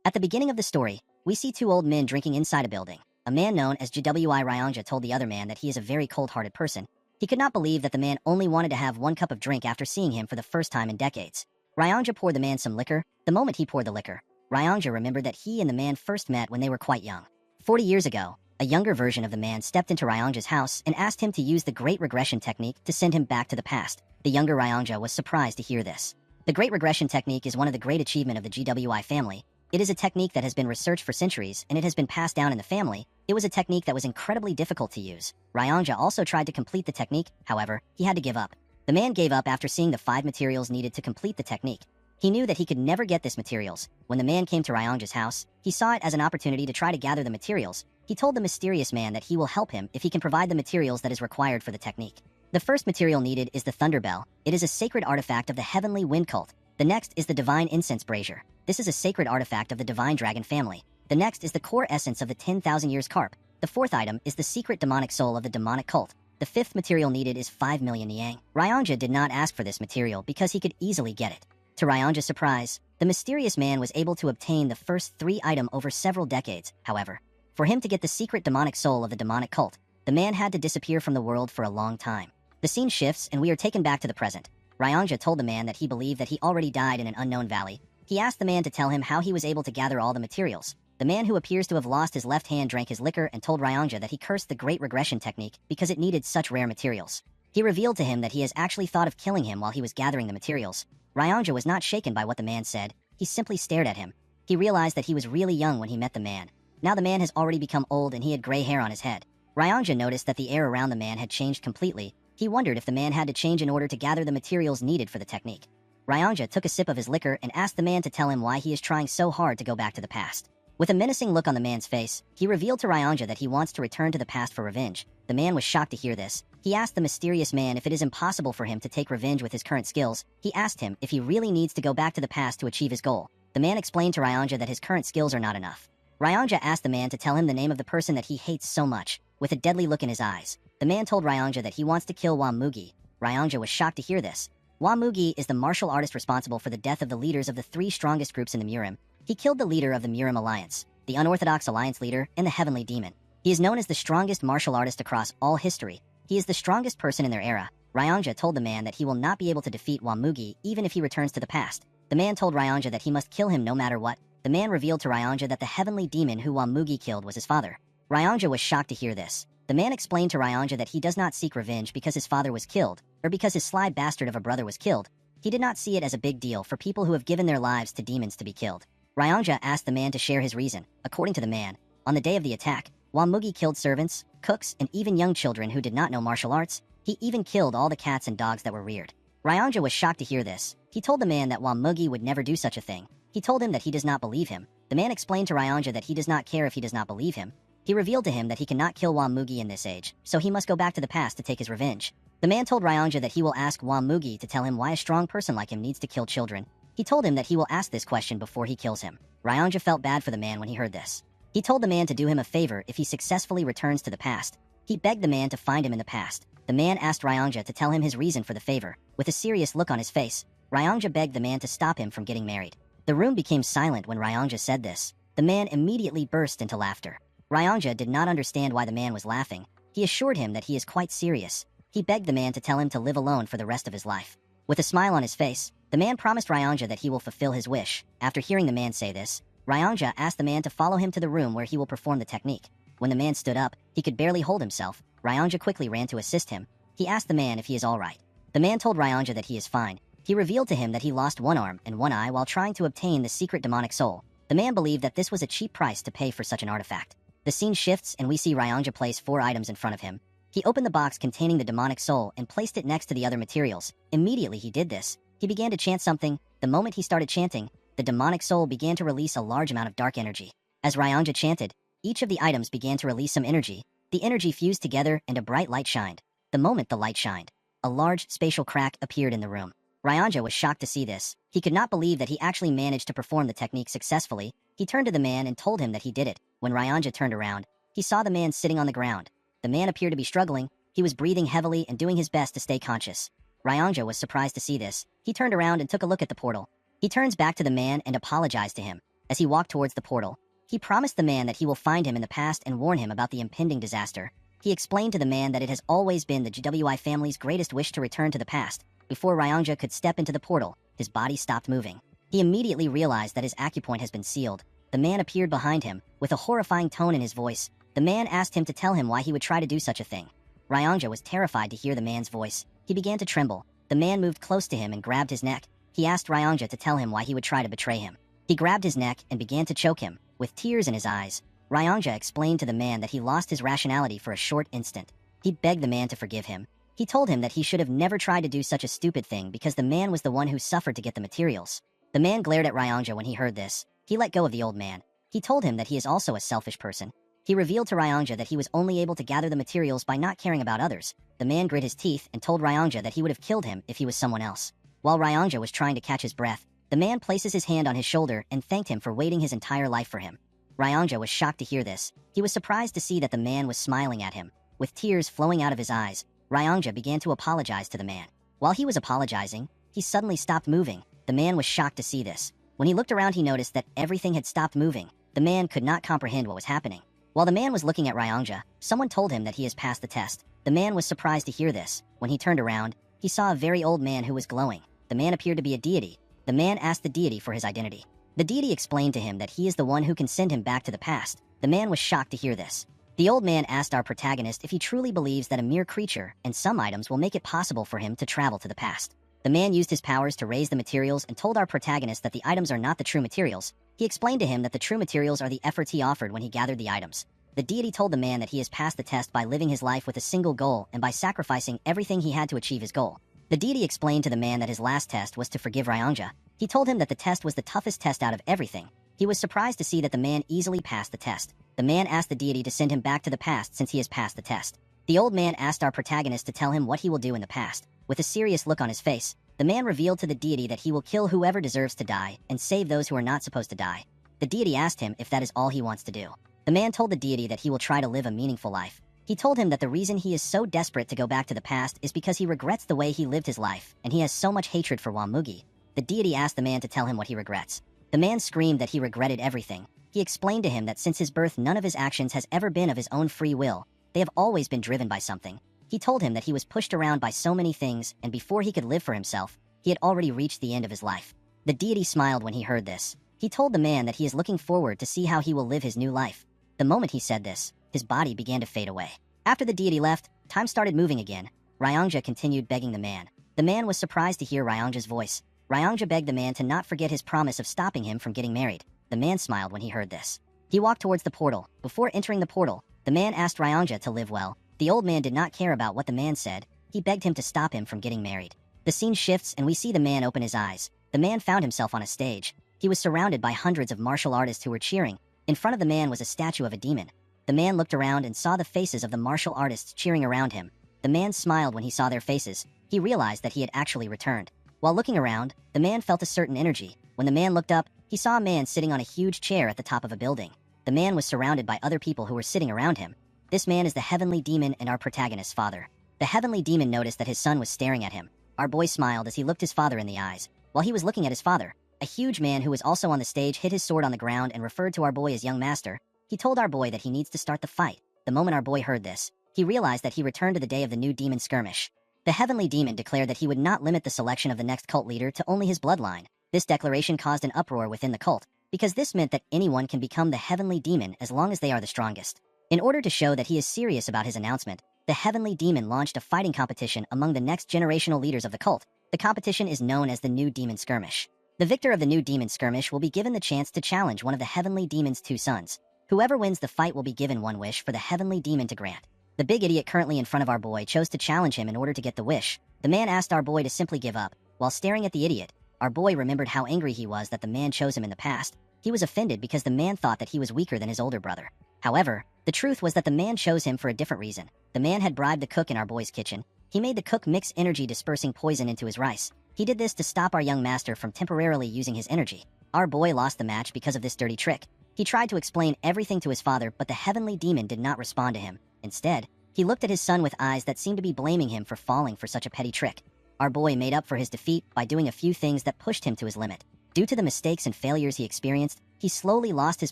At the beginning of the story, we see two old men drinking inside a building. A man known as GWI Ryanja told the other man that he is a very cold-hearted person. He could not believe that the man only wanted to have one cup of drink after seeing him for the first time in decades. Ryanja poured the man some liquor. The moment he poured the liquor, Ryanja remembered that he and the man first met when they were quite young. 40 years ago, a younger version of the man stepped into Ryanja's house and asked him to use the Great Regression technique to send him back to the past. The younger Ryanja was surprised to hear this. The Great Regression technique is one of the great achievements of the GWI family. It is a technique that has been researched for centuries, and it has been passed down in the family. It was a technique that was incredibly difficult to use. Ryanja also tried to complete the technique, however, he had to give up. The man gave up after seeing the 5 materials needed to complete the technique. He knew that he could never get these materials. When the man came to Ryanja's house, he saw it as an opportunity to try to gather the materials. He told the mysterious man that he will help him if he can provide the materials that is required for the technique. The first material needed is the Thunder Bell. It is a sacred artifact of the Heavenly Wind Cult. The next is the Divine Incense Brazier. This is a sacred artifact of the Divine Dragon family. The next is the core essence of the 10,000 Years Carp. The fourth item is the secret demonic soul of the demonic cult. The fifth material needed is 5 million yang. Ryanja did not ask for this material because he could easily get it. To Ryanja's surprise, the mysterious man was able to obtain the first 3 items over several decades. However, for him to get the secret demonic soul of the demonic cult, the man had to disappear from the world for a long time. The scene shifts and we are taken back to the present. Ryanja told the man that he believed that he already died in an unknown valley. He asked the man to tell him how he was able to gather all the materials. The man, who appears to have lost his left hand, drank his liquor and told Ryanja that he cursed the Great Regression technique because it needed such rare materials. He revealed to him that he has actually thought of killing him while he was gathering the materials. Ryanja was not shaken by what the man said. He simply stared at him. He realized that he was really young when he met the man. Now the man has already become old and he had gray hair on his head. Ryanja noticed that the air around the man had changed completely. He wondered if the man had to change in order to gather the materials needed for the technique. Ryanja took a sip of his liquor and asked the man to tell him why he is trying so hard to go back to the past. With a menacing look on the man's face, he revealed to Ryanja that he wants to return to the past for revenge. The man was shocked to hear this. He asked the mysterious man if it is impossible for him to take revenge with his current skills. He asked him if he really needs to go back to the past to achieve his goal. The man explained to Ryanja that his current skills are not enough. Ryanja asked the man to tell him the name of the person that he hates so much. With a deadly look in his eyes, the man told Ryanja that he wants to kill Wamugi. Ryanja was shocked to hear this. Wamugi is the martial artist responsible for the death of the leaders of the 3 strongest groups in the Murim. He killed the leader of the Murim Alliance, the Unorthodox Alliance leader, and the Heavenly Demon. He is known as the strongest martial artist across all history. He is the strongest person in their era. Ryanja told the man that he will not be able to defeat Wamugi even if he returns to the past. The man told Ryanja that he must kill him no matter what. The man revealed to Ryanja that the Heavenly Demon who Wamugi killed was his father. Ryanja was shocked to hear this. The man explained to Ryanja that he does not seek revenge because his father was killed, or because his sly bastard of a brother was killed. He did not see it as a big deal for people who have given their lives to demons to be killed. Ryanja asked the man to share his reason. According to the man, on the day of the attack, Wamugi killed servants, cooks, and even young children who did not know martial arts. He even killed all the cats and dogs that were reared. Ryanja was shocked to hear this. He told the man that Wamugi would never do such a thing. He told him that he does not believe him. The man explained to Ryanja that he does not care if he does not believe him. He revealed to him that he cannot kill Wamugi in this age, so he must go back to the past to take his revenge. The man told Ryanja that he will ask Wamugi to tell him why a strong person like him needs to kill children. He told him that he will ask this question before he kills him. Ryanja felt bad for the man when he heard this. He told the man to do him a favor if he successfully returns to the past. He begged the man to find him in the past. The man asked Ryanja to tell him his reason for the favor. With a serious look on his face, Ryanja begged the man to stop him from getting married. The room became silent when Ryanja said this. The man immediately burst into laughter. Ryanja did not understand why the man was laughing. He assured him that he is quite serious. He begged the man to tell him to live alone for the rest of his life. With a smile on his face, the man promised Ryanja that he will fulfill his wish. After hearing the man say this, Ryanja asked the man to follow him to the room where he will perform the technique. When the man stood up, he could barely hold himself. Ryanja quickly ran to assist him. He asked the man if he is alright. The man told Ryanja that he is fine. He revealed to him that he lost one arm and one eye while trying to obtain the secret demonic soul. The man believed that this was a cheap price to pay for such an artifact. The scene shifts and we see Ryanja place 4 items in front of him. He opened the box containing the demonic soul and placed it next to the other materials. Immediately he did this. He began to chant something. The moment he started chanting, the demonic soul began to release a large amount of dark energy. As Ryanja chanted, each of the items began to release some energy. The energy fused together and a bright light shined. The moment the light shined, a large spatial crack appeared in the room. Ryanja was shocked to see this. He could not believe that he actually managed to perform the technique successfully. He turned to the man and told him that he did it. When Ryanja turned around, he saw the man sitting on the ground. The man appeared to be struggling. He was breathing heavily and doing his best to stay conscious. Ryanja was surprised to see this. He turned around and took a look at the portal. He turns back to the man and apologized to him. As he walked towards the portal, he promised the man that he will find him in the past and warn him about the impending disaster. He explained to the man that it has always been the GWI family's greatest wish to return to the past. Before Ryongja could step into the portal, his body stopped moving. He immediately realized that his acupoint has been sealed. The man appeared behind him, with a horrifying tone in his voice. The man asked him to tell him why he would try to do such a thing. Ryongja was terrified to hear the man's voice. He began to tremble. The man moved close to him and grabbed his neck. He asked Ryongja to tell him why he would try to betray him. He grabbed his neck and began to choke him, with tears in his eyes. Ryongja explained to the man that he lost his rationality for a short instant. He begged the man to forgive him. He told him that he should have never tried to do such a stupid thing because the man was the one who suffered to get the materials. The man glared at Ryongja when he heard this. He let go of the old man. He told him that he is also a selfish person. He revealed to Ryongja that he was only able to gather the materials by not caring about others. The man grit his teeth and told Ryongja that he would have killed him if he was someone else. While Ryongja was trying to catch his breath, the man places his hand on his shoulder and thanked him for waiting his entire life for him. Ryongja was shocked to hear this. He was surprised to see that the man was smiling at him. With tears flowing out of his eyes, Ryongja began to apologize to the man. While he was apologizing, he suddenly stopped moving. The man was shocked to see this. When he looked around, he noticed that everything had stopped moving. The man could not comprehend what was happening. While the man was looking at Ryongja, someone told him that he has passed the test. The man was surprised to hear this. When he turned around, he saw a very old man who was glowing. The man appeared to be a deity. The man asked the deity for his identity. The deity explained to him that he is the one who can send him back to the past. The man was shocked to hear this. The old man asked our protagonist if he truly believes that a mere creature and some items will make it possible for him to travel to the past. The man used his powers to raise the materials and told our protagonist that the items are not the true materials. He explained to him that the true materials are the efforts he offered when he gathered the items. The deity told the man that he has passed the test by living his life with a single goal and by sacrificing everything he had to achieve his goal. The deity explained to the man that his last test was to forgive Ryongja. He told him that the test was the toughest test out of everything. He was surprised to see that the man easily passed the test. The man asked the deity to send him back to the past since he has passed the test. The old man asked our protagonist to tell him what he will do in the past. With a serious look on his face, the man revealed to the deity that he will kill whoever deserves to die and save those who are not supposed to die. The deity asked him if that is all he wants to do. The man told the deity that he will try to live a meaningful life. He told him that the reason he is so desperate to go back to the past is because he regrets the way he lived his life, and he has so much hatred for Wamugi. The deity asked the man to tell him what he regrets. The man screamed that he regretted everything. He explained to him that since his birth, none of his actions has ever been of his own free will. They have always been driven by something. He told him that he was pushed around by so many things, and before he could live for himself, he had already reached the end of his life. The deity smiled when he heard this. He told the man that he is looking forward to see how he will live his new life. The moment he said this, his body began to fade away. After the deity left, time started moving again. Ryongja continued begging the man. The man was surprised to hear Ryongja's voice. Ryongja begged the man to not forget his promise of stopping him from getting married. The man smiled when he heard this. He walked towards the portal. Before entering the portal, the man asked Ryongja to live well. The old man did not care about what the man said. He begged him to stop him from getting married. The scene shifts and we see the man open his eyes. The man found himself on a stage. He was surrounded by hundreds of martial artists who were cheering. In front of the man was a statue of a demon. The man looked around and saw the faces of the martial artists cheering around him. The man smiled when he saw their faces. He realized that he had actually returned. While looking around, the man felt a certain energy. When the man looked up, he saw a man sitting on a huge chair at the top of a building. The man was surrounded by other people who were sitting around him. This man is the heavenly demon and our protagonist's father. The heavenly demon noticed that his son was staring at him. Our boy smiled as he looked his father in the eyes. While he was looking at his father, a huge man who was also on the stage hit his sword on the ground and referred to our boy as young master. He told our boy that he needs to start the fight. The moment our boy heard this, he realized that he returned to the day of the new demon skirmish. The heavenly demon declared that he would not limit the selection of the next cult leader to only his bloodline. This declaration caused an uproar within the cult, because this meant that anyone can become the heavenly demon as long as they are the strongest. In order to show that he is serious about his announcement, the heavenly demon launched a fighting competition among the next generational leaders of the cult. The competition is known as the New Demon Skirmish. The victor of the New Demon Skirmish will be given the chance to challenge one of the heavenly demon's two sons. Whoever wins the fight will be given one wish for the heavenly demon to grant. The big idiot currently in front of our boy chose to challenge him in order to get the wish. The man asked our boy to simply give up. While staring at the idiot, our boy remembered how angry he was that the man chose him in the past. He was offended because the man thought that he was weaker than his older brother. However, the truth was that the man chose him for a different reason. The man had bribed the cook in our boy's kitchen. He made the cook mix energy dispersing poison into his rice. He did this to stop our young master from temporarily using his energy. Our boy lost the match because of this dirty trick. He tried to explain everything to his father, but the heavenly demon did not respond to him. Instead, he looked at his son with eyes that seemed to be blaming him for falling for such a petty trick. Our boy made up for his defeat by doing a few things that pushed him to his limit. Due to the mistakes and failures he experienced, he slowly lost his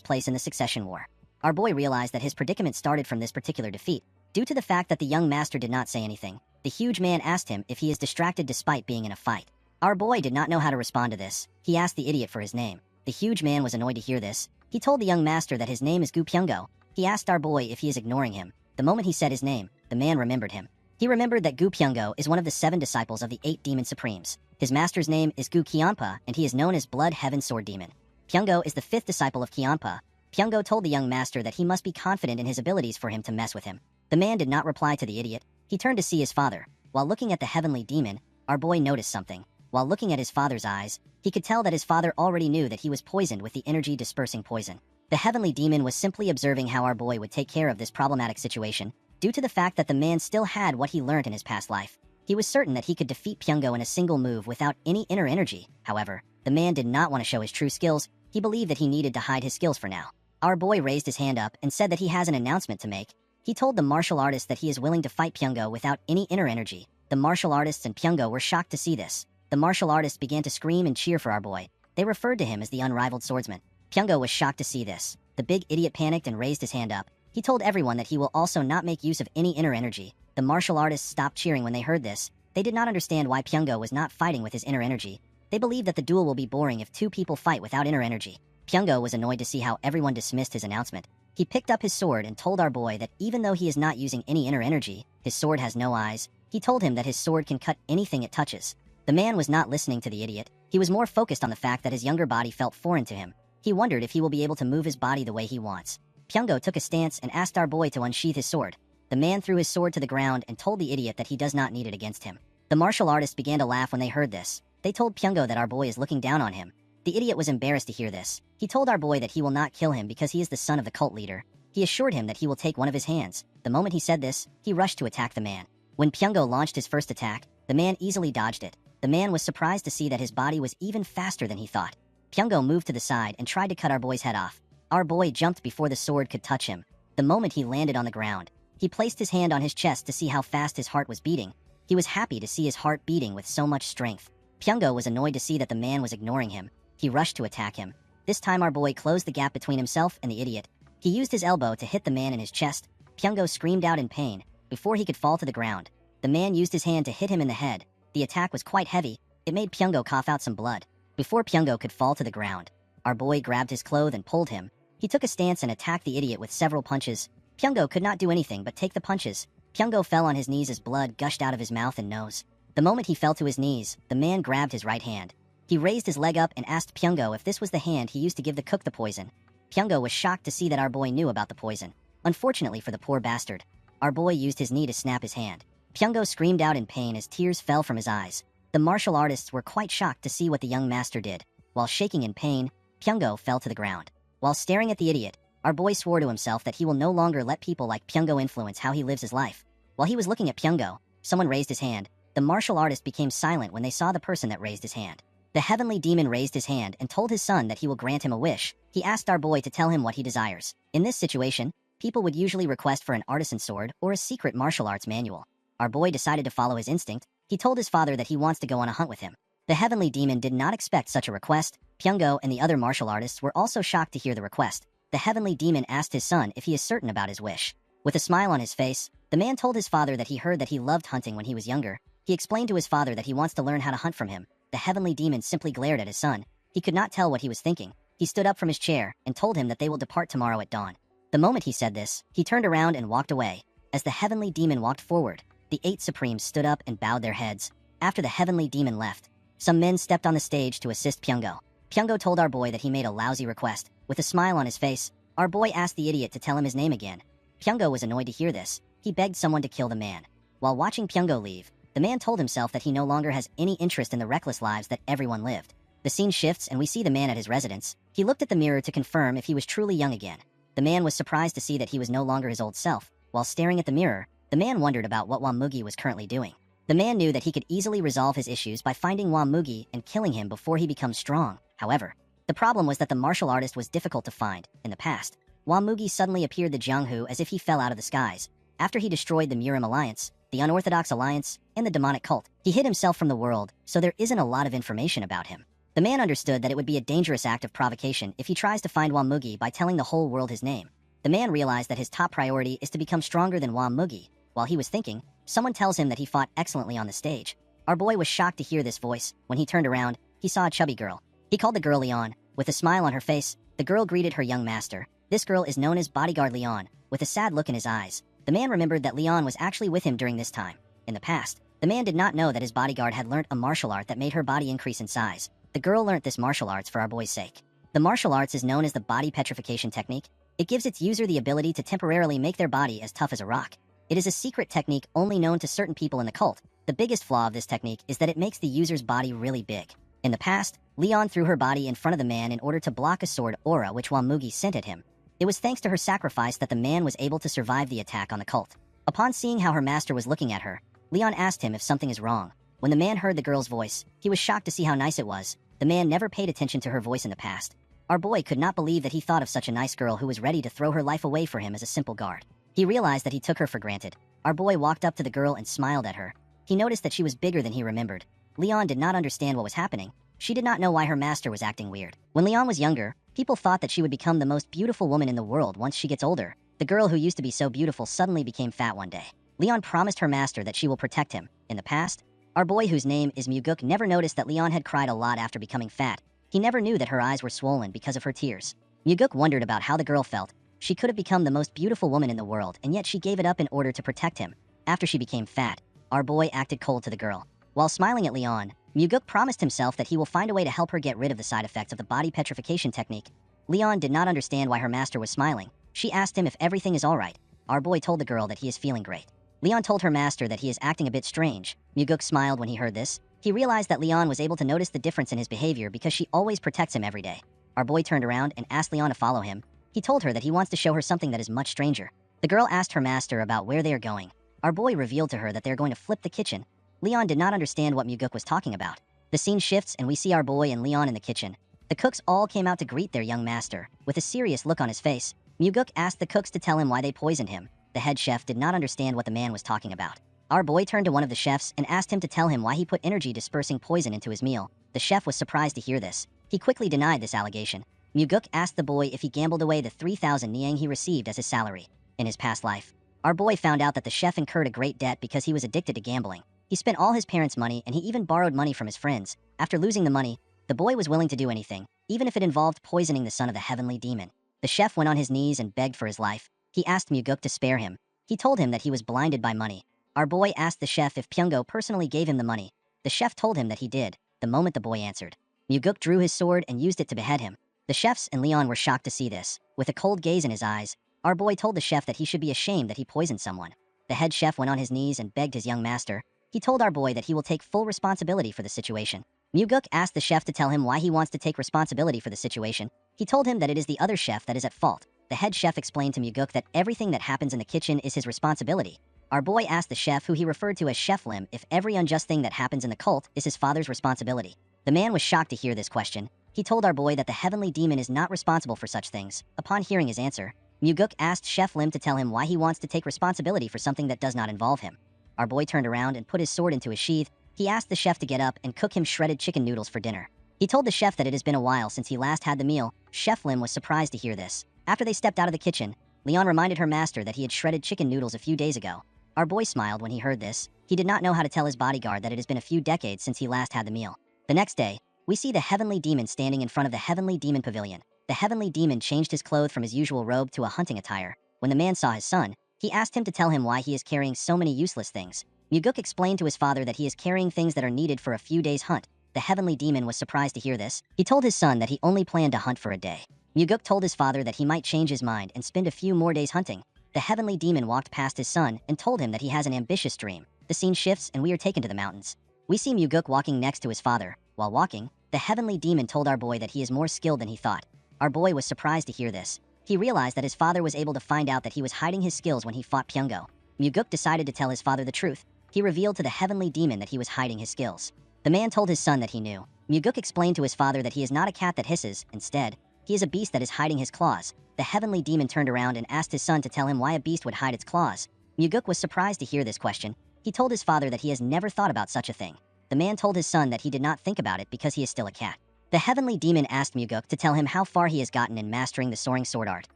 place in the succession war. Our boy realized that his predicament started from this particular defeat. Due to the fact that the young master did not say anything, the huge man asked him if he is distracted despite being in a fight. Our boy did not know how to respond to this. He asked the idiot for his name. The huge man was annoyed to hear this. He told the young master that his name is Gu Pyungo. He asked our boy if he is ignoring him. The moment he said his name, the man remembered him. He remembered that Gu Pyungo is one of the 7 disciples of the 8 demon supremes. His master's name is Gu Qianpa, and he is known as Blood Heaven Sword Demon. Pyungo is the 5th disciple of Qianpa. Pyungo told the young master that he must be confident in his abilities for him to mess with him. The man did not reply to the idiot. He turned to see his father. While looking at the heavenly demon, our boy noticed something. While looking at his father's eyes, he could tell that his father already knew that he was poisoned with the energy-dispersing poison. The heavenly demon was simply observing how our boy would take care of this problematic situation, due to the fact that the man still had what he learned in his past life. He was certain that he could defeat Pyungo in a single move without any inner energy. However, the man did not want to show his true skills. He believed that he needed to hide his skills for now. Our boy raised his hand up and said that he has an announcement to make. He told the martial artist that he is willing to fight Pyungo without any inner energy. The martial artists and Pyungo were shocked to see this. The martial artists began to scream and cheer for our boy. They referred to him as the unrivaled swordsman. Pyungo was shocked to see this. The big idiot panicked and raised his hand up. He told everyone that he will also not make use of any inner energy. The martial artists stopped cheering when they heard this. They did not understand why Pyungo was not fighting with his inner energy. They believed that the duel will be boring if 2 people fight without inner energy. Pyungo was annoyed to see how everyone dismissed his announcement. He picked up his sword and told our boy that even though he is not using any inner energy, his sword has no eyes. He told him that his sword can cut anything it touches. The man was not listening to the idiot. He was more focused on the fact that his younger body felt foreign to him. He wondered if he will be able to move his body the way he wants. Pyungo took a stance and asked our boy to unsheath his sword. The man threw his sword to the ground and told the idiot that he does not need it against him. The martial artists began to laugh when they heard this. They told Pyungo that our boy is looking down on him. The idiot was embarrassed to hear this. He told our boy that he will not kill him because he is the son of the cult leader. He assured him that he will take one of his hands. The moment he said this, he rushed to attack the man. When Pyungo launched his first attack, the man easily dodged it. The man was surprised to see that his body was even faster than he thought. Pyungo moved to the side and tried to cut our boy's head off. Our boy jumped before the sword could touch him. The moment he landed on the ground, he placed his hand on his chest to see how fast his heart was beating. He was happy to see his heart beating with so much strength. Pyungo was annoyed to see that the man was ignoring him. He rushed to attack him. This time our boy closed the gap between himself and the idiot. He used his elbow to hit the man in his chest. Pyungo screamed out in pain. Before he could fall to the ground, the man used his hand to hit him in the head. The attack was quite heavy. It made Pyungo cough out some blood. Before Pyungo could fall to the ground, our boy grabbed his clothes and pulled him. He took a stance and attacked the idiot with several punches. Pyungo could not do anything but take the punches. Pyungo fell on his knees as blood gushed out of his mouth and nose. The moment he fell to his knees, the man grabbed his right hand. He raised his leg up and asked Pyungo if this was the hand he used to give the cook the poison. Pyungo was shocked to see that our boy knew about the poison. Unfortunately for the poor bastard, our boy used his knee to snap his hand. Pyungo screamed out in pain as tears fell from his eyes. The martial artists were quite shocked to see what the young master did. While shaking in pain, Pyungo fell to the ground. While staring at the idiot, our boy swore to himself that he will no longer let people like Pyungo influence how he lives his life. While he was looking at Pyungo, someone raised his hand. The martial artist became silent when they saw the person that raised his hand. The heavenly demon raised his hand and told his son that he will grant him a wish. He asked our boy to tell him what he desires. In this situation, people would usually request for an artisan sword or a secret martial arts manual. Our boy decided to follow his instinct. He told his father that he wants to go on a hunt with him. The heavenly demon did not expect such a request. Pyungo and the other martial artists were also shocked to hear the request. The heavenly demon asked his son if he is certain about his wish. With a smile on his face, the man told his father that he heard that he loved hunting when he was younger. He explained to his father that he wants to learn how to hunt from him. The heavenly demon simply glared at his son. He could not tell what he was thinking. He stood up from his chair and told him that they will depart tomorrow at dawn. The moment he said this, he turned around and walked away. As the heavenly demon walked forward, the 8 supremes stood up and bowed their heads. After the heavenly demon left, some men stepped on the stage to assist Pyungo. Pyungo told our boy that he made a lousy request. With a smile on his face, our boy asked the idiot to tell him his name again. Pyungo was annoyed to hear this. He begged someone to kill the man. While watching Pyungo leave, the man told himself that he no longer has any interest in the reckless lives that everyone lived. The scene shifts and we see the man at his residence. He looked at the mirror to confirm if he was truly young again. The man was surprised to see that he was no longer his old self. While staring at the mirror, the man wondered about what Wamugi was currently doing. The man knew that he could easily resolve his issues by finding Wamugi and killing him before he becomes strong. However, the problem was that the martial artist was difficult to find. In the past, Wamugi suddenly appeared the Jianghu as if he fell out of the skies. After he destroyed the Murim Alliance, the Unorthodox Alliance, and the demonic cult, he hid himself from the world, so there isn't a lot of information about him. The man understood that it would be a dangerous act of provocation if he tries to find Wamugi by telling the whole world his name. The man realized that his top priority is to become stronger than Wamugi. While he was thinking, someone tells him that he fought excellently on the stage. Our boy was shocked to hear this voice. When he turned around, he saw a chubby girl. He called the girl Leon. With a smile on her face, the girl greeted her young master. This girl is known as bodyguard Leon. With a sad look in his eyes, the man remembered that Leon was actually with him during this time. In the past, the man did not know that his bodyguard had learnt a martial art that made her body increase in size. The girl learnt this martial arts for our boy's sake. The martial arts is known as the body petrification technique. It gives its user the ability to temporarily make their body as tough as a rock. It is a secret technique only known to certain people in the cult. The biggest flaw of this technique is that it makes the user's body really big. In the past, Leon threw her body in front of the man in order to block a sword aura which Wamugi sent at him. It was thanks to her sacrifice that the man was able to survive the attack on the cult. Upon seeing how her master was looking at her, Leon asked him if something is wrong. When the man heard the girl's voice, he was shocked to see how nice it was. The man never paid attention to her voice in the past. Our boy could not believe that he thought of such a nice girl who was ready to throw her life away for him as a simple guard. He realized that he took her for granted. Our boy walked up to the girl and smiled at her. He noticed that she was bigger than he remembered. Leon did not understand what was happening. She did not know why her master was acting weird. When Leon was younger, people thought that she would become the most beautiful woman in the world once she gets older. The girl who used to be so beautiful suddenly became fat one day. Leon promised her master that she will protect him. In the past, our boy, whose name is Muguk, never noticed that Leon had cried a lot after becoming fat. He never knew that her eyes were swollen because of her tears. Muguk wondered about how the girl felt. She could have become the most beautiful woman in the world, and yet she gave it up in order to protect him. After she became fat, our boy acted cold to the girl. While smiling at Leon, Muguk promised himself that he will find a way to help her get rid of the side effects of the body petrification technique. Leon did not understand why her master was smiling. She asked him if everything is alright. Our boy told the girl that he is feeling great. Leon told her master that he is acting a bit strange. Muguk smiled when he heard this. He realized that Leon was able to notice the difference in his behavior because she always protects him every day. Our boy turned around and asked Leon to follow him. He told her that he wants to show her something that is much stranger. The girl asked her master about where they are going. Our boy revealed to her that they are going to flip the kitchen. Leon did not understand what Muguk was talking about. The scene shifts and we see our boy and Leon in the kitchen. The cooks all came out to greet their young master. With a serious look on his face, Muguk asked the cooks to tell him why they poisoned him. The head chef did not understand what the man was talking about. Our boy turned to one of the chefs and asked him to tell him why he put energy dispersing poison into his meal. The chef was surprised to hear this. He quickly denied this allegation. Muguk asked the boy if he gambled away the 3,000 niang he received as his salary. In his past life, our boy found out that the chef incurred a great debt because he was addicted to gambling. He spent all his parents' money and he even borrowed money from his friends. After losing the money, the boy was willing to do anything, even if it involved poisoning the son of the heavenly demon. The chef went on his knees and begged for his life. He asked Muguk to spare him. He told him that he was blinded by money. Our boy asked the chef if Pyungo personally gave him the money. The chef told him that he did, the moment the boy answered. Muguk drew his sword and used it to behead him. The chefs and Leon were shocked to see this. With a cold gaze in his eyes, our boy told the chef that he should be ashamed that he poisoned someone. The head chef went on his knees and begged his young master. He told our boy that he will take full responsibility for the situation. Muguk asked the chef to tell him why he wants to take responsibility for the situation. He told him that it is the other chef that is at fault. The head chef explained to Muguk that everything that happens in the kitchen is his responsibility. Our boy asked the chef, who he referred to as Chef Lim, if every unjust thing that happens in the cult is his father's responsibility. The man was shocked to hear this question. He told our boy that the heavenly demon is not responsible for such things. Upon hearing his answer, Muguk asked Chef Lim to tell him why he wants to take responsibility for something that does not involve him. Our boy turned around and put his sword into his sheath. He asked the chef to get up and cook him shredded chicken noodles for dinner. He told the chef that it has been a while since he last had the meal. Chef Lim was surprised to hear this. After they stepped out of the kitchen, Leon reminded her master that he had shredded chicken noodles a few days ago. Our boy smiled when he heard this. He did not know how to tell his bodyguard that it has been a few decades since he last had the meal. The next day, we see the heavenly demon standing in front of the heavenly demon pavilion. The heavenly demon changed his clothes from his usual robe to a hunting attire. When the man saw his son, he asked him to tell him why he is carrying so many useless things. Muguk explained to his father that he is carrying things that are needed for a few days' hunt. The heavenly demon was surprised to hear this. He told his son that he only planned to hunt for a day. Muguk told his father that he might change his mind and spend a few more days hunting. The heavenly demon walked past his son and told him that he has an ambitious dream. The scene shifts and we are taken to the mountains. We see Muguk walking next to his father. While walking, the heavenly demon told our boy that he is more skilled than he thought. Our boy was surprised to hear this. He realized that his father was able to find out that he was hiding his skills when he fought Pyungo. Muguk decided to tell his father the truth. He revealed to the heavenly demon that he was hiding his skills. The man told his son that he knew. Muguk explained to his father that he is not a cat that hisses. Instead, he is a beast that is hiding his claws. The heavenly demon turned around and asked his son to tell him why a beast would hide its claws. Muguk was surprised to hear this question. He told his father that he has never thought about such a thing. The man told his son that he did not think about it because he is still a cat. The heavenly demon asked Muguk to tell him how far he has gotten in mastering the soaring sword art.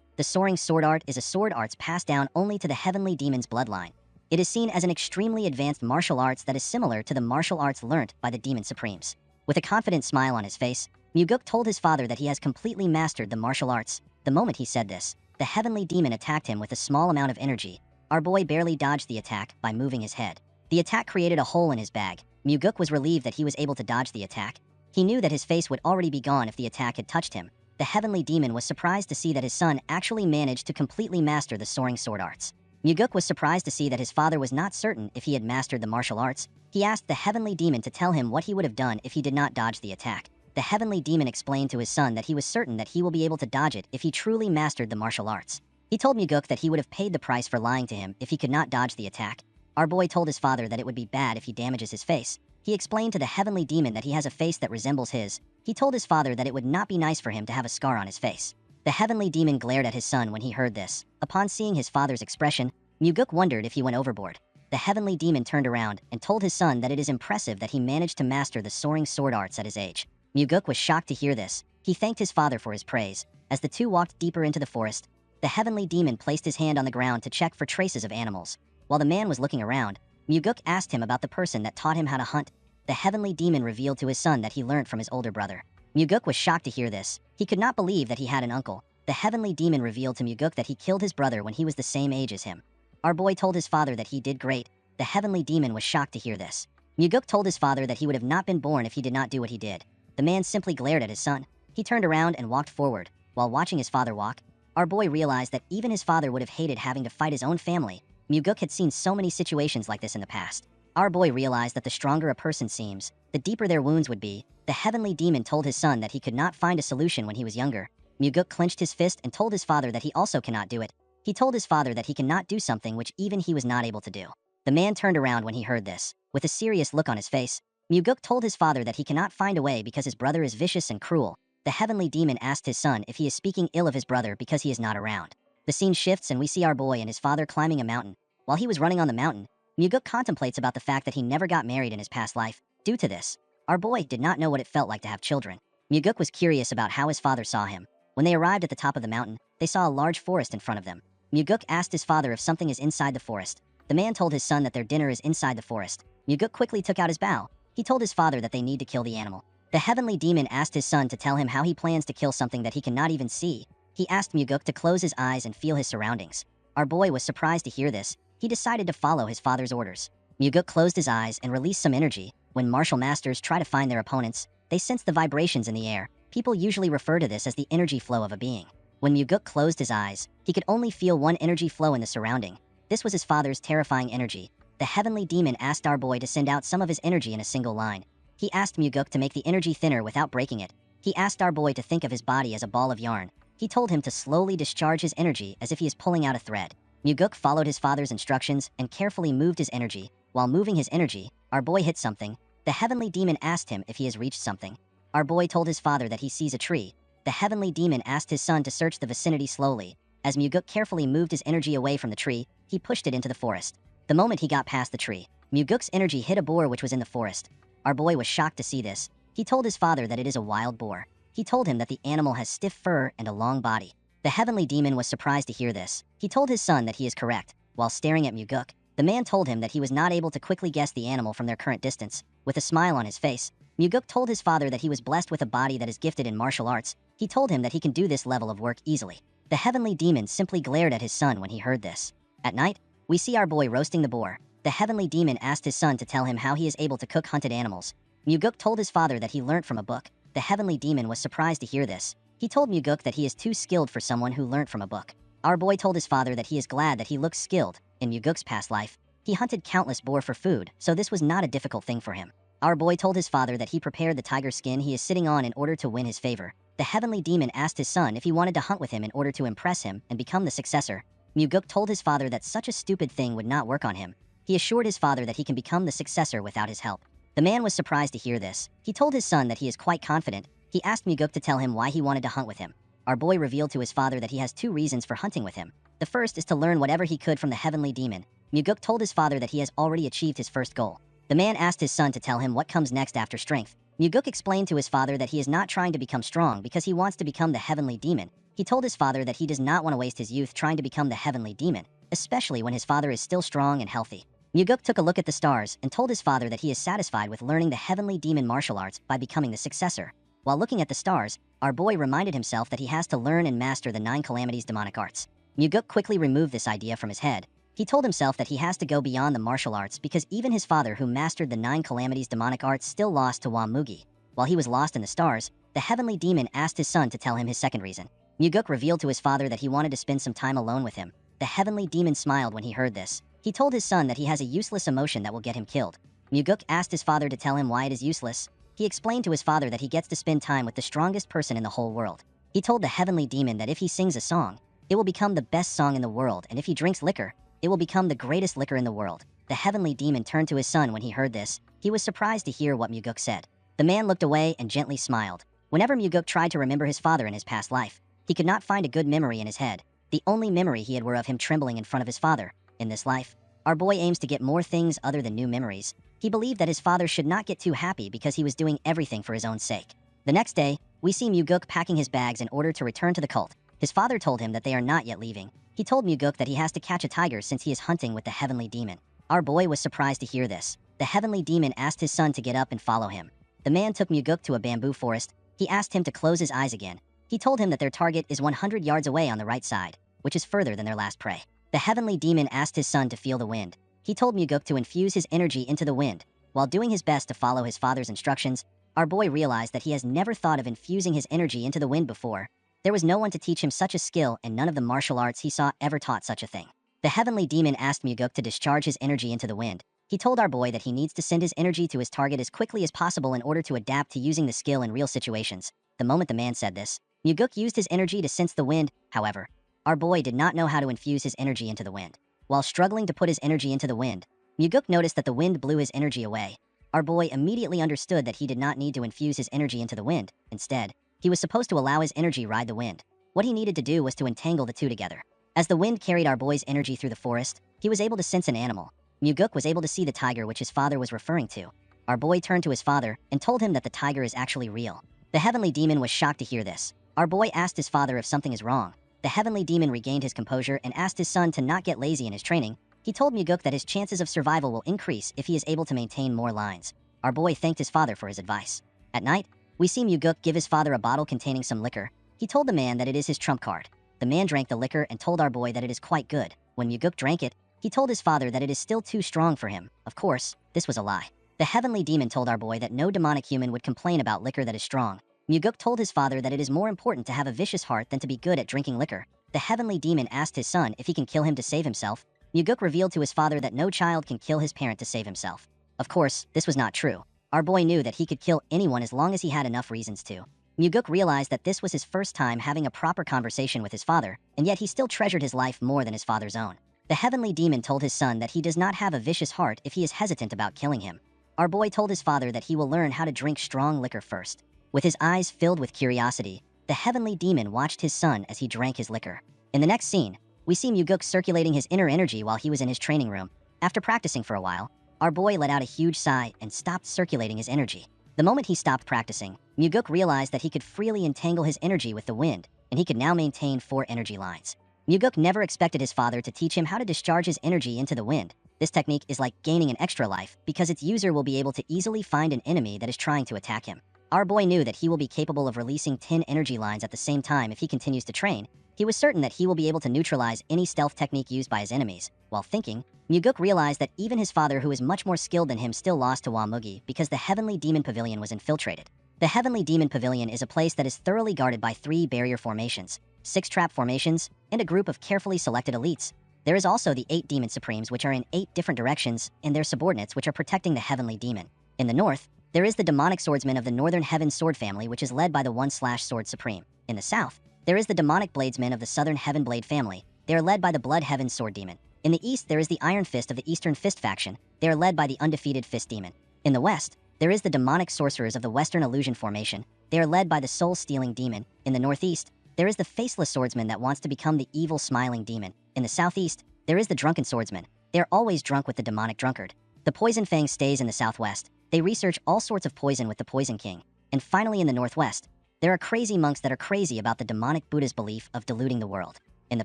The soaring sword art is a sword arts passed down only to the heavenly demon's bloodline. It is seen as an extremely advanced martial arts that is similar to the martial arts learnt by the demon supremes. With a confident smile on his face, Muguk told his father that he has completely mastered the martial arts. The moment he said this, the heavenly demon attacked him with a small amount of energy. Our boy barely dodged the attack by moving his head. The attack created a hole in his bag. Muguk was relieved that he was able to dodge the attack. He knew that his face would already be gone if the attack had touched him. The heavenly demon was surprised to see that his son actually managed to completely master the soaring sword arts. Muguk was surprised to see that his father was not certain if he had mastered the martial arts. He asked the heavenly demon to tell him what he would have done if he did not dodge the attack. The heavenly demon explained to his son that he was certain that he will be able to dodge it if he truly mastered the martial arts. He told Muguk that he would have paid the price for lying to him if he could not dodge the attack. Our boy told his father that it would be bad if he damages his face. He explained to the heavenly demon that he has a face that resembles his. He told his father that it would not be nice for him to have a scar on his face. The heavenly demon glared at his son when he heard this. Upon seeing his father's expression, Muguk wondered if he went overboard. The heavenly demon turned around and told his son that it is impressive that he managed to master the soaring sword arts at his age. Muguk was shocked to hear this. He thanked his father for his praise. As the two walked deeper into the forest, the heavenly demon placed his hand on the ground to check for traces of animals. While the man was looking around, Muguk asked him about the person that taught him how to hunt. The heavenly demon revealed to his son that he learned from his older brother. Muguk was shocked to hear this. He could not believe that he had an uncle. The heavenly demon revealed to Muguk that he killed his brother when he was the same age as him. Our boy told his father that he did great. The heavenly demon was shocked to hear this. Muguk told his father that he would have not been born if he did not do what he did. The man simply glared at his son. He turned around and walked forward. While watching his father walk, our boy realized that even his father would have hated having to fight his own family. Muguk had seen so many situations like this in the past. Our boy realized that the stronger a person seems, the deeper their wounds would be. The heavenly demon told his son that he could not find a solution when he was younger. Muguk clenched his fist and told his father that he also cannot do it. He told his father that he cannot do something which even he was not able to do. The man turned around when he heard this. With a serious look on his face, Muguk told his father that he cannot find a way because his brother is vicious and cruel. The heavenly demon asked his son if he is speaking ill of his brother because he is not around. The scene shifts and we see our boy and his father climbing a mountain. While he was running on the mountain, Muguk contemplates about the fact that he never got married in his past life. Due to this, our boy did not know what it felt like to have children. Muguk was curious about how his father saw him. When they arrived at the top of the mountain, they saw a large forest in front of them. Muguk asked his father if something is inside the forest. The man told his son that their dinner is inside the forest. Muguk quickly took out his bow. He told his father that they need to kill the animal. The heavenly demon asked his son to tell him how he plans to kill something that he cannot even see. He asked Muguk to close his eyes and feel his surroundings. Our boy was surprised to hear this. He decided to follow his father's orders. Muguk closed his eyes and released some energy. When martial masters try to find their opponents, they sense the vibrations in the air. People usually refer to this as the energy flow of a being. When Muguk closed his eyes, he could only feel one energy flow in the surrounding. This was his father's terrifying energy. The heavenly demon asked our boy to send out some of his energy in a single line. He asked Muguk to make the energy thinner without breaking it. He asked our boy to think of his body as a ball of yarn. He told him to slowly discharge his energy as if he is pulling out a thread. Muguk followed his father's instructions and carefully moved his energy. While moving his energy, our boy hit something. The heavenly demon asked him if he has reached something. Our boy told his father that he sees a tree. The heavenly demon asked his son to search the vicinity slowly. As Muguk carefully moved his energy away from the tree, he pushed it into the forest. The moment he got past the tree, Muguk's energy hit a boar which was in the forest. Our boy was shocked to see this. He told his father that it is a wild boar. He told him that the animal has stiff fur and a long body. The heavenly demon was surprised to hear this. He told his son that he is correct. While staring at Muguk, the man told him that he was not able to quickly guess the animal from their current distance. With a smile on his face, Muguk told his father that he was blessed with a body that is gifted in martial arts. He told him that he can do this level of work easily. The heavenly demon simply glared at his son when he heard this. At night, we see our boy roasting the boar. The heavenly demon asked his son to tell him how he is able to cook hunted animals. Muguk told his father that he learnt from a book. The heavenly demon was surprised to hear this. He told Muguk that he is too skilled for someone who learnt from a book. Our boy told his father that he is glad that he looks skilled. In Muguk's past life, he hunted countless boar for food, so this was not a difficult thing for him. Our boy told his father that he prepared the tiger skin he is sitting on in order to win his favor. The heavenly demon asked his son if he wanted to hunt with him in order to impress him and become the successor. Muguk told his father that such a stupid thing would not work on him. He assured his father that he can become the successor without his help. The man was surprised to hear this. He told his son that he is quite confident. He asked Muguk to tell him why he wanted to hunt with him. Our boy revealed to his father that he has 2 reasons for hunting with him. The first is to learn whatever he could from the heavenly demon. Muguk told his father that he has already achieved his first goal. The man asked his son to tell him what comes next after strength. Muguk explained to his father that he is not trying to become strong because he wants to become the heavenly demon. He told his father that he does not want to waste his youth trying to become the heavenly demon, especially when his father is still strong and healthy. Muguk took a look at the stars and told his father that he is satisfied with learning the heavenly demon martial arts by becoming the successor. While looking at the stars, our boy reminded himself that he has to learn and master the 9 calamities demonic arts. Muguk quickly removed this idea from his head. He told himself that he has to go beyond the martial arts because even his father who mastered the 9 calamities demonic arts still lost to Wamugi. While he was lost in the stars, the heavenly demon asked his son to tell him his second reason. Muguk revealed to his father that he wanted to spend some time alone with him. The heavenly demon smiled when he heard this. He told his son that he has a useless emotion that will get him killed. Muguk asked his father to tell him why it is useless. He explained to his father that he gets to spend time with the strongest person in the whole world. He told the heavenly demon that if he sings a song, it will become the best song in the world, and if he drinks liquor, it will become the greatest liquor in the world. The heavenly demon turned to his son when he heard this. He was surprised to hear what Muguk said. The man looked away and gently smiled. Whenever Muguk tried to remember his father in his past life, he could not find a good memory in his head. The only memory he had were of him trembling in front of his father. In this life, our boy aims to get more things other than new memories. He believed that his father should not get too happy because he was doing everything for his own sake. The next day, we see Muguk packing his bags in order to return to the cult. His father told him that they are not yet leaving. He told Muguk that he has to catch a tiger since he is hunting with the heavenly demon. Our boy was surprised to hear this. The heavenly demon asked his son to get up and follow him. The man took Muguk to a bamboo forest. He asked him to close his eyes again. He told him that their target is 100 yards away on the right side, which is further than their last prey. The heavenly demon asked his son to feel the wind. He told Muguk to infuse his energy into the wind. While doing his best to follow his father's instructions, our boy realized that he has never thought of infusing his energy into the wind before. There was no one to teach him such a skill, and none of the martial arts he saw ever taught such a thing. The heavenly demon asked Muguk to discharge his energy into the wind. He told our boy that he needs to send his energy to his target as quickly as possible in order to adapt to using the skill in real situations. The moment the man said this, Muguk used his energy to sense the wind. However, our boy did not know how to infuse his energy into the wind. While struggling to put his energy into the wind, Muguk noticed that the wind blew his energy away. Our boy immediately understood that he did not need to infuse his energy into the wind. Instead, he was supposed to allow his energy ride the wind. What he needed to do was to entangle the two together. As the wind carried our boy's energy through the forest, he was able to sense an animal. Muguk was able to see the tiger which his father was referring to. Our boy turned to his father and told him that the tiger is actually real. The heavenly demon was shocked to hear this. Our boy asked his father if something is wrong. The heavenly demon regained his composure and asked his son to not get lazy in his training. He told Muguk that his chances of survival will increase if he is able to maintain more lines. Our boy thanked his father for his advice. At night, we see Muguk give his father a bottle containing some liquor. He told the man that it is his trump card. The man drank the liquor and told our boy that it is quite good. When Muguk drank it, he told his father that it is still too strong for him. Of course, this was a lie. The heavenly demon told our boy that no demonic human would complain about liquor that is strong. Muguk told his father that it is more important to have a vicious heart than to be good at drinking liquor. The heavenly demon asked his son if he can kill him to save himself. Muguk revealed to his father that no child can kill his parent to save himself. Of course, this was not true. Our boy knew that he could kill anyone as long as he had enough reasons to. Muguk realized that this was his first time having a proper conversation with his father, and yet he still treasured his life more than his father's own. The heavenly demon told his son that he does not have a vicious heart if he is hesitant about killing him. Our boy told his father that he will learn how to drink strong liquor first. With his eyes filled with curiosity, the heavenly demon watched his son as he drank his liquor. In the next scene, we see Muguk circulating his inner energy while he was in his training room. After practicing for a while, our boy let out a huge sigh and stopped circulating his energy. The moment he stopped practicing, Muguk realized that he could freely entangle his energy with the wind, and he could now maintain 4 energy lines. Muguk never expected his father to teach him how to discharge his energy into the wind. This technique is like gaining an extra life because its user will be able to easily find an enemy that is trying to attack him. Our boy knew that he will be capable of releasing 10 energy lines at the same time if he continues to train. He was certain that he will be able to neutralize any stealth technique used by his enemies. While thinking, Muguk realized that even his father, who is much more skilled than him, still lost to Wamugi because the Heavenly Demon Pavilion was infiltrated. The Heavenly Demon Pavilion is a place that is thoroughly guarded by 3 barrier formations, 6 trap formations, and a group of carefully selected elites. There is also the 8 Demon Supremes, which are in 8 different directions, and their subordinates, which are protecting the Heavenly Demon. In the north, there is the Demonic Swordsman of the Northern Heaven Sword family, which is led by the 1/Sword Supreme. In the south, there is the Demonic Bladesmen of the Southern Heaven Blade family. They are led by the Blood Heaven Sword Demon. In the east, there is the Iron Fist of the Eastern Fist faction. They are led by the Undefeated Fist Demon. In the west, there is the Demonic Sorcerers of the Western Illusion formation. They are led by the Soul Stealing Demon. In the northeast, there is the Faceless Swordsman that wants to become the Evil Smiling Demon. In the southeast, there is the Drunken Swordsman. They are always drunk with the Demonic Drunkard. The Poison Fang stays in the southwest. They research all sorts of poison with the Poison King. And finally, in the Northwest, there are crazy monks that are crazy about the demonic Buddha's belief of deluding the world. In the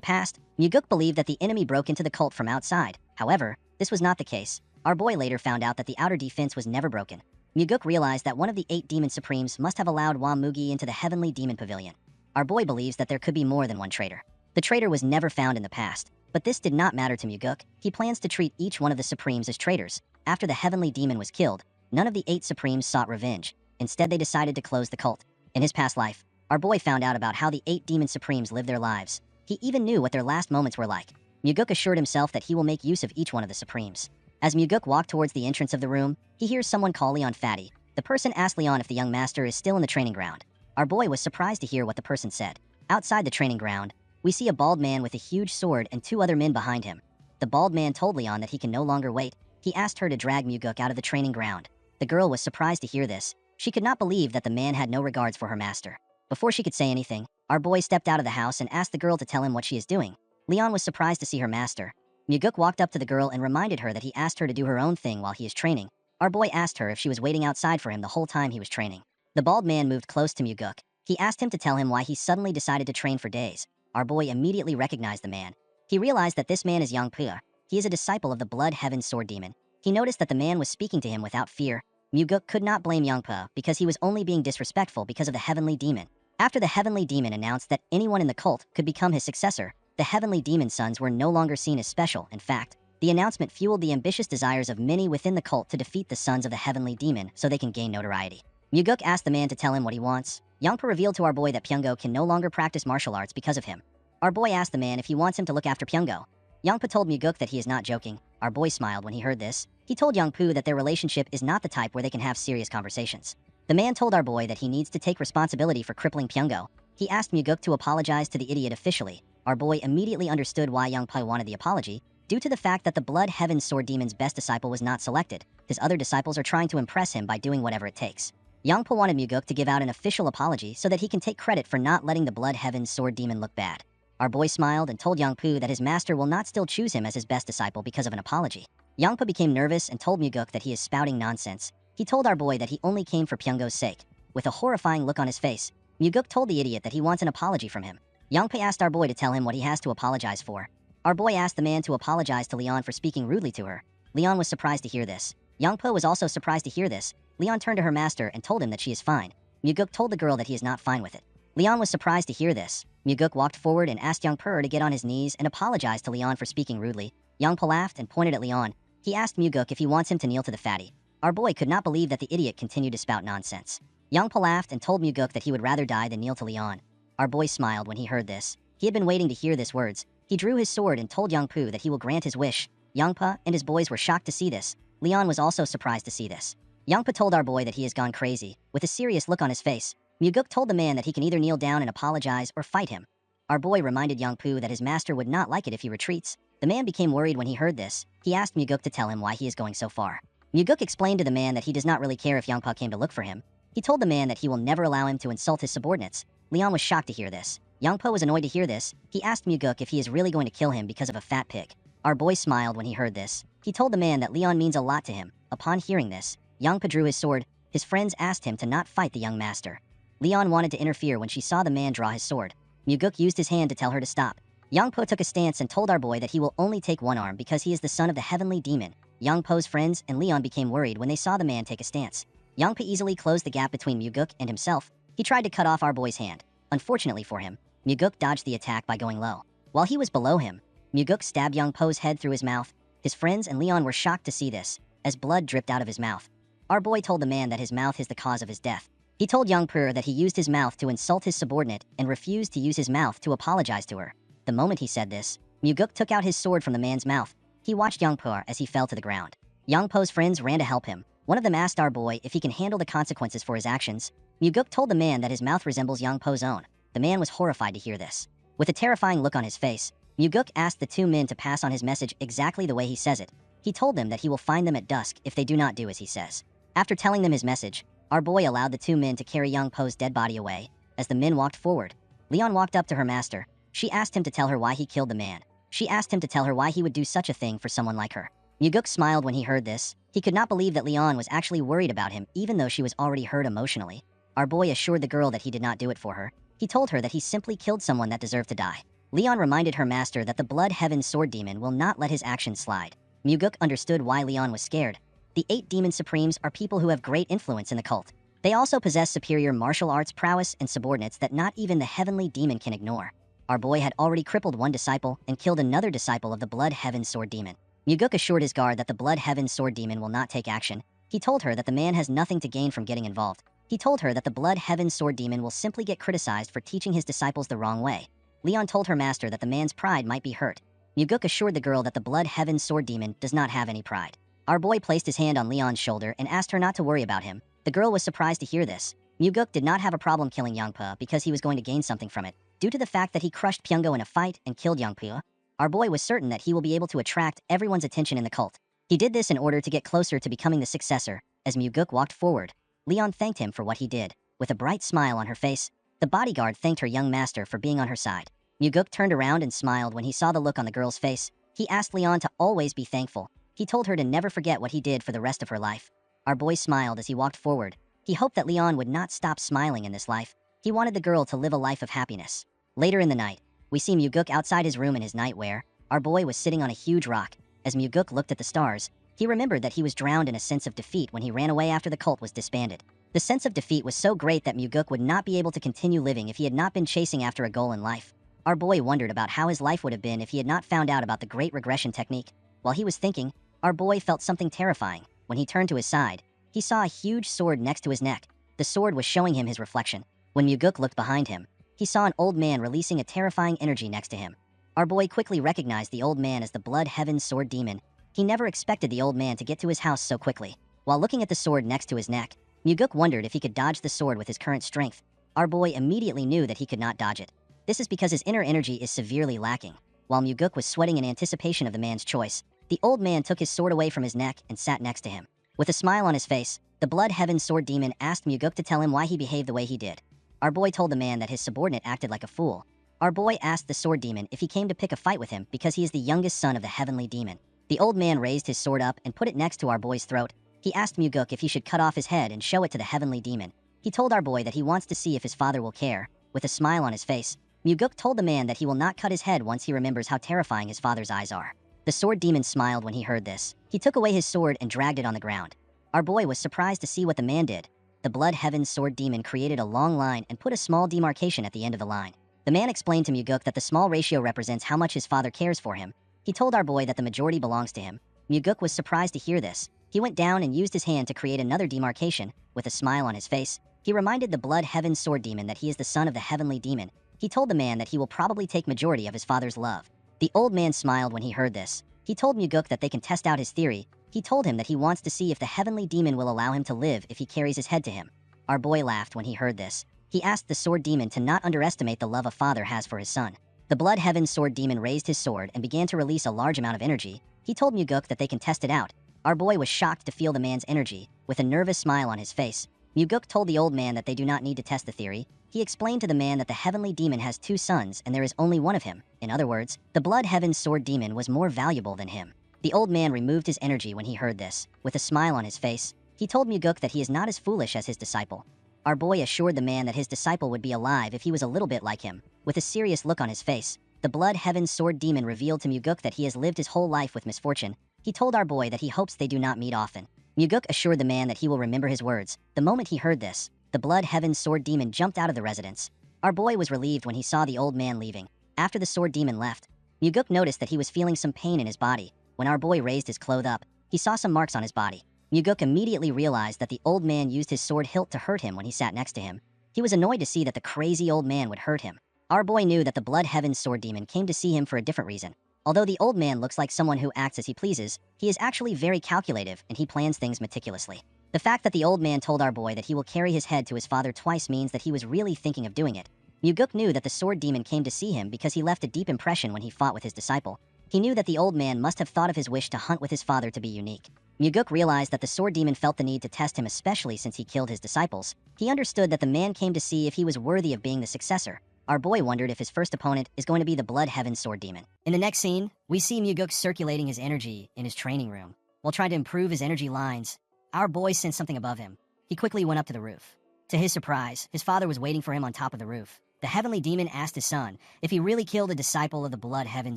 past, Muguk believed that the enemy broke into the cult from outside. However, this was not the case. Our boy later found out that the outer defense was never broken. Muguk realized that one of the 8 demon supremes must have allowed Wa Mugi into the heavenly demon pavilion. Our boy believes that there could be more than one traitor. The traitor was never found in the past, but this did not matter to Muguk. He plans to treat each one of the supremes as traitors. After the heavenly demon was killed, none of the 8 supremes sought revenge. Instead, they decided to close the cult. In his past life, our boy found out about how the 8 demon supremes lived their lives. He even knew what their last moments were like. Muguk assured himself that he will make use of each one of the supremes. As Muguk walked towards the entrance of the room, he hears someone call Leon fatty. The person asked Leon if the young master is still in the training ground. Our boy was surprised to hear what the person said. Outside the training ground, we see a bald man with a huge sword and 2 other men behind him. The bald man told Leon that he can no longer wait. He asked her to drag Muguk out of the training ground. The girl was surprised to hear this. She could not believe that the man had no regards for her master. Before she could say anything, our boy stepped out of the house and asked the girl to tell him what she is doing. Leon was surprised to see her master. Muguk walked up to the girl and reminded her that he asked her to do her own thing while he is training. Our boy asked her if she was waiting outside for him the whole time he was training. The bald man moved close to Muguk. He asked him to tell him why he suddenly decided to train for days. Our boy immediately recognized the man. He realized that this man is Yang Pu. He is a disciple of the Blood Heaven Sword Demon. He noticed that the man was speaking to him without fear. Muguk could not blame Yang Pu because he was only being disrespectful because of the Heavenly Demon. After the Heavenly Demon announced that anyone in the cult could become his successor, the Heavenly Demon sons were no longer seen as special. In fact, the announcement fueled the ambitious desires of many within the cult to defeat the sons of the Heavenly Demon so they can gain notoriety. Muguk asked the man to tell him what he wants. Yang Pu revealed to our boy that Pyungo can no longer practice martial arts because of him. Our boy asked the man if he wants him to look after Pyungo. Yang Pu told Muguk that he is not joking. Our boy smiled when he heard this. He told Yang Pu that their relationship is not the type where they can have serious conversations. The man told our boy that he needs to take responsibility for crippling Pyungo. He asked Muguk to apologize to the idiot officially. Our boy immediately understood why Yang Pu wanted the apology. Due to the fact that the Blood Heaven Sword Demon's best disciple was not selected, his other disciples are trying to impress him by doing whatever it takes. Yang Pu wanted Muguk to give out an official apology so that he can take credit for not letting the Blood Heaven Sword Demon look bad. Our boy smiled and told Yang Pu that his master will not still choose him as his best disciple because of an apology. Yang Pu became nervous and told Muguk that he is spouting nonsense. He told our boy that he only came for Pyungo's sake. With a horrifying look on his face, Muguk told the idiot that he wants an apology from him. Yang Pu asked our boy to tell him what he has to apologize for. Our boy asked the man to apologize to Leon for speaking rudely to her. Leon was surprised to hear this. Yang Pu was also surprised to hear this. Leon turned to her master and told him that she is fine. Muguk told the girl that he is not fine with it. Leon was surprised to hear this. Muguk walked forward and asked Yang Pu to get on his knees and apologize to Leon for speaking rudely. Yang Pu laughed and pointed at Leon. He asked Muguk if he wants him to kneel to the fatty. Our boy could not believe that the idiot continued to spout nonsense. Yang Pu laughed and told Muguk that he would rather die than kneel to Leon. Our boy smiled when he heard this. He had been waiting to hear these words. He drew his sword and told Yang Pu that he will grant his wish. Yang Pu and his boys were shocked to see this. Leon was also surprised to see this. Yang Pu told our boy that he has gone crazy. With a serious look on his face, Muguk told the man that he can either kneel down and apologize or fight him. Our boy reminded Yang Pu that his master would not like it if he retreats. The man became worried when he heard this. He asked Muguk to tell him why he is going so far. Muguk explained to the man that he does not really care if Yang Pu came to look for him. He told the man that he will never allow him to insult his subordinates. Leon was shocked to hear this. Yang Pu was annoyed to hear this. He asked Muguk if he is really going to kill him because of a fat pig. Our boy smiled when he heard this. He told the man that Leon means a lot to him. Upon hearing this, Yang Pu drew his sword. His friends asked him to not fight the young master. Leon wanted to interfere when she saw the man draw his sword. Muguk used his hand to tell her to stop. Yang Pu took a stance and told our boy that he will only take one arm because he is the son of the Heavenly Demon. Yang Pu's friends and Leon became worried when they saw the man take a stance. Yang Pu easily closed the gap between Muguk and himself. He tried to cut off our boy's hand. Unfortunately for him, Muguk dodged the attack by going low. While he was below him, Muguk stabbed Yang Pu's head through his mouth. His friends and Leon were shocked to see this, as blood dripped out of his mouth. Our boy told the man that his mouth is the cause of his death. He told Yang Pu that he used his mouth to insult his subordinate and refused to use his mouth to apologize to her. The moment he said this, Muguk took out his sword from the man's mouth. He watched Yang Pu as he fell to the ground. Yang Pu's friends ran to help him. One of them asked our boy if he can handle the consequences for his actions. Muguk told the man that his mouth resembles Yang Pu's own. The man was horrified to hear this. With a terrifying look on his face, Muguk asked the 2 men to pass on his message exactly the way he says it. He told them that he will find them at dusk if they do not do as he says. After telling them his message, our boy allowed the 2 men to carry Yang Pu's dead body away. As the men walked forward, Leon walked up to her master. She asked him to tell her why he killed the man. She asked him to tell her why he would do such a thing for someone like her. Muguk smiled when he heard this. He He could not believe that Leon was actually worried about him even though she was already hurt emotionally. Our boy assured the girl that he did not do it for her. He told her that he simply killed someone that deserved to die. Leon reminded her master that the Blood Heaven Sword Demon will not let his actions slide. Muguk understood why Leon was scared. The 8 Demon Supremes are people who have great influence in the cult. They also possess superior martial arts prowess and subordinates that not even the Heavenly Demon can ignore. Our boy had already crippled one disciple and killed another disciple of the Blood Heaven Sword Demon. Muguk assured his guard that the Blood Heaven Sword Demon will not take action. He told her that the man has nothing to gain from getting involved. He told her that the Blood Heaven Sword Demon will simply get criticized for teaching his disciples the wrong way. Leon told her master that the man's pride might be hurt. Muguk assured the girl that the Blood Heaven Sword Demon does not have any pride. Our boy placed his hand on Leon's shoulder and asked her not to worry about him. The girl was surprised to hear this. Muguk did not have a problem killing Yangpa because he was going to gain something from it. Due to the fact that he crushed Pyongo in a fight and killed Yangpa, our boy was certain that he will be able to attract everyone's attention in the cult. He did this in order to get closer to becoming the successor. As Muguk walked forward, Leon thanked him for what he did. With a bright smile on her face, the bodyguard thanked her young master for being on her side. Muguk turned around and smiled when he saw the look on the girl's face. He asked Leon to always be thankful. He told her to never forget what he did for the rest of her life. Our boy smiled as he walked forward. He hoped that Leon would not stop smiling in this life. He wanted the girl to live a life of happiness. Later in the night, we see Muguk outside his room in his nightwear. Our boy was sitting on a huge rock. As Muguk looked at the stars, he remembered that he was drowned in a sense of defeat when he ran away after the cult was disbanded. The sense of defeat was so great that Muguk would not be able to continue living if he had not been chasing after a goal in life. Our boy wondered about how his life would have been if he had not found out about the Great Regression technique. While he was thinking, our boy felt something terrifying. When he turned to his side, he saw a huge sword next to his neck. The sword was showing him his reflection. When Muguk looked behind him, he saw an old man releasing a terrifying energy next to him. Our boy quickly recognized the old man as the Blood Heaven Sword Demon. He never expected the old man to get to his house so quickly. While looking at the sword next to his neck, Muguk wondered if he could dodge the sword with his current strength. Our boy immediately knew that he could not dodge it. This is because his inner energy is severely lacking. While Muguk was sweating in anticipation of the man's choice, the old man took his sword away from his neck and sat next to him. With a smile on his face, the Blood Heaven Sword Demon asked Muguk to tell him why he behaved the way he did. Our boy told the man that his subordinate acted like a fool. Our boy asked the Sword Demon if he came to pick a fight with him because he is the youngest son of the Heavenly Demon. The old man raised his sword up and put it next to our boy's throat. He asked Muguk if he should cut off his head and show it to the Heavenly Demon. He told our boy that he wants to see if his father will care. With a smile on his face, Muguk told the man that he will not cut his head once he remembers how terrifying his father's eyes are. The Sword Demon smiled when he heard this. He took away his sword and dragged it on the ground. Our boy was surprised to see what the man did. The Blood Heaven Sword Demon created a long line and put a small demarcation at the end of the line. The man explained to Muguk that the small ratio represents how much his father cares for him. He told our boy that the majority belongs to him. Muguk was surprised to hear this. He went down and used his hand to create another demarcation. With a smile on his face, he reminded the Blood Heaven Sword Demon that he is the son of the Heavenly Demon. He told the man that he will probably take majority of his father's love. The old man smiled when he heard this. He told Muguk that they can test out his theory. He told him that he wants to see if the Heavenly Demon will allow him to live if he carries his head to him. Our boy laughed when he heard this. He asked the Sword Demon to not underestimate the love a father has for his son. The Blood Heaven Sword Demon raised his sword and began to release a large amount of energy. He told Muguk that they can test it out. Our boy was shocked to feel the man's energy. With a nervous smile on his face, Muguk told the old man that they do not need to test the theory. He explained to the man that the Heavenly Demon has 2 sons and there is only one of him. In other words, the Blood Heaven Sword Demon was more valuable than him. The old man removed his energy when he heard this. With a smile on his face, he told Muguk that he is not as foolish as his disciple. Our boy assured the man that his disciple would be alive if he was a little bit like him. With a serious look on his face, the Blood Heaven Sword Demon revealed to Muguk that he has lived his whole life with misfortune. He told our boy that he hopes they do not meet often. Muguk assured the man that he will remember his words. The moment he heard this, the Blood Heaven Sword Demon jumped out of the residence. Our boy was relieved when he saw the old man leaving. After the Sword Demon left, Muguk noticed that he was feeling some pain in his body. When our boy raised his clothes up, he saw some marks on his body. Muguk immediately realized that the old man used his sword hilt to hurt him when he sat next to him. He was annoyed to see that the crazy old man would hurt him. Our boy knew that the Blood Heaven Sword Demon came to see him for a different reason. Although the old man looks like someone who acts as he pleases, he is actually very calculative and he plans things meticulously. The fact that the old man told our boy that he will carry his head to his father twice means that he was really thinking of doing it. Muguk knew that the Sword Demon came to see him because he left a deep impression when he fought with his disciple. He knew that the old man must have thought of his wish to hunt with his father to be unique. Muguk realized that the Sword Demon felt the need to test him, especially since he killed his disciples. He understood that the man came to see if he was worthy of being the successor. Our boy wondered if his first opponent is going to be the Blood Heaven Sword Demon. In the next scene, we see Muguk circulating his energy in his training room. While trying to improve his energy lines, our boy sensed something above him. He quickly went up to the roof. To his surprise, his father was waiting for him on top of the roof. The heavenly demon asked his son if he really killed a disciple of the Blood Heaven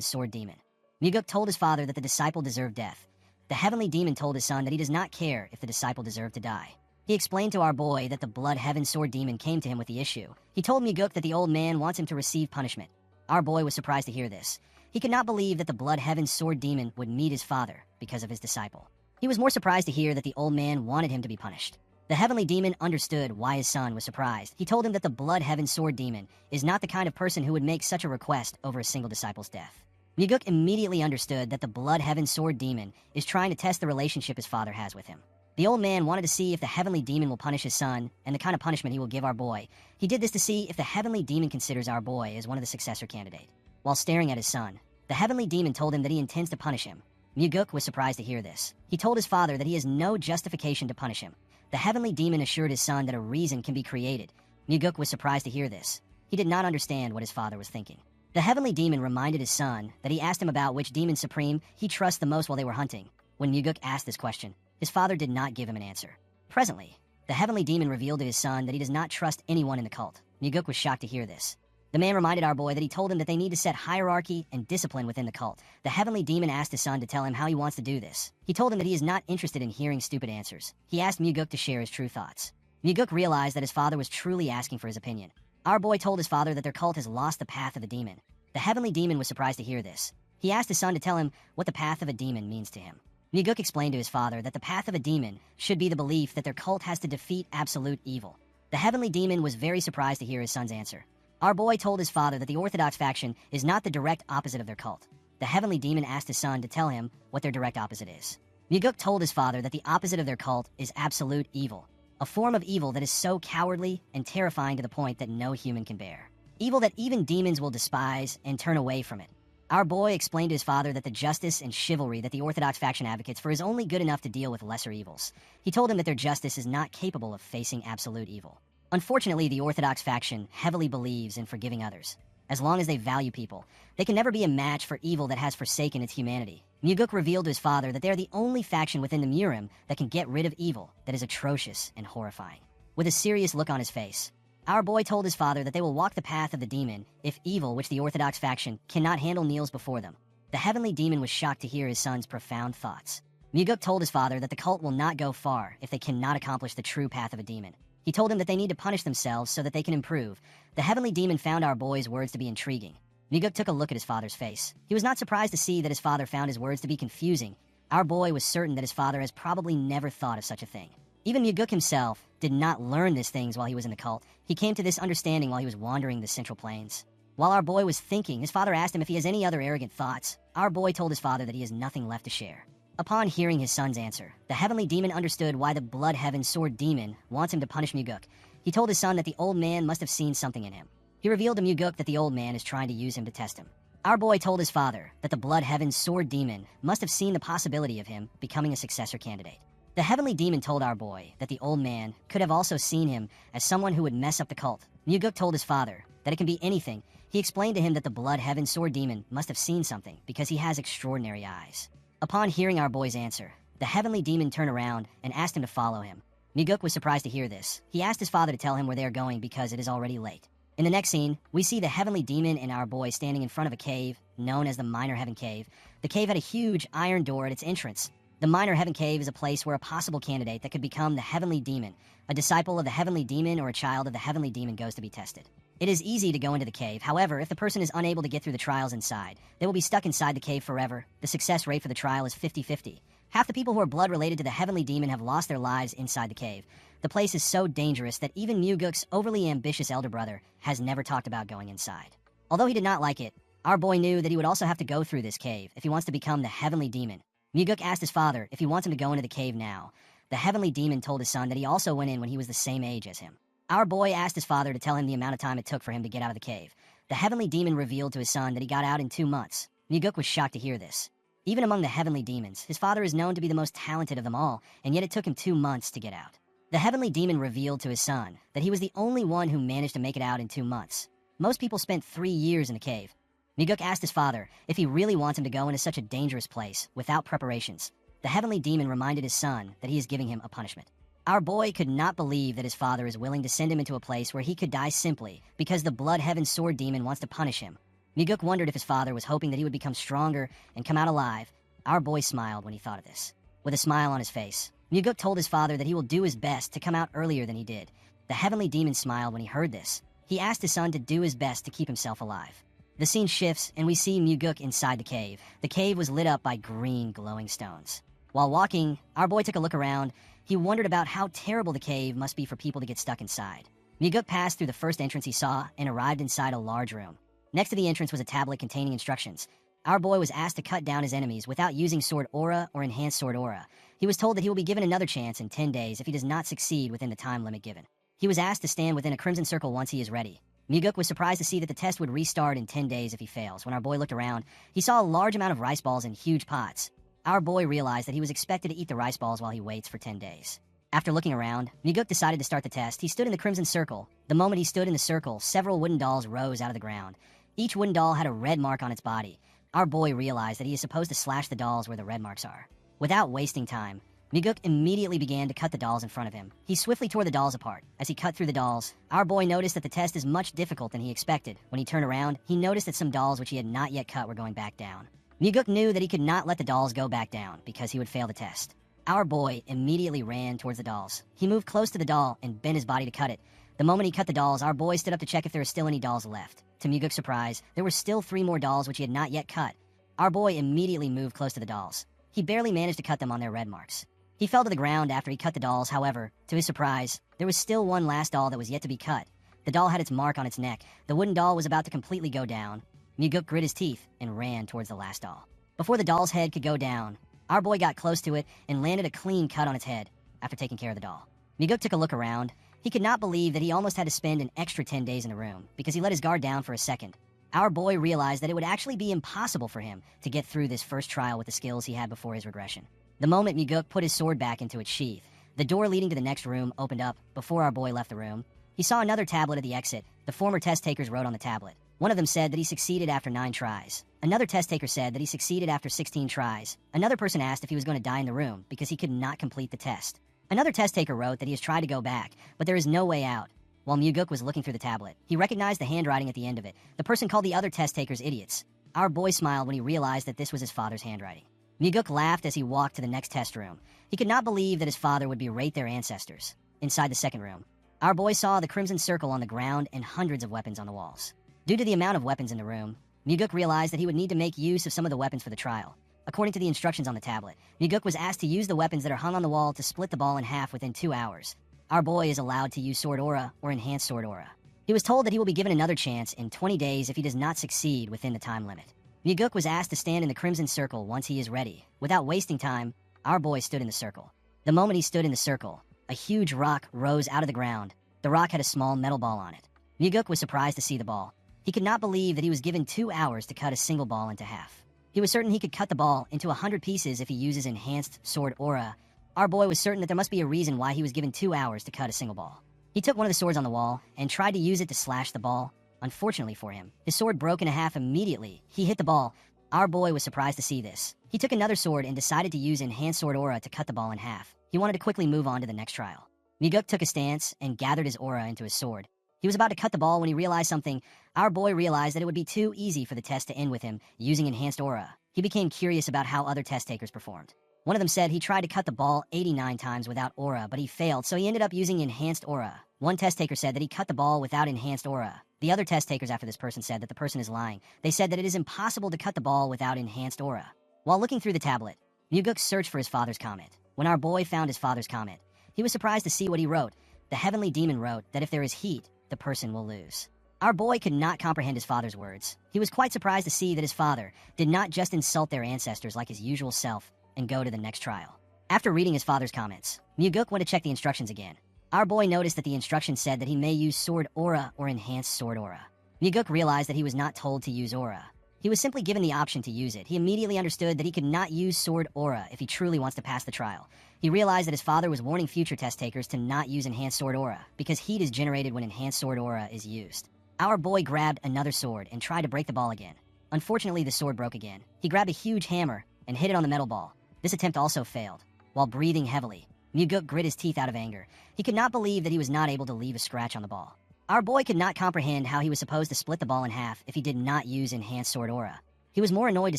Sword Demon. Muguk told his father that the disciple deserved death. The heavenly demon told his son that he does not care if the disciple deserved to die. He explained to our boy that the Blood Heaven Sword Demon came to him with the issue. He told Muguk that the old man wants him to receive punishment. Our boy was surprised to hear this. He could not believe that the Blood Heaven Sword Demon would meet his father because of his disciple. He was more surprised to hear that the old man wanted him to be punished. The heavenly demon understood why his son was surprised. He told him that the Blood Heaven Sword Demon is not the kind of person who would make such a request over a single disciple's death. Muguk immediately understood that the Blood Heaven Sword Demon is trying to test the relationship his father has with him. The old man wanted to see if the heavenly demon will punish his son and the kind of punishment he will give our boy. He did this to see if the heavenly demon considers our boy as one of the successor candidates. While staring at his son, the heavenly demon told him that he intends to punish him. Muguk was surprised to hear this. He told his father that he has no justification to punish him. The heavenly demon assured his son that a reason can be created. Muguk was surprised to hear this. He did not understand what his father was thinking. The heavenly demon reminded his son that he asked him about which demon supreme he trusts the most while they were hunting. When Muguk asked this question, his father did not give him an answer. Presently, the heavenly demon revealed to his son that he does not trust anyone in the cult. Muguk was shocked to hear this. The man reminded our boy that he told him that they need to set hierarchy and discipline within the cult. The heavenly demon asked his son to tell him how he wants to do this. He told him that he is not interested in hearing stupid answers. He asked Muguk to share his true thoughts. Muguk realized that his father was truly asking for his opinion. Our boy told his father that their cult has lost the path of the demon. The heavenly demon was surprised to hear this. He asked his son to tell him what the path of a demon means to him. Muguk explained to his father that the path of a demon should be the belief that their cult has to defeat absolute evil. The heavenly demon was very surprised to hear his son's answer. Our boy told his father that the Orthodox faction is not the direct opposite of their cult. The heavenly demon asked his son to tell him what their direct opposite is. Muguk told his father that the opposite of their cult is absolute evil, a form of evil that is so cowardly and terrifying to the point that no human can bear. Evil that even demons will despise and turn away from it. Our boy explained to his father that the justice and chivalry that the Orthodox faction advocates for is only good enough to deal with lesser evils. He told him that their justice is not capable of facing absolute evil. Unfortunately, the Orthodox faction heavily believes in forgiving others. As long as they value people, they can never be a match for evil that has forsaken its humanity. Muguk revealed to his father that they are the only faction within the Murim that can get rid of evil that is atrocious and horrifying. With a serious look on his face, our boy told his father that they will walk the path of the demon if evil, which the Orthodox faction cannot handle, kneels before them. The heavenly demon was shocked to hear his son's profound thoughts. Muguk told his father that the cult will not go far if they cannot accomplish the true path of a demon. He told him that they need to punish themselves so that they can improve. The heavenly demon found our boy's words to be intriguing. Muguk took a look at his father's face. He was not surprised to see that his father found his words to be confusing. Our boy was certain that his father has probably never thought of such a thing. Even Muguk himself did not learn these things while he was in the cult. He came to this understanding while he was wandering the Central Plains. While our boy was thinking, his father asked him if he has any other arrogant thoughts. Our boy told his father that he has nothing left to share. Upon hearing his son's answer, the heavenly demon understood why the Blood Heaven Sword Demon wants him to punish Muguk. He told his son that the old man must have seen something in him. He revealed to Muguk that the old man is trying to use him to test him. Our boy told his father that the Blood Heaven Sword Demon must have seen the possibility of him becoming a successor candidate. The heavenly demon told our boy that the old man could have also seen him as someone who would mess up the cult. Muguk told his father that it can be anything. He explained to him that the Blood Heaven Sword Demon must have seen something because he has extraordinary eyes. Upon hearing our boy's answer, the heavenly demon turned around and asked him to follow him. Muguk was surprised to hear this. He asked his father to tell him where they are going because it is already late. In the next scene, we see the heavenly demon and our boy standing in front of a cave known as the Minor Heaven Cave. The cave had a huge iron door at its entrance. The Minor Heaven Cave is a place where a possible candidate that could become the heavenly demon, a disciple of the heavenly demon or a child of the heavenly demon, goes to be tested. It is easy to go into the cave. However, if the person is unable to get through the trials inside, they will be stuck inside the cave forever. The success rate for the trial is 50-50. Half the people who are blood related to the heavenly demon have lost their lives inside the cave. The place is so dangerous that even Muguk's overly ambitious elder brother has never talked about going inside. Although he did not like it, our boy knew that he would also have to go through this cave if he wants to become the heavenly demon. Muguk asked his father if he wants him to go into the cave now. The heavenly demon told his son that he also went in when he was the same age as him. Our boy asked his father to tell him the amount of time it took for him to get out of the cave. The heavenly demon revealed to his son that he got out in 2 months. Muguk was shocked to hear this. Even among the heavenly demons, his father is known to be the most talented of them all, and yet it took him 2 months to get out. The heavenly demon revealed to his son that he was the only one who managed to make it out in 2 months. Most people spent 3 years in the cave. Muguk asked his father if he really wants him to go into such a dangerous place without preparations. the heavenly demon reminded his son that he is giving him a punishment. Our boy could not believe that his father is willing to send him into a place where he could die simply because the blood heaven sword demon wants to punish him. Muguk wondered if his father was hoping that he would become stronger and come out alive. Our boy smiled when he thought of this. With a smile on his face, Muguk told his father that he will do his best to come out earlier than he did. The heavenly demon smiled when he heard this. He asked his son to do his best to keep himself alive. The scene shifts, and we see Muguk inside the cave. The cave was lit up by green, glowing stones. While walking, our boy took a look around. He wondered about how terrible the cave must be for people to get stuck inside. Muguk passed through the first entrance he saw and arrived inside a large room. Next to the entrance was a tablet containing instructions. Our boy was asked to cut down his enemies without using sword aura or enhanced sword aura. He was told that he will be given another chance in 10 days if he does not succeed within the time limit given. He was asked to stand within a crimson circle once he is ready. Muguk was surprised to see that the test would restart in 10 days if he fails. When our boy looked around, he saw a large amount of rice balls in huge pots. Our boy realized that he was expected to eat the rice balls while he waits for 10 days. After looking around, Muguk decided to start the test. He stood in the crimson circle. The moment he stood in the circle, several wooden dolls rose out of the ground. Each wooden doll had a red mark on its body. Our boy realized that he is supposed to slash the dolls where the red marks are. Without wasting time, Muguk immediately began to cut the dolls in front of him. He swiftly tore the dolls apart. As he cut through the dolls, our boy noticed that the test is much difficult than he expected. When he turned around, he noticed that some dolls which he had not yet cut were going back down. Muguk knew that he could not let the dolls go back down because he would fail the test. Our boy immediately ran towards the dolls. He moved close to the doll and bent his body to cut it. The moment he cut the dolls, our boy stood up to check if there were still any dolls left. To Muguk's surprise, there were still 3 more dolls which he had not yet cut. Our boy immediately moved close to the dolls. He barely managed to cut them on their red marks. He fell to the ground after he cut the dolls. However, to his surprise, there was still one last doll that was yet to be cut. The doll had its mark on its neck. The wooden doll was about to completely go down. Muguk grit his teeth and ran towards the last doll. Before the doll's head could go down, our boy got close to it and landed a clean cut on its head after taking care of the doll. Muguk took a look around. He could not believe that he almost had to spend an extra 10 days in the room because he let his guard down for a second. Our boy realized that it would actually be impossible for him to get through this first trial with the skills he had before his regression. The moment Muguk put his sword back into its sheath, the door leading to the next room opened up. Before our boy left the room, he saw another tablet at the exit. The former test takers wrote on the tablet. One of them said that he succeeded after 9 tries. Another test taker said that he succeeded after 16 tries. Another person asked if he was going to die in the room because he could not complete the test. Another test taker wrote that he has tried to go back, but there is no way out. While Muguk was looking through the tablet, he recognized the handwriting at the end of it. The person called the other test takers idiots. Our boy smiled when he realized that this was his father's handwriting. Muguk laughed as he walked to the next test room. He could not believe that his father would berate their ancestors. Inside the second room, our boy saw the crimson circle on the ground and hundreds of weapons on the walls. Due to the amount of weapons in the room, Muguk realized that he would need to make use of some of the weapons for the trial. According to the instructions on the tablet, Muguk was asked to use the weapons that are hung on the wall to split the ball in half within 2 hours. Our boy is allowed to use sword aura or enhanced sword aura. He was told that he will be given another chance in 20 days if he does not succeed within the time limit. Muguk was asked to stand in the crimson circle once he is ready. Without wasting time, our boy stood in the circle. The moment he stood in the circle, a huge rock rose out of the ground. The rock had a small metal ball on it. Muguk was surprised to see the ball. He could not believe that he was given 2 hours to cut a single ball into half. He was certain he could cut the ball into 100 pieces if he uses enhanced sword aura. Our boy was certain that there must be a reason why he was given 2 hours to cut a single ball. He took one of the swords on the wall and tried to use it to slash the ball. Unfortunately for him, his sword broke in half immediately. He hit the ball. Our boy was surprised to see this. He took another sword and decided to use enhanced sword aura to cut the ball in half. He wanted to quickly move on to the next trial. Muguk took a stance and gathered his aura into his sword. He was about to cut the ball when he realized something. Our boy realized that it would be too easy for the test to end with him using enhanced aura. He became curious about how other test takers performed. One of them said he tried to cut the ball 89 times without aura, but he failed, so he ended up using enhanced aura. One test taker said that he cut the ball without enhanced aura. The other test takers after this person said that the person is lying. They said that it is impossible to cut the ball without enhanced aura. While looking through the tablet, Muguk searched for his father's comment. When our boy found his father's comment, he was surprised to see what he wrote. The heavenly demon wrote that if there is heat, the person will lose. Our boy could not comprehend his father's words. He was quite surprised to see that his father did not just insult their ancestors like his usual self and go to the next trial. After reading his father's comments, Muguk went to check the instructions again. Our boy noticed that the instructions said that he may use sword aura or enhanced sword aura. Muguk realized that he was not told to use aura. He was simply given the option to use it. He immediately understood that he could not use sword aura if he truly wants to pass the trial. He realized that his father was warning future test takers to not use enhanced sword aura because heat is generated when enhanced sword aura is used. Our boy grabbed another sword and tried to break the ball again. Unfortunately, the sword broke again. He grabbed a huge hammer and hit it on the metal ball. This attempt also failed. While breathing heavily, Muguk grit his teeth out of anger. He could not believe that he was not able to leave a scratch on the ball. Our boy could not comprehend how he was supposed to split the ball in half if he did not use Enhanced Sword Aura. He was more annoyed to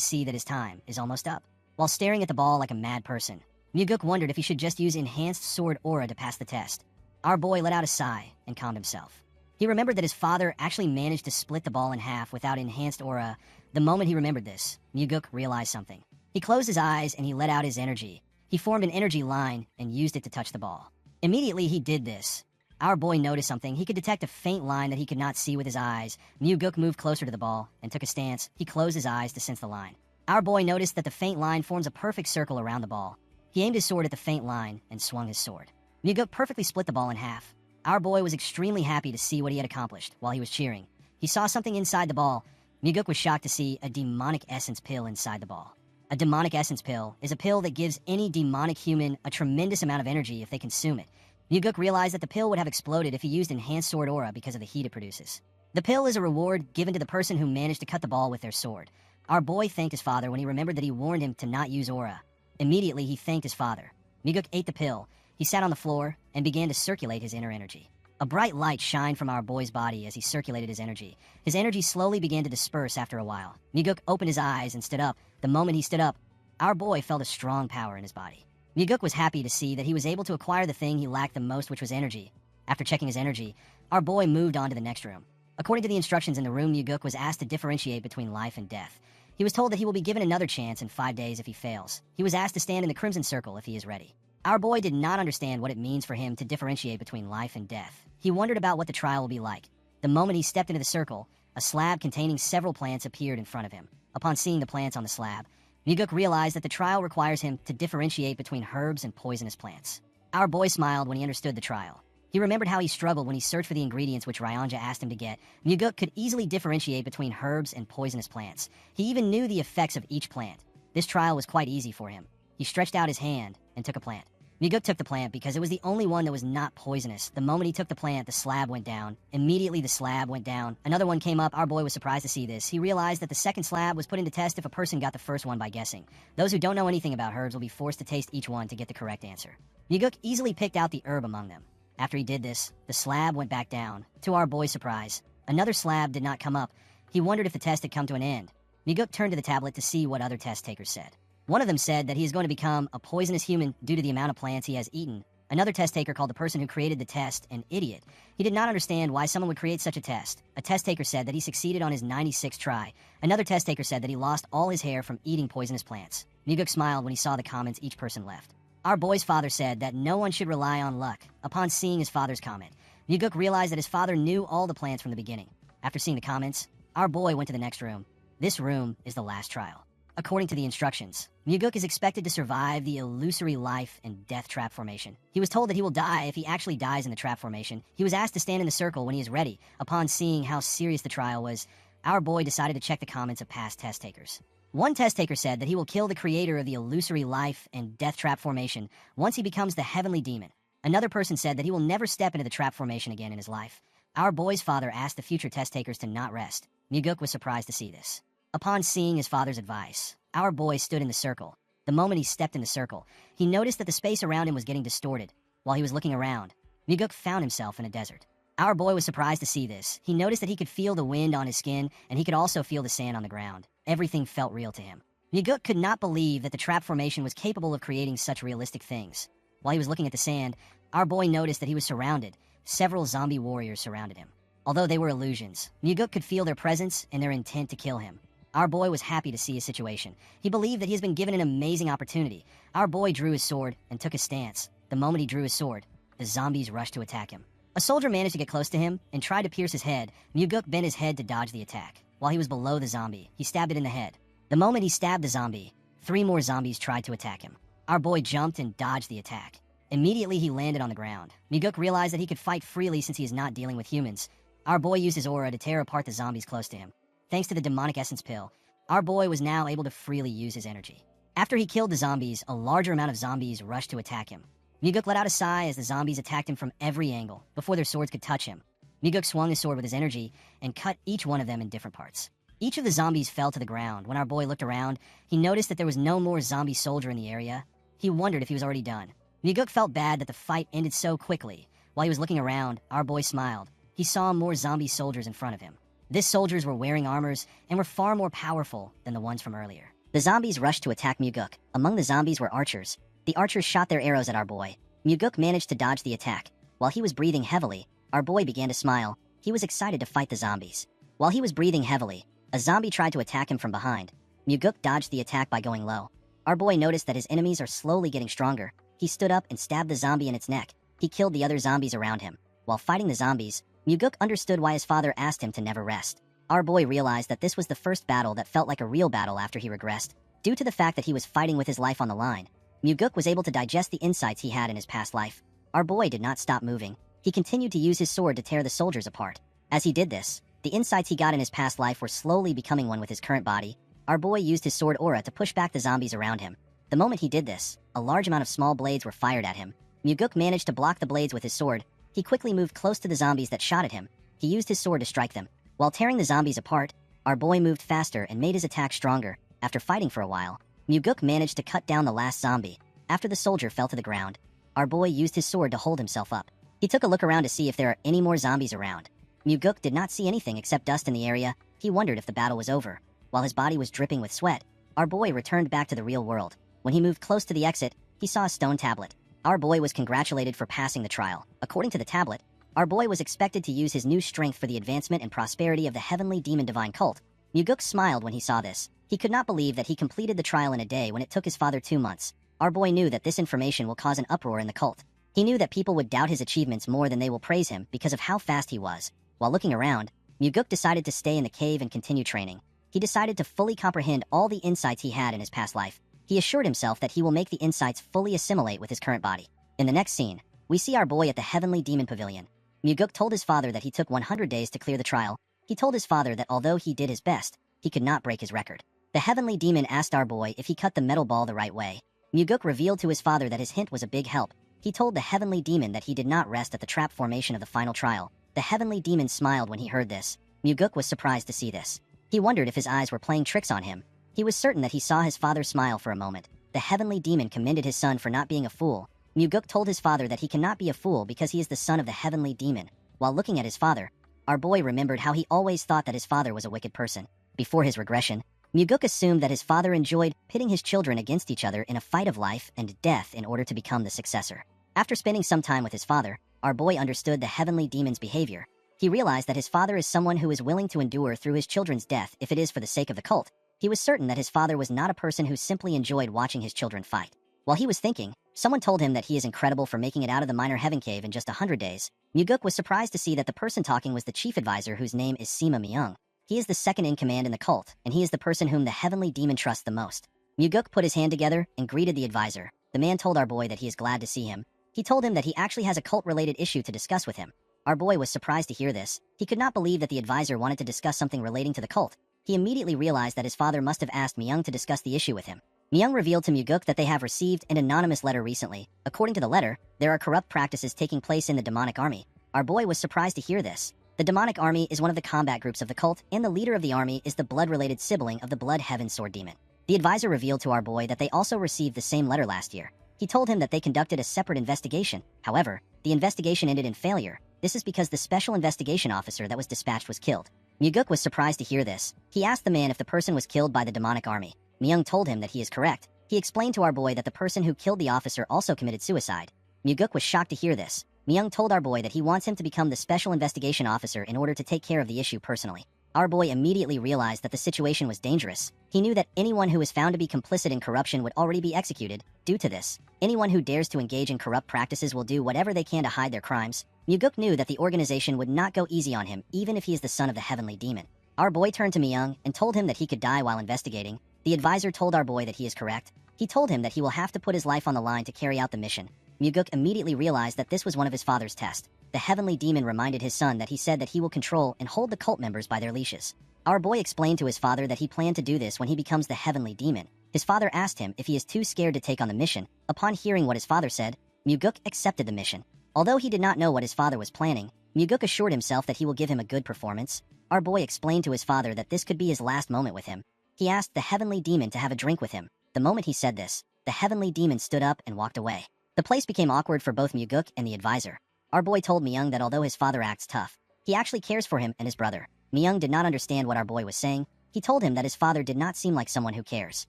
see that his time is almost up. While staring at the ball like a mad person, Muguk wondered if he should just use Enhanced Sword Aura to pass the test. Our boy let out a sigh and calmed himself. He remembered that his father actually managed to split the ball in half without Enhanced Aura. The moment he remembered this, Muguk realized something. He closed his eyes and he let out his energy. He formed an energy line and used it to touch the ball. Immediately he did this. Our boy noticed something. He could detect a faint line that he could not see with his eyes. Muguk moved closer to the ball and took a stance. He closed his eyes to sense the line. Our boy noticed that the faint line forms a perfect circle around the ball. He aimed his sword at the faint line and swung his sword. Muguk perfectly split the ball in half. Our boy was extremely happy to see what he had accomplished while he was cheering. He saw something inside the ball. Muguk was shocked to see a demonic essence pill inside the ball. A demonic essence pill is a pill that gives any demonic human a tremendous amount of energy if they consume it. Muguk realized that the pill would have exploded if he used Enhanced Sword Aura because of the heat it produces. The pill is a reward given to the person who managed to cut the ball with their sword. Our boy thanked his father when he remembered that he warned him to not use Aura. Immediately, he thanked his father. Muguk ate the pill. He sat on the floor and began to circulate his inner energy. A bright light shined from our boy's body as he circulated his energy. His energy slowly began to disperse after a while. Muguk opened his eyes and stood up. The moment he stood up, our boy felt a strong power in his body. Muguk was happy to see that he was able to acquire the thing he lacked the most, which was energy. After checking his energy, our boy moved on to the next room. According to the instructions in the room, Muguk was asked to differentiate between life and death. He was told that he will be given another chance in 5 days if he fails. He was asked to stand in the Crimson Circle if he is ready. Our boy did not understand what it means for him to differentiate between life and death. He wondered about what the trial will be like. The moment he stepped into the circle, a slab containing several plants appeared in front of him. Upon seeing the plants on the slab, Muguk realized that the trial requires him to differentiate between herbs and poisonous plants. Our boy smiled when he understood the trial. He remembered how he struggled when he searched for the ingredients which Ryanja asked him to get. Muguk could easily differentiate between herbs and poisonous plants. He even knew the effects of each plant. This trial was quite easy for him. He stretched out his hand and took a plant. Muguk took the plant because it was the only one that was not poisonous. The moment he took the plant, the slab went down. Immediately, the slab went down. Another one came up. Our boy was surprised to see this. He realized that the second slab was put into test if a person got the first one by guessing. Those who don't know anything about herbs will be forced to taste each one to get the correct answer. Muguk easily picked out the herb among them. After he did this, the slab went back down. To our boy's surprise, another slab did not come up. He wondered if the test had come to an end. Muguk turned to the tablet to see what other test takers said. One of them said that he is going to become a poisonous human due to the amount of plants he has eaten. Another test taker called the person who created the test an idiot. He did not understand why someone would create such a test. A test taker said that he succeeded on his 96th try. Another test taker said that he lost all his hair from eating poisonous plants. Muguk smiled when he saw the comments each person left. Our boy's father said that no one should rely on luck. Upon seeing his father's comment, Muguk realized that his father knew all the plants from the beginning. After seeing the comments, our boy went to the next room. This room is the last trial. According to the instructions, Muguk is expected to survive the illusory life and death trap formation. He was told that he will die if he actually dies in the trap formation. He was asked to stand in the circle when he is ready. Upon seeing how serious the trial was, our boy decided to check the comments of past test takers. One test taker said that he will kill the creator of the illusory life and death trap formation once he becomes the heavenly demon. Another person said that he will never step into the trap formation again in his life. Our boy's father asked the future test takers to not rest. Muguk was surprised to see this. Upon seeing his father's advice, our boy stood in the circle. The moment he stepped in the circle, he noticed that the space around him was getting distorted. While he was looking around, Muguk found himself in a desert. Our boy was surprised to see this. He noticed that he could feel the wind on his skin, and he could also feel the sand on the ground. Everything felt real to him. Muguk could not believe that the trap formation was capable of creating such realistic things. While he was looking at the sand, our boy noticed that he was surrounded. Several zombie warriors surrounded him. Although they were illusions, Muguk could feel their presence and their intent to kill him. Our boy was happy to see his situation. He believed that he has been given an amazing opportunity. Our boy drew his sword and took his stance. The moment he drew his sword, the zombies rushed to attack him. A soldier managed to get close to him and tried to pierce his head. Muguk bent his head to dodge the attack. While he was below the zombie, he stabbed it in the head. The moment he stabbed the zombie, 3 more zombies tried to attack him. Our boy jumped and dodged the attack. Immediately, he landed on the ground. Muguk realized that he could fight freely since he is not dealing with humans. Our boy used his aura to tear apart the zombies close to him. Thanks to the demonic essence pill, our boy was now able to freely use his energy. After he killed the zombies, a larger amount of zombies rushed to attack him. Muguk let out a sigh as the zombies attacked him from every angle before their swords could touch him. Muguk swung his sword with his energy and cut each one of them in different parts. Each of the zombies fell to the ground. When our boy looked around, he noticed that there was no more zombie soldier in the area. He wondered if he was already done. Muguk felt bad that the fight ended so quickly. While he was looking around, our boy smiled. He saw more zombie soldiers in front of him. These soldiers were wearing armors and were far more powerful than the ones from earlier. The zombies rushed to attack Muguk. Among the zombies were archers. The archers shot their arrows at our boy. Muguk managed to dodge the attack. While he was breathing heavily, our boy began to smile. He was excited to fight the zombies. While he was breathing heavily, a zombie tried to attack him from behind. Muguk dodged the attack by going low. Our boy noticed that his enemies are slowly getting stronger. He stood up and stabbed the zombie in its neck. He killed the other zombies around him. While fighting the zombies, Muguk understood why his father asked him to never rest. Our boy realized that this was the first battle that felt like a real battle after he regressed. Due to the fact that he was fighting with his life on the line, Muguk was able to digest the insights he had in his past life. Our boy did not stop moving. He continued to use his sword to tear the soldiers apart. As he did this, the insights he got in his past life were slowly becoming one with his current body. Our boy used his sword aura to push back the zombies around him. The moment he did this, a large amount of small blades were fired at him. Muguk managed to block the blades with his sword. He quickly moved close to the zombies that shot at him. He used his sword to strike them. While tearing the zombies apart, our boy moved faster and made his attack stronger. After fighting for a while, Muguk managed to cut down the last zombie. After the soldier fell to the ground, our boy used his sword to hold himself up. He took a look around to see if there are any more zombies around. Muguk did not see anything except dust in the area. He wondered if the battle was over. While his body was dripping with sweat, our boy returned back to the real world. When he moved close to the exit, he saw a stone tablet. Our boy was congratulated for passing the trial. According to the tablet, our boy was expected to use his new strength for the advancement and prosperity of the heavenly demon divine cult. Muguk smiled when he saw this. He could not believe that he completed the trial in a day when it took his father 2 months. Our boy knew that this information will cause an uproar in the cult. He knew that people would doubt his achievements more than they will praise him because of how fast he was. While looking around, Muguk decided to stay in the cave and continue training. He decided to fully comprehend all the insights he had in his past life. He assured himself that he will make the insights fully assimilate with his current body. In the next scene, we see our boy at the Heavenly Demon Pavilion. Muguk told his father that he took 100 days to clear the trial. He told his father that although he did his best, he could not break his record. The Heavenly Demon asked our boy if he cut the metal ball the right way. Muguk revealed to his father that his hint was a big help. He told the Heavenly Demon that he did not rest at the trap formation of the final trial. The Heavenly Demon smiled when he heard this. Muguk was surprised to see this. He wondered if his eyes were playing tricks on him. He was certain that he saw his father smile for a moment. The Heavenly Demon commended his son for not being a fool. Muguk told his father that he cannot be a fool because he is the son of the Heavenly Demon. While looking at his father, our boy remembered how he always thought that his father was a wicked person. Before his regression, Muguk assumed that his father enjoyed pitting his children against each other in a fight of life and death in order to become the successor. After spending some time with his father, our boy understood the Heavenly Demon's behavior. He realized that his father is someone who is willing to endure through his children's death if it is for the sake of the cult. He was certain that his father was not a person who simply enjoyed watching his children fight. While he was thinking, someone told him that he is incredible for making it out of the minor heaven cave in just 100 days. Muguk was surprised to see that the person talking was the chief advisor whose name is Sima Myung. He is the second in command in the cult, and he is the person whom the Heavenly Demon trusts the most. Muguk put his hand together and greeted the advisor. The man told our boy that he is glad to see him. He told him that he actually has a cult-related issue to discuss with him. Our boy was surprised to hear this. He could not believe that the advisor wanted to discuss something relating to the cult. He immediately realized that his father must have asked Myung to discuss the issue with him. Myung revealed to Muguk that they have received an anonymous letter recently. According to the letter, there are corrupt practices taking place in the demonic army. Our boy was surprised to hear this. The demonic army is one of the combat groups of the cult, and the leader of the army is the blood-related sibling of the Blood Heaven Sword Demon. The advisor revealed to our boy that they also received the same letter last year. He told him that they conducted a separate investigation. However, the investigation ended in failure. This is because the special investigation officer that was dispatched was killed. Muguk was surprised to hear this. He asked the man if the person was killed by the demonic army. Myung told him that he is correct. He explained to our boy that the person who killed the officer also committed suicide. Muguk was shocked to hear this. Myung told our boy that he wants him to become the special investigation officer in order to take care of the issue personally. Our boy immediately realized that the situation was dangerous. He knew that anyone who is found to be complicit in corruption would already be executed. Due to this, anyone who dares to engage in corrupt practices will do whatever they can to hide their crimes. Muguk knew that the organization would not go easy on him, even if he is the son of the Heavenly Demon. Our boy turned to Myung and told him that he could die while investigating. The advisor told our boy that he is correct. He told him that he will have to put his life on the line to carry out the mission. Muguk immediately realized that this was one of his father's tests. The Heavenly Demon reminded his son that he said that he will control and hold the cult members by their leashes. Our boy explained to his father that he planned to do this when he becomes the Heavenly Demon. His father asked him if he is too scared to take on the mission. Upon hearing what his father said, Muguk accepted the mission. Although he did not know what his father was planning, Muguk assured himself that he will give him a good performance. Our boy explained to his father that this could be his last moment with him. He asked the heavenly demon to have a drink with him. The moment he said this, the heavenly demon stood up and walked away. The place became awkward for both Muguk and the advisor. Our boy told Myung that although his father acts tough, he actually cares for him and his brother. Myung did not understand what our boy was saying. He told him that his father did not seem like someone who cares.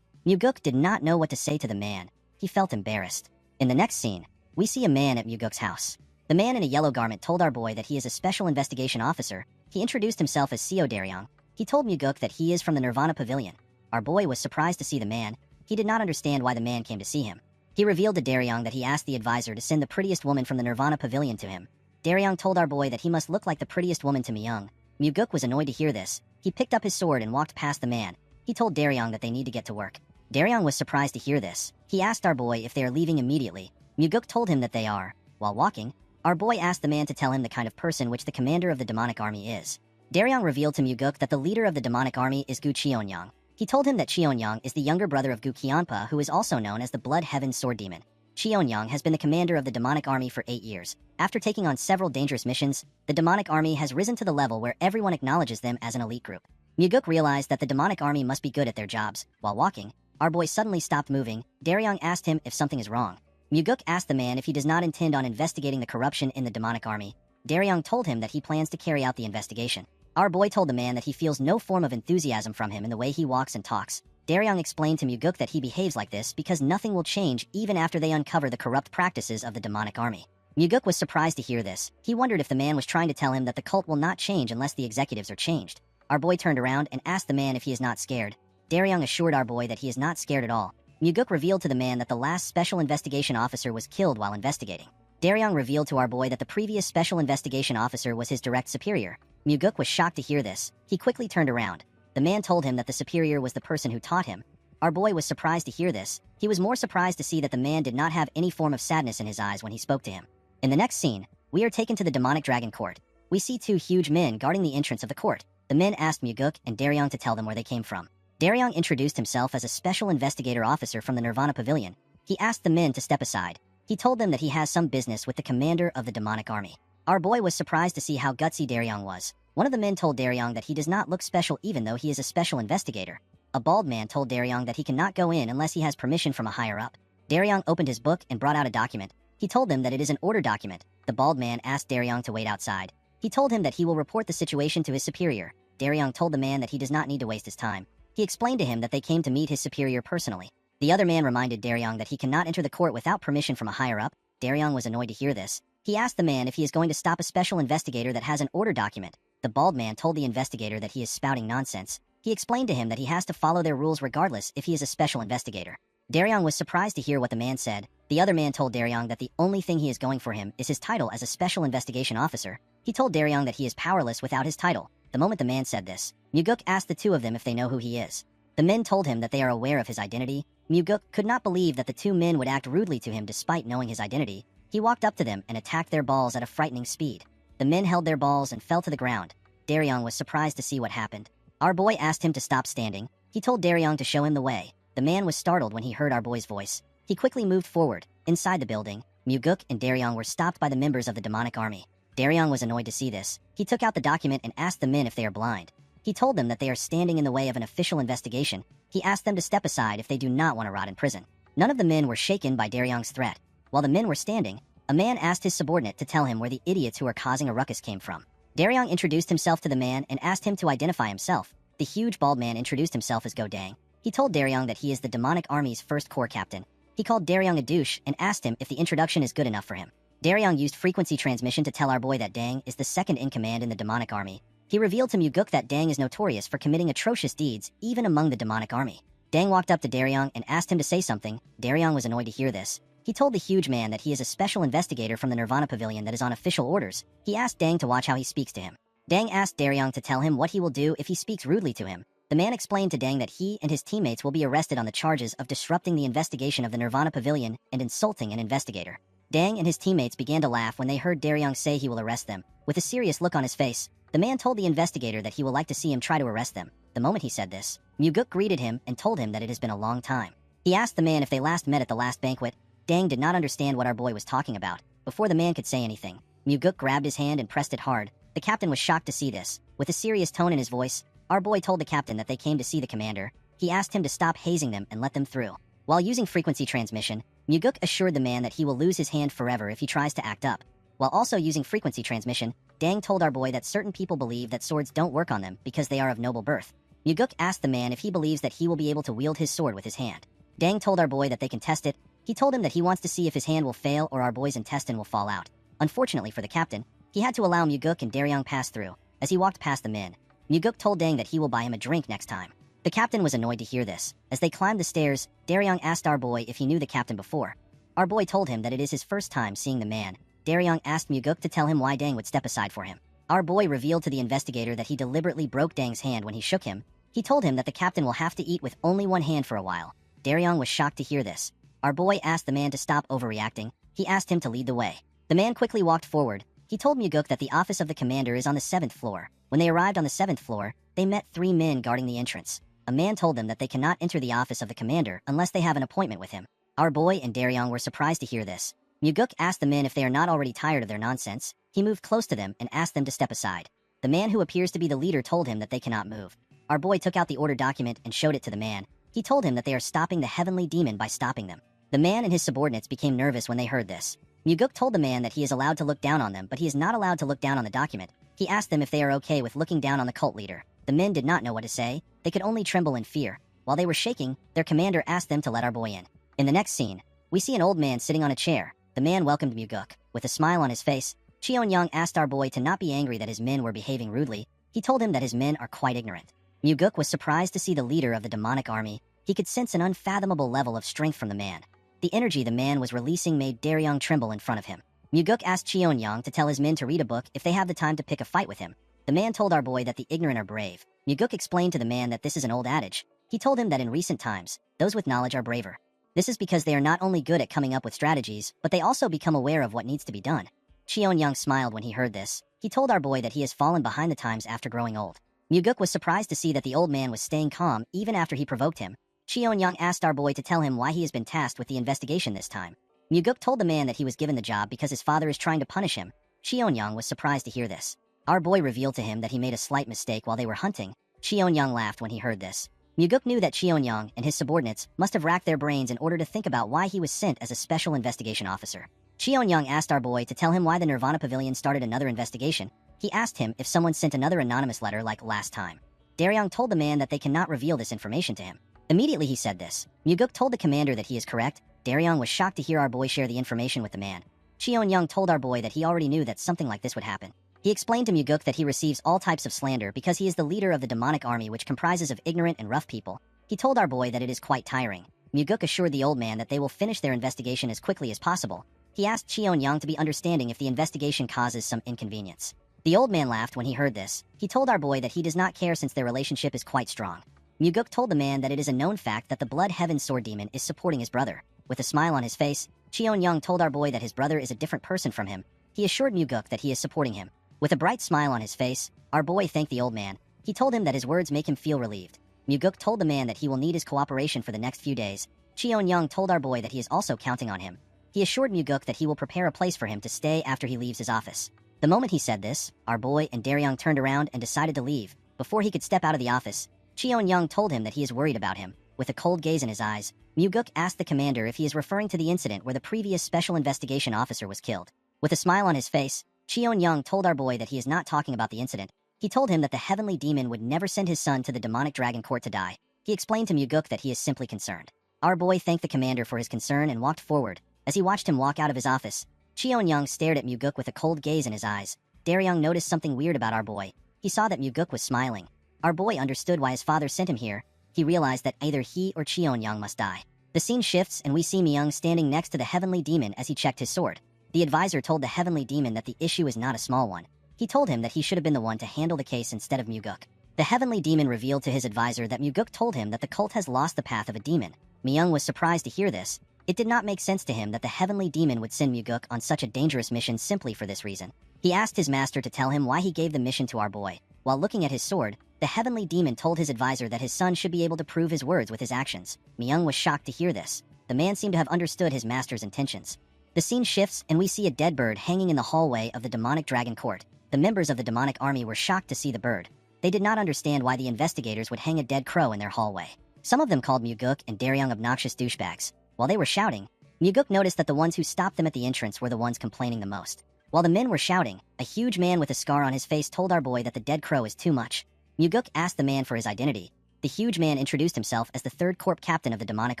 Muguk did not know what to say to the man. He felt embarrassed. In the next scene, we see a man at Muguk's house. The man in a yellow garment told our boy that he is a special investigation officer. He introduced himself as Seo Daryong. He told Muguk that he is from the Nirvana Pavilion. Our boy was surprised to see the man. He did not understand why the man came to see him. He revealed to Daryong that he asked the advisor to send the prettiest woman from the Nirvana Pavilion to him. Daryong told our boy that he must look like the prettiest woman to Myung. Muguk was annoyed to hear this. He picked up his sword and walked past the man. He told Daryong that they need to get to work. Daryong was surprised to hear this. He asked our boy if they are leaving immediately. Muguk told him that they are. While walking, our boy asked the man to tell him the kind of person which the commander of the demonic army is. Daryong revealed to Muguk that the leader of the demonic army is Gu Cheonyang. He told him that Cheonyang is the younger brother of Gu Kionpa, who is also known as the Blood Heaven Sword Demon. Cheonyang has been the commander of the demonic army for 8 years. After taking on several dangerous missions, the demonic army has risen to the level where everyone acknowledges them as an elite group. Muguk realized that the demonic army must be good at their jobs. While walking, our boy suddenly stopped moving. Daryong asked him if something is wrong. Muguk asked the man if he does not intend on investigating the corruption in the demonic army. Daryong told him that he plans to carry out the investigation. Our boy told the man that he feels no form of enthusiasm from him in the way he walks and talks. Daryong explained to Muguk that he behaves like this because nothing will change even after they uncover the corrupt practices of the demonic army. Muguk was surprised to hear this. He wondered if the man was trying to tell him that the cult will not change unless the executives are changed. Our boy turned around and asked the man if he is not scared. Daryong assured our boy that he is not scared at all. Muguk revealed to the man that the last special investigation officer was killed while investigating. Daryong revealed to our boy that the previous special investigation officer was his direct superior. Muguk was shocked to hear this. He quickly turned around. The man told him that the superior was the person who taught him. Our boy was surprised to hear this. He was more surprised to see that the man did not have any form of sadness in his eyes when he spoke to him. In the next scene, we are taken to the demonic dragon court. We see 2 huge men guarding the entrance of the court. The men asked Muguk and Daryong to tell them where they came from. Daryong introduced himself as a special investigator officer from the Nirvana Pavilion. He asked the men to step aside. He told them that he has some business with the commander of the demonic army. Our boy was surprised to see how gutsy Daryong was. One of the men told Daryong that he does not look special even though he is a special investigator. A bald man told Daryong that he cannot go in unless he has permission from a higher-up. Daryong opened his book and brought out a document. He told them that it is an order document. The bald man asked Daryong to wait outside. He told him that he will report the situation to his superior. Daryong told the man that he does not need to waste his time. He explained to him that they came to meet his superior personally. The other man reminded Daryong that he cannot enter the court without permission from a higher-up. Daryong was annoyed to hear this. He asked the man if he is going to stop a special investigator that has an order document. The bald man told the investigator that he is spouting nonsense. He explained to him that he has to follow their rules regardless if he is a special investigator. Daryong was surprised to hear what the man said. The other man told Daryong that the only thing he is going for him is his title as a special investigation officer. He told Daryong that he is powerless without his title. The moment the man said this, Muguk asked the 2 of them if they know who he is. The men told him that they are aware of his identity. Muguk could not believe that the 2 men would act rudely to him despite knowing his identity. He walked up to them and attacked their balls at a frightening speed. The men held their balls and fell to the ground. Daryong was surprised to see what happened. Our boy asked him to stop standing. He told Daryong to show him the way. The man was startled when he heard our boy's voice. He quickly moved forward. Inside the building, Muguk and Daryong were stopped by the members of the demonic army. Daryong was annoyed to see this. He took out the document and asked the men if they are blind. He told them that they are standing in the way of an official investigation. He asked them to step aside if they do not want to rot in prison. None of the men were shaken by Daryong's threat. While the men were standing, a man asked his subordinate to tell him where the idiots who are causing a ruckus came from. Daryong introduced himself to the man and asked him to identify himself. The huge bald man introduced himself as Go Dang. He told Daryong that he is the demonic army's first corps captain. He called Daryong a douche and asked him if the introduction is good enough for him. Daryong used frequency transmission to tell our boy that Dang is the second in command in the demonic army. He revealed to Muguk that Dang is notorious for committing atrocious deeds, even among the demonic army. Dang walked up to Daryong and asked him to say something. Daryong was annoyed to hear this. He told the huge man that he is a special investigator from the Nirvana Pavilion that is on official orders. He asked Dang to watch how he speaks to him. Dang asked Daryong to tell him what he will do if he speaks rudely to him. The man explained to Dang that he and his teammates will be arrested on the charges of disrupting the investigation of the Nirvana Pavilion and insulting an investigator. Dang and his teammates began to laugh when they heard Daryong say he will arrest them. With a serious look on his face, the man told the investigator that he will like to see him try to arrest them. The moment he said this, Muguk greeted him and told him that it has been a long time. He asked the man if they last met at the last banquet. Dang did not understand what our boy was talking about. Before the man could say anything, Myuguk grabbed his hand and pressed it hard. The captain was shocked to see this. With a serious tone in his voice, our boy told the captain that they came to see the commander. He asked him to stop hazing them and let them through. While using frequency transmission, Myuguk assured the man that he will lose his hand forever if he tries to act up. While also using frequency transmission, Dang told our boy that certain people believe that swords don't work on them because they are of noble birth. Myuguk asked the man if he believes that he will be able to wield his sword with his hand. Dang told our boy that they can test it. He told him that he wants to see if his hand will fail or our boy's intestine will fall out. Unfortunately for the captain, he had to allow Myuguk and Daryong pass through. As he walked past the men, Myuguk told Dang that he will buy him a drink next time. The captain was annoyed to hear this. As they climbed the stairs, Daryong asked our boy if he knew the captain before. Our boy told him that it is his first time seeing the man. Daryong asked Myuguk to tell him why Dang would step aside for him. Our boy revealed to the investigator that he deliberately broke Dang's hand when he shook him. He told him that the captain will have to eat with only one hand for a while. Daryong was shocked to hear this. Our boy asked the man to stop overreacting. He asked him to lead the way. The man quickly walked forward. He told Myuguk that the office of the commander is on the 7th floor. When they arrived on the 7th floor, they met 3 men guarding the entrance. A man told them that they cannot enter the office of the commander unless they have an appointment with him. Our boy and Daryong were surprised to hear this. Myuguk asked the men if they are not already tired of their nonsense. He moved close to them and asked them to step aside. The man who appears to be the leader told him that they cannot move. Our boy took out the order document and showed it to the man. He told him that they are stopping the heavenly demon by stopping them. The man and his subordinates became nervous when they heard this. Myuguk told the man that he is allowed to look down on them, but he is not allowed to look down on the document. He asked them if they are okay with looking down on the cult leader. The men did not know what to say. They could only tremble in fear. While they were shaking, their commander asked them to let our boy in. In the next scene, we see an old man sitting on a chair. The man welcomed Myuguk. With a smile on his face, Cheon-young asked our boy to not be angry that his men were behaving rudely. He told him that his men are quite ignorant. Myuguk was surprised to see the leader of the demonic army. He could sense an unfathomable level of strength from the man. The energy the man was releasing made Daryong tremble in front of him. Myuguk asked Cheon-young to tell his men to read a book if they have the time to pick a fight with him. The man told our boy that the ignorant are brave. Myuguk explained to the man that this is an old adage. He told him that in recent times, those with knowledge are braver. This is because they are not only good at coming up with strategies, but they also become aware of what needs to be done. Cheon-young smiled when he heard this. He told our boy that he has fallen behind the times after growing old. Myuguk was surprised to see that the old man was staying calm even after he provoked him. Cheon-young asked our boy to tell him why he has been tasked with the investigation this time. Myuguk told the man that he was given the job because his father is trying to punish him. Cheon-young was surprised to hear this. Our boy revealed to him that he made a slight mistake while they were hunting. Cheon-young laughed when he heard this. Myuguk knew that Cheon-young and his subordinates must have racked their brains in order to think about why he was sent as a special investigation officer. Cheon-young asked our boy to tell him why the Nirvana Pavilion started another investigation. He asked him if someone sent another anonymous letter like last time. Daryong told the man that they cannot reveal this information to him. Immediately he said this. Myuguk told the commander that he is correct. Daryong was shocked to hear our boy share the information with the man. Cheon-young told our boy that he already knew that something like this would happen. He explained to Myuguk that he receives all types of slander because he is the leader of the demonic army which comprises of ignorant and rough people. He told our boy that it is quite tiring. Myuguk assured the old man that they will finish their investigation as quickly as possible. He asked Cheon-young to be understanding if the investigation causes some inconvenience. The old man laughed when he heard this. He told our boy that he does not care since their relationship is quite strong. Myuguk told the man that it is a known fact that the Blood Heaven Sword Demon is supporting his brother. With a smile on his face, Cheon-young told our boy that his brother is a different person from him. He assured Myuguk that he is supporting him. With a bright smile on his face, our boy thanked the old man. He told him that his words make him feel relieved. Myuguk told the man that he will need his cooperation for the next few days. Cheon-young told our boy that he is also counting on him. He assured Myuguk that he will prepare a place for him to stay after he leaves his office. The moment he said this, our boy and Daryong turned around and decided to leave. Before he could step out of the office, Cheon-young told him that he is worried about him. With a cold gaze in his eyes, Myuguk asked the commander if he is referring to the incident where the previous special investigation officer was killed. With a smile on his face, Cheon-young told our boy that he is not talking about the incident. He told him that the heavenly demon would never send his son to the demonic dragon court to die. He explained to Myuguk that he is simply concerned. Our boy thanked the commander for his concern and walked forward. As he watched him walk out of his office, Cheon-young stared at Myuguk with a cold gaze in his eyes. Daryong noticed something weird about our boy. He saw that Myuguk was smiling. Our boy understood why his father sent him here. He realized that either he or Cheon-young must die. The scene shifts and we see Myung standing next to the heavenly demon as he checked his sword. The advisor told the heavenly demon that the issue is not a small one. He told him that he should have been the one to handle the case instead of Myuguk. The heavenly demon revealed to his advisor that Myuguk told him that the cult has lost the path of a demon. Myung was surprised to hear this. It did not make sense to him that the heavenly demon would send Myuguk on such a dangerous mission simply for this reason. He asked his master to tell him why he gave the mission to our boy. While looking at his sword, the heavenly demon told his advisor that his son should be able to prove his words with his actions. Myung was shocked to hear this. The man seemed to have understood his master's intentions. The scene shifts and we see a dead bird hanging in the hallway of the demonic dragon court. The members of the demonic army were shocked to see the bird. They did not understand why the investigators would hang a dead crow in their hallway. Some of them called Muguk and Daryong obnoxious douchebags. While they were shouting, Muguk noticed that the ones who stopped them at the entrance were the ones complaining the most. While the men were shouting, a huge man with a scar on his face told our boy that the dead crow is too much. Muguk asked the man for his identity. The huge man introduced himself as the third corp captain of the demonic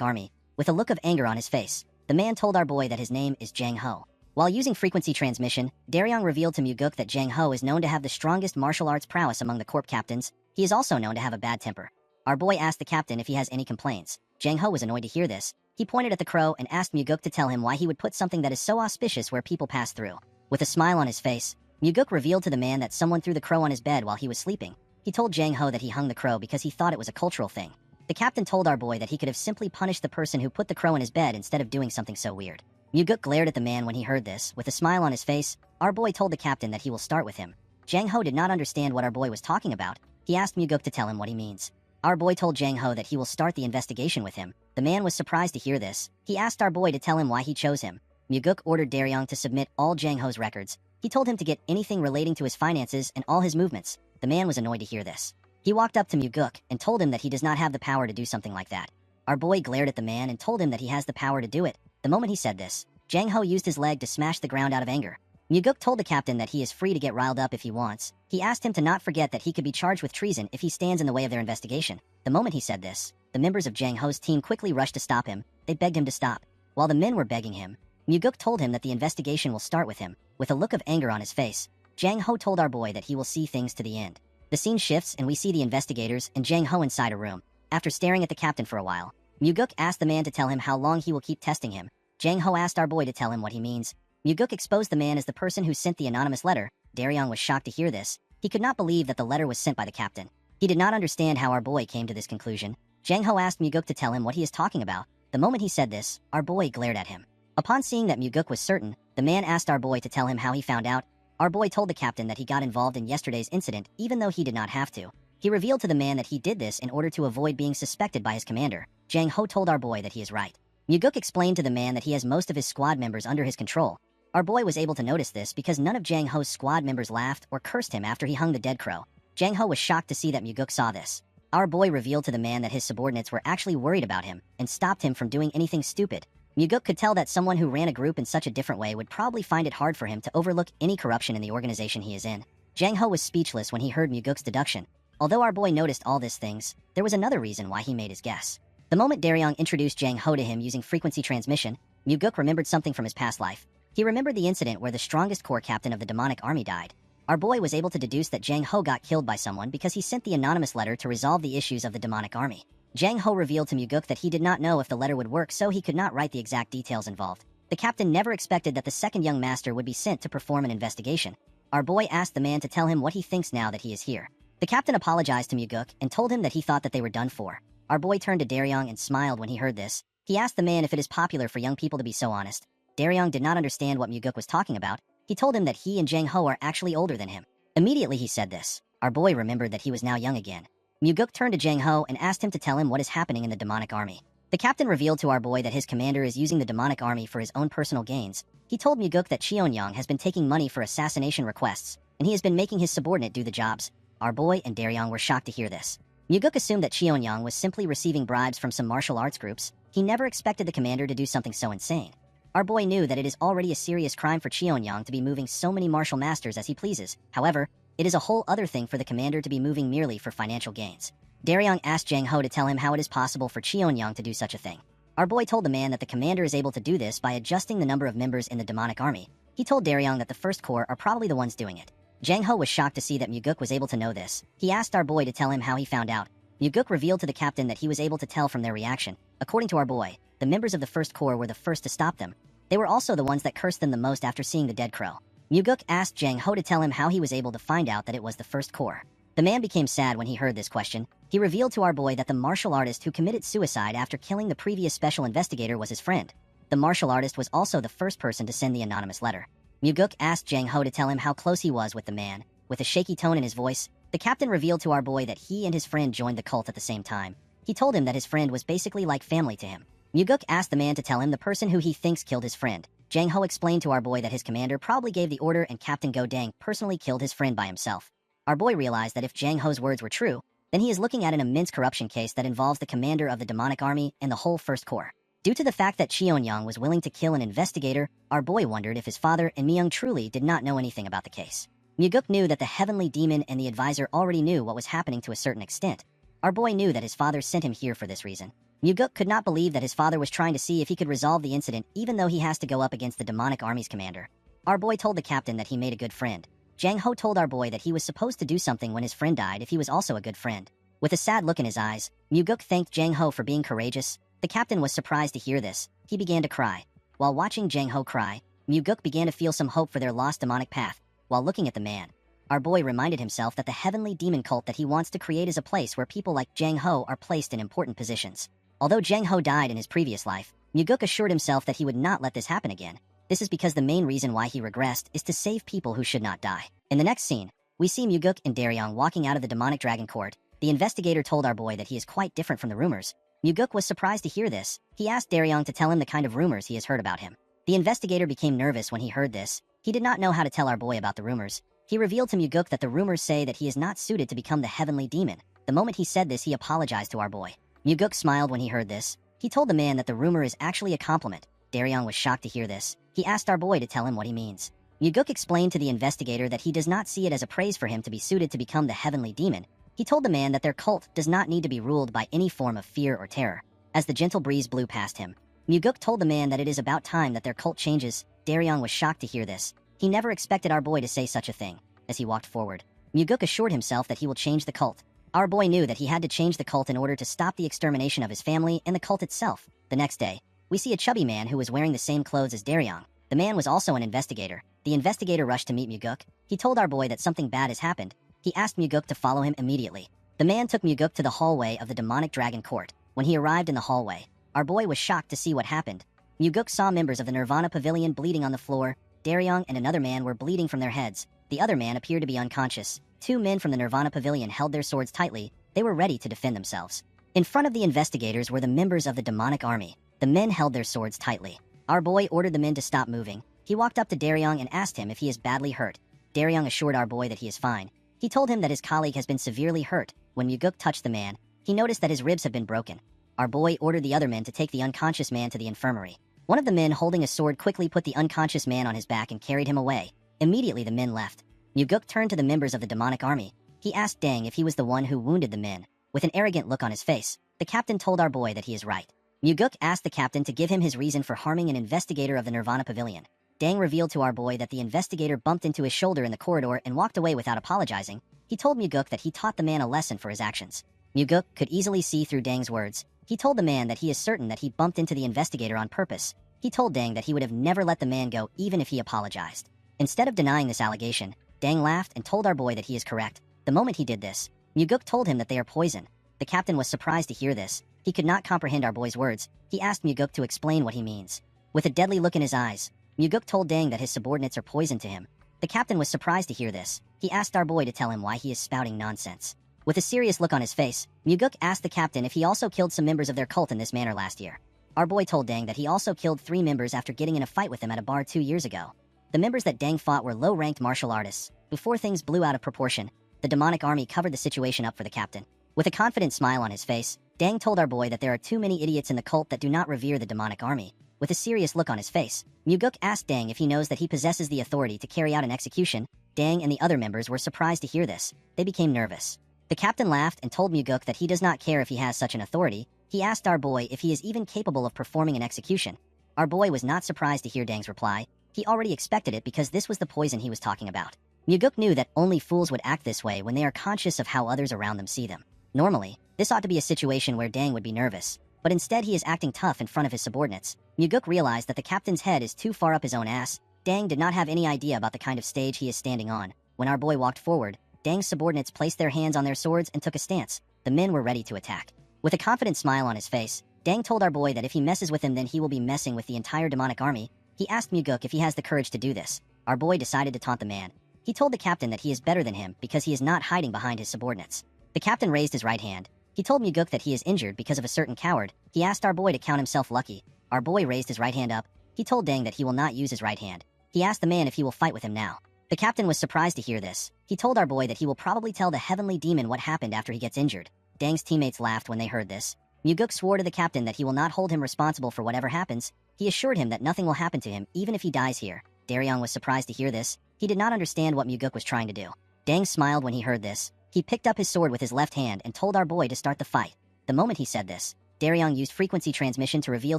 army, with a look of anger on his face. The man told our boy that his name is Jang Ho. While using frequency transmission, Daryong revealed to Muguk that Jang Ho is known to have the strongest martial arts prowess among the corp captains. He is also known to have a bad temper. Our boy asked the captain if he has any complaints. Jang Ho was annoyed to hear this. He pointed at the crow and asked Muguk to tell him why he would put something that is so auspicious where people pass through. With a smile on his face, Muguk revealed to the man that someone threw the crow on his bed while he was sleeping. He told Jang Ho that he hung the crow because he thought it was a cultural thing. The captain told our boy that he could have simply punished the person who put the crow in his bed instead of doing something so weird. Muguk glared at the man when he heard this. With a smile on his face, our boy told the captain that he will start with him. Jang Ho did not understand what our boy was talking about. He asked Muguk to tell him what he means. Our boy told Jang Ho that he will start the investigation with him. The man was surprised to hear this. He asked our boy to tell him why he chose him. Muguk ordered Daryong to submit all Jang Ho's records. He told him to get anything relating to his finances and all his movements. The man was annoyed to hear this. He walked up to Muguk and told him that he does not have the power to do something like that. Our boy glared at the man and told him that he has the power to do it. The moment he said this, Jang Ho used his leg to smash the ground out of anger. Muguk told the captain that he is free to get riled up if he wants. He asked him to not forget that he could be charged with treason if he stands in the way of their investigation. The moment he said this, the members of Jang Ho's team quickly rushed to stop him. They begged him to stop. While the men were begging him, Muguk told him that the investigation will start with him. With a look of anger on his face, Jang Ho told our boy that he will see things to the end. The scene shifts and we see the investigators and Jang Ho inside a room. After staring at the captain for a while, Muguk asked the man to tell him how long he will keep testing him. Jang Ho asked our boy to tell him what he means. Muguk exposed the man as the person who sent the anonymous letter. Daryong was shocked to hear this. He could not believe that the letter was sent by the captain. He did not understand how our boy came to this conclusion. Jang Ho asked Muguk to tell him what he is talking about. The moment he said this, our boy glared at him. Upon seeing that Muguk was certain, the man asked our boy to tell him how he found out. Our boy told the captain that he got involved in yesterday's incident even though he did not have to. He revealed to the man that he did this in order to avoid being suspected by his commander. Jang Ho told our boy that he is right. Muguk explained to the man that he has most of his squad members under his control. Our boy was able to notice this because none of Jang Ho's squad members laughed or cursed him after he hung the dead crow. Jang Ho was shocked to see that Muguk saw this. Our boy revealed to the man that his subordinates were actually worried about him and stopped him from doing anything stupid. Muguk could tell that someone who ran a group in such a different way would probably find it hard for him to overlook any corruption in the organization he is in. Jang Ho was speechless when he heard Muguk's deduction. Although our boy noticed all these things, there was another reason why he made his guess. The moment Daryong introduced Jang Ho to him using frequency transmission, Muguk remembered something from his past life. He remembered the incident where the strongest corps captain of the demonic army died. Our boy was able to deduce that Jang Ho got killed by someone because he sent the anonymous letter to resolve the issues of the demonic army. Jang Ho revealed to Muguk that he did not know if the letter would work, so he could not write the exact details involved. The captain never expected that the second young master would be sent to perform an investigation. Our boy asked the man to tell him what he thinks now that he is here. The captain apologized to Muguk and told him that he thought that they were done for. Our boy turned to Daryong and smiled when he heard this. He asked the man if it is popular for young people to be so honest. Daryong did not understand what Muguk was talking about. He told him that he and Jang Ho are actually older than him. Immediately he said this, our boy remembered that he was now young again. Muguk turned to Jang Ho and asked him to tell him what is happening in the demonic army. The captain revealed to our boy that his commander is using the demonic army for his own personal gains. He told Muguk that Cheonyang has been taking money for assassination requests, and he has been making his subordinate do the jobs. Our boy and Daryong were shocked to hear this. Muguk assumed that Cheonyang was simply receiving bribes from some martial arts groups. He never expected the commander to do something so insane. Our boy knew that it is already a serious crime for Cheonyang to be moving so many martial masters as he pleases. However, it is a whole other thing for the commander to be moving merely for financial gains. Daryong asked Jang Ho to tell him how it is possible for Cheonyang to do such a thing. Our boy told the man that the commander is able to do this by adjusting the number of members in the demonic army. He told Daryong that the first corps are probably the ones doing it. Jang Ho was shocked to see that Muguk was able to know this. He asked our boy to tell him how he found out. Muguk revealed to the captain that he was able to tell from their reaction. According to our boy, the members of the first corps were the first to stop them. They were also the ones that cursed them the most after seeing the dead crow. Muguk asked Jang Ho to tell him how he was able to find out that it was the first corps. The man became sad when he heard this question. He revealed to our boy that the martial artist who committed suicide after killing the previous special investigator was his friend. The martial artist was also the first person to send the anonymous letter. Muguk asked Jang Ho to tell him how close he was with the man. With a shaky tone in his voice, the captain revealed to our boy that he and his friend joined the cult at the same time. He told him that his friend was basically like family to him. Muguk asked the man to tell him the person who he thinks killed his friend. Jang Ho explained to our boy that his commander probably gave the order and Captain Go Dang personally killed his friend by himself. Our boy realized that if Jang Ho's words were true, then he is looking at an immense corruption case that involves the commander of the demonic army and the whole First Corps. Due to the fact that Cheon-young was willing to kill an investigator, our boy wondered if his father and Myung truly did not know anything about the case. Myuguk knew that the heavenly demon and the advisor already knew what was happening to a certain extent. Our boy knew that his father sent him here for this reason. Myuguk could not believe that his father was trying to see if he could resolve the incident even though he has to go up against the demonic army's commander. Our boy told the captain that he made a good friend. Jang Ho told our boy that he was supposed to do something when his friend died if he was also a good friend. With a sad look in his eyes, Myuguk thanked Jang Ho for being courageous. The captain was surprised to hear this. He began to cry. While watching Jang Ho cry, Myuguk began to feel some hope for their lost demonic path. While looking at the man, our boy reminded himself that the heavenly demon cult that he wants to create is a place where people like Jang Ho are placed in important positions. Although Jang Ho died in his previous life, Myuguk assured himself that he would not let this happen again. This is because the main reason why he regressed is to save people who should not die. In the next scene, we see Myuguk and Daryong walking out of the demonic dragon court. The investigator told our boy that he is quite different from the rumors. Myuguk was surprised to hear this. He asked Daryong to tell him the kind of rumors he has heard about him. The investigator became nervous when he heard this. He did not know how to tell our boy about the rumors. He revealed to Myuguk that the rumors say that he is not suited to become the heavenly demon. The moment he said this, he apologized to our boy. Myuguk smiled when he heard this. He told the man that the rumor is actually a compliment. Daryong was shocked to hear this. He asked our boy to tell him what he means. Myuguk explained to the investigator that he does not see it as a praise for him to be suited to become the heavenly demon. He told the man that their cult does not need to be ruled by any form of fear or terror. As the gentle breeze blew past him, Myuguk told the man that it is about time that their cult changes. Daryong was shocked to hear this. He never expected our boy to say such a thing. As he walked forward, Myuguk assured himself that he will change the cult. Our boy knew that he had to change the cult in order to stop the extermination of his family and the cult itself. The next day, we see a chubby man who was wearing the same clothes as Daryong. The man was also an investigator. The investigator rushed to meet Myuguk. He told our boy that something bad has happened. He asked Myuguk to follow him immediately. The man took Myuguk to the hallway of the demonic dragon court. When he arrived in the hallway, our boy was shocked to see what happened. Myuguk saw members of the Nirvana Pavilion bleeding on the floor. Daryong and another man were bleeding from their heads. The other man appeared to be unconscious. Two men from the Nirvana Pavilion held their swords tightly. They were ready to defend themselves. In front of the investigators were the members of the demonic army. The men held their swords tightly. Our boy ordered the men to stop moving. He walked up to Daryong and asked him if he is badly hurt. Daryong assured our boy that he is fine. He told him that his colleague has been severely hurt. When Myuguk touched the man, he noticed that his ribs have been broken. Our boy ordered the other men to take the unconscious man to the infirmary. One of the men holding a sword quickly put the unconscious man on his back and carried him away. Immediately the men left. Myuguk turned to the members of the demonic army. He asked Dang if he was the one who wounded the men. With an arrogant look on his face, the captain told our boy that he is right. Myuguk asked the captain to give him his reason for harming an investigator of the Nirvana Pavilion. Dang revealed to our boy that the investigator bumped into his shoulder in the corridor and walked away without apologizing. He told Myuguk that he taught the man a lesson for his actions. Myuguk could easily see through Dang's words. He told the man that he is certain that he bumped into the investigator on purpose. He told Dang that he would have never let the man go even if he apologized. Instead of denying this allegation, Dang laughed and told our boy that he is correct. The moment he did this, Myuguk told him that they are poison. The captain was surprised to hear this. He could not comprehend our boy's words. He asked Myuguk to explain what he means. With a deadly look in his eyes, Myuguk told Dang that his subordinates are poison to him. The captain was surprised to hear this. He asked our boy to tell him why he is spouting nonsense. With a serious look on his face, Myuguk asked the captain if he also killed some members of their cult in this manner last year. Our boy told Dang that he also killed 3 members after getting in a fight with them at a bar 2 years ago. The members that Dang fought were low-ranked martial artists. Before things blew out of proportion, the demonic army covered the situation up for the captain. With a confident smile on his face, Dang told our boy that there are too many idiots in the cult that do not revere the demonic army. With a serious look on his face, Myuguk asked Dang if he knows that he possesses the authority to carry out an execution. Dang and the other members were surprised to hear this. They became nervous. The captain laughed and told Myuguk that he does not care if he has such an authority. He asked our boy if he is even capable of performing an execution. Our boy was not surprised to hear Dang's reply. He already expected it because this was the poison he was talking about. Myuguk knew that only fools would act this way when they are conscious of how others around them see them. Normally, this ought to be a situation where Dang would be nervous, but instead he is acting tough in front of his subordinates. Myuguk realized that the captain's head is too far up his own ass. Dang did not have any idea about the kind of stage he is standing on. When our boy walked forward, Dang's subordinates placed their hands on their swords and took a stance. The men were ready to attack. With a confident smile on his face, Dang told our boy that if he messes with him then he will be messing with the entire demonic army. He asked Myuguk if he has the courage to do this. Our boy decided to taunt the man. He told the captain that he is better than him because he is not hiding behind his subordinates. The captain raised his right hand. He told Myuguk that he is injured because of a certain coward. He asked our boy to count himself lucky. Our boy raised his right hand up. He told Dang that he will not use his right hand. He asked the man if he will fight with him now. The captain was surprised to hear this. He told our boy that he will probably tell the heavenly demon what happened after he gets injured. Dang's teammates laughed when they heard this. Muguk swore to the captain that he will not hold him responsible for whatever happens. He assured him that nothing will happen to him even if he dies here. Daryong was surprised to hear this. He did not understand what Muguk was trying to do. Dang smiled when he heard this. He picked up his sword with his left hand and told our boy to start the fight. The moment he said this, Daryong used frequency transmission to reveal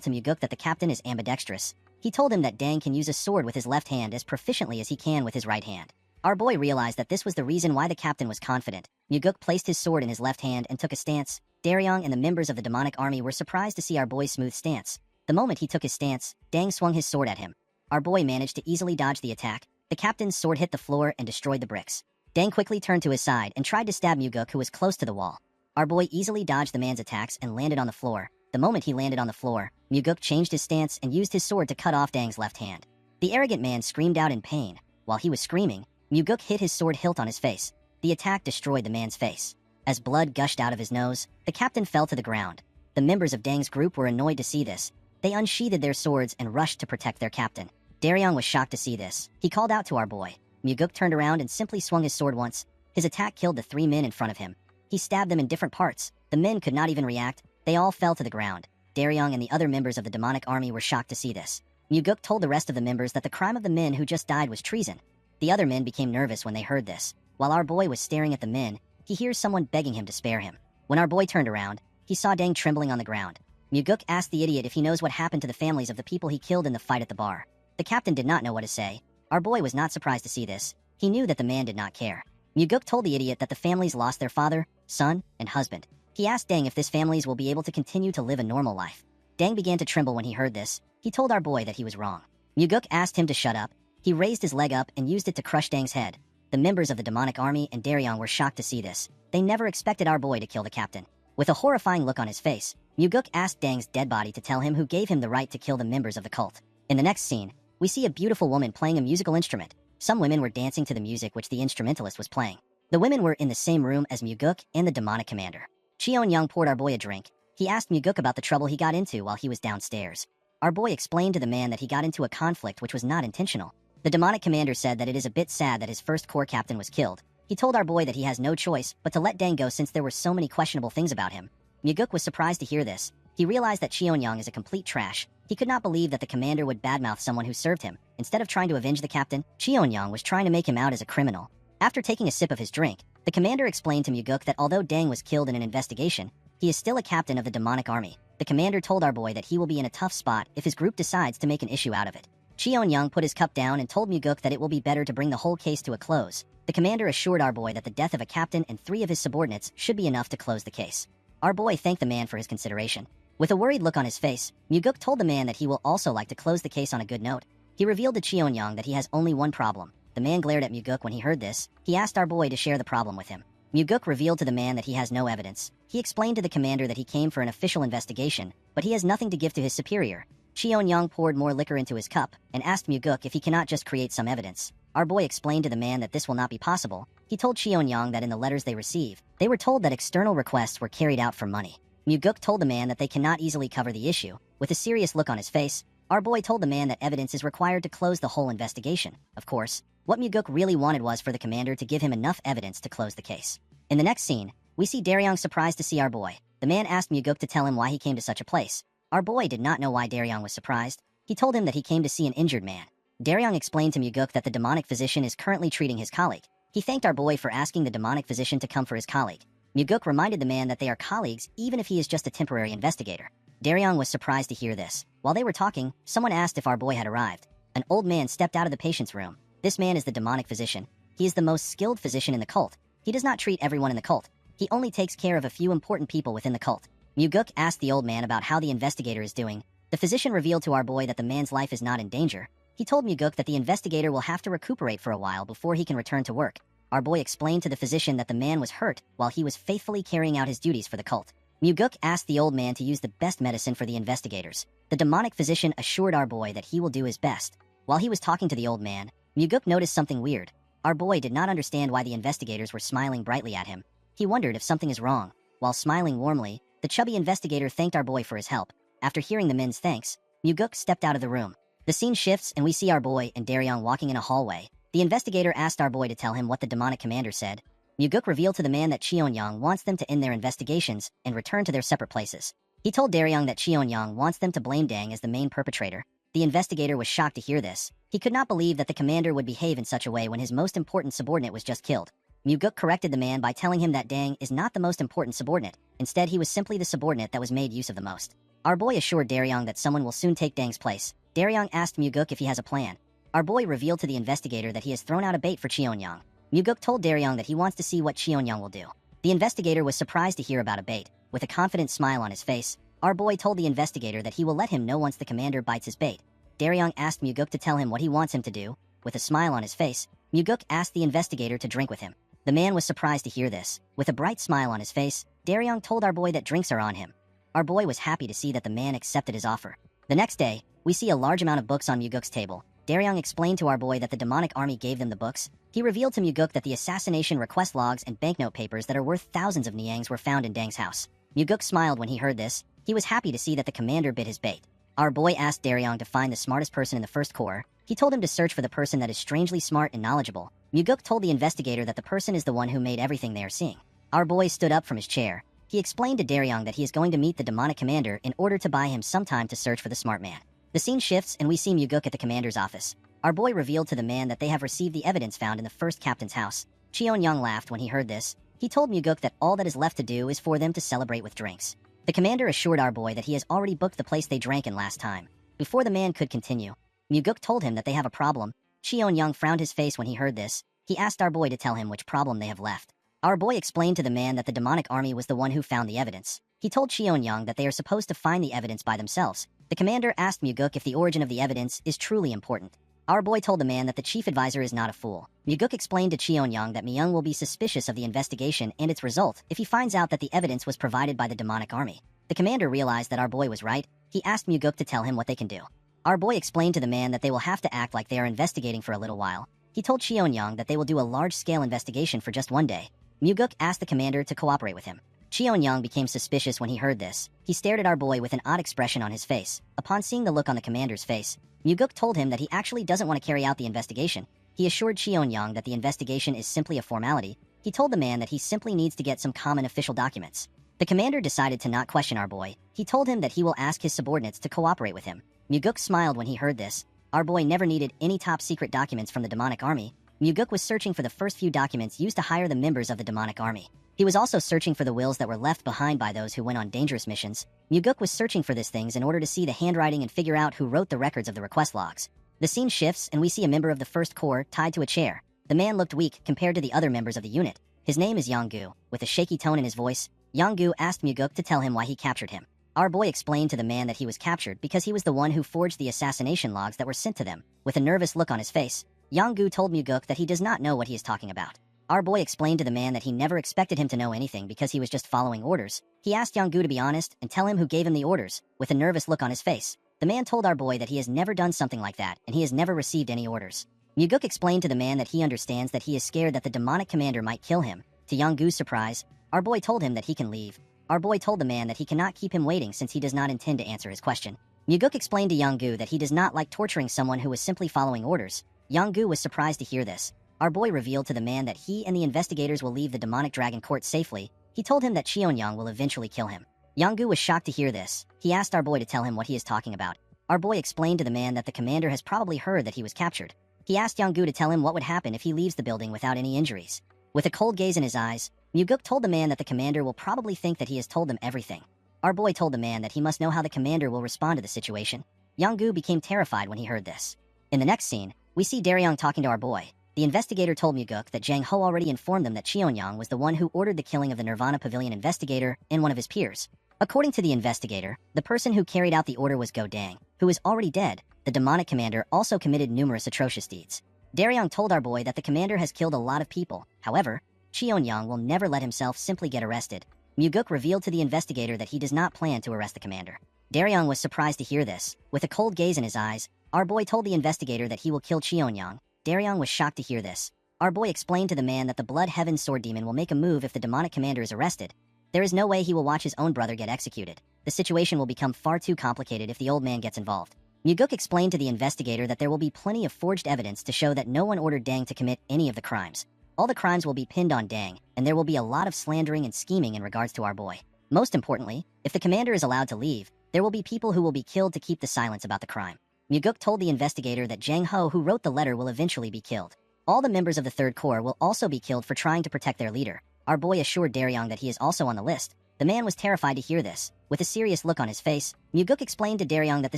to Muguk that the captain is ambidextrous. He told him that Dang can use a sword with his left hand as proficiently as he can with his right hand. Our boy realized that this was the reason why the captain was confident. Muguk placed his sword in his left hand and took a stance. Daryong and the members of the demonic army were surprised to see our boy's smooth stance. The moment he took his stance, Dang swung his sword at him. Our boy managed to easily dodge the attack. The captain's sword hit the floor and destroyed the bricks. Dang quickly turned to his side and tried to stab Muguk, who was close to the wall. Our boy easily dodged the man's attacks and landed on the floor. The moment he landed on the floor, Muguk changed his stance and used his sword to cut off Dang's left hand. The arrogant man screamed out in pain. While he was screaming, Muguk hit his sword hilt on his face. The attack destroyed the man's face. As blood gushed out of his nose, the captain fell to the ground. The members of Dang's group were annoyed to see this. They unsheathed their swords and rushed to protect their captain. Daryong was shocked to see this. He called out to our boy. Muguk turned around and simply swung his sword once. His attack killed the 3 men in front of him. He stabbed them in different parts. The men could not even react. They all fell to the ground. Daryong and the other members of the demonic army were shocked to see this. Muguk told the rest of the members that the crime of the men who just died was treason. The other men became nervous when they heard this. While our boy was staring at the men, he hears someone begging him to spare him. When our boy turned around, he saw Dang trembling on the ground. Muguk asked the idiot if he knows what happened to the families of the people he killed in the fight at the bar. The captain did not know what to say. Our boy was not surprised to see this. He knew that the man did not care. Muguk told the idiot that the families lost their father, son, and husband. He asked Dang if this families will be able to continue to live a normal life. Dang began to tremble when he heard this. He told our boy that he was wrong. Muguk asked him to shut up. He raised his leg up and used it to crush Dang's head. The members of the demonic army and Daryong were shocked to see this. They never expected our boy to kill the captain. With a horrifying look on his face, Muguk asked Dang's dead body to tell him who gave him the right to kill the members of the cult. In the next scene, we see a beautiful woman playing a musical instrument. Some women were dancing to the music which the instrumentalist was playing. The women were in the same room as Muguk and the demonic commander. Cheon Young poured our boy a drink. He asked Muguk about the trouble he got into while he was downstairs. Our boy explained to the man that he got into a conflict which was not intentional. The demonic commander said that it is a bit sad that his first corps captain was killed. He told our boy that he has no choice but to let Dang go since there were so many questionable things about him. Muguk was surprised to hear this. He realized that Cheon-young is a complete trash. He could not believe that the commander would badmouth someone who served him. Instead of trying to avenge the captain, Cheon-young was trying to make him out as a criminal. After taking a sip of his drink, the commander explained to Muguk that although Dang was killed in an investigation, he is still a captain of the demonic army. The commander told our boy that he will be in a tough spot if his group decides to make an issue out of it. Cheon-young put his cup down and told Muguk that it will be better to bring the whole case to a close. The commander assured our boy that the death of a captain and 3 of his subordinates should be enough to close the case. Our boy thanked the man for his consideration. With a worried look on his face, Muguk told the man that he will also like to close the case on a good note. He revealed to Cheon-young that he has only one problem. The man glared at Muguk when he heard this. He asked our boy to share the problem with him. Muguk revealed to the man that he has no evidence. He explained to the commander that he came for an official investigation, but he has nothing to give to his superior. Cheon-young poured more liquor into his cup and asked Muguk if he cannot just create some evidence. Our boy explained to the man that this will not be possible. He told Cheon-young that in the letters they receive, they were told that external requests were carried out for money. Muguk told the man that they cannot easily cover the issue. With a serious look on his face, our boy told the man that evidence is required to close the whole investigation. Of course, what Muguk really wanted was for the commander to give him enough evidence to close the case. In the next scene, we see Daryong surprised to see our boy. The man asked Muguk to tell him why he came to such a place. Our boy did not know why Daryong was surprised. He told him that he came to see an injured man. Daryong explained to Muguk that the demonic physician is currently treating his colleague. He thanked our boy for asking the demonic physician to come for his colleague. Muguk reminded the man that they are colleagues even if he is just a temporary investigator. Daryong was surprised to hear this. While they were talking, someone asked if our boy had arrived. An old man stepped out of the patient's room. This man is the demonic physician. He is the most skilled physician in the cult. He does not treat everyone in the cult. He only takes care of a few important people within the cult. Muguk asked the old man about how the investigator is doing. The physician revealed to our boy that the man's life is not in danger. He told Muguk that the investigator will have to recuperate for a while before he can return to work. Our boy explained to the physician that the man was hurt while he was faithfully carrying out his duties for the cult. Muguk asked the old man to use the best medicine for the investigators. The demonic physician assured our boy that he will do his best. While he was talking to the old man, Muguk noticed something weird. Our boy did not understand why the investigators were smiling brightly at him. He wondered if something is wrong. While smiling warmly, the chubby investigator thanked our boy for his help. After hearing the men's thanks, Muguk stepped out of the room. The scene shifts and we see our boy and Daryong walking in a hallway. The investigator asked our boy to tell him what the demonic commander said. Muguk revealed to the man that Cheon-young wants them to end their investigations and return to their separate places. He told Daryong that Cheon-young wants them to blame Dang as the main perpetrator. The investigator was shocked to hear this. He could not believe that the commander would behave in such a way when his most important subordinate was just killed. Muguk corrected the man by telling him that Dang is not the most important subordinate. Instead, he was simply the subordinate that was made use of the most. Our boy assured Daryong that someone will soon take Dang's place. Daryong asked Muguk if he has a plan. Our boy revealed to the investigator that he has thrown out a bait for Cheon-young. Muguk told Daryong that he wants to see what Cheon-young will do. The investigator was surprised to hear about a bait. With a confident smile on his face, our boy told the investigator that he will let him know once the commander bites his bait. Daryong asked Muguk to tell him what he wants him to do. With a smile on his face, Muguk asked the investigator to drink with him. The man was surprised to hear this. With a bright smile on his face, Daryong told our boy that drinks are on him. Our boy was happy to see that the man accepted his offer. The next day, we see a large amount of books on Muguk's table. Daryong explained to our boy that the demonic army gave them the books. He revealed to Muguk that the assassination request logs and banknote papers that are worth thousands of niangs were found in Dang's house. Muguk smiled when he heard this. He was happy to see that the commander bit his bait. Our boy asked Daryong to find the smartest person in the first corps. He told him to search for the person that is strangely smart and knowledgeable. Muguk told the investigator that the person is the one who made everything they are seeing. Our boy stood up from his chair. He explained to Daryong that he is going to meet the demonic commander in order to buy him some time to search for the smart man. The scene shifts and we see Muguk at the commander's office. Our boy revealed to the man that they have received the evidence found in the first captain's house. Cheon-young laughed when he heard this. He told Muguk that all that is left to do is for them to celebrate with drinks. The commander assured our boy that he has already booked the place they drank in last time. Before the man could continue, Muguk told him that they have a problem. Cheon-young frowned his face when he heard this. He asked our boy to tell him which problem they have left. Our boy explained to the man that the demonic army was the one who found the evidence. He told Cheon-young that they are supposed to find the evidence by themselves. The commander asked Muguk if the origin of the evidence is truly important. Our boy told the man that the chief advisor is not a fool. Muguk explained to Cheon-young that Myung will be suspicious of the investigation and its result if he finds out that the evidence was provided by the demonic army. The commander realized that our boy was right. He asked Muguk to tell him what they can do. Our boy explained to the man that they will have to act like they are investigating for a little while. He told Cheon-young that they will do a large-scale investigation for just one day. Muguk asked the commander to cooperate with him. Cheon-young became suspicious when he heard this. He stared at our boy with an odd expression on his face. Upon seeing the look on the commander's face, Muguk told him that he actually doesn't want to carry out the investigation. He assured Cheon-young that the investigation is simply a formality. He told the man that he simply needs to get some common official documents. The commander decided to not question our boy. He told him that he will ask his subordinates to cooperate with him. Muguk smiled when he heard this. Our boy never needed any top-secret documents from the demonic army. Muguk was searching for the first few documents used to hire the members of the demonic army. He was also searching for the wills that were left behind by those who went on dangerous missions. Muguk was searching for these things in order to see the handwriting and figure out who wrote the records of the request logs. The scene shifts and we see a member of the first corps tied to a chair. The man looked weak compared to the other members of the unit. His name is Yonggu. With a shaky tone in his voice, Yonggu asked Muguk to tell him why he captured him. Our boy explained to the man that he was captured because he was the one who forged the assassination logs that were sent to them. With a nervous look on his face, Yonggu told Muguk that he does not know what he is talking about. Our boy explained to the man that he never expected him to know anything because he was just following orders. He asked Yonggu to be honest and tell him who gave him the orders. With a nervous look on his face, the man told our boy that he has never done something like that and he has never received any orders. Muguk explained to the man that he understands that he is scared that the demonic commander might kill him. To Yonggu's surprise, our boy told him that he can leave. Our boy told the man that he cannot keep him waiting since he does not intend to answer his question. Muguk explained to Yonggu that he does not like torturing someone who was simply following orders. Yonggu was surprised to hear this. Our boy revealed to the man that he and the investigators will leave the demonic dragon court safely. He told him that Cheon-young will eventually kill him. Yonggu was shocked to hear this. He asked our boy to tell him what he is talking about. Our boy explained to the man that the commander has probably heard that he was captured. He asked Yonggu to tell him what would happen if he leaves the building without any injuries. With a cold gaze in his eyes, Muguk told the man that the commander will probably think that he has told them everything. Our boy told the man that he must know how the commander will respond to the situation. Yonggu became terrified when he heard this. In the next scene, we see Daryong talking to our boy. The investigator told Muguk that Jang Ho already informed them that Cheon-young was the one who ordered the killing of the Nirvana Pavilion investigator and one of his peers. According to the investigator, the person who carried out the order was Go Dang, who is already dead. The demonic commander also committed numerous atrocious deeds. Daryong told our boy that the commander has killed a lot of people. However, Cheon-young will never let himself simply get arrested. Muguk revealed to the investigator that he does not plan to arrest the commander. Daryong was surprised to hear this. With a cold gaze in his eyes, our boy told the investigator that he will kill Cheon-young. Daryong was shocked to hear this. Our boy explained to the man that the Blood Heaven Sword Demon will make a move if the demonic commander is arrested. There is no way he will watch his own brother get executed. The situation will become far too complicated if the old man gets involved. Muguk explained to the investigator that there will be plenty of forged evidence to show that no one ordered Dang to commit any of the crimes. All the crimes will be pinned on Dang, and there will be a lot of slandering and scheming in regards to our boy. Most importantly, if the commander is allowed to leave, there will be people who will be killed to keep the silence about the crime. Muguk told the investigator that Jang Ho, who wrote the letter, will eventually be killed. All the members of the Third Corps will also be killed for trying to protect their leader. Our boy assured Daryong that he is also on the list. The man was terrified to hear this. With a serious look on his face, Muguk explained to Daryong that the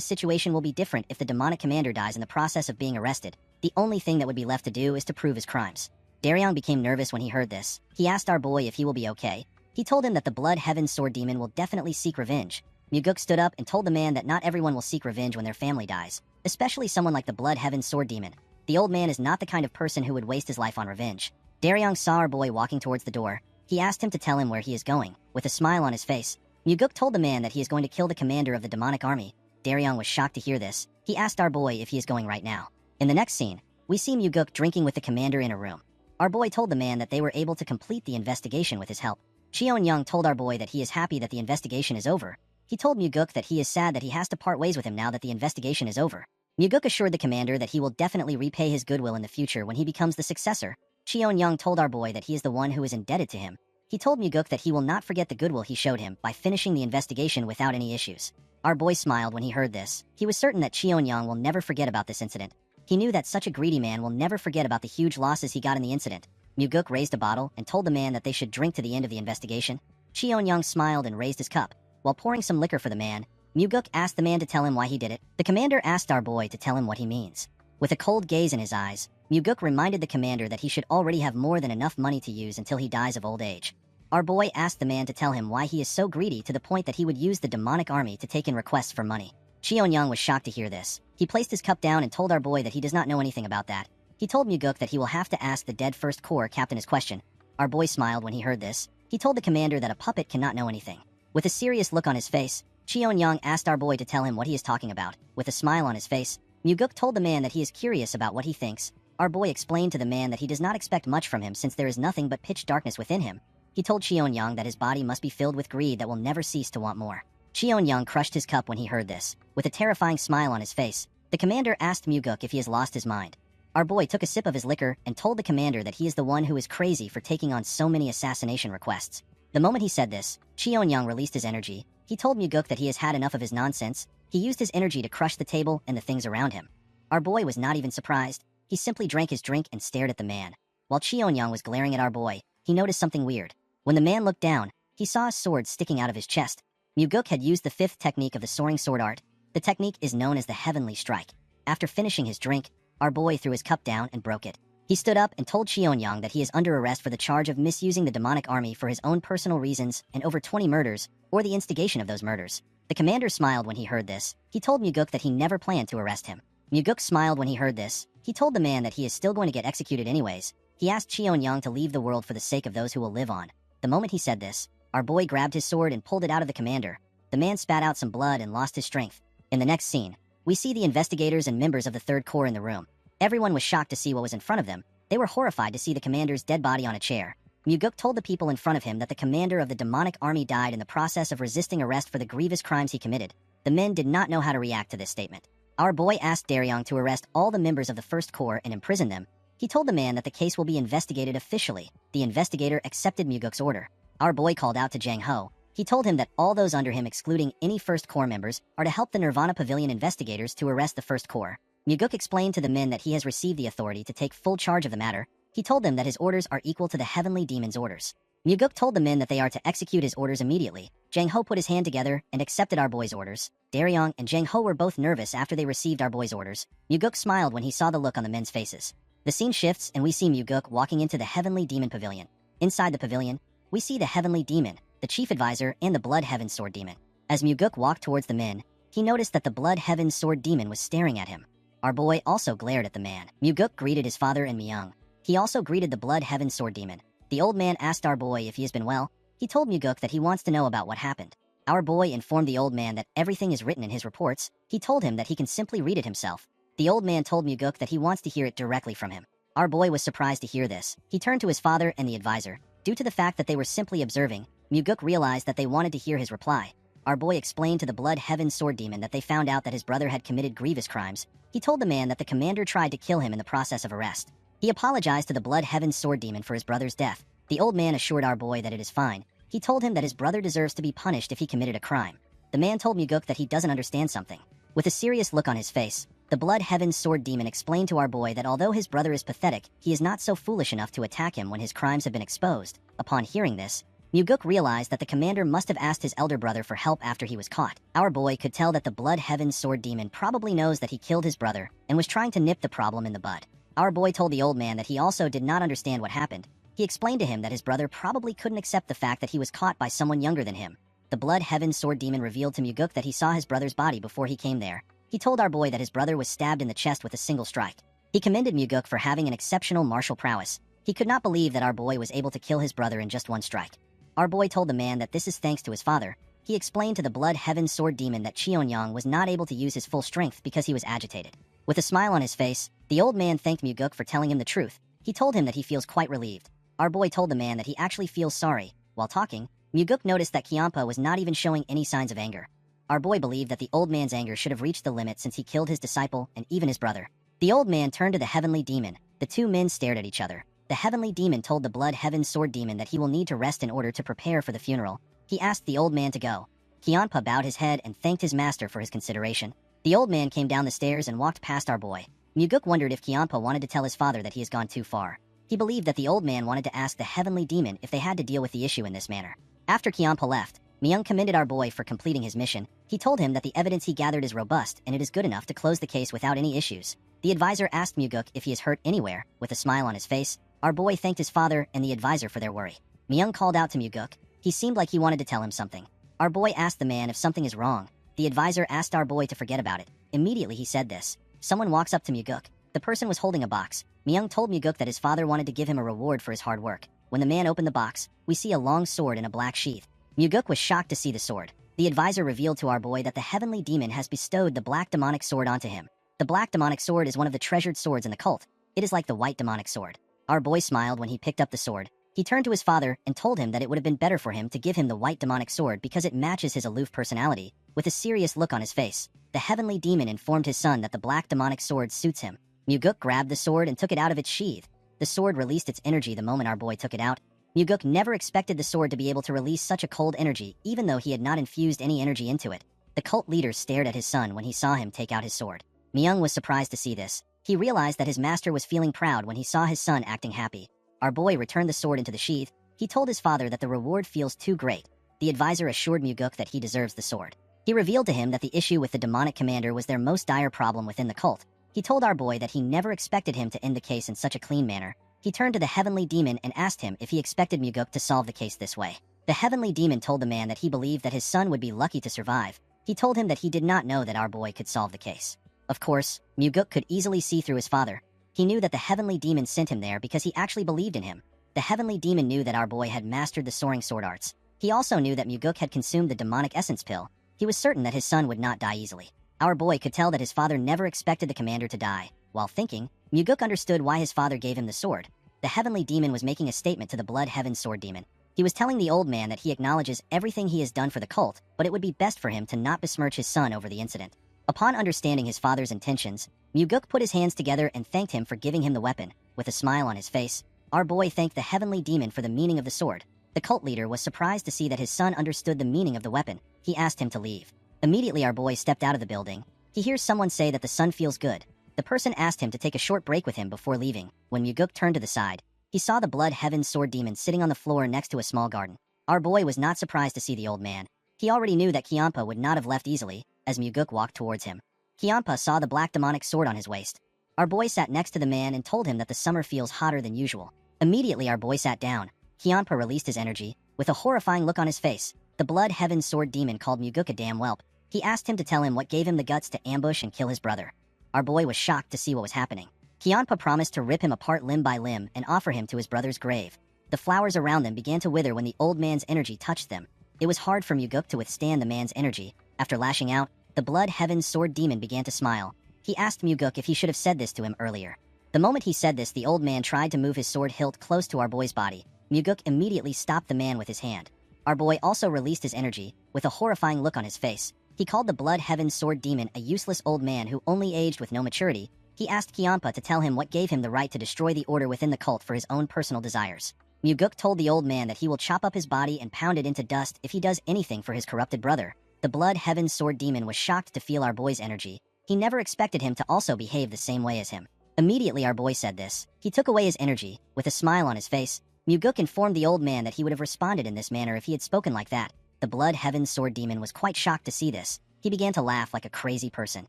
situation will be different if the demonic commander dies in the process of being arrested. The only thing that would be left to do is to prove his crimes. Daryong became nervous when he heard this. He asked our boy if he will be okay. He told him that the Blood Heaven Sword Demon will definitely seek revenge. Muguk stood up and told the man that not everyone will seek revenge when their family dies, especially someone like the Blood Heaven Sword Demon. The old man is not the kind of person who would waste his life on revenge. Daryong saw our boy walking towards the door. He asked him to tell him where he is going. With a smile on his face, Muguk told the man that he is going to kill the commander of the demonic army. Daryong was shocked to hear this. He asked our boy if he is going right now. In the next scene, we see Muguk drinking with the commander in a room. Our boy told the man that they were able to complete the investigation with his help. Cheon-young told our boy that he is happy that the investigation is over. He told Muguk that he is sad that he has to part ways with him now that the investigation is over. Muguk assured the commander that he will definitely repay his goodwill in the future when he becomes the successor. Cheon-young told our boy that he is the one who is indebted to him. He told Muguk that he will not forget the goodwill he showed him by finishing the investigation without any issues. Our boy smiled when he heard this. He was certain that Cheon-young will never forget about this incident. He knew that such a greedy man will never forget about the huge losses he got in the incident. Muguk raised a bottle and told the man that they should drink to the end of the investigation. Cheon-young smiled and raised his cup. While pouring some liquor for the man, Muguk asked the man to tell him why he did it. The commander asked our boy to tell him what he means. With a cold gaze in his eyes, Muguk reminded the commander that he should already have more than enough money to use until he dies of old age. Our boy asked the man to tell him why he is so greedy to the point that he would use the demonic army to take in requests for money. Cheon-young was shocked to hear this. He placed his cup down and told our boy that he does not know anything about that. He told Muguk that he will have to ask the dead First Corps captain his question. Our boy smiled when he heard this. He told the commander that a puppet cannot know anything. With a serious look on his face, Cheon-young asked our boy to tell him what he is talking about. With a smile on his face, Muguk told the man that he is curious about what he thinks. Our boy explained to the man that he does not expect much from him since there is nothing but pitch darkness within him. He told Cheon-young that his body must be filled with greed that will never cease to want more. Cheon-young crushed his cup when he heard this. With a terrifying smile on his face, the commander asked Muguk if he has lost his mind. Our boy took a sip of his liquor and told the commander that he is the one who is crazy for taking on so many assassination requests. The moment he said this, Cheon-young released his energy. He told Muguk that he has had enough of his nonsense. He used his energy to crush the table and the things around him. Our boy was not even surprised. He simply drank his drink and stared at the man. While Cheon-young was glaring at our boy, he noticed something weird. When the man looked down, he saw a sword sticking out of his chest. Muguk had used the fifth technique of the soaring sword art. The technique is known as the Heavenly Strike. After finishing his drink, our boy threw his cup down and broke it. He stood up and told Cheon-young that he is under arrest for the charge of misusing the demonic army for his own personal reasons and over 20 murders, or the instigation of those murders. The commander smiled when he heard this. He told Muguk that he never planned to arrest him. Muguk smiled when he heard this. He told the man that he is still going to get executed anyways. He asked Cheon-young to leave the world for the sake of those who will live on. The moment he said this, our boy grabbed his sword and pulled it out of the commander. The man spat out some blood and lost his strength. In the next scene, we see the investigators and members of the Third Corps in the room. Everyone was shocked to see what was in front of them. They were horrified to see the commander's dead body on a chair. Muguk told the people in front of him that the commander of the demonic army died in the process of resisting arrest for the grievous crimes he committed. The men did not know how to react to this statement. Our boy asked Daryong to arrest all the members of the First Corps and imprison them. He told the man that the case will be investigated officially. The investigator accepted Muguk's order. Our boy called out to Jang Ho. He told him that all those under him, excluding any First Corps members, are to help the Nirvana Pavilion investigators to arrest the First Corps. Muguk explained to the men that he has received the authority to take full charge of the matter. He told them that his orders are equal to the Heavenly Demon's orders. Muguk told the men that they are to execute his orders immediately. Jang Ho put his hand together and accepted our boy's orders. Daryong and Jang Ho were both nervous after they received our boy's orders. Muguk smiled when he saw the look on the men's faces. The scene shifts and we see Muguk walking into the Heavenly Demon Pavilion. Inside the pavilion, we see the Heavenly Demon, the Chief Advisor, and the Blood Heaven Sword Demon. As Muguk walked towards the men, he noticed that the Blood Heaven Sword Demon was staring at him. Our boy also glared at the man. Muguk greeted his father and Myung. He also greeted the Blood Heaven Sword Demon. The old man asked our boy if he has been well. He told Muguk that he wants to know about what happened. Our boy informed the old man that everything is written in his reports. He told him that he can simply read it himself. The old man told Muguk that he wants to hear it directly from him. Our boy was surprised to hear this. He turned to his father and the advisor. Due to the fact that they were simply observing, Muguk realized that they wanted to hear his reply. Our boy explained to the Blood Heaven Sword Demon that they found out that his brother had committed grievous crimes. He told the man that the commander tried to kill him in the process of arrest. He apologized to the Blood Heaven Sword Demon for his brother's death. The old man assured our boy that it is fine. He told him that his brother deserves to be punished if he committed a crime. The man told Muguk that he doesn't understand something. With a serious look on his face, the Blood Heaven Sword Demon explained to our boy that although his brother is pathetic, he is not so foolish enough to attack him when his crimes have been exposed. Upon hearing this, Muguk realized that the commander must have asked his elder brother for help after he was caught. Our boy could tell that the Blood Heaven Sword Demon probably knows that he killed his brother and was trying to nip the problem in the bud. Our boy told the old man that he also did not understand what happened. He explained to him that his brother probably couldn't accept the fact that he was caught by someone younger than him. The Blood Heaven Sword Demon revealed to Muguk that he saw his brother's body before he came there. He told our boy that his brother was stabbed in the chest with a single strike. He commended Muguk for having an exceptional martial prowess. He could not believe that our boy was able to kill his brother in just one strike. Our boy told the man that this is thanks to his father. He explained to the Blood Heaven Sword Demon that Cheonyang was not able to use his full strength because he was agitated. With a smile on his face, the old man thanked Muguk for telling him the truth. He told him that he feels quite relieved. Our boy told the man that he actually feels sorry. While talking, Muguk noticed that Kiampa was not even showing any signs of anger. Our boy believed that the old man's anger should have reached the limit since he killed his disciple and even his brother. The old man turned to the Heavenly Demon. The two men stared at each other. The Heavenly Demon told the Blood Heaven Sword Demon that he will need to rest in order to prepare for the funeral. He asked the old man to go. Kianpa bowed his head and thanked his master for his consideration. The old man came down the stairs and walked past our boy. Muguk wondered if Kianpa wanted to tell his father that he has gone too far. He believed that the old man wanted to ask the Heavenly Demon if they had to deal with the issue in this manner. After Kianpa left, Myung commended our boy for completing his mission. He told him that the evidence he gathered is robust and it is good enough to close the case without any issues. The advisor asked Muguk if he is hurt anywhere. With a smile on his face, our boy thanked his father and the advisor for their worry. Myung called out to Muguk. He seemed like he wanted to tell him something. Our boy asked the man if something is wrong. The advisor asked our boy to forget about it. Immediately he said this. Someone walks up to Muguk. The person was holding a box. Myung told Muguk that his father wanted to give him a reward for his hard work. When the man opened the box, we see a long sword in a black sheath. Muguk was shocked to see the sword. The advisor revealed to our boy that the Heavenly Demon has bestowed the black demonic sword onto him. The black demonic sword is one of the treasured swords in the cult. It is like the white demonic sword. Our boy smiled when he picked up the sword. He turned to his father and told him that it would have been better for him to give him the white demonic sword because it matches his aloof personality. With a serious look on his face, the Heavenly Demon informed his son that the black demonic sword suits him. Muguk grabbed the sword and took it out of its sheath. The sword released its energy the moment our boy took it out. Muguk never expected the sword to be able to release such a cold energy, even though he had not infused any energy into it. The cult leader stared at his son when he saw him take out his sword. Myung was surprised to see this. He realized that his master was feeling proud when he saw his son acting happy. Our boy returned the sword into the sheath. He told his father that the reward feels too great. The advisor assured Muguk that he deserves the sword. He revealed to him that the issue with the demonic commander was their most dire problem within the cult. He told our boy that he never expected him to end the case in such a clean manner. He turned to the Heavenly Demon and asked him if he expected Muguk to solve the case this way. The Heavenly Demon told the man that he believed that his son would be lucky to survive. He told him that he did not know that our boy could solve the case. Of course, Muguk could easily see through his father. He knew that the Heavenly Demon sent him there because he actually believed in him. The Heavenly Demon knew that our boy had mastered the soaring sword arts. He also knew that Muguk had consumed the demonic essence pill. He was certain that his son would not die easily. Our boy could tell that his father never expected the commander to die. While thinking, Muguk understood why his father gave him the sword. The Heavenly Demon was making a statement to the Blood Heaven Sword Demon. He was telling the old man that he acknowledges everything he has done for the cult, but it would be best for him to not besmirch his son over the incident. Upon understanding his father's intentions, Muguk put his hands together and thanked him for giving him the weapon. With a smile on his face, our boy thanked the Heavenly Demon for the meaning of the sword. The cult leader was surprised to see that his son understood the meaning of the weapon. He asked him to leave. Immediately our boy stepped out of the building. He hears someone say that the son feels good. The person asked him to take a short break with him before leaving. When Muguk turned to the side, he saw the Blood Heaven Sword Demon sitting on the floor next to a small garden. Our boy was not surprised to see the old man. He already knew that Kiampa would not have left easily, as Muguk walked towards him. Kiampa saw the black demonic sword on his waist. Our boy sat next to the man and told him that the summer feels hotter than usual. Immediately our boy sat down. Kiampa released his energy. With a horrifying look on his face, the Blood Heaven Sword Demon called Muguk a damn whelp. He asked him to tell him what gave him the guts to ambush and kill his brother. Our boy was shocked to see what was happening. Kiampa promised to rip him apart limb by limb and offer him to his brother's grave. The flowers around them began to wither when the old man's energy touched them. It was hard for Muguk to withstand the man's energy. After lashing out, the Blood Heaven Sword Demon began to smile. He asked Muguk if he should have said this to him earlier. The moment he said this, the old man tried to move his sword hilt close to our boy's body. Muguk immediately stopped the man with his hand. Our boy also released his energy, with a horrifying look on his face. He called the Blood Heaven Sword Demon a useless old man who only aged with no maturity. He asked Kyampa to tell him what gave him the right to destroy the order within the cult for his own personal desires. Muguk told the old man that he will chop up his body and pound it into dust if he does anything for his corrupted brother. The Blood Heaven Sword Demon was shocked to feel our boy's energy. He never expected him to also behave the same way as him. Immediately our boy said this. He took away his energy. With a smile on his face, Muguk informed the old man that he would have responded in this manner if he had spoken like that. The Blood Heaven Sword Demon was quite shocked to see this. He began to laugh like a crazy person.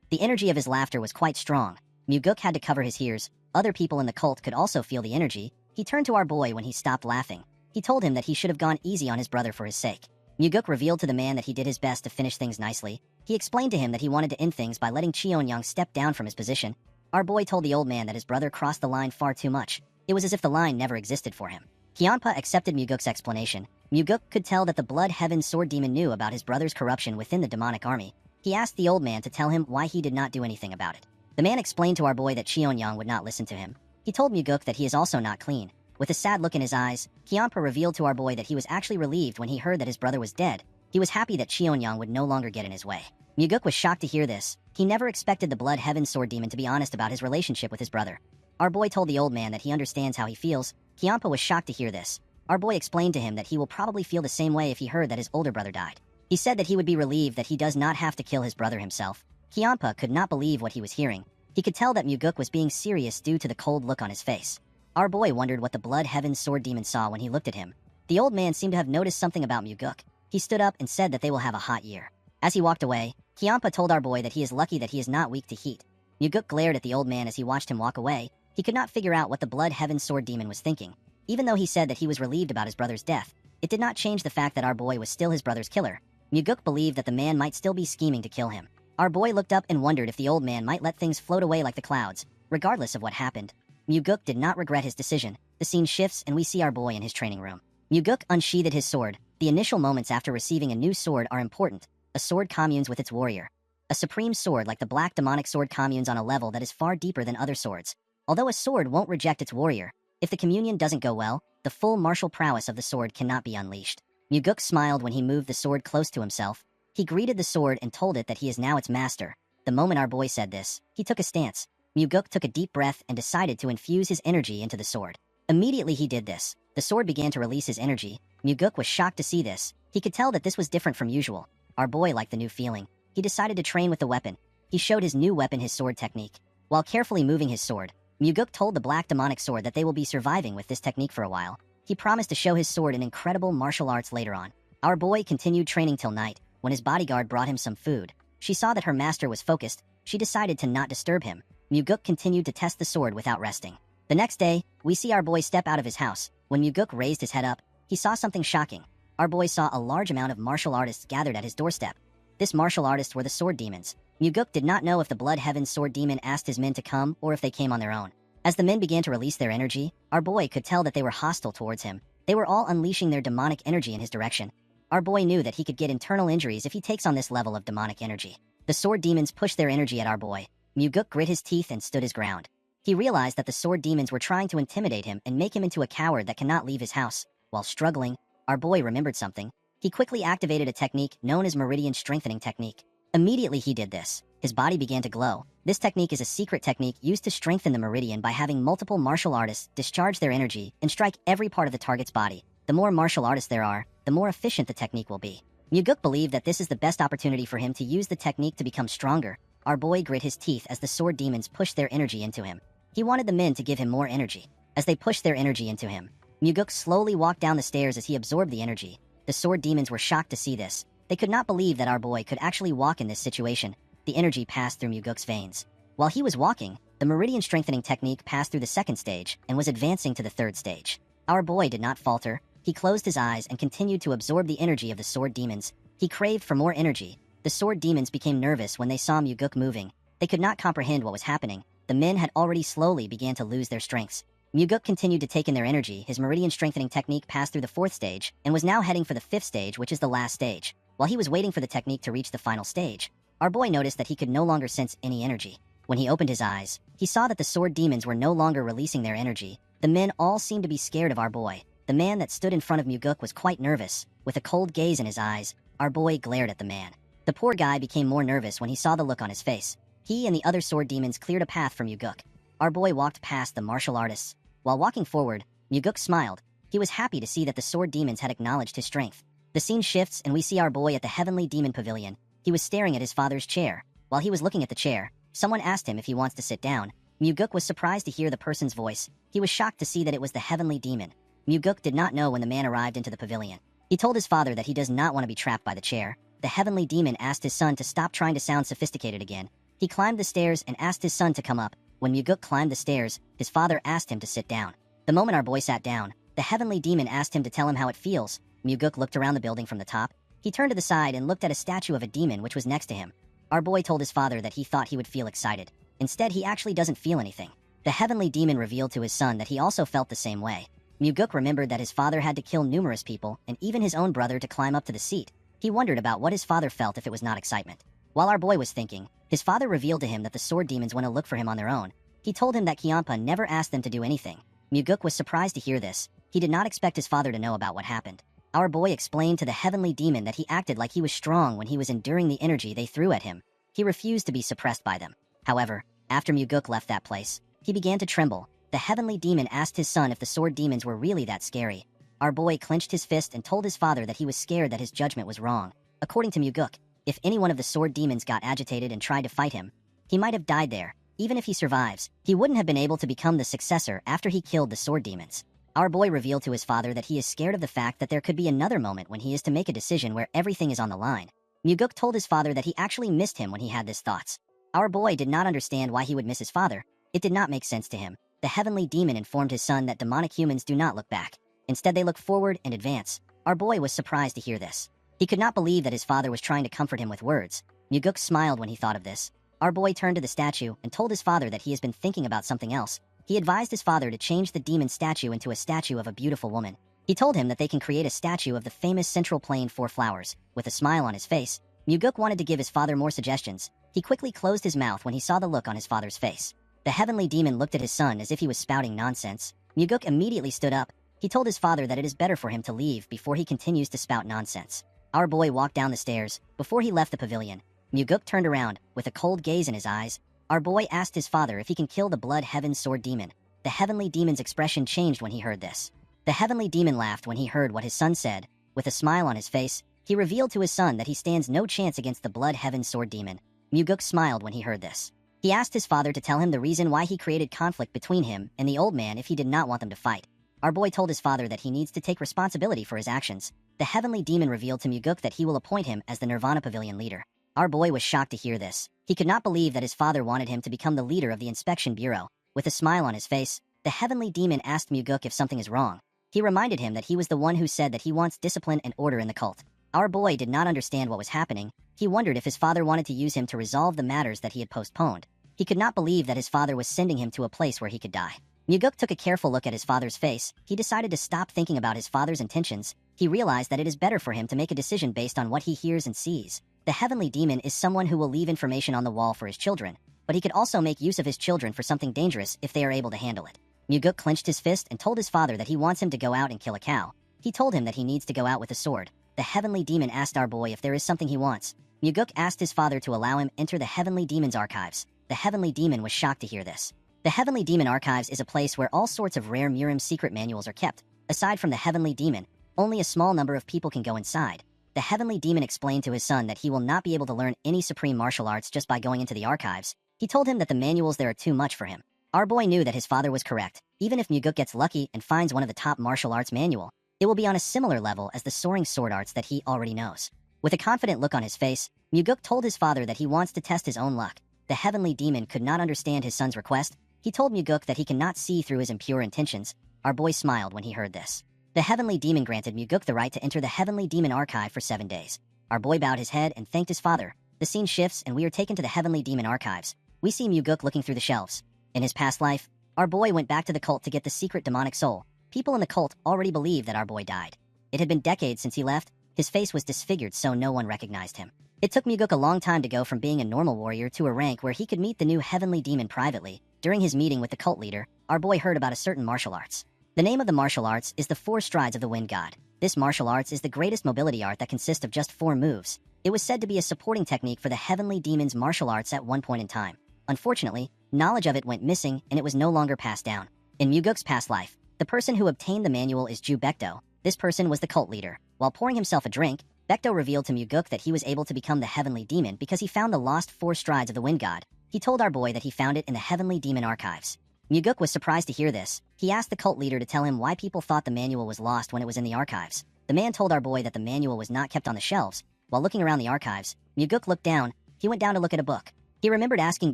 The energy of his laughter was quite strong. Muguk had to cover his ears. Other people in the cult could also feel the energy. He turned to our boy when he stopped laughing. He told him that he should have gone easy on his brother for his sake. Muguk revealed to the man that he did his best to finish things nicely. He explained to him that he wanted to end things by letting Cheonyang step down from his position. Our boy told the old man that his brother crossed the line far too much. It was as if the line never existed for him. Kyampa accepted Muguk's explanation. Muguk could tell that the Blood Heaven Sword Demon knew about his brother's corruption within the demonic army. He asked the old man to tell him why he did not do anything about it. The man explained to our boy that Cheonyang would not listen to him. He told Muguk that he is also not clean. With a sad look in his eyes, Kyampa revealed to our boy that he was actually relieved when he heard that his brother was dead. He was happy that Cheonyang would no longer get in his way. Muguk was shocked to hear this. He never expected the Blood Heaven Sword Demon to be honest about his relationship with his brother. Our boy told the old man that he understands how he feels. Kyampa was shocked to hear this. Our boy explained to him that he will probably feel the same way if he heard that his older brother died. He said that he would be relieved that he does not have to kill his brother himself. Kyampa could not believe what he was hearing. He could tell that Muguk was being serious due to the cold look on his face. Our boy wondered what the Blood Heaven Sword Demon saw when he looked at him. The old man seemed to have noticed something about Muguk. He stood up and said that they will have a hot year. As he walked away, Kyampa told our boy that he is lucky that he is not weak to heat. Muguk glared at the old man as he watched him walk away. He could not figure out what the Blood Heaven Sword Demon was thinking. Even though he said that he was relieved about his brother's death, it did not change the fact that our boy was still his brother's killer. Muguk believed that the man might still be scheming to kill him. Our boy looked up and wondered if the old man might let things float away like the clouds, regardless of what happened. Muguk did not regret his decision. The scene shifts and we see our boy in his training room. Muguk unsheathed his sword. The initial moments after receiving a new sword are important. A sword communes with its warrior. A supreme sword like the black demonic sword communes on a level that is far deeper than other swords. Although a sword won't reject its warrior, if the communion doesn't go well, the full martial prowess of the sword cannot be unleashed. Muguk smiled when he moved the sword close to himself. He greeted the sword and told it that he is now its master. The moment our boy said this, he took a stance. Muguk took a deep breath and decided to infuse his energy into the sword. Immediately he did this. The sword began to release his energy. Muguk was shocked to see this. He could tell that this was different from usual. Our boy liked the new feeling. He decided to train with the weapon. He showed his new weapon his sword technique. While carefully moving his sword, Muguk told the black demonic sword that they will be surviving with this technique for a while. He promised to show his sword in incredible martial arts later on. Our boy continued training till night. When his bodyguard brought him some food, she saw that her master was focused. She decided to not disturb him. Muguk continued to test the sword without resting. The next day, we see our boy step out of his house. When Muguk raised his head up, he saw something shocking. Our boy saw a large amount of martial artists gathered at his doorstep. This martial artists were the sword demons. Muguk did not know if the Blood Heaven Sword Demon asked his men to come or if they came on their own. As the men began to release their energy, our boy could tell that they were hostile towards him. They were all unleashing their demonic energy in his direction. Our boy knew that he could get internal injuries if he takes on this level of demonic energy. The sword demons pushed their energy at our boy. Muguk grit his teeth and stood his ground. He realized that the sword demons were trying to intimidate him and make him into a coward that cannot leave his house. While struggling, our boy remembered something. He quickly activated a technique known as Meridian Strengthening Technique. Immediately he did this. His body began to glow. This technique is a secret technique used to strengthen the meridian by having multiple martial artists discharge their energy and strike every part of the target's body. The more martial artists there are, the more efficient the technique will be. Muguk believed that this is the best opportunity for him to use the technique to become stronger. Our boy grit his teeth as the sword demons pushed their energy into him. He wanted the men to give him more energy. As they pushed their energy into him, Muguk slowly walked down the stairs as he absorbed the energy. The sword demons were shocked to see this. They could not believe that our boy could actually walk in this situation. The energy passed through Muguk's veins. While he was walking, the meridian strengthening technique passed through the second stage and was advancing to the third stage. Our boy did not falter. He closed his eyes and continued to absorb the energy of the sword demons. He craved for more energy. The sword demons became nervous when they saw Muguk moving. They could not comprehend what was happening. The men had already slowly began to lose their strengths. Muguk continued to take in their energy. His meridian strengthening technique passed through the fourth stage and was now heading for the fifth stage, which is the last stage. While he was waiting for the technique to reach the final stage, our boy noticed that he could no longer sense any energy. When he opened his eyes, he saw that the sword demons were no longer releasing their energy. The men all seemed to be scared of our boy. The man that stood in front of Muguk was quite nervous. With a cold gaze in his eyes, our boy glared at the man. The poor guy became more nervous when he saw the look on his face. He and the other sword demons cleared a path for Muguk. Our boy walked past the martial artists. While walking forward, Muguk smiled. He was happy to see that the sword demons had acknowledged his strength. The scene shifts and we see our boy at the Heavenly Demon Pavilion. He was staring at his father's chair. While he was looking at the chair, someone asked him if he wants to sit down. Muguk was surprised to hear the person's voice. He was shocked to see that it was the Heavenly Demon. Muguk did not know when the man arrived into the pavilion. He told his father that he does not want to be trapped by the chair. The Heavenly Demon asked his son to stop trying to sound sophisticated again. He climbed the stairs and asked his son to come up. When Muguk climbed the stairs, his father asked him to sit down. The moment our boy sat down, the Heavenly Demon asked him to tell him how it feels. Muguk looked around the building from the top. He turned to the side and looked at a statue of a demon which was next to him. Our boy told his father that he thought he would feel excited. Instead, he actually doesn't feel anything. The Heavenly Demon revealed to his son that he also felt the same way. Muguk remembered that his father had to kill numerous people, and even his own brother to climb up to the seat. He wondered about what his father felt if it was not excitement. While our boy was thinking, his father revealed to him that the sword demons went to look for him on their own. He told him that Kyampa never asked them to do anything. Muguk was surprised to hear this. He did not expect his father to know about what happened. Our boy explained to the Heavenly Demon that he acted like he was strong when he was enduring the energy they threw at him. He refused to be suppressed by them. However, after Muguk left that place, he began to tremble. The Heavenly Demon asked his son if the sword demons were really that scary. Our boy clenched his fist and told his father that he was scared that his judgment was wrong. According to Muguk, if any one of the sword demons got agitated and tried to fight him, he might have died there. Even if he survives, he wouldn't have been able to become the successor after he killed the sword demons. Our boy revealed to his father that he is scared of the fact that there could be another moment when he is to make a decision where everything is on the line. Muguk told his father that he actually missed him when he had these thoughts. Our boy did not understand why he would miss his father. It did not make sense to him. The Heavenly Demon informed his son that demonic humans do not look back. Instead, they look forward and advance. Our boy was surprised to hear this. He could not believe that his father was trying to comfort him with words. Muguk smiled when he thought of this. Our boy turned to the statue and told his father that he has been thinking about something else. He advised his father to change the demon statue into a statue of a beautiful woman. He told him that they can create a statue of the famous Central Plain Four Flowers. With a smile on his face, Muguk wanted to give his father more suggestions. He quickly closed his mouth when he saw the look on his father's face. The Heavenly Demon looked at his son as if he was spouting nonsense. Muguk immediately stood up. He told his father that it is better for him to leave before he continues to spout nonsense. Our boy walked down the stairs. Before he left the pavilion, Muguk turned around. With a cold gaze in his eyes, our boy asked his father if he can kill the Blood Heaven Sword Demon. The Heavenly Demon's expression changed when he heard this. The Heavenly Demon laughed when he heard what his son said. With a smile on his face, he revealed to his son that he stands no chance against the Blood Heaven Sword Demon. Muguk smiled when he heard this. He asked his father to tell him the reason why he created conflict between him and the old man if he did not want them to fight. Our boy told his father that he needs to take responsibility for his actions. The Heavenly Demon revealed to Muguk that he will appoint him as the Nirvana Pavilion leader. Our boy was shocked to hear this. He could not believe that his father wanted him to become the leader of the Inspection Bureau. With a smile on his face, the Heavenly Demon asked Muguk if something is wrong. He reminded him that he was the one who said that he wants discipline and order in the cult. Our boy did not understand what was happening. He wondered if his father wanted to use him to resolve the matters that he had postponed. He could not believe that his father was sending him to a place where he could die. Muguk took a careful look at his father's face. He decided to stop thinking about his father's intentions. He realized that it is better for him to make a decision based on what he hears and sees. The Heavenly Demon is someone who will leave information on the wall for his children, but he could also make use of his children for something dangerous if they are able to handle it. Muguk clenched his fist and told his father that he wants him to go out and kill a cow. He told him that he needs to go out with a sword. The Heavenly Demon asked our boy if there is something he wants. Muguk asked his father to allow him enter the Heavenly Demon's archives. The Heavenly Demon was shocked to hear this. The Heavenly Demon Archives is a place where all sorts of rare Murim secret manuals are kept. Aside from the Heavenly Demon, only a small number of people can go inside. The Heavenly Demon explained to his son that he will not be able to learn any supreme martial arts just by going into the archives. He told him that the manuals there are too much for him. Our boy knew that his father was correct. Even if Muguk gets lucky and finds one of the top martial arts manual, it will be on a similar level as the soaring sword arts that he already knows. With a confident look on his face, Muguk told his father that he wants to test his own luck. The Heavenly Demon could not understand his son's request. He told Muguk that he cannot see through his impure intentions. Our boy smiled when he heard this. The Heavenly Demon granted Muguk the right to enter the Heavenly Demon Archive for 7 days. Our boy bowed his head and thanked his father. The scene shifts and we are taken to the Heavenly Demon Archives. We see Muguk looking through the shelves. In his past life, our boy went back to the cult to get the secret demonic soul. People in the cult already believed that our boy died. It had been decades since he left. His face was disfigured so no one recognized him. It took Muguk a long time to go from being a normal warrior to a rank where he could meet the new Heavenly Demon privately. During his meeting with the cult leader, our boy heard about a certain martial arts. The name of the martial arts is the Four Strides of the Wind God. This martial arts is the greatest mobility art that consists of just 4 moves. It was said to be a supporting technique for the heavenly demon's martial arts at one point in time. Unfortunately, knowledge of it went missing and it was no longer passed down. In Muguk's past life, the person who obtained the manual is Ju Baekdo. This person was the cult leader. While pouring himself a drink, Baekdo revealed to Muguk that he was able to become the heavenly demon because he found the lost 4 strides of the Wind God. He told our boy that he found it in the heavenly demon archives. Muguk was surprised to hear this. He asked the cult leader to tell him why people thought the manual was lost when it was in the archives. The man told our boy that the manual was not kept on the shelves. While looking around the archives, Muguk looked down. He went down to look at a book. He remembered asking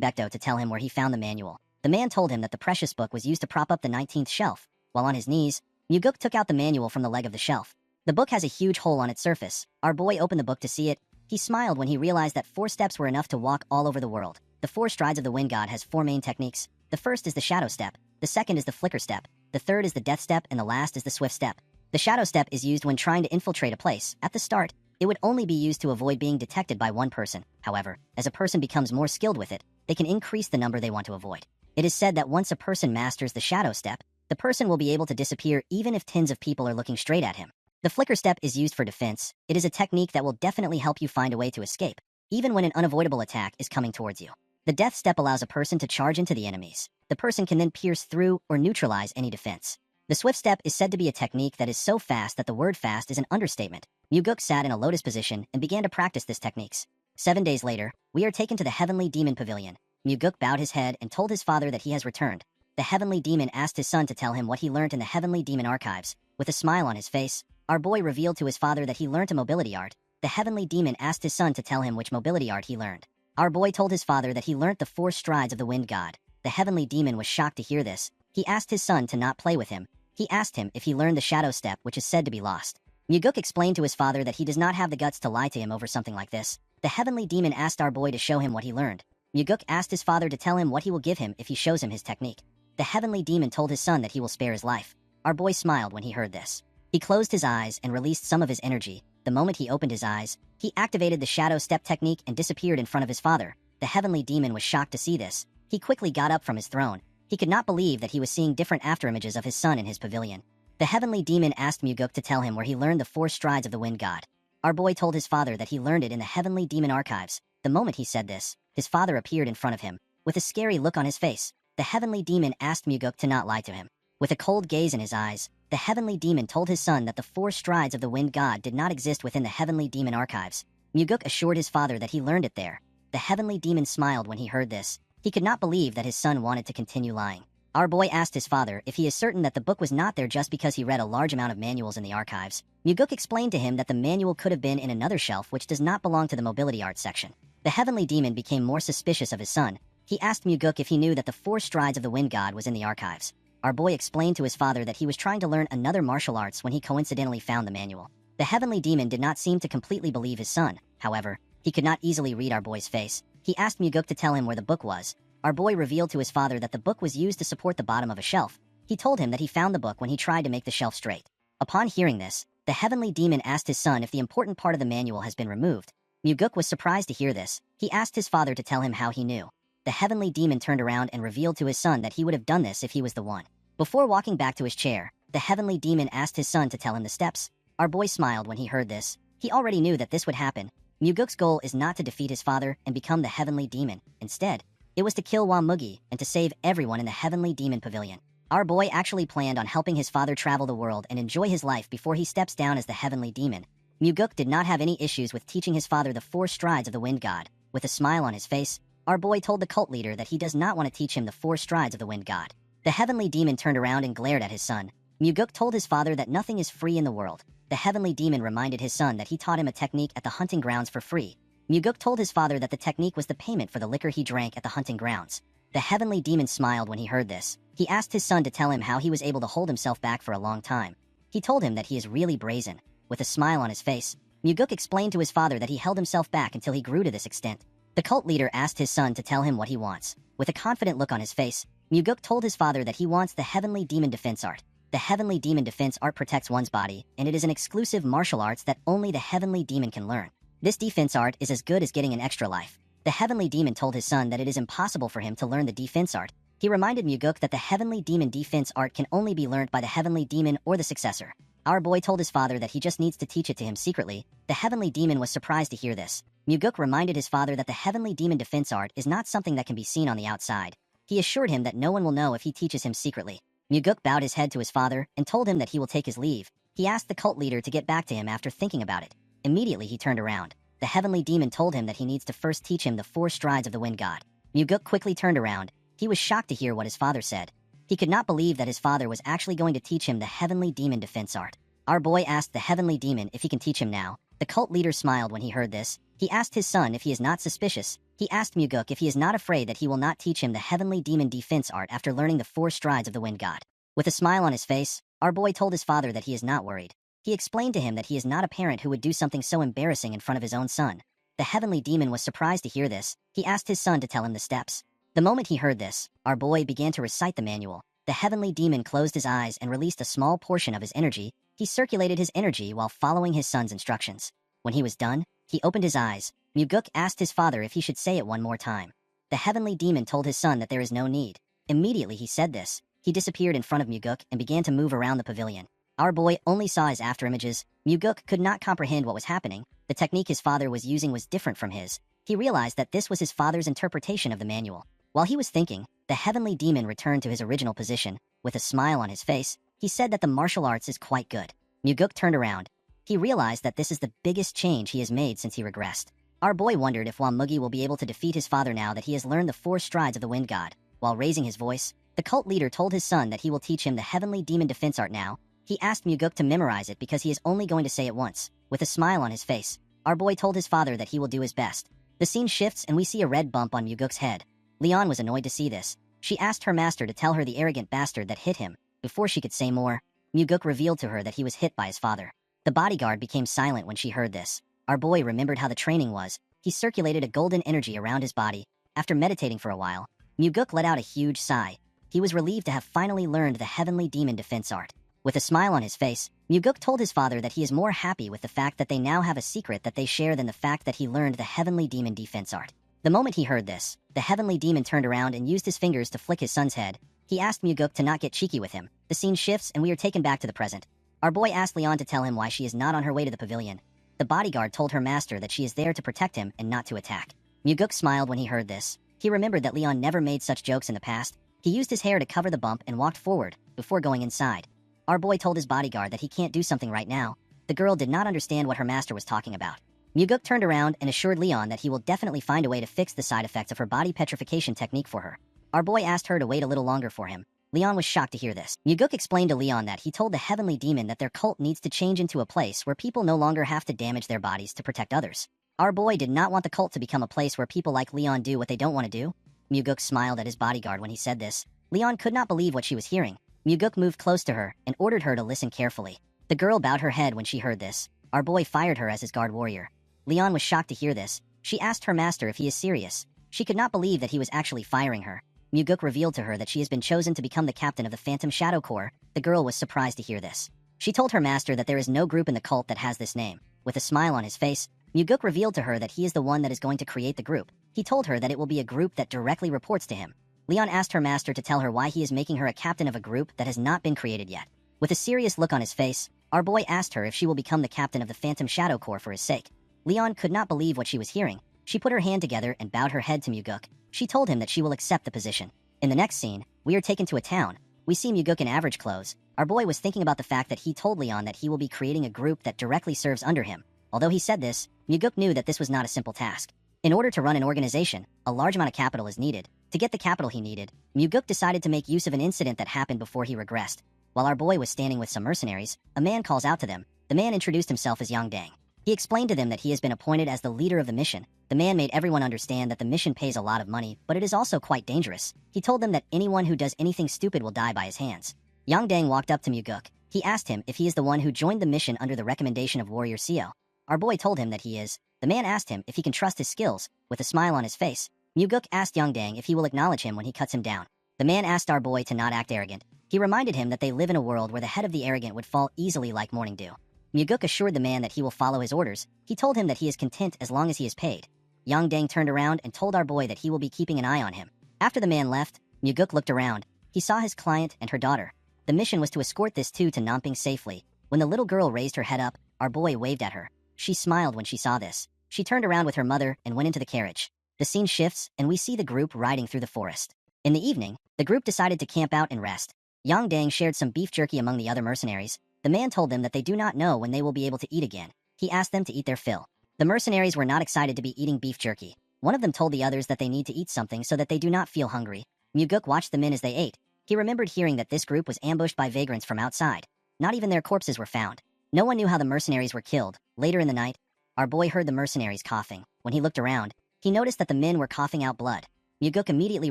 Baekdo to tell him where he found the manual. The man told him that the precious book was used to prop up the 19th shelf. While on his knees, Muguk took out the manual from the leg of the shelf. The book has a huge hole on its surface. Our boy opened the book to see it. He smiled when he realized that 4 steps were enough to walk all over the world. The 4 strides of the Wind God has 4 main techniques. The first is the shadow step. The second is the flicker step. The third is the death step, and the last is the swift step. The shadow step is used when trying to infiltrate a place. At the start, it would only be used to avoid being detected by one person. However, as a person becomes more skilled with it, they can increase the number they want to avoid. It is said that once a person masters the shadow step, the person will be able to disappear even if tens of people are looking straight at him. The flicker step is used for defense. It is a technique that will definitely help you find a way to escape, even when an unavoidable attack is coming towards you. The death step allows a person to charge into the enemies. The person can then pierce through or neutralize any defense. The swift step is said to be a technique that is so fast that the word fast is an understatement. Muguk sat in a lotus position and began to practice this techniques. 7 days later, we are taken to the heavenly demon pavilion. Muguk bowed his head and told his father that he has returned. The heavenly demon asked his son to tell him what he learned in the heavenly demon archives. With a smile on his face, our boy revealed to his father that he learned a mobility art. The heavenly demon asked his son to tell him which mobility art he learned. Our boy told his father that he learnt the 4 strides of the Wind God. The heavenly demon was shocked to hear this. He asked his son to not play with him. He asked him if he learned the shadow step, which is said to be lost. Muguk explained to his father that he does not have the guts to lie to him over something like this. The heavenly demon asked our boy to show him what he learned. Muguk asked his father to tell him what he will give him if he shows him his technique. The heavenly demon told his son that he will spare his life. Our boy smiled when he heard this. He closed his eyes and released some of his energy. The moment he opened his eyes, he activated the shadow step technique and disappeared in front of his father. The heavenly demon was shocked to see this. He quickly got up from his throne. He could not believe that he was seeing different afterimages of his son in his pavilion. The heavenly demon asked Muguk to tell him where he learned the 4 strides of the Wind God. Our boy told his father that he learned it in the heavenly demon archives. The moment he said this, his father appeared in front of him. With a scary look on his face, the heavenly demon asked Muguk to not lie to him. With a cold gaze in his eyes, the heavenly demon told his son that the 4 strides of the Wind God did not exist within the heavenly demon archives. Muguk assured his father that he learned it there. The heavenly demon smiled when he heard this. He could not believe that his son wanted to continue lying. Our boy asked his father if he is certain that the book was not there just because he read a large amount of manuals in the archives. Muguk explained to him that the manual could have been in another shelf which does not belong to the mobility art section. The heavenly demon became more suspicious of his son. He asked Muguk if he knew that the 4 strides of the Wind God was in the archives. Our boy explained to his father that he was trying to learn another martial arts when he coincidentally found the manual. The heavenly demon did not seem to completely believe his son. However, he could not easily read our boy's face. He asked Muguk to tell him where the book was. Our boy revealed to his father that the book was used to support the bottom of a shelf. He told him that he found the book when he tried to make the shelf straight. Upon hearing this, the heavenly demon asked his son if the important part of the manual has been removed. Muguk was surprised to hear this. He asked his father to tell him how he knew. The heavenly demon turned around and revealed to his son that he would have done this if he was the one. Before walking back to his chair, the heavenly demon asked his son to tell him the steps. Our boy smiled when he heard this. He already knew that this would happen. Muguk's goal is not to defeat his father and become the heavenly demon. Instead, it was to kill Wamugi and to save everyone in the heavenly demon pavilion. Our boy actually planned on helping his father travel the world and enjoy his life before he steps down as the heavenly demon. Muguk did not have any issues with teaching his father the 4 strides of the Wind God. With a smile on his face, our boy told the cult leader that he does not want to teach him the 4 strides of the Wind God. The heavenly demon turned around and glared at his son. Muguk told his father that nothing is free in the world. The heavenly demon reminded his son that he taught him a technique at the hunting grounds for free. Muguk told his father that the technique was the payment for the liquor he drank at the hunting grounds. The heavenly demon smiled when he heard this. He asked his son to tell him how he was able to hold himself back for a long time. He told him that he is really brazen. With a smile on his face, Muguk explained to his father that he held himself back until he grew to this extent. The cult leader asked his son to tell him what he wants. With a confident look on his face, Muguk told his father that he wants the heavenly demon defense art. The heavenly demon defense art protects one's body, and it is an exclusive martial arts that only the heavenly demon can learn. This defense art is as good as getting an extra life. The heavenly demon told his son that it is impossible for him to learn the defense art. He reminded Muguk that the Heavenly Demon defense art can only be learned by the Heavenly Demon or the successor. Our boy told his father that he just needs to teach it to him secretly. The Heavenly Demon was surprised to hear this. Muguk reminded his father that the Heavenly Demon defense art is not something that can be seen on the outside. He assured him that no one will know if he teaches him secretly. Muguk bowed his head to his father and told him that he will take his leave. He asked the cult leader to get back to him after thinking about it. Immediately he turned around. The Heavenly Demon told him that he needs to first teach him the 4 strides of the Wind God. Muguk quickly turned around. He was shocked to hear what his father said. He could not believe that his father was actually going to teach him the Heavenly Demon defense art. Our boy asked the Heavenly Demon if he can teach him now. The cult leader smiled when he heard this. He asked his son if he is not suspicious. He asked Muguk if he is not afraid that he will not teach him the Heavenly Demon defense art after learning the 4 strides of the Wind God. With a smile on his face, our boy told his father that he is not worried. He explained to him that he is not a parent who would do something so embarrassing in front of his own son. The Heavenly Demon was surprised to hear this. He asked his son to tell him the steps. The moment he heard this, our boy began to recite the manual. The Heavenly Demon closed his eyes and released a small portion of his energy. He circulated his energy while following his son's instructions. When he was done, he opened his eyes. Muguk asked his father if he should say it one more time. The Heavenly Demon told his son that there is no need. Immediately he said this. He disappeared in front of Muguk and began to move around the pavilion. Our boy only saw his afterimages. Muguk could not comprehend what was happening. The technique his father was using was different from his. He realized that this was his father's interpretation of the manual. While he was thinking, the Heavenly Demon returned to his original position. With a smile on his face, he said that the martial arts is quite good. Muguk turned around. He realized that this is the biggest change he has made since he regressed. Our boy wondered if Mugi will be able to defeat his father now that he has learned the 4 strides of the Wind God. While raising his voice, the cult leader told his son that he will teach him the Heavenly Demon defense art now. He asked Muguk to memorize it because he is only going to say it once. With a smile on his face, our boy told his father that he will do his best. The scene shifts and we see a red bump on Muguk's head. Leon was annoyed to see this. She asked her master to tell her the arrogant bastard that hit him. Before she could say more, Muguk revealed to her that he was hit by his father. The bodyguard became silent when she heard this. Our boy remembered how the training was. He circulated a golden energy around his body. After meditating for a while, Muguk let out a huge sigh. He was relieved to have finally learned the Heavenly Demon defense art. With a smile on his face, Muguk told his father that he is more happy with the fact that they now have a secret that they share than the fact that he learned the Heavenly Demon defense art. The moment he heard this, the Heavenly Demon turned around and used his fingers to flick his son's head. He asked Muguk to not get cheeky with him. The scene shifts and we are taken back to the present. Our boy asked Leon to tell him why she is not on her way to the pavilion. The bodyguard told her master that she is there to protect him and not to attack. Muguk smiled when he heard this. He remembered that Leon never made such jokes in the past. He used his hair to cover the bump and walked forward, before going inside. Our boy told his bodyguard that he can't do something right now. The girl did not understand what her master was talking about. Muguk turned around and assured Leon that he will definitely find a way to fix the side effects of her body petrification technique for her. Our boy asked her to wait a little longer for him. Leon was shocked to hear this. Muguk explained to Leon that he told the Heavenly Demon that their cult needs to change into a place where people no longer have to damage their bodies to protect others. Our boy did not want the cult to become a place where people like Leon do what they don't want to do. Muguk smiled at his bodyguard when he said this. Leon could not believe what she was hearing. Muguk moved close to her and ordered her to listen carefully. The girl bowed her head when she heard this. Our boy fired her as his guard warrior. Leon was shocked to hear this. She asked her master if he is serious. She could not believe that he was actually firing her. Muguk revealed to her that she has been chosen to become the captain of the Phantom Shadow Corps. The girl was surprised to hear this. She told her master that there is no group in the cult that has this name. With a smile on his face, Muguk revealed to her that he is the one that is going to create the group. He told her that it will be a group that directly reports to him. Leon asked her master to tell her why he is making her a captain of a group that has not been created yet. With a serious look on his face, our boy asked her if she will become the captain of the Phantom Shadow Corps for his sake. Leon could not believe what she was hearing. She put her hand together and bowed her head to Muguk. She told him that she will accept the position. In the next scene, we are taken to a town. We see Muguk in average clothes. Our boy was thinking about the fact that he told Leon that he will be creating a group that directly serves under him. Although he said this, Muguk knew that this was not a simple task. In order to run an organization, a large amount of capital is needed. To get the capital he needed, Muguk decided to make use of an incident that happened before he regressed. While our boy was standing with some mercenaries, a man calls out to them. The man introduced himself as Yang Dang. He explained to them that he has been appointed as the leader of the mission. The man made everyone understand that the mission pays a lot of money, but it is also quite dangerous. He told them that anyone who does anything stupid will die by his hands. Yang Dang walked up to Muguk. He asked him if he is the one who joined the mission under the recommendation of Warrior Seo. Our boy told him that he is. The man asked him if he can trust his skills. With a smile on his face, Muguk asked Yang Dang if he will acknowledge him when he cuts him down. The man asked our boy to not act arrogant. He reminded him that they live in a world where the head of the arrogant would fall easily like morning dew. Muguk assured the man that he will follow his orders. He told him that he is content as long as he is paid. Yang Dang turned around and told our boy that he will be keeping an eye on him. After the man left, Muguk looked around. He saw his client and her daughter. The mission was to escort this two to Namping safely. When the little girl raised her head up, our boy waved at her. She smiled when she saw this. She turned around with her mother and went into the carriage. The scene shifts, and we see the group riding through the forest. In the evening, the group decided to camp out and rest. Yang Dang shared some beef jerky among the other mercenaries. The man told them that they do not know when they will be able to eat again. He asked them to eat their fill. The mercenaries were not excited to be eating beef jerky. One of them told the others that they need to eat something so that they do not feel hungry. Muguk watched the men as they ate. He remembered hearing that this group was ambushed by vagrants from outside. Not even their corpses were found. No one knew how the mercenaries were killed. Later in the night, our boy heard the mercenaries coughing. When he looked around, he noticed that the men were coughing out blood. Muguk immediately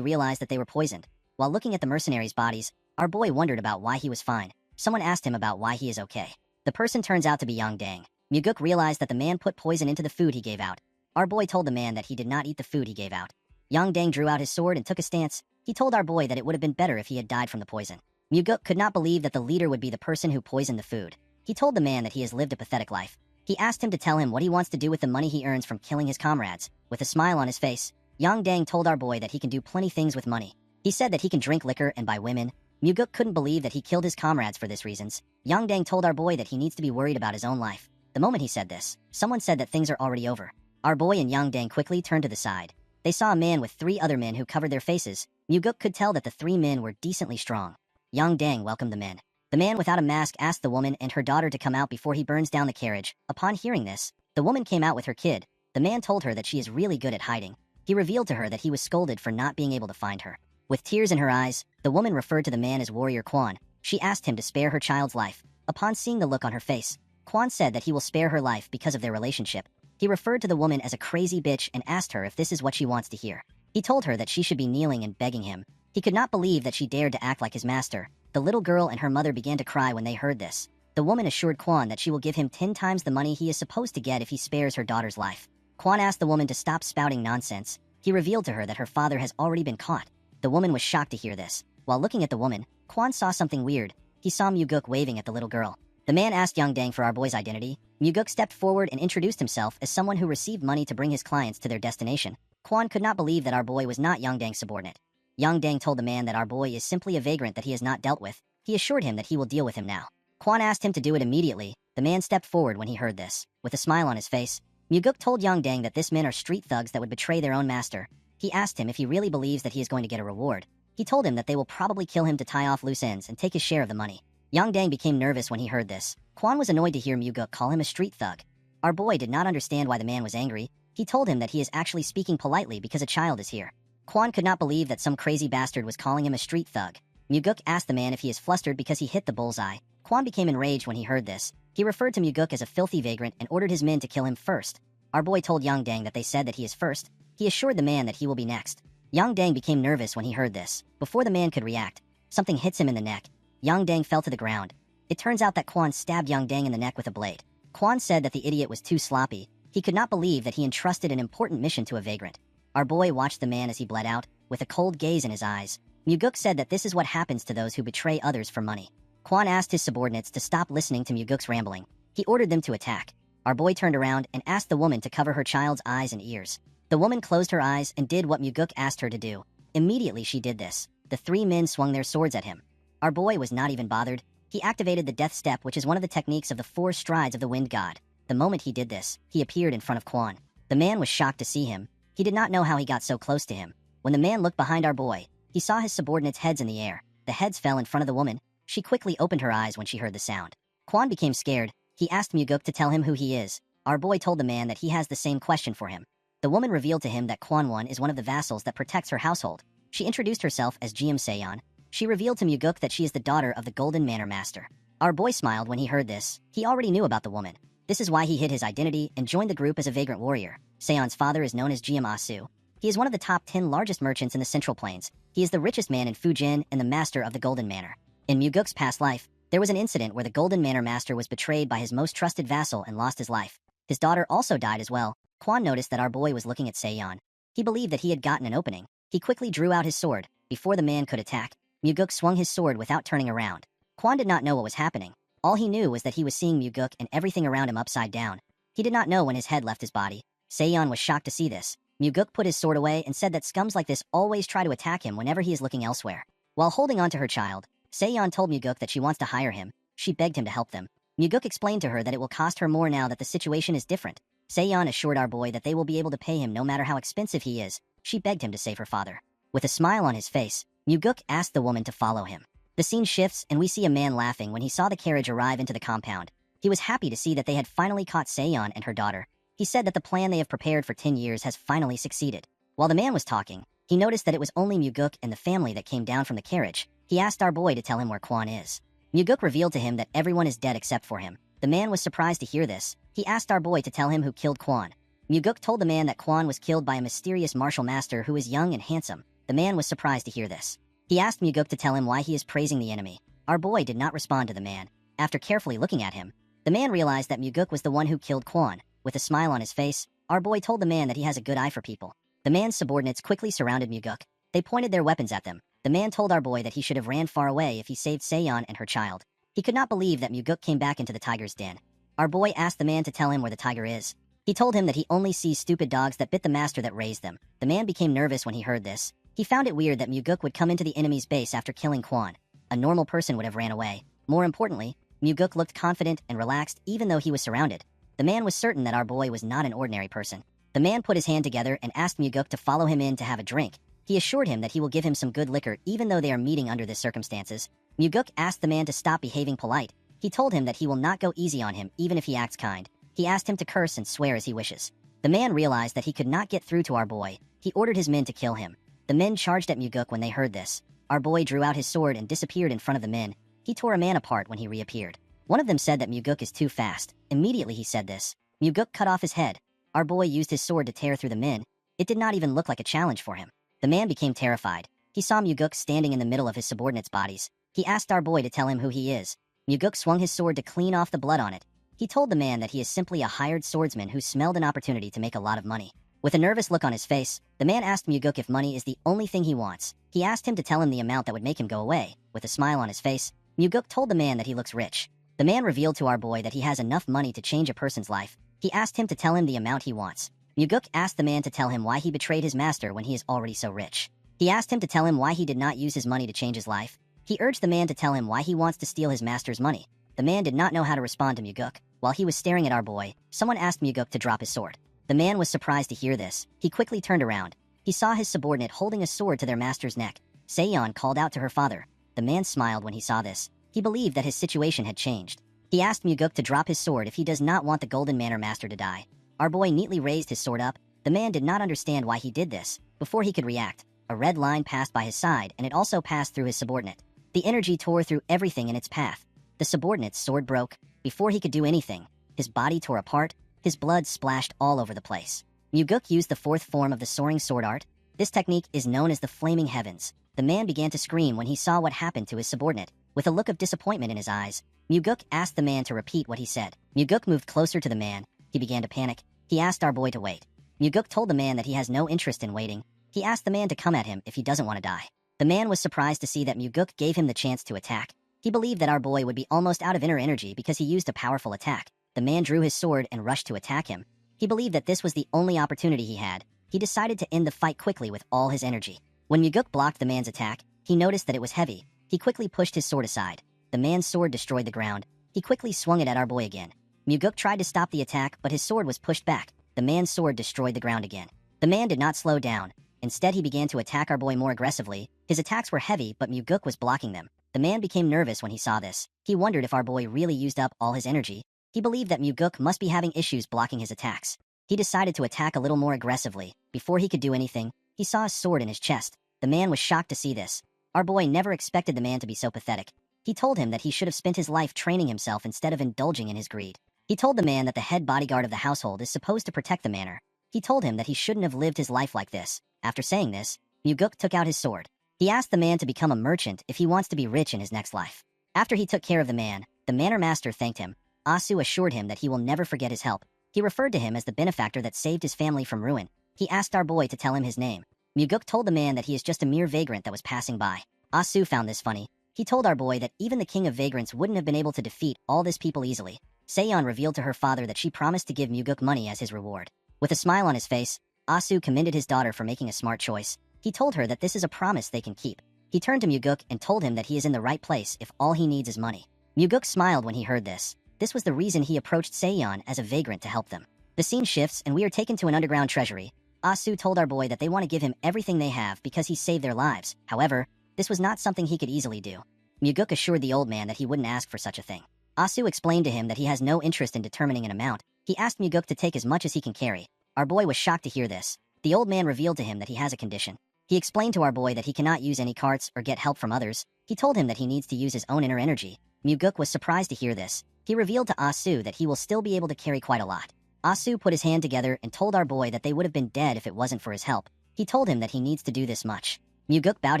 realized that they were poisoned. While looking at the mercenaries' bodies, our boy wondered about why he was fine. Someone asked him about why he is okay. The person turns out to be Yang Dang. Muguk realized that the man put poison into the food he gave out. Our boy told the man that he did not eat the food he gave out. Yang Dang drew out his sword and took a stance. He told our boy that it would have been better if he had died from the poison. Muguk could not believe that the leader would be the person who poisoned the food. He told the man that he has lived a pathetic life. He asked him to tell him what he wants to do with the money he earns from killing his comrades. With a smile on his face, Yang Dang told our boy that he can do plenty things with money. He said that he can drink liquor and buy women. Muguk couldn't believe that he killed his comrades for this reasons. Yang Dang told our boy that he needs to be worried about his own life. The moment he said this, someone said that things are already over. Our boy and Yang Dang quickly turned to the side. They saw a man with 3 other men who covered their faces. Muguk could tell that the 3 men were decently strong. Yang Dang welcomed the men. The man without a mask asked the woman and her daughter to come out before he burns down the carriage. Upon hearing this, the woman came out with her kid. The man told her that she is really good at hiding. He revealed to her that he was scolded for not being able to find her. With tears in her eyes, the woman referred to the man as Warrior Quan. She asked him to spare her child's life. Upon seeing the look on her face, Quan said that he will spare her life because of their relationship. He referred to the woman as a crazy bitch and asked her if this is what she wants to hear. He told her that she should be kneeling and begging him. He could not believe that she dared to act like his master. The little girl and her mother began to cry when they heard this. The woman assured Quan that she will give him 10 times the money he is supposed to get if he spares her daughter's life. Quan asked the woman to stop spouting nonsense. He revealed to her that her father has already been caught. The woman was shocked to hear this. While looking at the woman, Quan saw something weird. He saw Muguk waving at the little girl. The man asked Yang Dang for our boy's identity. Muguk stepped forward and introduced himself as someone who received money to bring his clients to their destination. Quan could not believe that our boy was not Yang Dang's subordinate. Yang Dang told the man that our boy is simply a vagrant that he has not dealt with. He assured him that he will deal with him now. Quan asked him to do it immediately. The man stepped forward when he heard this. With a smile on his face, Muguk told Yang Dang that this men are street thugs that would betray their own master. He asked him if he really believes that he is going to get a reward. He told him that they will probably kill him to tie off loose ends and take his share of the money. Yang Dang became nervous when he heard this. Quan was annoyed to hear Muguk call him a street thug. Our boy did not understand why the man was angry. He told him that he is actually speaking politely because a child is here. Quan could not believe that some crazy bastard was calling him a street thug. Muguk asked the man if he is flustered because he hit the bullseye. Quan became enraged when he heard this. He referred to Muguk as a filthy vagrant and ordered his men to kill him first. Our boy told Yang Dang that they said that he is first. He assured the man that he will be next. Yang Dang became nervous when he heard this. Before the man could react, something hits him in the neck. Yang Dang fell to the ground. It turns out that Quan stabbed Yang Dang in the neck with a blade. Quan said that the idiot was too sloppy. He could not believe that he entrusted an important mission to a vagrant. Our boy watched the man as he bled out, with a cold gaze in his eyes. Muguk said that this is what happens to those who betray others for money. Quan asked his subordinates to stop listening to Muguk's rambling. He ordered them to attack. Our boy turned around and asked the woman to cover her child's eyes and ears. The woman closed her eyes and did what Muguk asked her to do. Immediately she did this. The 3 men swung their swords at him. Our boy was not even bothered. He activated the death step, which is one of the techniques of the 4 strides of the wind god. The moment he did this, he appeared in front of Quan. The man was shocked to see him. He did not know how he got so close to him. When the man looked behind our boy, he saw his subordinates' heads in the air. The heads fell in front of the woman. She quickly opened her eyes when she heard the sound. Quan became scared. He asked Muguk to tell him who he is. Our boy told the man that he has the same question for him. The woman revealed to him that Quan Won is one of the vassals that protects her household. She introduced herself as GM Seon. She revealed to Muguk that she is the daughter of the Golden Manor Master. Our boy smiled when he heard this. He already knew about the woman. This is why he hid his identity and joined the group as a vagrant warrior. Seon's father is known as GM Asu. He is one of the top 10 largest merchants in the Central Plains. He is the richest man in Fujin and the master of the Golden Manor. In Muguk's past life, there was an incident where the Golden Manor Master was betrayed by his most trusted vassal and lost his life. His daughter also died as well. Quan noticed that our boy was looking at Seon. He believed that he had gotten an opening. He quickly drew out his sword. Before the man could attack, Muguk swung his sword without turning around. Quan did not know what was happening. All he knew was that he was seeing Muguk and everything around him upside down. He did not know when his head left his body. Seon was shocked to see this. Muguk put his sword away and said that scums like this always try to attack him whenever he is looking elsewhere. While holding on to her child, Seon told Muguk that she wants to hire him. She begged him to help them. Muguk explained to her that it will cost her more now that the situation is different. Seon assured our boy that they will be able to pay him no matter how expensive he is. She begged him to save her father. With a smile on his face, Muguk asked the woman to follow him. The scene shifts and we see a man laughing when he saw the carriage arrive into the compound. He was happy to see that they had finally caught Seon and her daughter. He said that the plan they have prepared for 10 years has finally succeeded. While the man was talking, he noticed that it was only Muguk and the family that came down from the carriage. He asked our boy to tell him where Kwon is. Muguk revealed to him that everyone is dead except for him. The man was surprised to hear this. He asked our boy to tell him who killed Kwon. Muguk told the man that Kwon was killed by a mysterious martial master who is young and handsome. The man was surprised to hear this. He asked Muguk to tell him why he is praising the enemy. Our boy did not respond to the man. After carefully looking at him, the man realized that Muguk was the one who killed Kwon. With a smile on his face, our boy told the man that he has a good eye for people. The man's subordinates quickly surrounded Muguk. They pointed their weapons at them. The man told our boy that he should have ran far away if he saved Seon and her child. He could not believe that Muguk came back into the tiger's den. Our boy asked the man to tell him where the tiger is. He told him that he only sees stupid dogs that bit the master that raised them. The man became nervous when he heard this. He found it weird that Muguk would come into the enemy's base after killing Kwon. A normal person would have ran away. More importantly, Muguk looked confident and relaxed even though he was surrounded. The man was certain that our boy was not an ordinary person. The man put his hand together and asked Muguk to follow him in to have a drink. He assured him that he will give him some good liquor even though they are meeting under this circumstances. Muguk asked the man to stop behaving polite. He told him that he will not go easy on him even if he acts kind. He asked him to curse and swear as he wishes. The man realized that he could not get through to our boy. He ordered his men to kill him. The men charged at Muguk when they heard this. Our boy drew out his sword and disappeared in front of the men. He tore a man apart when he reappeared. One of them said that Muguk is too fast. Immediately he said this. Muguk cut off his head. Our boy used his sword to tear through the men. It did not even look like a challenge for him. The man became terrified. He saw Muguk standing in the middle of his subordinates' bodies. He asked our boy to tell him who he is. Muguk swung his sword to clean off the blood on it. He told the man that he is simply a hired swordsman who smelled an opportunity to make a lot of money. With a nervous look on his face, the man asked Muguk if money is the only thing he wants. He asked him to tell him the amount that would make him go away. With a smile on his face, Muguk told the man that he looks rich. The man revealed to our boy that he has enough money to change a person's life. He asked him to tell him the amount he wants. Muguk asked the man to tell him why he betrayed his master when he is already so rich. He asked him to tell him why he did not use his money to change his life. He urged the man to tell him why he wants to steal his master's money. The man did not know how to respond to Muguk. While he was staring at our boy, someone asked Muguk to drop his sword. The man was surprised to hear this. He quickly turned around. He saw his subordinate holding a sword to their master's neck. Seon called out to her father. The man smiled when he saw this. He believed that his situation had changed. He asked Muguk to drop his sword if he does not want the Golden Manor Master to die. Our boy neatly raised his sword up. The man did not understand why he did this. Before he could react, a red line passed by his side and it also passed through his subordinate. The energy tore through everything in its path. The subordinate's sword broke. Before he could do anything, his body tore apart. His blood splashed all over the place. Muguk used the fourth form of the soaring sword art. This technique is known as the Flaming Heavens. The man began to scream when he saw what happened to his subordinate. With a look of disappointment in his eyes, Muguk asked the man to repeat what he said. Muguk moved closer to the man. He began to panic. He asked our boy to wait. Muguk told the man that he has no interest in waiting. He asked the man to come at him if he doesn't want to die. The man was surprised to see that Muguk gave him the chance to attack. He believed that our boy would be almost out of inner energy because he used a powerful attack. The man drew his sword and rushed to attack him. He believed that this was the only opportunity he had. He decided to end the fight quickly with all his energy. When Muguk blocked the man's attack, he noticed that it was heavy. He quickly pushed his sword aside. The man's sword destroyed the ground. He quickly swung it at our boy again. Muguk tried to stop the attack, but his sword was pushed back. The man's sword destroyed the ground again. The man did not slow down. Instead, he began to attack our boy more aggressively. His attacks were heavy, but Muguk was blocking them. The man became nervous when he saw this. He wondered if our boy really used up all his energy. He believed that Muguk must be having issues blocking his attacks. He decided to attack a little more aggressively. Before he could do anything, he saw a sword in his chest. The man was shocked to see this. Our boy never expected the man to be so pathetic. He told him that he should have spent his life training himself instead of indulging in his greed. He told the man that the head bodyguard of the household is supposed to protect the manor. He told him that he shouldn't have lived his life like this. After saying this, Muguk took out his sword. He asked the man to become a merchant if he wants to be rich in his next life. After he took care of the man, the manor master thanked him. Asu assured him that he will never forget his help. He referred to him as the benefactor that saved his family from ruin. He asked our boy to tell him his name. Muguk told the man that he is just a mere vagrant that was passing by. Asu found this funny. He told our boy that even the king of vagrants wouldn't have been able to defeat all this people easily. Seon revealed to her father that she promised to give Muguk money as his reward. With a smile on his face, Asu commended his daughter for making a smart choice. He told her that this is a promise they can keep. He turned to Muguk and told him that he is in the right place if all he needs is money. Muguk smiled when he heard this. This was the reason he approached Seiyon as a vagrant to help them. The scene shifts and we are taken to an underground treasury. Asu told our boy that they want to give him everything they have because he saved their lives. However, this was not something he could easily do. Muguk assured the old man that he wouldn't ask for such a thing. Asu explained to him that he has no interest in determining an amount. He asked Muguk to take as much as he can carry. Our boy was shocked to hear this. The old man revealed to him that he has a condition. He explained to our boy that he cannot use any carts or get help from others. He told him that he needs to use his own inner energy. Muguk was surprised to hear this. He revealed to Asu that he will still be able to carry quite a lot. Asu put his hand together and told our boy that they would have been dead if it wasn't for his help. He told him that he needs to do this much. Muguk bowed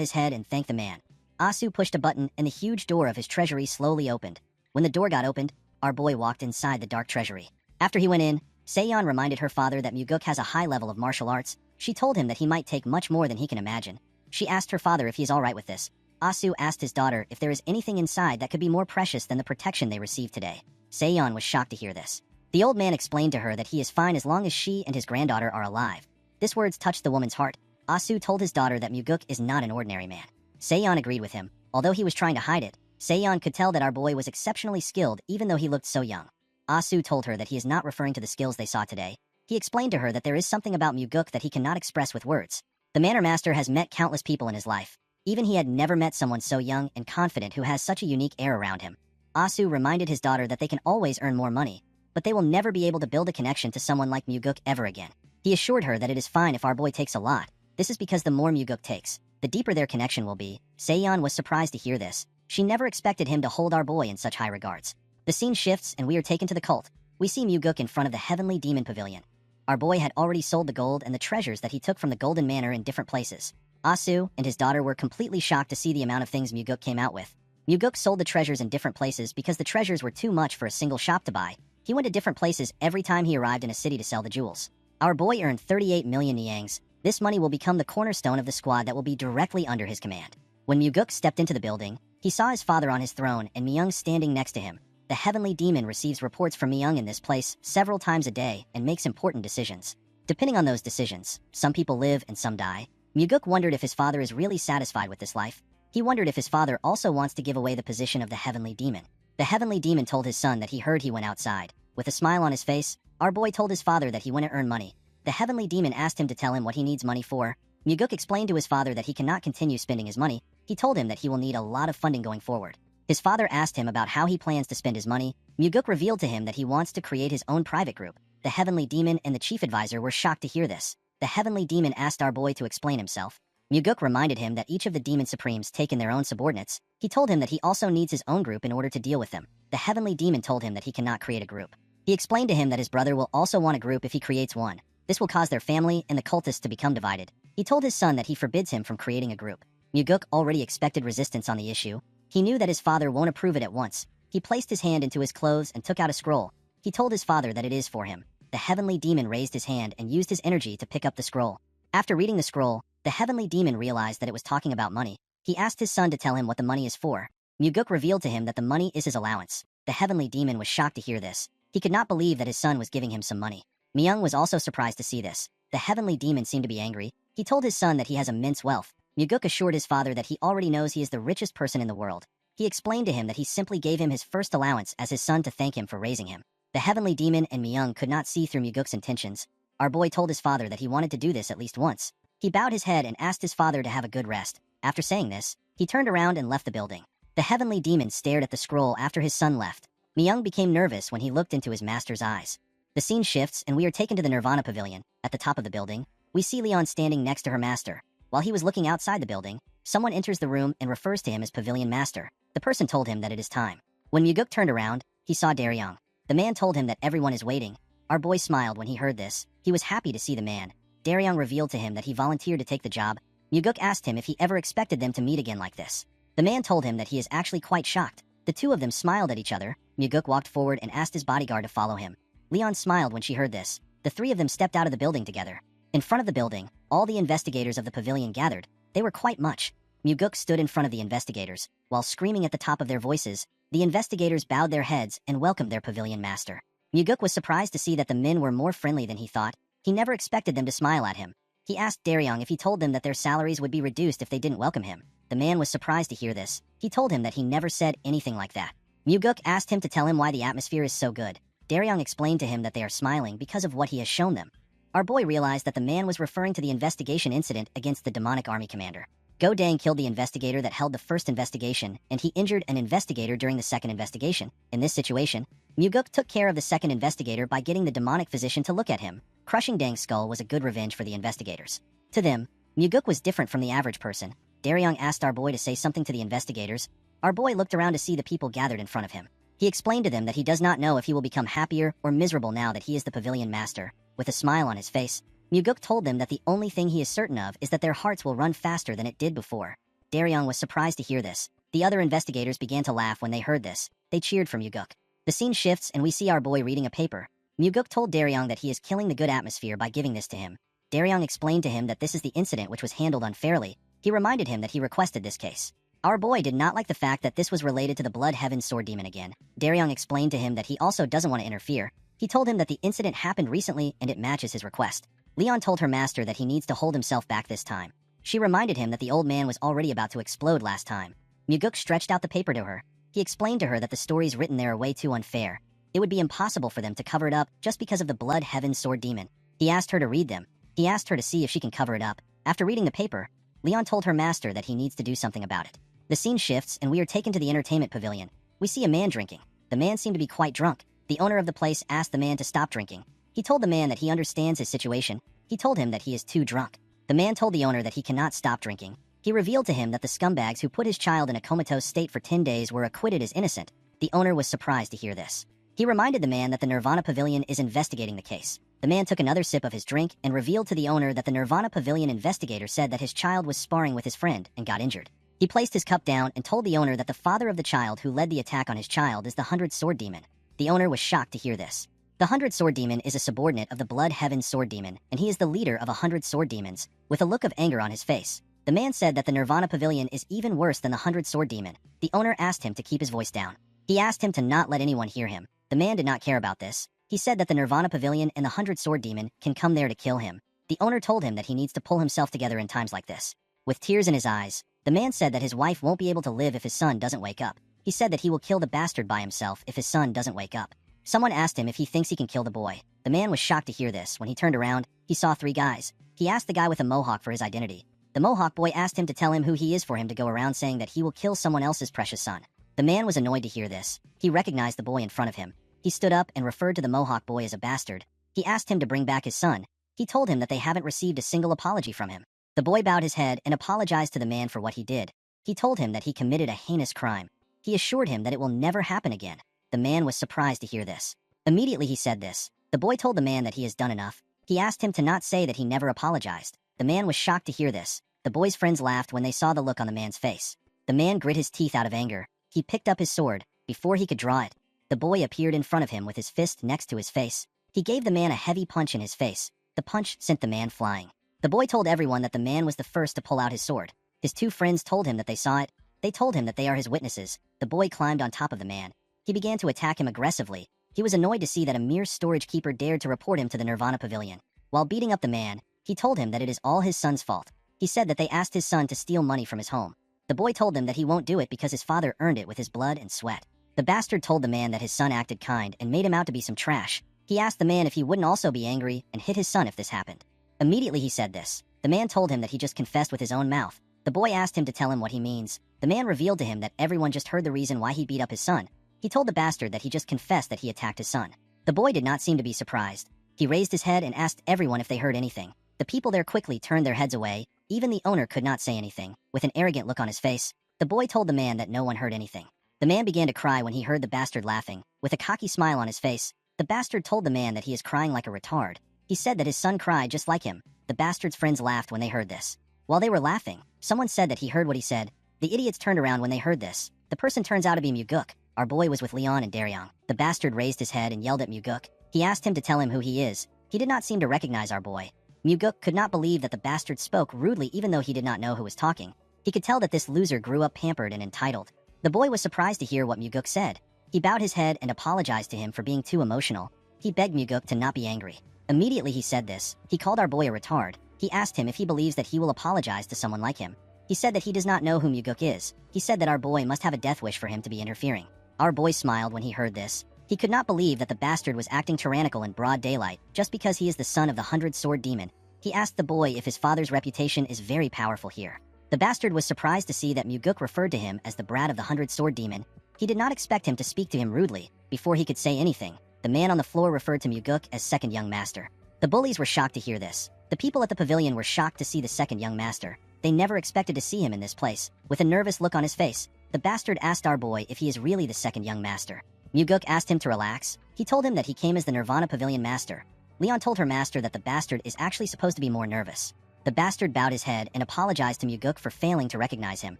his head and thanked the man. Asu pushed a button and the huge door of his treasury slowly opened. When the door got opened, our boy walked inside the dark treasury. After he went in, Seiyon reminded her father that Muguk has a high level of martial arts. She told him that he might take much more than he can imagine. She asked her father if he is alright with this. Asu asked his daughter if there is anything inside that could be more precious than the protection they received today. Seiyon was shocked to hear this. The old man explained to her that he is fine as long as she and his granddaughter are alive. This words touched the woman's heart. Asu told his daughter that Muguk is not an ordinary man. Seiyon agreed with him. Although he was trying to hide it, Seiyon could tell that our boy was exceptionally skilled even though he looked so young. Asu told her that he is not referring to the skills they saw today. He explained to her that there is something about Muguk that he cannot express with words. The Manor Master has met countless people in his life. Even he had never met someone so young and confident who has such a unique air around him. Asu reminded his daughter that they can always earn more money, but they will never be able to build a connection to someone like Muguk ever again. He assured her that it is fine if our boy takes a lot. This is because the more Muguk takes, the deeper their connection will be. Seiyon was surprised to hear this. She never expected him to hold our boy in such high regards. The scene shifts and we are taken to the cult. We see Muguk in front of the Heavenly Demon Pavilion. Our boy had already sold the gold and the treasures that he took from the Golden Manor in different places. Asu and his daughter were completely shocked to see the amount of things Muguk came out with. Muguk sold the treasures in different places because the treasures were too much for a single shop to buy. He went to different places every time he arrived in a city to sell the jewels. Our boy earned 38 million niangs. This money will become the cornerstone of the squad that will be directly under his command. When Muguk stepped into the building, he saw his father on his throne and Myung standing next to him. The Heavenly Demon receives reports from Myung in this place several times a day and makes important decisions. Depending on those decisions, some people live and some die. Muguk wondered if his father is really satisfied with this life. He wondered if his father also wants to give away the position of the Heavenly Demon. The Heavenly Demon told his son that he heard he went outside. With a smile on his face, our boy told his father that he went to earn money. The Heavenly Demon asked him to tell him what he needs money for. Muguk explained to his father that he cannot continue spending his money. He told him that he will need a lot of funding going forward. His father asked him about how he plans to spend his money. Muguk revealed to him that he wants to create his own private group. The Heavenly Demon and the chief advisor were shocked to hear this. The Heavenly Demon asked our boy to explain himself. Muguk reminded him that each of the Demon Supremes take in their own subordinates. He told him that he also needs his own group in order to deal with them. The Heavenly Demon told him that he cannot create a group. He explained to him that his brother will also want a group if he creates one. This will cause their family and the cultists to become divided. He told his son that he forbids him from creating a group. Muguk already expected resistance on the issue. He knew that his father won't approve it at once. He placed his hand into his clothes and took out a scroll. He told his father that it is for him. The Heavenly Demon raised his hand and used his energy to pick up the scroll. After reading the scroll, the Heavenly Demon realized that it was talking about money. He asked his son to tell him what the money is for. Muguk revealed to him that the money is his allowance. The Heavenly Demon was shocked to hear this. He could not believe that his son was giving him some money. Myung was also surprised to see this. The Heavenly Demon seemed to be angry. He told his son that he has immense wealth. Muguk assured his father that he already knows he is the richest person in the world. He explained to him that he simply gave him his first allowance as his son to thank him for raising him. The Heavenly Demon and Myung could not see through Muguk's intentions. Our boy told his father that he wanted to do this at least once. He bowed his head and asked his father to have a good rest. After saying this, he turned around and left the building. The Heavenly Demon stared at the scroll after his son left. Myung became nervous when he looked into his master's eyes. The scene shifts and we are taken to the Nirvana Pavilion. At the top of the building, we see Leon standing next to her master. While he was looking outside the building, someone enters the room and refers to him as Pavilion Master. The person told him that it is time. When Muguk turned around, he saw Daryong. The man told him that everyone is waiting. Our boy smiled when he heard this. He was happy to see the man. Daryong revealed to him that he volunteered to take the job. Muguk asked him if he ever expected them to meet again like this. The man told him that he is actually quite shocked. The two of them smiled at each other. Muguk walked forward and asked his bodyguard to follow him. Leon smiled when she heard this. The three of them stepped out of the building together. In front of the building, all the investigators of the pavilion gathered. They were quite much. Muguk stood in front of the investigators. While screaming at the top of their voices, the investigators bowed their heads and welcomed their pavilion master. Muguk was surprised to see that the men were more friendly than he thought. He never expected them to smile at him. He asked Daryong if he told them that their salaries would be reduced if they didn't welcome him. The man was surprised to hear this. He told him that he never said anything like that. Muguk asked him to tell him why the atmosphere is so good. Daryong explained to him that they are smiling because of what he has shown them. Our boy realized that the man was referring to the investigation incident against the demonic army commander. Go Dang killed the investigator that held the first investigation, and he injured an investigator during the second investigation. In this situation, Muguk took care of the second investigator by getting the demonic physician to look at him. Crushing Dang's skull was a good revenge for the investigators. To them, Muguk was different from the average person. Daryong asked our boy to say something to the investigators. Our boy looked around to see the people gathered in front of him. He explained to them that he does not know if he will become happier or miserable now that he is the pavilion master. With a smile on his face, Muguk told them that the only thing he is certain of is that their hearts will run faster than it did before. Daryong was surprised to hear this. The other investigators began to laugh when they heard this. They cheered for Muguk. The scene shifts and we see our boy reading a paper. Muguk told Daryong that he is killing the good atmosphere by giving this to him. Daryong explained to him that this is the incident which was handled unfairly. He reminded him that he requested this case. Our boy did not like the fact that this was related to the Blood Heaven Sword Demon again. Daryong explained to him that he also doesn't want to interfere. He told him that the incident happened recently and it matches his request. Leon told her master that he needs to hold himself back this time. She reminded him that the old man was already about to explode last time. Muguk stretched out the paper to her. He explained to her that the stories written there are way too unfair. It would be impossible for them to cover it up just because of the Blood Heaven Sword Demon. He asked her to read them. He asked her to see if she can cover it up. After reading the paper, Leon told her master that he needs to do something about it. The scene shifts and we are taken to the entertainment pavilion. We see a man drinking. The man seemed to be quite drunk. The owner of the place asked the man to stop drinking. He told the man that he understands his situation. He told him that he is too drunk. The man told the owner that he cannot stop drinking. He revealed to him that the scumbags who put his child in a comatose state for 10 days were acquitted as innocent. The owner was surprised to hear this. He reminded the man that the Nirvana Pavilion is investigating the case. The man took another sip of his drink and revealed to the owner that the Nirvana Pavilion investigator said that his child was sparring with his friend and got injured. He placed his cup down and told the owner that the father of the child who led the attack on his child is the 100 Sword Demon. The owner was shocked to hear this. The 100 Sword Demon is a subordinate of the Blood Heaven Sword Demon, and he is the leader of 100 Sword Demons, with a look of anger on his face. The man said that the Nirvana Pavilion is even worse than the 100 Sword Demon. The owner asked him to keep his voice down. He asked him to not let anyone hear him. The man did not care about this. He said that the Nirvana Pavilion and the 100 Sword Demon can come there to kill him. The owner told him that he needs to pull himself together in times like this. With tears in his eyes, the man said that his wife won't be able to live if his son doesn't wake up. He said that he will kill the bastard by himself if his son doesn't wake up. Someone asked him if he thinks he can kill the boy. The man was shocked to hear this. When he turned around, he saw 3 guys. He asked the guy with a mohawk for his identity. The mohawk boy asked him to tell him who he is for him to go around saying that he will kill someone else's precious son. The man was annoyed to hear this. He recognized the boy in front of him. He stood up and referred to the mohawk boy as a bastard. He asked him to bring back his son. He told him that they haven't received a single apology from him. The boy bowed his head and apologized to the man for what he did. He told him that he committed a heinous crime. He assured him that it will never happen again. The man was surprised to hear this. Immediately he said this. The boy told the man that he has done enough. He asked him to not say that he never apologized. The man was shocked to hear this. The boy's friends laughed when they saw the look on the man's face. The man grit his teeth out of anger. He picked up his sword. Before he could draw it, the boy appeared in front of him with his fist next to his face. He gave the man a heavy punch in his face. The punch sent the man flying. The boy told everyone that the man was the first to pull out his sword. His 2 friends told him that they saw it. They told him that they are his witnesses. The boy climbed on top of the man. He began to attack him aggressively. He was annoyed to see that a mere storage keeper dared to report him to the Nirvana Pavilion. While beating up the man, he told him that it is all his son's fault. He said that they asked his son to steal money from his home. The boy told them that he won't do it because his father earned it with his blood and sweat. The bastard told the man that his son acted kind and made him out to be some trash. He asked the man if he wouldn't also be angry and hit his son if this happened. Immediately he said this. The man told him that he just confessed with his own mouth. The boy asked him to tell him what he means. The man revealed to him that everyone just heard the reason why he beat up his son. He told the bastard that he just confessed that he attacked his son. The boy did not seem to be surprised. He raised his head and asked everyone if they heard anything. The people there quickly turned their heads away. Even the owner could not say anything. With an arrogant look on his face, the boy told the man that no one heard anything. The man began to cry when he heard the bastard laughing. With a cocky smile on his face, the bastard told the man that he is crying like a retard. He said that his son cried just like him. The bastard's friends laughed when they heard this. While they were laughing, someone said that he heard what he said. The idiots turned around when they heard this. The person turns out to be Muguk. Our boy was with Leon and Daryong. The bastard raised his head and yelled at Muguk. He asked him to tell him who he is. He did not seem to recognize our boy. Muguk could not believe that the bastard spoke rudely even though he did not know who was talking. He could tell that this loser grew up pampered and entitled. The boy was surprised to hear what Muguk said. He bowed his head and apologized to him for being too emotional. He begged Muguk to not be angry. Immediately he said this, he called our boy a retard. He asked him if he believes that he will apologize to someone like him. He said that he does not know who Muguk is. He said that our boy must have a death wish for him to be interfering. Our boy smiled when he heard this. He could not believe that the bastard was acting tyrannical in broad daylight, just because he is the son of the 100-sword demon. He asked the boy if his father's reputation is very powerful here. The bastard was surprised to see that Muguk referred to him as the brat of the 100-sword demon. He did not expect him to speak to him rudely. Before he could say anything, the man on the floor referred to Muguk as second young master. The bullies were shocked to hear this. The people at the pavilion were shocked to see the second young master. They never expected to see him in this place. With a nervous look on his face, the bastard asked our boy if he is really the second young master. Muguk asked him to relax. He told him that he came as the Nirvana Pavilion master. Leon told her master that the bastard is actually supposed to be more nervous. The bastard bowed his head and apologized to Muguk for failing to recognize him.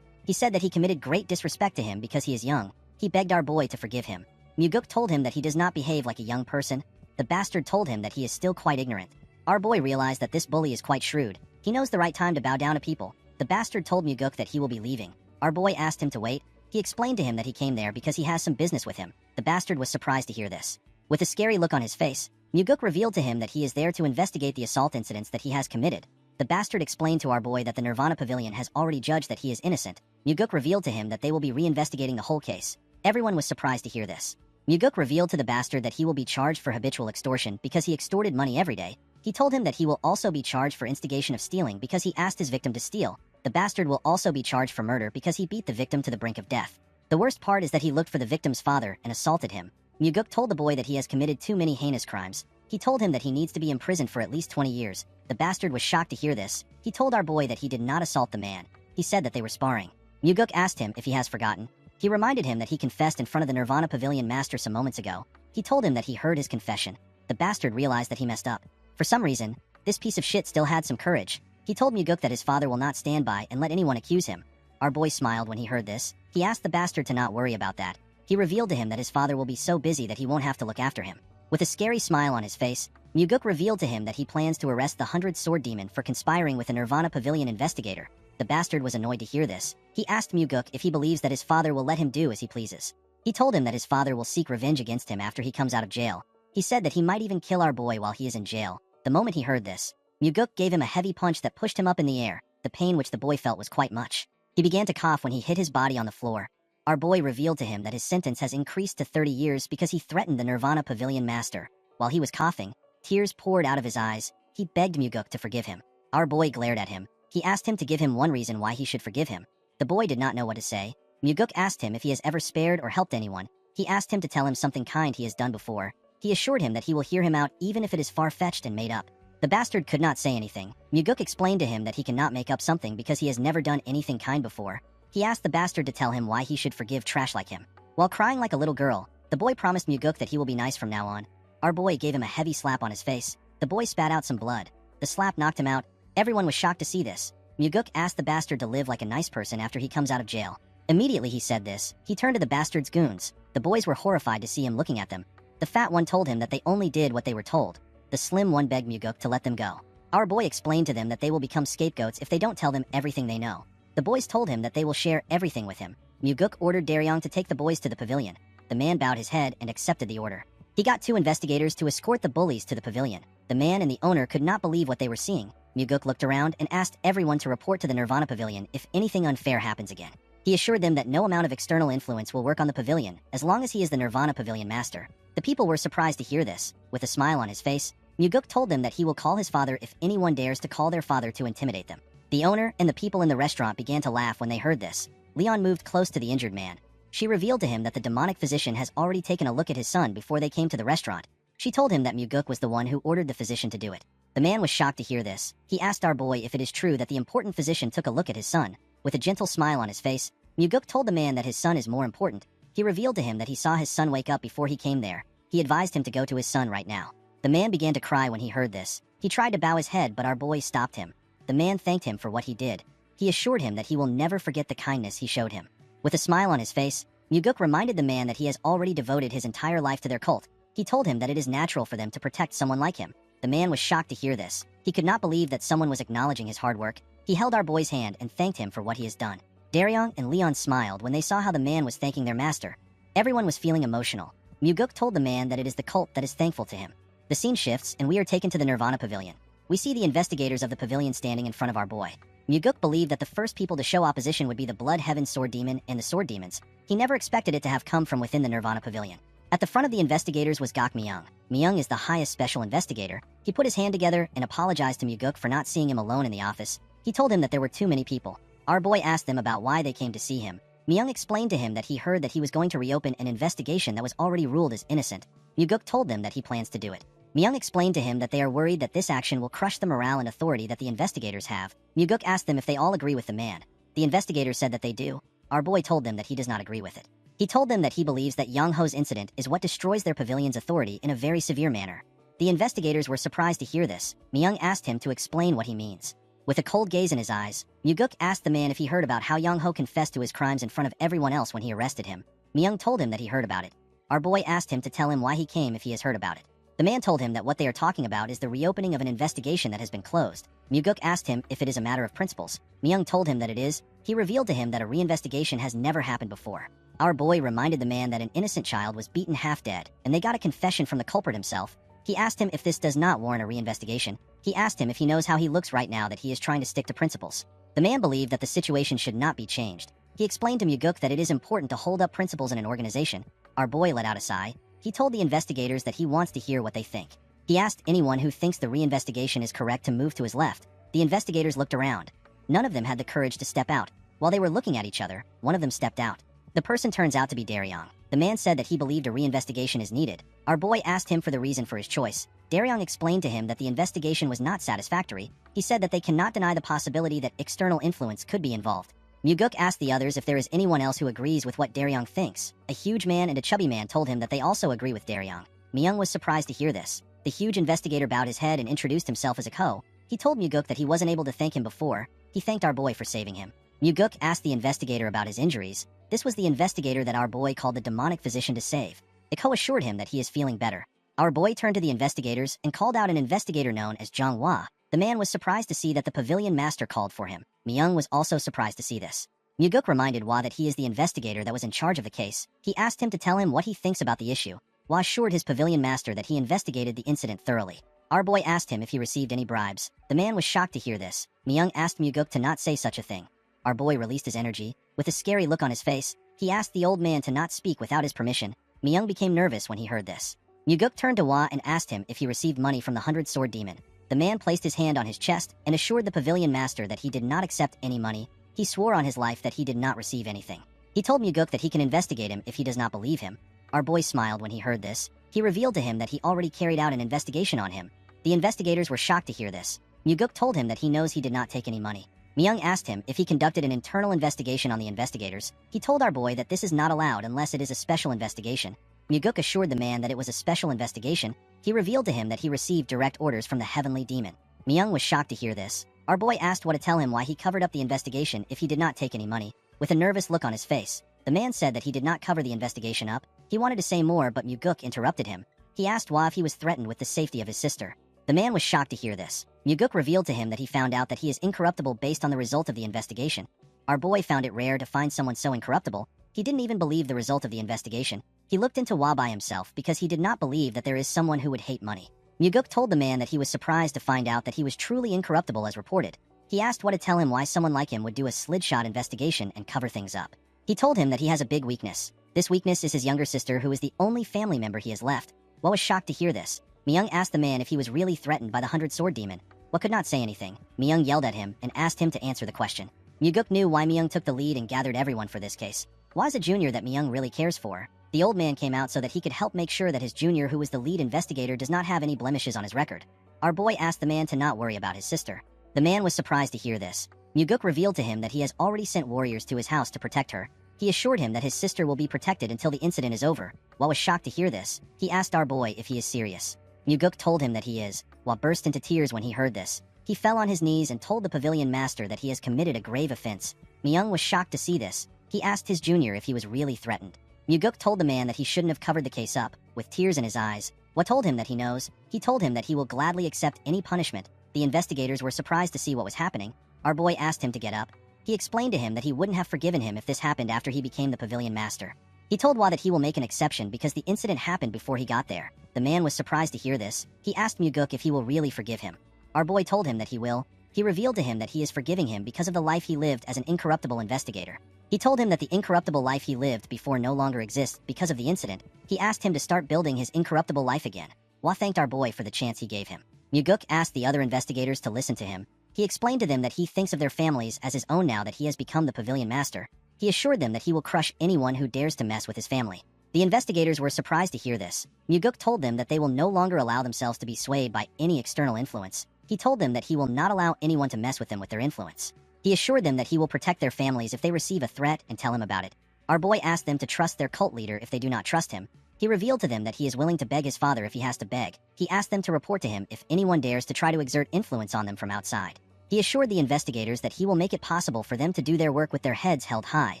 He said that he committed great disrespect to him because he is young. He begged our boy to forgive him. Muguk told him that he does not behave like a young person. The bastard told him that he is still quite ignorant. Our boy realized that this bully is quite shrewd. He knows the right time to bow down to people. The bastard told Muguk that he will be leaving. Our boy asked him to wait. He explained to him that he came there because he has some business with him. The bastard was surprised to hear this. With a scary look on his face, Muguk revealed to him that he is there to investigate the assault incidents that he has committed. The bastard explained to our boy that the Nirvana Pavilion has already judged that he is innocent. Muguk revealed to him that they will be reinvestigating the whole case. Everyone was surprised to hear this. Muguk revealed to the bastard that he will be charged for habitual extortion because he extorted money every day. He told him that he will also be charged for instigation of stealing because he asked his victim to steal. The bastard will also be charged for murder because he beat the victim to the brink of death. The worst part is that he looked for the victim's father and assaulted him. Muguk told the boy that he has committed too many heinous crimes. He told him that he needs to be imprisoned for at least 20 years. The bastard was shocked to hear this. He told our boy that he did not assault the man. He said that they were sparring. Muguk asked him if he has forgotten. He reminded him that he confessed in front of the Nirvana Pavilion master some moments ago. He told him that he heard his confession. The bastard realized that he messed up. For some reason, this piece of shit still had some courage. He told Muguk that his father will not stand by and let anyone accuse him. Our boy smiled when he heard this. He asked the bastard to not worry about that. He revealed to him that his father will be so busy that he won't have to look after him. With a scary smile on his face, Muguk revealed to him that he plans to arrest the 100-sword demon for conspiring with a Nirvana Pavilion investigator. The bastard was annoyed to hear this. He asked Muguk if he believes that his father will let him do as he pleases. He told him that his father will seek revenge against him after he comes out of jail. He said that he might even kill our boy while he is in jail. The moment he heard this, Muguk gave him a heavy punch that pushed him up in the air. The pain which the boy felt was quite much. He began to cough when he hit his body on the floor. Our boy revealed to him that his sentence has increased to 30 years because he threatened the Nirvana Pavilion master. While he was coughing, tears poured out of his eyes. He begged Muguk to forgive him. Our boy glared at him. He asked him to give him one reason why he should forgive him. The boy did not know what to say. Muguk asked him if he has ever spared or helped anyone. He asked him to tell him something kind he has done before. He assured him that he will hear him out even if it is far-fetched and made up. The bastard could not say anything. Muguk explained to him that he cannot make up something because he has never done anything kind before. He asked the bastard to tell him why he should forgive trash like him. While crying like a little girl, the boy promised Muguk that he will be nice from now on. Our boy gave him a heavy slap on his face. The boy spat out some blood. The slap knocked him out. Everyone was shocked to see this. Muguk asked the bastard to live like a nice person after he comes out of jail. Immediately he said this, he turned to the bastard's goons. The boys were horrified to see him looking at them. The fat one told him that they only did what they were told. The slim one begged Muguk to let them go. Our boy explained to them that they will become scapegoats if they don't tell them everything they know. The boys told him that they will share everything with him. Muguk ordered Daryong to take the boys to the pavilion. The man bowed his head and accepted the order. He got 2 investigators to escort the bullies to the pavilion. The man and the owner could not believe what they were seeing. Muguk looked around and asked everyone to report to the Nirvana Pavilion if anything unfair happens again. He assured them that no amount of external influence will work on the pavilion as long as he is the Nirvana Pavilion master. The people were surprised to hear this. With a smile on his face, Muguk told them that he will call his father if anyone dares to call their father to intimidate them. The owner and the people in the restaurant began to laugh when they heard this. Leon moved close to the injured man. She revealed to him that the demonic physician has already taken a look at his son before they came to the restaurant. She told him that Muguk was the one who ordered the physician to do it. The man was shocked to hear this. He asked our boy if it is true that the important physician took a look at his son. With a gentle smile on his face, Muguk told the man that his son is more important. He revealed to him that he saw his son wake up before he came there. He advised him to go to his son right now. The man began to cry when he heard this. He tried to bow his head, but our boy stopped him. The man thanked him for what he did. He assured him that he will never forget the kindness he showed him. With a smile on his face, Muguk reminded the man that he has already devoted his entire life to their cult. He told him that it is natural for them to protect someone like him. The man was shocked to hear this. He could not believe that someone was acknowledging his hard work. He held our boy's hand and thanked him for what he has done. Daryong and Leon smiled when they saw how the man was thanking their master. Everyone was feeling emotional. Muguk told the man that it is the cult that is thankful to him. The scene shifts, and we are taken to the Nirvana Pavilion. We see the investigators of the pavilion standing in front of our boy. Muguk believed that the first people to show opposition would be the Blood Heaven Sword Demon and the Sword Demons. He never expected it to have come from within the Nirvana Pavilion. At the front of the investigators was Gok Myung. Myung is the highest special investigator. He put his hand together and apologized to Muguk for not seeing him alone in the office. He told him that there were too many people. Our boy asked them about why they came to see him. Myung explained to him that he heard that he was going to reopen an investigation that was already ruled as innocent. Muguk told them that he plans to do it. Myung explained to him that they are worried that this action will crush the morale and authority that the investigators have. Muguk asked them if they all agree with the man. The investigators said that they do. Our boy told them that he does not agree with it. He told them that he believes that Yang Ho's incident is what destroys their pavilion's authority in a very severe manner. The investigators were surprised to hear this. Myung asked him to explain what he means. With a cold gaze in his eyes, Muguk asked the man if he heard about how Yang Ho confessed to his crimes in front of everyone else when he arrested him. Myung told him that he heard about it. Our boy asked him to tell him why he came if he has heard about it. The man told him that what they are talking about is the reopening of an investigation that has been closed. Muguk asked him if it is a matter of principles. Myung told him that it is. He revealed to him that a reinvestigation has never happened before. Our boy reminded the man that an innocent child was beaten half dead, and they got a confession from the culprit himself. He asked him if this does not warrant a reinvestigation. He asked him if he knows how he looks right now that he is trying to stick to principles. The man believed that the situation should not be changed. He explained to Muguk that it is important to hold up principles in an organization. Our boy let out a sigh. He told the investigators that he wants to hear what they think. He asked anyone who thinks the reinvestigation is correct to move to his left. The investigators looked around. None of them had the courage to step out. While they were looking at each other, one of them stepped out. The person turns out to be Daryong. The man said that he believed a reinvestigation is needed. Our boy asked him for the reason for his choice. Daryong explained to him that the investigation was not satisfactory. He said that they cannot deny the possibility that external influence could be involved. Muguk asked the others if there is anyone else who agrees with what Daryong thinks. A huge man and a chubby man told him that they also agree with Daryong. Myung was surprised to hear this. The huge investigator bowed his head and introduced himself as a Ko. He told Muguk that he wasn't able to thank him before. He thanked our boy for saving him. Muguk asked the investigator about his injuries. This was the investigator that our boy called the demonic physician to save. Iko assured him that he is feeling better. Our boy turned to the investigators and called out an investigator known as Zhang Hua. The man was surprised to see that the pavilion master called for him. Myung was also surprised to see this. Muguk reminded Hua that he is the investigator that was in charge of the case. He asked him to tell him what he thinks about the issue. Hua assured his pavilion master that he investigated the incident thoroughly. Our boy asked him if he received any bribes. The man was shocked to hear this. Myung asked Muguk to not say such a thing. Our boy released his energy. With a scary look on his face, he asked the old man to not speak without his permission. Myung became nervous when he heard this. Muguk turned to Hua and asked him if he received money from the 100-sword demon. The man placed his hand on his chest and assured the pavilion master that he did not accept any money. He swore on his life that he did not receive anything. He told Muguk that he can investigate him if he does not believe him. Our boy smiled when he heard this. He revealed to him that he already carried out an investigation on him. The investigators were shocked to hear this. Muguk told him that he knows he did not take any money. Myung asked him if he conducted an internal investigation on the investigators. He told our boy that this is not allowed unless it is a special investigation. Muguk assured the man that it was a special investigation. He revealed to him that he received direct orders from the heavenly demon. Myung was shocked to hear this. Our boy asked Hua to tell him why he covered up the investigation if he did not take any money. With a nervous look on his face, the man said that he did not cover the investigation up. He wanted to say more, but Muguk interrupted him. He asked Hua if he was threatened with the safety of his sister. The man was shocked to hear this. Muguk revealed to him that he found out that he is incorruptible based on the result of the investigation. Our boy found it rare to find someone so incorruptible. He didn't even believe the result of the investigation. He looked into Hua by himself because he did not believe that there is someone who would hate money. Muguk told the man that he was surprised to find out that he was truly incorruptible as reported. He asked Hua to tell him why someone like him would do a slidshot investigation and cover things up. He told him that he has a big weakness. This weakness is his younger sister, who is the only family member he has left. Hua was shocked to hear this. Myung asked the man if he was really threatened by the 100-sword demon. Hua could not say anything. Myung yelled at him and asked him to answer the question. Muguk knew why Myung took the lead and gathered everyone for this case. Hua is a junior that Myung really cares for. The old man came out so that he could help make sure that his junior, who was the lead investigator, does not have any blemishes on his record. Our boy asked the man to not worry about his sister. The man was surprised to hear this. Muguk revealed to him that he has already sent warriors to his house to protect her. He assured him that his sister will be protected until the incident is over. Hua was shocked to hear this. He asked our boy if he is serious. Muguk told him that he is. Hua burst into tears when he heard this. He fell on his knees and told the pavilion master that he has committed a grave offense. Myung was shocked to see this. He asked his junior if he was really threatened. Muguk told the man that he shouldn't have covered the case up. With tears in his eyes, Hua told him that he knows. He told him that he will gladly accept any punishment. The investigators were surprised to see what was happening. Our boy asked him to get up. He explained to him that he wouldn't have forgiven him if this happened after he became the pavilion master. He told Hwa that he will make an exception because the incident happened before he got there. The man was surprised to hear this. He asked Muguk if he will really forgive him. Our boy told him that he will. He revealed to him that he is forgiving him because of the life he lived as an incorruptible investigator. He told him that the incorruptible life he lived before no longer exists because of the incident. He asked him to start building his incorruptible life again. Hwa thanked our boy for the chance he gave him. Muguk asked the other investigators to listen to him. He explained to them that he thinks of their families as his own now that he has become the pavilion master. He assured them that he will crush anyone who dares to mess with his family. The investigators were surprised to hear this. Muguk told them that they will no longer allow themselves to be swayed by any external influence. He told them that he will not allow anyone to mess with them with their influence. He assured them that he will protect their families if they receive a threat and tell him about it. Our boy asked them to trust their cult leader if they do not trust him. He revealed to them that he is willing to beg his father if he has to beg. He asked them to report to him if anyone dares to try to exert influence on them from outside. He assured the investigators that he will make it possible for them to do their work with their heads held high.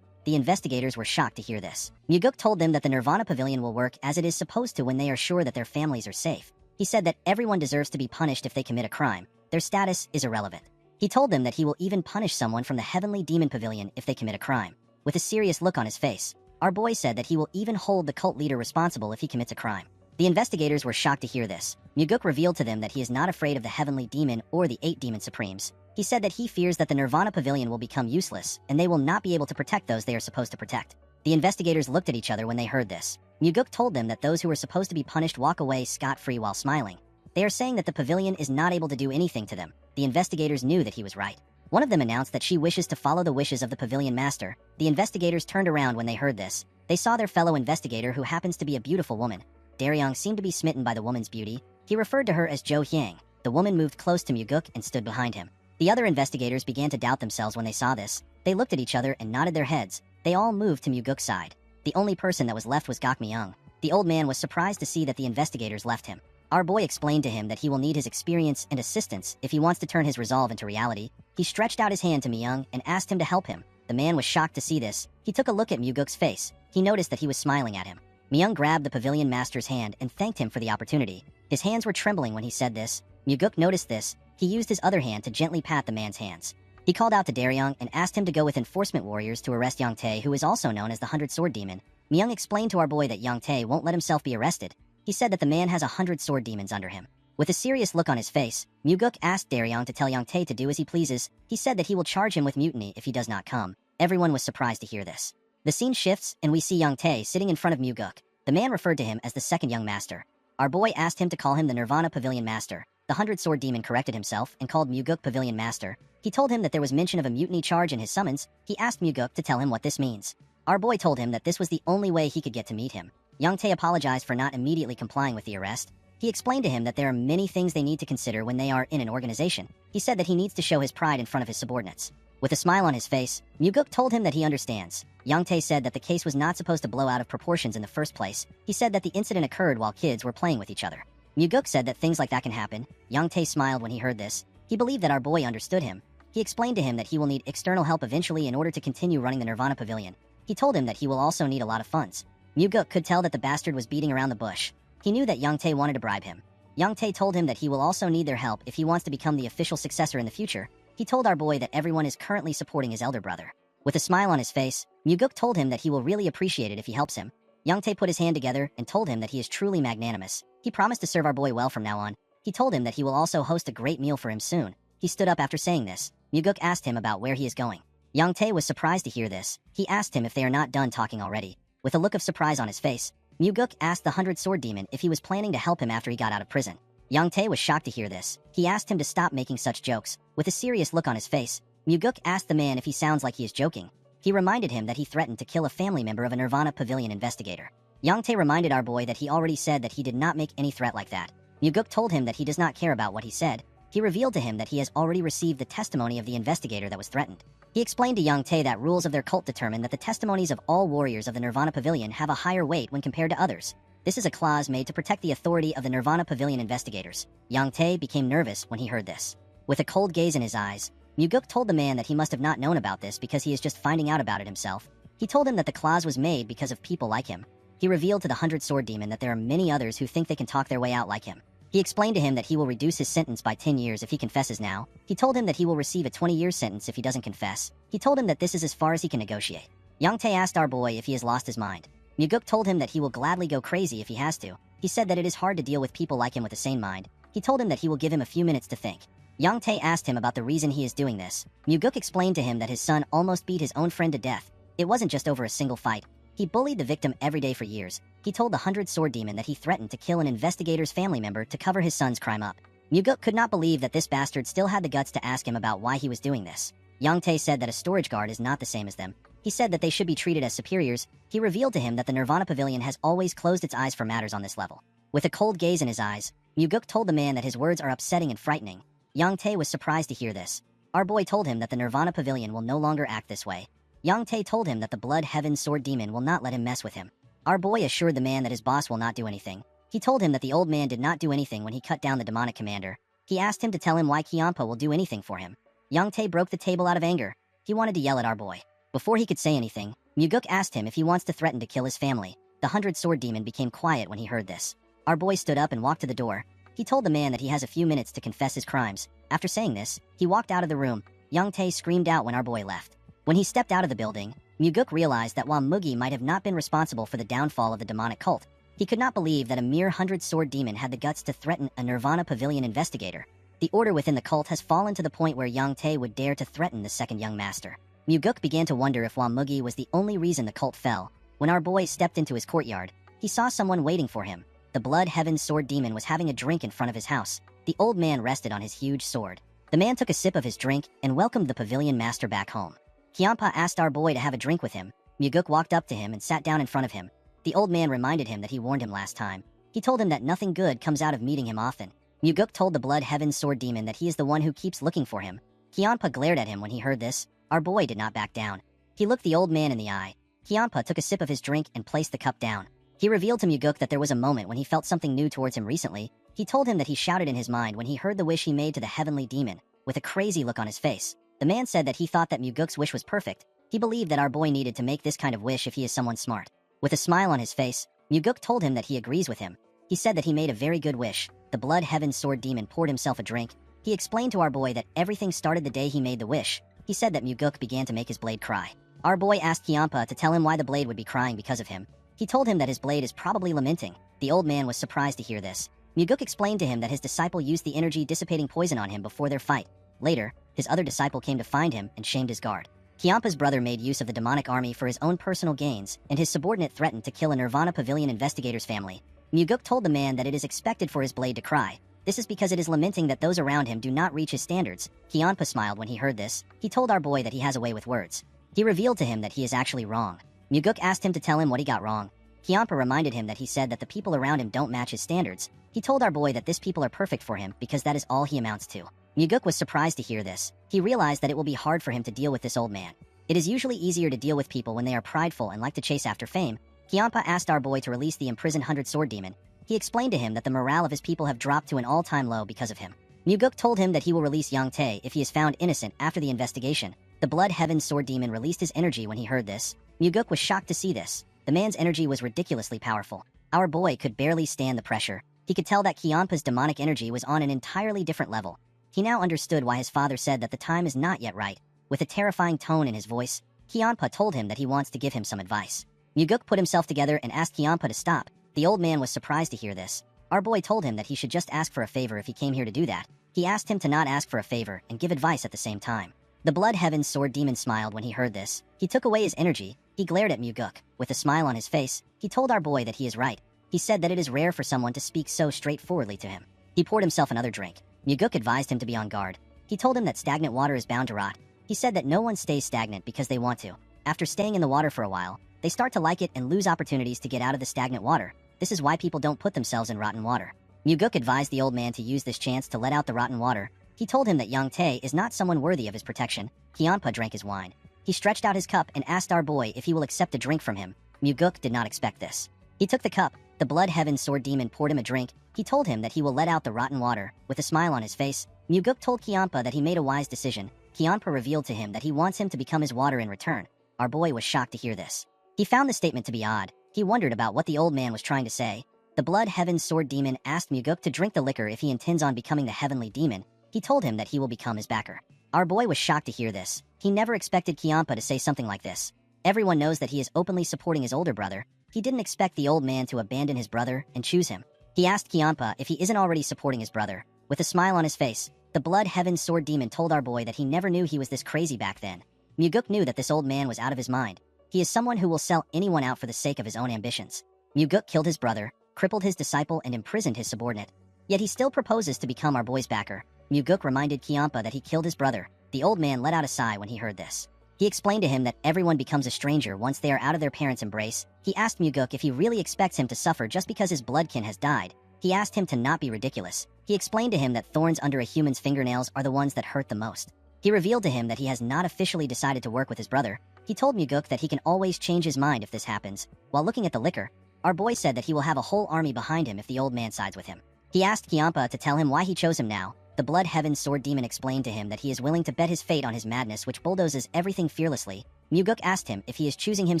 The investigators were shocked to hear this. Muguk told them that the Nirvana Pavilion will work as it is supposed to when they are sure that their families are safe. He said that everyone deserves to be punished if they commit a crime. Their status is irrelevant. He told them that he will even punish someone from the Heavenly Demon Pavilion if they commit a crime. With a serious look on his face, our boy said that he will even hold the cult leader responsible if he commits a crime. The investigators were shocked to hear this. Muguk revealed to them that he is not afraid of the Heavenly Demon or the 8 Demon Supremes. He said that he fears that the Nirvana Pavilion will become useless, and they will not be able to protect those they are supposed to protect. The investigators looked at each other when they heard this. Muguk told them that those who were supposed to be punished walk away scot-free while smiling. They are saying that the pavilion is not able to do anything to them. The investigators knew that he was right. One of them announced that she wishes to follow the wishes of the pavilion master. The investigators turned around when they heard this. They saw their fellow investigator who happens to be a beautiful woman. Daryong seemed to be smitten by the woman's beauty. He referred to her as Jo Hyang. The woman moved close to Muguk and stood behind him. The other investigators began to doubt themselves when they saw this. They looked at each other and nodded their heads. They all moved to Muguk's side. The only person that was left was Gok Myung. The old man was surprised to see that the investigators left him. Our boy explained to him that he will need his experience and assistance if he wants to turn his resolve into reality. He stretched out his hand to Myung and asked him to help him. The man was shocked to see this. He took a look at Muguk's face. He noticed that he was smiling at him. Myung grabbed the pavilion master's hand and thanked him for the opportunity. His hands were trembling when he said this. Muguk noticed this. He used his other hand to gently pat the man's hands. He called out to Daryong and asked him to go with enforcement warriors to arrest Yang Tae, who is also known as the 100 Sword Demon. Myung explained to our boy that Yang Tae won't let himself be arrested. He said that the man has 100 sword demons under him. With a serious look on his face, Muguk asked Daryong to tell Yang Tae to do as he pleases. He said that he will charge him with mutiny if he does not come. Everyone was surprised to hear this. The scene shifts and we see Yang Tae sitting in front of Muguk. The man referred to him as the second young master. Our boy asked him to call him the Nirvana Pavilion Master. The 100 Sword Demon corrected himself and called Muguk Pavilion Master. He told him that there was mention of a mutiny charge in his summons. He asked Muguk to tell him what this means. Our boy told him that this was the only way he could get to meet him. Yang Tae apologized for not immediately complying with the arrest. He explained to him that there are many things they need to consider when they are in an organization. He said that he needs to show his pride in front of his subordinates. With a smile on his face, Muguk told him that he understands. Yang Tae said that the case was not supposed to blow out of proportions in the first place. He said that the incident occurred while kids were playing with each other. Muguk said that things like that can happen. Yang Tae smiled when he heard this. He believed that our boy understood him. He explained to him that he will need external help eventually in order to continue running the Nirvana Pavilion. He told him that he will also need a lot of funds. Muguk could tell that the bastard was beating around the bush. He knew that Yang Tae wanted to bribe him. Yang Tae told him that he will also need their help if he wants to become the official successor in the future. He told our boy that everyone is currently supporting his elder brother. With a smile on his face, Muguk told him that he will really appreciate it if he helps him. Yang Tae put his hand together and told him that he is truly magnanimous. He promised to serve our boy well from now on. He told him that he will also host a great meal for him soon. He stood up after saying this. Muguk asked him about where he is going. Yang Tae was surprised to hear this. He asked him if they are not done talking already. With a look of surprise on his face, Muguk asked the 100 Sword Demon if he was planning to help him after he got out of prison. Yang Tae was shocked to hear this. He asked him to stop making such jokes. With a serious look on his face, Muguk asked the man if he sounds like he is joking. He reminded him that he threatened to kill a family member of a Nirvana Pavilion investigator. Yang Tae reminded our boy that he already said that he did not make any threat like that. Muguk told him that he does not care about what he said. He revealed to him that he has already received the testimony of the investigator that was threatened. He explained to Yang Tae that rules of their cult determine that the testimonies of all warriors of the Nirvana Pavilion have a higher weight when compared to others. This is a clause made to protect the authority of the Nirvana Pavilion investigators. Yang Tae became nervous when he heard this. With a cold gaze in his eyes, Muguk told the man that he must have not known about this because he is just finding out about it himself. He told him that the clause was made because of people like him. He revealed to the 100 Sword Demon that there are many others who think they can talk their way out like him. He explained to him that he will reduce his sentence by 10 years if he confesses now. He told him that he will receive a 20-year sentence if he doesn't confess. He told him that this is as far as he can negotiate. Yang Tae asked our boy if he has lost his mind. Muguk told him that he will gladly go crazy if he has to. He said that it is hard to deal with people like him with a sane mind. He told him that he will give him a few minutes to think. Yang Tae asked him about the reason he is doing this. Muguk explained to him that his son almost beat his own friend to death. It wasn't just over a single fight. He bullied the victim every day for years. He told the 100-sword demon that he threatened to kill an investigator's family member to cover his son's crime up. Muguk could not believe that this bastard still had the guts to ask him about why he was doing this. Yang Tae said that a storage guard is not the same as them. He said that they should be treated as superiors. He revealed to him that the Nirvana Pavilion has always closed its eyes for matters on this level. With a cold gaze in his eyes, Muguk told the man that his words are upsetting and frightening. Yang Tae was surprised to hear this. Our boy told him that the Nirvana Pavilion will no longer act this way. Yang Tae told him that the Blood Heaven Sword Demon will not let him mess with him. Our boy assured the man that his boss will not do anything. He told him that the old man did not do anything when he cut down the demonic commander. He asked him to tell him why Kyampa will do anything for him. Yang Tae broke the table out of anger. He wanted to yell at our boy. Before he could say anything, Muguk asked him if he wants to threaten to kill his family. The 100-sword demon became quiet when he heard this. Our boy stood up and walked to the door. He told the man that he has a few minutes to confess his crimes. After saying this, he walked out of the room. Yang Tae screamed out when our boy left. When he stepped out of the building, Muguk realized that while Mugi might have not been responsible for the downfall of the demonic cult, he could not believe that a mere 100-sword demon had the guts to threaten a Nirvana Pavilion investigator. The order within the cult has fallen to the point where Yang Tae would dare to threaten the second young master. Muguk began to wonder if while Mugi was the only reason the cult fell. When our boy stepped into his courtyard, he saw someone waiting for him. The Blood Heaven Sword Demon was having a drink in front of his house. The old man rested on his huge sword. The man took a sip of his drink and welcomed the pavilion master back home. Kyampa asked our boy to have a drink with him. Muguk walked up to him and sat down in front of him. The old man reminded him that he warned him last time. He told him that nothing good comes out of meeting him often. Muguk told the Blood Heaven Sword Demon that he is the one who keeps looking for him. Kyampa glared at him when he heard this. Our boy did not back down. He looked the old man in the eye. Kyampa took a sip of his drink and placed the cup down. He revealed to Muguk that there was a moment when he felt something new towards him recently. He told him that he shouted in his mind when he heard the wish he made to the heavenly demon, with a crazy look on his face. The man said that he thought that Muguk's wish was perfect. He believed that our boy needed to make this kind of wish if he is someone smart. With a smile on his face, Muguk told him that he agrees with him. He said that he made a very good wish. The Blood Heaven Sword Demon poured himself a drink. He explained to our boy that everything started the day he made the wish. He said that Muguk began to make his blade cry. Our boy asked Kyampa to tell him why the blade would be crying because of him. He told him that his blade is probably lamenting. The old man was surprised to hear this. Muguk explained to him that his disciple used the energy dissipating poison on him before their fight. Later, his other disciple came to find him and shamed his guard. Kyampa's brother made use of the demonic army for his own personal gains, and his subordinate threatened to kill a Nirvana Pavilion investigator's family. Muguk told the man that it is expected for his blade to cry. This is because it is lamenting that those around him do not reach his standards. Kyampa smiled when he heard this. He told our boy that he has a way with words. He revealed to him that he is actually wrong. Muguk asked him to tell him what he got wrong. Kyampa reminded him that he said that the people around him don't match his standards. He told our boy that this people are perfect for him because that is all he amounts to. Muguk was surprised to hear this. He realized that it will be hard for him to deal with this old man. It is usually easier to deal with people when they are prideful and like to chase after fame. Kyampa asked our boy to release the imprisoned 100-sword demon. He explained to him that the morale of his people have dropped to an all-time low because of him. Muguk told him that he will release Yang Tae if he is found innocent after the investigation. The Blood Heaven Sword Demon released his energy when he heard this. Muguk was shocked to see this. The man's energy was ridiculously powerful. Our boy could barely stand the pressure. He could tell that Kyampa's demonic energy was on an entirely different level. He now understood why his father said that the time is not yet right. With a terrifying tone in his voice, Kyampa told him that he wants to give him some advice. Muguk put himself together and asked Kyampa to stop. The old man was surprised to hear this. Our boy told him that he should just ask for a favor if he came here to do that. He asked him to not ask for a favor and give advice at the same time. The Blood Heaven Sword Demon smiled when he heard this. He took away his energy. He glared at Muguk. With a smile on his face, he told our boy that he is right. He said that it is rare for someone to speak so straightforwardly to him. He poured himself another drink. Muguk advised him to be on guard. He told him that stagnant water is bound to rot. He said that no one stays stagnant because they want to. After staying in the water for a while, they start to like it and lose opportunities to get out of the stagnant water. This is why people don't put themselves in rotten water. Muguk advised the old man to use this chance to let out the rotten water. He told him that Yang Tae is not someone worthy of his protection. Kyampa drank his wine. He stretched out his cup and asked our boy if he will accept a drink from him. Muguk did not expect this. He took the cup. The Blood Heaven Sword Demon poured him a drink. He told him that he will let out the rotten water. With a smile on his face, Muguk told Kyampa that he made a wise decision. Kyampa revealed to him that he wants him to become his water in return. Our boy was shocked to hear this. He found the statement to be odd. He wondered about what the old man was trying to say. The Blood Heaven Sword Demon asked Muguk to drink the liquor if he intends on becoming the heavenly demon. He told him that he will become his backer. Our boy was shocked to hear this. He never expected Kyampa to say something like this. Everyone knows that he is openly supporting his older brother. He didn't expect the old man to abandon his brother and choose him. He asked Kiampa if he isn't already supporting his brother. With a smile on his face, the Blood Heaven Sword Demon told our boy that he never knew he was this crazy back then. Muguk knew that this old man was out of his mind. He is someone who will sell anyone out for the sake of his own ambitions. Muguk killed his brother, crippled his disciple, and imprisoned his subordinate. Yet he still proposes to become our boy's backer. Muguk reminded Kiampa that he killed his brother. The old man let out a sigh when he heard this. He explained to him that everyone becomes a stranger once they are out of their parents' embrace. He asked Muguk if he really expects him to suffer just because his bloodkin has died. He asked him to not be ridiculous. He explained to him that thorns under a human's fingernails are the ones that hurt the most. He revealed to him that he has not officially decided to work with his brother. He told Muguk that he can always change his mind if this happens. While looking at the liquor, our boy said that he will have a whole army behind him if the old man sides with him. He asked Kiampa to tell him why he chose him now. The Blood Heaven Sword Demon explained to him that he is willing to bet his fate on his madness, which bulldozes everything fearlessly. Muguk asked him if he is choosing him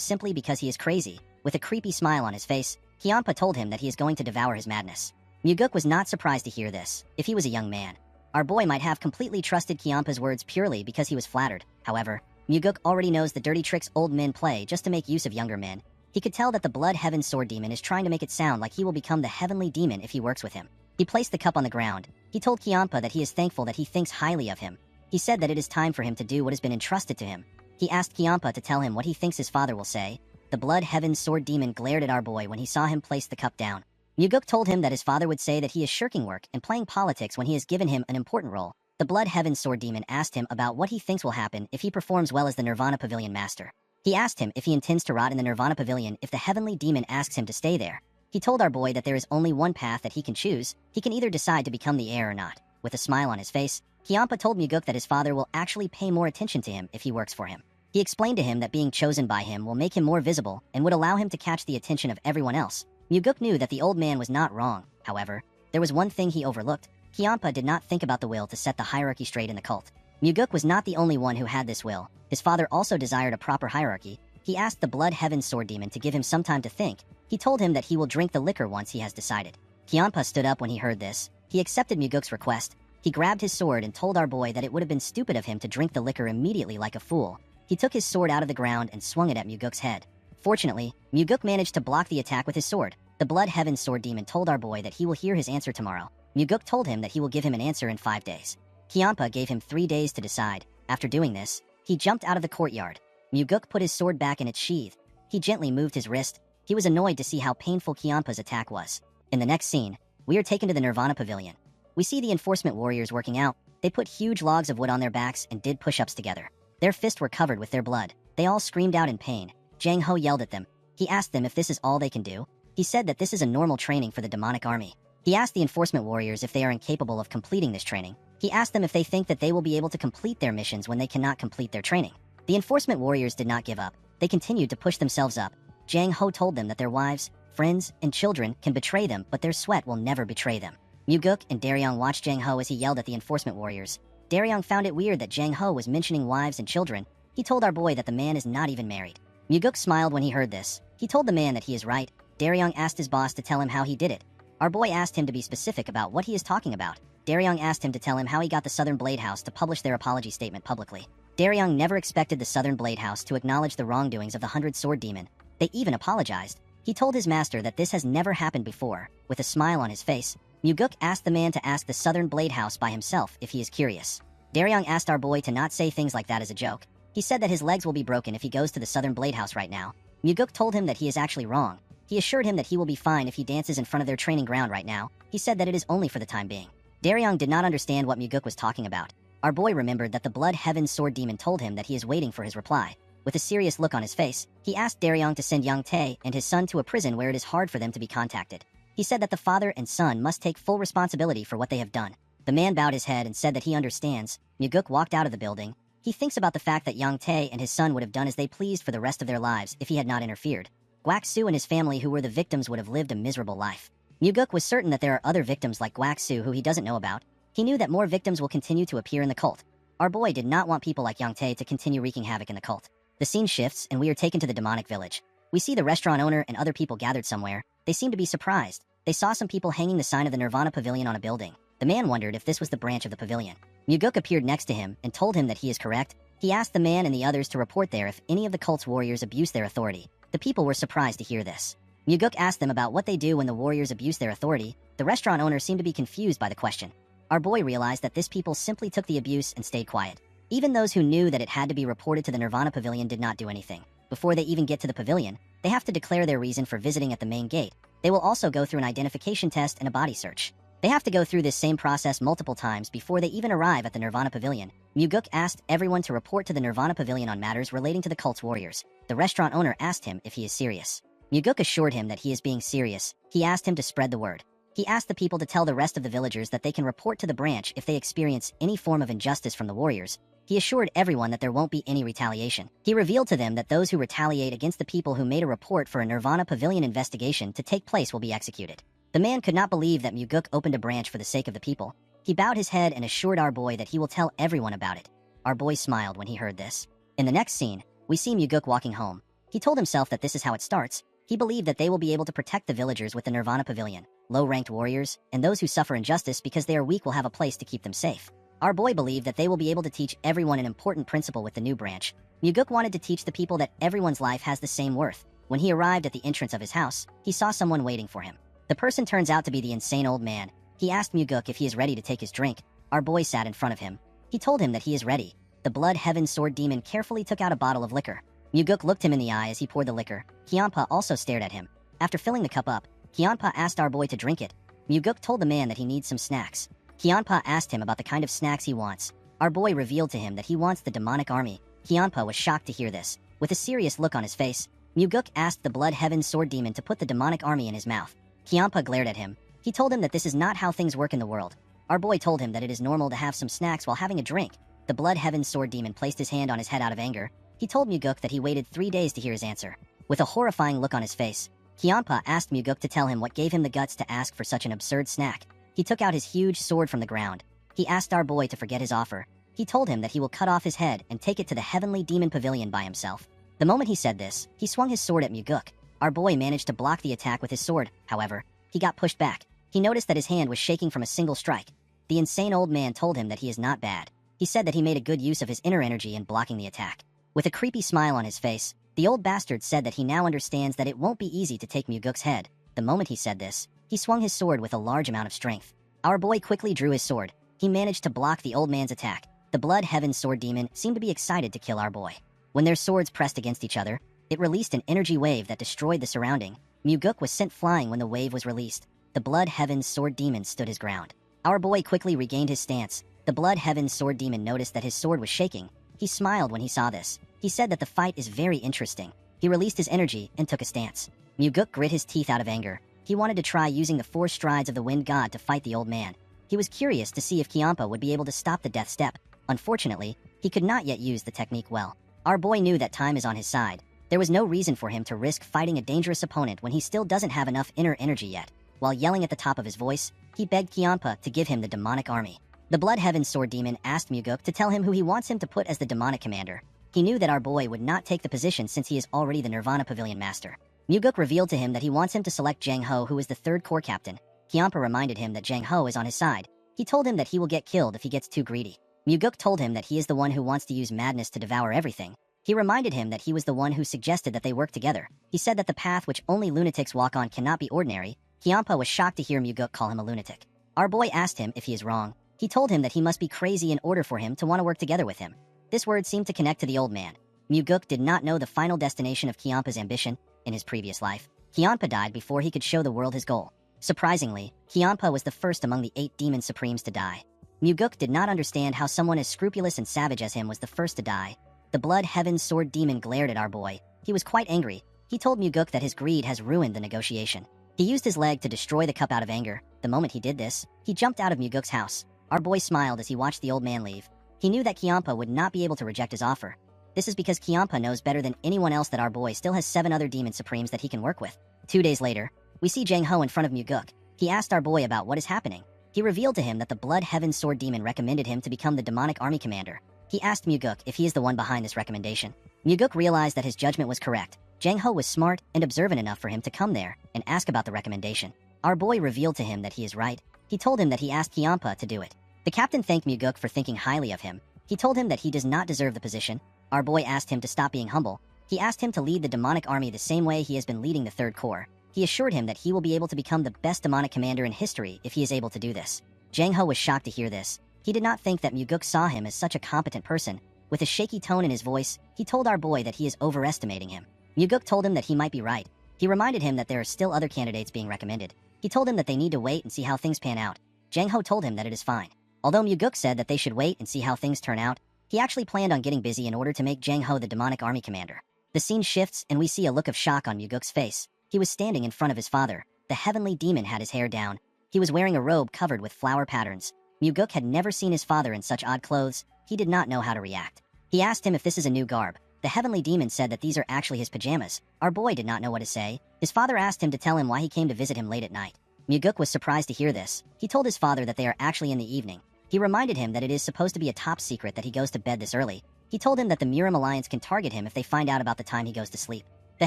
simply because he is crazy. With a creepy smile on his face, Kiampa told him that he is going to devour his madness. Muguk was not surprised to hear this. If he was a young man, our boy might have completely trusted Kiampa's words purely because he was flattered. However, Muguk already knows the dirty tricks old men play just to make use of younger men. He could tell that the Blood Heaven Sword Demon is trying to make it sound like he will become the heavenly demon if he works with him. He placed the cup on the ground. He told Kiampa that he is thankful that he thinks highly of him. He said that it is time for him to do what has been entrusted to him. He asked Kiampa to tell him what he thinks his father will say. The Blood Heaven Sword Demon glared at our boy when he saw him place the cup down. Muguk told him that his father would say that he is shirking work and playing politics when he has given him an important role. The Blood Heaven Sword Demon asked him about what he thinks will happen if he performs well as the Nirvana Pavilion Master. He asked him if he intends to rot in the Nirvana Pavilion if the Heavenly Demon asks him to stay there. He told our boy that there is only one path that he can choose. He can either decide to become the heir or not. With a smile on his face, Kiampa told Muguk that his father will actually pay more attention to him if he works for him. He explained to him that being chosen by him will make him more visible and would allow him to catch the attention of everyone else. Muguk knew that the old man was not wrong. However, there was one thing he overlooked. Kiampa did not think about the will to set the hierarchy straight in the cult. Muguk was not the only one who had this will. His father also desired a proper hierarchy. He asked the Blood Heaven Sword Demon to give him some time to think. He told him that he will drink the liquor once he has decided. Kiampa stood up when he heard this. He accepted Muguk's request. He grabbed his sword and told our boy that it would have been stupid of him to drink the liquor immediately like a fool. He took his sword out of the ground and swung it at Muguk's head. Fortunately, Muguk managed to block the attack with his sword. The Blood Heaven Sword Demon told our boy that he will hear his answer tomorrow. Muguk told him that he will give him an answer in 5 days. Kiampa gave him 3 days to decide. After doing this, he jumped out of the courtyard. Muguk put his sword back in its sheath. He gently moved his wrist. He was annoyed to see how painful Kiampa's attack was. In the next scene, we are taken to the Nirvana Pavilion. We see the enforcement warriors working out. They put huge logs of wood on their backs and did push-ups together. Their fists were covered with their blood. They all screamed out in pain. Jang Ho yelled at them. He asked them if this is all they can do. He said that this is a normal training for the demonic army. He asked the enforcement warriors if they are incapable of completing this training. He asked them if they think that they will be able to complete their missions when they cannot complete their training. The enforcement warriors did not give up. They continued to push themselves up. Jang Ho told them that their wives, friends, and children can betray them, but their sweat will never betray them. Muguk and Daryong watched Jang Ho as he yelled at the enforcement warriors. Daryong found it weird that Jang Ho was mentioning wives and children. He told our boy that the man is not even married. Muguk smiled when he heard this. He told the man that he is right. Daryong asked his boss to tell him how he did it. Our boy asked him to be specific about what he is talking about. Daryong asked him to tell him how he got the Southern Blade House to publish their apology statement publicly. Daryong never expected the Southern Blade House to acknowledge the wrongdoings of the 100 Sword Demon. They even apologized. He told his master that this has never happened before. With a smile on his face, Muguk asked the man to ask the Southern Blade House by himself if he is curious. Daryong asked our boy to not say things like that as a joke. He said that his legs will be broken if he goes to the Southern Blade House right now. Muguk told him that he is actually wrong. He assured him that he will be fine if he dances in front of their training ground right now. He said that it is only for the time being. Daryong did not understand what Muguk was talking about. Our boy remembered that the Blood Heaven Sword Demon told him that he is waiting for his reply. With a serious look on his face, he asked Daryong to send Yang Tae and his son to a prison where it is hard for them to be contacted. He said that the father and son must take full responsibility for what they have done. The man bowed his head and said that he understands. Muguk walked out of the building. He thinks about the fact that Yang Tae and his son would have done as they pleased for the rest of their lives if he had not interfered. Guak Su and his family who were the victims would have lived a miserable life. Muguk was certain that there are other victims like Guak Su who he doesn't know about. He knew that more victims will continue to appear in the cult. Our boy did not want people like Yang Tae to continue wreaking havoc in the cult. The scene shifts and we are taken to the demonic village. We see the restaurant owner and other people gathered somewhere. They seem to be surprised. They saw some people hanging the sign of the Nirvana Pavilion on a building. The man wondered if this was the branch of the pavilion. Muguk appeared next to him and told him that he is correct. He asked the man and the others to report there if any of the cult's warriors abuse their authority. The people were surprised to hear this. Myuguk asked them about what they do when the warriors abuse their authority. The restaurant owner seemed to be confused by the question. Our boy realized that this people simply took the abuse and stayed quiet. Even those who knew that it had to be reported to the Nirvana Pavilion did not do anything. Before they even get to the pavilion, they have to declare their reason for visiting at the main gate. They will also go through an identification test and a body search. They have to go through this same process multiple times before they even arrive at the Nirvana Pavilion. Myuguk asked everyone to report to the Nirvana Pavilion on matters relating to the cult's warriors. The restaurant owner asked him if he is serious. Myuguk assured him that he is being serious. He asked him to spread the word. He asked the people to tell the rest of the villagers that they can report to the branch if they experience any form of injustice from the warriors. He assured everyone that there won't be any retaliation. He revealed to them that those who retaliate against the people who made a report for a Nirvana Pavilion investigation to take place will be executed. The man could not believe that Myuguk opened a branch for the sake of the people. He bowed his head and assured our boy that he will tell everyone about it. Our boy smiled when he heard this. In the next scene, we see Myuguk walking home. He told himself that this is how it starts. He believed that they will be able to protect the villagers with the Nirvana Pavilion. Low-ranked warriors, and those who suffer injustice because they are weak will have a place to keep them safe. Our boy believed that they will be able to teach everyone an important principle with the new branch. Myuguk wanted to teach the people that everyone's life has the same worth. When he arrived at the entrance of his house, he saw someone waiting for him. The person turns out to be the insane old man. He asked Myuguk if he is ready to take his drink. Our boy sat in front of him. He told him that he is ready. The Blood Heaven Sword Demon carefully took out a bottle of liquor. Myuguk looked him in the eye as he poured the liquor. Kyanpa also stared at him. After filling the cup up, Kyanpa asked our boy to drink it. Myuguk told the man that he needs some snacks. Kyanpa asked him about the kind of snacks he wants. Our boy revealed to him that he wants the demonic army. Kyanpa was shocked to hear this. With a serious look on his face, Myuguk asked the Blood Heaven Sword Demon to put the demonic army in his mouth. Kyanpa glared at him. He told him that this is not how things work in the world. Our boy told him that it is normal to have some snacks while having a drink. The Blood Heaven Sword Demon placed his hand on his head out of anger. He told Myuguk that he waited 3 days to hear his answer. With a horrifying look on his face, Kyanpa asked Myuguk to tell him what gave him the guts to ask for such an absurd snack. He took out his huge sword from the ground. He asked our boy to forget his offer. He told him that he will cut off his head and take it to the Heavenly Demon Pavilion by himself. The moment he said this, he swung his sword at Myuguk. Our boy managed to block the attack with his sword. However, he got pushed back. He noticed that his hand was shaking from a single strike. The insane old man told him that he is not bad. He said that he made a good use of his inner energy in blocking the attack. With a creepy smile on his face, the old bastard said that he now understands that it won't be easy to take Myuguk's head. The moment he said this, he swung his sword with a large amount of strength. Our boy quickly drew his sword. He managed to block the old man's attack. The Blood Heaven Sword Demon seemed to be excited to kill our boy. When their swords pressed against each other, it released an energy wave that destroyed the surrounding. Myuguk was sent flying when the wave was released. The Blood Heaven Sword Demon stood his ground. Our boy quickly regained his stance. The Blood Heaven Sword Demon noticed that his sword was shaking. He smiled when he saw this. He said that the fight is very interesting. He released his energy and took a stance. Myuguk grit his teeth out of anger. He wanted to try using the 4 strides of the Wind God to fight the old man. He was curious to see if Kyanpa would be able to stop the death step. Unfortunately, he could not yet use the technique well. Our boy knew that time is on his side. There was no reason for him to risk fighting a dangerous opponent when he still doesn't have enough inner energy yet. While yelling at the top of his voice, he begged Kyanpa to give him the demonic army. The Blood Heaven Sword Demon asked Myuguk to tell him who he wants him to put as the demonic commander. He knew that our boy would not take the position since he is already the Nirvana Pavilion master. Myuguk revealed to him that he wants him to select Jang Ho, who is the 3rd corps captain. Kyanpa reminded him that Jang Ho is on his side. He told him that he will get killed if he gets too greedy. Myuguk told him that he is the one who wants to use madness to devour everything. He reminded him that he was the one who suggested that they work together. He said that the path which only lunatics walk on cannot be ordinary. Kyanpa was shocked to hear Myuguk call him a lunatic. Our boy asked him if he is wrong. He told him that he must be crazy in order for him to want to work together with him. This word seemed to connect to the old man. Myuguk did not know the final destination of Kyampa's ambition in his previous life. Kyanpa died before he could show the world his goal. Surprisingly, Kyanpa was the first among the 8 demon supremes to die. Myuguk did not understand how someone as scrupulous and savage as him was the first to die. The Blood Heaven Sword Demon glared at our boy. He was quite angry. He told Myuguk that his greed has ruined the negotiation. He used his leg to destroy the cup out of anger. The moment he did this, he jumped out of Myuguk's house. Our boy smiled as he watched the old man leave. He knew that Kyanpa would not be able to reject his offer. This is because Kyanpa knows better than anyone else that our boy still has 7 other demon supremes that he can work with. 2 days later, we see Jang Ho in front of Myuguk. He asked our boy about what is happening. He revealed to him that the Blood Heaven Sword Demon recommended him to become the demonic army commander. He asked Myuguk if he is the one behind this recommendation. Myuguk realized that his judgment was correct. Jang Ho was smart and observant enough for him to come there and ask about the recommendation. Our boy revealed to him that he is right. He told him that he asked Kyanpa to do it. The captain thanked Myuguk for thinking highly of him. He told him that he does not deserve the position. Our boy asked him to stop being humble. He asked him to lead the demonic army the same way he has been leading the Third Corps. He assured him that he will be able to become the best demonic commander in history if he is able to do this. Jang Ho was shocked to hear this. He did not think that Muguk saw him as such a competent person. With a shaky tone in his voice, he told our boy that he is overestimating him. Muguk told him that he might be right. He reminded him that there are still other candidates being recommended. He told him that they need to wait and see how things pan out. Jang Ho told him that it is fine. Although Muguk said that they should wait and see how things turn out, he actually planned on getting busy in order to make Jang Ho the demonic army commander. The scene shifts and we see a look of shock on Muguk's face. He was standing in front of his father. The heavenly demon had his hair down. He was wearing a robe covered with flower patterns. Muguk had never seen his father in such odd clothes. He did not know how to react. He asked him if this is a new garb. The heavenly demon said that these are actually his pajamas. Our boy did not know what to say. His father asked him to tell him why he came to visit him late at night. Muguk was surprised to hear this. He told his father that they are actually in the evening. He reminded him that it is supposed to be a top secret that he goes to bed this early. He told him that the Miram Alliance can target him if they find out about the time he goes to sleep. The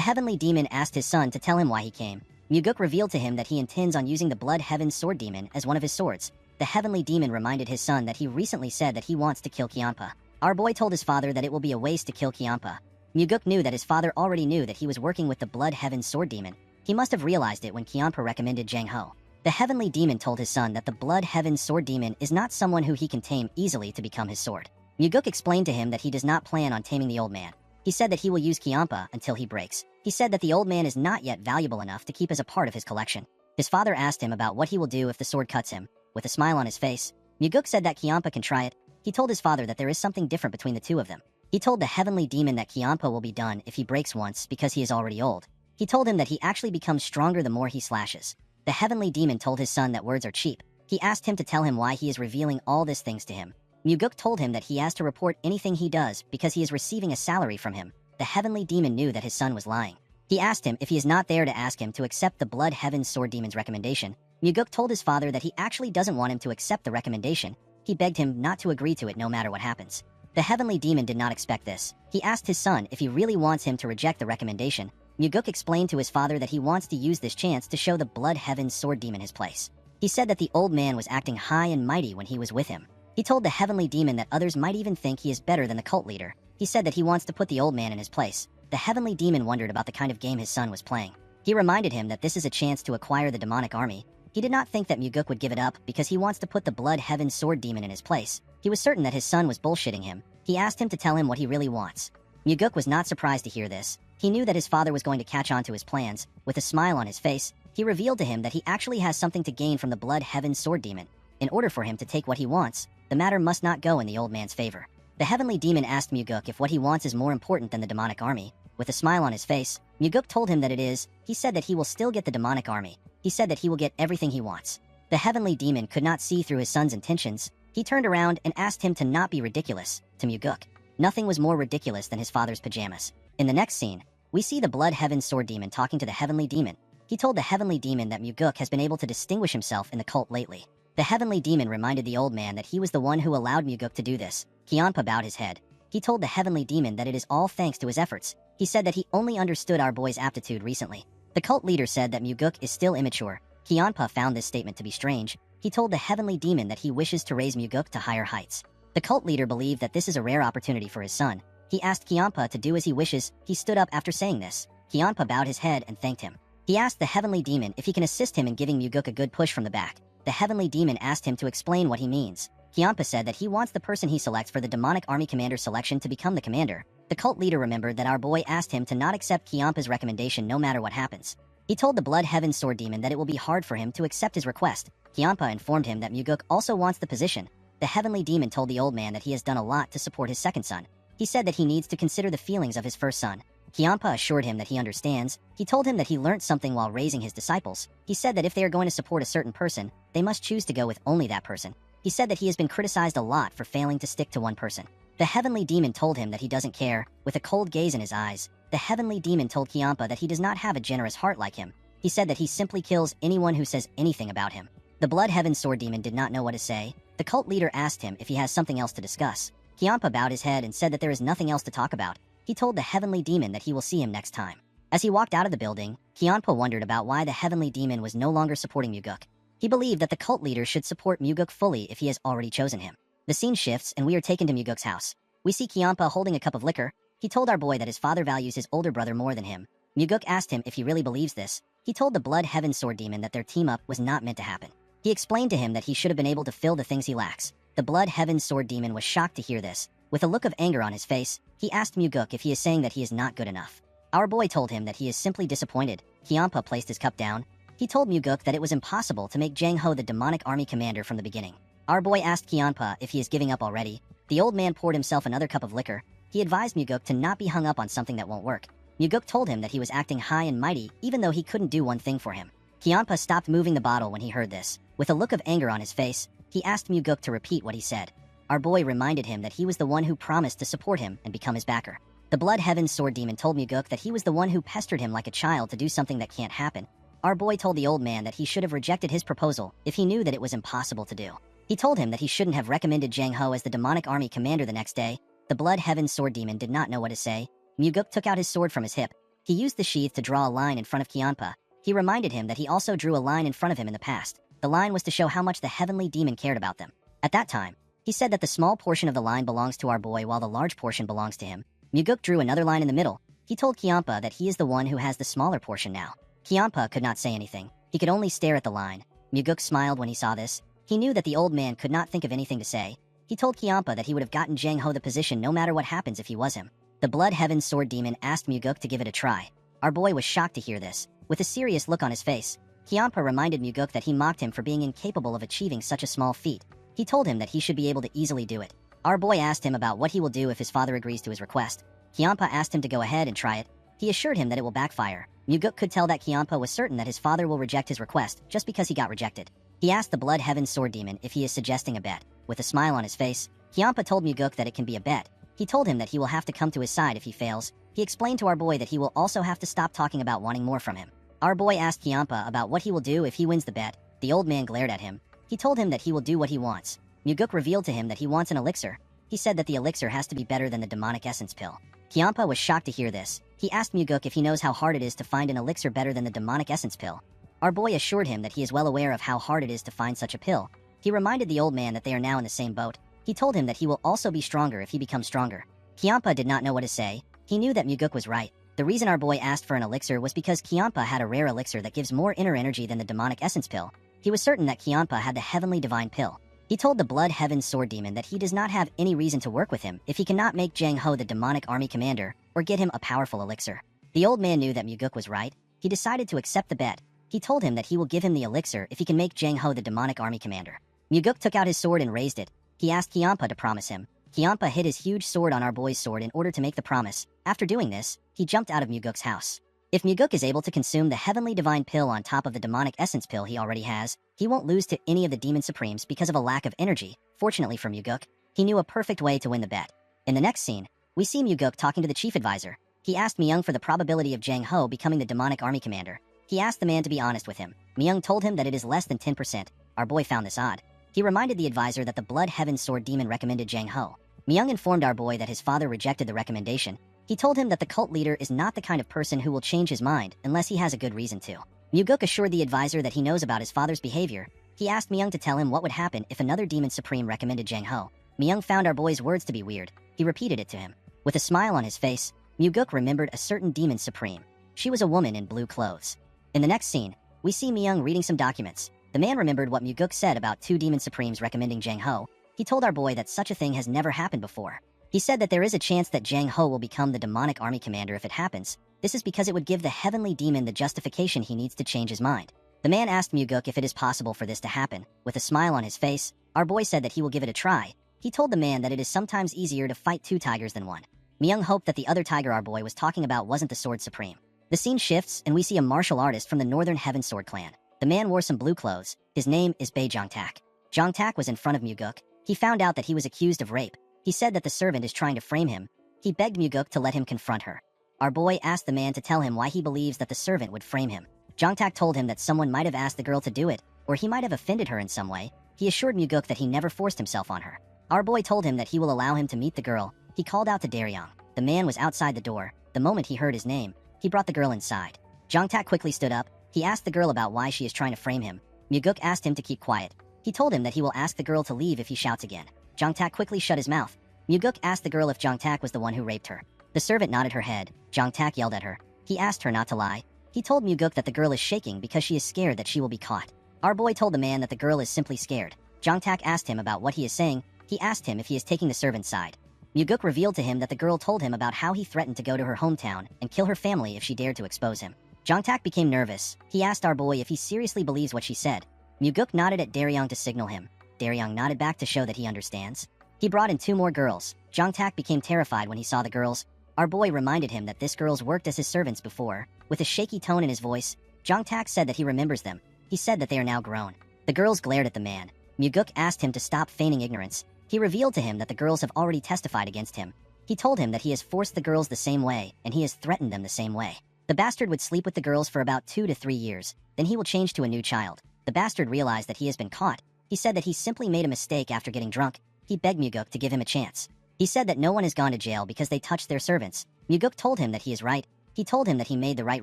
heavenly demon asked his son to tell him why he came. Muguk revealed to him that he intends on using the Blood Heaven Sword Demon as one of his swords. The heavenly demon reminded his son that he recently said that he wants to kill Kiampa. Our boy told his father that it will be a waste to kill Kiampa. Muguk knew that his father already knew that he was working with the Blood Heaven Sword Demon. He must have realized it when Kiampa recommended Jang Ho. The heavenly demon told his son that the Blood Heaven Sword Demon is not someone who he can tame easily to become his sword. Muguk explained to him that he does not plan on taming the old man. He said that he will use Kiampa until he breaks. He said that the old man is not yet valuable enough to keep as a part of his collection. His father asked him about what he will do if the sword cuts him. With a smile on his face, Muguk said that Kiampa can try it. He told his father that there is something different between the two of them. He told the heavenly demon that Kiampa will be done if he breaks once because he is already old. He told him that he actually becomes stronger the more he slashes. The heavenly demon told his son that words are cheap. He asked him to tell him why he is revealing all these things to him. Muguk told him that he has to report anything he does because he is receiving a salary from him. The heavenly demon knew that his son was lying. He asked him if he is not there to ask him to accept the Blood Heaven Sword Demon's recommendation. Muguk told his father that he actually doesn't want him to accept the recommendation. He begged him not to agree to it no matter what happens. The heavenly demon did not expect this. He asked his son if he really wants him to reject the recommendation. Muguk explained to his father that he wants to use this chance to show the Blood Heaven Sword Demon his place. He said that the old man was acting high and mighty when he was with him. He told the heavenly demon that others might even think he is better than the cult leader. He said that he wants to put the old man in his place. The heavenly demon wondered about the kind of game his son was playing. He reminded him that this is a chance to acquire the demonic army. He did not think that Muguk would give it up because he wants to put the Blood Heaven Sword Demon in his place. He was certain that his son was bullshitting him. He asked him to tell him what he really wants. Muguk was not surprised to hear this. He knew that his father was going to catch on to his plans. With a smile on his face, he revealed to him that he actually has something to gain from the Blood Heaven Sword Demon. In order for him to take what he wants, the matter must not go in the old man's favor. The heavenly demon asked Muguk if what he wants is more important than the demonic army. With a smile on his face, Muguk told him that it is. He said that he will still get the demonic army. He said that he will get everything he wants. The heavenly demon could not see through his son's intentions. He turned around and asked him to not be ridiculous. To Muguk, nothing was more ridiculous than his father's pajamas. In the next scene, we see the Blood Heaven Sword Demon talking to the heavenly demon. He told the heavenly demon that Muguk has been able to distinguish himself in the cult lately. The heavenly demon reminded the old man that he was the one who allowed Muguk to do this. Kiampa bowed his head. He told the heavenly demon that it is all thanks to his efforts. He said that he only understood our boy's aptitude recently. The cult leader said that Muguk is still immature. Kiampa found this statement to be strange. He told the heavenly demon that he wishes to raise Muguk to higher heights. The cult leader believed that this is a rare opportunity for his son. He asked Kiampa to do as he wishes. He stood up after saying this. Kiampa bowed his head and thanked him. He asked the heavenly demon if he can assist him in giving Muguk a good push from the back. The heavenly demon asked him to explain what he means. Kiampa said that he wants the person he selects for the demonic army commander selection to become the commander. The cult leader remembered that our boy asked him to not accept Kiampa's recommendation no matter what happens. He told the Blood Heaven Sword Demon that it will be hard for him to accept his request. Kiampa informed him that Muguk also wants the position. The heavenly demon told the old man that he has done a lot to support his second son. He said that he needs to consider the feelings of his first son. Kiampa assured him that he understands. He told him that he learned something while raising his disciples. He said that if they are going to support a certain person, they must choose to go with only that person. He said that he has been criticized a lot for failing to stick to one person. The heavenly demon told him that he doesn't care. With a cold gaze in his eyes, the heavenly demon told Kiampa that he does not have a generous heart like him. He said that he simply kills anyone who says anything about him. The Blood Heaven Sword Demon did not know what to say. The cult leader asked him if he has something else to discuss. Kiampa bowed his head and said that there is nothing else to talk about. He told the heavenly demon that he will see him next time. As he walked out of the building, Kiampa wondered about why the heavenly demon was no longer supporting Muguk. He believed that the cult leader should support Muguk fully if he has already chosen him. The scene shifts, and we are taken to Muguk's house. We see Kyampa holding a cup of liquor. He told our boy that his father values his older brother more than him. Muguk asked him if he really believes this. He told the Blood Heaven Sword Demon that their team-up was not meant to happen. He explained to him that he should have been able to fill the things he lacks. The Blood Heaven Sword Demon was shocked to hear this. With a look of anger on his face, he asked Muguk if he is saying that he is not good enough. Our boy told him that he is simply disappointed. Kyampa placed his cup down. He told Muguk that it was impossible to make Jang Ho the demonic army commander from the beginning. Our boy asked Kyampa if he is giving up already. The old man poured himself another cup of liquor. He advised Muguk to not be hung up on something that won't work. Muguk told him that he was acting high and mighty even though he couldn't do one thing for him. Kyampa stopped moving the bottle when he heard this. With a look of anger on his face, he asked Muguk to repeat what he said. Our boy reminded him that he was the one who promised to support him and become his backer. The Blood Heaven Sword Demon told Muguk that he was the one who pestered him like a child to do something that can't happen. Our boy told the old man that he should have rejected his proposal if he knew that it was impossible to do. He told him that he shouldn't have recommended Jang Ho as the demonic army commander the next day. The Blood Heaven Sword Demon did not know what to say. Muguk took out his sword from his hip. He used the sheath to draw a line in front of Kyampa. He reminded him that he also drew a line in front of him in the past. The line was to show how much the heavenly demon cared about them. At that time, he said that the small portion of the line belongs to our boy while the large portion belongs to him. Muguk drew another line in the middle. He told Kyampa that he is the one who has the smaller portion now. Kyampa could not say anything. He could only stare at the line. Muguk smiled when he saw this. He knew that the old man could not think of anything to say. He told Kyampa that he would have gotten Jang Ho the position no matter what happens if he was him. The Blood Heaven Sword Demon asked Muguk to give it a try. Our boy was shocked to hear this. With a serious look on his face, Kyampa reminded Muguk that he mocked him for being incapable of achieving such a small feat. He told him that he should be able to easily do it. Our boy asked him about what he will do if his father agrees to his request. Kyampa asked him to go ahead and try it. He assured him that it will backfire. Muguk could tell that Kyampa was certain that his father will reject his request just because he got rejected. He asked the Blood Heaven Sword Demon if he is suggesting a bet. With a smile on his face, Kyampa told Muguk that it can be a bet. He told him that he will have to come to his side if he fails. He explained to our boy that he will also have to stop talking about wanting more from him. Our boy asked Kyampa about what he will do if he wins the bet. The old man glared at him. He told him that he will do what he wants. Muguk revealed to him that he wants an elixir. He said that the elixir has to be better than the demonic essence pill. Kyampa was shocked to hear this. He asked Muguk if he knows how hard it is to find an elixir better than the demonic essence pill. Our boy assured him that he is well aware of how hard it is to find such a pill. He reminded the old man that they are now in the same boat. He told him that he will also be stronger if he becomes stronger. Kyampa did not know what to say. He knew that Muguk was right. The reason our boy asked for an elixir was because Kyampa had a rare elixir that gives more inner energy than the demonic essence pill. He was certain that Kyampa had the heavenly divine pill. He told the Blood Heaven Sword Demon that he does not have any reason to work with him if he cannot make Jang Ho the demonic army commander or get him a powerful elixir. The old man knew that Muguk was right. He decided to accept the bet. He told him that he will give him the elixir if he can make Jang Ho the demonic army commander. Muguk took out his sword and raised it. He asked Kyampa to promise him. Kyampa hid his huge sword on our boy's sword in order to make the promise. After doing this, he jumped out of Muguk's house. If Muguk is able to consume the heavenly divine pill on top of the demonic essence pill he already has, he won't lose to any of the demon supremes because of a lack of energy. Fortunately for Muguk, he knew a perfect way to win the bet. In the next scene, we see Muguk talking to the chief advisor. He asked Myung for the probability of Jang Ho becoming the demonic army commander. He asked the man to be honest with him. Myung told him that it is less than 10%. Our boy found this odd. He reminded the advisor that the Blood Heaven Sword Demon recommended Jang Ho. Myung informed our boy that his father rejected the recommendation. He told him that the cult leader is not the kind of person who will change his mind unless he has a good reason to. Muguk assured the advisor that he knows about his father's behavior. He asked Myung to tell him what would happen if another demon supreme recommended Jang Ho. Myung found our boy's words to be weird. He repeated it to him. With a smile on his face, Muguk remembered a certain demon supreme. She was a woman in blue clothes. In the next scene, we see Myung reading some documents. The man remembered what Muguk said about two demon supremes recommending Jang Ho. He told our boy that such a thing has never happened before. He said that there is a chance that Jang Ho will become the demonic army commander if it happens. This is because it would give the heavenly demon the justification he needs to change his mind. The man asked Muguk if it is possible for this to happen. With a smile on his face, our boy said that he will give it a try. He told the man that it is sometimes easier to fight two tigers than one. Myung hoped that the other tiger our boy was talking about wasn't the Sword Supreme. The scene shifts, and we see a martial artist from the Northern Heaven Sword clan. The man wore some blue clothes. His name is Bae Jongtak. Jongtak was in front of Muguk. He found out that he was accused of rape. He said that the servant is trying to frame him. He begged Muguk to let him confront her. Our boy asked the man to tell him why he believes that the servant would frame him. Jongtak told him that someone might have asked the girl to do it, or he might have offended her in some way. He assured Muguk that he never forced himself on her. Our boy told him that he will allow him to meet the girl. He called out to Daryong. The man was outside the door. The moment he heard his name, he brought the girl inside. Jongtak quickly stood up. He asked the girl about why she is trying to frame him. Muguk asked him to keep quiet. He told him that he will ask the girl to leave if he shouts again. Jongtak quickly shut his mouth. Muguk asked the girl if Jongtak was the one who raped her. The servant nodded her head. Jongtak yelled at her. He asked her not to lie. He told Muguk that the girl is shaking because she is scared that she will be caught. Our boy told the man that the girl is simply scared. Jongtak asked him about what he is saying. He asked him if he is taking the servant's side. Muguk revealed to him that the girl told him about how he threatened to go to her hometown and kill her family if she dared to expose him. Jongtak became nervous. He asked our boy if he seriously believes what she said. Muguk nodded at Daryong to signal him. Daryong nodded back to show that he understands. He brought in 2 more girls. Jongtak became terrified when he saw the girls. Our boy reminded him that this girls worked as his servants before. With a shaky tone in his voice, Jongtak said that he remembers them. He said that they are now grown. The girls glared at the man. Muguk asked him to stop feigning ignorance. He revealed to him that the girls have already testified against him. He told him that he has forced the girls the same way, and he has threatened them the same way. The bastard would sleep with the girls for about 2 to 3 years, then he will change to a new child. The bastard realized that he has been caught. He said that he simply made a mistake after getting drunk. He begged Muguk to give him a chance. He said that no one has gone to jail because they touched their servants. Muguk told him that he is right. He told him that he made the right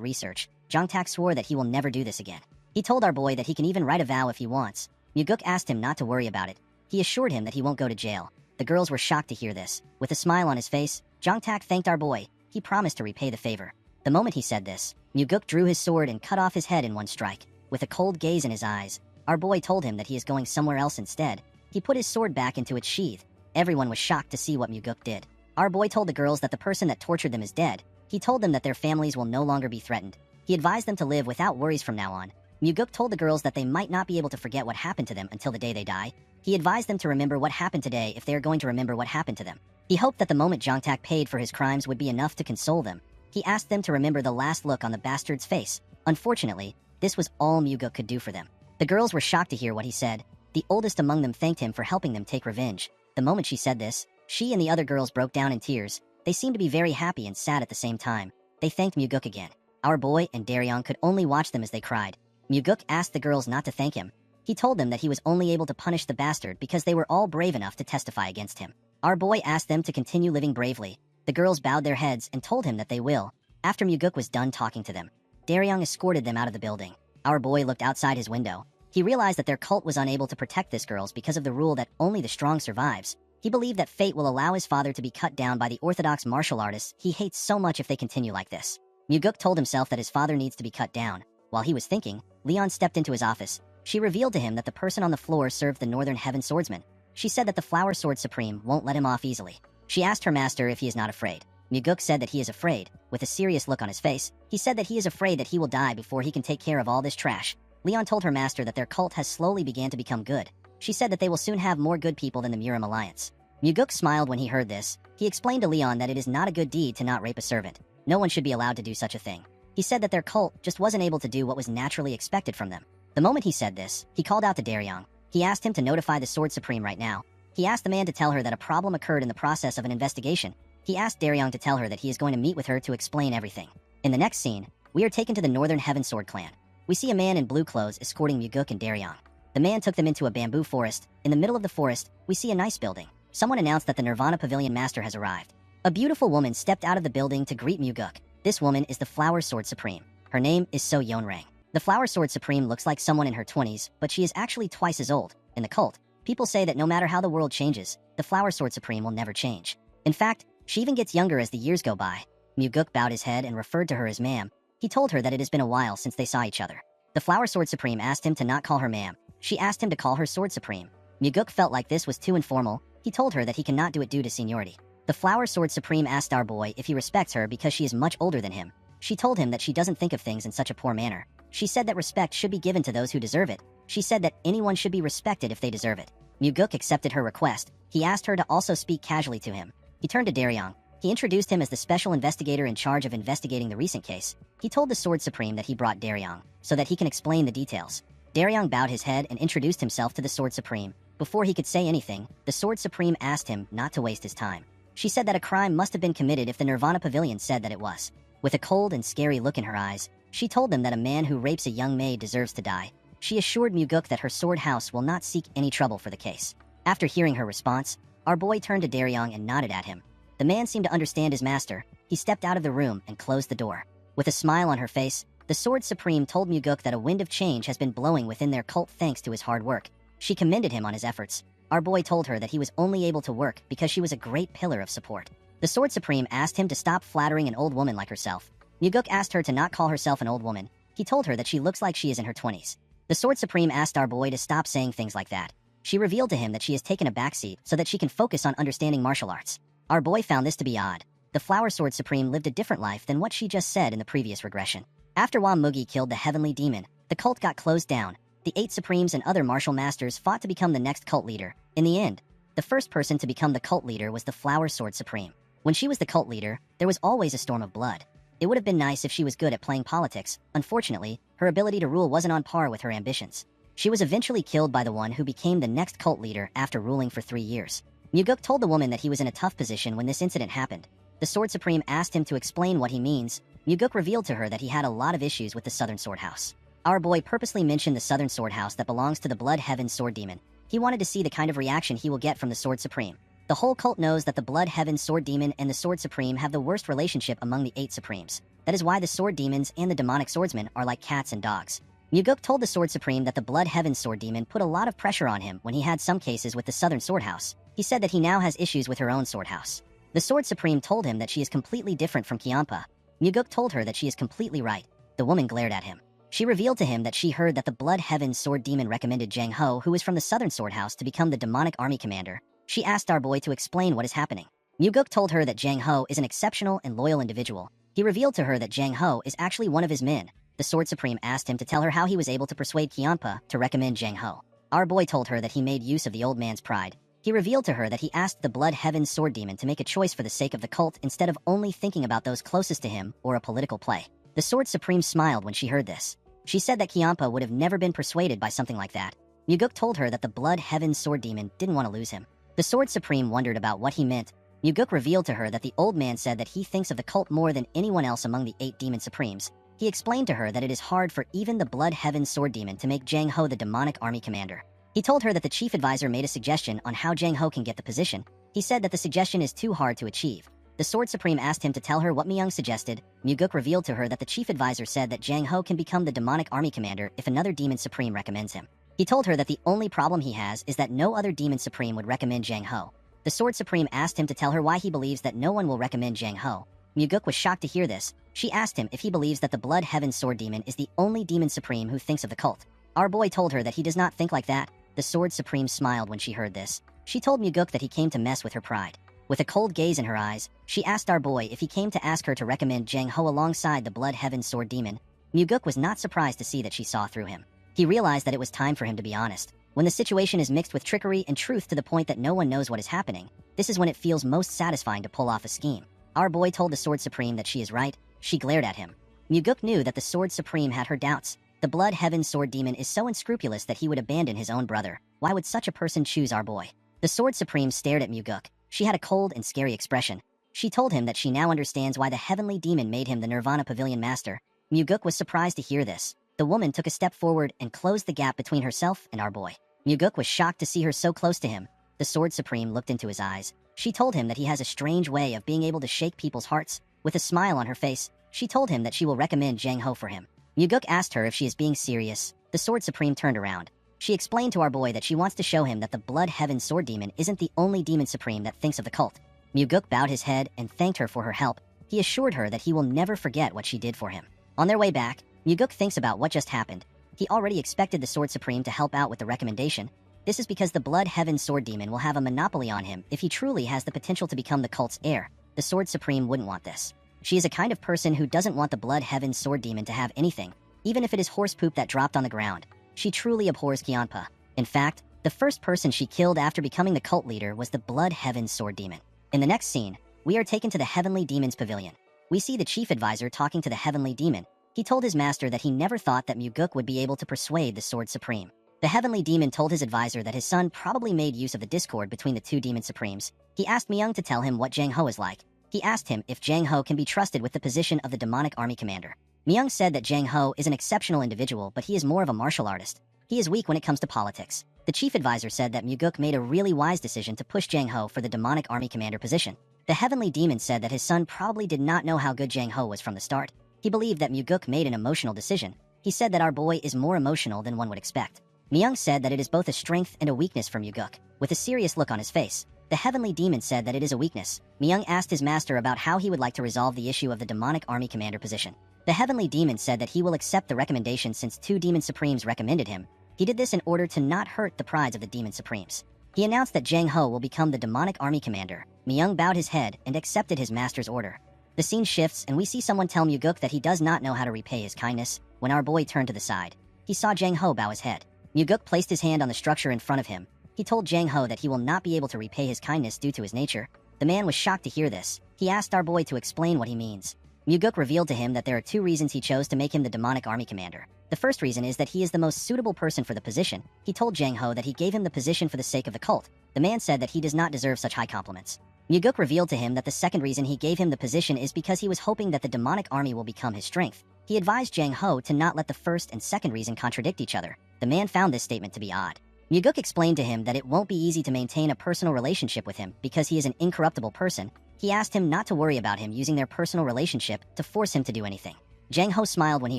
research. Jongtak swore that he will never do this again. He told our boy that he can even write a vow if he wants. Muguk asked him not to worry about it. He assured him that he won't go to jail. The girls were shocked to hear this. With a smile on his face, Jongtak thanked our boy. He promised to repay the favor. The moment he said this, Muguk drew his sword and cut off his head in one strike. With a cold gaze in his eyes, our boy told him that he is going somewhere else instead. He put his sword back into its sheath. Everyone was shocked to see what Muguk did. Our boy told the girls that the person that tortured them is dead. He told them that their families will no longer be threatened. He advised them to live without worries from now on. Muguk told the girls that they might not be able to forget what happened to them until the day they die. He advised them to remember what happened today if they are going to remember what happened to them. He hoped that the moment Jongtak paid for his crimes would be enough to console them. He asked them to remember the last look on the bastard's face. Unfortunately, this was all Muguk could do for them. The girls were shocked to hear what he said. The oldest among them thanked him for helping them take revenge. The moment she said this, she and the other girls broke down in tears. They seemed to be very happy and sad at the same time. They thanked Muguk again. Our boy and Daryong could only watch them as they cried. Muguk asked the girls not to thank him. He told them that he was only able to punish the bastard because they were all brave enough to testify against him. Our boy asked them to continue living bravely. The girls bowed their heads and told him that they will. After Muguk was done talking to them, Daryong escorted them out of the building. Our boy looked outside his window. He realized that their cult was unable to protect this girls because of the rule that only the strong survives. He believed that fate will allow his father to be cut down by the orthodox martial artists he hates so much if they continue like this. Muguk told himself that his father needs to be cut down. While he was thinking, Leon stepped into his office. She revealed to him that the person on the floor served the Northern Heaven Swordsman. She said that the Flower Sword Supreme won't let him off easily. She asked her master if he is not afraid. Muguk said that he is afraid. With a serious look on his face, he said that he is afraid that he will die before he can take care of all this trash. Leon told her master that their cult has slowly began to become good. She said that they will soon have more good people than the Murim Alliance. Muguk smiled when he heard this. He explained to Leon that it is not a good deed to not rape a servant. No one should be allowed to do such a thing. He said that their cult just wasn't able to do what was naturally expected from them. The moment he said this, he called out to Daryong. He asked him to notify the Sword Supreme right now. He asked the man to tell her that a problem occurred in the process of an investigation. He asked Daryong to tell her that he is going to meet with her to explain everything. In the next scene, we are taken to the Northern Heaven Sword clan. We see a man in blue clothes escorting Muguk and Daryong. The man took them into a bamboo forest. In the middle of the forest, we see a nice building. Someone announced that the Nirvana Pavilion Master has arrived. A beautiful woman stepped out of the building to greet Muguk. This woman is the Flower Sword Supreme. Her name is So Yeonrang. The Flower Sword Supreme looks like someone in her 20s, but she is actually twice as old. In the cult, people say that no matter how the world changes, the Flower Sword Supreme will never change. In fact, she even gets younger as the years go by. Muguk bowed his head and referred to her as ma'am. He told her that it has been a while since they saw each other. The Flower Sword Supreme asked him to not call her ma'am. She asked him to call her Sword Supreme. Muguk felt like this was too informal. He told her that he cannot do it due to seniority. The Flower Sword Supreme asked our boy if he respects her because she is much older than him. She told him that she doesn't think of things in such a poor manner. She said that respect should be given to those who deserve it. She said that anyone should be respected if they deserve it. Muguk accepted her request. He asked her to also speak casually to him. He turned to Daryong. He introduced him as the special investigator in charge of investigating the recent case. He told the Sword Supreme that he brought Daryong so that he can explain the details. Daryong bowed his head and introduced himself to the Sword Supreme. Before he could say anything, the Sword Supreme asked him not to waste his time. She said that a crime must have been committed if the Nirvana Pavilion said that it was. With a cold and scary look in her eyes, she told them that a man who rapes a young maid deserves to die. She assured Muguk that her sword house will not seek any trouble for the case. After hearing her response, our boy turned to Daryong and nodded at him. The man seemed to understand his master. He stepped out of the room and closed the door. With a smile on her face, the Sword Supreme told Muguk that a wind of change has been blowing within their cult thanks to his hard work. She commended him on his efforts. Our boy told her that he was only able to work because she was a great pillar of support. The Sword Supreme asked him to stop flattering an old woman like herself. Muguk asked her to not call herself an old woman. He told her that she looks like she is in her 20s. The Sword Supreme asked our boy to stop saying things like that. She revealed to him that she has taken a backseat so that she can focus on understanding martial arts. Our boy found this to be odd. The Flower Sword Supreme lived a different life than what she just said in the previous regression. After Wa Mugi killed the Heavenly Demon, the cult got closed down. The 8 Supremes and other martial masters fought to become the next cult leader. In the end, the first person to become the cult leader was the Flower Sword Supreme. When she was the cult leader, there was always a storm of blood. It would have been nice if she was good at playing politics. Unfortunately, her ability to rule wasn't on par with her ambitions. She was eventually killed by the one who became the next cult leader after ruling for 3 years. Muguk told the woman that he was in a tough position when this incident happened. The Sword Supreme asked him to explain what he means. Muguk revealed to her that he had a lot of issues with the Southern Sword House. Our boy purposely mentioned the Southern Sword House that belongs to the Blood Heaven Sword Demon. He wanted to see the kind of reaction he will get from the Sword Supreme. The whole cult knows that the Blood Heaven Sword Demon and the Sword Supreme have the worst relationship among the 8 Supremes. That is why the Sword Demons and the Demonic Swordsmen are like cats and dogs. Muguk told the Sword Supreme that the Blood Heaven Sword Demon put a lot of pressure on him when he had some cases with the Southern Sword House. He said that he now has issues with her own sword house. The Sword Supreme told him that she is completely different from Kiampa. Muguk told her that she is completely right. The woman glared at him. She revealed to him that she heard that the Blood Heaven Sword Demon recommended Jang Ho, who is from the Southern Sword House, to become the demonic army commander. She asked our boy to explain what is happening. Muguk told her that Jang Ho is an exceptional and loyal individual. He revealed to her that Jang Ho is actually one of his men. The Sword Supreme asked him to tell her how he was able to persuade Kiampa to recommend Jang Ho. Our boy told her that he made use of the old man's pride. He revealed to her that he asked the Blood Heaven Sword Demon to make a choice for the sake of the cult instead of only thinking about those closest to him or a political play. The Sword Supreme smiled when she heard this. She said that Kiampa would have never been persuaded by something like that. Muguk told her that the Blood Heaven Sword Demon didn't want to lose him. The Sword Supreme wondered about what he meant. Muguk revealed to her that the old man said that he thinks of the cult more than anyone else among the 8 Demon Supremes. He explained to her that it is hard for even the Blood Heaven Sword Demon to make Jang Ho the demonic army commander. He told her that the chief advisor made a suggestion on how Jang Ho can get the position. He said that the suggestion is too hard to achieve. The Sword Supreme asked him to tell her what Myung suggested. Muguk revealed to her that the chief advisor said that Jang Ho can become the demonic army commander if another Demon Supreme recommends him. He told her that the only problem he has is that no other Demon Supreme would recommend Jang Ho. The Sword Supreme asked him to tell her why he believes that no one will recommend Jang Ho. Muguk was shocked to hear this. She asked him if he believes that the Blood Heaven Sword Demon is the only Demon Supreme who thinks of the cult. Our boy told her that he does not think like that. The Sword Supreme smiled when she heard this. She told Muguk that he came to mess with her pride. With a cold gaze in her eyes, she asked our boy if he came to ask her to recommend Jang Ho alongside the Blood Heaven Sword Demon. Muguk was not surprised to see that she saw through him. He realized that it was time for him to be honest. When the situation is mixed with trickery and truth to the point that no one knows what is happening, this is when it feels most satisfying to pull off a scheme. Our boy told the Sword Supreme that she is right. She glared at him. Muguk knew that the Sword Supreme had her doubts. The Blood Heaven Sword Demon is so unscrupulous that he would abandon his own brother. Why would such a person choose our boy? The Sword Supreme stared at Muguk. She had a cold and scary expression. She told him that she now understands why the Heavenly Demon made him the Nirvana Pavilion Master. Muguk was surprised to hear this. The woman took a step forward and closed the gap between herself and our boy. Muguk was shocked to see her so close to him. The Sword Supreme looked into his eyes. She told him that he has a strange way of being able to shake people's hearts. With a smile on her face, she told him that she will recommend Jang Ho for him. Muguk asked her if she is being serious. The Sword Supreme turned around. She explained to our boy that she wants to show him that the Blood Heaven Sword Demon isn't the only Demon Supreme that thinks of the cult. Muguk bowed his head and thanked her for her help. He assured her that he will never forget what she did for him. On their way back, Muguk thinks about what just happened. He already expected the Sword Supreme to help out with the recommendation. This is because the Blood Heaven Sword Demon will have a monopoly on him if he truly has the potential to become the cult's heir. The Sword Supreme wouldn't want this. She is a kind of person who doesn't want the Blood Heaven Sword Demon to have anything, even if it is horse poop that dropped on the ground. She truly abhors Kianpa. In fact, the first person she killed after becoming the cult leader was the Blood Heaven Sword Demon. In the next scene, we are taken to the Heavenly Demon's pavilion. We see the chief advisor talking to the Heavenly Demon. He told his master that he never thought that Muguk would be able to persuade the Sword Supreme. The Heavenly Demon told his advisor that his son probably made use of the discord between the 2 Demon Supremes. He asked Myung to tell him what Jang Ho is like. He asked him if Jang Ho can be trusted with the position of the demonic army commander. Myung said that Jang Ho is an exceptional individual, but he is more of a martial artist. He is weak when it comes to politics. The chief advisor said that Muguk made a really wise decision to push Jang Ho for the demonic army commander position. The Heavenly Demon said that his son probably did not know how good Jang Ho was from the start. He believed that Muguk made an emotional decision. He said that our boy is more emotional than one would expect. Myung said that it is both a strength and a weakness for Myuguk, with a serious look on his face. The heavenly demon said that it is a weakness. Myung asked his master about how he would like to resolve the issue of the demonic army commander position. The heavenly demon said that he will accept the recommendation since 2 demon supremes recommended him. He did this in order to not hurt the prides of the demon supremes. He announced that Jang Ho will become the demonic army commander. Myung bowed his head and accepted his master's order. The scene shifts and we see someone tell Myuguk that he does not know how to repay his kindness. When our boy turned to the side, he saw Jang Ho bow his head. Myuguk placed his hand on the structure in front of him. He told Jang Ho that he will not be able to repay his kindness due to his nature. The man was shocked to hear this. He asked our boy to explain what he means. Myuguk revealed to him that there are 2 reasons he chose to make him the demonic army commander. The first reason is that he is the most suitable person for the position. He told Jang Ho that he gave him the position for the sake of the cult. The man said that he does not deserve such high compliments. Myuguk revealed to him that the second reason he gave him the position is because he was hoping that the demonic army will become his strength. He advised Jang Ho to not let the first and second reason contradict each other. The man found this statement to be odd. Myuguk explained to him that it won't be easy to maintain a personal relationship with him because he is an incorruptible person. He asked him not to worry about him using their personal relationship to force him to do anything. Jang Ho smiled when he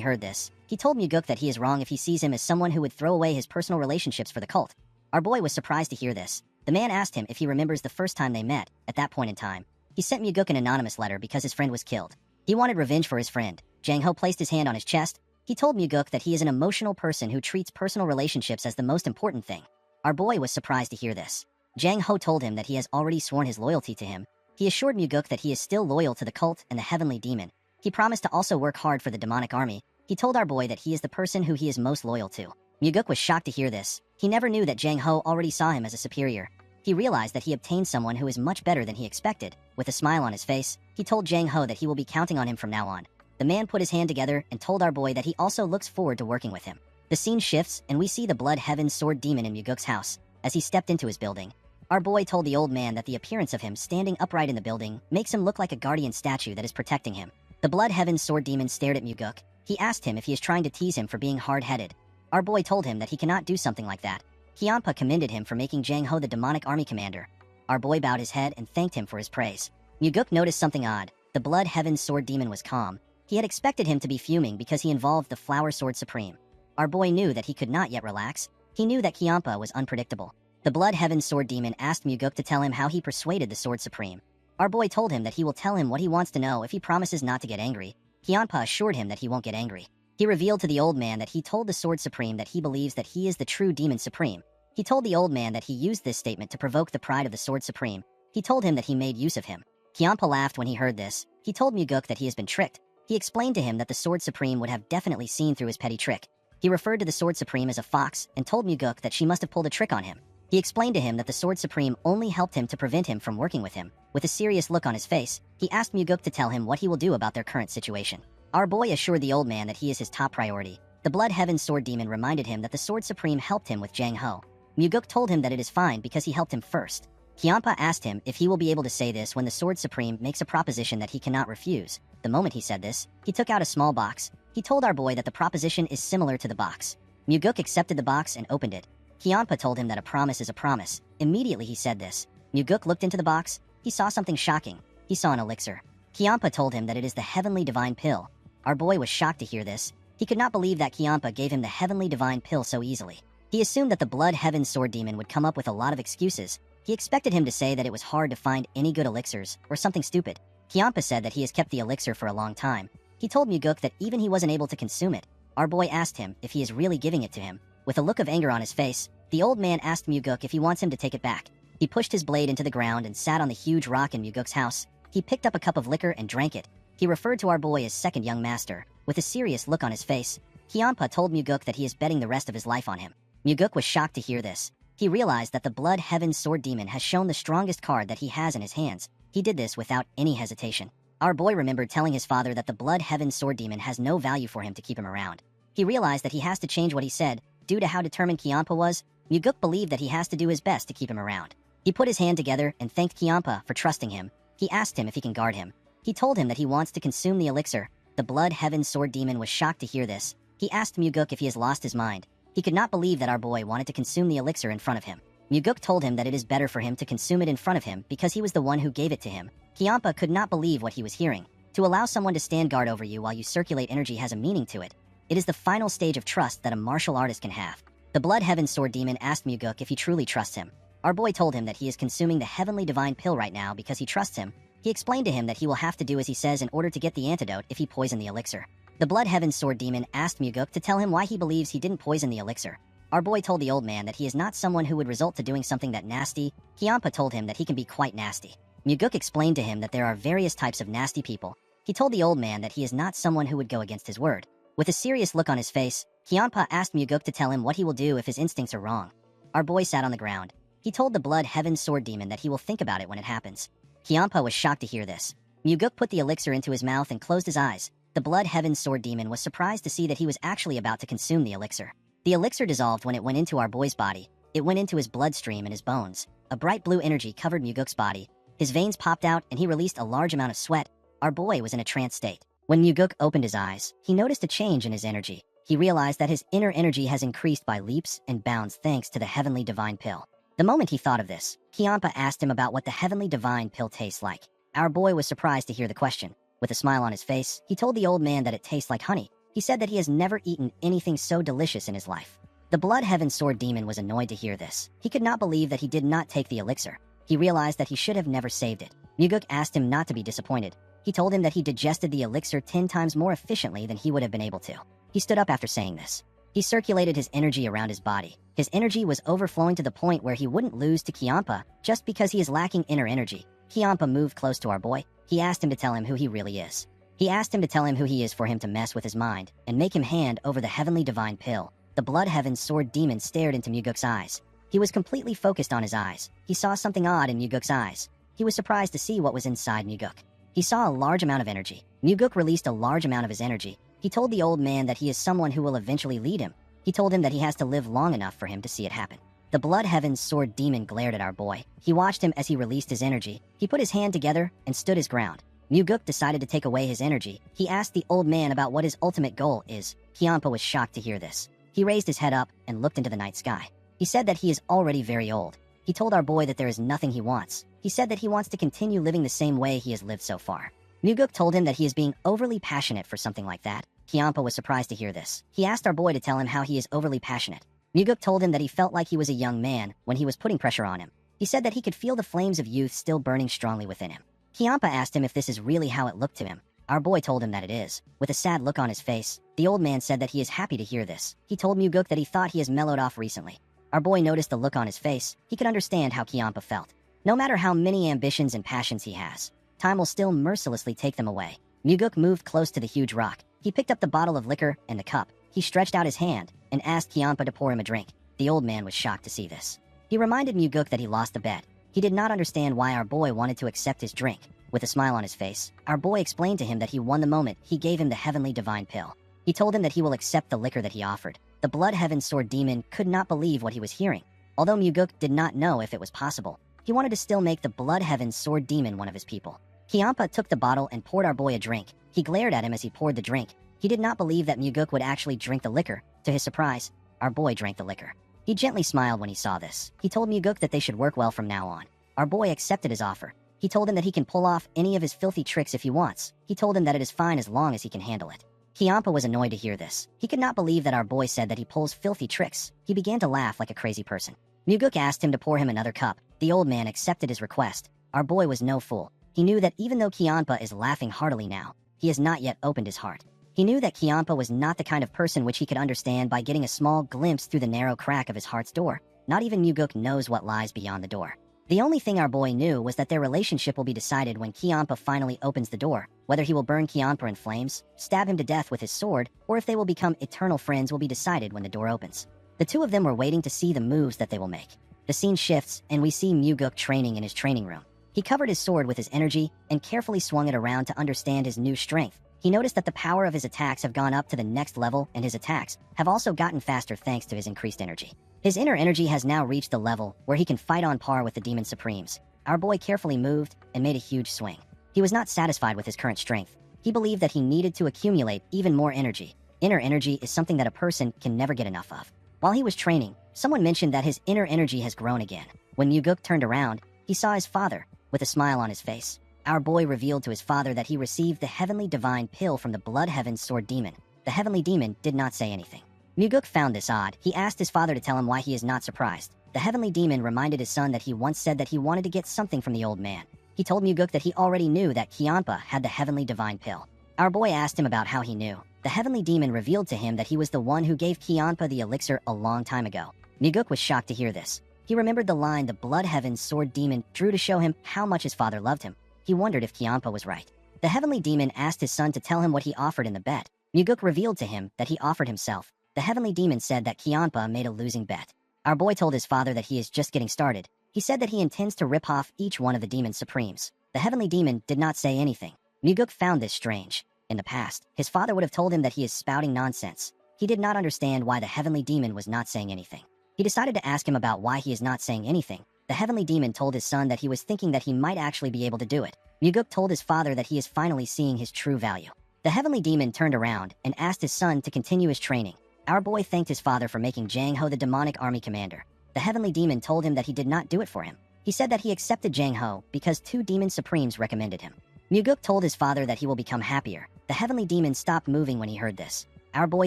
heard this. He told Myuguk that he is wrong if he sees him as someone who would throw away his personal relationships for the cult. Our boy was surprised to hear this. The man asked him if he remembers the first time they met. At that point in time, he sent Myuguk an anonymous letter because his friend was killed. He wanted revenge for his friend. Jang Ho placed his hand on his chest. He told Myuguk that he is an emotional person who treats personal relationships as the most important thing. Our boy was surprised to hear this. Jang Ho told him that he has already sworn his loyalty to him. He assured Myuguk that he is still loyal to the cult and the heavenly demon. He promised to also work hard for the demonic army. He told our boy that he is the person who he is most loyal to. Myuguk was shocked to hear this. He never knew that Jang Ho already saw him as a superior. He realized that he obtained someone who is much better than he expected. With a smile on his face, he told Jang Ho that he will be counting on him from now on. The man put his hand together and told our boy that he also looks forward to working with him. The scene shifts and we see the Blood Heaven Sword Demon in Myuguk's house. As he stepped into his building, our boy told the old man that the appearance of him standing upright in the building makes him look like a guardian statue that is protecting him. The Blood Heaven Sword Demon stared at Myuguk. He asked him if he is trying to tease him for being hard-headed. Our boy told him that he cannot do something like that. Hyunpa commended him for making Jang Ho the demonic army commander. Our boy bowed his head and thanked him for his praise. Myuguk noticed something odd. The Blood Heaven Sword Demon was calm. He had expected him to be fuming because he involved the Flower Sword Supreme. Our boy knew that he could not yet relax. He knew that Hyunpa was unpredictable. The Blood Heaven Sword Demon asked Myuguk to tell him how he persuaded the Sword Supreme. Our boy told him that he will tell him what he wants to know if he promises not to get angry. Hyunpa assured him that he won't get angry. He revealed to the old man that he told the Sword Supreme that he believes that he is the true Demon Supreme. He told the old man that he used this statement to provoke the pride of the Sword Supreme. He told him that he made use of him. Hyunpa laughed when he heard this. He told Myuguk that he has been tricked. He explained to him that the Sword Supreme would have definitely seen through his petty trick. He referred to the Sword Supreme as a fox and told Myuguk that she must have pulled a trick on him. He explained to him that the Sword Supreme only helped him to prevent him from working with him. With a serious look on his face, he asked Myuguk to tell him what he will do about their current situation. Our boy assured the old man that he is his top priority. The Blood Heaven Sword Demon reminded him that the Sword Supreme helped him with Jang Ho. Myuguk told him that it is fine because he helped him first. Hyunpa asked him if he will be able to say this when the Sword Supreme makes a proposition that he cannot refuse. The moment he said this, he took out a small box. He told our boy that the proposition is similar to the box. Myuguk accepted the box and opened it. Hyunpa told him that a promise is a promise. Immediately he said this. Myuguk looked into the box. He saw something shocking. He saw an elixir. Hyunpa told him that it is the Heavenly Divine Pill. Our boy was shocked to hear this. He could not believe that Hyunpa gave him the Heavenly Divine Pill so easily. He assumed that the Blood Heaven Sword Demon would come up with a lot of excuses. He expected him to say that it was hard to find any good elixirs, or something stupid. Hyunpa said that he has kept the elixir for a long time. He told Myuguk that even he wasn't able to consume it. Our boy asked him if he is really giving it to him. With a look of anger on his face, the old man asked Myuguk if he wants him to take it back. He pushed his blade into the ground and sat on the huge rock in Myuguk's house. He picked up a cup of liquor and drank it. He referred to our boy as second young master. With a serious look on his face, Hyunpa told Myuguk that he is betting the rest of his life on him. Myuguk was shocked to hear this. He realized that the Blood Heaven Sword Demon has shown the strongest card that he has in his hands. He did this without any hesitation. Our boy remembered telling his father that the Blood Heaven Sword Demon has no value for him to keep him around. He realized that he has to change what he said. Due to how determined Hyunpa was, Myuguk believed that he has to do his best to keep him around. He put his hand together and thanked Hyunpa for trusting him. He asked him if he can guard him. He told him that he wants to consume the elixir. The Blood Heaven Sword Demon was shocked to hear this. He asked Myuguk if he has lost his mind. He could not believe that our boy wanted to consume the elixir in front of him. Myuguk told him that it is better for him to consume it in front of him because he was the one who gave it to him. Hyunpa could not believe what he was hearing. To allow someone to stand guard over you while you circulate energy has a meaning to it. It is the final stage of trust that a martial artist can have. The Blood Heaven Sword Demon asked Muguk if he truly trusts him. Our boy told him that he is consuming the Heavenly Divine Pill right now because he trusts him. He explained to him that he will have to do as he says in order to get the antidote if he poisoned the elixir. The Blood Heaven Sword Demon asked Muguk to tell him why he believes he didn't poison the elixir. Our boy told the old man that he is not someone who would result to doing something that nasty. Kiampa told him that he can be quite nasty. Muguk explained to him that there are various types of nasty people. He told the old man that he is not someone who would go against his word. With a serious look on his face, Kiampa asked Muguk to tell him what he will do if his instincts are wrong. Our boy sat on the ground. He told the Blood Heaven Sword Demon that he will think about it when it happens. Kiampa was shocked to hear this. Muguk put the elixir into his mouth and closed his eyes. The Blood Heaven Sword Demon was surprised to see that he was actually about to consume the elixir. The elixir dissolved when it went into our boy's body. It went into his bloodstream and his bones. A bright blue energy covered Muguk's body. His veins popped out and he released a large amount of sweat. Our boy was in a trance state. When Muguk opened his eyes, he noticed a change in his energy. He realized that his inner energy has increased by leaps and bounds thanks to the Heavenly Divine Pill. The moment he thought of this, Kiampa asked him about what the Heavenly Divine Pill tastes like. Our boy was surprised to hear the question. With a smile on his face, he told the old man that it tastes like honey. He said that he has never eaten anything so delicious in his life. The Blood Heaven Sword Demon was annoyed to hear this. He could not believe that he did not take the elixir. He realized that he should have never saved it. Muguk asked him not to be disappointed. He told him that he digested the elixir 10 times more efficiently than he would have been able to. He stood up after saying this. He circulated his energy around his body. His energy was overflowing to the point where he wouldn't lose to Kiampa just because he is lacking inner energy. Kiampa moved close to our boy. He asked him to tell him who he really is. He asked him to tell him who he is for him to mess with his mind and make him hand over the Heavenly Divine Pill. The Blood Heaven Sword Demon stared into Muguk's eyes. He was completely focused on his eyes. He saw something odd in Muguk's eyes. He was surprised to see what was inside Muguk. He saw a large amount of energy. Muguk released a large amount of his energy. He told the old man that he is someone who will eventually lead him. He told him that he has to live long enough for him to see it happen. The Blood Heaven Sword Demon glared at our boy. He watched him as he released his energy. He put his hand together and stood his ground. Muguk decided to take away his energy. He asked the old man about what his ultimate goal is. Kiampa was shocked to hear this. He raised his head up and looked into the night sky. He said that he is already very old. He told our boy that there is nothing he wants. He said that he wants to continue living the same way he has lived so far. Muguk told him that he is being overly passionate for something like that. Kiampa was surprised to hear this. He asked our boy to tell him how he is overly passionate. Muguk told him that he felt like he was a young man when he was putting pressure on him. He said that he could feel the flames of youth still burning strongly within him. Kiampa asked him if this is really how it looked to him. Our boy told him that it is. With a sad look on his face, the old man said that he is happy to hear this. He told Muguk that he thought he has mellowed off recently. Our boy noticed the look on his face. He could understand how Kiampa felt. No matter how many ambitions and passions he has, time will still mercilessly take them away. Muguk moved close to the huge rock. He picked up the bottle of liquor and the cup. He stretched out his hand and asked Kiampa to pour him a drink. The old man was shocked to see this. He reminded Muguk that he lost the bet. He did not understand why our boy wanted to accept his drink. With a smile on his face, our boy explained to him that he won the moment he gave him the Heavenly Divine Pill. He told him that he will accept the liquor that he offered. The Blood Heaven Sword Demon could not believe what he was hearing. Although Muguk did not know if it was possible, he wanted to still make the Blood Heaven Sword Demon one of his people. Kiampa took the bottle and poured our boy a drink. He glared at him as he poured the drink. He did not believe that Muguk would actually drink the liquor. To his surprise, our boy drank the liquor. He gently smiled when he saw this. He told Muguk that they should work well from now on. Our boy accepted his offer. He told him that he can pull off any of his filthy tricks if he wants. He told him that it is fine as long as he can handle it. Kiampa was annoyed to hear this. He could not believe that our boy said that he pulls filthy tricks. He began to laugh like a crazy person. Muguk asked him to pour him another cup. The old man accepted his request. Our boy was no fool. He knew that even though Kiampa is laughing heartily now, he has not yet opened his heart. He knew that Kiampa was not the kind of person which he could understand by getting a small glimpse through the narrow crack of his heart's door. Not even Muguk knows what lies beyond the door. The only thing our boy knew was that their relationship will be decided when Kiampa finally opens the door. Whether he will burn Kiampa in flames, stab him to death with his sword, or if they will become eternal friends will be decided when the door opens. The two of them were waiting to see the moves that they will make. The scene shifts, and we see Muguk training in his training room. He covered his sword with his energy and carefully swung it around to understand his new strength. He noticed that the power of his attacks have gone up to the next level, and his attacks have also gotten faster thanks to his increased energy. His inner energy has now reached the level where he can fight on par with the Demon Supremes. Our boy carefully moved and made a huge swing. He was not satisfied with his current strength. He believed that he needed to accumulate even more energy. Inner energy is something that a person can never get enough of. While he was training, someone mentioned that his inner energy has grown again. When Muguk turned around, he saw his father, with a smile on his face. Our boy revealed to his father that he received the Heavenly Divine Pill from the Blood Heaven Sword Demon. The Heavenly Demon did not say anything. Muguk found this odd. He asked his father to tell him why he is not surprised. The heavenly demon reminded his son that he once said that he wanted to get something from the old man. He told Muguk that he already knew that Kianpa had the heavenly divine pill. Our boy asked him about how he knew. The heavenly demon revealed to him that he was the one who gave Kianpa the elixir a long time ago. Muguk was shocked to hear this. He remembered the line the blood heaven's sword demon drew to show him how much his father loved him. He wondered if Kianpa was right. The heavenly demon asked his son to tell him what he offered in the bet. Muguk revealed to him that he offered himself. The heavenly demon said that Kianpa made a losing bet. Our boy told his father that he is just getting started. He said that he intends to rip off each one of the demon's supremes. The heavenly demon did not say anything. Muguk found this strange. In the past, his father would have told him that he is spouting nonsense. He did not understand why the heavenly demon was not saying anything. He decided to ask him about why he is not saying anything. The heavenly demon told his son that he was thinking that he might actually be able to do it. Muguk told his father that he is finally seeing his true value. The heavenly demon turned around and asked his son to continue his training. Our boy thanked his father for making Jang Ho the demonic army commander. The heavenly demon told him that he did not do it for him. He said that he accepted Jang Ho because 2 demon supremes recommended him. Muguk told his father that he will become happier. The heavenly demon stopped moving when he heard this. Our boy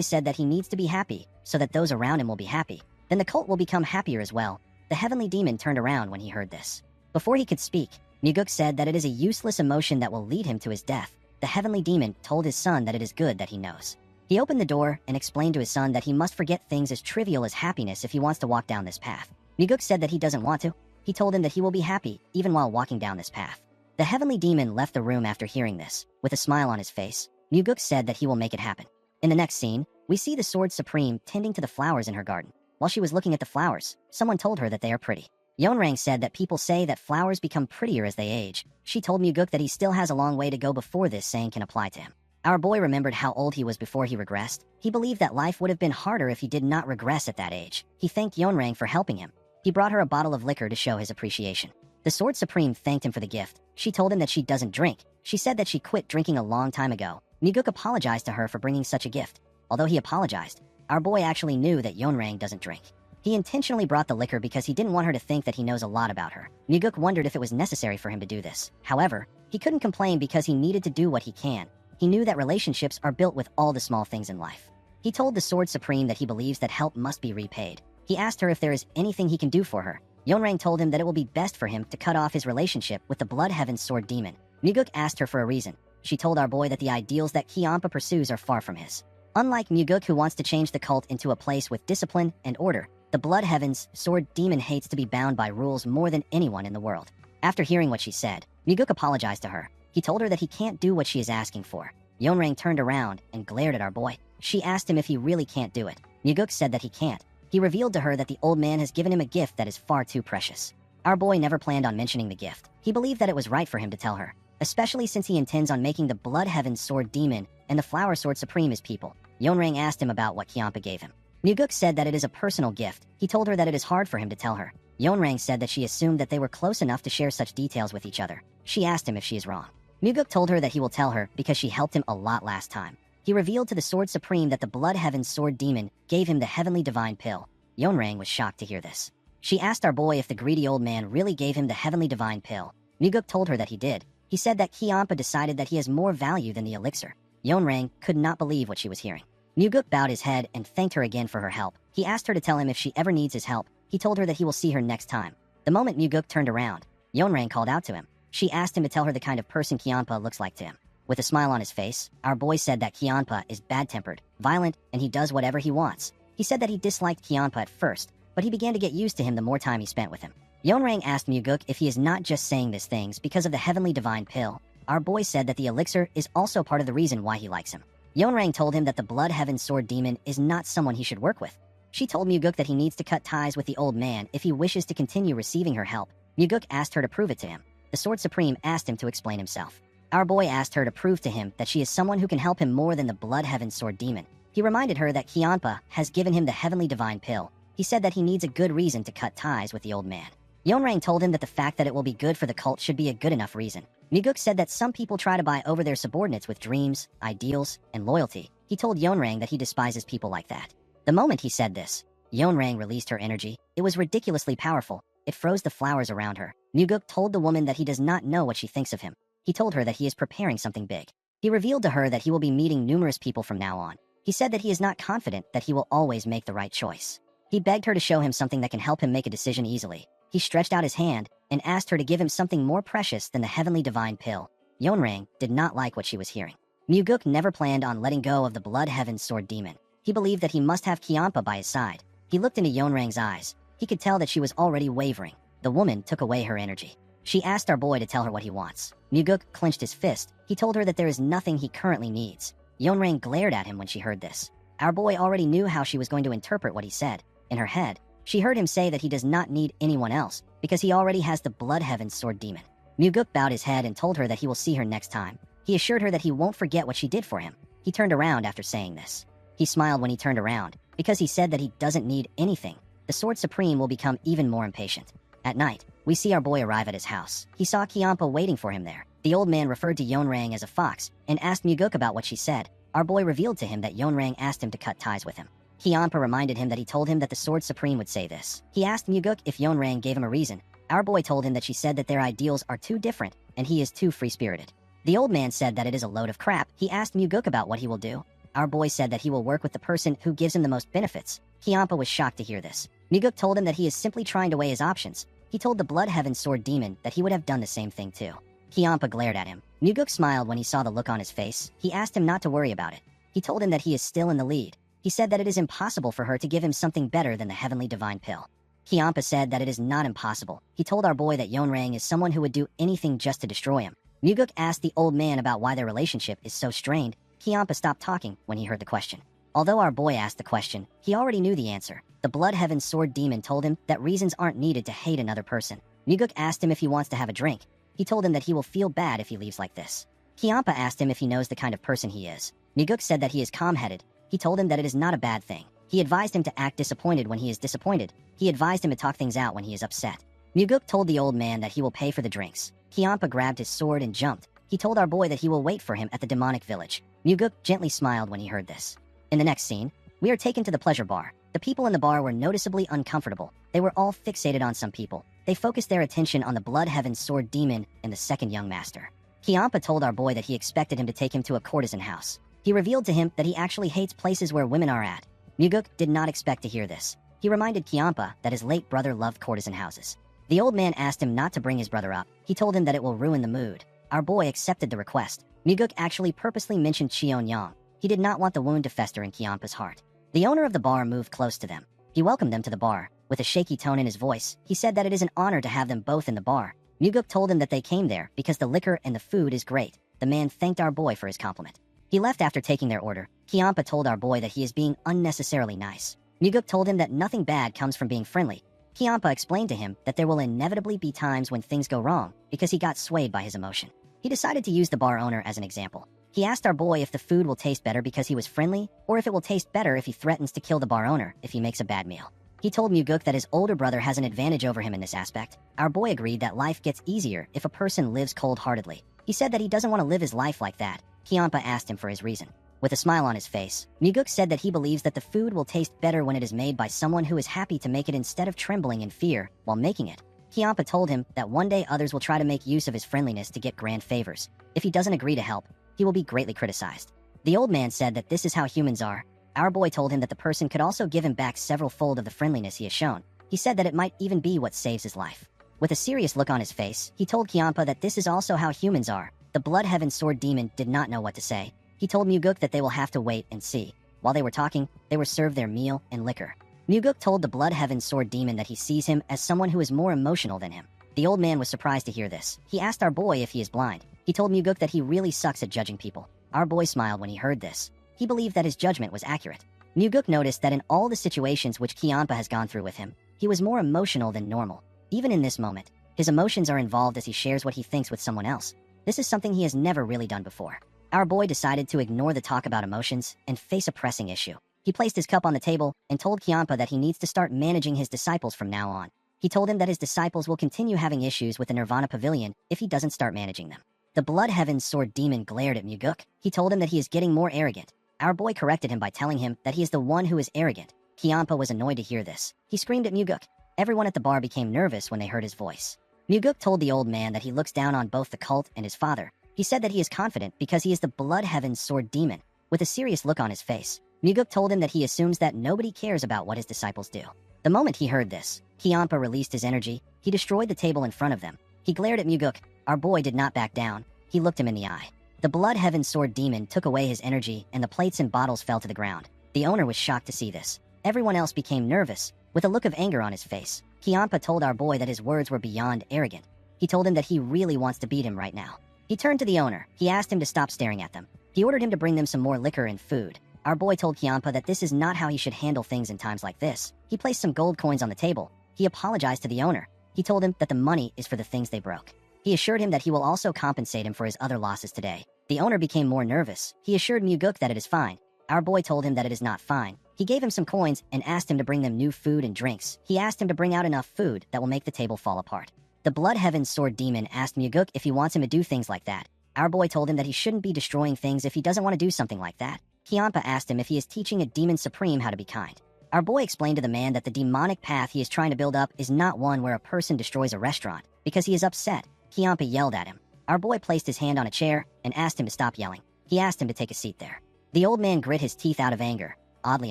said that he needs to be happy so that those around him will be happy. Then the cult will become happier as well. The heavenly demon turned around when he heard this. Before he could speak, Muguk said that it is a useless emotion that will lead him to his death. The heavenly demon told his son that it is good that he knows. He opened the door and explained to his son that he must forget things as trivial as happiness if he wants to walk down this path. Muguk said that he doesn't want to. He told him that he will be happy even while walking down this path. The heavenly demon left the room after hearing this. With a smile on his face, Muguk said that he will make it happen. In the next scene, we see the Sword Supreme tending to the flowers in her garden. While she was looking at the flowers, someone told her that they are pretty. Yeonrang said that people say that flowers become prettier as they age. She told Muguk that he still has a long way to go before this saying can apply to him. Our boy remembered how old he was before he regressed. He believed that life would have been harder if he did not regress at that age. He thanked Yeonrang for helping him. He brought her a bottle of liquor to show his appreciation. The Sword Supreme thanked him for the gift. She told him that she doesn't drink. She said that she quit drinking a long time ago. Muguk apologized to her for bringing such a gift. Although he apologized, our boy actually knew that Yeonrang doesn't drink. He intentionally brought the liquor because he didn't want her to think that he knows a lot about her. Muguk wondered if it was necessary for him to do this. However, he couldn't complain because he needed to do what he can. He knew that relationships are built with all the small things in life. He told the Sword Supreme that he believes that help must be repaid. He asked her if there is anything he can do for her. Yeonrang told him that it will be best for him to cut off his relationship with the Blood Heaven's sword demon. Muguk asked her for a reason. She told our boy that the ideals that Kianpa pursues are far from his. Unlike Muguk, who wants to change the cult into a place with discipline and order, the Blood Heaven's sword demon hates to be bound by rules more than anyone in the world. After hearing what she said, Muguk apologized to her. He told her that he can't do what she is asking for. Yeonrang turned around and glared at our boy. She asked him if he really can't do it. Muguk said that he can't. He revealed to her that the old man has given him a gift that is far too precious. Our boy never planned on mentioning the gift. He believed that it was right for him to tell her, especially since he intends on making the Blood Heaven's sword demon and the Flower Sword Supreme his people. Yeonrang asked him about what Kianpa gave him. Muguk said that it is a personal gift. He told her that it is hard for him to tell her. Yeonrang said that she assumed that they were close enough to share such details with each other. She asked him if she is wrong. Muguk told her that he will tell her because she helped him a lot last time. He revealed to the Sword Supreme that the Blood Heaven's sword demon gave him the heavenly divine pill. Yeonrang was shocked to hear this. She asked our boy if the greedy old man really gave him the heavenly divine pill. Muguk told her that he did. He said that Kianpa decided that he has more value than the elixir. Yeonrang could not believe what she was hearing. Muguk bowed his head and thanked her again for her help. He asked her to tell him if she ever needs his help. He told her that he will see her next time. The moment Muguk turned around, Yeonrang called out to him. She asked him to tell her the kind of person Kianpa looks like to him. With a smile on his face, our boy said that Kianpa is bad-tempered, violent, and he does whatever he wants. He said that he disliked Kianpa at first, but he began to get used to him the more time he spent with him. Yeonrang asked Muguk if he is not just saying these things because of the heavenly divine pill. Our boy said that the elixir is also part of the reason why he likes him. Yeonrang told him that the Blood Heaven sword demon is not someone he should work with. She told Muguk that he needs to cut ties with the old man if he wishes to continue receiving her help. Muguk asked her to prove it to him. The Sword Supreme asked him to explain himself. Our boy asked her to prove to him that she is someone who can help him more than the Blood Heaven sword demon. He reminded her that Kianpa has given him the heavenly divine pill. He said that he needs a good reason to cut ties with the old man. Yeonrang told him that the fact that it will be good for the cult should be a good enough reason. Muguk said that some people try to buy over their subordinates with dreams, ideals, and loyalty. He told Yeonrang that he despises people like that. The moment he said this, Yeonrang released her energy. It was ridiculously powerful. It froze the flowers around her. Muguk told the woman that he does not know what she thinks of him. He told her that he is preparing something big. He revealed to her that he will be meeting numerous people from now on. He said that he is not confident that he will always make the right choice. He begged her to show him something that can help him make a decision easily. He stretched out his hand and asked her to give him something more precious than the heavenly divine pill. Yeonrang did not like what she was hearing. Muguk never planned on letting go of the blood heaven sword demon. He believed that he must have Kiampa by his side. He looked into Yeonrang's eyes. He could tell that she was already wavering. The woman took away her energy. She asked our boy to tell her what he wants. Muguk clenched his fist. He told her that there is nothing he currently needs. Yeonrang glared at him when she heard this. Our boy already knew how she was going to interpret what he said. In her head, she heard him say that he does not need anyone else because he already has the blood heaven sword demon. Muguk bowed his head and told her that he will see her next time. He assured her that he won't forget what she did for him. He turned around after saying this. He smiled when he turned around because he said that he doesn't need anything. The Sword Supreme will become even more impatient. At night, we see our boy arrive at his house. He saw Kiampa waiting for him there. The old man referred to Yeonrang as a fox and asked Muguk about what she said. Our boy revealed to him that Yeonrang asked him to cut ties with him. Kiampa reminded him that he told him that the Sword Supreme would say this. He asked Muguk if Yeonrang gave him a reason. Our boy told him that she said that their ideals are too different and he is too free-spirited. The old man said that it is a load of crap. He asked Muguk about what he will do. Our boy said that he will work with the person who gives him the most benefits. Kiampa was shocked to hear this. Muguk told him that he is simply trying to weigh his options. He told the Blood Heaven Sword Demon that he would have done the same thing too. Kiampa glared at him. Muguk smiled when he saw the look on his face. He asked him not to worry about it. He told him that he is still in the lead. He said that it is impossible for her to give him something better than the heavenly divine pill. Kiampa said that it is not impossible. He told our boy that Yeonrang is someone who would do anything just to destroy him. Muguk asked the old man about why their relationship is so strained. Kiampa stopped talking when he heard the question. Although our boy asked the question, he already knew the answer. The Blood Heaven Sword Demon told him that reasons aren't needed to hate another person. Muguk asked him if he wants to have a drink. He told him that he will feel bad if he leaves like this. Kiampa asked him if he knows the kind of person he is. Muguk said that he is calm-headed. He told him that it is not a bad thing. He advised him to act disappointed when he is disappointed. He advised him to talk things out when he is upset. Muguk told the old man that he will pay for the drinks. Kiampa grabbed his sword and jumped. He told our boy that he will wait for him at the demonic village. Muguk gently smiled when he heard this. In the next scene, we are taken to the pleasure bar. The people in the bar were noticeably uncomfortable. They were all fixated on some people. They focused their attention on the Blood Heaven Sword Demon and the second young master. Kiampa told our boy that he expected him to take him to a courtesan house. He revealed to him that he actually hates places where women are at. Muguk did not expect to hear this. He reminded Kiampa that his late brother loved courtesan houses. The old man asked him not to bring his brother up. He told him that it will ruin the mood. Our boy accepted the request. Muguk actually purposely mentioned Cheon-yang. He did not want the wound to fester in Kiampa's heart. The owner of the bar moved close to them. He welcomed them to the bar. With a shaky tone in his voice, he said that it is an honor to have them both in the bar. Muguk told him that they came there because the liquor and the food is great. The man thanked our boy for his compliment. He left after taking their order. Kiampa told our boy that he is being unnecessarily nice. Muguk told him that nothing bad comes from being friendly. Kiampa explained to him that there will inevitably be times when things go wrong because he got swayed by his emotion. He decided to use the bar owner as an example. He asked our boy if the food will taste better because he was friendly, or if it will taste better if he threatens to kill the bar owner if he makes a bad meal. He told Muguk that his older brother has an advantage over him in this aspect. Our boy agreed that life gets easier if a person lives cold-heartedly. He said that he doesn't want to live his life like that. Kiampa asked him for his reason. With a smile on his face, Muguk said that he believes that the food will taste better when it is made by someone who is happy to make it instead of trembling in fear while making it. Kiampa told him that one day others will try to make use of his friendliness to get grand favors. If he doesn't agree to help, he will be greatly criticized. The old man said that this is how humans are. Our boy told him that the person could also give him back several-fold of the friendliness he has shown. He said that it might even be what saves his life. With a serious look on his face, he told Kiampa that this is also how humans are. The Blood Heaven Sword Demon did not know what to say. He told Muguk that they will have to wait and see. While they were talking, they were served their meal and liquor. Muguk told the Blood Heaven Sword Demon that he sees him as someone who is more emotional than him. The old man was surprised to hear this. He asked our boy if he is blind. He told Muguk that he really sucks at judging people. Our boy smiled when he heard this. He believed that his judgment was accurate. Muguk noticed that in all the situations which Kiampa has gone through with him, he was more emotional than normal. Even in this moment, his emotions are involved as he shares what he thinks with someone else. This is something he has never really done before. Our boy decided to ignore the talk about emotions and face a pressing issue. He placed his cup on the table and told Kiampa that he needs to start managing his disciples from now on. He told him that his disciples will continue having issues with the Nirvana Pavilion if he doesn't start managing them. The Blood Heaven Sword Demon glared at Muguk. He told him that he is getting more arrogant. Our boy corrected him by telling him that he is the one who is arrogant. Kiampa was annoyed to hear this. He screamed at Muguk. Everyone at the bar became nervous when they heard his voice. Muguk told the old man that he looks down on both the cult and his father. He said that he is confident because he is the Blood Heaven Sword Demon. With a serious look on his face, Muguk told him that he assumes that nobody cares about what his disciples do. The moment he heard this, Kiampa released his energy. He destroyed the table in front of them. He glared at Muguk. Our boy did not back down. He looked him in the eye. The Blood Heaven Sword Demon took away his energy, and the plates and bottles fell to the ground. The owner was shocked to see this. Everyone else became nervous. With a look of anger on his face, Kiampa told our boy that his words were beyond arrogant. He told him that he really wants to beat him right now. He turned to the owner. He asked him to stop staring at them. He ordered him to bring them some more liquor and food. Our boy told Kiampa that this is not how he should handle things in times like this. He placed some gold coins on the table. He apologized to the owner. He told him that the money is for the things they broke. He assured him that he will also compensate him for his other losses today. The owner became more nervous. He assured Muguk that it is fine. Our boy told him that it is not fine. He gave him some coins and asked him to bring them new food and drinks. He asked him to bring out enough food that will make the table fall apart. The Blood Heaven Sword Demon asked Muguk if he wants him to do things like that. Our boy told him that he shouldn't be destroying things if he doesn't want to do something like that. Kiampa asked him if he is teaching a demon supreme how to be kind. Our boy explained to the man that the demonic path he is trying to build up is not one where a person destroys a restaurant. Because he is upset, Kiampa yelled at him. Our boy placed his hand on a chair and asked him to stop yelling. He asked him to take a seat there. The old man grit his teeth out of anger. Oddly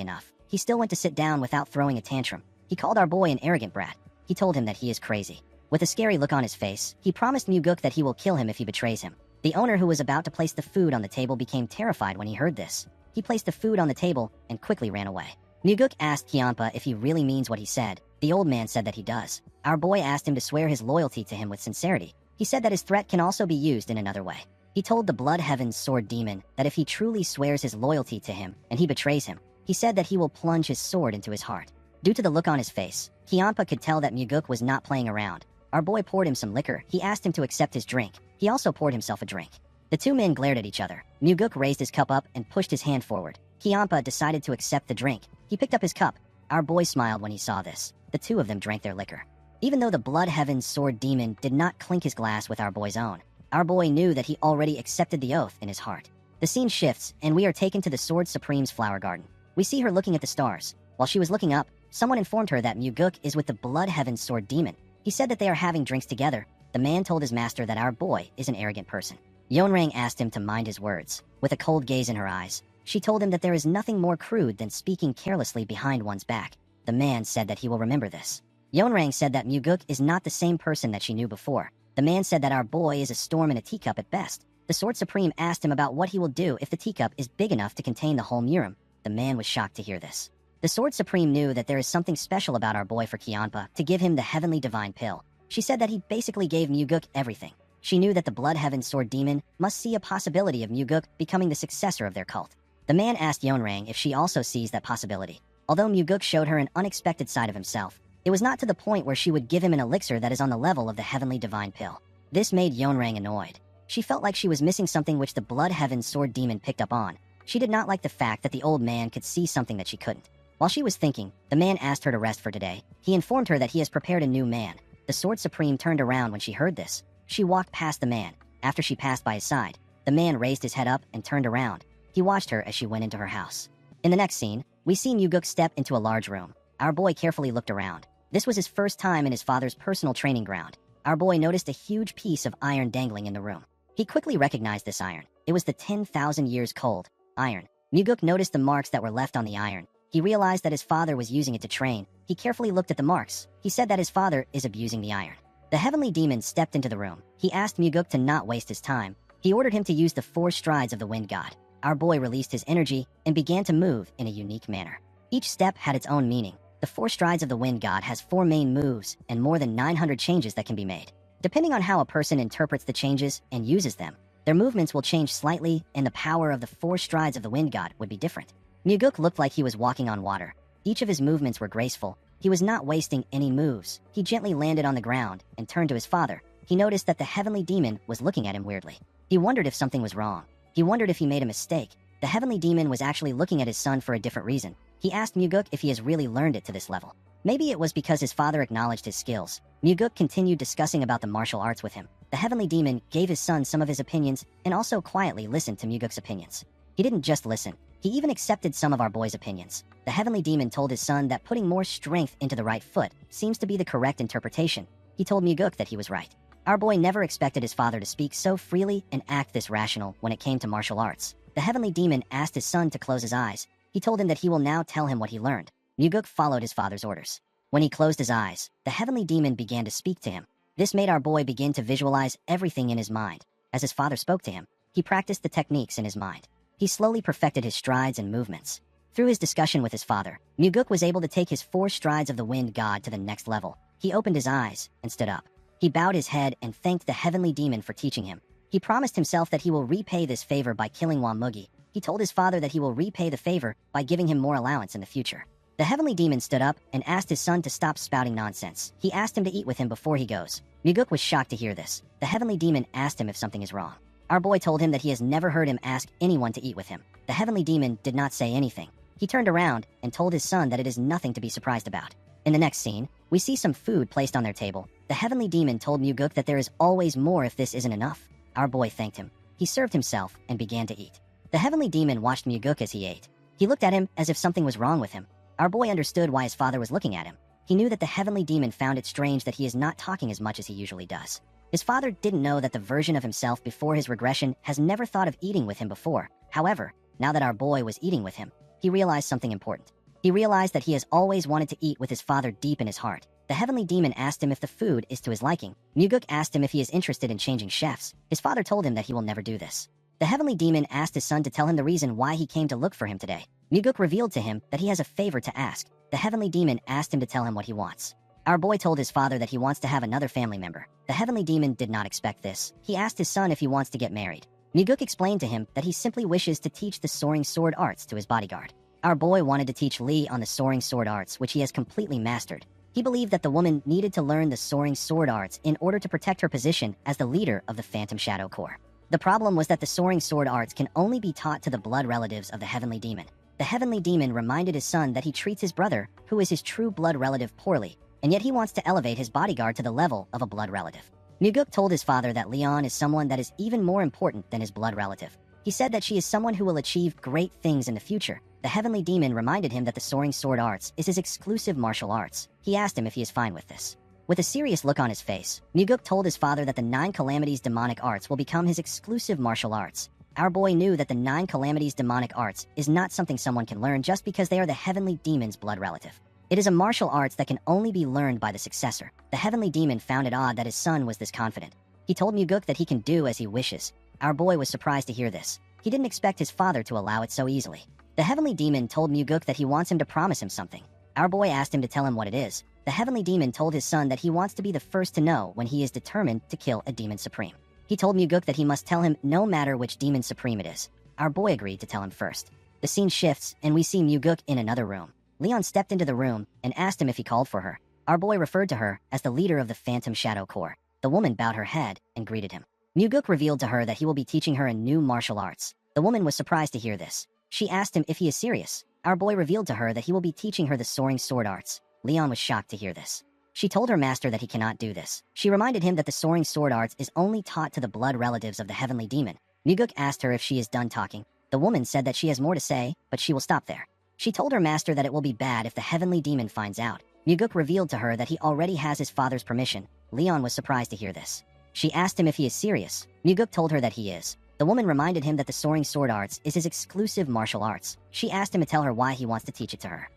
enough, he still went to sit down without throwing a tantrum. He called our boy an arrogant brat. He told him that he is crazy. With a scary look on his face, he promised Muguk that he will kill him if he betrays him. The owner, who was about to place the food on the table, became terrified when he heard this. He placed the food on the table and quickly ran away. Muguk asked Kiampa if he really means what he said. The old man said that he does. Our boy asked him to swear his loyalty to him with sincerity. He said that his threat can also be used in another way. He told the Blood Heaven Sword Demon that if he truly swears his loyalty to him and he betrays him, he said that he will plunge his sword into his heart. Due to the look on his face, Kiampa could tell that Muguk was not playing around. Our boy poured him some liquor. He asked him to accept his drink. He also poured himself a drink. The two men glared at each other. Muguk raised his cup up and pushed his hand forward. Kiampa decided to accept the drink. He picked up his cup. Our boy smiled when he saw this. The two of them drank their liquor. Even though the Blood Heaven Sword Demon did not clink his glass with our boy's own, our boy knew that he already accepted the oath in his heart. The scene shifts, and we are taken to the Sword Supreme's flower garden. We see her looking at the stars. While she was looking up, someone informed her that Muguk is with the Blood Heaven Sword Demon. He said that they are having drinks together. The man told his master that our boy is an arrogant person. Yeonrang asked him to mind his words. With a cold gaze in her eyes, she told him that there is nothing more crude than speaking carelessly behind one's back. The man said that he will remember this. Yeonrang said that Muguk is not the same person that she knew before. The man said that our boy is a storm in a teacup at best. The Sword Supreme asked him about what he will do if the teacup is big enough to contain the whole Murim. The man was shocked to hear this. The Sword Supreme knew that there is something special about our boy for Kiampa to give him the heavenly divine pill. She said that he basically gave Muguk everything. She knew that the Blood Heaven Sword Demon must see a possibility of Muguk becoming the successor of their cult. The man asked Yeonrang if she also sees that possibility. Although Muguk showed her an unexpected side of himself, it was not to the point where she would give him an elixir that is on the level of the heavenly divine pill. This made Yeonrang annoyed. She felt like she was missing something which the Blood Heaven Sword Demon picked up on. She did not like the fact that the old man could see something that she couldn't. While she was thinking, the man asked her to rest for today. He informed her that he has prepared a new man. The Sword Supreme turned around when she heard this. She walked past the man. After she passed by his side, the man raised his head up and turned around. He watched her as she went into her house. In the next scene, we see Muguk step into a large room. Our boy carefully looked around. This was his first time in his father's personal training ground. Our boy noticed a huge piece of iron dangling in the room. He quickly recognized this iron. It was the 10,000 years cold iron. Muguk noticed the marks that were left on the iron. He realized that his father was using it to train. He carefully looked at the marks. He said that his father is abusing the iron. The heavenly demon stepped into the room. He asked Muguk to not waste his time. He ordered him to use the 4 strides of the wind god. Our boy released his energy and began to move in a unique manner. Each step had its own meaning. The 4 strides of the wind god has 4 main moves and more than 900 changes that can be made. Depending on how a person interprets the changes and uses them, their movements will change slightly, and the power of the 4 strides of the wind god would be different. Muguk looked like he was walking on water. Each of his movements were graceful. He was not wasting any moves. He gently landed on the ground and turned to his father. He noticed that the heavenly demon was looking at him weirdly. He wondered if something was wrong. He wondered if he made a mistake. The heavenly demon was actually looking at his son for a different reason. He asked Muguk if he has really learned it to this level. Maybe it was because his father acknowledged his skills. Muguk continued discussing about the martial arts with him. The heavenly demon gave his son some of his opinions and also quietly listened to Muguk's opinions. He didn't just listen. He even accepted some of our boy's opinions. The heavenly demon told his son that putting more strength into the right foot seems to be the correct interpretation. He told Muguk that he was right. Our boy never expected his father to speak so freely and act this rational when it came to martial arts. The heavenly demon asked his son to close his eyes. He told him that he will now tell him what he learned. Muguk followed his father's orders. When he closed his eyes, the heavenly demon began to speak to him. This made our boy begin to visualize everything in his mind. As his father spoke to him, he practiced the techniques in his mind. He slowly perfected his strides and movements. Through his discussion with his father, Muguk was able to take his 4 strides of the wind god to the next level. He opened his eyes and stood up. He bowed his head and thanked the heavenly demon for teaching him. He promised himself that he will repay this favor by killing Wamugi. He told his father that he will repay the favor by giving him more allowance in the future. The heavenly demon stood up and asked his son to stop spouting nonsense. He asked him to eat with him before he goes. Muguk was shocked to hear this. The heavenly demon asked him if something is wrong. Our boy told him that he has never heard him ask anyone to eat with him. The heavenly demon did not say anything. He turned around and told his son that it is nothing to be surprised about. In the next scene, we see some food placed on their table. The heavenly demon told Muguk that there is always more if this isn't enough. Our boy thanked him. He served himself and began to eat. The heavenly demon watched Muguk as he ate. He looked at him as if something was wrong with him. Our boy understood why his father was looking at him. He knew that the heavenly demon found it strange that he is not talking as much as he usually does. His father didn't know that the version of himself before his regression has never thought of eating with him before. However, now that our boy was eating with him, he realized something important. He realized that he has always wanted to eat with his father deep in his heart. The heavenly demon asked him if the food is to his liking. Muguk asked him if he is interested in changing chefs. His father told him that he will never do this. The heavenly demon asked his son to tell him the reason why he came to look for him today. Muguk revealed to him that he has a favor to ask. The heavenly demon asked him to tell him what he wants. Our boy told his father that he wants to have another family member. The heavenly demon did not expect this. He asked his son if he wants to get married. Muguk explained to him that he simply wishes to teach the soaring sword arts to his bodyguard. Our boy wanted to teach Lee on the soaring sword arts, which he has completely mastered. He believed that the woman needed to learn the soaring sword arts in order to protect her position as the leader of the Phantom Shadow Corps. The problem was that the soaring sword arts can only be taught to the blood relatives of the heavenly demon. The heavenly demon reminded his son that he treats his brother, who is his true blood relative, poorly, and yet he wants to elevate his bodyguard to the level of a blood relative. Muguk told his father that Leon is someone that is even more important than his blood relative. He said that she is someone who will achieve great things in the future. The heavenly demon reminded him that the soaring sword arts is his exclusive martial arts. He asked him if he is fine with this. With a serious look on his face, Muguk told his father that the 9 calamities demonic arts will become his exclusive martial arts. Our boy knew that the 9 calamities demonic arts is not something someone can learn just because they are the heavenly demon's blood relative. It is a martial arts that can only be learned by the successor. The heavenly demon found it odd that his son was this confident. He told Muguk that he can do as he wishes. Our boy was surprised to hear this. He didn't expect his father to allow it so easily. The heavenly demon told Muguk that he wants him to promise him something. Our boy asked him to tell him what it is. The heavenly demon told his son that he wants to be the first to know when he is determined to kill a demon supreme. He told Muguk that he must tell him no matter which demon supreme it is. Our boy agreed to tell him first. The scene shifts and we see Muguk in another room. Leon stepped into the room and asked him if he called for her. Our boy referred to her as the leader of the Phantom Shadow Corps. The woman bowed her head and greeted him. Muguk revealed to her that he will be teaching her a new martial arts. The woman was surprised to hear this. She asked him if he is serious. Our boy revealed to her that he will be teaching her the soaring sword arts. Leon was shocked to hear this. She told her master that he cannot do this. She reminded him that the soaring sword arts is only taught to the blood relatives of the heavenly demon. Muguk asked her if she is done talking. The woman said that she has more to say, but she will stop there. She told her master that it will be bad if the heavenly demon finds out. Muguk revealed to her that he already has his father's permission. Leon was surprised to hear this. She asked him if he is serious. Muguk told her that he is. The woman reminded him that the soaring sword arts is his exclusive martial arts. She asked him to tell her why he wants to teach it to her.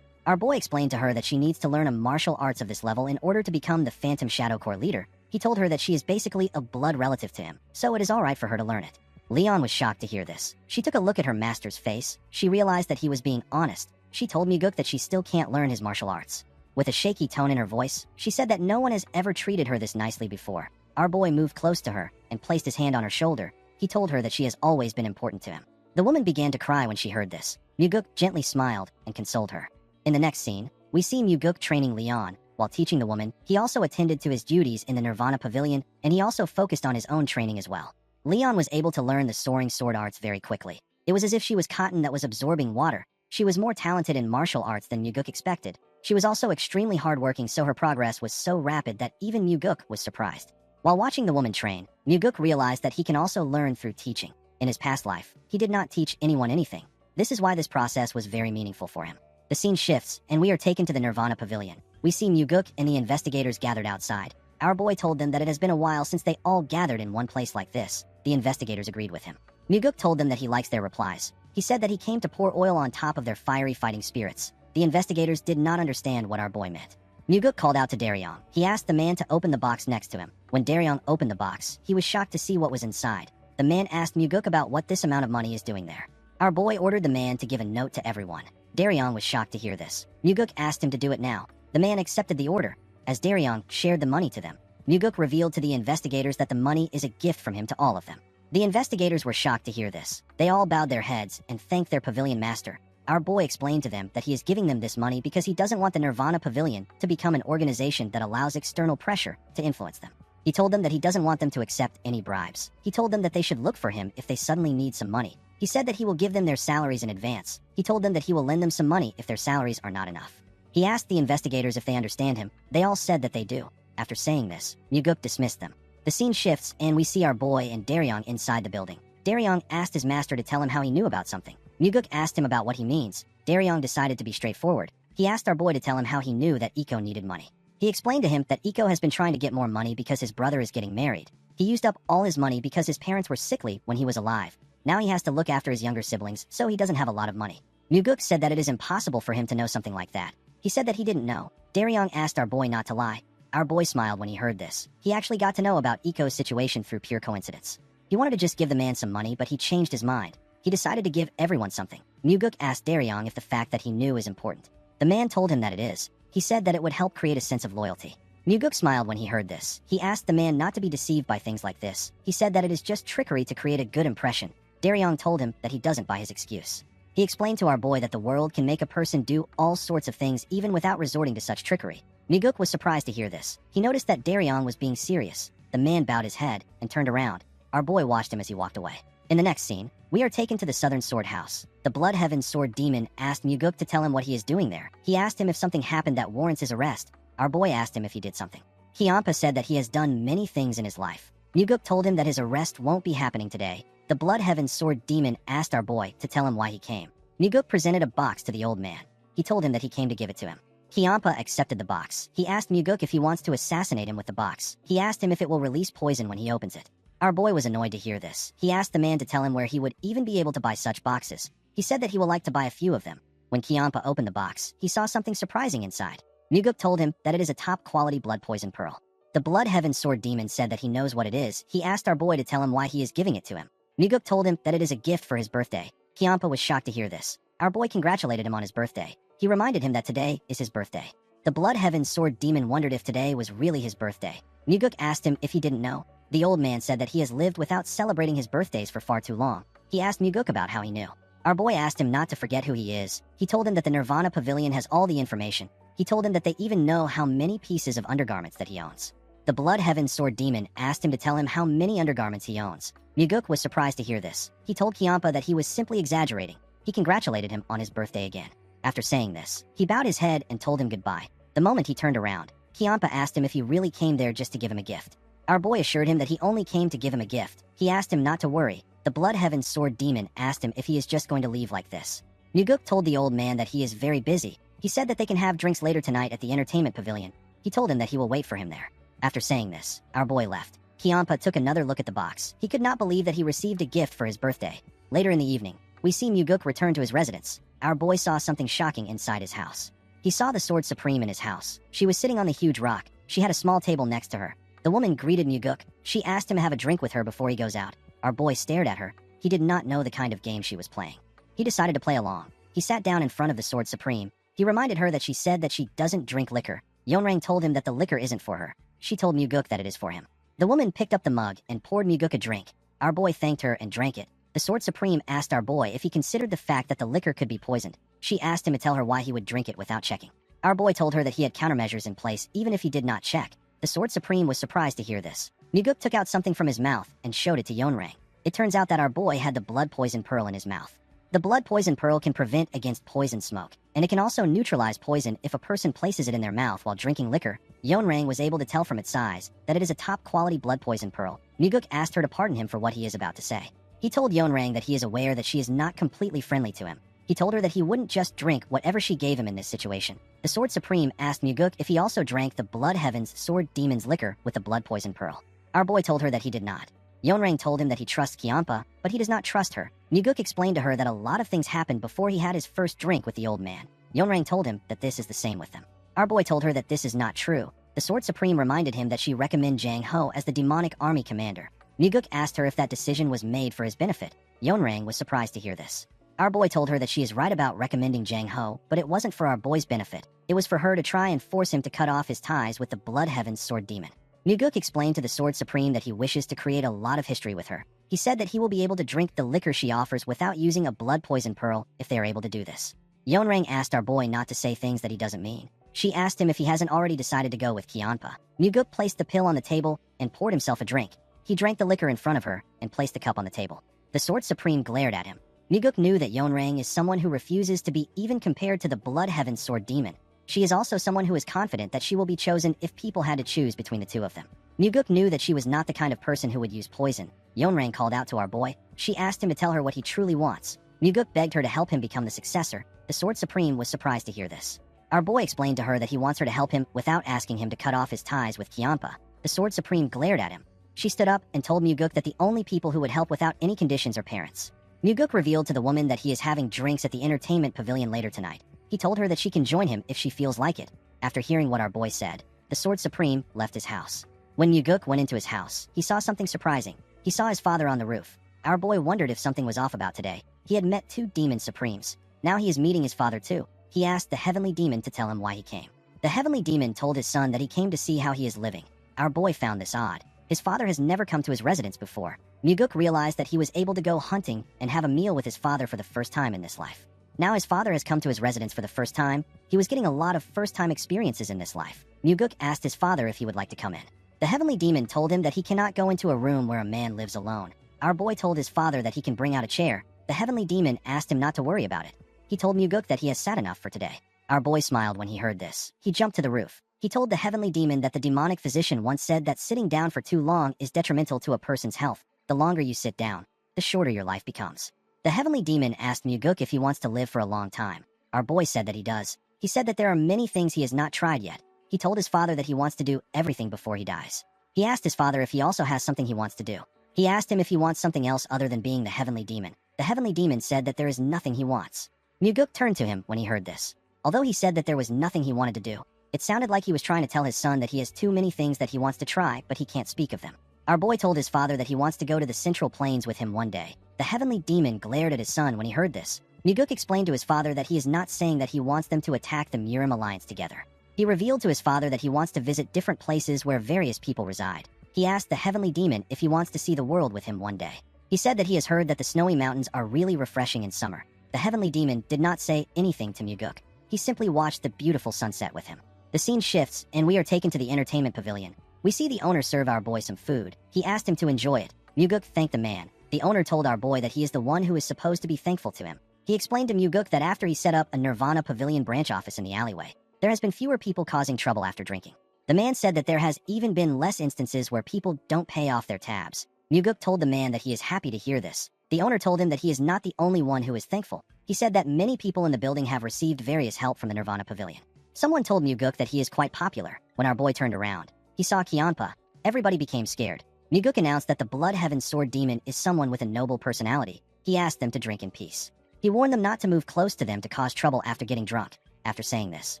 Our boy explained to her that she needs to learn a martial arts of this level in order to become the Phantom Shadow Corps leader. He told her that she is basically a blood relative to him, so it is alright for her to learn it. Leon was shocked to hear this. She took a look at her master's face. She realized that he was being honest. She told Muguk that she still can't learn his martial arts. With a shaky tone in her voice, she said that no one has ever treated her this nicely before. Our boy moved close to her and placed his hand on her shoulder. He told her that she has always been important to him. The woman began to cry when she heard this. Muguk gently smiled and consoled her. In the next scene, we see Muguk training Leon. While teaching the woman, he also attended to his duties in the Nirvana Pavilion, and he also focused on his own training as well. Leon was able to learn the soaring sword arts very quickly. It was as if she was cotton that was absorbing water. She was more talented in martial arts than Muguk expected. She was also extremely hardworking, so her progress was so rapid that even Muguk was surprised. While watching the woman train, Muguk realized that he can also learn through teaching. In his past life, he did not teach anyone anything. This is why this process was very meaningful for him. The scene shifts, and we are taken to the Nirvana Pavilion. We see Muguk and the investigators gathered outside. Our boy told them that it has been a while since they all gathered in one place like this. The investigators agreed with him. Muguk told them that he likes their replies. He said that he came to pour oil on top of their fiery fighting spirits. The investigators did not understand what our boy meant. Muguk called out to Daryong. He asked the man to open the box next to him. When Daryong opened the box, he was shocked to see what was inside. The man asked Muguk about what this amount of money is doing there. Our boy ordered the man to give a note to everyone. Daryong was shocked to hear this. Muguk asked him to do it now. The man accepted the order. As Daryong shared the money to them, Muguk revealed to the investigators that the money is a gift from him to all of them. The investigators were shocked to hear this. They all bowed their heads and thanked their pavilion master. Our boy explained to them that he is giving them this money because he doesn't want the Nirvana Pavilion to become an organization that allows external pressure to influence them. He told them that he doesn't want them to accept any bribes. He told them that they should look for him if they suddenly need some money. He said that he will give them their salaries in advance. He told them that he will lend them some money if their salaries are not enough. He asked the investigators if they understand him. They all said that they do. After saying this, Muguk dismissed them. The scene shifts and we see our boy and Daryong inside the building. Daryong asked his master to tell him how he knew about something. Muguk asked him about what he means. Daryong decided to be straightforward. He asked our boy to tell him how he knew that Iko needed money. He explained to him that Iko has been trying to get more money because his brother is getting married. He used up all his money because his parents were sickly when he was alive. Now he has to look after his younger siblings, so he doesn't have a lot of money. Muguk said that it is impossible for him to know something like that. He said that he didn't know. Daryong asked our boy not to lie. Our boy smiled when he heard this. He actually got to know about Iko's situation through pure coincidence. He wanted to just give the man some money, but he changed his mind. He decided to give everyone something. Muguk asked Daryong if the fact that he knew is important. The man told him that it is. He said that it would help create a sense of loyalty. Muguk smiled when he heard this. He asked the man not to be deceived by things like this. He said that it is just trickery to create a good impression. Daryong told him that he doesn't buy his excuse. He explained to our boy that the world can make a person do all sorts of things even without resorting to such trickery. Muguk was surprised to hear this. He noticed that Daryong was being serious. The man bowed his head and turned around. Our boy watched him as he walked away. In the next scene, we are taken to the Southern Sword House. The Blood Heaven Sword Demon asked Muguk to tell him what he is doing there. He asked him if something happened that warrants his arrest. Our boy asked him if he did something. Kyampa said that he has done many things in his life. Muguk told him that his arrest won't be happening today. The Blood Heaven Sword Demon asked our boy to tell him why he came. Muguk presented a box to the old man. He told him that he came to give it to him. Kyampa accepted the box. He asked Muguk if he wants to assassinate him with the box. He asked him if it will release poison when he opens it. Our boy was annoyed to hear this. He asked the man to tell him where he would even be able to buy such boxes. He said that he would like to buy a few of them. When Kyampa opened the box, he saw something surprising inside. Muguk told him that it is a top-quality blood poison pearl. The Blood Heaven Sword Demon said that he knows what it is. He asked our boy to tell him why he is giving it to him. Muguk told him that it is a gift for his birthday. Kyampa was shocked to hear this. Our boy congratulated him on his birthday. He reminded him that today is his birthday. The Blood Heaven Sword Demon wondered if today was really his birthday. Muguk asked him if he didn't know. The old man said that he has lived without celebrating his birthdays for far too long. He asked Muguk about how he knew. Our boy asked him not to forget who he is. He told him that the Nirvana Pavilion has all the information. He told him that they even know how many pieces of undergarments that he owns. The Blood Heaven Sword Demon asked him to tell him how many undergarments he owns. Muguk was surprised to hear this. He told Kyampa that he was simply exaggerating. He congratulated him on his birthday again. After saying this, he bowed his head and told him goodbye. The moment he turned around, Kyampa asked him if he really came there just to give him a gift. Our boy assured him that he only came to give him a gift. He asked him not to worry. The Blood Heaven Sword Demon asked him if he is just going to leave like this. Muguk told the old man that he is very busy. He said that they can have drinks later tonight at the entertainment pavilion. He told him that he will wait for him there. After saying this, our boy left. Kyampa took another look at the box. He could not believe that he received a gift for his birthday. Later in the evening, we see Muguk return to his residence. Our boy saw something shocking inside his house. He saw the Sword Supreme in his house. She was sitting on the huge rock. She had a small table next to her. The woman greeted Muguk. She asked him to have a drink with her before he goes out. Our boy stared at her. He did not know the kind of game she was playing. He decided to play along. He sat down in front of the Sword Supreme. He reminded her that she said that she doesn't drink liquor. Yeonrang told him that the liquor isn't for her. She told Muguk that it is for him. The woman picked up the mug and poured Muguk a drink. Our boy thanked her and drank it. The Sword Supreme asked our boy if he considered the fact that the liquor could be poisoned. She asked him to tell her why he would drink it without checking. Our boy told her that he had countermeasures in place even if he did not check. The Sword Supreme was surprised to hear this. Muguk took out something from his mouth and showed it to Yeonrang. It turns out that our boy had the blood poison pearl in his mouth. The blood poison pearl can prevent against poison smoke, and it can also neutralize poison if a person places it in their mouth while drinking liquor. Yeonrang was able to tell from its size that it is a top-quality blood poison pearl. Muguk asked her to pardon him for what he is about to say. He told Yeonrang that he is aware that she is not completely friendly to him. He told her that he wouldn't just drink whatever she gave him in this situation. The Sword Supreme asked Muguk if he also drank the Blood Heaven's Sword Demon's liquor with the blood poison pearl. Our boy told her that he did not. Yeonrang told him that he trusts Kiampa, but he does not trust her. Muguk explained to her that a lot of things happened before he had his first drink with the old man. Yeonrang told him that this is the same with them. Our boy told her that this is not true. The Sword Supreme reminded him that she recommended Jang Ho as the demonic army commander. Muguk asked her if that decision was made for his benefit. Yeonrang was surprised to hear this. Our boy told her that she is right about recommending Jang Ho, but it wasn't for our boy's benefit. It was for her to try and force him to cut off his ties with the Blood Heaven's sword demon. Muguk explained to the Sword Supreme that he wishes to create a lot of history with her. He said that he will be able to drink the liquor she offers without using a blood poison pearl if they are able to do this. Yeonrang asked our boy not to say things that he doesn't mean. She asked him if he hasn't already decided to go with Kianpa. Muguk placed the pill on the table and poured himself a drink. He drank the liquor in front of her and placed the cup on the table. The Sword Supreme glared at him. Muguk knew that Yeonrang is someone who refuses to be even compared to the Blood Heaven Sword Demon. She is also someone who is confident that she will be chosen if people had to choose between the two of them. Muguk knew that she was not the kind of person who would use poison. Yeonrang called out to our boy. She asked him to tell her what he truly wants. Muguk begged her to help him become the successor. The Sword Supreme was surprised to hear this. Our boy explained to her that he wants her to help him without asking him to cut off his ties with Kianpa. The Sword Supreme glared at him. She stood up and told Muguk that the only people who would help without any conditions are parents. Muguk revealed to the woman that he is having drinks at the entertainment pavilion later tonight. He told her that she can join him if she feels like it. After hearing what our boy said, the Sword Supreme left his house. When Muguk went into his house, he saw something surprising. He saw his father on the roof. Our boy wondered if something was off about today. He had met 2 demon supremes. Now he is meeting his father too. He asked the heavenly demon to tell him why he came. The heavenly demon told his son that he came to see how he is living. Our boy found this odd. His father has never come to his residence before. Muguk realized that he was able to go hunting and have a meal with his father for the first time in this life. Now his father has come to his residence for the first time. He was getting a lot of first-time experiences in this life. Muguk asked his father if he would like to come in. The heavenly demon told him that he cannot go into a room where a man lives alone. Our boy told his father that he can bring out a chair. The heavenly demon asked him not to worry about it. He told Muguk that he has sat enough for today. Our boy smiled when he heard this. He jumped to the roof. He told the heavenly demon that the demonic physician once said that sitting down for too long is detrimental to a person's health. The longer you sit down, the shorter your life becomes. The heavenly demon asked Muguk if he wants to live for a long time. Our boy said that he does. He said that there are many things he has not tried yet. He told his father that he wants to do everything before he dies. He asked his father if he also has something he wants to do. He asked him if he wants something else other than being the heavenly demon. The heavenly demon said that there is nothing he wants. Muguk turned to him when he heard this. Although he said that there was nothing he wanted to do, it sounded like he was trying to tell his son that he has too many things that he wants to try, but he can't speak of them. Our boy told his father that he wants to go to the Central Plains with him one day. The heavenly demon glared at his son when he heard this. Muguk explained to his father that he is not saying that he wants them to attack the Murim Alliance together. He revealed to his father that he wants to visit different places where various people reside. He asked the heavenly demon if he wants to see the world with him one day. He said that he has heard that the snowy mountains are really refreshing in summer. The heavenly demon did not say anything to Muguk. He simply watched the beautiful sunset with him. The scene shifts, and we are taken to the entertainment pavilion. We see the owner serve our boy some food. He asked him to enjoy it. Muguk thanked the man. The owner told our boy that he is the one who is supposed to be thankful to him. He explained to Muguk that after he set up a Nirvana Pavilion branch office in the alleyway, there has been fewer people causing trouble after drinking. The man said that there has even been less instances where people don't pay off their tabs. Muguk told the man that he is happy to hear this. The owner told him that he is not the only one who is thankful. He said that many people in the building have received various help from the Nirvana Pavilion. Someone told Muguk that he is quite popular. When our boy turned around, he saw Kianpa. Everybody became scared. Muguk announced that the Blood Heaven Sword Demon is someone with a noble personality. He asked them to drink in peace. He warned them not to move close to them to cause trouble after getting drunk. After saying this,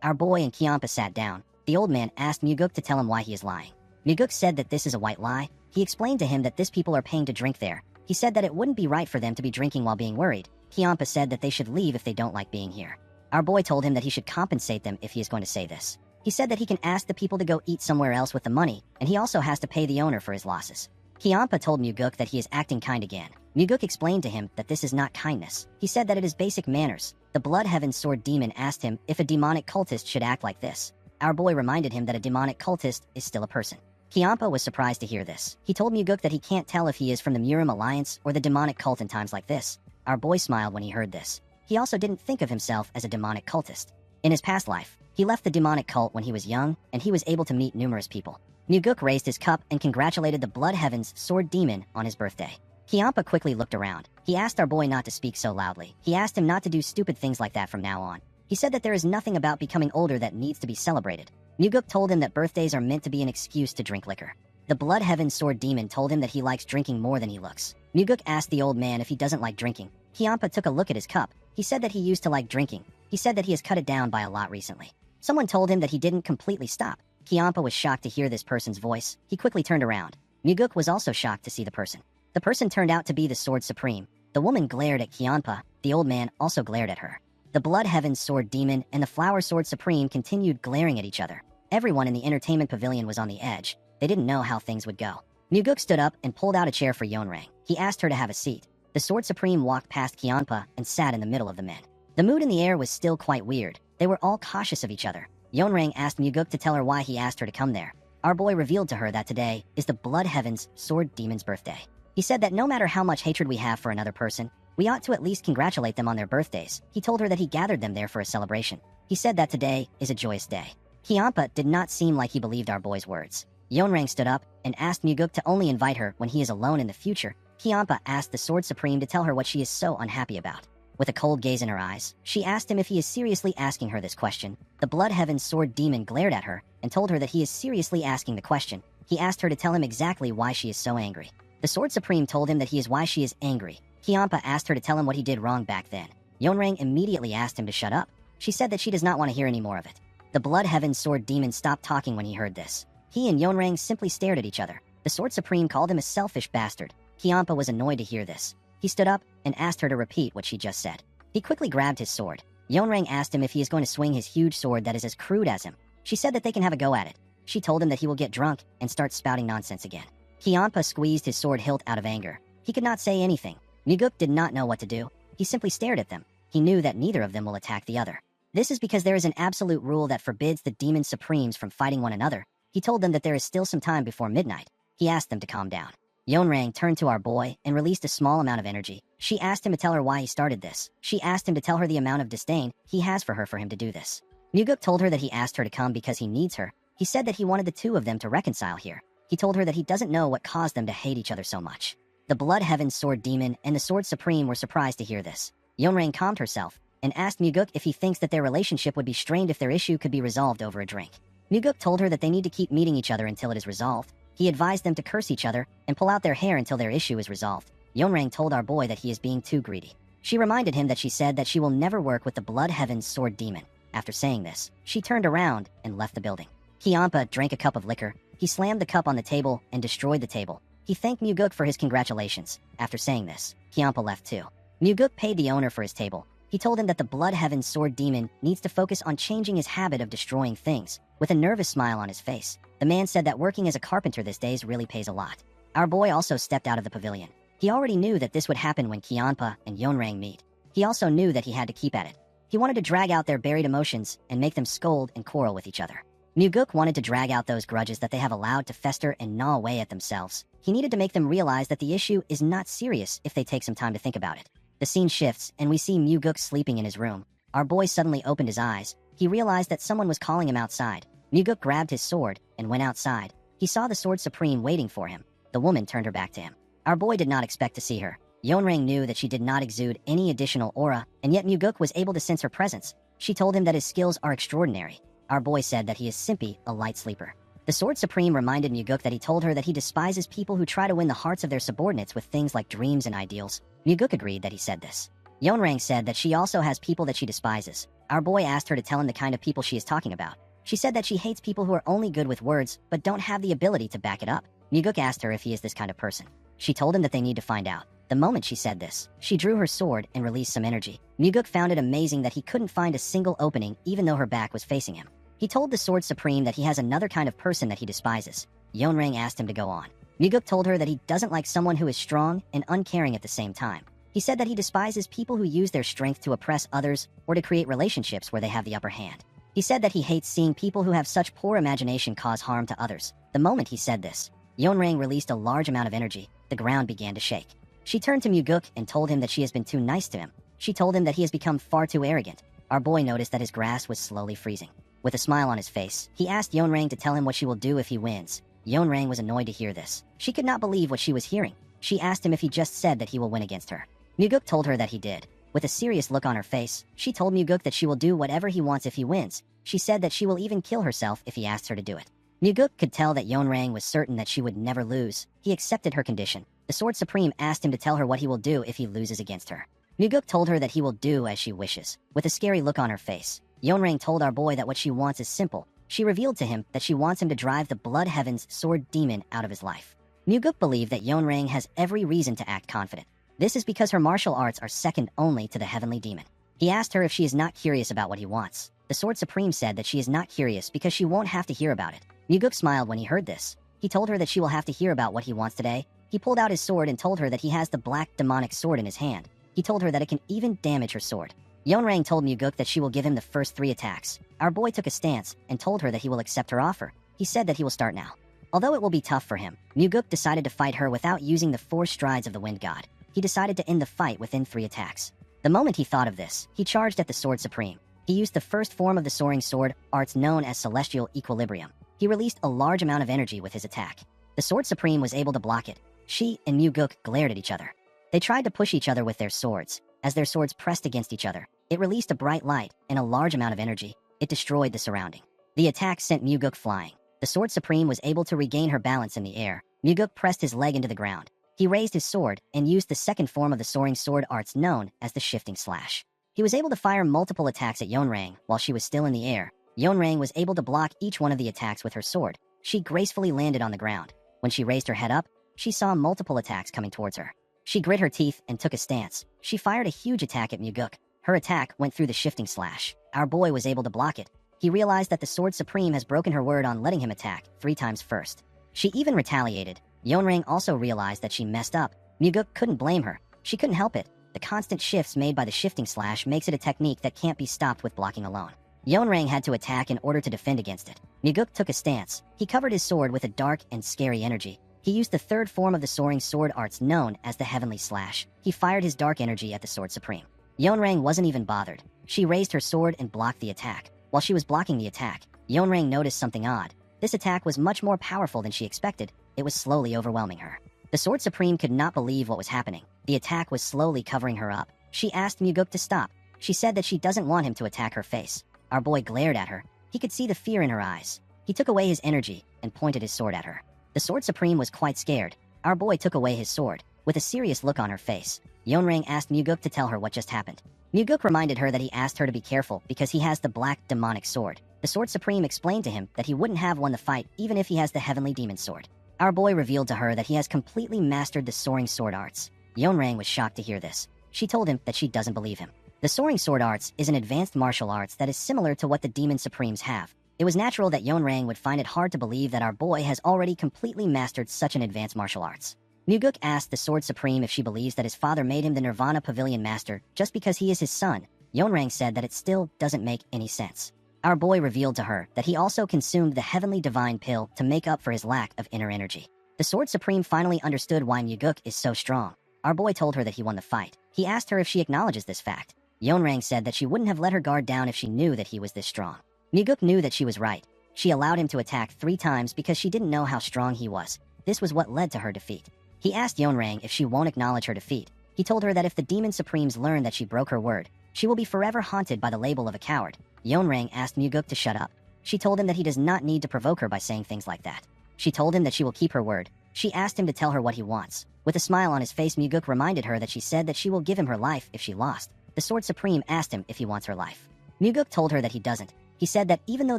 our boy and Kianpa sat down. The old man asked Muguk to tell him why he is lying. Muguk said that this is a white lie. He explained to him that this people are paying to drink there. He said that it wouldn't be right for them to be drinking while being worried. Kianpa said that they should leave if they don't like being here. Our boy told him that he should compensate them if he is going to say this. He said that he can ask the people to go eat somewhere else with the money, and he also has to pay the owner for his losses. Kianpa told Muguk that he is acting kind again. Muguk explained to him that this is not kindness. He said that it is basic manners. The Blood Heaven Sword Demon asked him if a demonic cultist should act like this. Our boy reminded him that a demonic cultist is still a person. Kianpa was surprised to hear this. He told Muguk that he can't tell if he is from the Murim Alliance or the demonic cult in times like this. Our boy smiled when he heard this. He also didn't think of himself as a demonic cultist. In his past life, he left the demonic cult when he was young, and he was able to meet numerous people. Muguk raised his cup and congratulated the Blood Heaven's Sword Demon on his birthday. Kianpa quickly looked around. He asked our boy not to speak so loudly. He asked him not to do stupid things like that from now on. He said that there is nothing about becoming older that needs to be celebrated. Muguk told him that birthdays are meant to be an excuse to drink liquor. The Blood Heaven Sword Demon told him that he likes drinking more than he looks. Muguk asked the old man if he doesn't like drinking. Kyampa took a look at his cup. He said that he used to like drinking. He said that he has cut it down by a lot recently. Someone told him that he didn't completely stop. Kyampa was shocked to hear this person's voice. He quickly turned around. Muguk was also shocked to see the person. The person turned out to be the Sword Supreme. The woman glared at Kyampa. The old man also glared at her. The Blood Heaven Sword Demon and the Flower Sword Supreme continued glaring at each other. Everyone in the entertainment pavilion was on the edge. They didn't know how things would go. Muguk stood up and pulled out a chair for Yeonrang. He asked her to have a seat. The Sword Supreme walked past Kyampa and sat in the middle of the men. The mood in the air was still quite weird. They were all cautious of each other. Yeonrang asked Muguk to tell her why he asked her to come there. Our boy revealed to her that today is the Blood Heaven's Sword Demon's birthday. He said that no matter how much hatred we have for another person, we ought to at least congratulate them on their birthdays. He told her that he gathered them there for a celebration. He said that today is a joyous day. Kyampa did not seem like he believed our boy's words. Yeonrang stood up and asked Muguk to only invite her when he is alone in the future. Kyampa asked the Sword Supreme to tell her what she is so unhappy about. With a cold gaze in her eyes, she asked him if he is seriously asking her this question. The Blood Heaven Sword Demon glared at her and told her that he is seriously asking the question. He asked her to tell him exactly why she is so angry. The Sword Supreme told him that he is why she is angry. Kyampa asked her to tell him what he did wrong back then. Yeonrang immediately asked him to shut up. She said that she does not want to hear any more of it. The Blood Heaven Sword Demon stopped talking when he heard this. He and Yeonrang simply stared at each other. The Sword Supreme called him a selfish bastard. Kyampa was annoyed to hear this. He stood up and asked her to repeat what she just said. He quickly grabbed his sword. Yeonrang asked him if he is going to swing his huge sword that is as crude as him. She said that they can have a go at it. She told him that he will get drunk and start spouting nonsense again. Kyampa squeezed his sword hilt out of anger. He could not say anything. Muguk did not know what to do. He simply stared at them. He knew that neither of them will attack the other. This is because there is an absolute rule that forbids the Demon Supremes from fighting one another. He told them that there is still some time before midnight. He asked them to calm down. Yeonrang turned to our boy and released a small amount of energy. She asked him to tell her why he started this. She asked him to tell her the amount of disdain he has for her for him to do this. Muguk told her that he asked her to come because he needs her. He said that he wanted the two of them to reconcile here. He told her that he doesn't know what caused them to hate each other so much. The Blood Heaven Sword Demon and the Sword Supreme were surprised to hear this. Yeonrang calmed herself and asked Muguk if he thinks that their relationship would be strained if their issue could be resolved over a drink. Muguk told her that they need to keep meeting each other until it is resolved. He advised them to curse each other and pull out their hair until their issue is resolved. Yeonrang told our boy that he is being too greedy. She reminded him that she said that she will never work with the Blood Heaven Sword Demon. After saying this, she turned around and left the building. Kyampa drank a cup of liquor. He slammed the cup on the table and destroyed the table. He thanked Muguk for his congratulations. After saying this, Kyampa left too. Muguk paid the owner for his table. He told him that the Blood Heaven Sword Demon needs to focus on changing his habit of destroying things. With a nervous smile on his face, the man said that working as a carpenter these days really pays a lot. Our boy also stepped out of the pavilion. He already knew that this would happen when Kyampa and Yeonrang meet. He also knew that he had to keep at it. He wanted to drag out their buried emotions and make them scold and quarrel with each other. Muguk wanted to drag out those grudges that they have allowed to fester and gnaw away at themselves. He needed to make them realize that the issue is not serious if they take some time to think about it. The scene shifts, and we see Muguk sleeping in his room. Our boy suddenly opened his eyes. He realized that someone was calling him outside. Muguk grabbed his sword and went outside. He saw the Sword Supreme waiting for him. The woman turned her back to him. Our boy did not expect to see her. Yeonrang knew that she did not exude any additional aura, and yet Muguk was able to sense her presence. She told him that his skills are extraordinary. Our boy said that he is simply a light sleeper. The Sword Supreme reminded Muguk that he told her that he despises people who try to win the hearts of their subordinates with things like dreams and ideals. Muguk agreed that he said this. Yeonrang said that she also has people that she despises. Our boy asked her to tell him the kind of people she is talking about. She said that she hates people who are only good with words but don't have the ability to back it up. Muguk asked her if he is this kind of person. She told him that they need to find out. The moment she said this, she drew her sword and released some energy. Muguk found it amazing that he couldn't find a single opening even though her back was facing him. He told the Sword Supreme that he has another kind of person that he despises. Yeonrang asked him to go on. Muguk told her that he doesn't like someone who is strong and uncaring at the same time. He said that he despises people who use their strength to oppress others or to create relationships where they have the upper hand. He said that he hates seeing people who have such poor imagination cause harm to others. The moment he said this, Yeonrang released a large amount of energy. The ground began to shake. She turned to Muguk and told him that she has been too nice to him. She told him that he has become far too arrogant. Our boy noticed that his grass was slowly freezing. With a smile on his face, he asked Yeonrang to tell him what she will do if he wins. Yeonrang was annoyed to hear this. She could not believe what she was hearing. She asked him if he just said that he will win against her. Muguk told her that he did. With a serious look on her face, she told Muguk that she will do whatever he wants if he wins. She said that she will even kill herself if he asks her to do it. Muguk could tell that Yeonrang was certain that she would never lose. He accepted her condition. The Sword Supreme asked him to tell her what he will do if he loses against her. Muguk told her that he will do as she wishes. With a scary look on her face, Yeonrang told our boy that what she wants is simple. She revealed to him that she wants him to drive the Blood Heaven's sword demon out of his life. Muguk believed that Yeonrang has every reason to act confident. This is because her martial arts are second only to the heavenly demon. He asked her if she is not curious about what he wants. The Sword Supreme said that she is not curious because she won't have to hear about it. Muguk smiled when he heard this. He told her that she will have to hear about what he wants today. He pulled out his sword and told her that he has the black demonic sword in his hand. He told her that it can even damage her sword. Yeonrang told Muguk that she will give him the first 3 attacks. Our boy took a stance and told her that he will accept her offer. He said that he will start now. Although it will be tough for him, Muguk decided to fight her without using the 4 strides of the Wind God. He decided to end the fight within 3 attacks. The moment he thought of this, he charged at the Sword Supreme. He used the first form of the soaring sword arts known as Celestial Equilibrium. He released a large amount of energy with his attack. The Sword Supreme was able to block it. She and Muguk glared at each other. They tried to push each other with their swords. As their swords pressed against each other, it released a bright light and a large amount of energy. It destroyed the surrounding. The attack sent Muguk flying. The Sword Supreme was able to regain her balance in the air. Muguk pressed his leg into the ground. He raised his sword and used the second form of the soaring sword arts known as the Shifting Slash. He was able to fire multiple attacks at Yeonrang while she was still in the air. Yeonrang was able to block each one of the attacks with her sword. She gracefully landed on the ground. When she raised her head up, she saw multiple attacks coming towards her. She grit her teeth and took a stance. She fired a huge attack at Muguk. Her attack went through the Shifting Slash. Our boy was able to block it. He realized that the Sword Supreme has broken her word on letting him attack 3 times first. She even retaliated. Yeonrang also realized that she messed up. Muguk couldn't blame her. She couldn't help it. The constant shifts made by the Shifting Slash makes it a technique that can't be stopped with blocking alone. Yeonrang had to attack in order to defend against it. Muguk took a stance. He covered his sword with a dark and scary energy. He used the third form of the soaring sword arts known as the Heavenly Slash. He fired his dark energy at the Sword Supreme. Yeonrang wasn't even bothered. She raised her sword and blocked the attack. While she was blocking the attack, Yeonrang noticed something odd. This attack was much more powerful than she expected. It was slowly overwhelming her. The Sword Supreme could not believe what was happening. The attack was slowly covering her up. She asked Muguk to stop. She said that she doesn't want him to attack her face. Our boy glared at her. He could see the fear in her eyes. He took away his energy and pointed his sword at her. The Sword Supreme was quite scared. Our boy took away his sword. With a serious look on her face, Yeonrang asked Muguk to tell her what just happened. Muguk reminded her that he asked her to be careful because he has the black demonic sword. The Sword Supreme explained to him that he wouldn't have won the fight even if he has the heavenly demon sword. Our boy revealed to her that he has completely mastered the soaring sword arts. Yeonrang was shocked to hear this. She told him that she doesn't believe him. The soaring sword arts is an advanced martial arts that is similar to what the demon supremes have. It was natural that Yeonrang would find it hard to believe that our boy has already completely mastered such an advanced martial arts. Muguk asked the Sword Supreme if she believes that his father made him the Nirvana Pavilion Master just because he is his son. Yeonrang said that it still doesn't make any sense. Our boy revealed to her that he also consumed the Heavenly Divine Pill to make up for his lack of inner energy. The Sword Supreme finally understood why Muguk is so strong. Our boy told her that he won the fight. He asked her if she acknowledges this fact. Yeonrang said that she wouldn't have let her guard down if she knew that he was this strong. Muguk knew that she was right. She allowed him to attack 3 times because she didn't know how strong he was. This was what led to her defeat. He asked Yeonrang if she won't acknowledge her defeat. He told her that if the Demon Supremes learn that she broke her word, she will be forever haunted by the label of a coward. Yeonrang asked Muguk to shut up. She told him that he does not need to provoke her by saying things like that. She told him that she will keep her word. She asked him to tell her what he wants. With a smile on his face, Muguk reminded her that she said that she will give him her life if she lost. The Sword Supreme asked him if he wants her life. Muguk told her that he doesn't. He said that even though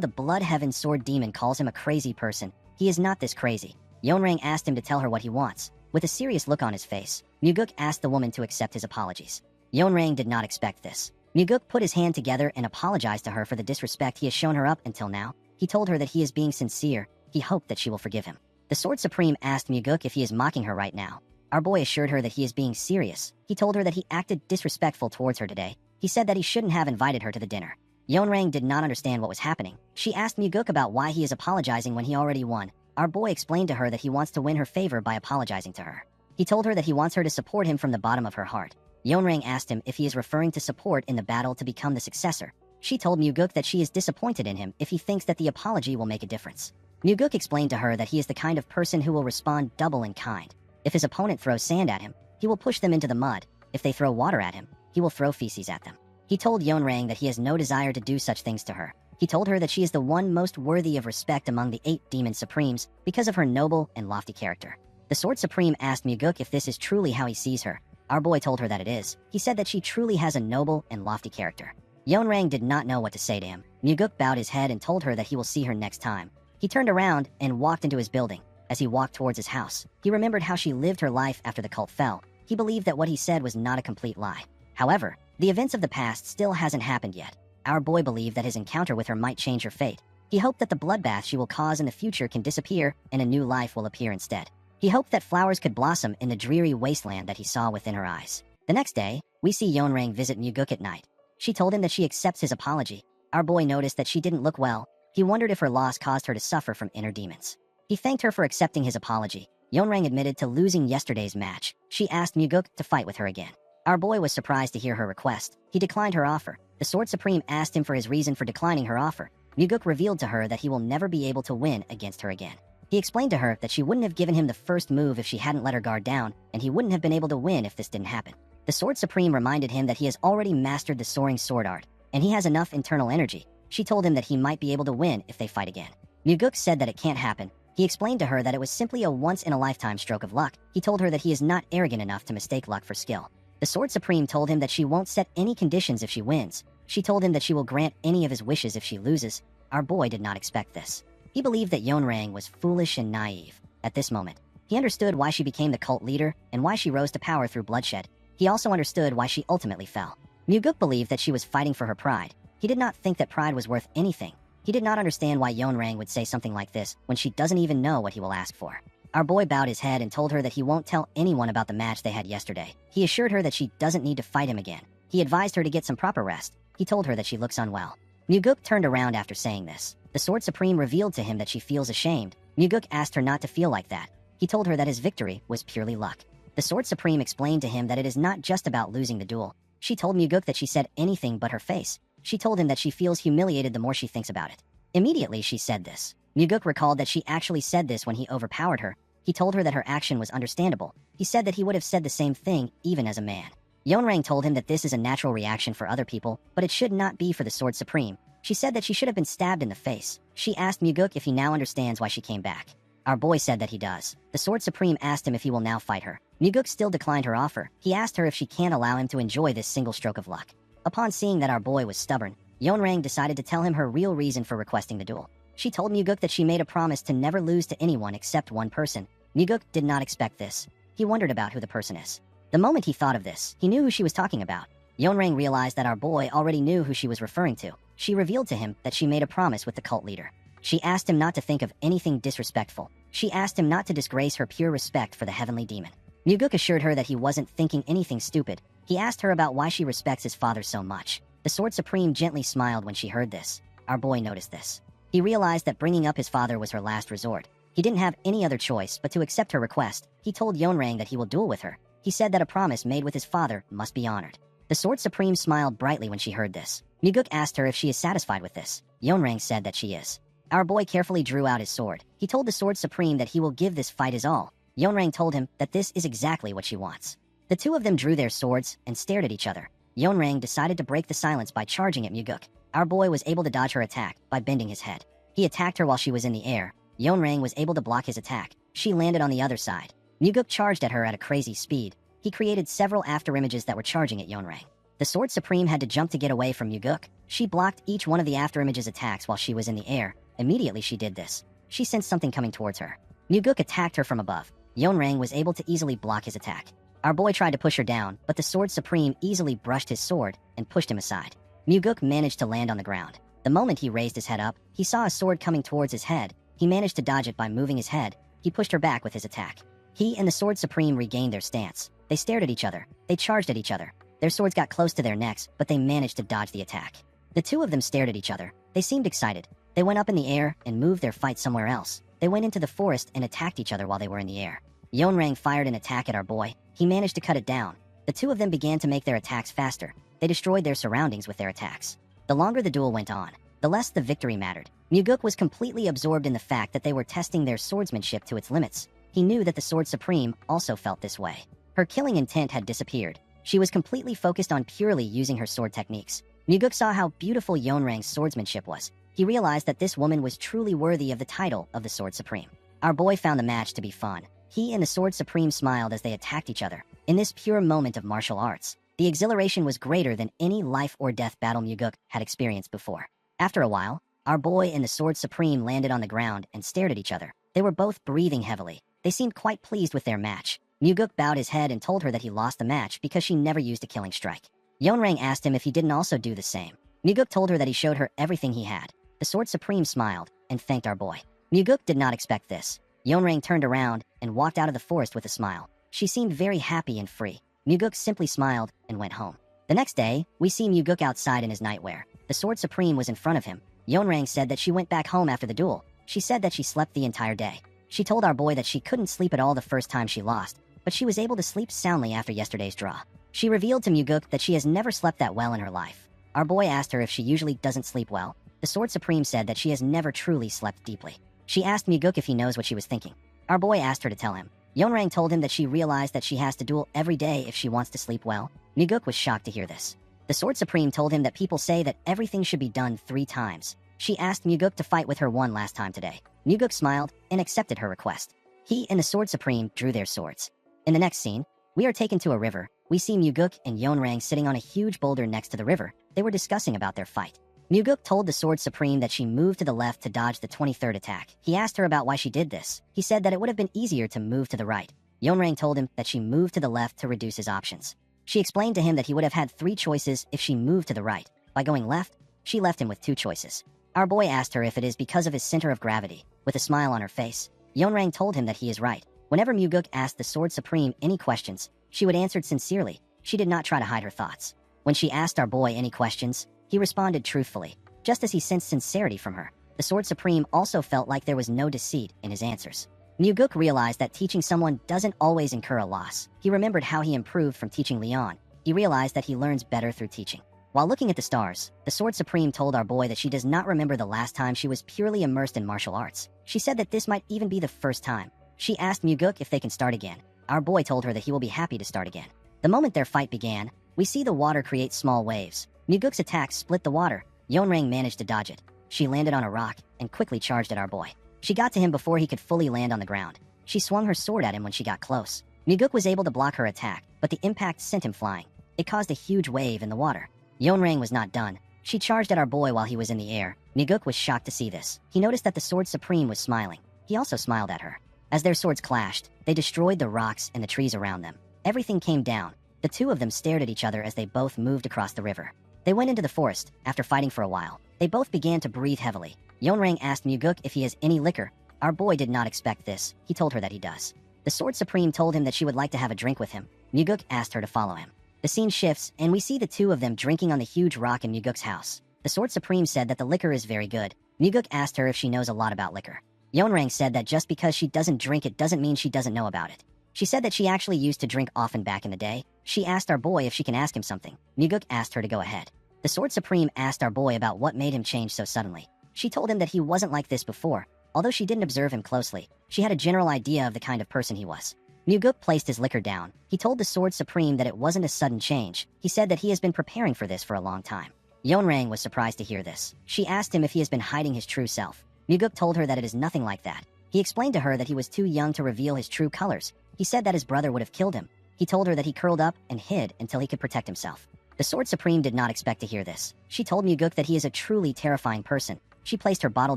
the Blood Heaven Sword Demon calls him a crazy person, he is not this crazy. Yeonrang asked him to tell her what he wants. With a serious look on his face, Muguk asked the woman to accept his apologies. Yeonrang did not expect this. Muguk put his hand together and apologized to her for the disrespect he has shown her up until now. He told her that he is being sincere. He hoped that she will forgive him. The Sword Supreme asked Muguk if he is mocking her right now. Our boy assured her that he is being serious. He told her that he acted disrespectful towards her today. He said that he shouldn't have invited her to the dinner. Yeonrang did not understand what was happening. She asked Muguk about why he is apologizing when he already won. Our boy explained to her that he wants to win her favor by apologizing to her. He told her that he wants her to support him from the bottom of her heart. Yeonrang asked him if he is referring to support in the battle to become the successor. She told Muguk that she is disappointed in him if he thinks that the apology will make a difference. Muguk explained to her that he is the kind of person who will respond double in kind. If his opponent throws sand at him, he will push them into the mud. If they throw water at him, he will throw feces at them. He told Yeonrang that he has no desire to do such things to her. He told her that she is the one most worthy of respect among the 8 demon supremes because of her noble and lofty character. The Sword Supreme asked Muguk if this is truly how he sees her. Our boy told her that it is. He said that she truly has a noble and lofty character. Yeonrang did not know what to say to him. Muguk bowed his head and told her that he will see her next time. He turned around and walked into his building. As he walked towards his house, he remembered how she lived her life after the cult fell. He believed that what he said was not a complete lie. However, the events of the past still hasn't happened yet. Our boy believed that his encounter with her might change her fate. He hoped that the bloodbath she will cause in the future can disappear and a new life will appear instead. He hoped that flowers could blossom in the dreary wasteland that he saw within her eyes. The next day, we see Yeonrang visit Muguk at night. She told him that she accepts his apology. Our boy noticed that she didn't look well. He wondered if her loss caused her to suffer from inner demons. He thanked her for accepting his apology. Yeonrang admitted to losing yesterday's match. She asked Muguk to fight with her again. Our boy was surprised to hear her request. He declined her offer. The Sword Supreme asked him for his reason for declining her offer. Muguk revealed to her that he will never be able to win against her again. He explained to her that she wouldn't have given him the first move if she hadn't let her guard down, and he wouldn't have been able to win if this didn't happen. The Sword Supreme reminded him that he has already mastered the soaring sword art, and he has enough internal energy. She told him that he might be able to win if they fight again. Muguk said that it can't happen. He explained to her that it was simply a once-in-a-lifetime stroke of luck. He told her that he is not arrogant enough to mistake luck for skill. The Sword Supreme told him that she won't set any conditions if she wins. She told him that she will grant any of his wishes if she loses. Our boy did not expect this. He believed that Yeonrang was foolish and naive. At this moment, he understood why she became the cult leader and why she rose to power through bloodshed. He also understood why she ultimately fell. Muguk believed that she was fighting for her pride. He did not think that pride was worth anything. He did not understand why Yeonrang would say something like this when she doesn't even know what he will ask for. Our boy bowed his head and told her that he won't tell anyone about the match they had yesterday. He assured her that she doesn't need to fight him again. He advised her to get some proper rest. He told her that she looks unwell. Muguk turned around after saying this. The Sword Supreme revealed to him that she feels ashamed. Muguk asked her not to feel like that. He told her that his victory was purely luck. The Sword Supreme explained to him that it is not just about losing the duel. She told Muguk that she said anything but her face. She told him that she feels humiliated the more she thinks about it. Immediately she said this. Muguk recalled that she actually said this when he overpowered her. He told her that her action was understandable. He said that he would have said the same thing even as a man. Yeonrang told him that this is a natural reaction for other people, but it should not be for the Sword Supreme. She said that she should have been stabbed in the face. She asked Muguk if he now understands why she came back. Our boy said that he does. The Sword Supreme asked him if he will now fight her. Muguk still declined her offer. He asked her if she can't allow him to enjoy this single stroke of luck. Upon seeing that our boy was stubborn, Yeonrang decided to tell him her real reason for requesting the duel. She told Muguk that she made a promise to never lose to anyone except one person. Muguk did not expect this. He wondered about who the person is. The moment he thought of this, he knew who she was talking about. Yeonrang realized that our boy already knew who she was referring to. She revealed to him that she made a promise with the cult leader. She asked him not to think of anything disrespectful. She asked him not to disgrace her pure respect for the heavenly demon. Muguk assured her that he wasn't thinking anything stupid. He asked her about why she respects his father so much. The Sword Supreme gently smiled when she heard this. Our boy noticed this. He realized that bringing up his father was her last resort. He didn't have any other choice but to accept her request. He told Yeonrang that he will duel with her. He said that a promise made with his father must be honored. The Sword Supreme smiled brightly when she heard this. Muguk asked her if she is satisfied with this. Yeonrang said that she is. Our boy carefully drew out his sword. He told the Sword Supreme that he will give this fight his all. Yeonrang told him that this is exactly what she wants. The two of them drew their swords and stared at each other. Yeonrang decided to break the silence by charging at Muguk. Our boy was able to dodge her attack by bending his head. He attacked her while she was in the air. Yeonrang was able to block his attack. She landed on the other side. Muguk charged at her at a crazy speed. He created several afterimages that were charging at Yeonrang. The Sword Supreme had to jump to get away from Muguk. She blocked each one of the afterimages' attacks while she was in the air. Immediately she did this. She sensed something coming towards her. Muguk attacked her from above. Yeonrang was able to easily block his attack. Our boy tried to push her down, but the Sword Supreme easily brushed his sword and pushed him aside. Muguk managed to land on the ground. The moment he raised his head up, he saw a sword coming towards his head. He managed to dodge it by moving his head. He pushed her back with his attack. He and the Sword Supreme regained their stance. They stared at each other. They charged at each other. Their swords got close to their necks, but they managed to dodge the attack. The two of them stared at each other. They seemed excited. They went up in the air and moved their fight somewhere else. They went into the forest and attacked each other while they were in the air. Yeonrang fired an attack at our boy. He managed to cut it down. The two of them began to make their attacks faster. They destroyed their surroundings with their attacks. The longer the duel went on, the less the victory mattered. Muguk was completely absorbed in the fact that they were testing their swordsmanship to its limits. He knew that the Sword Supreme also felt this way. Her killing intent had disappeared. She was completely focused on purely using her sword techniques. Muguk saw how beautiful Yeonrang's swordsmanship was. He realized that this woman was truly worthy of the title of the Sword Supreme. Our boy found the match to be fun. He and the Sword Supreme smiled as they attacked each other. In this pure moment of martial arts, the exhilaration was greater than any life or death battle Muguk had experienced before. After a while, our boy and the Sword Supreme landed on the ground and stared at each other. They were both breathing heavily. They seemed quite pleased with their match. Muguk bowed his head and told her that he lost the match because she never used a killing strike. Yeonrang asked him if he didn't also do the same. Muguk told her that he showed her everything he had. The Sword Supreme smiled and thanked our boy. Muguk did not expect this. Yeonrang turned around and walked out of the forest with a smile. She seemed very happy and free. Muguk simply smiled and went home. The next day, we see Muguk outside in his nightwear. The Sword Supreme was in front of him. Yeonrang said that she went back home after the duel. She said that she slept the entire day. She told our boy that she couldn't sleep at all the first time she lost, but she was able to sleep soundly after yesterday's draw. She revealed to Muguk that she has never slept that well in her life. Our boy asked her if she usually doesn't sleep well. The Sword Supreme said that she has never truly slept deeply. She asked Muguk if he knows what she was thinking. Our boy asked her to tell him. Yeonrang told him that she realized that she has to duel every day if she wants to sleep well. Muguk was shocked to hear this. The Sword Supreme told him that people say that everything should be done 3 times. She asked Muguk to fight with her one last time today. Muguk smiled and accepted her request. He and the Sword Supreme drew their swords. In the next scene, we are taken to a river. We see Muguk and Yeonrang sitting on a huge boulder next to the river. They were discussing about their fight. Muguk told the Sword Supreme that she moved to the left to dodge the 23rd attack. He asked her about why she did this. He said that it would have been easier to move to the right. Yeonrang told him that she moved to the left to reduce his options. She explained to him that he would have had 3 choices if she moved to the right. By going left, she left him with 2 choices. Our boy asked her if it is because of his center of gravity. With a smile on her face, Yeonrang told him that he is right. Whenever Muguk asked the Sword Supreme any questions, she would answer sincerely. She did not try to hide her thoughts. When she asked our boy any questions, he responded truthfully, just as he sensed sincerity from her. The Sword Supreme also felt like there was no deceit in his answers. Muguk realized that teaching someone doesn't always incur a loss. He remembered how he improved from teaching Leon. He realized that he learns better through teaching. While looking at the stars, the Sword Supreme told our boy that she does not remember the last time she was purely immersed in martial arts. She said that this might even be the first time. She asked Muguk if they can start again. Our boy told her that he will be happy to start again. The moment their fight began, we see the water create small waves. Muguk's attack split the water. Yeonrang managed to dodge it. She landed on a rock and quickly charged at our boy. She got to him before he could fully land on the ground. She swung her sword at him when she got close. Muguk was able to block her attack, but the impact sent him flying. It caused a huge wave in the water. Yeonrang was not done. She charged at our boy while he was in the air. Muguk was shocked to see this. He noticed that the Sword Supreme was smiling. He also smiled at her. As their swords clashed, they destroyed the rocks and the trees around them. Everything came down. The 2 of them stared at each other as they both moved across the river. They went into the forest. After fighting for a while, they both began to breathe heavily. Yeonrang asked Muguk if he has any liquor. Our boy did not expect this. He told her that he does. The Sword Supreme told him that she would like to have a drink with him. Muguk asked her to follow him. The scene shifts, and we see the 2 of them drinking on the huge rock in Muguk's house. The Sword Supreme said that the liquor is very good. Muguk asked her if she knows a lot about liquor. Yeonrang said that just because she doesn't drink it doesn't mean she doesn't know about it. She said that she actually used to drink often back in the day. She asked our boy if she can ask him something. Muguk asked her to go ahead. The Sword Supreme asked our boy about what made him change so suddenly. She told him that he wasn't like this before. Although she didn't observe him closely, she had a general idea of the kind of person he was. Muguk placed his liquor down. He told the Sword Supreme that it wasn't a sudden change. He said that he has been preparing for this for a long time. Yeonrang was surprised to hear this. She asked him if he has been hiding his true self. Muguk told her that it is nothing like that. He explained to her that he was too young to reveal his true colors. He said that his brother would have killed him. He told her that he curled up and hid until he could protect himself. The Sword Supreme did not expect to hear this. She told Muguk that he is a truly terrifying person. She placed her bottle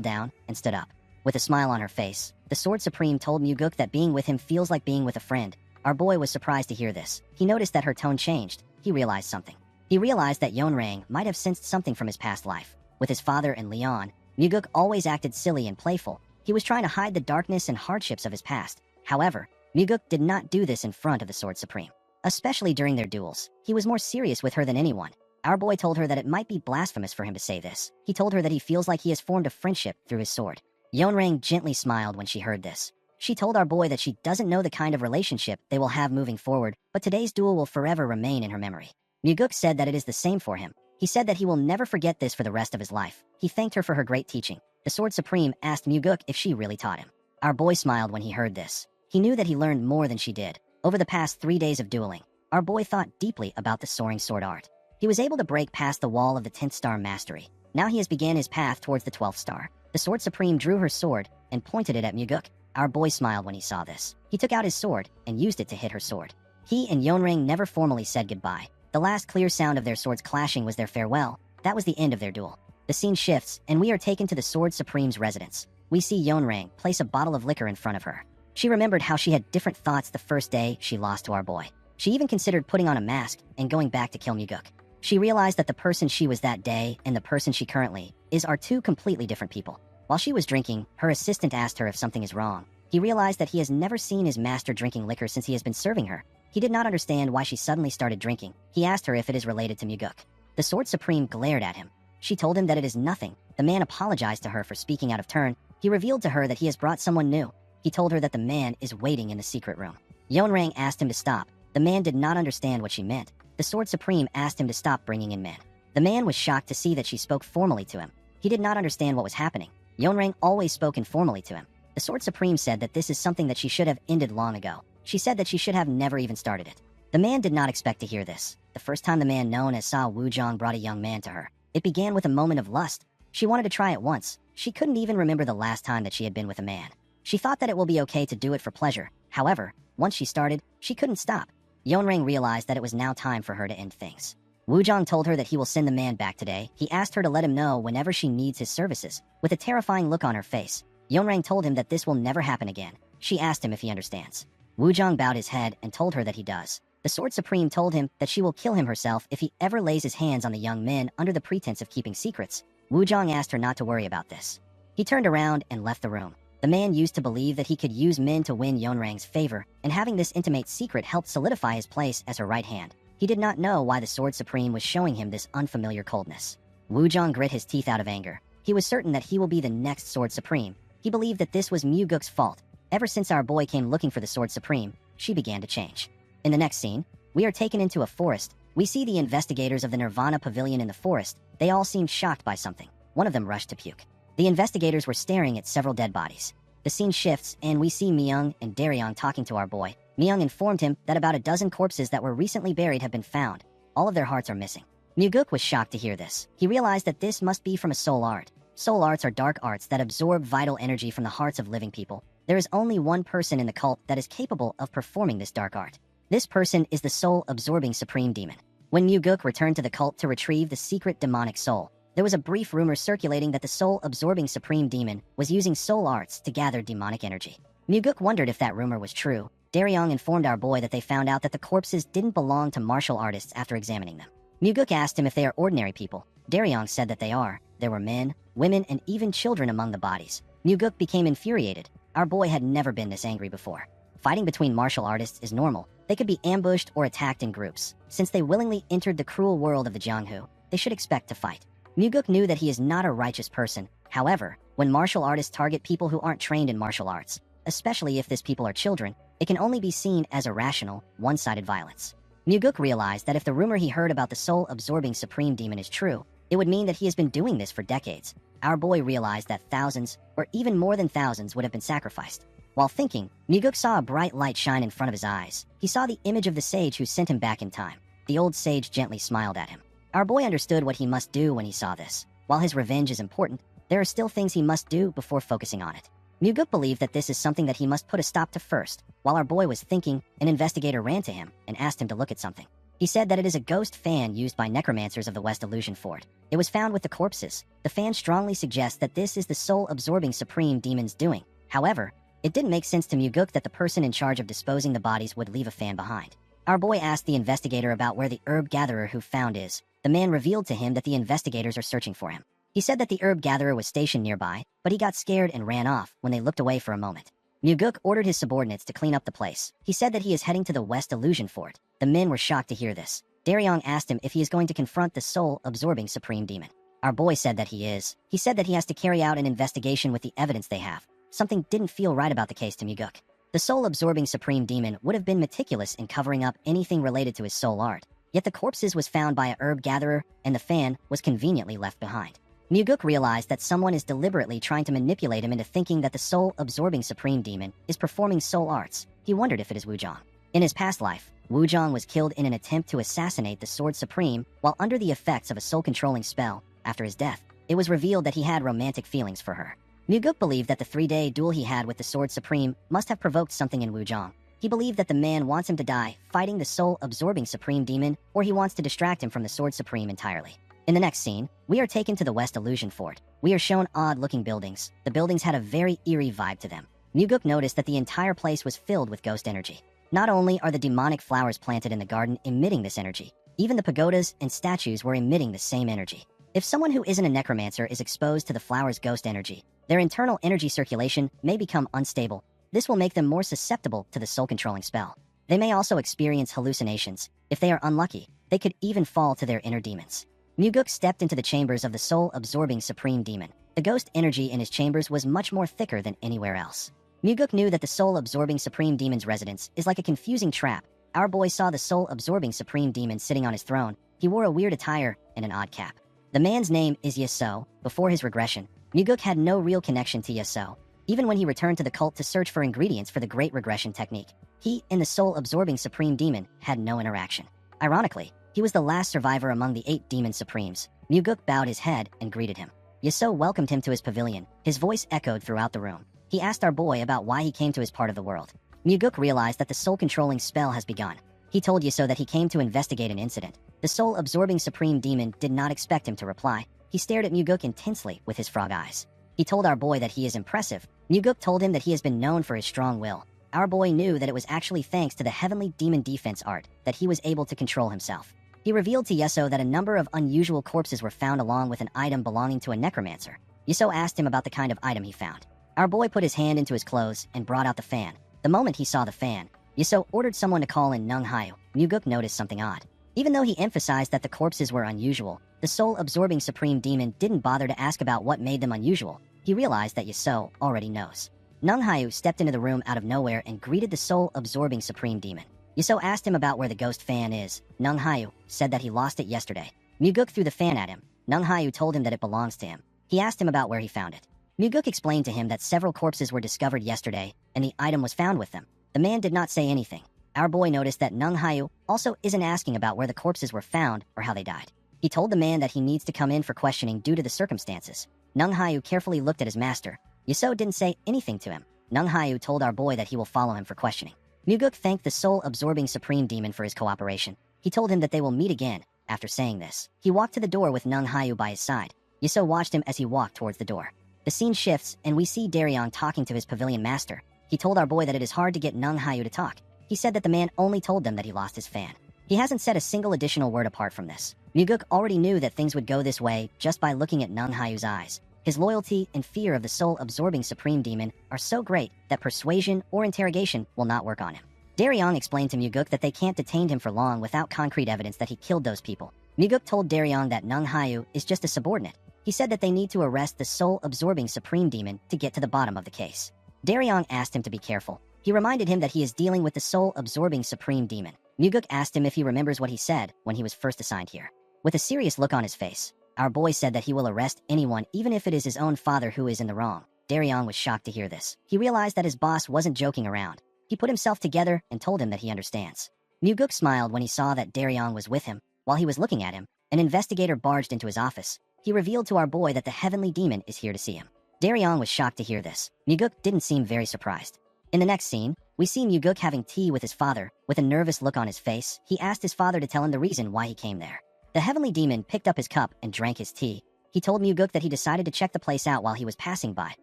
down and stood up. With a smile on her face, the Sword Supreme told Muguk that being with him feels like being with a friend. Our boy was surprised to hear this. He noticed that her tone changed. He realized something. He realized that Yeonrang might have sensed something from his past life. With his father and Leon, Muguk always acted silly and playful. He was trying to hide the darkness and hardships of his past. However, Muguk did not do this in front of the Sword Supreme. Especially during their duels, he was more serious with her than anyone. Our boy told her that it might be blasphemous for him to say this. He told her that he feels like he has formed a friendship through his sword. Yeonrang gently smiled when she heard this. She told our boy that she doesn't know the kind of relationship they will have moving forward, but today's duel will forever remain in her memory. Muguk said that it is the same for him. He said that he will never forget this for the rest of his life. He thanked her for her great teaching. The Sword Supreme asked Muguk if she really taught him. Our boy smiled when he heard this. He knew that he learned more than she did. Over the past 3 days of dueling, our boy thought deeply about the soaring sword art. He was able to break past the wall of the 10th star mastery. Now he has began his path towards the 12th star. The Sword Supreme drew her sword and pointed it at Muguk. Our boy smiled when he saw this. He took out his sword and used it to hit her sword. He and Yeonrang never formally said goodbye. The last clear sound of their swords clashing was their farewell. That was the end of their duel. The scene shifts, and we are taken to the Sword Supreme's residence. We see Yeonrang place a bottle of liquor in front of her. She remembered how she had different thoughts the first day she lost to our boy. She even considered putting on a mask and going back to kill Muguk. She realized that the person she was that day and the person she currently is are two completely different people. While she was drinking, her assistant asked her if something is wrong. He realized that he has never seen his master drinking liquor since he has been serving her. He did not understand why she suddenly started drinking. He asked her if it is related to Muguk. The Sword Supreme glared at him. She told him that it is nothing. The man apologized to her for speaking out of turn. He revealed to her that he has brought someone new. He told her that the man is waiting in the secret room. Yeonrang asked him to stop. The man did not understand what she meant. The Sword Supreme asked him to stop bringing in men. The man was shocked to see that she spoke formally to him. He did not understand what was happening. Yeonrang always spoke informally to him. The Sword Supreme said that this is something that she should have ended long ago. She said that she should have never even started it. The man did not expect to hear this. The first time the man known as Sa Wujong brought a young man to her, it began with a moment of lust. She wanted to try it once. She couldn't even remember the last time that she had been with a man. She thought that it will be okay to do it for pleasure. However, once she started, she couldn't stop. Yeonrang realized that it was now time for her to end things. Wujong told her that he will send the man back today. He asked her to let him know whenever she needs his services. With a terrifying look on her face, Yeonrang told him that this will never happen again. She asked him if he understands. Wujong bowed his head and told her that he does. The Sword Supreme told him that she will kill him herself if he ever lays his hands on the young men under the pretense of keeping secrets. Wujong asked her not to worry about this. He turned around and left the room. The man used to believe that he could use men to win Yeonrang's favor, and having this intimate secret helped solidify his place as her right hand. He did not know why the Sword Supreme was showing him this unfamiliar coldness. Wujong grit his teeth out of anger. He was certain that he will be the next Sword Supreme. He believed that this was Muguk's fault. Ever since our boy came looking for the Sword Supreme, she began to change. In the next scene, we are taken into a forest. We see the investigators of the Nirvana Pavilion in the forest. They all seemed shocked by something. One of them rushed to puke. The investigators were staring at several dead bodies. The scene shifts, and we see Myung and Daryong talking to our boy. Myung informed him that about a dozen corpses that were recently buried have been found. All of their hearts are missing. Muguk was shocked to hear this. He realized that this must be from a soul art. Soul arts are dark arts that absorb vital energy from the hearts of living people. There is only one person in the cult that is capable of performing this dark art. This person is the soul-absorbing supreme demon. When Muguk returned to the cult to retrieve the secret demonic soul, there was a brief rumor circulating that the soul-absorbing supreme demon was using soul arts to gather demonic energy. Muguk wondered if that rumor was true. Daryong informed our boy that they found out that the corpses didn't belong to martial artists after examining them. Muguk asked him if they are ordinary people. Daryong said that they are. There were men, women, and even children among the bodies. Muguk became infuriated. Our boy had never been this angry before. Fighting between martial artists is normal. They could be ambushed or attacked in groups. Since they willingly entered the cruel world of the Jianghu, they should expect to fight. Muguk knew that he is not a righteous person. However, when martial artists target people who aren't trained in martial arts, especially if these people are children, it can only be seen as irrational, one-sided violence. Muguk realized that if the rumor he heard about the soul-absorbing supreme demon is true, it would mean that he has been doing this for decades. Our boy realized that thousands, or even more than thousands, would have been sacrificed. While thinking, Muguk saw a bright light shine in front of his eyes. He saw the image of the sage who sent him back in time. The old sage gently smiled at him. Our boy understood what he must do when he saw this. While his revenge is important, there are still things he must do before focusing on it. Muguk believed that this is something that he must put a stop to first. While our boy was thinking, an investigator ran to him and asked him to look at something. He said that it is a ghost fan used by necromancers of the West Illusion Fort. It was found with the corpses. The fan strongly suggests that this is the soul-absorbing supreme demon's doing. However, it didn't make sense to Muguk that the person in charge of disposing the bodies would leave a fan behind. Our boy asked the investigator about where the herb gatherer who found is. The man revealed to him that the investigators are searching for him. He said that the herb gatherer was stationed nearby, but he got scared and ran off when they looked away for a moment. Muguk ordered his subordinates to clean up the place. He said that he is heading to the West Illusion Fort. The men were shocked to hear this. Daryong asked him if he is going to confront the soul-absorbing supreme demon. Our boy said that he is. He said that he has to carry out an investigation with the evidence they have. Something didn't feel right about the case to Muguk. The soul-absorbing supreme demon would have been meticulous in covering up anything related to his soul art. Yet the corpses was found by a herb gatherer, and the fan was conveniently left behind. Muguk realized that someone is deliberately trying to manipulate him into thinking that the soul-absorbing supreme demon is performing soul arts. He wondered if it is Wujong. In his past life, Wujong was killed in an attempt to assassinate the Sword Supreme while under the effects of a soul-controlling spell. After his death, it was revealed that he had romantic feelings for her. Muguk believed that the 3-day duel he had with the Sword Supreme must have provoked something in Wuzhong. He believed that the man wants him to die fighting the soul-absorbing Supreme Demon, or he wants to distract him from the Sword Supreme entirely. In the next scene, we are taken to the West Illusion Fort. We are shown odd-looking buildings. The buildings had a very eerie vibe to them. Muguk noticed that the entire place was filled with ghost energy. Not only are the demonic flowers planted in the garden emitting this energy, even the pagodas and statues were emitting the same energy. If someone who isn't a necromancer is exposed to the flower's ghost energy, their internal energy circulation may become unstable. This will make them more susceptible to the soul-controlling spell. They may also experience hallucinations. If they are unlucky, they could even fall to their inner demons. Muguk stepped into the chambers of the soul-absorbing Supreme Demon. The ghost energy in his chambers was much more thicker than anywhere else. Muguk knew that the soul-absorbing Supreme Demon's residence is like a confusing trap. Our boy saw the soul-absorbing Supreme Demon sitting on his throne. He wore a weird attire and an odd cap. The man's name is Yasuo. Before his regression, Muguk had no real connection to Yasuo. Even when he returned to the cult to search for ingredients for the Great Regression technique, he and the soul-absorbing Supreme Demon had no interaction. Ironically, he was the last survivor among the 8 Demon Supremes. Muguk bowed his head and greeted him. Yasuo welcomed him to his pavilion. His voice echoed throughout the room. He asked our boy about why he came to his part of the world. Muguk realized that the soul-controlling spell has begun. He told Yasuo that he came to investigate an incident. The soul-absorbing Supreme Demon did not expect him to reply. He stared at Muguk intensely with his frog eyes. He told our boy that he is impressive. Muguk told him that he has been known for his strong will. Our boy knew that it was actually thanks to the Heavenly Demon Defense art that he was able to control himself. He revealed to Yasuo that a number of unusual corpses were found along with an item belonging to a necromancer. Yasuo asked him about the kind of item he found. Our boy put his hand into his clothes and brought out the fan. The moment he saw the fan, Yasuo ordered someone to call in Nung Hayu. Muguk noticed something odd. Even though he emphasized that the corpses were unusual, the soul-absorbing Supreme Demon didn't bother to ask about what made them unusual. He realized that Yasuo already knows. Nung Hayu stepped into the room out of nowhere and greeted the soul-absorbing Supreme Demon. Yasuo asked him about where the ghost fan is. Nung Hayu said that he lost it yesterday. Muguk threw the fan at him. Nung Hayu told him that it belongs to him. He asked him about where he found it. Muguk explained to him that several corpses were discovered yesterday, and the item was found with them. The man did not say anything. Our boy noticed that Nung Hayu also isn't asking about where the corpses were found or how they died. He told the man that he needs to come in for questioning due to the circumstances. Nung Hayu carefully looked at his master. Yasuo didn't say anything to him. Nung Hayu told our boy that he will follow him for questioning. Muguk thanked the soul-absorbing Supreme Demon for his cooperation. He told him that they will meet again. After saying this, he walked to the door with Nung Hayu by his side. Yasuo watched him as he walked towards the door. The scene shifts, and we see Daryong talking to his pavilion master. He told our boy that it is hard to get Nung Hayu to talk. He said that the man only told them that he lost his fan. He hasn't said a single additional word apart from this. Muguk already knew that things would go this way just by looking at Nung Hayu's eyes. His loyalty and fear of the soul-absorbing Supreme Demon are so great that persuasion or interrogation will not work on him. Daryong explained to Muguk that they can't detain him for long without concrete evidence that he killed those people. Muguk told Daryong that Nung Hayu is just a subordinate. He said that they need to arrest the soul-absorbing Supreme Demon to get to the bottom of the case. Daryong asked him to be careful. He reminded him that he is dealing with the soul-absorbing Supreme Demon. Muguk asked him if he remembers what he said when he was first assigned here. With a serious look on his face, our boy said that he will arrest anyone even if it is his own father who is in the wrong. Daryong was shocked to hear this. He realized that his boss wasn't joking around. He put himself together and told him that he understands. Muguk smiled when he saw that Daryong was with him. While he was looking at him, an investigator barged into his office. He revealed to our boy that the Heavenly Demon is here to see him. Daryong was shocked to hear this. Muguk didn't seem very surprised. In the next scene, we see Muguk having tea with his father. With a nervous look on his face, he asked his father to tell him the reason why he came there. The Heavenly Demon picked up his cup and drank his tea. He told Muguk that he decided to check the place out while he was passing by.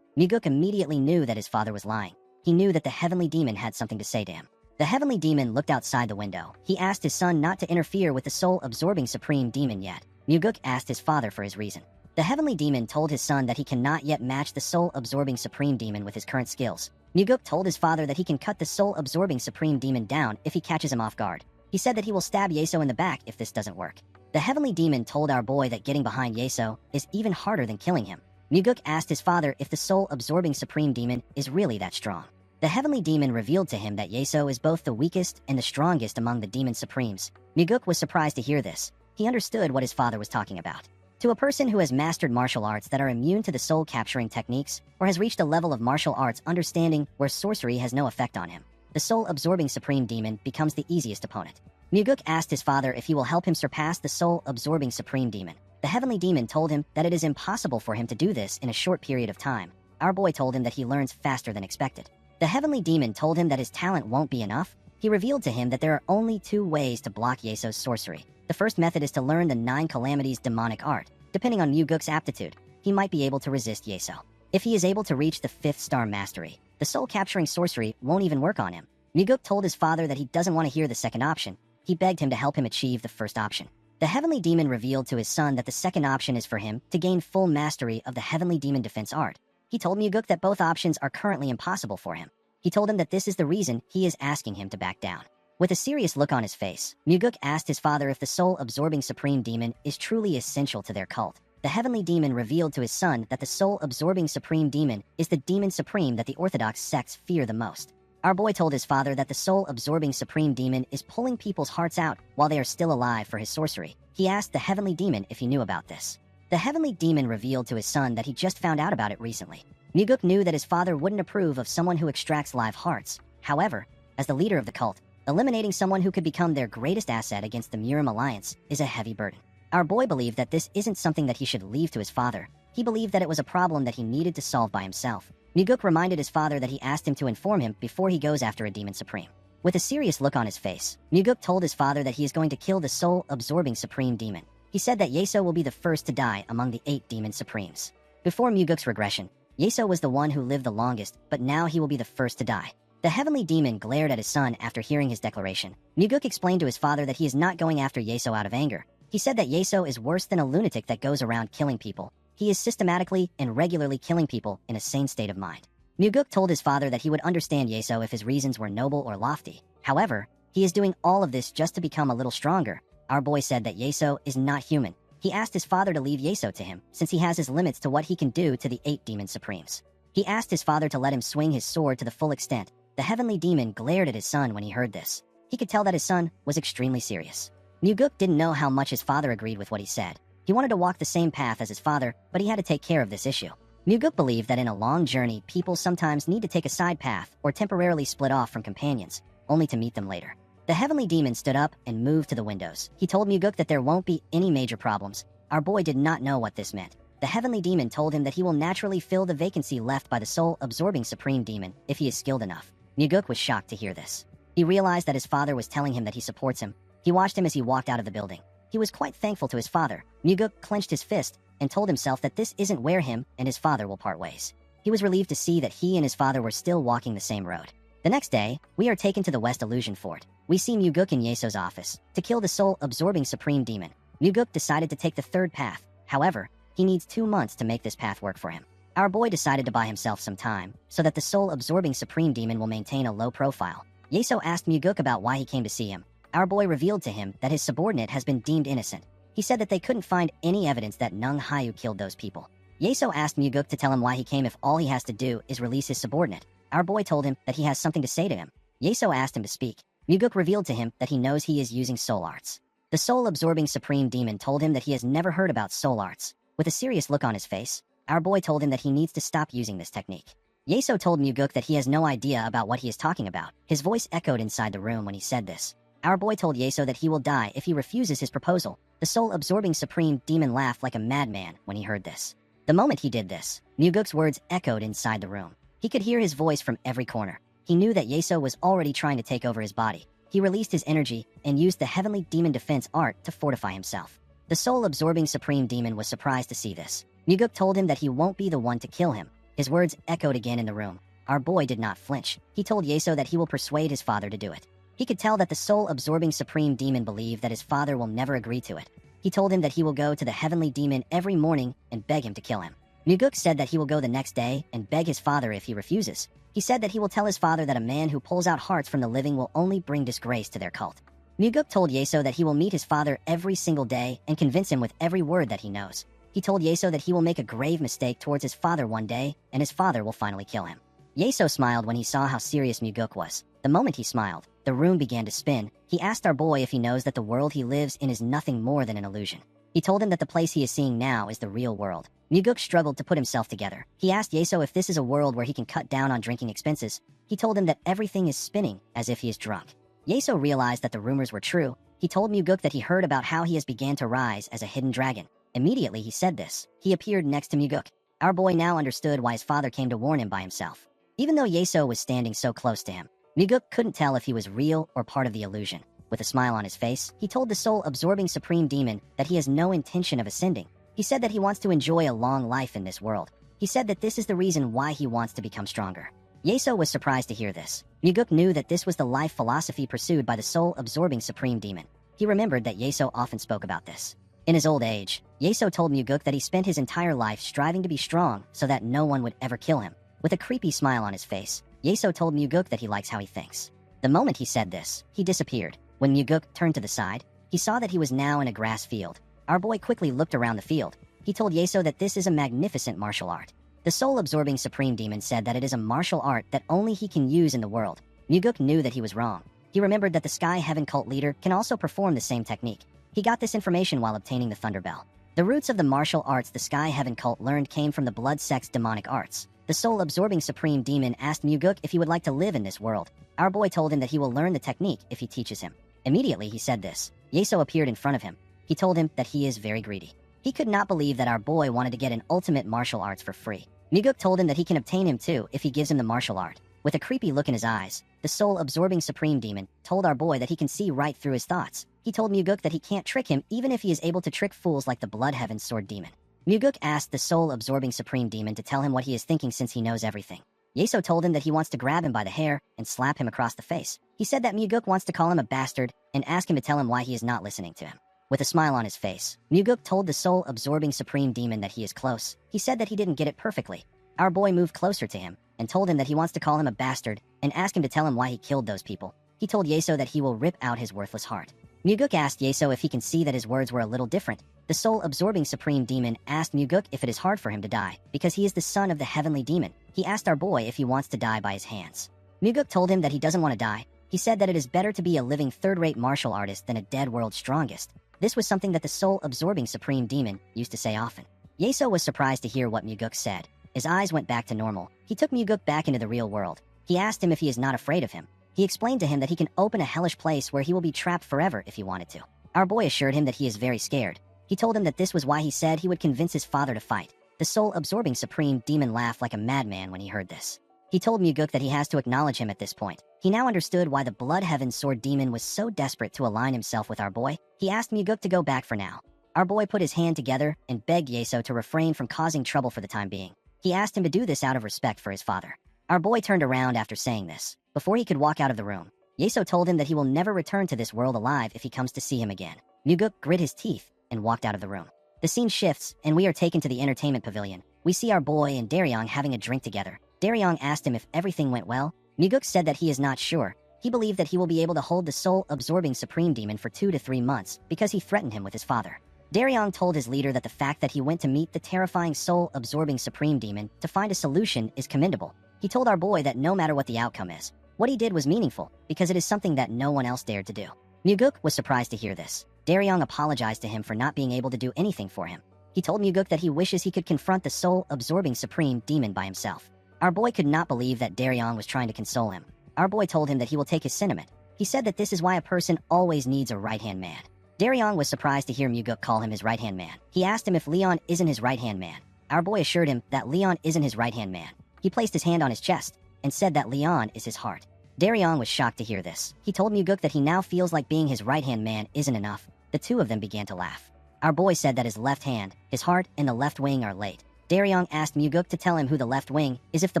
Muguk immediately knew that his father was lying. He knew that the Heavenly Demon had something to say to him. The Heavenly Demon looked outside the window. He asked his son not to interfere with the soul-absorbing Supreme Demon yet. Muguk asked his father for his reason. The Heavenly Demon told his son that he cannot yet match the soul-absorbing Supreme Demon with his current skills. Muguk told his father that he can cut the soul-absorbing Supreme Demon down if he catches him off guard. He said that he will stab Yasuo in the back if this doesn't work. The Heavenly Demon told our boy that getting behind Yasuo is even harder than killing him. Muguk asked his father if the soul-absorbing Supreme Demon is really that strong. The Heavenly Demon revealed to him that Yasuo is both the weakest and the strongest among the Demon Supremes. Muguk was surprised to hear this. He understood what his father was talking about. To a person who has mastered martial arts that are immune to the soul-capturing techniques, or has reached a level of martial arts understanding where sorcery has no effect on him, the soul-absorbing Supreme Demon becomes the easiest opponent. Muguk asked his father if he will help him surpass the soul-absorbing Supreme Demon. The heavenly demon told him that it is impossible for him to do this in a short period of time. Our boy told him that he learns faster than expected. The heavenly demon told him that his talent won't be enough. He revealed to him that there are only 2 ways to block Yeso's sorcery. The first method is to learn the 9 calamities demonic art. Depending on Muguk's aptitude, he might be able to resist Yeso. If he is able to reach the 5th star mastery, the soul-capturing sorcery won't even work on him. Muguk told his father that he doesn't want to hear the second option. He begged him to help him achieve the first option. The heavenly demon revealed to his son that the second option is for him to gain full mastery of the heavenly demon defense art. He told Muguk that both options are currently impossible for him. He told him that this is the reason he is asking him to back down. With a serious look on his face, Muguk asked his father if the soul-absorbing supreme demon is truly essential to their cult. The heavenly demon revealed to his son that the soul-absorbing supreme demon is the demon supreme that the orthodox sects fear the most. Our boy told his father that the soul-absorbing supreme demon is pulling people's hearts out while they are still alive for his sorcery. He asked the heavenly demon if he knew about this. The heavenly demon revealed to his son that he just found out about it recently. Muguk knew that his father wouldn't approve of someone who extracts live hearts. However, as the leader of the cult, eliminating someone who could become their greatest asset against the Murim Alliance is a heavy burden. Our boy believed that this isn't something that he should leave to his father. He believed that it was a problem that he needed to solve by himself. Muguk reminded his father that he asked him to inform him before he goes after a demon supreme. With a serious look on his face, Muguk told his father that he is going to kill the soul-absorbing supreme demon. He said that Yeso will be the first to die among the 8 demon supremes. Before Muguk's regression, Yeso was the one who lived the longest, but now he will be the first to die. The heavenly demon glared at his son after hearing his declaration. Muguk explained to his father that he is not going after Yeso out of anger. He said that Yeso is worse than a lunatic that goes around killing people. He is systematically and regularly killing people in a sane state of mind. Muguk told his father that he would understand Yeso if his reasons were noble or lofty. However, he is doing all of this just to become a little stronger. Our boy said that Yeso is not human. He asked his father to leave Yeso to him, since he has his limits to what he can do to the 8 demon supremes. He asked his father to let him swing his sword to the full extent. The heavenly demon glared at his son when he heard this. He could tell that his son was extremely serious. Muguk didn't know how much his father agreed with what he said. He wanted to walk the same path as his father, but he had to take care of this issue. Muguk believed that in a long journey, people sometimes need to take a side path or temporarily split off from companions, only to meet them later. The heavenly demon stood up and moved to the windows. He told Muguk that there won't be any major problems. Our boy did not know what this meant. The heavenly demon told him that he will naturally fill the vacancy left by the soul-absorbing supreme demon if he is skilled enough. Muguk was shocked to hear this. He realized that his father was telling him that he supports him. He watched him as he walked out of the building. He was quite thankful to his father. Muguk clenched his fist and told himself that this isn't where him and his father will part ways. He was relieved to see that he and his father were still walking the same road. The next day, we are taken to the West Illusion Fort. We see Muguk in Yeso's office to kill the soul-absorbing supreme demon. Muguk decided to take the third path. However, he needs 2 months to make this path work for him. Our boy decided to buy himself some time so that the soul-absorbing supreme demon will maintain a low profile. Yeso asked Muguk about why he came to see him. Our boy revealed to him that his subordinate has been deemed innocent. He said that they couldn't find any evidence that Nung Hayu killed those people. Yeso asked Muguk to tell him why he came if all he has to do is release his subordinate. Our boy told him that he has something to say to him. Yeso asked him to speak. Muguk revealed to him that he knows he is using soul arts. The soul-absorbing supreme demon told him that he has never heard about soul arts. With a serious look on his face, our boy told him that he needs to stop using this technique. Yeso told Muguk that he has no idea about what he is talking about. His voice echoed inside the room when he said this. Our boy told Yeso that he will die if he refuses his proposal. The soul-absorbing supreme demon laughed like a madman when he heard this. The moment he did this, Muguk's words echoed inside the room. He could hear his voice from every corner. He knew that Yeso was already trying to take over his body. He released his energy and used the heavenly demon defense art to fortify himself. The soul-absorbing supreme demon was surprised to see this. Muguk told him that he won't be the one to kill him. His words echoed again in the room. Our boy did not flinch. He told Yeso that he will persuade his father to do it. He could tell that the soul-absorbing supreme demon believed that his father will never agree to it. He told him that he will go to the heavenly demon every morning and beg him to kill him. Muguk said that he will go the next day and beg his father if he refuses. He said that he will tell his father that a man who pulls out hearts from the living will only bring disgrace to their cult. Muguk told Yeso that he will meet his father every single day and convince him with every word that he knows. He told Yeso that he will make a grave mistake towards his father one day, and his father will finally kill him. Yeso smiled when he saw how serious Muguk was. The moment he smiled, the room began to spin. He asked our boy if he knows that the world he lives in is nothing more than an illusion. He told him that the place he is seeing now is the real world. Muguk struggled to put himself together. He asked Yeso if this is a world where he can cut down on drinking expenses. He told him that everything is spinning as if he is drunk. Yeso realized that the rumors were true. He told Muguk that he heard about how he has began to rise as a hidden dragon. Immediately he said this, he appeared next to Muguk. Our boy now understood why his father came to warn him by himself. Even though Yeso was standing so close to him, Muguk couldn't tell if he was real or part of the illusion. With a smile on his face, he told the soul-absorbing supreme demon that he has no intention of ascending. He said that he wants to enjoy a long life in this world. He said that this is the reason why he wants to become stronger. Yeso was surprised to hear this. Muguk knew that this was the life philosophy pursued by the soul-absorbing supreme demon. He remembered that Yeso often spoke about this. In his old age, Yeso told Muguk that he spent his entire life striving to be strong so that no one would ever kill him. With a creepy smile on his face, Yeso told Muguk that he likes how he thinks. The moment he said this, he disappeared. When Muguk turned to the side, he saw that he was now in a grass field. Our boy quickly looked around the field. He told Yeso that this is a magnificent martial art. The soul-absorbing supreme demon said that it is a martial art that only he can use in the world. Muguk knew that he was wrong. He remembered that the Sky Heaven cult leader can also perform the same technique. He got this information while obtaining the Thunder Bell. The roots of the martial arts the Sky Heaven cult learned came from the blood sex demonic arts. The soul-absorbing supreme demon asked Muguk if he would like to live in this world. Our boy told him that he will learn the technique if he teaches him. Immediately he said this. Yeso appeared in front of him. He told him that he is very greedy. He could not believe that our boy wanted to get an ultimate martial arts for free. Muguk told him that he can obtain him too if he gives him the martial art. With a creepy look in his eyes, the soul-absorbing supreme demon told our boy that he can see right through his thoughts. He told Muguk that he can't trick him even if he is able to trick fools like the Blood Heaven Sword Demon. Muguk asked the soul-absorbing supreme demon to tell him what he is thinking since he knows everything. Yeso told him that he wants to grab him by the hair and slap him across the face. He said that Muguk wants to call him a bastard and ask him to tell him why he is not listening to him. With a smile on his face, Muguk told the soul-absorbing supreme demon that he is close. He said that he didn't get it perfectly. Our boy moved closer to him and told him that he wants to call him a bastard and ask him to tell him why he killed those people. He told Yeso that he will rip out his worthless heart. Muguk asked Yeso if he can see that his words were a little different. The soul-absorbing supreme demon asked Muguk if it is hard for him to die, because he is the son of the heavenly demon. He asked our boy if he wants to die by his hands. Muguk told him that he doesn't want to die. He said that it is better to be a living third-rate martial artist than a dead world's strongest. This was something that the soul-absorbing supreme demon used to say often. Yeso was surprised to hear what Muguk said. His eyes went back to normal. He took Muguk back into the real world. He asked him if he is not afraid of him. He explained to him that he can open a hellish place where he will be trapped forever if he wanted to. Our boy assured him that he is very scared. He told him that this was why he said he would convince his father to fight. The soul-absorbing supreme demon laughed like a madman when he heard this. He told Muguk that he has to acknowledge him at this point. He now understood why the Blood Heaven Sword Demon was so desperate to align himself with our boy. He asked Muguk to go back for now. Our boy put his hand together and begged Yeso to refrain from causing trouble for the time being. He asked him to do this out of respect for his father. Our boy turned around after saying this. Before he could walk out of the room, Yeso told him that he will never return to this world alive if he comes to see him again. Muguk grit his teeth and walked out of the room. The scene shifts, and we are taken to the entertainment pavilion. We see our boy and Daryong having a drink together. Daryong asked him if everything went well. Muguk said that he is not sure. He believed that he will be able to hold the soul-absorbing supreme demon for 2 to 3 months because he threatened him with his father. Daryong told his leader that the fact that he went to meet the terrifying soul-absorbing supreme demon to find a solution is commendable. He told our boy that no matter what the outcome is, what he did was meaningful because it is something that no one else dared to do. Muguk was surprised to hear this. Daryong apologized to him for not being able to do anything for him. He told Muguk that he wishes he could confront the soul-absorbing supreme demon by himself. Our boy could not believe that Daryong was trying to console him. Our boy told him that he will take his sentiment. He said that this is why a person always needs a right-hand man. Daryong was surprised to hear Muguk call him his right-hand man. He asked him if Leon isn't his right-hand man. Our boy assured him that Leon isn't his right-hand man. He placed his hand on his chest and said that Leon is his heart. Daryong was shocked to hear this. He told Muguk that he now feels like being his right-hand man isn't enough. The two of them began to laugh. Our boy said that his left hand, his heart, and the left wing are late. Daryong asked Muguk to tell him who the left wing is if the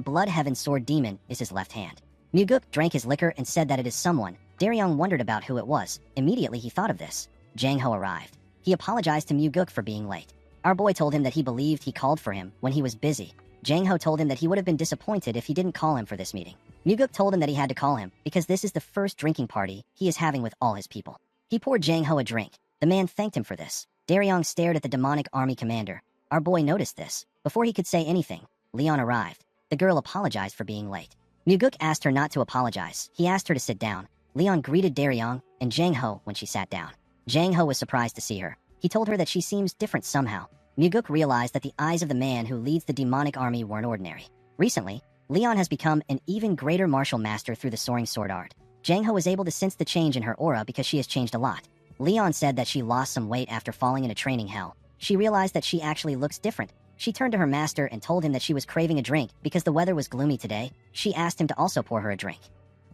Blood Heaven Sword Demon is his left hand. Muguk drank his liquor and said that it is someone. Daryong wondered about who it was. Immediately he thought of this. Jang Ho arrived. He apologized to Muguk for being late. Our boy told him that he believed he called for him when he was busy. Jang Ho told him that he would have been disappointed if he didn't call him for this meeting. Muguk told him that he had to call him because this is the first drinking party he is having with all his people. He poured Jang Ho a drink. The man thanked him for this. Daryong stared at the demonic army commander. Our boy noticed this. Before he could say anything, Leon arrived. The girl apologized for being late. Muguk asked her not to apologize. He asked her to sit down. Leon greeted Daryong and Jang Ho when she sat down. Jang Ho was surprised to see her. He told her that she seems different somehow. Muguk realized that the eyes of the man who leads the demonic army weren't ordinary. Recently, Leon has become an even greater martial master through the soaring sword art. Jang Ho was able to sense the change in her aura because she has changed a lot. Leon said that she lost some weight after falling into training hell. she realized that she actually looks different. She turned to her master and told him that she was craving a drink because the weather was gloomy today. She asked him to also pour her a drink.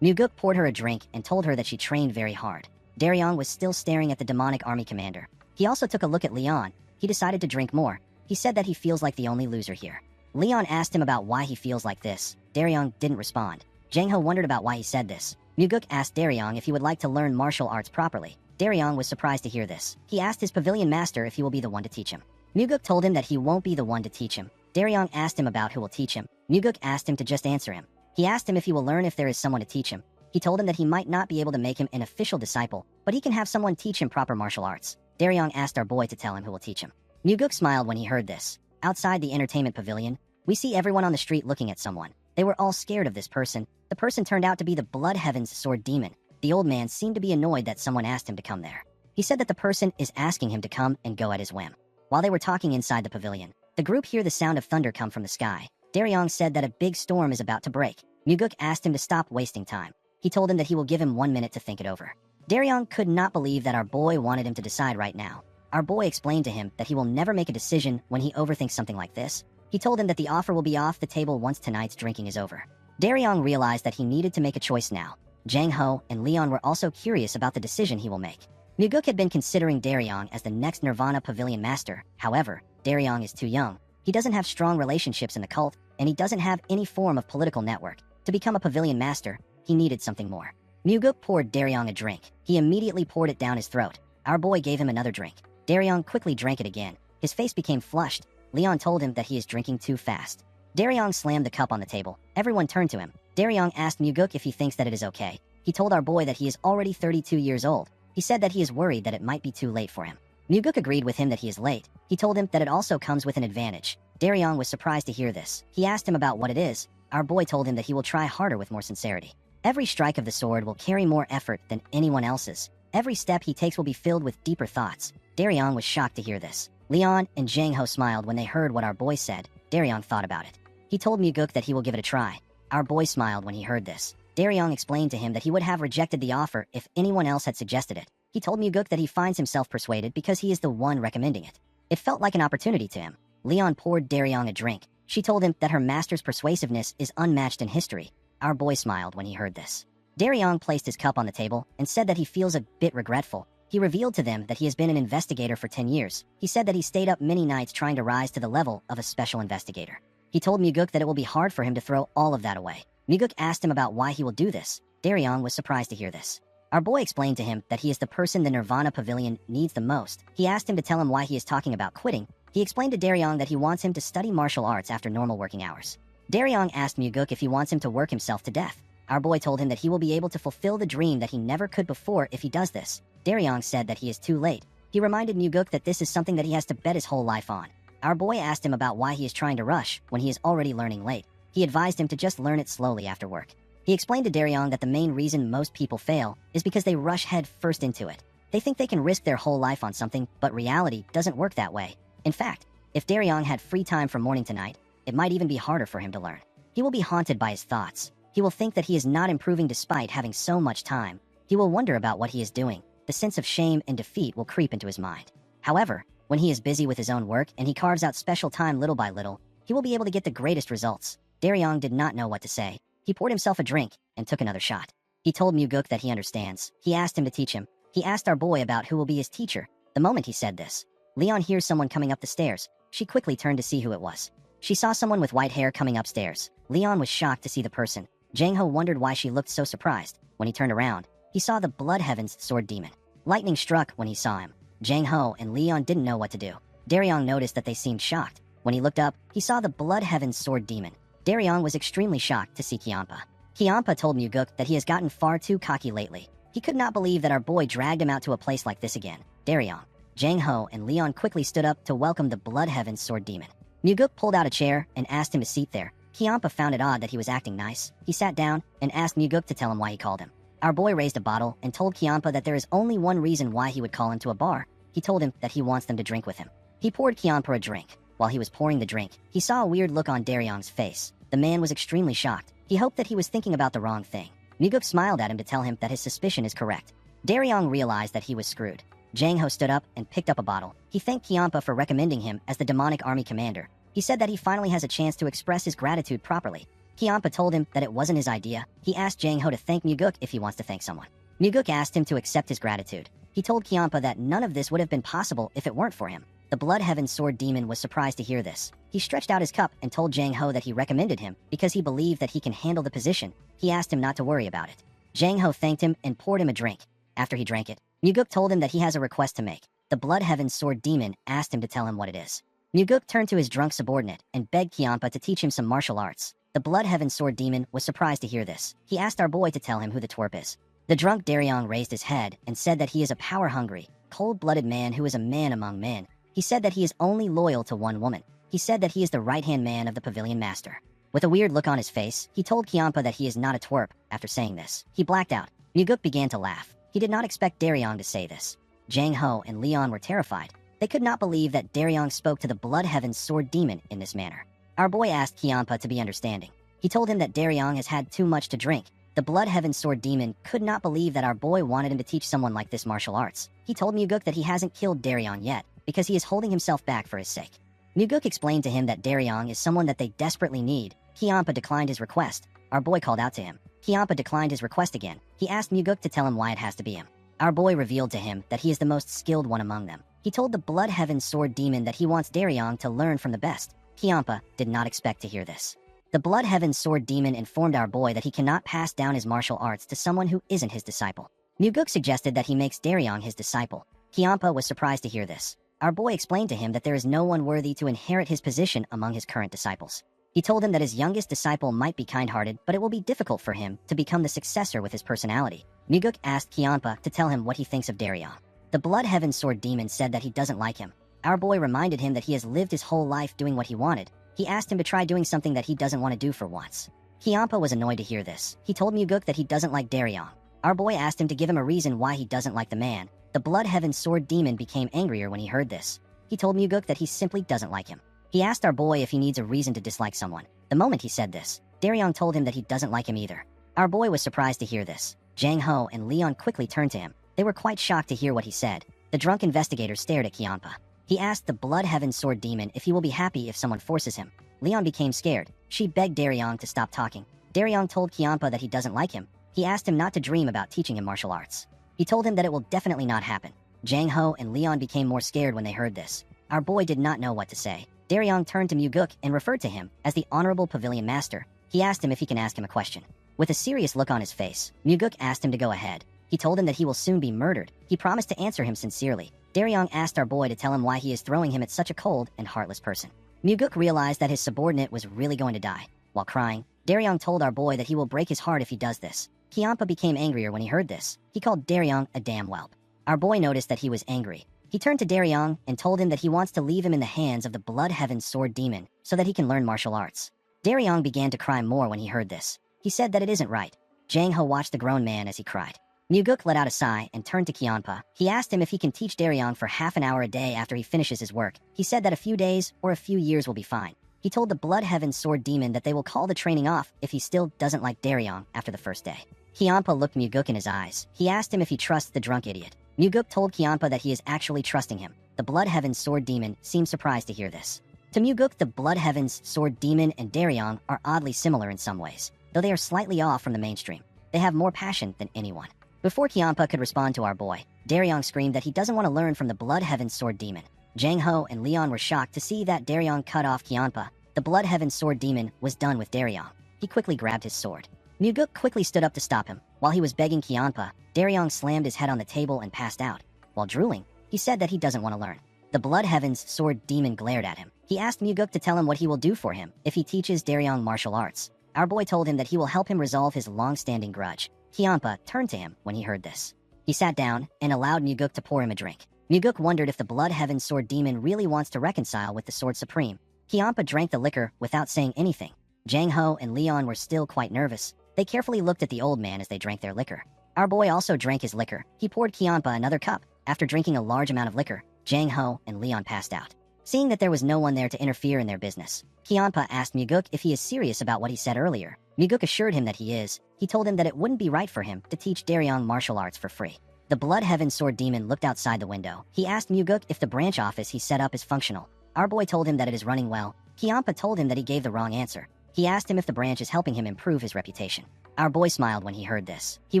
Muguk poured her a drink and told her that she trained very hard. Daryong was still staring at the demonic army commander. He also took a look at Leon. He decided to drink more. He said that he feels like the only loser here. Leon asked him about why he feels like this. Daryong didn't respond. Jang Ho wondered about why he said this. Muguk asked Daryong if he would like to learn martial arts properly. Daryong was surprised to hear this. He asked his pavilion master if he will be the one to teach him. Muguk told him that he won't be the one to teach him. Daryong asked him about who will teach him. Muguk asked him to just answer him. He asked him if he will learn if there is someone to teach him. He told him that he might not be able to make him an official disciple, but he can have someone teach him proper martial arts. Daryong asked our boy to tell him who will teach him. Muguk smiled when he heard this. Outside the entertainment pavilion, we see everyone on the street looking at someone. They were all scared of this person. The person turned out to be the Blood Heaven's sword demon. The old man seemed to be annoyed that someone asked him to come there. He said that the person is asking him to come and go at his whim. While they were talking inside the pavilion, the group hear the sound of thunder come from the sky. Daryong said that a big storm is about to break. Muguk asked him to stop wasting time. He told him that he will give him 1 minute to think it over. Daryong could not believe that our boy wanted him to decide right now. Our boy explained to him that he will never make a decision when he overthinks something like this. He told him that the offer will be off the table once tonight's drinking is over. Daryong realized that he needed to make a choice now. Jang Ho and Leon were also curious about the decision he will make. Muguk had been considering Daryong as the next Nirvana Pavilion Master. However, Daryong is too young. He doesn't have strong relationships in the cult, and he doesn't have any form of political network. To become a Pavilion Master, he needed something more. Muguk poured Daryong a drink. He immediately poured it down his throat. Our boy gave him another drink. Daryong quickly drank it again. His face became flushed. Leon told him that he is drinking too fast. Daryong slammed the cup on the table. Everyone turned to him. Daryong asked Muguk if he thinks that it is okay. He told our boy that he is already 32 years old. He said that he is worried that it might be too late for him. Muguk agreed with him that he is late. He told him that it also comes with an advantage. Daryong was surprised to hear this. He asked him about what it is. Our boy told him that he will try harder with more sincerity. Every strike of the sword will carry more effort than anyone else's. Every step he takes will be filled with deeper thoughts. Daryong was shocked to hear this. Leon and Jang Ho smiled when they heard what our boy said. Daryong thought about it. He told Muguk that he will give it a try. Our boy smiled when he heard this. Daryong explained to him that he would have rejected the offer if anyone else had suggested it. He told Muguk that he finds himself persuaded because he is the one recommending it. It felt like an opportunity to him. Leon poured Daryong a drink. She told him that her master's persuasiveness is unmatched in history. Our boy smiled when he heard this. Daryong placed his cup on the table and said that he feels a bit regretful. He revealed to them that he has been an investigator for 10 years. He said that he stayed up many nights trying to rise to the level of a special investigator. He told Muguk that it will be hard for him to throw all of that away. Muguk asked him about why he will do this. Daryong was surprised to hear this. Our boy explained to him that he is the person the Nirvana Pavilion needs the most. He asked him to tell him why he is talking about quitting. He explained to Daryong that he wants him to study martial arts after normal working hours. Daryong asked Muguk if he wants him to work himself to death. Our boy told him that he will be able to fulfill the dream that he never could before if he does this. Daryong said that he is too late. He reminded Muguk that this is something that he has to bet his whole life on. Our boy asked him about why he is trying to rush when he is already learning late. He advised him to just learn it slowly after work. He explained to Daryong that the main reason most people fail is because they rush head first into it. They think they can risk their whole life on something, but reality doesn't work that way. In fact, if Daryong had free time from morning to night, it might even be harder for him to learn. He will be haunted by his thoughts. He will think that he is not improving despite having so much time. He will wonder about what he is doing. The sense of shame and defeat will creep into his mind. However, when he is busy with his own work and he carves out special time little by little, he will be able to get the greatest results. Daryong did not know what to say. He poured himself a drink and took another shot. He told Muguk that he understands. He asked him to teach him. He asked our boy about who will be his teacher. The moment he said this, Leon hears someone coming up the stairs. She quickly turned to see who it was. She saw someone with white hair coming upstairs. Leon was shocked to see the person. Jang Ho wondered why she looked so surprised. When he turned around, he saw the Blood Heaven's sword demon. Lightning struck when he saw him. Jang Ho and Leon didn't know what to do. Daryong noticed that they seemed shocked. When he looked up, he saw the Blood Heaven's sword demon. Daryong was extremely shocked to see Kiampa. Kiampa told Muguk that he has gotten far too cocky lately. He could not believe that our boy dragged him out to a place like this again. Daryong, Jang Ho, and Leon quickly stood up to welcome the Blood Heaven's sword demon. Muguk pulled out a chair and asked him to seat there. Kiampa found it odd that he was acting nice. He sat down and asked Muguk to tell him why he called him. Our boy raised a bottle and told Kiampa that there is only one reason why he would call him to a bar. He told him that he wants them to drink with him. He poured Kiampa a drink. While he was pouring the drink, he saw a weird look on Daryong's face. The man was extremely shocked. He hoped that he was thinking about the wrong thing. Muguk smiled at him to tell him that his suspicion is correct. Daryong realized that he was screwed. Jang Ho stood up and picked up a bottle. He thanked Kiampa for recommending him as the demonic army commander. He said that he finally has a chance to express his gratitude properly. Kiampa told him that it wasn't his idea. He asked Jang Ho to thank Muguk if he wants to thank someone. Muguk asked him to accept his gratitude. He told Kiampa that none of this would have been possible if it weren't for him. The Blood Heaven Sword Demon was surprised to hear this. He stretched out his cup and told Jang Ho that he recommended him because he believed that he can handle the position. He asked him not to worry about it. Jang Ho thanked him and poured him a drink. After he drank it, Muguk told him that he has a request to make. The Blood Heaven Sword Demon asked him to tell him what it is. Muguk turned to his drunk subordinate and begged Kiampa to teach him some martial arts. The Blood Heaven Sword Demon was surprised to hear this. He asked our boy to tell him who the twerp is. The drunk Daryong raised his head and said that he is a power-hungry, cold-blooded man who is a man among men. He said that he is only loyal to one woman. He said that he is the right-hand man of the pavilion master. With a weird look on his face, he told Kiampa that he is not a twerp. After saying this, he blacked out. Muguk began to laugh. He did not expect Daryong to say this. Jang Ho and Leon were terrified. They could not believe that Daryong spoke to the Blood Heaven Sword Demon in this manner. Our boy asked Kiampa to be understanding. He told him that Daryong has had too much to drink. The Blood Heaven Sword Demon could not believe that our boy wanted him to teach someone like this martial arts. He told Muguk that he hasn't killed Daryong yet, because he is holding himself back for his sake. Muguk explained to him that Daryong is someone that they desperately need. Kiampa declined his request. Our boy called out to him. Kiampa declined his request again. He asked Muguk to tell him why it has to be him. Our boy revealed to him that he is the most skilled one among them. He told the Blood Heaven Sword Demon that he wants Daryong to learn from the best. Kiampa did not expect to hear this. The Blood Heaven Sword Demon informed our boy that he cannot pass down his martial arts to someone who isn't his disciple. Muguk suggested that he makes Daryong his disciple. Kiampa was surprised to hear this. Our boy explained to him that there is no one worthy to inherit his position among his current disciples. He told him that his youngest disciple might be kind-hearted, but it will be difficult for him to become the successor with his personality. Muguk asked Kiampa to tell him what he thinks of Daryong. The Blood Heaven Sword Demon said that he doesn't like him. Our boy reminded him that he has lived his whole life doing what he wanted. He asked him to try doing something that he doesn't want to do for once. Kiampa was annoyed to hear this. He told Muguk that he doesn't like Daryong. Our boy asked him to give him a reason why he doesn't like the man. The Blood Heaven Sword Demon became angrier when he heard this. He told Muguk that he simply doesn't like him. He asked our boy if he needs a reason to dislike someone. The moment he said this, Daryong told him that he doesn't like him either. Our boy was surprised to hear this. Jang Ho and Leon quickly turned to him. They were quite shocked to hear what he said. The drunk investigator stared at Kiampa. He asked the Blood Heaven Sword Demon if he will be happy if someone forces him. Leon became scared. She begged Daryong to stop talking. Daryong told Kiampa that he doesn't like him. He asked him not to dream about teaching him martial arts. He told him that it will definitely not happen. Jang Ho and Leon became more scared when they heard this. Our boy did not know what to say. Daryong turned to Muguk and referred to him as the Honorable Pavilion Master. He asked him if he can ask him a question. With a serious look on his face, Muguk asked him to go ahead. He told him that he will soon be murdered. He promised to answer him sincerely. Daryong asked our boy to tell him why he is throwing him at such a cold and heartless person. Muguk realized that his subordinate was really going to die. While crying, Daryong told our boy that he will break his heart if he does this. Kiampa became angrier when he heard this. He called Daryong a damn whelp. Our boy noticed that he was angry. He turned to Daryong and told him that he wants to leave him in the hands of the Blood Heaven Sword Demon so that he can learn martial arts. Daryong began to cry more when he heard this. He said that it isn't right. Jang Ho watched the grown man as he cried. Muguk let out a sigh and turned to Kiampa. He asked him if he can teach Daryong for half an hour a day after he finishes his work. He said that a few days or a few years will be fine. He told the Blood Heaven Sword Demon that they will call the training off if he still doesn't like Daryong after the first day. Kiampa looked Muguk in his eyes. He asked him if he trusts the drunk idiot. Muguk told Kiampa that he is actually trusting him. The Blood Heaven Sword Demon seemed surprised to hear this. To Muguk, the Blood Heaven's Sword Demon and Daryong are oddly similar in some ways, though they are slightly off from the mainstream. They have more passion than anyone. Before Kiampa could respond to our boy, Daryong screamed that he doesn't want to learn from the Blood Heaven Sword Demon. Jang Ho and Leon were shocked to see that Daryong cut off Kiampa. The Blood Heaven Sword Demon was done with Daryong. He quickly grabbed his sword. Muguk quickly stood up to stop him. While he was begging Kiampa, Daryong slammed his head on the table and passed out. While drooling, he said that he doesn't want to learn. The Blood Heaven's Sword Demon glared at him. He asked Muguk to tell him what he will do for him if he teaches Daryong martial arts. Our boy told him that he will help him resolve his long-standing grudge. Kiampa turned to him when he heard this. He sat down and allowed Muguk to pour him a drink. Muguk wondered if the Blood Heaven Sword Demon really wants to reconcile with the Sword Supreme. Kiampa drank the liquor without saying anything. Jang Ho and Leon were still quite nervous. They carefully looked at the old man as they drank their liquor. Our boy also drank his liquor. He poured Kiampa another cup. After drinking a large amount of liquor, Jang Ho and Leon passed out. Seeing that there was no one there to interfere in their business, Kiampa asked Muguk if he is serious about what he said earlier. Muguk assured him that he is. He told him that it wouldn't be right for him to teach Daryong martial arts for free. The Blood Heaven Sword Demon looked outside the window. He asked Muguk if the branch office he set up is functional. Our boy told him that it is running well. Kiampa told him that he gave the wrong answer. He asked him if the branch is helping him improve his reputation. Our boy smiled when he heard this. He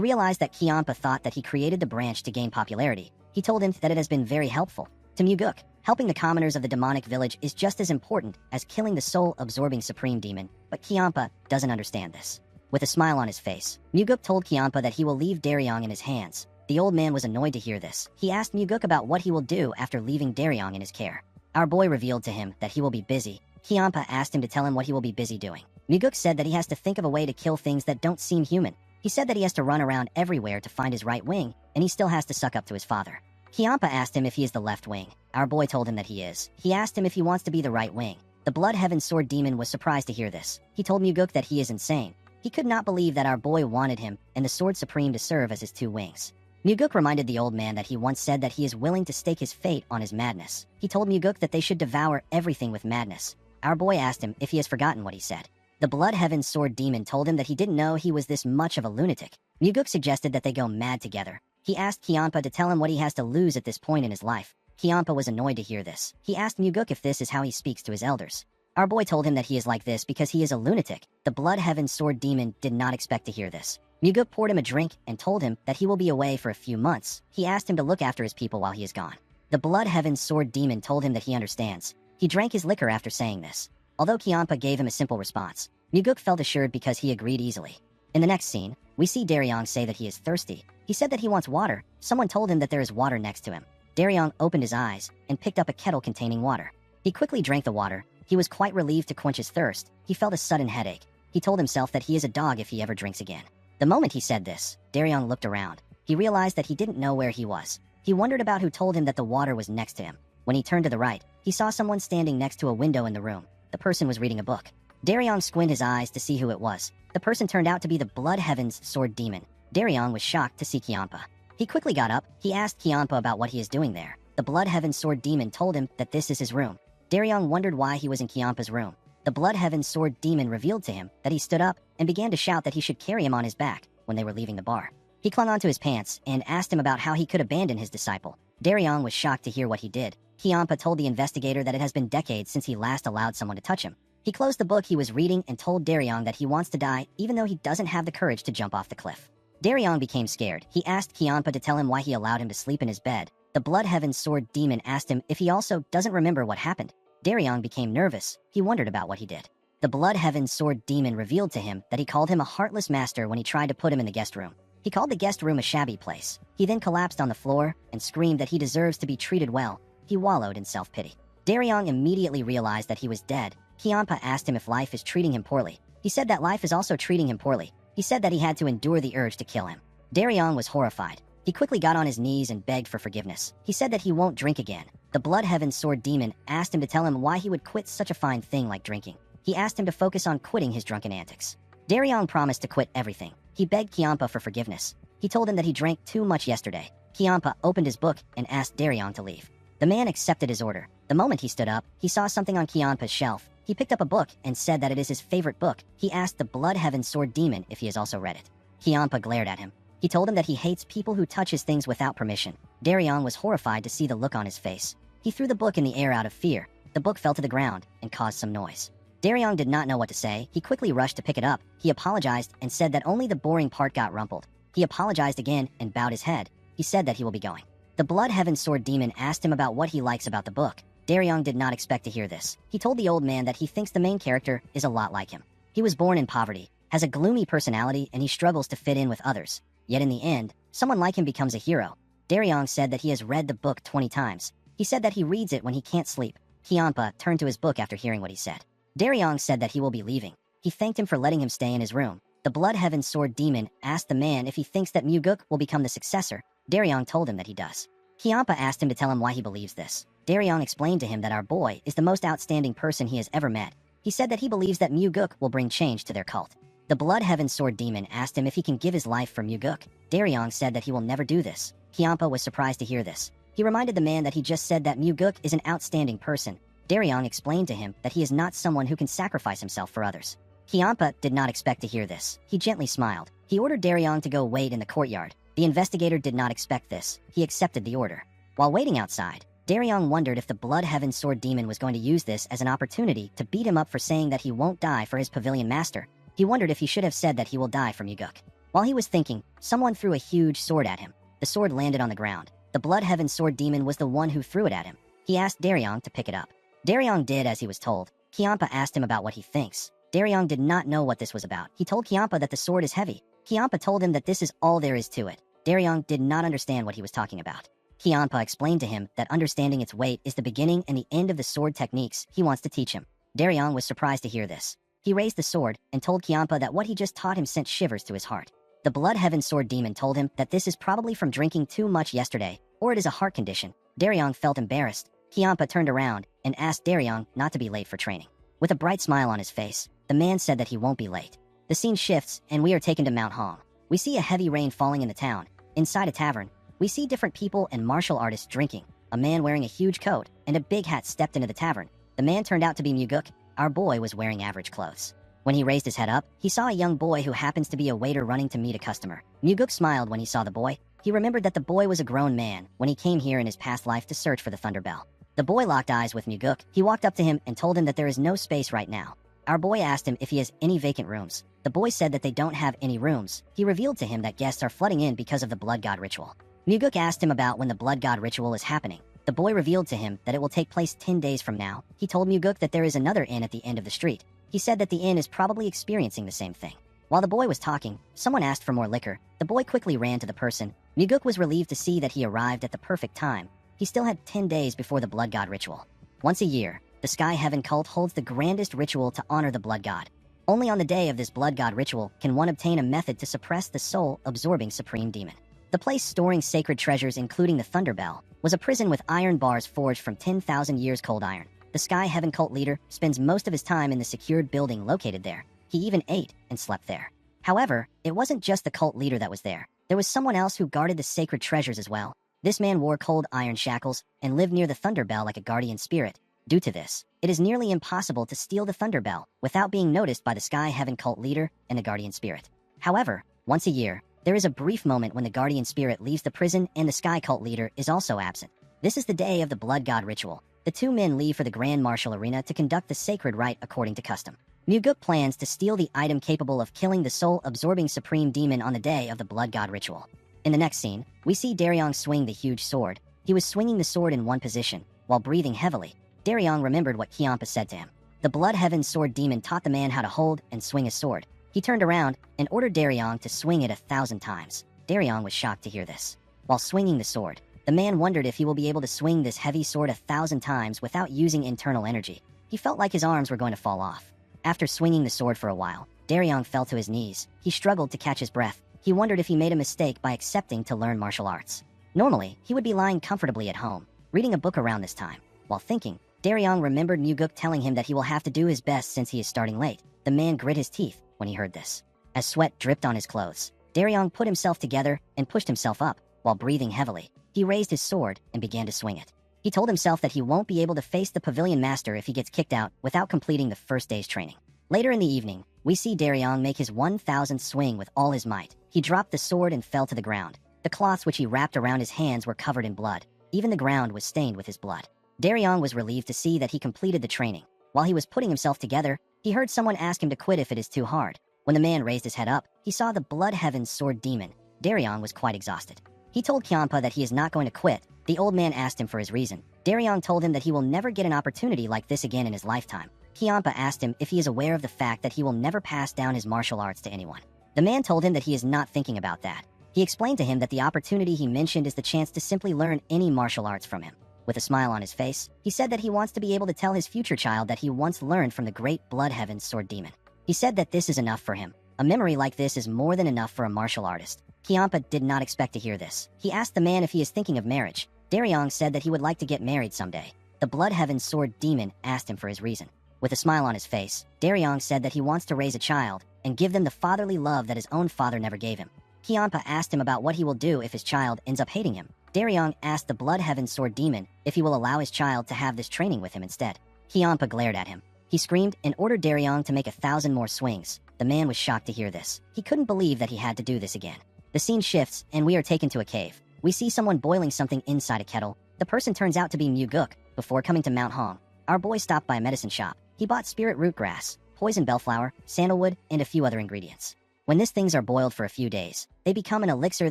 realized that Kiampa thought that he created the branch to gain popularity. He told him that it has been very helpful. To Muguk, helping the commoners of the demonic village is just as important as killing the soul-absorbing supreme demon, but Kiampa doesn't understand this. With a smile on his face, Muguk told Kiampa that he will leave Daryong in his hands. The old man was annoyed to hear this. He asked Muguk about what he will do after leaving Daryong in his care. Our boy revealed to him that he will be busy. Kiampa asked him to tell him what he will be busy doing. Muguk said that he has to think of a way to kill things that don't seem human. He said that he has to run around everywhere to find his right wing, and he still has to suck up to his father. Kiampa asked him if he is the left wing. Our boy told him that he is. He asked him if he wants to be the right wing. The Blood Heaven Sword Demon was surprised to hear this. He told Muguk that he is insane. He could not believe that our boy wanted him and the Sword Supreme to serve as his two wings. Muguk reminded the old man that he once said that he is willing to stake his fate on his madness. He told Muguk that they should devour everything with madness. Our boy asked him if he has forgotten what he said. The Blood Heaven Sword Demon told him that he didn't know he was this much of a lunatic. Muguk suggested that they go mad together. He asked Kiampa to tell him what he has to lose at this point in his life. Kiampa was annoyed to hear this. He asked Muguk if this is how he speaks to his elders. Our boy told him that he is like this because he is a lunatic. The Blood Heaven Sword Demon did not expect to hear this. Muguk poured him a drink and told him that he will be away for a few months. He asked him to look after his people while he is gone. The Blood Heaven Sword Demon told him that he understands. He drank his liquor after saying this. Although Kiampa gave him a simple response, Muguk felt assured because he agreed easily. In the next scene, we see Daryong say that he is thirsty. He said that he wants water. Someone told him that there is water next to him. Daryong opened his eyes and picked up a kettle containing water. He quickly drank the water. He was quite relieved to quench his thirst. He felt a sudden headache. He told himself that he is a dog if he ever drinks again. The moment he said this, Daryong looked around. He realized that he didn't know where he was. He wondered about who told him that the water was next to him. When he turned to the right, he saw someone standing next to a window in the room. The person was reading a book. Daryong squinted his eyes to see who it was. The person turned out to be the Blood Heaven's Sword Demon. Daryong was shocked to see Kiampa. He quickly got up. He asked Kiampa about what he is doing there. The Blood Heaven's Sword Demon told him that this is his room. Daryong wondered why he was in Kiampa's room. The Blood Heaven's Sword Demon revealed to him that he stood up and began to shout that he should carry him on his back when they were leaving the bar. He clung onto his pants and asked him about how he could abandon his disciple. Daryong was shocked to hear what he did. Kiampa told the investigator that it has been decades since he last allowed someone to touch him. He closed the book he was reading and told Daryong that he wants to die even though he doesn't have the courage to jump off the cliff. Daryong became scared. He asked Kiampa to tell him why he allowed him to sleep in his bed. The Blood Heaven's Sword Demon asked him if he also doesn't remember what happened. Daryong became nervous. He wondered about what he did. The Blood Heaven's Sword Demon revealed to him that he called him a heartless master when he tried to put him in the guest room. He called the guest room a shabby place. He then collapsed on the floor and screamed that he deserves to be treated well. He wallowed in self-pity. Daryong immediately realized that he was dead. Kiampa asked him if life is treating him poorly. He said that life is also treating him poorly. He said that he had to endure the urge to kill him. Daryong was horrified. He quickly got on his knees and begged for forgiveness. He said that he won't drink again. The Blood Heaven's Sword Demon asked him to tell him why he would quit such a fine thing like drinking. He asked him to focus on quitting his drunken antics. Daryong promised to quit everything. He begged Kiampa for forgiveness. He told him that he drank too much yesterday. Kiampa opened his book and asked Daryong to leave. The man accepted his order. The moment he stood up, he saw something on Kiampa's shelf. He picked up a book and said that it is his favorite book. He asked the Blood Heaven's Sword Demon if he has also read it. Kiampa glared at him. He told him that he hates people who touch his things without permission. Daryong was horrified to see the look on his face. He threw the book in the air out of fear. The book fell to the ground and caused some noise. Daryong did not know what to say. He quickly rushed to pick it up. He apologized and said that only the boring part got rumpled. He apologized again and bowed his head. He said that he will be going. The Blood Heaven Sword Demon asked him about what he likes about the book. Daryong did not expect to hear this. He told the old man that he thinks the main character is a lot like him. He was born in poverty, has a gloomy personality, and he struggles to fit in with others. Yet in the end, someone like him becomes a hero. Daryong said that he has read the book 20 times. He said that he reads it when he can't sleep. Kiampa turned to his book after hearing what he said. Daryong said that he will be leaving. He thanked him for letting him stay in his room. The Blood Heaven Sword Demon asked the man if he thinks that Muguk will become the successor. Daryong told him that he does. Kiampa asked him to tell him why he believes this. Daryong explained to him that our boy is the most outstanding person he has ever met. He said that he believes that Muguk will bring change to their cult. The Blood Heaven Sword Demon asked him if he can give his life for Muguk. Daryong said that he will never do this. Kiampa was surprised to hear this. He reminded the man that he just said that Muguk is an outstanding person. Daryong explained to him that he is not someone who can sacrifice himself for others. Kiampa did not expect to hear this. He gently smiled. He ordered Daryong to go wait in the courtyard. The investigator did not expect this. He accepted the order. While waiting outside, Daryong wondered if the Blood Heaven Sword Demon was going to use this as an opportunity to beat him up for saying that he won't die for his pavilion master. He wondered if he should have said that he will die from Yuguk. While he was thinking, someone threw a huge sword at him. The sword landed on the ground. The Blood Heaven Sword Demon was the one who threw it at him. He asked Daryong to pick it up. Daryong did as he was told. Kiampa asked him about what he thinks. Daryong did not know what this was about. He told Kiampa that the sword is heavy. Kiampa told him that this is all there is to it. Daryong did not understand what he was talking about. Kiampa explained to him that understanding its weight is the beginning and the end of the sword techniques he wants to teach him. Daryong was surprised to hear this. He raised the sword and told Kiampa that what he just taught him sent shivers to his heart. The Blood Heaven Sword Demon told him that this is probably from drinking too much yesterday, or it is a heart condition. Daryong felt embarrassed. Kiampa turned around and asked Daryong not to be late for training. With a bright smile on his face, the man said that he won't be late. The scene shifts, and we are taken to Mount Hong. We see a heavy rain falling in the town. Inside a tavern, we see different people and martial artists drinking. A man wearing a huge coat and a big hat stepped into the tavern. The man turned out to be Muguk. Our boy was wearing average clothes. When he raised his head up, he saw a young boy who happens to be a waiter running to meet a customer. Muguk smiled when he saw the boy. He remembered that the boy was a grown man when he came here in his past life to search for the Thunder Bell. The boy locked eyes with Muguk. He walked up to him and told him that there is no space right now. Our boy asked him if he has any vacant rooms. The boy said that they don't have any rooms. He revealed to him that guests are flooding in because of the Blood God ritual. Muguk asked him about when the Blood God ritual is happening. The boy revealed to him that it will take place 10 days from now. He told Muguk that there is another inn at the end of the street. He said that the inn is probably experiencing the same thing. While the boy was talking, someone asked for more liquor. The boy quickly ran to the person. Muguk was relieved to see that he arrived at the perfect time. He still had 10 days before the Blood God ritual. Once a year, the Sky Heaven cult holds the grandest ritual to honor the Blood God. Only on the day of this Blood God ritual can one obtain a method to suppress the soul-absorbing supreme demon. The place storing sacred treasures, including the Thunder Bell, was a prison with iron bars forged from 10,000 years cold iron. The Sky Heaven cult leader spends most of his time in the secured building located there. He even ate and slept there. However, it wasn't just the cult leader that was there. There was someone else who guarded the sacred treasures as well. This man wore cold iron shackles and lived near the Thunder Bell like a guardian spirit. Due to this, it is nearly impossible to steal the Thunder Bell without being noticed by the Sky Heaven cult leader and the guardian spirit. However, once a year, there is a brief moment when the guardian spirit leaves the prison and the Sky cult leader is also absent. This is the day of the Blood God ritual. The two men leave for the Grand Martial Arena to conduct the sacred rite according to custom. Muguk plans to steal the item capable of killing the soul-absorbing supreme demon on the day of the Blood God ritual. In the next scene, we see Daryong swing the huge sword. He was swinging the sword in one position, while breathing heavily. Daryong remembered what Kiampa said to him. The Blood Heaven Sword Demon taught the man how to hold and swing a sword. He turned around and ordered Daryong to swing it 1,000 times. Daryong was shocked to hear this. While swinging the sword, the man wondered if he will be able to swing this heavy sword 1,000 times without using internal energy. He felt like his arms were going to fall off. After swinging the sword for a while, Daryong fell to his knees. He struggled to catch his breath. He wondered if he made a mistake by accepting to learn martial arts. Normally, he would be lying comfortably at home, reading a book around this time. While thinking, Daryong remembered Muguk telling him that he will have to do his best since he is starting late. The man grit his teeth when he heard this. As sweat dripped on his clothes, Daryong put himself together and pushed himself up. While breathing heavily, he raised his sword and began to swing it. He told himself that he won't be able to face the pavilion master if he gets kicked out without completing the first day's training. Later in the evening, we see Daryong make his 1,000th swing with all his might. He dropped the sword and fell to the ground. The cloths which he wrapped around his hands were covered in blood. Even the ground was stained with his blood. Daryong was relieved to see that he completed the training. While he was putting himself together, he heard someone ask him to quit if it is too hard. When the man raised his head up, he saw the Blood Heaven Sword Demon. Daryong was quite exhausted. He told Kiampa that he is not going to quit. The old man asked him for his reason. Daryong told him that he will never get an opportunity like this again in his lifetime. Kiampa asked him if he is aware of the fact that he will never pass down his martial arts to anyone. The man told him that he is not thinking about that. He explained to him that the opportunity he mentioned is the chance to simply learn any martial arts from him. With a smile on his face, he said that he wants to be able to tell his future child that he once learned from the great Blood Heaven Sword Demon. He said that this is enough for him. A memory like this is more than enough for a martial artist. Kiampa did not expect to hear this. He asked the man if he is thinking of marriage. Daryong said that he would like to get married someday. The Blood Heaven Sword Demon asked him for his reason. With a smile on his face, Daryong said that he wants to raise a child and give them the fatherly love that his own father never gave him. Kiampa asked him about what he will do if his child ends up hating him. Daryong asked the Blood Heaven Sword Demon if he will allow his child to have this training with him instead. Kiampa glared at him. He screamed and ordered Daryong to make 1,000 more swings. The man was shocked to hear this. He couldn't believe that he had to do this again. The scene shifts, and we are taken to a cave. We see someone boiling something inside a kettle. The person turns out to be Muguk. Before coming to Mount Hong, our boy stopped by a medicine shop. He bought spirit root grass, poison bellflower, sandalwood, and a few other ingredients. When these things are boiled for a few days, they become an elixir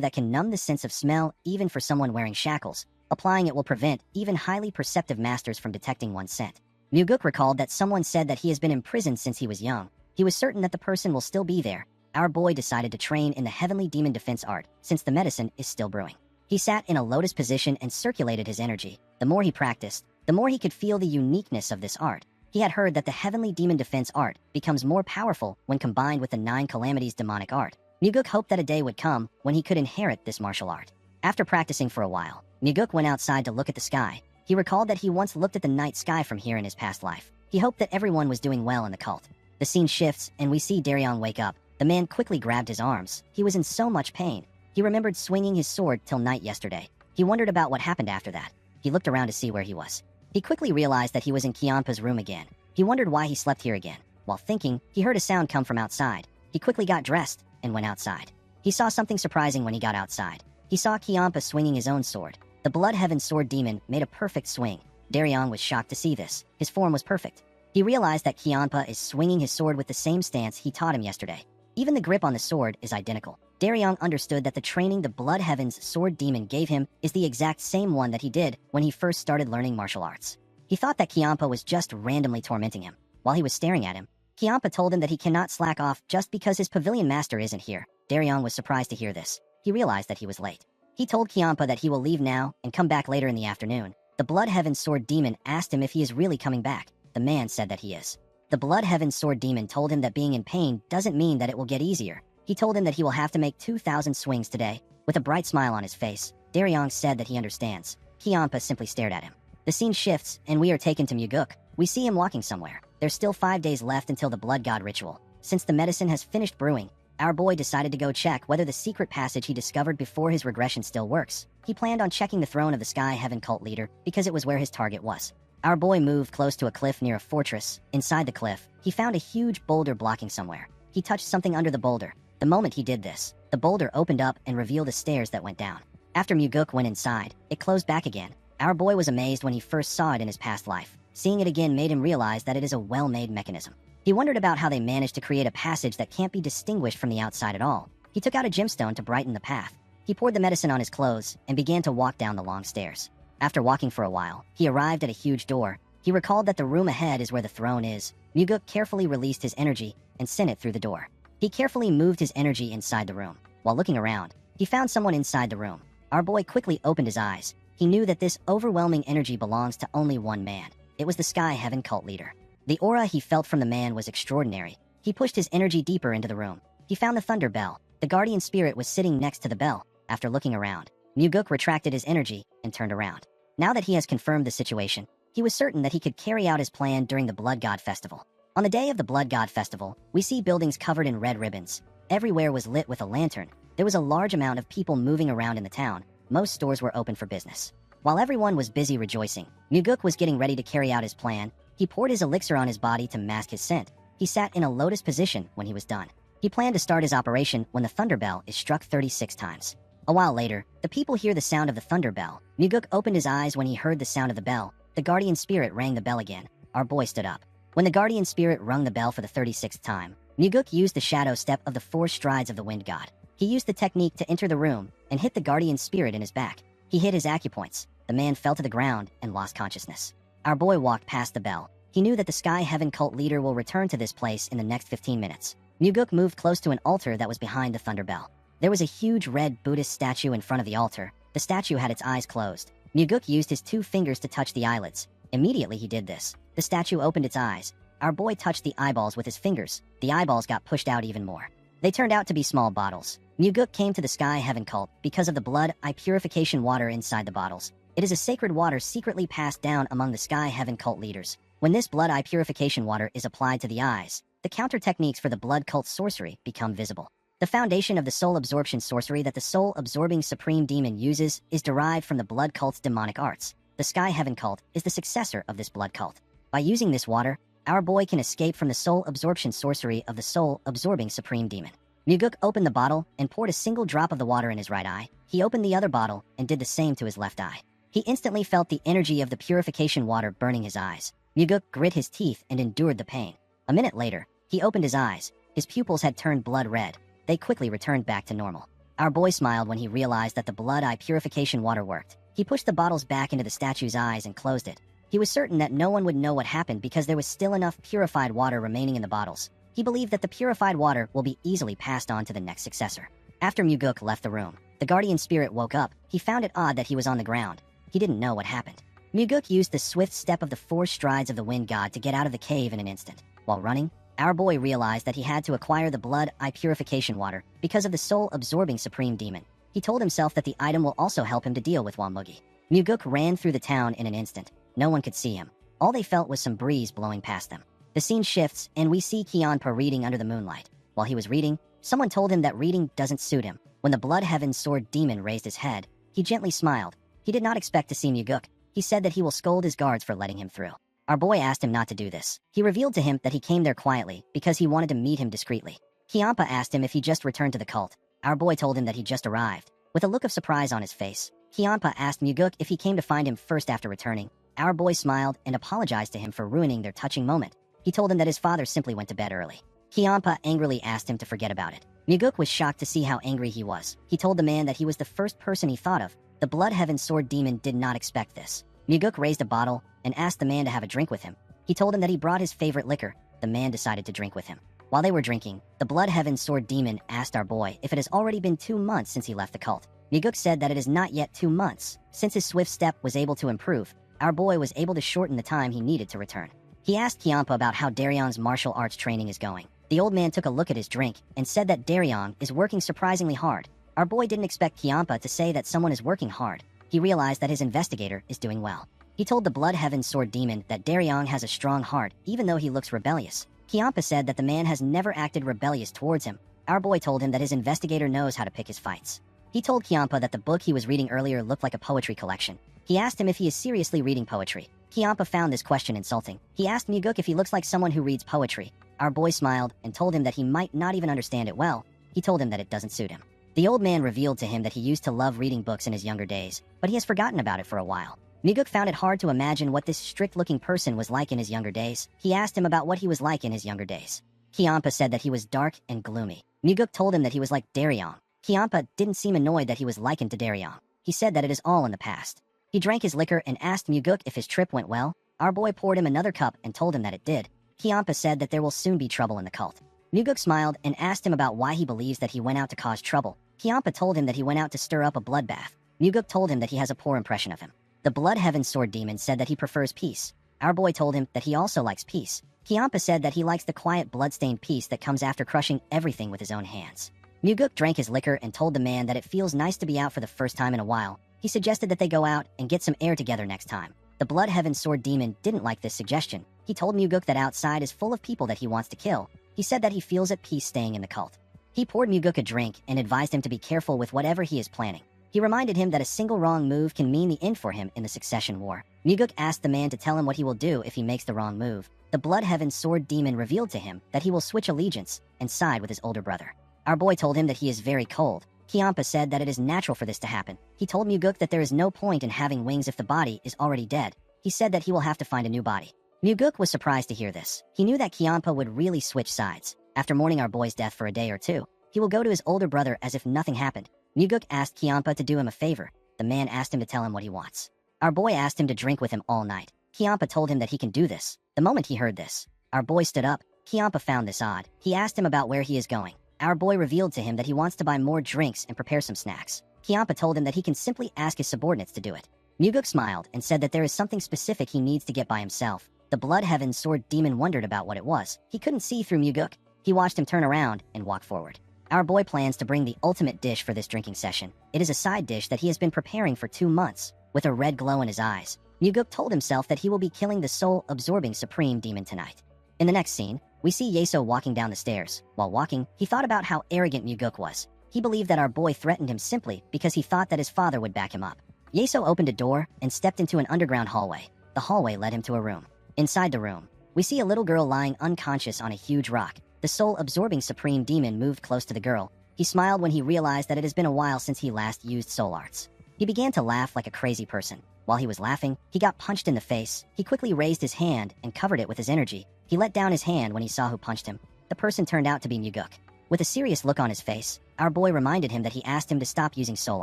that can numb the sense of smell even for someone wearing shackles. Applying it will prevent even highly perceptive masters from detecting one's scent. Muguk recalled that someone said that he has been imprisoned since he was young. He was certain that the person will still be there. Our boy decided to train in the heavenly demon defense art, since the medicine is still brewing. He sat in a lotus position and circulated his energy. The more he practiced, the more he could feel the uniqueness of this art. He had heard that the heavenly demon defense art becomes more powerful when combined with the 9 calamities demonic art. Muguk hoped that a day would come when he could inherit this martial art. After practicing for a while, Muguk went outside to look at the sky. He recalled that he once looked at the night sky from here in his past life. He hoped that everyone was doing well in the cult. The scene shifts, and we see Daryong wake up. The man quickly grabbed his arms. He was in so much pain. He remembered swinging his sword till night yesterday. He wondered about what happened after that. He looked around to see where he was. He quickly realized that he was in Kianpa's room again. He wondered why he slept here again. While thinking, he heard a sound come from outside. He quickly got dressed and went outside. He saw something surprising when he got outside. He saw Kianpa swinging his own sword. The Blood Heaven Sword Demon made a perfect swing. Daryong was shocked to see this. His form was perfect. He realized that Kianpa is swinging his sword with the same stance he taught him yesterday. Even the grip on the sword is identical. Daryong understood that the training the Blood Heaven's Sword Demon gave him is the exact same one that he did when he first started learning martial arts. He thought that Kianpa was just randomly tormenting him. While he was staring at him, Kianpa told him that he cannot slack off just because his pavilion master isn't here. Daryong was surprised to hear this. He realized that he was late. He told Kianpa that he will leave now and come back later in the afternoon. The Blood Heaven Sword Demon asked him if he is really coming back. The man said that he is. The Blood Heaven Sword Demon told him that being in pain doesn't mean that it will get easier. He told him that he will have to make 2,000 swings today. With a bright smile on his face, Daryong said that he understands. Kianpa simply stared at him. The scene shifts, and we are taken to Muguk. We see him walking somewhere. There's still 5 days left until the Blood God ritual. Since the medicine has finished brewing, our boy decided to go check whether the secret passage he discovered before his regression still works. He planned on checking the throne of the Sky Heaven cult leader because it was where his target was. Our boy moved close to a cliff near a fortress. Inside the cliff, he found a huge boulder blocking somewhere. He touched something under the boulder. The moment he did this, the boulder opened up and revealed the stairs that went down. After Muguk went inside, it closed back again. Our boy was amazed when he first saw it in his past life. Seeing it again made him realize that it is a well-made mechanism. He wondered about how they managed to create a passage that can't be distinguished from the outside at all. He took out a gemstone to brighten the path. He poured the medicine on his clothes and began to walk down the long stairs. After walking for a while, he arrived at a huge door. He recalled that the room ahead is where the throne is. Muguk carefully released his energy and sent it through the door. He carefully moved his energy inside the room. While looking around, he found someone inside the room. Our boy quickly opened his eyes. He knew that this overwhelming energy belongs to only one man. It was the Sky Heaven cult leader. The aura he felt from the man was extraordinary. He pushed his energy deeper into the room. He found the thunder bell. The guardian spirit was sitting next to the bell. After looking around, Muguk retracted his energy and turned around. Now that he has confirmed the situation, he was certain that he could carry out his plan during the Blood God Festival. On the day of the Blood God Festival, we see buildings covered in red ribbons. Everywhere was lit with a lantern. There was a large amount of people moving around in the town. Most stores were open for business. While everyone was busy rejoicing, Muguk was getting ready to carry out his plan. He poured his elixir on his body to mask his scent. He sat in a lotus position when he was done. He planned to start his operation when the thunder bell is struck 36 times. A while later, the people hear the sound of the thunder bell. Muguk opened his eyes when he heard the sound of the bell. The guardian spirit rang the bell again. Our boy stood up. When the guardian spirit rung the bell for the 36th time, Muguk used the shadow step of the 4 strides of the wind god. He used the technique to enter the room and hit the guardian spirit in his back. He hit his acupoints. The man fell to the ground and lost consciousness. Our boy walked past the bell. He knew that the Sky Heaven cult leader will return to this place in the next 15 minutes. Muguk moved close to an altar that was behind the thunder bell. There was a huge red Buddhist statue in front of the altar. The statue had its eyes closed. Muguk used his 2 fingers to touch the eyelids. Immediately he did this. The statue opened its eyes. Our boy touched the eyeballs with his fingers. The eyeballs got pushed out even more. They turned out to be small bottles. Muguk came to the Sky Heaven cult because of the blood eye purification water inside the bottles. It is a sacred water secretly passed down among the Sky Heaven cult leaders. When this blood eye purification water is applied to the eyes, the counter techniques for the blood cult sorcery become visible. The foundation of the soul absorption sorcery that the soul-absorbing supreme demon uses is derived from the blood cult's demonic arts. The Sky Heaven cult is the successor of this blood cult. By using this water, our boy can escape from the soul absorption sorcery of the soul-absorbing supreme demon. Muguk opened the bottle and poured a single drop of the water in his right eye. He opened the other bottle and did the same to his left eye. He instantly felt the energy of the purification water burning his eyes. Muguk grit his teeth and endured the pain. A minute later, he opened his eyes. His pupils had turned blood red. They quickly returned back to normal. Our boy smiled when he realized that the blood eye purification water worked. He pushed the bottles back into the statue's eyes and closed it. He was certain that no one would know what happened because there was still enough purified water remaining in the bottles. He believed that the purified water will be easily passed on to the next successor. After Muguk left the room, the guardian spirit woke up. He found it odd that he was on the ground. He didn't know what happened. Muguk used the swift step of the 4 strides of the wind god to get out of the cave in an instant. While running, our boy realized that he had to acquire the blood eye purification water because of the soul-absorbing supreme demon. He told himself that the item will also help him to deal with Wamugi. Muguk ran through the town in an instant. No one could see him. All they felt was some breeze blowing past them. The scene shifts, and we see Kyanpa reading under the moonlight. While he was reading, someone told him that reading doesn't suit him. When the Blood Heaven Sword demon raised his head, he gently smiled. He did not expect to see Muguk. He said that he will scold his guards for letting him through. Our boy asked him not to do this. He revealed to him that he came there quietly because he wanted to meet him discreetly. Kyanpa asked him if he just returned to the cult. Our boy told him that he just arrived. With a look of surprise on his face, Kyanpa asked Muguk if he came to find him first after returning. Our boy smiled and apologized to him for ruining their touching moment. He told him that his father simply went to bed early. Kyanpa angrily asked him to forget about it. Muguk was shocked to see how angry he was. He told the man that he was the first person he thought of. The Blood Heaven Sword demon did not expect this. Muguk raised a bottle and asked the man to have a drink with him. He told him that he brought his favorite liquor. The man decided to drink with him. While they were drinking, the Blood Heaven Sword demon asked our boy if it has already been 2 months since he left the cult. Muguk said that it is not yet 2 months. Since his swift step was able to improve, our boy was able to shorten the time he needed to return. He asked Kyanpa about how Daryong's martial arts training is going. The old man took a look at his drink and said that Daryong is working surprisingly hard. Our boy didn't expect Kyanpa to say that someone is working hard. He realized that his investigator is doing well. He told the Blood Heaven Sword demon that Daryong has a strong heart, even though he looks rebellious. Kyanpa said that the man has never acted rebellious towards him. Our boy told him that his investigator knows how to pick his fights. He told Kyanpa that the book he was reading earlier looked like a poetry collection. He asked him if he is seriously reading poetry. Kyanpa found this question insulting. He asked Muguk if he looks like someone who reads poetry. Our boy smiled and told him that he might not even understand it well. He told him that it doesn't suit him. The old man revealed to him that he used to love reading books in his younger days, but he has forgotten about it for a while. Muguk found it hard to imagine what this strict-looking person was like in his younger days. He asked him about what he was like in his younger days. Kyanpa said that he was dark and gloomy. Muguk told him that he was like Daryong. Kyanpa didn't seem annoyed that he was likened to Daryong. He said that it is all in the past. He drank his liquor and asked Muguk if his trip went well. Our boy poured him another cup and told him that it did. Kyanpa said that there will soon be trouble in the cult. Muguk smiled and asked him about why he believes that he went out to cause trouble. Kyanpa told him that he went out to stir up a bloodbath. Muguk told him that he has a poor impression of him. The Blood Heaven Sword demon said that he prefers peace. Our boy told him that he also likes peace. Kyanpa said that he likes the quiet bloodstained peace that comes after crushing everything with his own hands. Muguk drank his liquor and told the man that it feels nice to be out for the first time in a while. He suggested that they go out and get some air together next time. The Blood Heaven Sword demon didn't like this suggestion. He told Muguk that outside is full of people that he wants to kill. He said that he feels at peace staying in the cult. He poured Muguk a drink and advised him to be careful with whatever he is planning. He reminded him that a single wrong move can mean the end for him in the succession war. Muguk asked the man to tell him what he will do if he makes the wrong move. The Blood Heaven Sword demon revealed to him that he will switch allegiance and side with his older brother. Our boy told him that he is very cold. Kyanpa said that it is natural for this to happen. He told Muguk that there is no point in having wings if the body is already dead. He said that he will have to find a new body. Muguk was surprised to hear this. He knew that Kyanpa would really switch sides. After mourning our boy's death for a day or two, he will go to his older brother as if nothing happened. Muguk asked Kyanpa to do him a favor. The man asked him to tell him what he wants. Our boy asked him to drink with him all night. Kyanpa told him that he can do this. The moment he heard this, our boy stood up. Kyanpa found this odd. He asked him about where he is going. Our boy revealed to him that he wants to buy more drinks and prepare some snacks. Kyanpa told him that he can simply ask his subordinates to do it. Muguk smiled and said that there is something specific he needs to get by himself. The Blood Heaven Sword demon wondered about what it was. He couldn't see through Muguk. He watched him turn around and walk forward. Our boy plans to bring the ultimate dish for this drinking session. It is a side dish that he has been preparing for 2 months. With a red glow in his eyes, Muguk told himself that he will be killing the soul-absorbing supreme demon tonight. In the next scene, we see Yeso walking down the stairs. While walking, he thought about how arrogant Muguk was. He believed that our boy threatened him simply because he thought that his father would back him up. Yeso opened a door and stepped into an underground hallway. The hallway led him to a room. Inside the room, We see a little girl lying unconscious on a huge rock. The soul-absorbing supreme demon moved close to the girl. He smiled when he realized that it has been a while since he last used soul arts. He began to laugh like a crazy person. While he was laughing, he got punched in the face. He quickly raised his hand and covered it with his energy. He let down his hand when he saw who punched him. The person turned out to be Muguk. With a serious look on his face, our boy reminded him that he asked him to stop using soul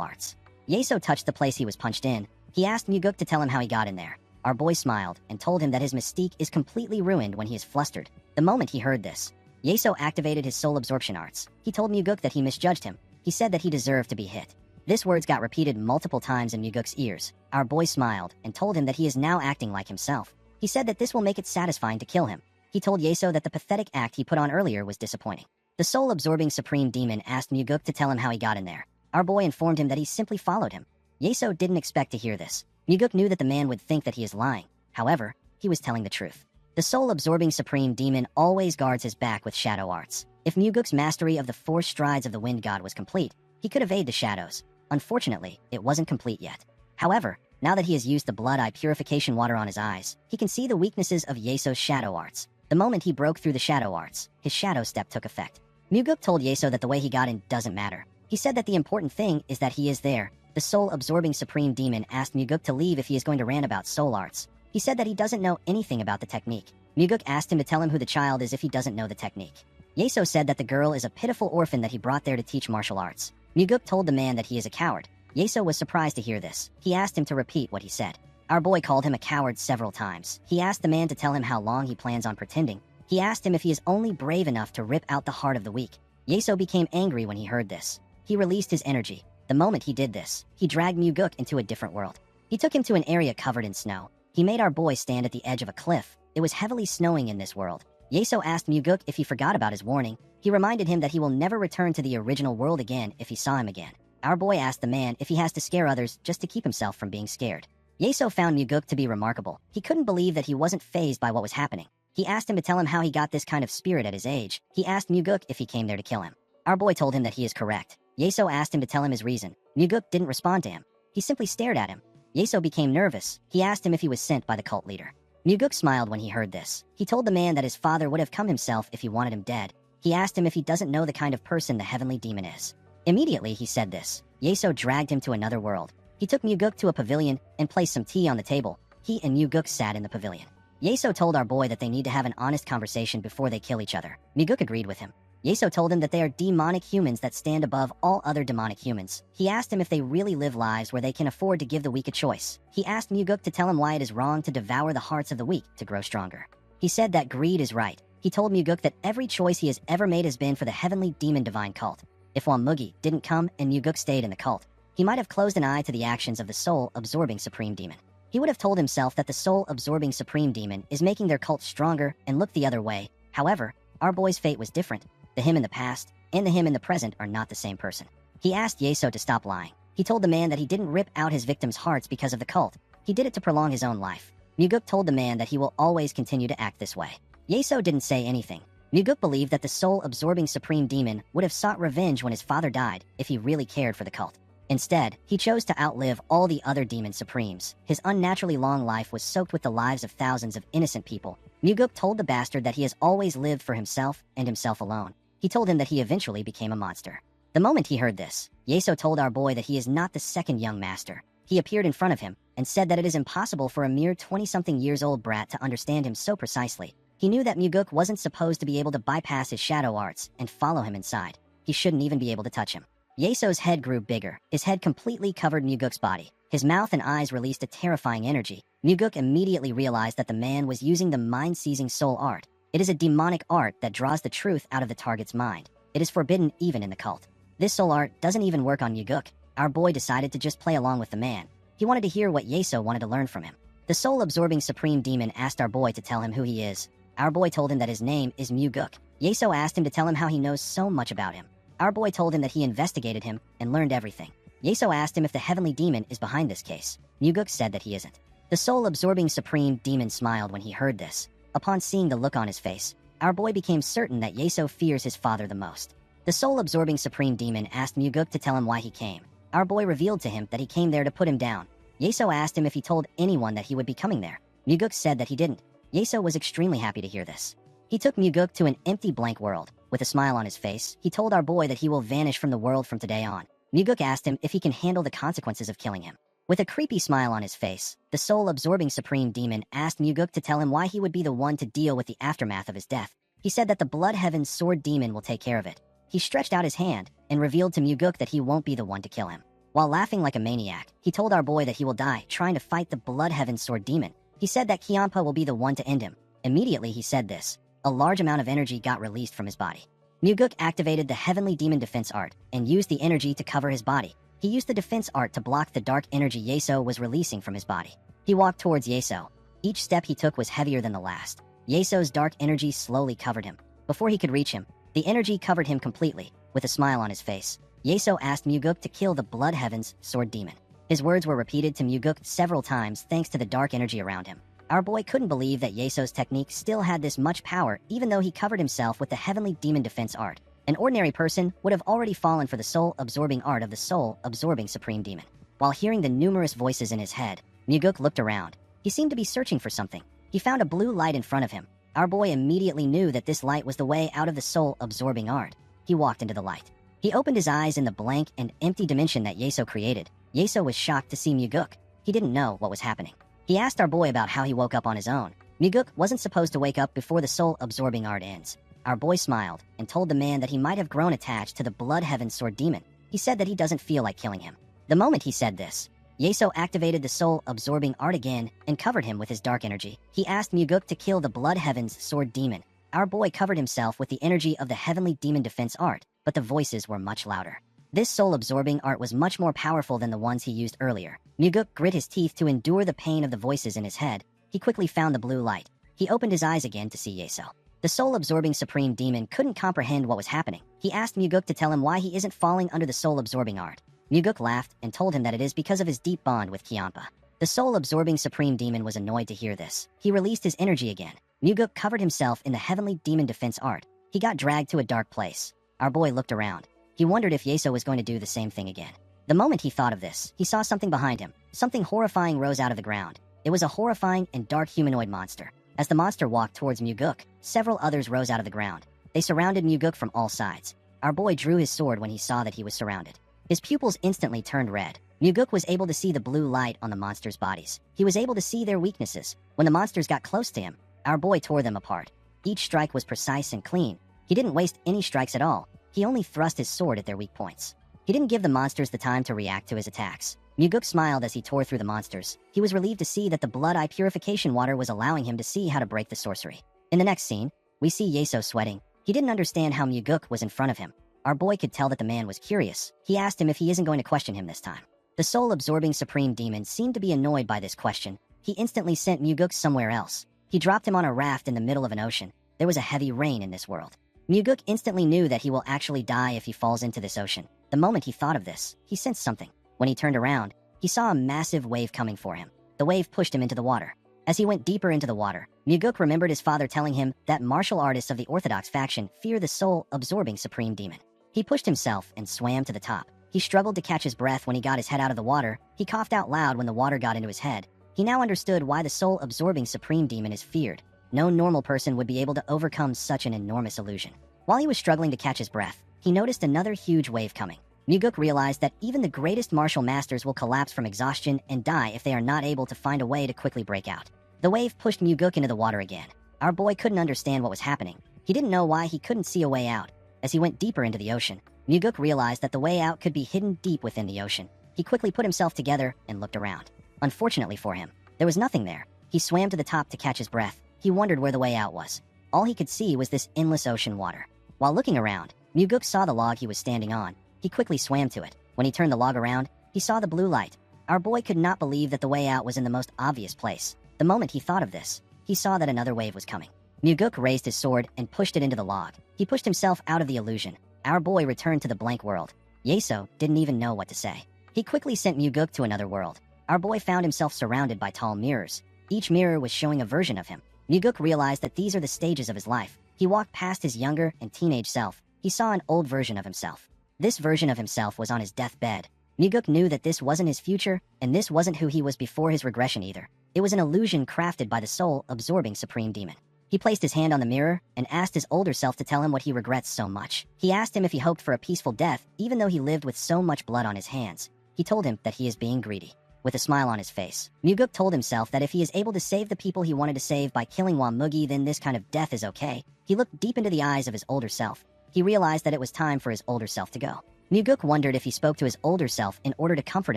arts. Yeso touched the place he was punched in. He asked Muguk to tell him how he got in there. Our boy smiled and told him that his mystique is completely ruined when he is flustered. The moment he heard this, Yeso activated his soul absorption arts. He told Muguk that he misjudged him. He said that he deserved to be hit. This words got repeated multiple times in Muguk's ears. Our boy smiled and told him that he is now acting like himself. He said that this will make it satisfying to kill him. He told Yeso that the pathetic act he put on earlier was disappointing. The soul-absorbing supreme demon asked Muguk to tell him how he got in there. Our boy informed him that he simply followed him. Yeso didn't expect to hear this. Muguk knew that the man would think that he is lying. However, he was telling the truth. The soul-absorbing supreme demon always guards his back with shadow arts. If Muguk's mastery of the 4 strides of the wind god was complete, he could evade the shadows. Unfortunately, it wasn't complete yet. However, now that he has used the blood eye purification water on his eyes, he can see the weaknesses of Yeso's shadow arts. The moment he broke through the shadow arts, his shadow step took effect. Muguk told Yeso that the way he got in doesn't matter. He said that the important thing is that he is there. The soul-absorbing supreme demon asked Muguk to leave if he is going to rant about soul arts. He said that he doesn't know anything about the technique. Muguk asked him to tell him who the child is if he doesn't know the technique. Yeso said that the girl is a pitiful orphan that he brought there to teach martial arts. Muguk told the man that he is a coward. Yeso was surprised to hear this. He asked him to repeat what he said. Our boy called him a coward several times. He asked the man to tell him how long he plans on pretending. He asked him if he is only brave enough to rip out the heart of the weak. Yeso became angry when he heard this. He released his energy. The moment he did this, he dragged Muguk into a different world. He took him to an area covered in snow. He made our boy stand at the edge of a cliff. It was heavily snowing in this world. Yeso asked Muguk if he forgot about his warning. He reminded him that he will never return to the original world again if he saw him again. Our boy asked the man if he has to scare others just to keep himself from being scared. Yeso found Muguk to be remarkable. He couldn't believe that he wasn't fazed by what was happening. He asked him to tell him how he got this kind of spirit at his age. He asked Muguk if he came there to kill him. Our boy told him that he is correct. Yeso asked him to tell him his reason. Muguk didn't respond to him. He simply stared at him. Yeso became nervous. He asked him if he was sent by the cult leader. Muguk smiled when he heard this. He told the man that his father would have come himself if he wanted him dead. He asked him if he doesn't know the kind of person the heavenly demon is. Immediately he said this. Yeso dragged him to another world. He took Muguk to a pavilion and placed some tea on the table. He and Muguk sat in the pavilion. Yeso told our boy that they need to have an honest conversation before they kill each other. Muguk agreed with him. Yeso told him that they are demonic humans that stand above all other demonic humans. He asked him if they really live lives where they can afford to give the weak a choice. He asked Muguk to tell him why it is wrong to devour the hearts of the weak to grow stronger. He said that greed is right. He told Muguk that every choice he has ever made has been for the heavenly demon divine cult. If Mugi didn't come and Muguk stayed in the cult, he might have closed an eye to the actions of the soul-absorbing supreme demon. He would have told himself that the soul-absorbing supreme demon is making their cult stronger and look the other way. However, our boy's fate was different. The him in the past and the him in the present are not the same person. He asked Yeso to stop lying. He told the man that he didn't rip out his victims' hearts because of the cult. He did it to prolong his own life. Muguk told the man that he will always continue to act this way. Yeso didn't say anything. Muguk believed that the soul-absorbing supreme demon would have sought revenge when his father died if he really cared for the cult. Instead, he chose to outlive all the other demon supremes. His unnaturally long life was soaked with the lives of thousands of innocent people. Muguk told the bastard that he has always lived for himself and himself alone. He told him that he eventually became a monster. The moment he heard this, Yeso told our boy that he is not the second young master. He appeared in front of him and said that it is impossible for a mere 20-something years old brat to understand him so precisely. He knew that Muguk wasn't supposed to be able to bypass his shadow arts and follow him inside. He shouldn't even be able to touch him. Yeso's head grew bigger. His head completely covered Muguk's body. His mouth and eyes released a terrifying energy. Muguk immediately realized that the man was using the mind-seizing soul art. It is a demonic art that draws the truth out of the target's mind. It is forbidden even in the cult. This soul art doesn't even work on Muguk. Our boy decided to just play along with the man. He wanted to hear what Yeso wanted to learn from him. The soul-absorbing supreme demon asked our boy to tell him who he is. Our boy told him that his name is Muguk. Yeso asked him to tell him how he knows so much about him. Our boy told him that he investigated him and learned everything. Yeso asked him if the heavenly demon is behind this case. Muguk said that he isn't. The soul-absorbing supreme demon smiled when he heard this. Upon seeing the look on his face, our boy became certain that Yeso fears his father the most. The soul-absorbing supreme demon asked Muguk to tell him why he came. Our boy revealed to him that he came there to put him down. Yeso asked him if he told anyone that he would be coming there. Muguk said that he didn't. Yeso was extremely happy to hear this. He took Muguk to an empty blank world. With a smile on his face, he told our boy that he will vanish from the world from today on. Muguk asked him if he can handle the consequences of killing him. With a creepy smile on his face, the soul-absorbing supreme demon asked Muguk to tell him why he would be the one to deal with the aftermath of his death. He said that the Blood Heaven's sword demon will take care of it. He stretched out his hand and revealed to Muguk that he won't be the one to kill him. While laughing like a maniac, he told our boy that he will die trying to fight the Blood Heaven's sword demon. He said that Kyampa will be the one to end him. Immediately he said this, a large amount of energy got released from his body. Muguk activated the Heavenly Demon Defense Art and used the energy to cover his body. He used the defense art to block the dark energy Yeso was releasing from his body. He walked towards Yeso. Each step he took was heavier than the last. Yeso's dark energy slowly covered him. Before he could reach him, the energy covered him completely. With a smile on his face, Yeso asked Muguk to kill the Blood Heaven's sword demon. His words were repeated to Muguk several times thanks to the dark energy around him. Our boy couldn't believe that Yeso's technique still had this much power even though he covered himself with the Heavenly Demon Defense Art. An ordinary person would have already fallen for the soul-absorbing art of the soul-absorbing supreme demon. While hearing the numerous voices in his head, Muguk looked around. He seemed to be searching for something. He found a blue light in front of him. Our boy immediately knew that this light was the way out of the soul-absorbing art. He walked into the light. He opened his eyes in the blank and empty dimension that Yeso created. Yeso was shocked to see Muguk. He didn't know what was happening. He asked our boy about how he woke up on his own. Muguk wasn't supposed to wake up before the soul-absorbing art ends. Our boy smiled and told the man that he might have grown attached to the Blood Heaven's sword demon. He said that he doesn't feel like killing him. The moment he said this, Yeso activated the soul-absorbing art again and covered him with his dark energy. He asked Muguk to kill the Blood Heaven's sword demon. Our boy covered himself with the energy of the Heavenly Demon Defense Art, but the voices were much louder. This soul-absorbing art was much more powerful than the ones he used earlier. Muguk grit his teeth to endure the pain of the voices in his head. He quickly found the blue light. He opened his eyes again to see Yeso. The soul-absorbing supreme demon couldn't comprehend what was happening. He asked Muguk to tell him why he isn't falling under the soul-absorbing art. Muguk laughed and told him that it is because of his deep bond with Kyampa. The soul-absorbing supreme demon was annoyed to hear this. He released his energy again. Muguk covered himself in the Heavenly Demon Defense Art. He got dragged to a dark place. Our boy looked around. He wondered if Yeso was going to do the same thing again. The moment he thought of this, he saw something behind him. Something horrifying rose out of the ground. It was a horrifying and dark humanoid monster. As the monster walked towards Muguk, several others rose out of the ground. They surrounded Muguk from all sides. Our boy drew his sword when he saw that he was surrounded. His pupils instantly turned red. Muguk was able to see the blue light on the monsters' bodies. He was able to see their weaknesses. When the monsters got close to him, our boy tore them apart. Each strike was precise and clean. He didn't waste any strikes at all. He only thrust his sword at their weak points. He didn't give the monsters the time to react to his attacks. Muguk smiled as he tore through the monsters. He was relieved to see that the blood eye purification water was allowing him to see how to break the sorcery. In the next scene, we see Yeso sweating. He didn't understand how Muguk was in front of him. Our boy could tell that the man was curious. He asked him if he isn't going to question him this time. The soul-absorbing supreme demon seemed to be annoyed by this question. He instantly sent Muguk somewhere else. He dropped him on a raft in the middle of an ocean. There was a heavy rain in this world. Muguk instantly knew that he will actually die if he falls into this ocean. The moment he thought of this, he sensed something. When he turned around, he saw a massive wave coming for him. The wave pushed him into the water. As he went deeper into the water, Muguk remembered his father telling him that martial artists of the Orthodox faction fear the soul-absorbing supreme demon. He pushed himself and swam to the top. He struggled to catch his breath when he got his head out of the water. He coughed out loud when the water got into his head. He now understood why the soul-absorbing supreme demon is feared. No normal person would be able to overcome such an enormous illusion. While he was struggling to catch his breath, he noticed another huge wave coming. Muguk realized that even the greatest martial masters will collapse from exhaustion and die if they are not able to find a way to quickly break out. The wave pushed Muguk into the water again. Our boy couldn't understand what was happening. He didn't know why he couldn't see a way out. As he went deeper into the ocean, Muguk realized that the way out could be hidden deep within the ocean. He quickly put himself together and looked around. Unfortunately for him, there was nothing there. He swam to the top to catch his breath. He wondered where the way out was. All he could see was this endless ocean water. While looking around, Muguk saw the log he was standing on. He quickly swam to it. When he turned the log around, he saw the blue light. Our boy could not believe that the way out was in the most obvious place. The moment he thought of this, he saw that another wave was coming. Muguk raised his sword and pushed it into the log. He pushed himself out of the illusion. Our boy returned to the blank world. Yeso didn't even know what to say. He quickly sent Muguk to another world. Our boy found himself surrounded by tall mirrors. Each mirror was showing a version of him. Muguk realized that these are the stages of his life. He walked past his younger and teenage self. He saw an old version of himself. This version of himself was on his deathbed. Muguk knew that this wasn't his future, and this wasn't who he was before his regression either. It was an illusion crafted by the soul-absorbing supreme demon. He placed his hand on the mirror and asked his older self to tell him what he regrets so much. He asked him if he hoped for a peaceful death, even though he lived with so much blood on his hands. He told him that he is being greedy. With a smile on his face, Muguk told himself that if he is able to save the people he wanted to save by killing Wamugi, then this kind of death is okay. He looked deep into the eyes of his older self. He realized that it was time for his older self to go. Muguk wondered if he spoke to his older self in order to comfort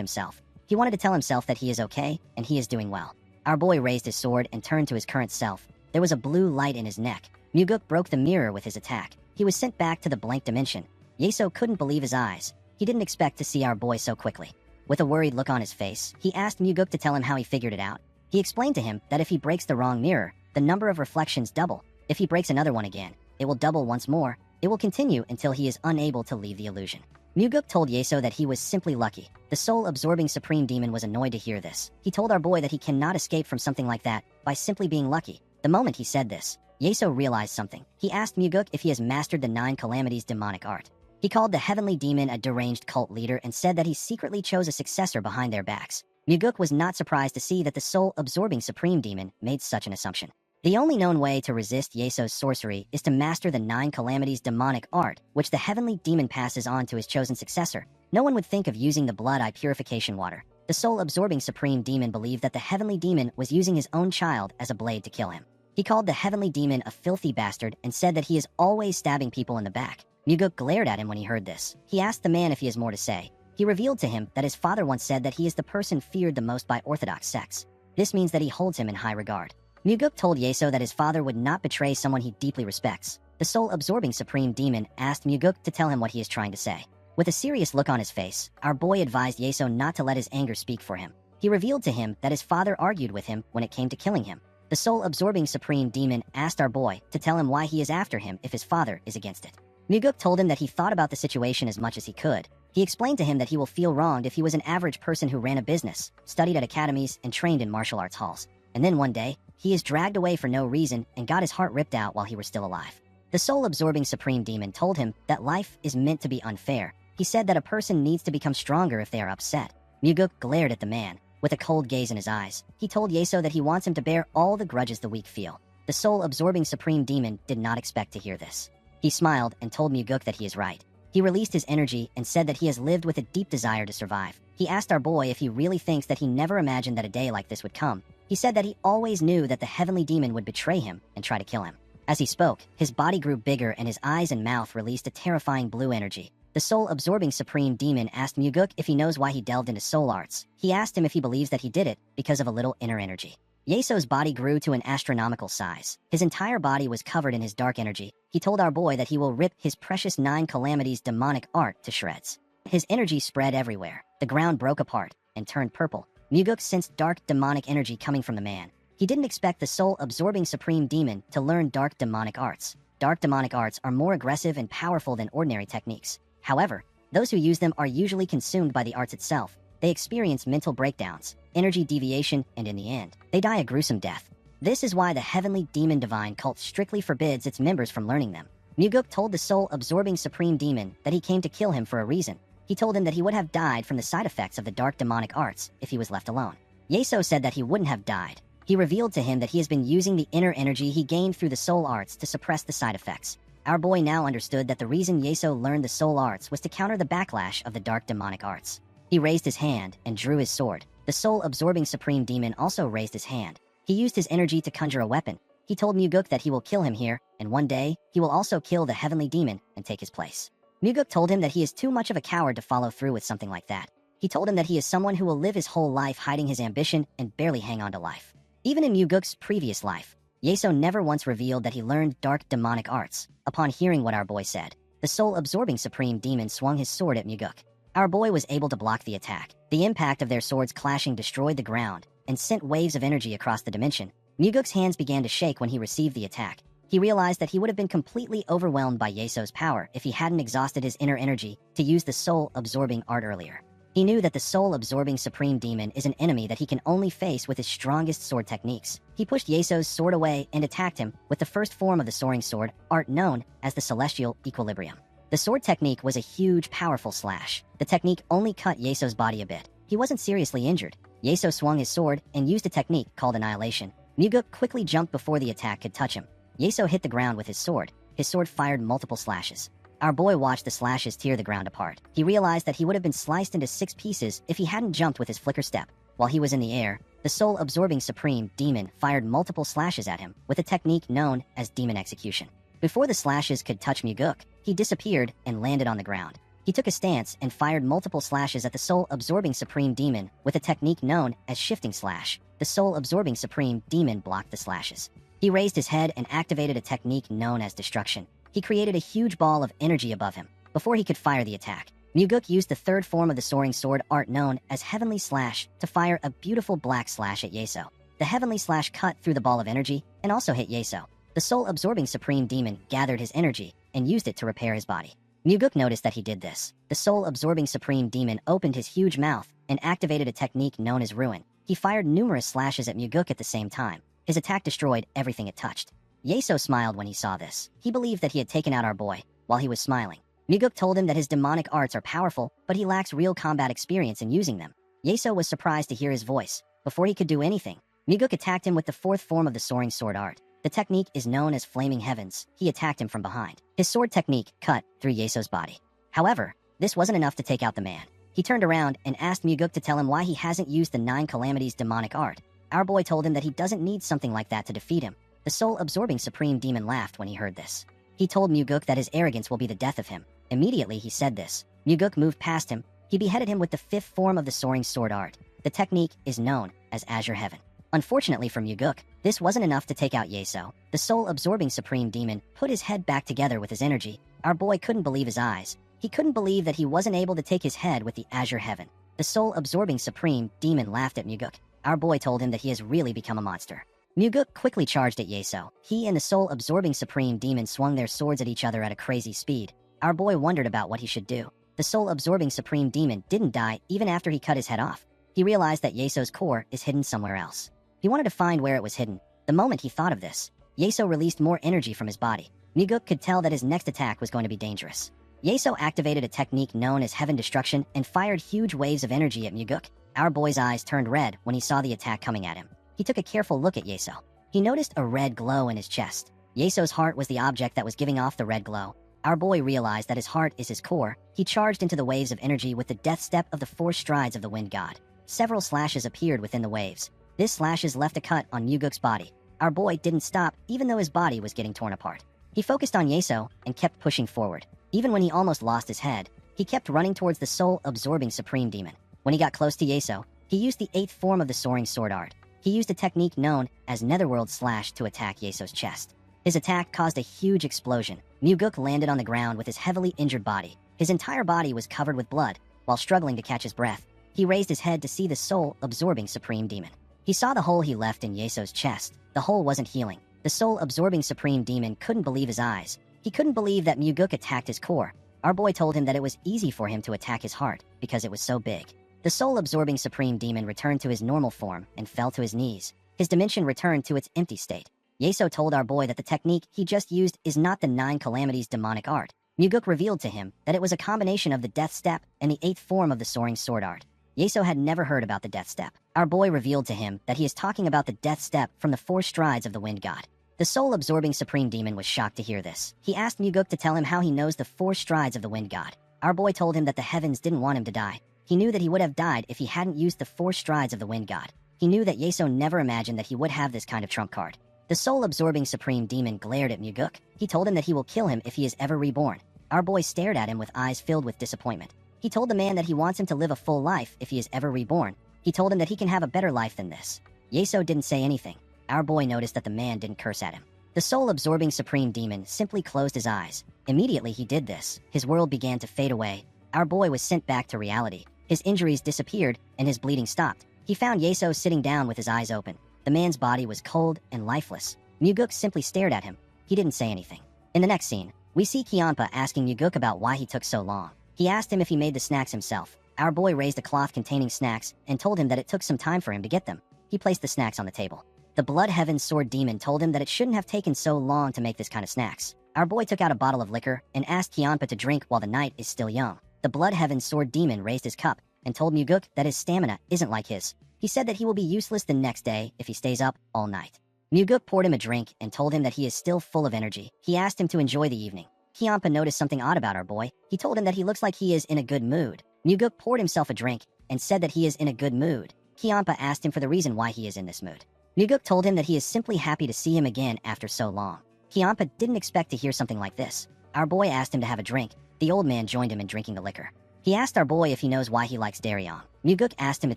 himself. He wanted to tell himself that he is okay and he is doing well. Our boy raised his sword and turned to his current self. There was a blue light in his neck. Muguk broke the mirror with his attack. He was sent back to the blank dimension. Yeso couldn't believe his eyes. He didn't expect to see our boy so quickly. With a worried look on his face, he asked Muguk to tell him how he figured it out. He explained to him that if he breaks the wrong mirror, the number of reflections double. If he breaks another one again, it will double once more. It will continue until he is unable to leave the illusion. Muguk told Yeso that he was simply lucky. The soul-absorbing supreme demon was annoyed to hear this. He told our boy that he cannot escape from something like that by simply being lucky. The moment he said this, Yeso realized something. He asked Muguk if he has mastered the 9 calamities demonic art. He called the heavenly demon a deranged cult leader and said that he secretly chose a successor behind their backs. Muguk was not surprised to see that the soul-absorbing supreme demon made such an assumption. The only known way to resist Yeso's sorcery is to master the 9 calamities demonic art, which the heavenly demon passes on to his chosen successor. No one would think of using the blood-eye purification water. The soul-absorbing supreme demon believed that the heavenly demon was using his own child as a blade to kill him. He called the heavenly demon a filthy bastard and said that he is always stabbing people in the back. Muguk glared at him when he heard this. He asked the man if he has more to say. He revealed to him that his father once said that he is the person feared the most by Orthodox sects. This means that he holds him in high regard. Muguk told Yeso that his father would not betray someone he deeply respects. The soul-absorbing supreme demon asked Muguk to tell him what he is trying to say. With a serious look on his face, our boy advised Yeso not to let his anger speak for him. He revealed to him that his father argued with him when it came to killing him. The soul-absorbing supreme demon asked our boy to tell him why he is after him if his father is against it. Muguk told him that he thought about the situation as much as he could. He explained to him that he will feel wronged if he was an average person who ran a business, studied at academies, and trained in martial arts halls. And then one day, he is dragged away for no reason and got his heart ripped out while he was still alive. The soul-absorbing supreme demon told him that life is meant to be unfair. He said that a person needs to become stronger if they are upset. Muguk glared at the man. With a cold gaze in his eyes, he told Yeso that he wants him to bear all the grudges the weak feel. The soul-absorbing supreme demon did not expect to hear this. He smiled and told Muguk that he is right. He released his energy and said that he has lived with a deep desire to survive. He asked our boy if he really thinks that he never imagined that a day like this would come. He said that he always knew that the heavenly demon would betray him and try to kill him. As he spoke, his body grew bigger and his eyes and mouth released a terrifying blue energy. The soul-absorbing supreme demon asked Muguk if he knows why he delved into soul arts. He asked him if he believes that he did it because of a little inner energy. Yeso's body grew to an astronomical size. His entire body was covered in his dark energy. He told our boy that he will rip his precious 9 calamities demonic art to shreds. His energy spread everywhere. The ground broke apart and turned purple. Muguk sensed dark demonic energy coming from the man. He didn't expect the soul-absorbing supreme demon to learn dark demonic arts. Dark demonic arts are more aggressive and powerful than ordinary techniques. However, those who use them are usually consumed by the arts itself. They experience mental breakdowns, energy deviation, and in the end, they die a gruesome death. This is why the heavenly demon divine cult strictly forbids its members from learning them. Muguk told the soul-absorbing supreme demon that he came to kill him for a reason. He told him that he would have died from the side effects of the dark demonic arts if he was left alone. Yeso said that he wouldn't have died. He revealed to him that he has been using the inner energy he gained through the soul arts to suppress the side effects. Our boy now understood that the reason Yeso learned the soul arts was to counter the backlash of the dark demonic arts. He raised his hand and drew his sword. The soul-absorbing supreme demon also raised his hand. He used his energy to conjure a weapon. He told Muguk that he will kill him here, and one day, he will also kill the heavenly demon and take his place. Muguk told him that he is too much of a coward to follow through with something like that. He told him that he is someone who will live his whole life hiding his ambition and barely hang on to life. Even in Muguk's previous life, Yeso never once revealed that he learned dark demonic arts. Upon hearing what our boy said, the soul-absorbing supreme demon swung his sword at Muguk. Our boy was able to block the attack. The impact of their swords clashing destroyed the ground and sent waves of energy across the dimension. Muguk's hands began to shake when he received the attack. He realized that he would have been completely overwhelmed by Yeso's power if he hadn't exhausted his inner energy to use the soul-absorbing art earlier. He knew that the soul-absorbing supreme demon is an enemy that he can only face with his strongest sword techniques. He pushed Yeso's sword away and attacked him with the first form of the soaring sword, art known as the celestial equilibrium. The sword technique was a huge, powerful slash. The technique only cut Yeso's body a bit. He wasn't seriously injured. Yeso swung his sword and used a technique called annihilation. Muguk quickly jumped before the attack could touch him. Yeso hit the ground with his sword. His sword fired multiple slashes. Our boy watched the slashes tear the ground apart. He realized that he would have been sliced into 6 pieces if he hadn't jumped with his flicker step. While he was in the air, the soul-absorbing supreme demon fired multiple slashes at him with a technique known as demon execution. Before the slashes could touch Muguk, he disappeared and landed on the ground. He took a stance and fired multiple slashes at the soul-absorbing supreme demon with a technique known as shifting slash. The soul-absorbing supreme demon blocked the slashes. He raised his head and activated a technique known as destruction. He created a huge ball of energy above him. Before he could fire the attack, Muguk used the third form of the soaring sword art known as Heavenly Slash to fire a beautiful black slash at Yeso. The Heavenly Slash cut through the ball of energy and also hit Yeso. The soul-absorbing supreme demon gathered his energy and used it to repair his body. Muguk noticed that he did this. The soul-absorbing supreme demon opened his huge mouth and activated a technique known as ruin. He fired numerous slashes at Muguk at the same time. His attack destroyed everything it touched. Yeso smiled when he saw this. He believed that he had taken out our boy. While he was smiling, Muguk told him that his demonic arts are powerful, but he lacks real combat experience in using them. Yeso was surprised to hear his voice. Before he could do anything, Muguk attacked him with the fourth form of the soaring sword art. The technique is known as Flaming Heavens. He attacked him from behind. His sword technique cut through Yeso's body. However, this wasn't enough to take out the man. He turned around and asked Muguk to tell him why he hasn't used the 9 Calamities demonic art. Our boy told him that he doesn't need something like that to defeat him. The soul-absorbing supreme demon laughed when he heard this. He told Muguk that his arrogance will be the death of him. Immediately he said this. Muguk moved past him. He beheaded him with the 5th form of the soaring sword art. The technique is known as Azure Heaven. Unfortunately for Muguk, this wasn't enough to take out Yeso. The soul-absorbing supreme demon put his head back together with his energy. Our boy couldn't believe his eyes. He couldn't believe that he wasn't able to take his head with the Azure Heaven. The soul-absorbing supreme demon laughed at Muguk. Our boy told him that he has really become a monster. Muguk quickly charged at Yeso. He and the soul-absorbing supreme demon swung their swords at each other at a crazy speed. Our boy wondered about what he should do. The soul-absorbing supreme demon didn't die even after he cut his head off. He realized that Yeso's core is hidden somewhere else. He wanted to find where it was hidden. The moment he thought of this, Yeso released more energy from his body. Muguk could tell that his next attack was going to be dangerous. Yeso activated a technique known as Heaven Destruction and fired huge waves of energy at Muguk. Our boy's eyes turned red when he saw the attack coming at him. He took a careful look at Yeso. He noticed a red glow in his chest. Yeso's heart was the object that was giving off the red glow. Our boy realized that his heart is his core. He charged into the waves of energy with the death step of the 4 strides of the wind god. Several slashes appeared within the waves. This slashes left a cut on Muguk's body. Our boy didn't stop even though his body was getting torn apart. He focused on Yeso and kept pushing forward. Even when he almost lost his head, he kept running towards the soul-absorbing supreme demon. When he got close to Yeso, he used the 8th form of the soaring sword art. He used a technique known as Netherworld Slash to attack Yeso's chest. His attack caused a huge explosion. Muguk landed on the ground with his heavily injured body. His entire body was covered with blood. While struggling to catch his breath, he raised his head to see the soul-absorbing supreme demon. He saw the hole he left in Yeso's chest. The hole wasn't healing. The soul-absorbing supreme demon couldn't believe his eyes. He couldn't believe that Muguk attacked his core. Our boy told him that it was easy for him to attack his heart because it was so big. The soul-absorbing supreme demon returned to his normal form and fell to his knees. His dimension returned to its empty state. Yeso told our boy that the technique he just used is not the 9 Calamities demonic art. Muguk revealed to him that it was a combination of the death step and the 8th form of the soaring sword art. Yeso had never heard about the death step. Our boy revealed to him that he is talking about the death step from the 4 strides of the wind god. The soul-absorbing supreme demon was shocked to hear this. He asked Muguk to tell him how he knows the 4 strides of the wind god. Our boy told him that the heavens didn't want him to die. He knew that he would have died if he hadn't used the 4 strides of the wind god. He knew that Yeso never imagined that he would have this kind of trump card. The soul-absorbing supreme demon glared at Muguk. He told him that he will kill him if he is ever reborn. Our boy stared at him with eyes filled with disappointment. He told the man that he wants him to live a full life if he is ever reborn. He told him that he can have a better life than this. Yeso didn't say anything. Our boy noticed that the man didn't curse at him. The soul-absorbing supreme demon simply closed his eyes. Immediately he did this, his world began to fade away. Our boy was sent back to reality. His injuries disappeared, and his bleeding stopped. He found Yeso sitting down with his eyes open. The man's body was cold and lifeless. Muguk simply stared at him. He didn't say anything. In the next scene, we see Kyanpa asking Muguk about why he took so long. He asked him if he made the snacks himself. Our boy raised a cloth containing snacks and told him that it took some time for him to get them. He placed the snacks on the table. The Blood Heaven Sword Demon told him that it shouldn't have taken so long to make this kind of snacks. Our boy took out a bottle of liquor and asked Kyanpa to drink while the night is still young. The Blood Heaven Sword Demon raised his cup and told Muguk that his stamina isn't like his. He said that he will be useless the next day if he stays up all night. Muguk poured him a drink and told him that he is still full of energy. He asked him to enjoy the evening. Kyampa noticed something odd about our boy. He told him that he looks like he is in a good mood. Muguk poured himself a drink and said that he is in a good mood. Kyampa asked him for the reason why he is in this mood. Muguk told him that he is simply happy to see him again after so long. Kyampa didn't expect to hear something like this. Our boy asked him to have a drink. The old man joined him in drinking the liquor. He asked our boy if he knows why he likes Daryong. Muguk asked him to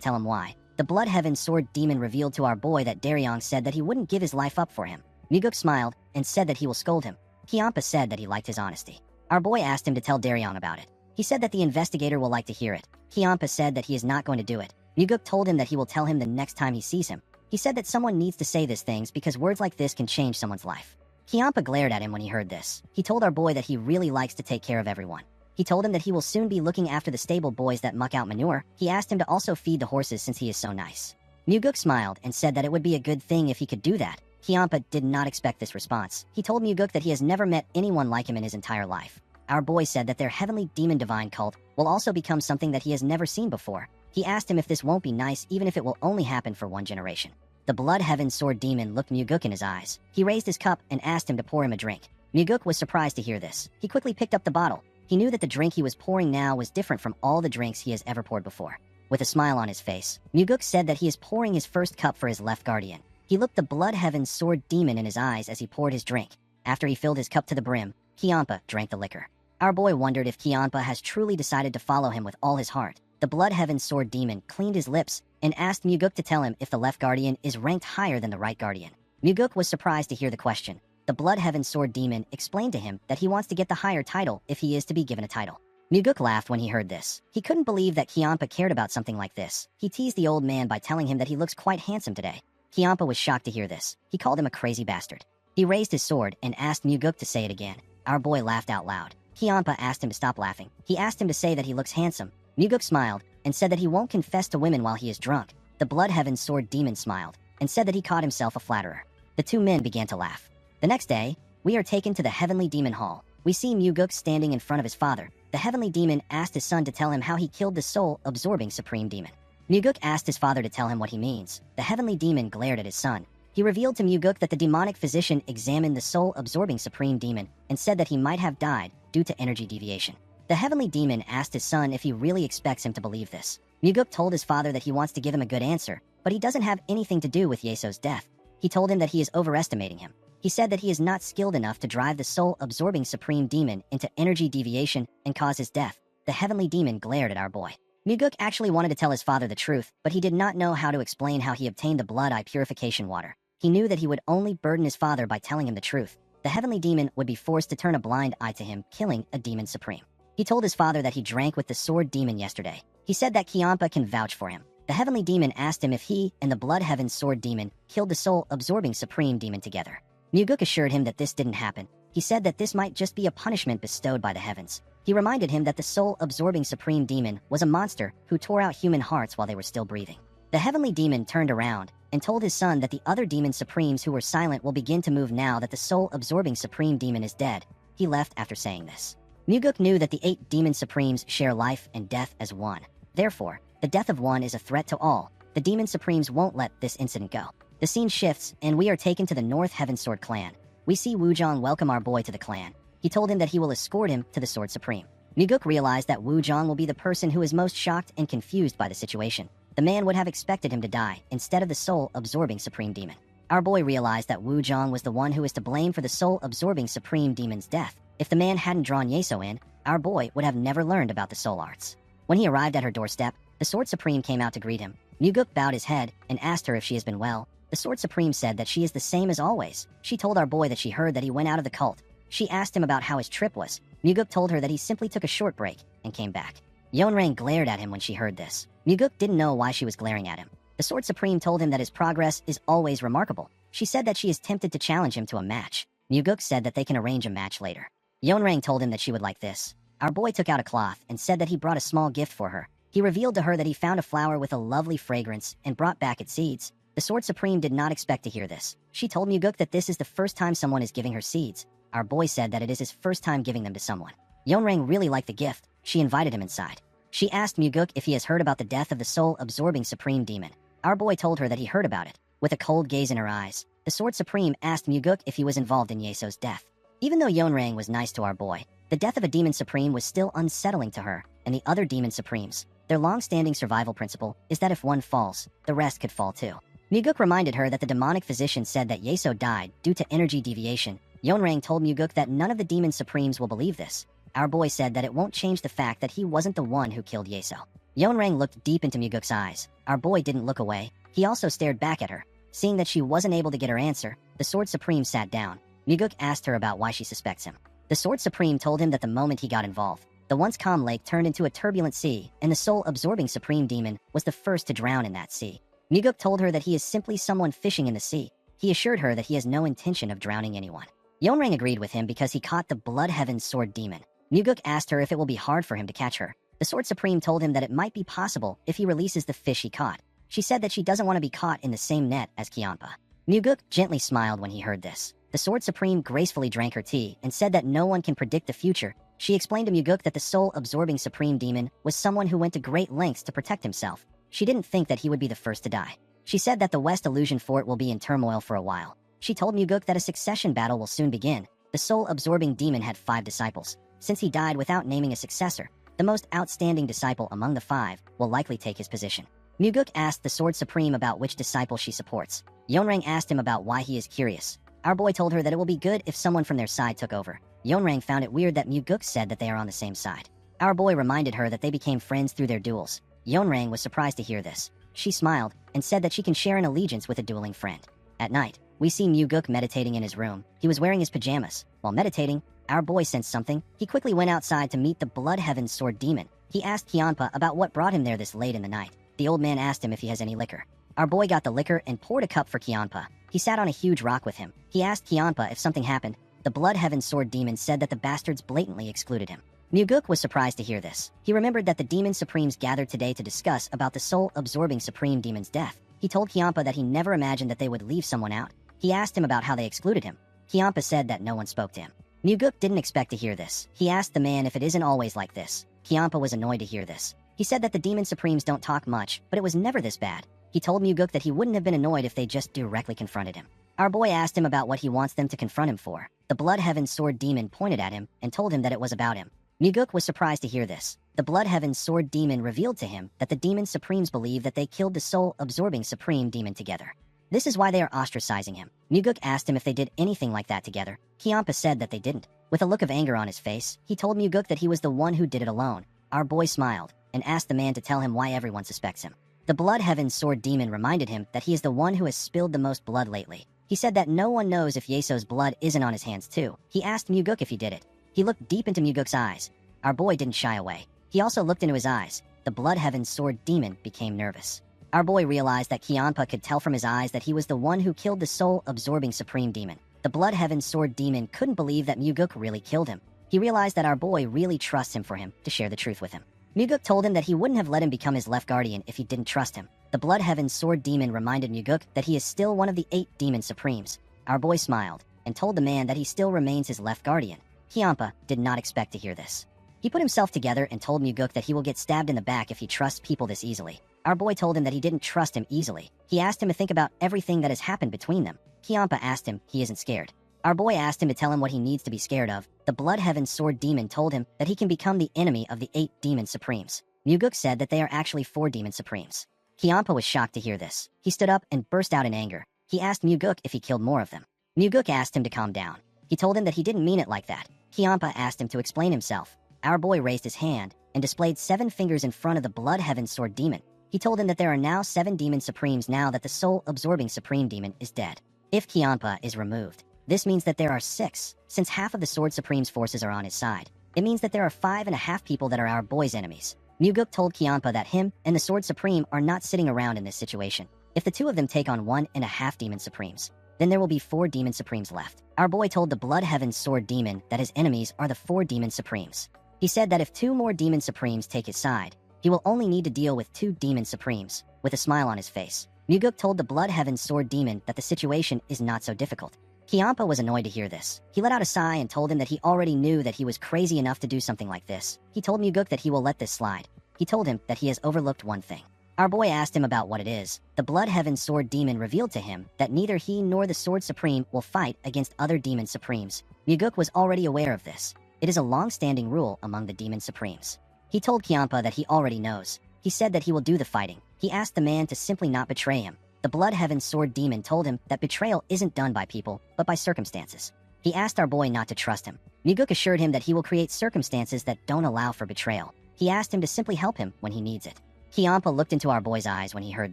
tell him why. The Blood Heaven Sword Demon revealed to our boy that Daryong said that he wouldn't give his life up for him. Muguk smiled and said that he will scold him. Kyampa said that he liked his honesty. Our boy asked him to tell Daryong about it. He said that the investigator will like to hear it. Kyampa said that he is not going to do it. Muguk told him that he will tell him the next time he sees him. He said that someone needs to say these things because words like this can change someone's life. Kyampa glared at him when he heard this. He told our boy that he really likes to take care of everyone. He told him that he will soon be looking after the stable boys that muck out manure. He asked him to also feed the horses since he is so nice. Muguk smiled and said that it would be a good thing if he could do that. Kyampa did not expect this response. He told Muguk that he has never met anyone like him in his entire life. Our boy said that their heavenly demon divine cult will also become something that he has never seen before. He asked him if this won't be nice even if it will only happen for one generation. The Blood Heaven Sword Demon looked Muguk in his eyes. He raised his cup and asked him to pour him a drink. Muguk was surprised to hear this. He quickly picked up the bottle. He knew that the drink he was pouring now was different from all the drinks he has ever poured before. With a smile on his face, Muguk said that he is pouring his first cup for his left guardian. He looked the Blood Heaven Sword Demon in his eyes as he poured his drink. After he filled his cup to the brim, Kyampa drank the liquor. Our boy wondered if Kyampa has truly decided to follow him with all his heart. The Blood Heaven Sword Demon cleaned his lips and asked Muguk to tell him if the left guardian is ranked higher than the right guardian. Muguk was surprised to hear the question. The Blood Heaven Sword Demon explained to him that he wants to get the higher title if he is to be given a title. Muguk laughed when he heard this. He couldn't believe that Kyampa cared about something like this. He teased the old man by telling him that he looks quite handsome today. Kyampa was shocked to hear this. He called him a crazy bastard. He raised his sword and asked Muguk to say it again. Our boy laughed out loud. Kyampa asked him to stop laughing. He asked him to say that he looks handsome. Muguk smiled and said that he won't confess to women while he is drunk. The Blood Heaven Sword Demon smiled and said that he caught himself a flatterer. The two men began to laugh. The next day, we are taken to the Heavenly Demon Hall. We see Muguk standing in front of his father. The Heavenly Demon asked his son to tell him how he killed the soul-absorbing Supreme Demon. Muguk asked his father to tell him what he means. The Heavenly Demon glared at his son. He revealed to Muguk that the demonic physician examined the soul-absorbing Supreme Demon and said that he might have died due to energy deviation. The Heavenly Demon asked his son if he really expects him to believe this. Muguk told his father that he wants to give him a good answer, but he doesn't have anything to do with Yeso's death. He told him that he is overestimating him. He said that he is not skilled enough to drive the soul-absorbing Supreme Demon into energy deviation and cause his death. The Heavenly Demon glared at our boy. Muguk actually wanted to tell his father the truth, but he did not know how to explain how he obtained the blood eye purification water. He knew that he would only burden his father by telling him the truth. The Heavenly Demon would be forced to turn a blind eye to him, killing a Demon Supreme. He told his father that he drank with the Sword Demon yesterday. He said that Kyampa can vouch for him. The Heavenly Demon asked him if he and the Blood Heaven Sword Demon killed the soul-absorbing Supreme Demon together. Muguk assured him that this didn't happen. He said that this might just be a punishment bestowed by the heavens. He reminded him that the soul-absorbing Supreme Demon was a monster who tore out human hearts while they were still breathing. The Heavenly Demon turned around and told his son that the other Demon Supremes who were silent will begin to move now that the soul-absorbing Supreme Demon is dead. He left after saying this. Muguk knew that the 8 Demon Supremes share life and death as one. Therefore, the death of one is a threat to all. The Demon Supremes won't let this incident go. The scene shifts, and we are taken to the North Heaven Sword clan. We see Wuzhong welcome our boy to the clan. He told him that he will escort him to the Sword Supreme. Muguk realized that Wuzhong will be the person who is most shocked and confused by the situation. The man would have expected him to die instead of the soul-absorbing Supreme Demon. Our boy realized that Wuzhong was the one who is to blame for the soul-absorbing Supreme Demon's death. If the man hadn't drawn Yeso in, our boy would have never learned about the soul arts. When he arrived at her doorstep, the Sword Supreme came out to greet him. Muguk bowed his head and asked her if she has been well. The Sword Supreme said that she is the same as always. She told our boy that she heard that he went out of the cult. She asked him about how his trip was. Muguk told her that he simply took a short break and came back. Yeonrang glared at him when she heard this. Muguk didn't know why she was glaring at him. The Sword Supreme told him that his progress is always remarkable. She said that she is tempted to challenge him to a match. Muguk said that they can arrange a match later. Yeonrang told him that she would like this. Our boy took out a cloth and said that he brought a small gift for her. He revealed to her that he found a flower with a lovely fragrance and brought back its seeds. The Sword Supreme did not expect to hear this. She told Muguk that this is the first time someone is giving her seeds. Our boy said that it is his first time giving them to someone. Yeonrang really liked the gift. She invited him inside. She asked Muguk if he has heard about the death of the soul-absorbing Supreme Demon. Our boy told her that he heard about it. With a cold gaze in her eyes, the Sword Supreme asked Muguk if he was involved in Yeso's death. Even though Yeonrang was nice to our boy, the death of a Demon Supreme was still unsettling to her and the other Demon Supremes. Their long-standing survival principle is that if one falls, the rest could fall too. Muguk reminded her that the demonic physician said that Yeso died due to energy deviation. Yeonrang told Muguk that none of the Demon Supremes will believe this. Our boy said that it won't change the fact that he wasn't the one who killed Yeso. Yeonrang looked deep into Muguk's eyes. Our boy didn't look away. He also stared back at her. Seeing that she wasn't able to get her answer, the Sword Supreme sat down. Muguk asked her about why she suspects him. The Sword Supreme told him that the moment he got involved, the once calm lake turned into a turbulent sea, and the soul-absorbing Supreme Demon was the first to drown in that sea. Muguk told her that he is simply someone fishing in the sea. He assured her that he has no intention of drowning anyone. Yeonrang agreed with him because he caught the Blood Heaven Sword Demon. Muguk asked her if it will be hard for him to catch her. The Sword Supreme told him that it might be possible if he releases the fish he caught. She said that she doesn't want to be caught in the same net as Kianpa. Muguk gently smiled when he heard this. The Sword Supreme gracefully drank her tea and said that no one can predict the future. She explained to Muguk that the soul-absorbing Supreme Demon was someone who went to great lengths to protect himself. She didn't think that he would be the first to die. She said that the West Illusion Fort will be in turmoil for a while. She told Muguk that a succession battle will soon begin. The soul-absorbing demon had 5 disciples. Since he died without naming a successor, the most outstanding disciple among the 5 will likely take his position. Muguk asked the Sword Supreme about which disciple she supports. Yeonrang asked him about why he is curious. Our boy told her that it will be good if someone from their side took over. Yeonrang found it weird that Muguk said that they are on the same side. Our boy reminded her that they became friends through their duels. Yeonrang was surprised to hear this. She smiled and said that she can share an allegiance with a dueling friend. At night, we see Muguk meditating in his room. He was wearing his pajamas. While meditating, our boy sensed something. He quickly went outside to meet the Blood Heaven Sword Demon. He asked Kianpa about what brought him there this late in the night. The old man asked him if he has any liquor. Our boy got the liquor and poured a cup for Kianpa. He sat on a huge rock with him. He asked Kianpa if something happened. The Blood Heaven Sword Demon said that the bastards blatantly excluded him. Muguk was surprised to hear this. He remembered that the Demon Supremes gathered today to discuss about the soul-absorbing Supreme Demon's death. He told Kianpa that he never imagined that they would leave someone out. He asked him about how they excluded him. Kianpa said that no one spoke to him. Muguk didn't expect to hear this. He asked the man if it isn't always like this. Kianpa was annoyed to hear this. He said that the Demon Supremes don't talk much, but it was never this bad. He told Muguk that he wouldn't have been annoyed if they just directly confronted him. Our boy asked him about what he wants them to confront him for. The Blood Heaven Sword Demon pointed at him and told him that it was about him. Muguk was surprised to hear this. The Blood Heaven Sword Demon revealed to him that the Demon Supremes believe that they killed the soul-absorbing Supreme Demon together. This is why they are ostracizing him. Muguk asked him if they did anything like that together. Kianpa said that they didn't. With a look of anger on his face, he told Muguk that he was the one who did it alone. Our boy smiled and asked the man to tell him why everyone suspects him. The Blood Heaven Sword Demon reminded him that he is the one who has spilled the most blood lately. He said that no one knows if Yeso's blood isn't on his hands too. He asked Muguk if he did it. He looked deep into Muguk's eyes. Our boy didn't shy away. He also looked into his eyes. The Blood Heaven Sword Demon became nervous. Our boy realized that Kianpa could tell from his eyes that he was the one who killed the soul-absorbing Supreme Demon. The Blood Heaven Sword Demon couldn't believe that Muguk really killed him. He realized that our boy really trusts him for him to share the truth with him. Muguk told him that he wouldn't have let him become his left guardian if he didn't trust him. The Blood Heaven Sword Demon reminded Muguk that he is still one of the 8 Demon Supremes. Our boy smiled and told the man that he still remains his left guardian. Kianpa did not expect to hear this. He put himself together and told Muguk that he will get stabbed in the back if he trusts people this easily. Our boy told him that he didn't trust him easily. He asked him to think about everything that has happened between them. Kianpa asked him he isn't scared. Our boy asked him to tell him what he needs to be scared of. The Blood Heaven Sword Demon told him that he can become the enemy of the 8 Demon Supremes. Muguk said that they are actually 4 Demon Supremes. Kianpa was shocked to hear this. He stood up and burst out in anger. He asked Muguk if he killed more of them. Muguk asked him to calm down. He told him that he didn't mean it like that. Kianpa asked him to explain himself. Our boy raised his hand and displayed 7 fingers in front of the Blood Heaven Sword Demon. He told him that there are now 7 Demon Supremes now that the soul-absorbing Supreme Demon is dead. If Kianpa is removed, this means that there are 6, since half of the Sword Supreme's forces are on his side. It means that there are 5.5 people that are our boy's enemies. Muguk told Kianpa that him and the Sword Supreme are not sitting around in this situation. If the 2 of them take on 1.5 Demon Supremes, then there will be 4 Demon Supremes left. Our boy told the Blood Heaven Sword Demon that his enemies are the 4 Demon Supremes. He said that if 2 more Demon Supremes take his side, he will only need to deal with 2 Demon Supremes. With a smile on his face, Muguk told the Blood Heaven Sword Demon that the situation is not so difficult. Kianpa was annoyed to hear this. He let out a sigh and told him that he already knew that he was crazy enough to do something like this. He told Muguk that he will let this slide. He told him that he has overlooked one thing. Our boy asked him about what it is. The Blood Heaven Sword Demon revealed to him that neither he nor the Sword Supreme will fight against other Demon Supremes. Muguk was already aware of this. It is a long-standing rule among the Demon Supremes. He told Kiampa that he already knows. He said that he will do the fighting. He asked the man to simply not betray him. The Blood Heaven Sword Demon told him that betrayal isn't done by people, but by circumstances. He asked our boy not to trust him. Muguk assured him that he will create circumstances that don't allow for betrayal. He asked him to simply help him when he needs it. Kiampa looked into our boy's eyes when he heard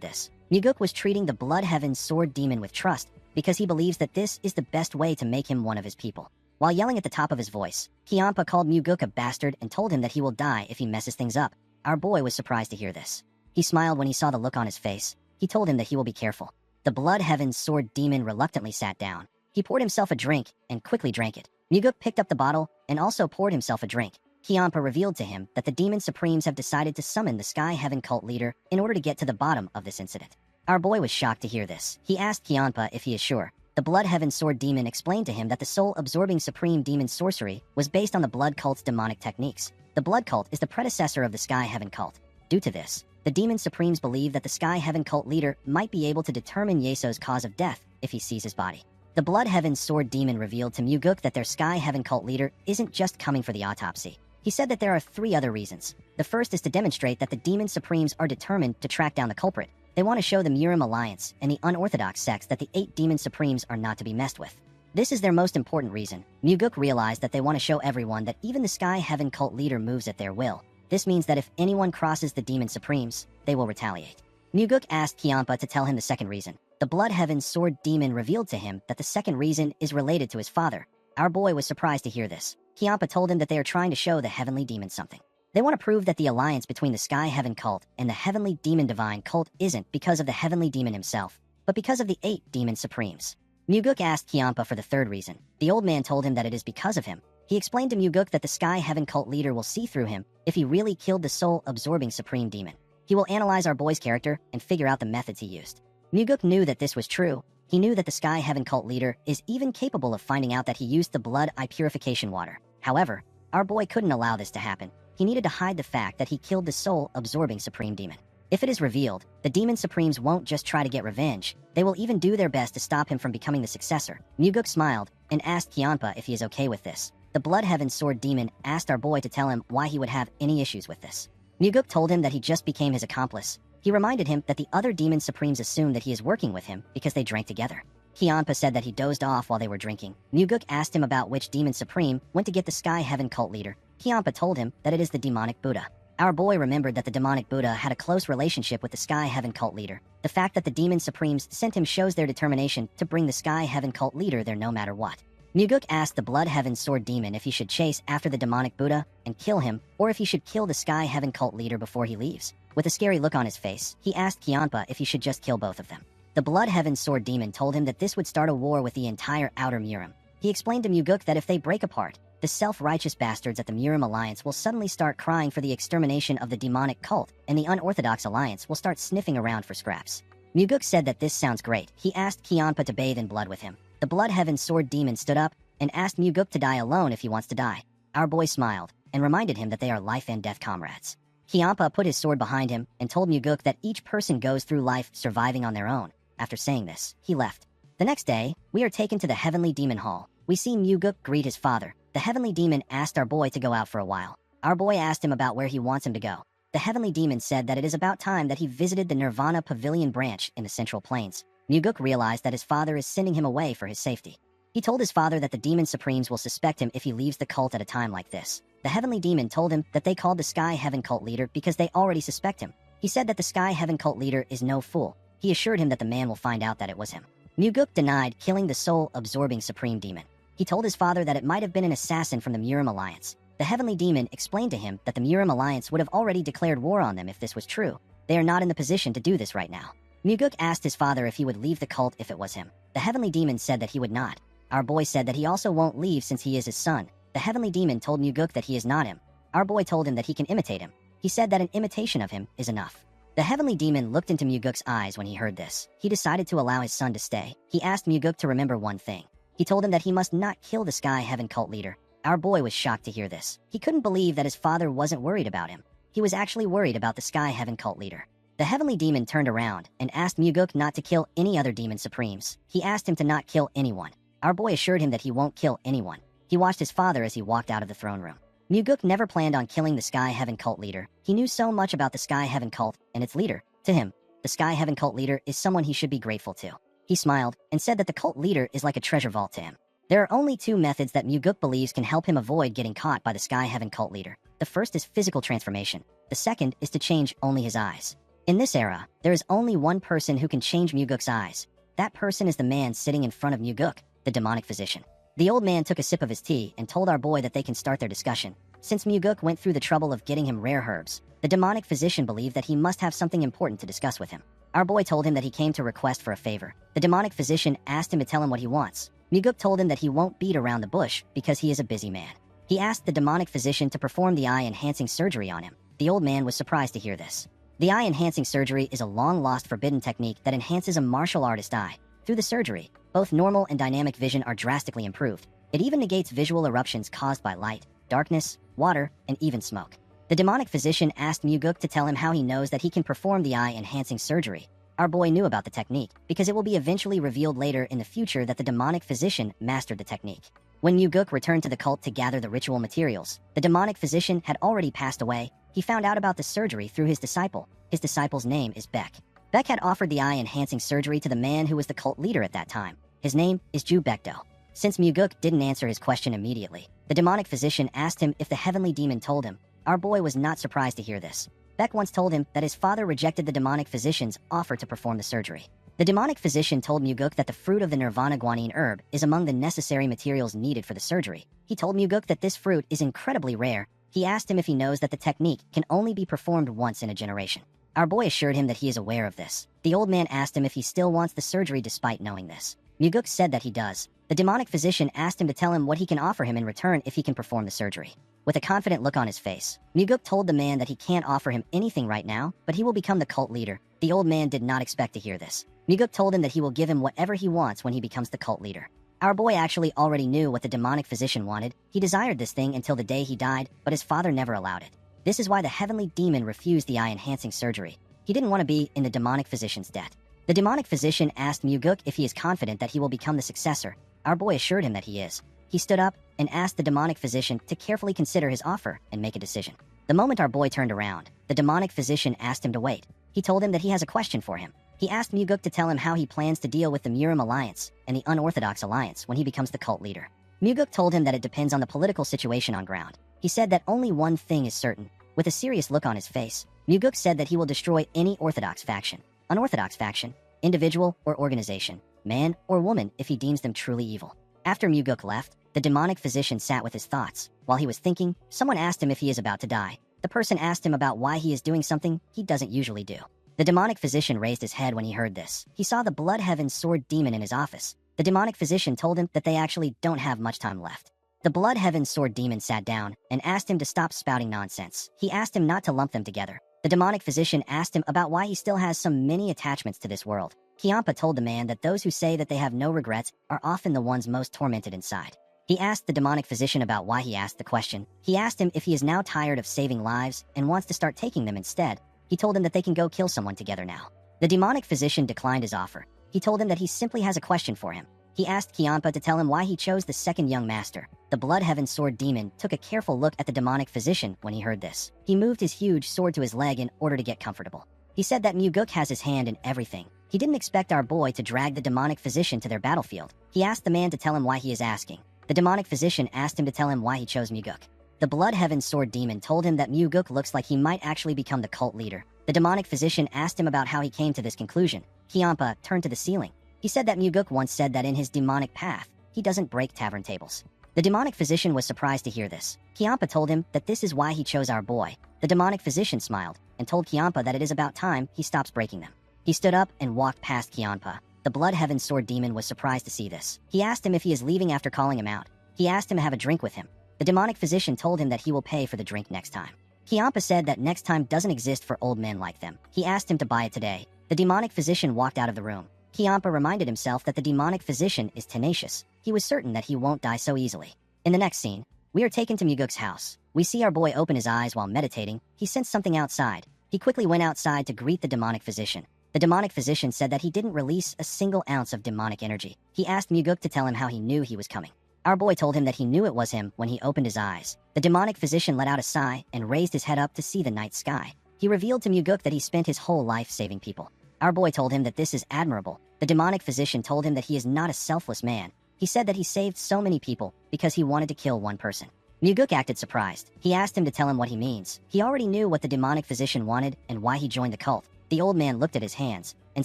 this. Muguk was treating the Blood Heaven Sword Demon with trust because he believes that this is the best way to make him one of his people. While yelling at the top of his voice, Kiampa called Muguk a bastard and told him that he will die if he messes things up. Our boy was surprised to hear this. He smiled when he saw the look on his face. He told him that he will be careful. The Blood Heaven Sword Demon reluctantly sat down. He poured himself a drink and quickly drank it. Muguk picked up the bottle and also poured himself a drink. Kiampa revealed to him that the Demon Supremes have decided to summon the Sky Heaven cult leader in order to get to the bottom of this incident. Our boy was shocked to hear this. He asked Kiampa if he is sure. The Blood Heaven Sword Demon explained to him that the soul-absorbing supreme demon sorcery was based on the Blood Cult's demonic techniques. The Blood Cult is the predecessor of the Sky Heaven cult. Due to this, the Demon Supremes believe that the Sky Heaven cult leader might be able to determine Yeso's cause of death if he sees his body. The Blood Heaven Sword Demon revealed to Muguk that their Sky Heaven cult leader isn't just coming for the autopsy. He said that there are 3 other reasons. The first is to demonstrate that the Demon Supremes are determined to track down the culprit. They want to show the Murim Alliance and the unorthodox sects that the 8 Demon Supremes are not to be messed with. This is their most important reason. Muguk realized that they want to show everyone that even the Sky Heaven cult leader moves at their will. This means that if anyone crosses the Demon Supremes, they will retaliate. Muguk asked Kiampa to tell him the second reason. The Blood Heaven Sword Demon revealed to him that the second reason is related to his father. Our boy was surprised to hear this. Kiampa told him that they are trying to show the Heavenly Demon something. They want to prove that the alliance between the Sky Heaven cult and the Heavenly Demon Divine cult isn't because of the Heavenly Demon himself, but because of the 8 Demon Supremes. Muguk asked Kiampa for the third reason. The old man told him that it is because of him. He explained to Muguk that the Sky Heaven cult leader will see through him if he really killed the soul-absorbing supreme demon. He will analyze our boy's character and figure out the methods he used. Muguk knew that this was true. He knew that the Sky Heaven cult leader is even capable of finding out that he used the blood eye purification water. However, our boy couldn't allow this to happen. He needed to hide the fact that he killed the soul-absorbing supreme demon. If it is revealed, the Demon Supremes won't just try to get revenge. They will even do their best to stop him from becoming the successor. Muguk smiled and asked Kiampa if he is okay with this. The Blood Heaven Sword Demon asked our boy to tell him why he would have any issues with this. Muguk told him that he just became his accomplice. He reminded him that the other Demon Supremes assume that he is working with him because they drank together. Kiampa said that he dozed off while they were drinking. Muguk asked him about which Demon Supreme went to get the Sky Heaven cult leader. Kiampa told him that it is the demonic Buddha. Our boy remembered that the demonic Buddha had a close relationship with the Sky Heaven cult leader. The fact that the Demon Supremes sent him shows their determination to bring the Sky Heaven cult leader there no matter what. Muguk asked the Blood Heaven Sword Demon if he should chase after the demonic Buddha and kill him, or if he should kill the Sky Heaven cult leader before he leaves. With a scary look on his face, he asked Kiampa if he should just kill both of them. The Blood Heaven Sword Demon told him that this would start a war with the entire Outer Murim. He explained to Muguk that if they break apart, the self-righteous bastards at the Murim Alliance will suddenly start crying for the extermination of the demonic cult, and the unorthodox alliance will start sniffing around for scraps. Muguk said that this sounds great. He asked Kiampa to bathe in blood with him. The Blood Heaven Sword Demon stood up and asked Muguk to die alone if he wants to die. Our boy smiled and reminded him that they are life and death comrades. Kiampa put his sword behind him and told Muguk that each person goes through life surviving on their own. After saying this, he left. The next day, we are taken to the Heavenly Demon Hall. We see Muguk greet his father. The Heavenly Demon asked our boy to go out for a while. Our boy asked him about where he wants him to go. The Heavenly Demon said that it is about time that he visited the Nirvana Pavilion branch in the Central Plains. Muguk realized that his father is sending him away for his safety. He told his father that the Demon Supremes will suspect him if he leaves the cult at a time like this. The Heavenly Demon told him that they called the Sky Heaven cult leader because they already suspect him. He said that the Sky Heaven cult leader is no fool. He assured him that the man will find out that it was him. Muguk denied killing the soul-absorbing supreme demon. He told his father that it might have been an assassin from the Murim Alliance. The Heavenly Demon explained to him that the Murim Alliance would have already declared war on them if this was true. They are not in the position to do this right now. Muguk asked his father if he would leave the cult if it was him. The Heavenly Demon said that he would not. Our boy said that he also won't leave since he is his son. The Heavenly Demon told Muguk that he is not him. Our boy told him that he can imitate him. He said that an imitation of him is enough. The Heavenly Demon looked into Muguk's eyes when he heard this. He decided to allow his son to stay. He asked Muguk to remember one thing. He told him that he must not kill the Sky Heaven cult leader. Our boy was shocked to hear this. He couldn't believe that his father wasn't worried about him. He was actually worried about the Sky Heaven cult leader. The heavenly demon turned around and asked Muguk not to kill any other demon supremes. He asked him to not kill anyone. Our boy assured him that he won't kill anyone. He watched his father as he walked out of the throne room. Muguk never planned on killing the Sky Heaven cult leader. He knew so much about the Sky Heaven cult and its leader. To him, the Sky Heaven cult leader is someone he should be grateful to. He smiled and said that the cult leader is like a treasure vault to him. There are only two methods that Muguk believes can help him avoid getting caught by the Sky Heaven cult leader. The first is physical transformation. The second is to change only his eyes. In this era, there is only one person who can change Muguk's eyes. That person is the man sitting in front of Muguk, the demonic physician. The old man took a sip of his tea and told our boy that they can start their discussion. Since Muguk went through the trouble of getting him rare herbs, the demonic physician believed that he must have something important to discuss with him. Our boy told him that he came to request for a favor. The demonic physician asked him to tell him what he wants. Muguk told him that he won't beat around the bush because he is a busy man. He asked the demonic physician to perform the eye-enhancing surgery on him. The old man was surprised to hear this. The eye-enhancing surgery is a long-lost forbidden technique that enhances a martial artist's eye. Through the surgery, both normal and dynamic vision are drastically improved. It even negates visual eruptions caused by light, darkness, water, and even smoke. The demonic physician asked Muguk to tell him how he knows that he can perform the eye-enhancing surgery. Our boy knew about the technique because it will be eventually revealed later in the future that the demonic physician mastered the technique. When Muguk returned to the cult to gather the ritual materials, the demonic physician had already passed away. He found out about the surgery through his disciple. His disciple's name is Beck. Beck had offered the eye-enhancing surgery to the man who was the cult leader at that time. His name is Ju Bekdo. Since Muguk didn't answer his question immediately, the demonic physician asked him if the heavenly demon told him. Our boy was not surprised to hear this. Beck once told him that his father rejected the demonic physician's offer to perform the surgery. The demonic physician told Muguk that the fruit of the Nirvana guanine herb is among the necessary materials needed for the surgery. He told Muguk that this fruit is incredibly rare. He asked him if he knows that the technique can only be performed once in a generation. Our boy assured him that he is aware of this. The old man asked him if he still wants the surgery despite knowing this. Muguk said that he does. The demonic physician asked him to tell him what he can offer him in return if he can perform the surgery. With a confident look on his face, Muguk told the man that he can't offer him anything right now, but he will become the cult leader. The old man did not expect to hear this. Muguk told him that he will give him whatever he wants when he becomes the cult leader. Our boy actually already knew what the demonic physician wanted. He desired this thing until the day he died, but his father never allowed it. This is why the heavenly demon refused the eye-enhancing surgery. He didn't want to be in the demonic physician's debt. The demonic physician asked Muguk if he is confident that he will become the successor. Our boy assured him that he is. He stood up and asked the demonic physician to carefully consider his offer and make a decision. The moment our boy turned around, the demonic physician asked him to wait. He told him that he has a question for him. He asked Muguk to tell him how he plans to deal with the Murim Alliance and the Unorthodox Alliance when he becomes the cult leader. Muguk told him that it depends on the political situation on ground. He said that only one thing is certain. With a serious look on his face, Muguk said that he will destroy any Orthodox faction, unorthodox faction, individual or organization, man or woman if he deems them truly evil. After Muguk left, the demonic physician sat with his thoughts. While he was thinking, someone asked him if he is about to die. The person asked him about why he is doing something he doesn't usually do. The demonic physician raised his head when he heard this. He saw the Blood Heaven Sword demon in his office. The demonic physician told him that they actually don't have much time left. The Blood Heaven Sword demon sat down and asked him to stop spouting nonsense. He asked him not to lump them together. The demonic physician asked him about why he still has so many attachments to this world. Kiampa told the man that those who say that they have no regrets are often the ones most tormented inside. He asked the demonic physician about why he asked the question. He asked him if he is now tired of saving lives and wants to start taking them instead. He told him that they can go kill someone together now. The demonic physician declined his offer. He told him that he simply has a question for him. He asked Kiampa to tell him why he chose the second young master. The Blood Heaven Sword demon took a careful look at the demonic physician when he heard this. He moved his huge sword to his leg in order to get comfortable. He said that Muguk has his hand in everything. He didn't expect our boy to drag the demonic physician to their battlefield. He asked the man to tell him why he is asking. The demonic physician asked him to tell him why he chose Muguk. The Blood Heaven Sword demon told him that Muguk looks like he might actually become the cult leader. The demonic physician asked him about how he came to this conclusion. Kiampa turned to the ceiling. He said that Muguk once said that in his demonic path, he doesn't break tavern tables. The demonic physician was surprised to hear this. Kiampa told him that this is why he chose our boy. The demonic physician smiled and told Kiampa that it is about time he stops breaking them. He stood up and walked past Kiampa. The Blood Heaven Sword demon was surprised to see this. He asked him if he is leaving after calling him out. He asked him to have a drink with him. The demonic physician told him that he will pay for the drink next time. Kiampa said that next time doesn't exist for old men like them. He asked him to buy it today. The demonic physician walked out of the room. Kiampa reminded himself that the demonic physician is tenacious. He was certain that he won't die so easily. In the next scene, we are taken to Muguk's house. We see our boy open his eyes while meditating. He sensed something outside. He quickly went outside to greet the demonic physician. The demonic physician said that he didn't release a single ounce of demonic energy. He asked Muguk to tell him how he knew he was coming. Our boy told him that he knew it was him when he opened his eyes. The demonic physician let out a sigh and raised his head up to see the night sky. He revealed to Muguk that he spent his whole life saving people. Our boy told him that this is admirable. The demonic physician told him that he is not a selfless man. He said that he saved so many people because he wanted to kill one person. Muguk acted surprised. He asked him to tell him what he means. He already knew what the demonic physician wanted and why he joined the cult. The old man looked at his hands and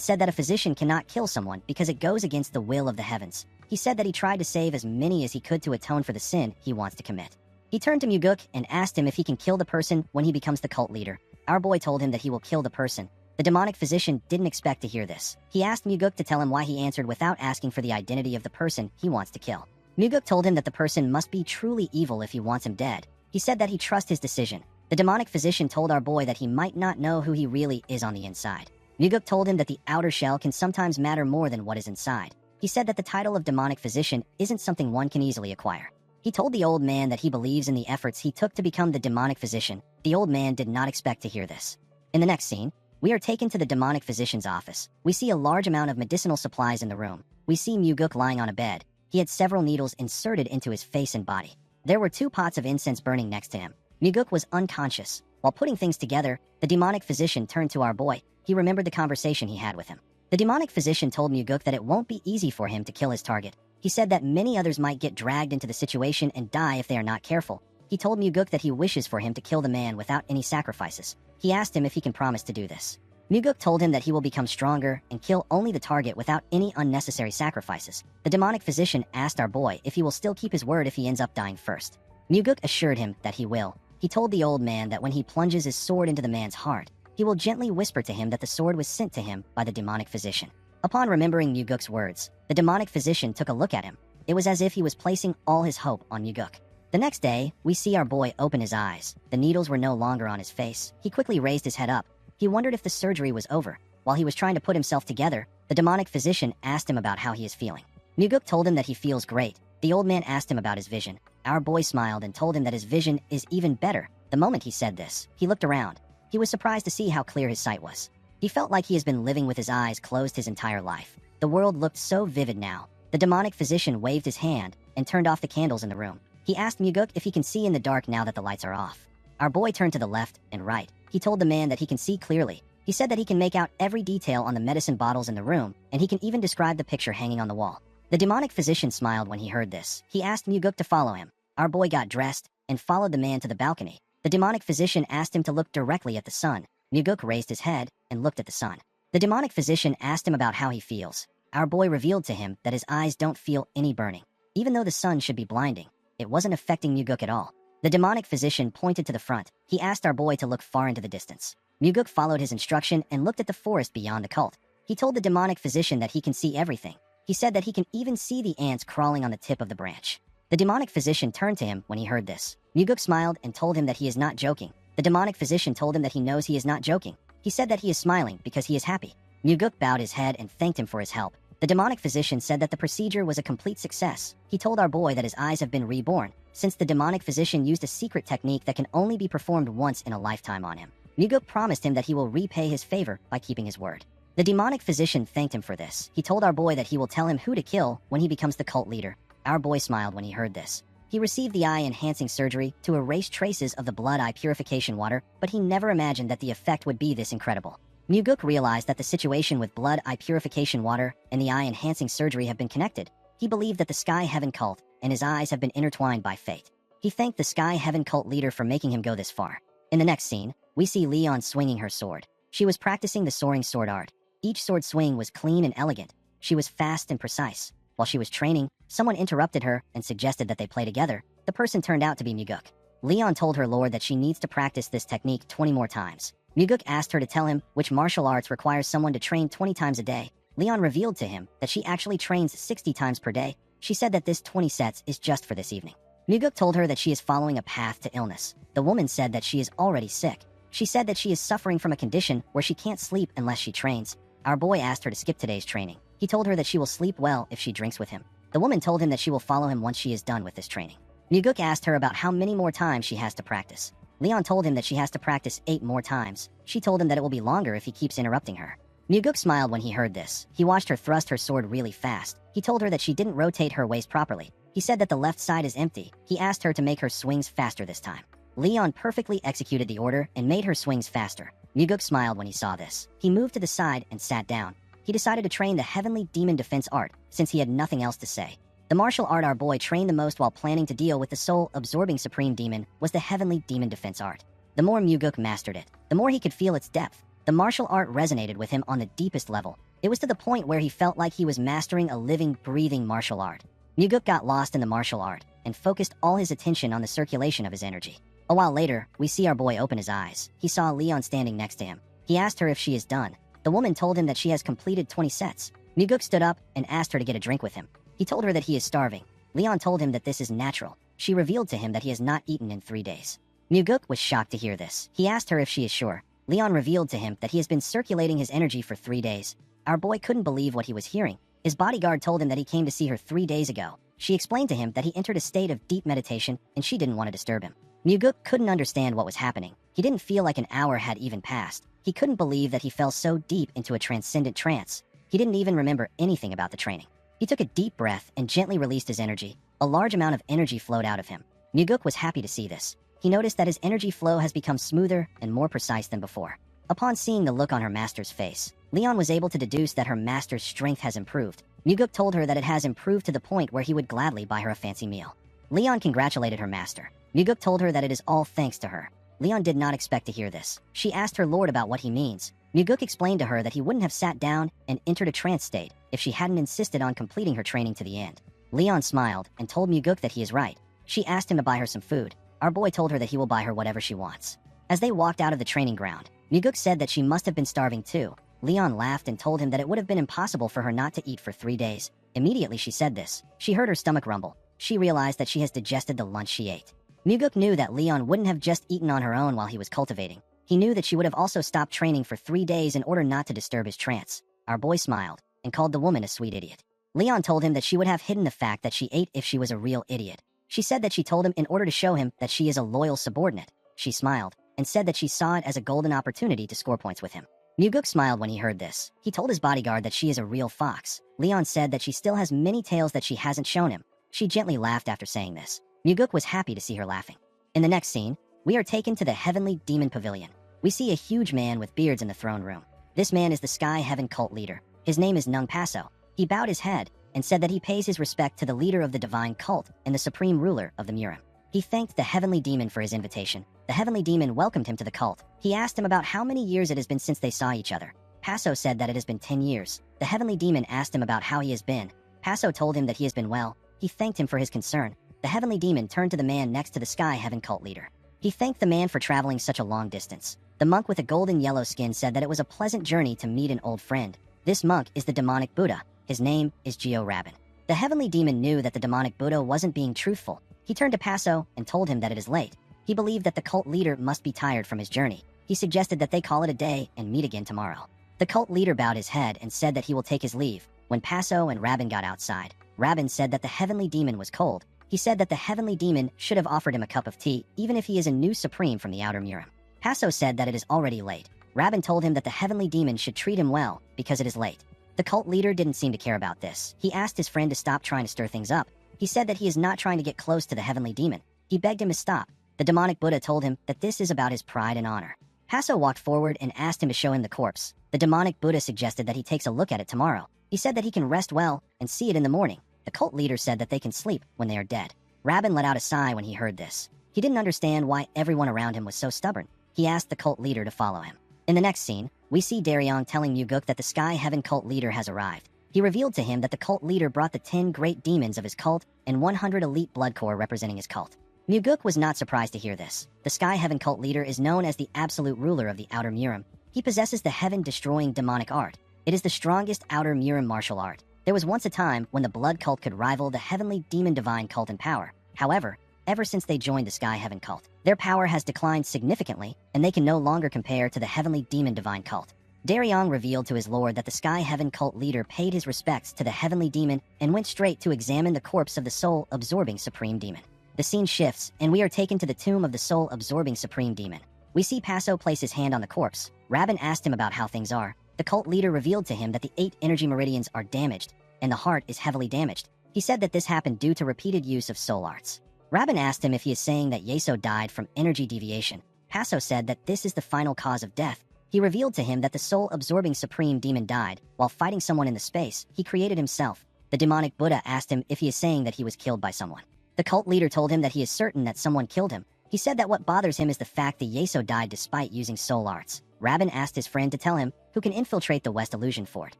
said that a physician cannot kill someone because it goes against the will of the heavens. He said that he tried to save as many as he could to atone for the sin he wants to commit. He turned to Muguk and asked him if he can kill the person when he becomes the cult leader. Our boy told him that he will kill the person. The demonic physician didn't expect to hear this. He asked Muguk to tell him why he answered without asking for the identity of the person he wants to kill. Muguk told him that the person must be truly evil if he wants him dead. He said that he trusts his decision. The demonic physician told our boy that he might not know who he really is on the inside. Muguk told him that the outer shell can sometimes matter more than what is inside. He said that the title of demonic physician isn't something one can easily acquire. He told the old man that he believes in the efforts he took to become the demonic physician. The old man did not expect to hear this. In the next scene, we are taken to the demonic physician's office. We see a large amount of medicinal supplies in the room. We see Muguk lying on a bed. He had several needles inserted into his face and body. There were 2 pots of incense burning next to him. Muguk was unconscious. While putting things together, the demonic physician turned to our boy. He remembered the conversation he had with him. The demonic physician told Muguk that it won't be easy for him to kill his target. He said that many others might get dragged into the situation and die if they are not careful. He told Muguk that he wishes for him to kill the man without any sacrifices. He asked him if he can promise to do this. Muguk told him that he will become stronger and kill only the target without any unnecessary sacrifices. The demonic physician asked our boy if he will still keep his word if he ends up dying first. Muguk assured him that he will. He told the old man that when he plunges his sword into the man's heart, he will gently whisper to him that the sword was sent to him by the demonic physician. Upon remembering Muguk's words, the demonic physician took a look at him. It was as if he was placing all his hope on Muguk. The next day, we see our boy open his eyes. The needles were no longer on his face. He quickly raised his head up. He wondered if the surgery was over. While he was trying to put himself together, the demonic physician asked him about how he is feeling. Muguk told him that he feels great. The old man asked him about his vision. Our boy smiled and told him that his vision is even better. The moment he said this, he looked around. He was surprised to see how clear his sight was. He felt like he has been living with his eyes closed his entire life. The world looked so vivid now. The demonic physician waved his hand and turned off the candles in the room. He asked Muguk if he can see in the dark now that the lights are off. Our boy turned to the left and right. He told the man that he can see clearly. He said that he can make out every detail on the medicine bottles in the room, and he can even describe the picture hanging on the wall. The demonic physician smiled when he heard this. He asked Muguk to follow him. Our boy got dressed and followed the man to the balcony. The demonic physician asked him to look directly at the sun. Muguk raised his head and looked at the sun. The demonic physician asked him about how he feels. Our boy revealed to him that his eyes don't feel any burning. Even though the sun should be blinding, it wasn't affecting Muguk at all. The demonic physician pointed to the front. He asked our boy to look far into the distance. Muguk followed his instruction and looked at the forest beyond the cult. He told the demonic physician that he can see everything. He said that he can even see the ants crawling on the tip of the branch. The demonic physician turned to him when he heard this. Muguk smiled and told him that he is not joking. The demonic physician told him that he knows he is not joking. He said that he is smiling because he is happy. Muguk bowed his head and thanked him for his help. The demonic physician said that the procedure was a complete success. He told our boy that his eyes have been reborn, since the demonic physician used a secret technique that can only be performed once in a lifetime on him. Muguk promised him that he will repay his favor by keeping his word. The demonic physician thanked him for this. He told our boy that he will tell him who to kill when he becomes the cult leader. Our boy smiled when he heard this. He received the eye-enhancing surgery to erase traces of the blood eye purification water, but he never imagined that the effect would be this incredible. Muguk realized that the situation with blood eye purification water and the eye-enhancing surgery have been connected. He believed that the Sky Heaven cult and his eyes have been intertwined by fate. He thanked the Sky Heaven cult leader for making him go this far. In the next scene, we see Leon swinging her sword. She was practicing the soaring sword art. Each sword swing was clean and elegant. She was fast and precise. While she was training, someone interrupted her and suggested that they play together. The person turned out to be Muguk. Leon told her lord that she needs to practice this technique 20 more times. Muguk asked her to tell him which martial arts requires someone to train 20 times a day. Leon revealed to him that she actually trains 60 times per day. She said that this 20 sets is just for this evening. Muguk told her that she is following a path to illness. The woman said that she is already sick. She said that she is suffering from a condition where she can't sleep unless she trains. Our boy asked her to skip today's training. He told her that she will sleep well if she drinks with him. The woman told him that she will follow him once she is done with this training. Muguk asked her about how many more times she has to practice. Leon told him that she has to practice 8 more times. She told him that it will be longer if he keeps interrupting her. Muguk smiled when he heard this. He watched her thrust her sword really fast. He told her that she didn't rotate her waist properly. He said that the left side is empty. He asked her to make her swings faster this time. Leon perfectly executed the order and made her swings faster. Muguk smiled when he saw this. He moved to the side and sat down. He decided to train the Heavenly Demon Defense Art, since he had nothing else to say. The martial art our boy trained the most while planning to deal with the soul-absorbing Supreme Demon was the Heavenly Demon Defense Art. The more Muguk mastered it, the more he could feel its depth. The martial art resonated with him on the deepest level. It was to the point where he felt like he was mastering a living, breathing martial art. Muguk got lost in the martial art and focused all his attention on the circulation of his energy. A while later, we see our boy open his eyes. He saw Leon standing next to him. He asked her if she is done. The woman told him that she has completed 20 sets. Muguk stood up and asked her to get a drink with him. He told her that he is starving. Leon told him that this is natural. She revealed to him that he has not eaten in 3 days. Muguk was shocked to hear this. He asked her if she is sure. Leon revealed to him that he has been circulating his energy for 3 days. Our boy couldn't believe what he was hearing. His bodyguard told him that he came to see her 3 days ago. She explained to him that he entered a state of deep meditation and she didn't want to disturb him. Muguk couldn't understand what was happening. He didn't feel like an hour had even passed. He couldn't believe that he fell so deep into a transcendent trance. He didn't even remember anything about the training. He took a deep breath and gently released his energy. A large amount of energy flowed out of him. Muguk was happy to see this. He noticed that his energy flow has become smoother and more precise than before. Upon seeing the look on her master's face, Leon was able to deduce that her master's strength has improved. Muguk told her that it has improved to the point where he would gladly buy her a fancy meal. Leon congratulated her master. Muguk told her that it is all thanks to her. Leon did not expect to hear this. She asked her lord about what he means. Muguk explained to her that he wouldn't have sat down and entered a trance state if she hadn't insisted on completing her training to the end. Leon smiled and told Muguk that he is right. She asked him to buy her some food. Our boy told her that he will buy her whatever she wants. As they walked out of the training ground, Muguk said that she must have been starving too. Leon laughed and told him that it would have been impossible for her not to eat for 3 days. Immediately she said this. She heard her stomach rumble. She realized that she has digested the lunch she ate. Muguk knew that Leon wouldn't have just eaten on her own while he was cultivating. He knew that she would have also stopped training for 3 days in order not to disturb his trance. Our boy smiled and called the woman a sweet idiot. Leon told him that she would have hidden the fact that she ate if she was a real idiot. She said that she told him in order to show him that she is a loyal subordinate. She smiled and said that she saw it as a golden opportunity to score points with him. Muguk smiled when he heard this. He told his bodyguard that she is a real fox. Leon said that she still has many tails that she hasn't shown him. She gently laughed after saying this. Muguk was happy to see her laughing. In the next scene, we are taken to the Heavenly Demon Pavilion. We see a huge man with beards in the throne room. This man is the Sky Heaven cult leader. His name is Nung Paso. He bowed his head and said that he pays his respect to the leader of the divine cult and the supreme ruler of the Murim. He thanked the Heavenly Demon for his invitation. The Heavenly Demon welcomed him to the cult. He asked him about how many years it has been since they saw each other. Paso said that it has been 10 years. The Heavenly Demon asked him about how he has been. Paso told him that he has been well. He thanked him for his concern. The Heavenly Demon turned to the man next to the Sky Heaven cult leader. He thanked the man for traveling such a long distance. The monk with a golden yellow skin said that it was a pleasant journey to meet an old friend. This monk is the demonic Buddha. His name is Geo Rabin. The Heavenly Demon knew that the demonic Buddha wasn't being truthful. He turned to Paso and told him that it is late. He believed that the cult leader must be tired from his journey. He suggested that they call it a day and meet again tomorrow. The cult leader bowed his head and said that he will take his leave. When Paso and Rabin got outside, Rabin said that the Heavenly Demon was cold. He said that the Heavenly Demon should have offered him a cup of tea, even if he is a new supreme from the outer Murim. Paso said that it is already late. Rabin told him that the Heavenly Demon should treat him well, because it is late. The cult leader didn't seem to care about this. He asked his friend to stop trying to stir things up. He said that he is not trying to get close to the Heavenly Demon. He begged him to stop. The demonic Buddha told him that this is about his pride and honor. Paso walked forward and asked him to show him the corpse. The demonic Buddha suggested that he takes a look at it tomorrow. He said that he can rest well and see it in the morning. The cult leader said that they can sleep when they are dead. Rabin let out a sigh when he heard this. He didn't understand why everyone around him was so stubborn. He asked the cult leader to follow him. In the next scene, we see Daryong telling Muguk that the Sky Heaven cult leader has arrived. He revealed to him that the cult leader brought the 10 great demons of his cult and 100 elite blood core representing his cult. Muguk was not surprised to hear this. The Sky Heaven cult leader is known as the absolute ruler of the Outer Murim. He possesses the heaven-destroying demonic art. It is the strongest Outer Murim martial art. There was once a time when the blood cult could rival the heavenly demon divine cult in power. However, ever since they joined the Sky Heaven cult, their power has declined significantly, and they can no longer compare to the heavenly demon divine cult. Daryong revealed to his lord that the Sky Heaven cult leader paid his respects to the heavenly demon and went straight to examine the corpse of the soul-absorbing supreme demon. The scene shifts, and we are taken to the tomb of the soul-absorbing supreme demon. We see Paso place his hand on the corpse. Rabin asked him about how things are. The cult leader revealed to him that the 8 energy meridians are damaged, and the heart is heavily damaged. He said that this happened due to repeated use of soul arts. Rabin asked him if he is saying that Yeso died from energy deviation. Paso said that this is the final cause of death. He revealed to him that the soul-absorbing supreme demon died while fighting someone in the space he created himself. The demonic Buddha asked him if he is saying that he was killed by someone. The cult leader told him that he is certain that someone killed him. He said that what bothers him is the fact that Yeso died despite using soul arts. Rabin asked his friend to tell him who can infiltrate the West Illusion Fort,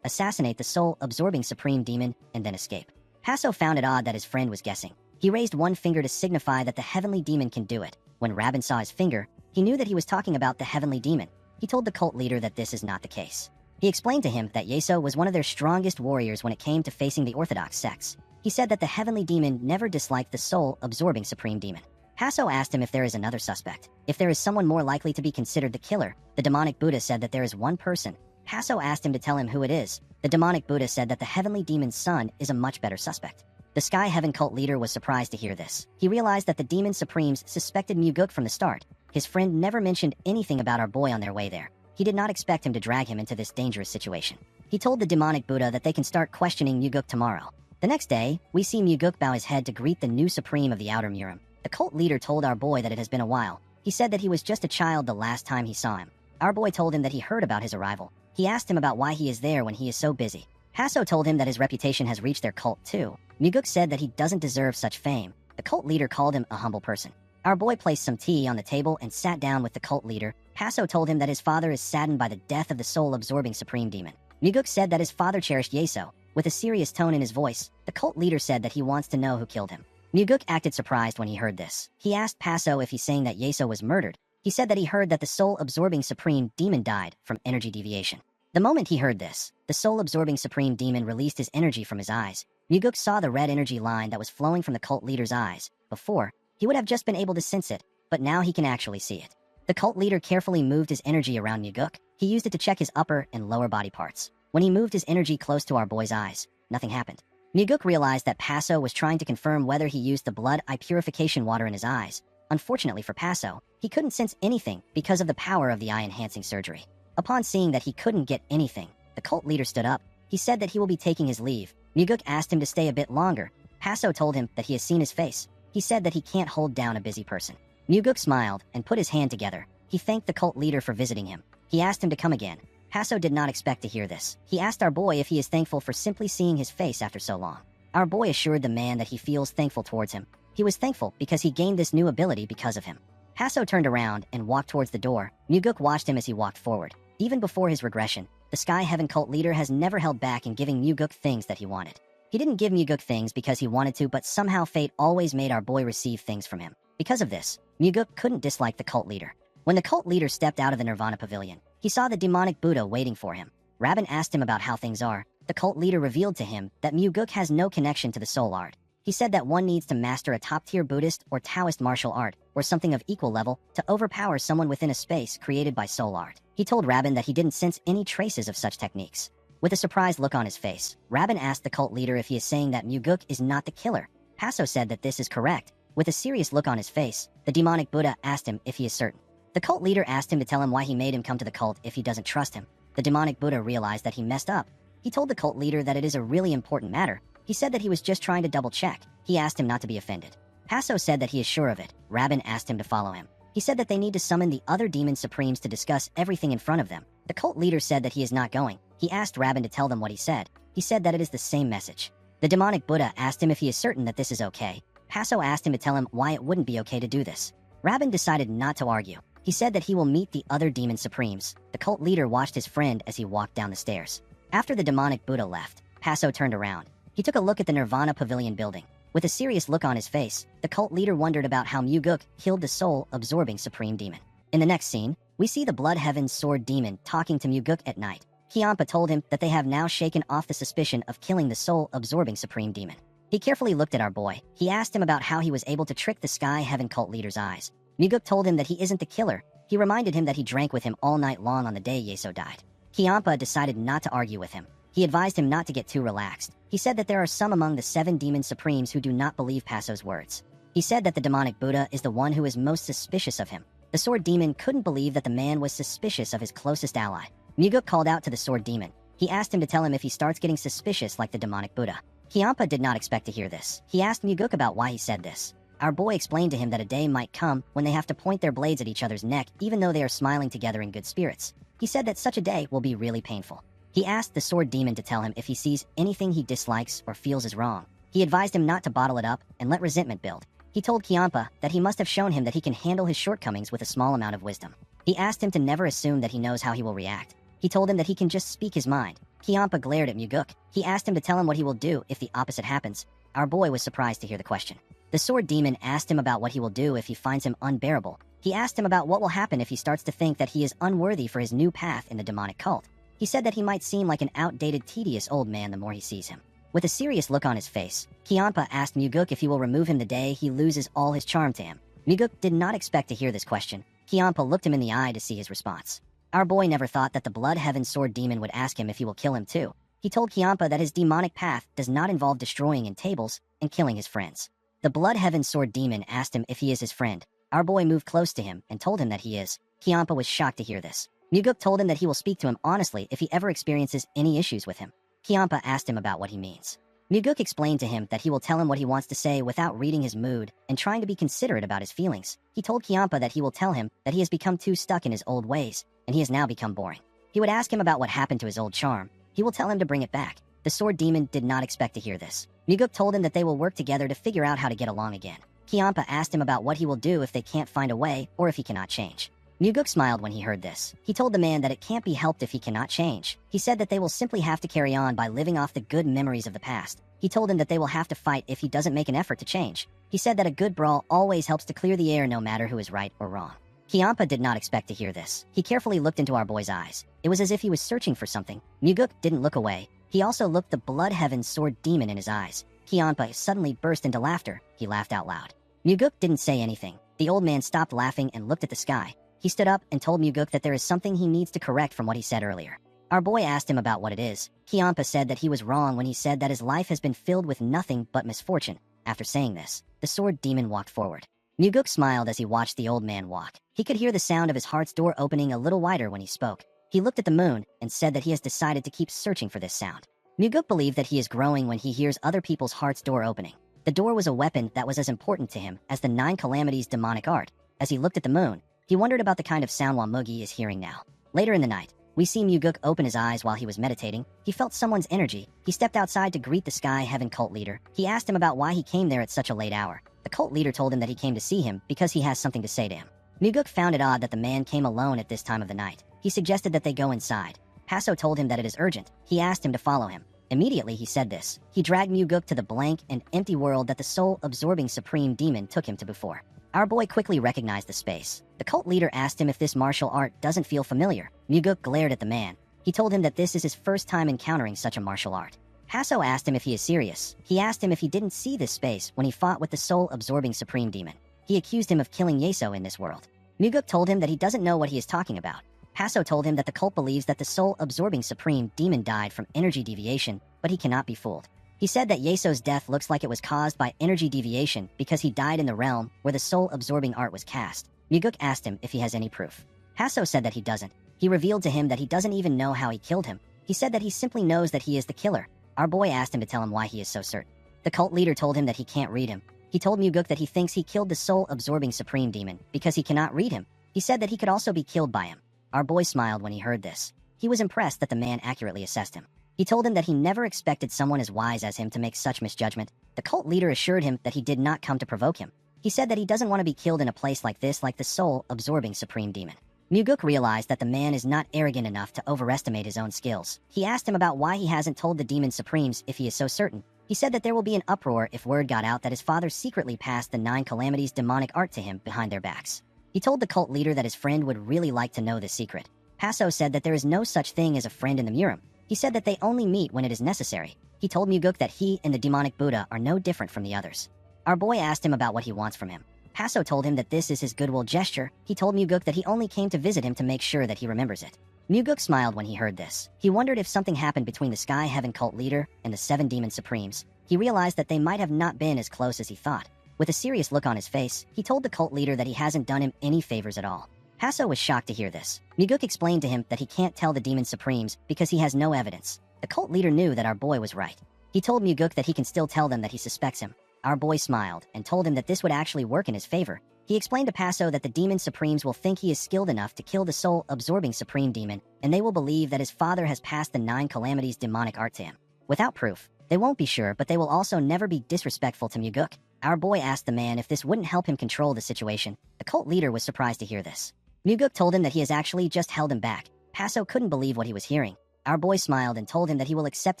assassinate the soul-absorbing supreme demon, and then escape. Paso found it odd that his friend was guessing. He raised one finger to signify that the heavenly demon can do it. When Rabin saw his finger, he knew that he was talking about the heavenly demon. He told the cult leader that this is not the case. He explained to him that Yeso was one of their strongest warriors when it came to facing the orthodox sects. He said that the heavenly demon never disliked the soul-absorbing supreme demon. Paso asked him if there is another suspect, if there is someone more likely to be considered the killer. The demonic Buddha said that there is one person. Paso asked him to tell him who it is. The demonic Buddha said that the heavenly demon's son is a much better suspect. The Sky Heaven cult leader was surprised to hear this. He realized that the demon supremes suspected Muguk from the start. His friend never mentioned anything about our boy on their way there. He did not expect him to drag him into this dangerous situation. He told the demonic Buddha that they can start questioning Muguk tomorrow. The next day, we see Muguk bow his head to greet the new supreme of the Outer Murim. The cult leader told our boy that it has been a while. He said that he was just a child the last time he saw him. Our boy told him that he heard about his arrival. He asked him about why he is there when he is so busy. Paso told him that his reputation has reached their cult too. Muguk said that he doesn't deserve such fame. The cult leader called him a humble person. Our boy placed some tea on the table and sat down with the cult leader. Paso told him that his father is saddened by the death of the soul-absorbing supreme demon. Muguk said that his father cherished Yeso. With a serious tone in his voice, the cult leader said that he wants to know who killed him. Muguk acted surprised when he heard this. He asked Paso if he's saying that Yeso was murdered. He said that he heard that the soul-absorbing supreme demon died from energy deviation. The moment he heard this, the soul-absorbing supreme demon released his energy from his eyes. Muguk saw the red energy line that was flowing from the cult leader's eyes. Before, he would have just been able to sense it, but now he can actually see it. The cult leader carefully moved his energy around Muguk. He used it to check his upper and lower body parts. When he moved his energy close to our boy's eyes, nothing happened. Muguk realized that Paso was trying to confirm whether he used the blood eye purification water in his eyes. Unfortunately for Paso, he couldn't sense anything because of the power of the eye-enhancing surgery. Upon seeing that he couldn't get anything, the cult leader stood up. He said that he will be taking his leave. Muguk asked him to stay a bit longer. Paso told him that he has seen his face. He said that he can't hold down a busy person. Muguk smiled and put his hand together. He thanked the cult leader for visiting him. He asked him to come again. Paso did not expect to hear this. He asked our boy if he is thankful for simply seeing his face after so long. Our boy assured the man that he feels thankful towards him. He was thankful because he gained this new ability because of him. Paso turned around and walked towards the door. Muguk watched him as he walked forward. Even before his regression, the Sky Heaven cult leader has never held back in giving Muguk things that he wanted. He didn't give Muguk things because he wanted to, but somehow fate always made our boy receive things from him. Because of this, Muguk couldn't dislike the cult leader. When the cult leader stepped out of the Nirvana Pavilion, he saw the demonic Buddha waiting for him. Rabin asked him about how things are. The cult leader revealed to him that Muguk has no connection to the soul art. He said that one needs to master a top-tier Buddhist or Taoist martial art, or something of equal level, to overpower someone within a space created by soul art. He told Rabin that he didn't sense any traces of such techniques. With a surprised look on his face, Rabin asked the cult leader if he is saying that Muguk is not the killer. Paso said that this is correct. With a serious look on his face, the demonic Buddha asked him if he is certain. The cult leader asked him to tell him why he made him come to the cult if he doesn't trust him. The demonic Buddha realized that he messed up. He told the cult leader that it is a really important matter. He said that he was just trying to double-check. He asked him not to be offended. Paso said that he is sure of it. Rabin asked him to follow him. He said that they need to summon the other demon supremes to discuss everything in front of them. The cult leader said that he is not going. He asked Rabin to tell them what he said. He said that it is the same message. The demonic Buddha asked him if he is certain that this is okay. Paso asked him to tell him why it wouldn't be okay to do this. Rabin decided not to argue. He said that he will meet the other demon supremes. The cult leader watched his friend as he walked down the stairs. After the demonic Buddha left, Paso turned around. He took a look at the Nirvana Pavilion building. With a serious look on his face, the cult leader wondered about how Muguk killed the soul-absorbing supreme demon. In the next scene, we see the Blood Heaven Sword Demon talking to Muguk at night. Kiampa told him that they have now shaken off the suspicion of killing the soul-absorbing supreme demon. He carefully looked at our boy. He asked him about how he was able to trick the Sky Heaven cult leader's eyes. Muguk told him that he isn't the killer. He reminded him that he drank with him all night long on the day Yeso died. Kiampa decided not to argue with him. He advised him not to get too relaxed. He said that there are some among the 7 demon supremes who do not believe Paso's words. He said that the demonic Buddha is the one who is most suspicious of him. The sword demon couldn't believe that the man was suspicious of his closest ally. Muguk called out to the sword demon. He asked him to tell him if he starts getting suspicious like the demonic Buddha. Kyampa did not expect to hear this. He asked Muguk about why he said this. Our boy explained to him that a day might come when they have to point their blades at each other's neck even though they are smiling together in good spirits. He said that such a day will be really painful. He asked the sword demon to tell him if he sees anything he dislikes or feels is wrong. He advised him not to bottle it up and let resentment build. He told Kyampa that he must have shown him that he can handle his shortcomings with a small amount of wisdom. He asked him to never assume that he knows how he will react. He told him that he can just speak his mind. Kyampa glared at Muguk. He asked him to tell him what he will do if the opposite happens. Our boy was surprised to hear the question. The sword demon asked him about what he will do if he finds him unbearable. He asked him about what will happen if he starts to think that he is unworthy for his new path in the demonic cult. He said that he might seem like an outdated, tedious old man the more he sees him. With a serious look on his face, Kyampa asked Muguk if he will remove him the day he loses all his charm to him. Muguk did not expect to hear this question. Kyampa looked him in the eye to see his response. Our boy never thought that the Blood Heaven sword demon would ask him if he will kill him too. He told Kyampa that his demonic path does not involve destroying in tables and killing his friends. The Blood Heaven sword demon asked him if he is his friend. Our boy moved close to him and told him that he is. Kyampa was shocked to hear this. Muguk told him that he will speak to him honestly if he ever experiences any issues with him. Kyampa asked him about what he means. Muguk explained to him that he will tell him what he wants to say without reading his mood and trying to be considerate about his feelings. He told Kyampa that he will tell him that he has become too stuck in his old ways, and he has now become boring. He would ask him about what happened to his old charm. He will tell him to bring it back. The sword demon did not expect to hear this. Muguk told him that they will work together to figure out how to get along again. Kyampa asked him about what he will do if they can't find a way or if he cannot change. Muguk smiled when he heard this. He told the man that it can't be helped if he cannot change. He said that they will simply have to carry on by living off the good memories of the past. He told him that they will have to fight if he doesn't make an effort to change. He said that a good brawl always helps to clear the air no matter who is right or wrong. Kyampa did not expect to hear this. He carefully looked into our boy's eyes. It was as if he was searching for something. Muguk didn't look away. He also looked the Blood Heaven sword demon in his eyes. Kyampa suddenly burst into laughter. He laughed out loud. Muguk didn't say anything. The old man stopped laughing and looked at the sky. He stood up and told Muguk that there is something he needs to correct from what he said earlier. Our boy asked him about what it is. Kyampa said that he was wrong when he said that his life has been filled with nothing but misfortune. After saying this, the sword demon walked forward. Muguk smiled as he watched the old man walk. He could hear the sound of his heart's door opening a little wider when he spoke. He looked at the moon and said that he has decided to keep searching for this sound. Muguk believed that he is growing when he hears other people's heart's door opening. The door was a weapon that was as important to him as the 9 calamities demonic art. As he looked at the moon, he wondered about the kind of sound Mugi is hearing now. Later in the night, we see Muguk open his eyes while he was meditating. He felt someone's energy. He stepped outside to greet the Sky Heaven cult leader. He asked him about why he came there at such a late hour. The cult leader told him that he came to see him because he has something to say to him. Muguk found it odd that the man came alone at this time of the night. He suggested that they go inside. Paso told him that it is urgent. He asked him to follow him. Immediately he said this. He dragged Muguk to the blank and empty world that the soul-absorbing supreme demon took him to before. Our boy quickly recognized the space. The cult leader asked him if this martial art doesn't feel familiar. Muguk glared at the man. He told him that this is his first time encountering such a martial art. Hasso asked him if he is serious. He asked him if he didn't see this space when he fought with the soul-absorbing supreme demon. He accused him of killing Yeso in this world. Muguk told him that he doesn't know what he is talking about. Hasso told him that the cult believes that the soul-absorbing supreme demon died from energy deviation, but he cannot be fooled. He said that Yeso's death looks like it was caused by energy deviation because he died in the realm where the soul-absorbing art was cast. Muguk asked him if he has any proof. Hasso said that he doesn't. He revealed to him that he doesn't even know how he killed him. He said that he simply knows that he is the killer. Our boy asked him to tell him why he is so certain. The cult leader told him that he can't read him. He told Muguk that he thinks he killed the soul-absorbing supreme demon because he cannot read him. He said that he could also be killed by him. Our boy smiled when he heard this. He was impressed that the man accurately assessed him. He told him that he never expected someone as wise as him to make such misjudgment. The cult leader assured him that he did not come to provoke him. He said that he doesn't want to be killed in a place like this like the soul-absorbing supreme demon. Muguk realized that the man is not arrogant enough to overestimate his own skills. He asked him about why he hasn't told the demon supremes if he is so certain. He said that there will be an uproar if word got out that his father secretly passed the 9 calamities demonic art to him behind their backs. He told the cult leader that his friend would really like to know this secret. Paso said that there is no such thing as a friend in the Murim. He said that they only meet when it is necessary. He told Muguk that he and the demonic Buddha are no different from the others. Our boy asked him about what he wants from him. Paso told him that this is his goodwill gesture. He told Muguk that he only came to visit him to make sure that he remembers it. Muguk smiled when he heard this. He wondered if something happened between the Sky Heaven cult leader and the 7 demon supremes. He realized that they might have not been as close as he thought. With a serious look on his face, he told the cult leader that he hasn't done him any favors at all. Paso was shocked to hear this. Muguk explained to him that he can't tell the Demon Supremes because he has no evidence. The cult leader knew that our boy was right. He told Muguk that he can still tell them that he suspects him. Our boy smiled and told him that this would actually work in his favor. He explained to Paso that the Demon Supremes will think he is skilled enough to kill the soul-absorbing Supreme Demon, and they will believe that his father has passed the 9 calamities demonic art to him. Without proof, they won't be sure, but they will also never be disrespectful to Muguk. Our boy asked the man if this wouldn't help him control the situation. The cult leader was surprised to hear this. Muguk told him that he has actually just held him back. Paso couldn't believe what he was hearing. Our boy smiled and told him that he will accept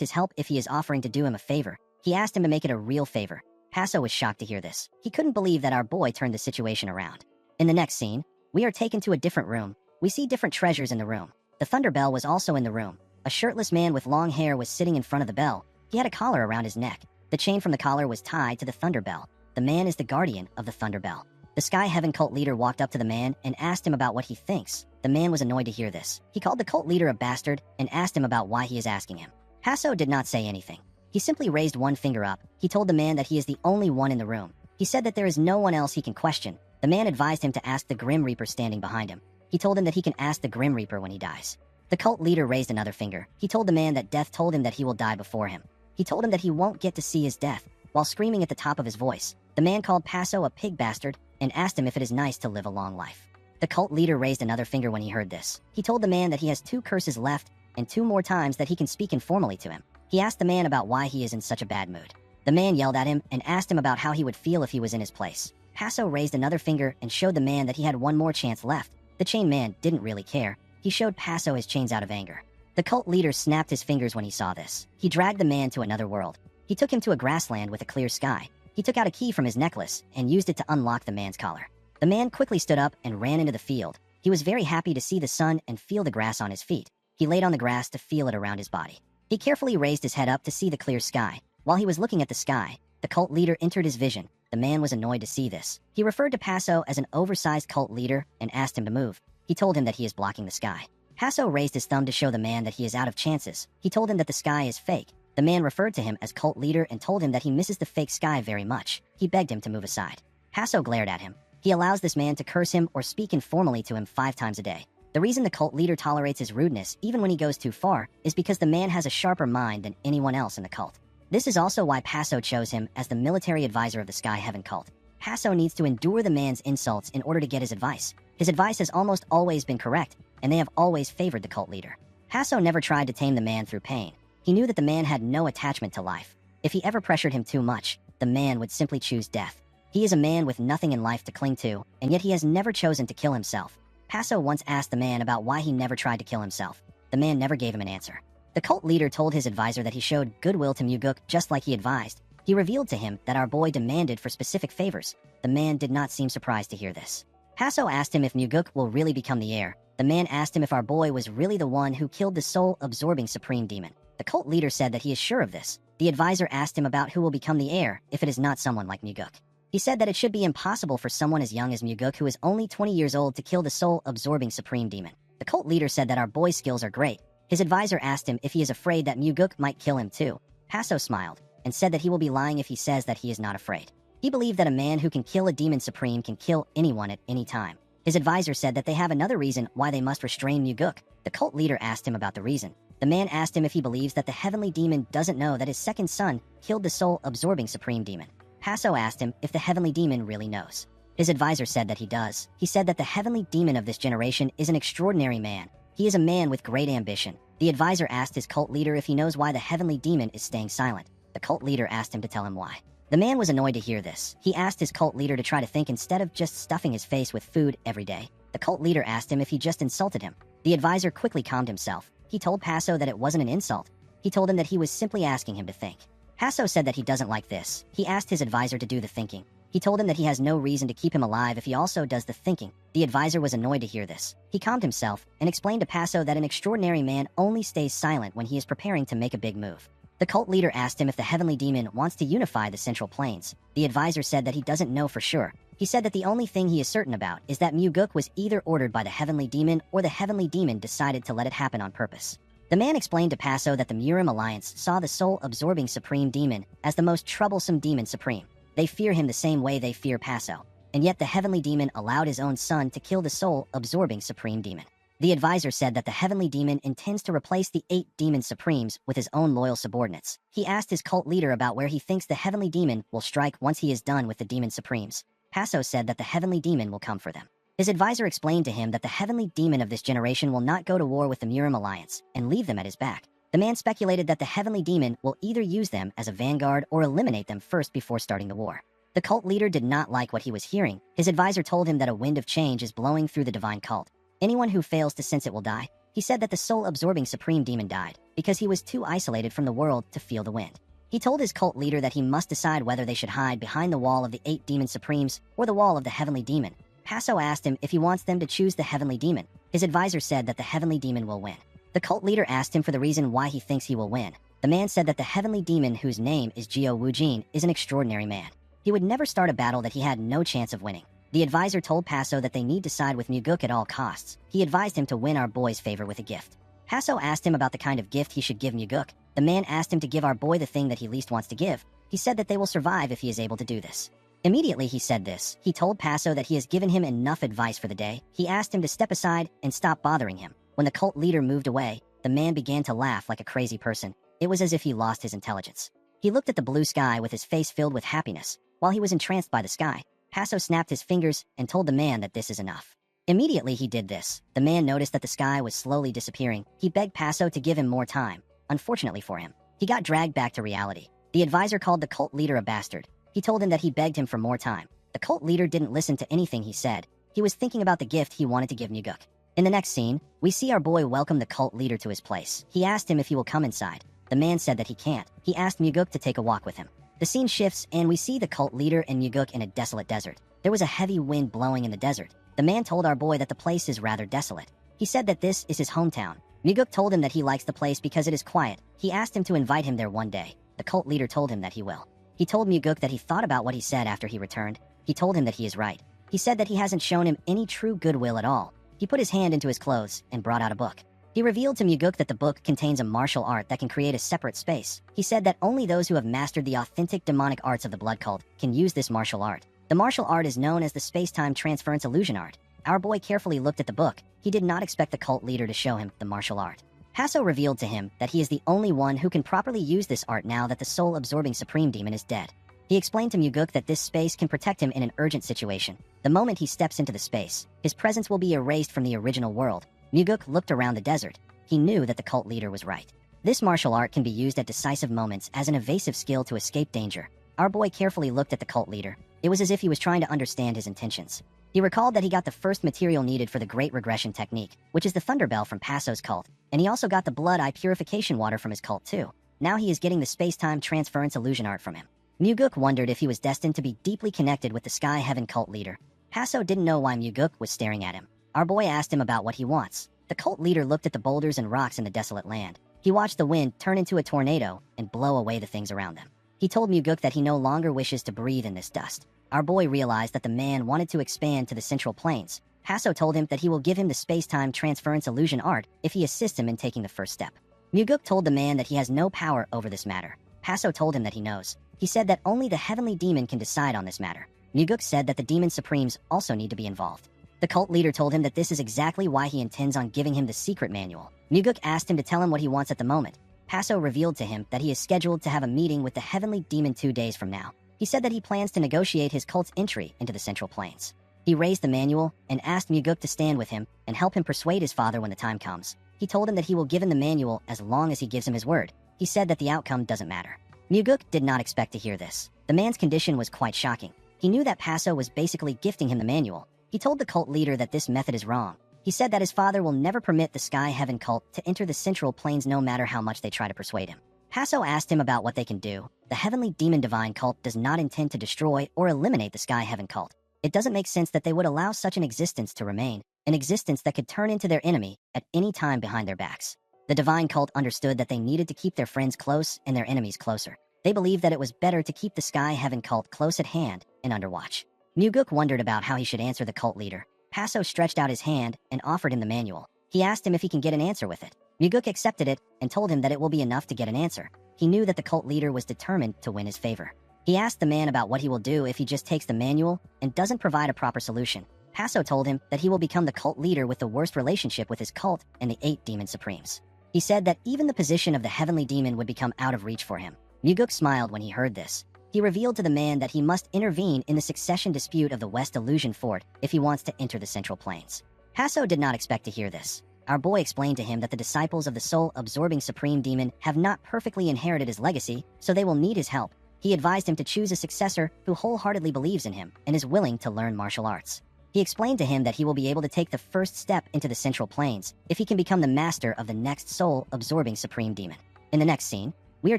his help if he is offering to do him a favor. He asked him to make it a real favor. Paso was shocked to hear this. He couldn't believe that our boy turned the situation around. In the next scene, we are taken to a different room. We see different treasures in the room. The Thunder Bell was also in the room. A shirtless man with long hair was sitting in front of the bell. He had a collar around his neck. The chain from the collar was tied to the Thunder Bell. The man is the guardian of the Thunder Bell. The Sky Heaven cult leader walked up to the man and asked him about what he thinks. The man was annoyed to hear this. He called the cult leader a bastard and asked him about why he is asking him. Paso did not say anything. He simply raised one finger up. He told the man that he is the only one in the room. He said that there is no one else he can question. The man advised him to ask the Grim Reaper standing behind him. He told him that he can ask the Grim Reaper when he dies. The cult leader raised another finger. He told the man that death told him that he will die before him. He told him that he won't get to see his death. While screaming at the top of his voice, the man called Paso a pig bastard and asked him if it is nice to live a long life. The cult leader raised another finger when he heard this. He told the man that he has 2 curses left and 2 more times that he can speak informally to him. He asked the man about why he is in such a bad mood. The man yelled at him and asked him about how he would feel if he was in his place. Paso raised another finger and showed the man that he had 1 more chance left. The chain man didn't really care. He showed Paso his chains out of anger. The cult leader snapped his fingers when he saw this. He dragged the man to another world. He took him to a grassland with a clear sky. He took out a key from his necklace and used it to unlock the man's collar. The man quickly stood up and ran into the field. He was very happy to see the sun and feel the grass on his feet. He laid on the grass to feel it around his body. He carefully raised his head up to see the clear sky. While he was looking at the sky, the cult leader entered his vision. The man was annoyed to see this. He referred to Paso as an oversized cult leader and asked him to move. He told him that he is blocking the sky. Paso raised his thumb to show the man that he is out of chances. He told him that the sky is fake. The man referred to him as cult leader and told him that he misses the fake sky very much. He begged him to move aside. Paso glared at him. He allows this man to curse him or speak informally to him 5 times a day. The reason the cult leader tolerates his rudeness, even when he goes too far, is because the man has a sharper mind than anyone else in the cult. This is also why Paso chose him as the military advisor of the Sky Heaven cult. Paso needs to endure the man's insults in order to get his advice. His advice has almost always been correct, and they have always favored the cult leader. Paso never tried to tame the man through pain. He knew that the man had no attachment to life. If he ever pressured him too much, the man would simply choose death. He is a man with nothing in life to cling to, and yet he has never chosen to kill himself. Paso once asked the man about why he never tried to kill himself. The man never gave him an answer. The cult leader told his advisor that he showed goodwill to Muguk just like he advised. He revealed to him that our boy demanded for specific favors. The man did not seem surprised to hear this. Paso asked him if Muguk will really become the heir. The man asked him if our boy was really the one who killed the soul-absorbing supreme demon. The cult leader said that he is sure of this. The advisor asked him about who will become the heir if it is not someone like Muguk. He said that it should be impossible for someone as young as Muguk, who is only 20 years old, to kill the soul-absorbing supreme demon. The cult leader said that our boy's skills are great. His advisor asked him if he is afraid that Muguk might kill him too. Paso smiled and said that he will be lying if he says that he is not afraid. He believed that a man who can kill a demon supreme can kill anyone at any time. His advisor said that they have another reason why they must restrain Muguk. The cult leader asked him about the reason. The man asked him if he believes that the heavenly demon doesn't know that his second son killed the soul-absorbing supreme demon. Paso asked him if the heavenly demon really knows. His advisor said that he does. He said that the heavenly demon of this generation is an extraordinary man. He is a man with great ambition. The advisor asked his cult leader if he knows why the heavenly demon is staying silent. The cult leader asked him to tell him why. The man was annoyed to hear this. He asked his cult leader to try to think instead of just stuffing his face with food every day. The cult leader asked him if he just insulted him. The advisor quickly calmed himself. He told Paso that it wasn't an insult. He told him that he was simply asking him to think. Paso said that he doesn't like this. He asked his advisor to do the thinking. He told him that he has no reason to keep him alive if he also does the thinking. The advisor was annoyed to hear this. He calmed himself and explained to Paso that an extraordinary man only stays silent when he is preparing to make a big move. The cult leader asked him if the heavenly demon wants to unify the Central Plains. The advisor said that he doesn't know for sure. He said that the only thing he is certain about is that Muguk was either ordered by the heavenly demon or the heavenly demon decided to let it happen on purpose. The man explained to Paso that the Murim Alliance saw the soul-absorbing supreme demon as the most troublesome demon supreme. They fear him the same way they fear Paso. And yet the heavenly demon allowed his own son to kill the soul-absorbing supreme demon. The advisor said that the heavenly demon intends to replace the 8 demon supremes with his own loyal subordinates. He asked his cult leader about where he thinks the heavenly demon will strike once he is done with the demon supremes. Paso said that the heavenly demon will come for them. His advisor explained to him that the heavenly demon of this generation will not go to war with the Murim Alliance and leave them at his back. The man speculated that the heavenly demon will either use them as a vanguard or eliminate them first before starting the war. The cult leader did not like what he was hearing. His advisor told him that a wind of change is blowing through the divine cult. Anyone who fails to sense it will die. He said that the soul-absorbing supreme demon died because he was too isolated from the world to feel the wind. He told his cult leader that he must decide whether they should hide behind the wall of the 8 demon supremes or the wall of the heavenly demon. Paso asked him if he wants them to choose the heavenly demon. His advisor said that the heavenly demon will win. The cult leader asked him for the reason why he thinks he will win. The man said that the heavenly demon, whose name is Geo Wujin, is an extraordinary man. He would never start a battle that he had no chance of winning. The advisor told Paso that they need to side with Muguk at all costs. He advised him to win our boy's favor with a gift. Paso asked him about the kind of gift he should give Muguk. The man asked him to give our boy the thing that he least wants to give. He said that they will survive if he is able to do this. Immediately he said this. He told Paso that he has given him enough advice for the day. He asked him to step aside and stop bothering him. When the cult leader moved away, the man began to laugh like a crazy person. It was as if he lost his intelligence. He looked at the blue sky with his face filled with happiness. While he was entranced by the sky, Paso snapped his fingers and told the man that this is enough. Immediately he did this. The man noticed that the sky was slowly disappearing. He begged Paso to give him more time. Unfortunately for him, he got dragged back to reality. The advisor called the cult leader a bastard. He told him that he begged him for more time. The cult leader didn't listen to anything he said. He was thinking about the gift he wanted to give Muguk. In the next scene, we see our boy welcome the cult leader to his place. He asked him if he will come inside. The man said that he can't. He asked Muguk to take a walk with him. The scene shifts, and we see the cult leader and Muguk in a desolate desert. There was a heavy wind blowing in the desert. The man told our boy that the place is rather desolate. He said that this is his hometown. Muguk told him that he likes the place because it is quiet. He asked him to invite him there one day. The cult leader told him that he will. He told Muguk that he thought about what he said after he returned. He told him that he is right. He said that he hasn't shown him any true goodwill at all. He put his hand into his clothes and brought out a book. He revealed to Muguk that the book contains a martial art that can create a separate space. He said that only those who have mastered the authentic demonic arts of the blood cult can use this martial art. The martial art is known as the space-time transference illusion art. Our boy carefully looked at the book. He did not expect the cult leader to show him the martial art. Paso revealed to him that he is the only one who can properly use this art now that the soul-absorbing supreme demon is dead. He explained to Muguk that this space can protect him in an urgent situation. The moment he steps into the space, his presence will be erased from the original world. Muguk looked around the desert. He knew that the cult leader was right. This martial art can be used at decisive moments as an evasive skill to escape danger. Our boy carefully looked at the cult leader. It was as if he was trying to understand his intentions. He recalled that he got the first material needed for the Great Regression Technique, which is the Thunderbell from Paso's cult, and he also got the blood eye purification water from his cult too. Now he is getting the space-time transference illusion art from him. Muguk wondered if he was destined to be deeply connected with the Sky Heaven cult leader. Paso didn't know why Muguk was staring at him. Our boy asked him about what he wants. The cult leader looked at the boulders and rocks in the desolate land. He watched the wind turn into a tornado and blow away the things around them. He told Muguk that he no longer wishes to breathe in this dust. Our boy realized that the man wanted to expand to the central plains. Paso told him that he will give him the space-time transference illusion art if he assists him in taking the first step. Muguk told the man that he has no power over this matter. Paso told him that he knows. He said that only the heavenly demon can decide on this matter. Muguk said that the demon supremes also need to be involved. The cult leader told him that this is exactly why he intends on giving him the secret manual. Muguk asked him to tell him what he wants at the moment. Paso revealed to him that he is scheduled to have a meeting with the heavenly demon 2 days from now. He said that he plans to negotiate his cult's entry into the Central Plains. He raised the manual and asked Muguk to stand with him and help him persuade his father when the time comes. He told him that he will give him the manual as long as he gives him his word. He said that the outcome doesn't matter. Muguk did not expect to hear this. The man's condition was quite shocking. He knew that Paso was basically gifting him the manual. He told the cult leader that this method is wrong. He said that his father will never permit the Sky Heaven cult to enter the Central Plains no matter how much they try to persuade him. Paso asked him about what they can do. The Heavenly Demon Divine cult does not intend to destroy or eliminate the Sky Heaven cult. It doesn't make sense that they would allow such an existence to remain, an existence that could turn into their enemy at any time behind their backs. The Divine cult understood that they needed to keep their friends close and their enemies closer. They believed that it was better to keep the Sky Heaven cult close at hand and under watch. Muguk wondered about how he should answer the cult leader. Paso stretched out his hand and offered him the manual. He asked him if he can get an answer with it. Muguk accepted it and told him that it will be enough to get an answer. He knew that the cult leader was determined to win his favor. He asked the man about what he will do if he just takes the manual and doesn't provide a proper solution. Hasso told him that he will become the cult leader with the worst relationship with his cult and the 8 demon supremes. He said that even the position of the heavenly demon would become out of reach for him. Muguk smiled when he heard this. He revealed to the man that he must intervene in the succession dispute of the West Illusion Fort if he wants to enter the Central Plains. Hasso did not expect to hear this. Our boy explained to him that the disciples of the soul-absorbing supreme demon have not perfectly inherited his legacy, so they will need his help. He advised him to choose a successor who wholeheartedly believes in him and is willing to learn martial arts. He explained to him that he will be able to take the first step into the Central Plains if he can become the master of the next soul-absorbing supreme demon. In the next scene, we are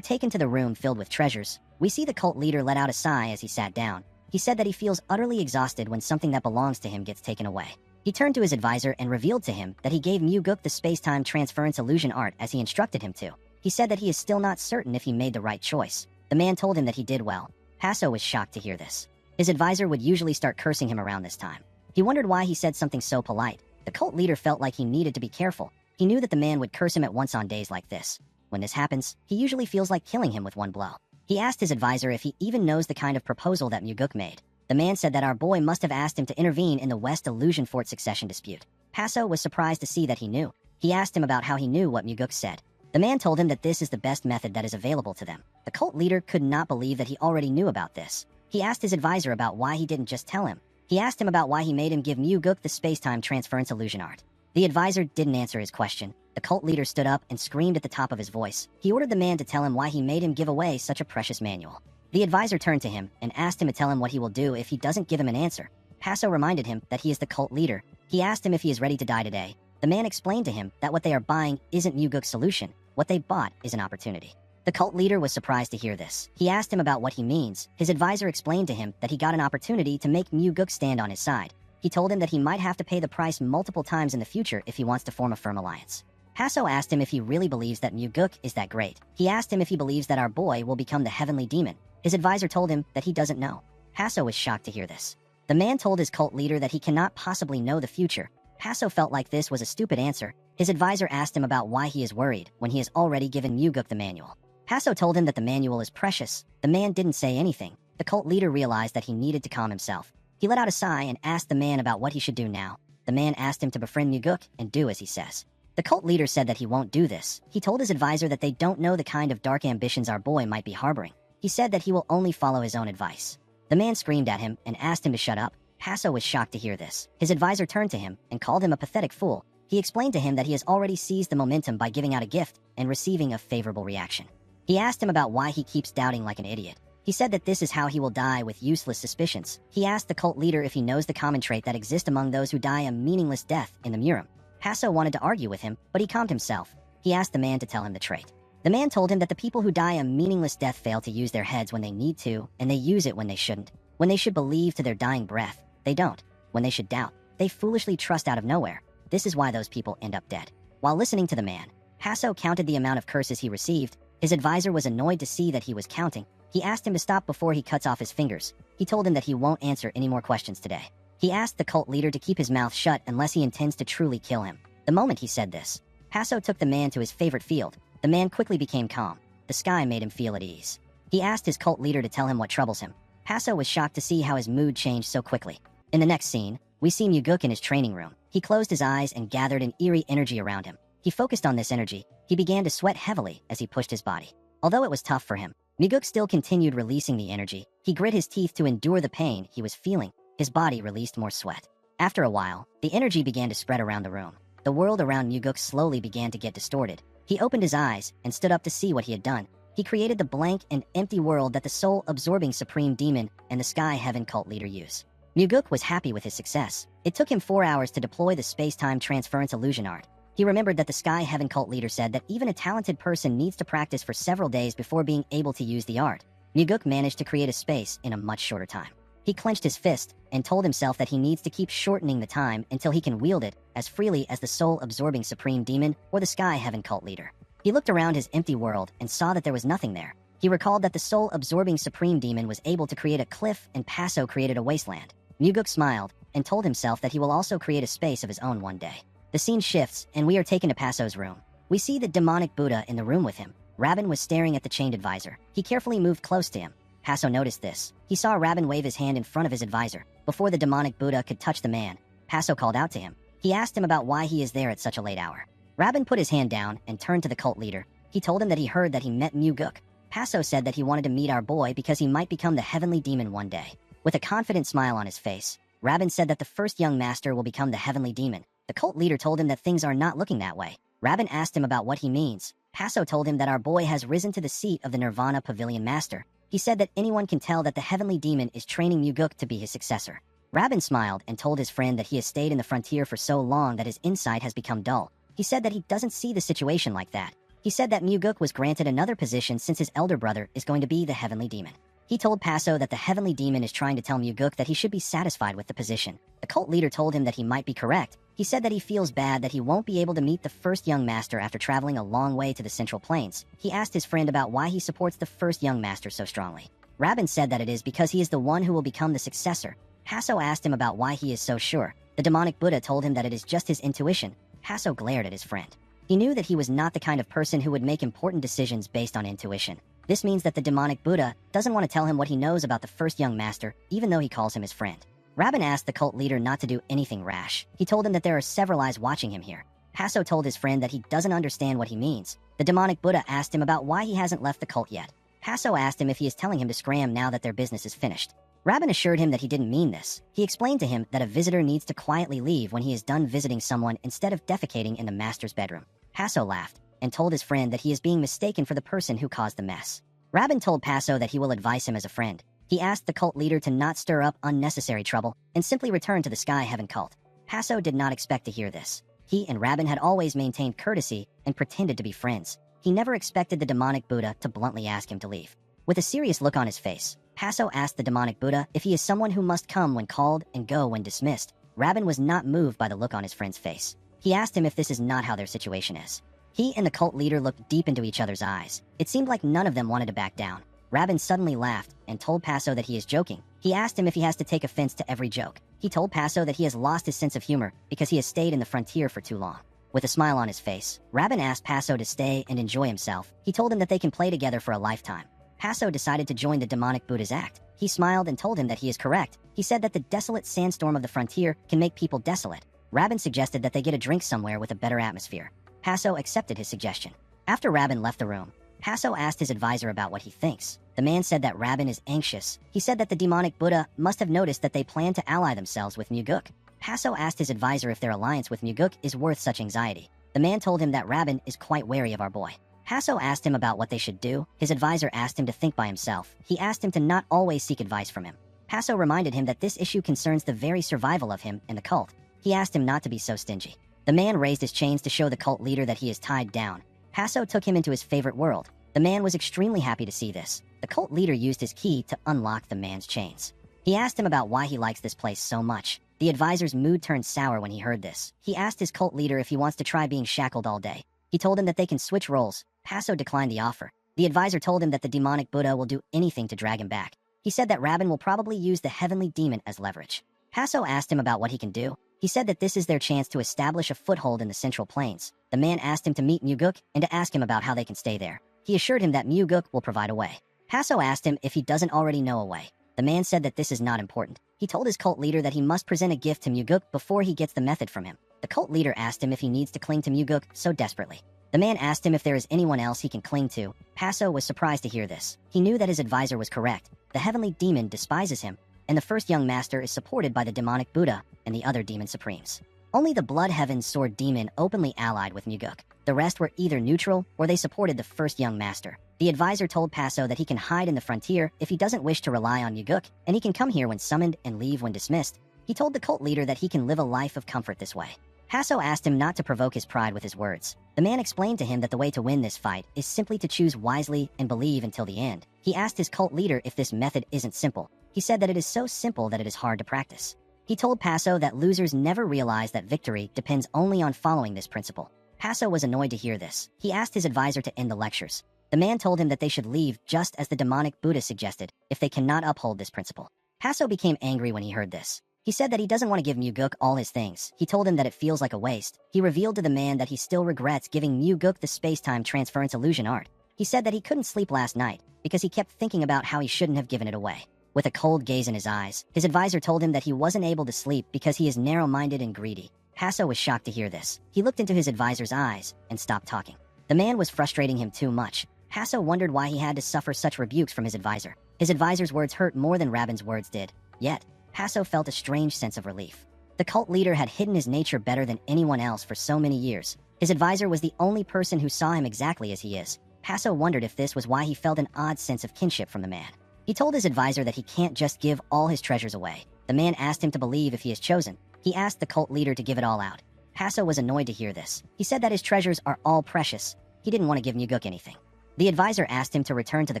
taken to the room filled with treasures. We see the cult leader let out a sigh as he sat down. He said that he feels utterly exhausted when something that belongs to him gets taken away. He turned to his advisor and revealed to him that he gave Muguk the space-time transference illusion art as he instructed him to. He said that he is still not certain if he made the right choice. The man told him that he did well. Hasso was shocked to hear this. His advisor would usually start cursing him around this time. He wondered why he said something so polite. The cult leader felt like he needed to be careful. He knew that the man would curse him at once on days like this. When this happens, he usually feels like killing him with one blow. He asked his advisor if he even knows the kind of proposal that Muguk made. The man said that our boy must have asked him to intervene in the West Illusion Fort succession dispute. Hasso was surprised to see that he knew. He asked him about how he knew what Muguk said. The man told him that this is the best method that is available to them. The cult leader could not believe that he already knew about this. He asked his advisor about why he didn't just tell him. He asked him about why he made him give Muguk the space-time transference illusion art. The advisor didn't answer his question. The cult leader stood up and screamed at the top of his voice. He ordered the man to tell him why he made him give away such a precious manual. The advisor turned to him and asked him to tell him what he will do if he doesn't give him an answer. Hasso reminded him that he is the cult leader. He asked him if he is ready to die today. The man explained to him that what they are buying isn't Muguk's solution. What they bought is an opportunity. The cult leader was surprised to hear this. He asked him about what he means. His advisor explained to him that he got an opportunity to make Muguk stand on his side. He told him that he might have to pay the price multiple times in the future if he wants to form a firm alliance. Hasso asked him if he really believes that Muguk is that great. He asked him if he believes that our boy will become the heavenly demon. His advisor told him that he doesn't know. Hasso was shocked to hear this. The man told his cult leader that he cannot possibly know the future. Hasso felt like this was a stupid answer. His advisor asked him about why he is worried when he has already given Muguk the manual. Hasso told him that the manual is precious. The man didn't say anything. The cult leader realized that he needed to calm himself. He let out a sigh and asked the man about what he should do now. The man asked him to befriend Muguk and do as he says. The cult leader said that he won't do this. He told his advisor that they don't know the kind of dark ambitions our boy might be harboring. He said that he will only follow his own advice. The man screamed at him and asked him to shut up. Hasso was shocked to hear this. His advisor turned to him and called him a pathetic fool. He explained to him that he has already seized the momentum by giving out a gift and receiving a favorable reaction. He asked him about why he keeps doubting like an idiot. He said that this is how he will die with useless suspicions. He asked the cult leader if he knows the common trait that exists among those who die a meaningless death in the Murim. Hasso wanted to argue with him, but he calmed himself. He asked the man to tell him the trait. The man told him that the people who die a meaningless death fail to use their heads when they need to, and they use it when they shouldn't. When they should believe to their dying breath, they don't. When they should doubt, they foolishly trust out of nowhere. This is why those people end up dead. While listening to the man, Hasso counted the amount of curses he received. His advisor was annoyed to see that he was counting. He asked him to stop before he cuts off his fingers. He told him that he won't answer any more questions today. He asked the cult leader to keep his mouth shut unless he intends to truly kill him. The moment he said this, Hasso took the man to his favorite field. The man quickly became calm. The sky made him feel at ease. He asked his cult leader to tell him what troubles him. Hasso was shocked to see how his mood changed so quickly. In the next scene, we see Muguk in his training room. He closed his eyes and gathered an eerie energy around him. He focused on this energy. He began to sweat heavily as he pushed his body. Although it was tough for him, Muguk still continued releasing the energy. He grit his teeth to endure the pain he was feeling. His body released more sweat. After a while, the energy began to spread around the room. The world around Muguk slowly began to get distorted. He opened his eyes and stood up to see what he had done. He created the blank and empty world that the soul-absorbing supreme demon and the sky heaven cult leader use. Muguk was happy with his success. It took him 4 hours to deploy the space-time transference illusion art. He remembered that the sky heaven cult leader said that even a talented person needs to practice for several days before being able to use the art. Muguk managed to create a space in a much shorter time. He clenched his fist and told himself that he needs to keep shortening the time until he can wield it as freely as the soul-absorbing supreme demon or the sky heaven cult leader. He looked around his empty world and saw that there was nothing there. He recalled that the soul-absorbing supreme demon was able to create a cliff and Passo created a wasteland. Muguk smiled and told himself that he will also create a space of his own one day. The scene shifts and we are taken to Passo's room. We see the demonic Buddha in the room with him. Rabin was staring at the chained advisor. He carefully moved close to him. Paso noticed this. He saw Rabin wave his hand in front of his advisor. Before the demonic Buddha could touch the man, Paso called out to him. He asked him about why he is there at such a late hour. Rabin put his hand down and turned to the cult leader. He told him that he heard that he met Muguk. Paso said that he wanted to meet our boy because he might become the heavenly demon one day. With a confident smile on his face, Rabin said that the first young master will become the heavenly demon. The cult leader told him that things are not looking that way. Rabin asked him about what he means. Paso told him that our boy has risen to the seat of the Nirvana Pavilion Master. He said that anyone can tell that the heavenly demon is training Muguk to be his successor. Rabin smiled and told his friend that he has stayed in the frontier for so long that his insight has become dull. He said that he doesn't see the situation like that. He said that Muguk was granted another position since his elder brother is going to be the heavenly demon. He told Paso that the heavenly demon is trying to tell Muguk that he should be satisfied with the position. The cult leader told him that he might be correct. He said that he feels bad that he won't be able to meet the first young master after traveling a long way to the Central Plains. He asked his friend about why he supports the first young master so strongly. Rabin said that it is because he is the one who will become the successor. Paso asked him about why he is so sure. The demonic Buddha told him that it is just his intuition. Paso glared at his friend. He knew that he was not the kind of person who would make important decisions based on intuition. This means that the demonic Buddha doesn't want to tell him what he knows about the first young master, even though he calls him his friend. Rabin asked the cult leader not to do anything rash. He told him that there are several eyes watching him here. Paso told his friend that he doesn't understand what he means. The demonic Buddha asked him about why he hasn't left the cult yet. Paso asked him if he is telling him to scram now that their business is finished. Rabin assured him that he didn't mean this. He explained to him that a visitor needs to quietly leave when he is done visiting someone instead of defecating in the master's bedroom. Paso laughed and told his friend that he is being mistaken for the person who caused the mess. Rabin told Paso that he will advise him as a friend. He asked the cult leader to not stir up unnecessary trouble and simply return to the Sky Heaven cult. Paso did not expect to hear this. He and Rabin had always maintained courtesy and pretended to be friends. He never expected the demonic Buddha to bluntly ask him to leave. With a serious look on his face, Paso asked the demonic Buddha if he is someone who must come when called and go when dismissed. Rabin was not moved by the look on his friend's face. He asked him if this is not how their situation is. He and the cult leader looked deep into each other's eyes. It seemed like none of them wanted to back down. Rabin suddenly laughed and told Paso that he is joking. He asked him if he has to take offense to every joke. He told Paso that he has lost his sense of humor because he has stayed in the frontier for too long. With a smile on his face, Rabin asked Paso to stay and enjoy himself. He told him that they can play together for a lifetime. Paso decided to join the demonic Buddha's act. He smiled and told him that he is correct. He said that the desolate sandstorm of the frontier can make people desolate. Rabin suggested that they get a drink somewhere with a better atmosphere. Paso accepted his suggestion. After Rabin left the room, Paso asked his advisor about what he thinks. The man said that Rabin is anxious. He said that the demonic Buddha must have noticed that they plan to ally themselves with Muguk. Paso asked his advisor if their alliance with Muguk is worth such anxiety. The man told him that Rabin is quite wary of our boy. Paso asked him about what they should do. His advisor asked him to think by himself. He asked him to not always seek advice from him. Paso reminded him that this issue concerns the very survival of him and the cult. He asked him not to be so stingy. The man raised his chains to show the cult leader that he is tied down. Paso took him into his favorite world. The man was extremely happy to see this. The cult leader used his key to unlock the man's chains. He asked him about why he likes this place so much. The advisor's mood turned sour when he heard this. He asked his cult leader if he wants to try being shackled all day. He told him that they can switch roles. Paso declined the offer. The advisor told him that the demonic Buddha will do anything to drag him back. He said that Rabin will probably use the heavenly demon as leverage. Paso asked him about what he can do. He said that this is their chance to establish a foothold in the Central Plains. The man asked him to meet Muguk and to ask him about how they can stay there. He assured him that Muguk will provide a way. Paso asked him if he doesn't already know a way. The man said that this is not important. He told his cult leader that he must present a gift to Muguk before he gets the method from him. The cult leader asked him if he needs to cling to Muguk so desperately. The man asked him if there is anyone else he can cling to. Paso was surprised to hear this. He knew that his advisor was correct. The heavenly demon despises him, and the first young master is supported by the demonic Buddha and the other demon supremes. Only the Blood Heaven Sword demon openly allied with Muguk. The rest were either neutral or they supported the first young master. The advisor told Paso that he can hide in the frontier if he doesn't wish to rely on Muguk, and he can come here when summoned and leave when dismissed. He told the cult leader that he can live a life of comfort this way. Paso asked him not to provoke his pride with his words. The man explained to him that the way to win this fight is simply to choose wisely and believe until the end. He asked his cult leader if this method isn't simple. He said that it is so simple that it is hard to practice. He told Paso that losers never realize that victory depends only on following this principle. Paso was annoyed to hear this. He asked his advisor to end the lectures. The man told him that they should leave just as the demonic Buddha suggested if they cannot uphold this principle. Paso became angry when he heard this. He said that he doesn't want to give Muguk all his things. He told him that it feels like a waste. He revealed to the man that he still regrets giving Muguk the space-time transference illusion art. He said that he couldn't sleep last night. because he kept thinking about how he shouldn't have given it away. With a cold gaze in his eyes, his advisor told him that he wasn't able to sleep because he is narrow-minded and greedy. Hasso was shocked to hear this. He looked into his advisor's eyes and stopped talking. The man was frustrating him too much. Hasso wondered why he had to suffer such rebukes from his advisor. His advisor's words hurt more than Rabin's words did. Yet, Hasso felt a strange sense of relief. The cult leader had hidden his nature better than anyone else for so many years. His advisor was the only person who saw him exactly as he is. Hasso wondered if this was why he felt an odd sense of kinship from the man. He told his advisor that he can't just give all his treasures away. The man asked him to believe if he is chosen. He asked the cult leader to give it all out. Hasso was annoyed to hear this. He said that his treasures are all precious. He didn't want to give Muguk anything. The advisor asked him to return to the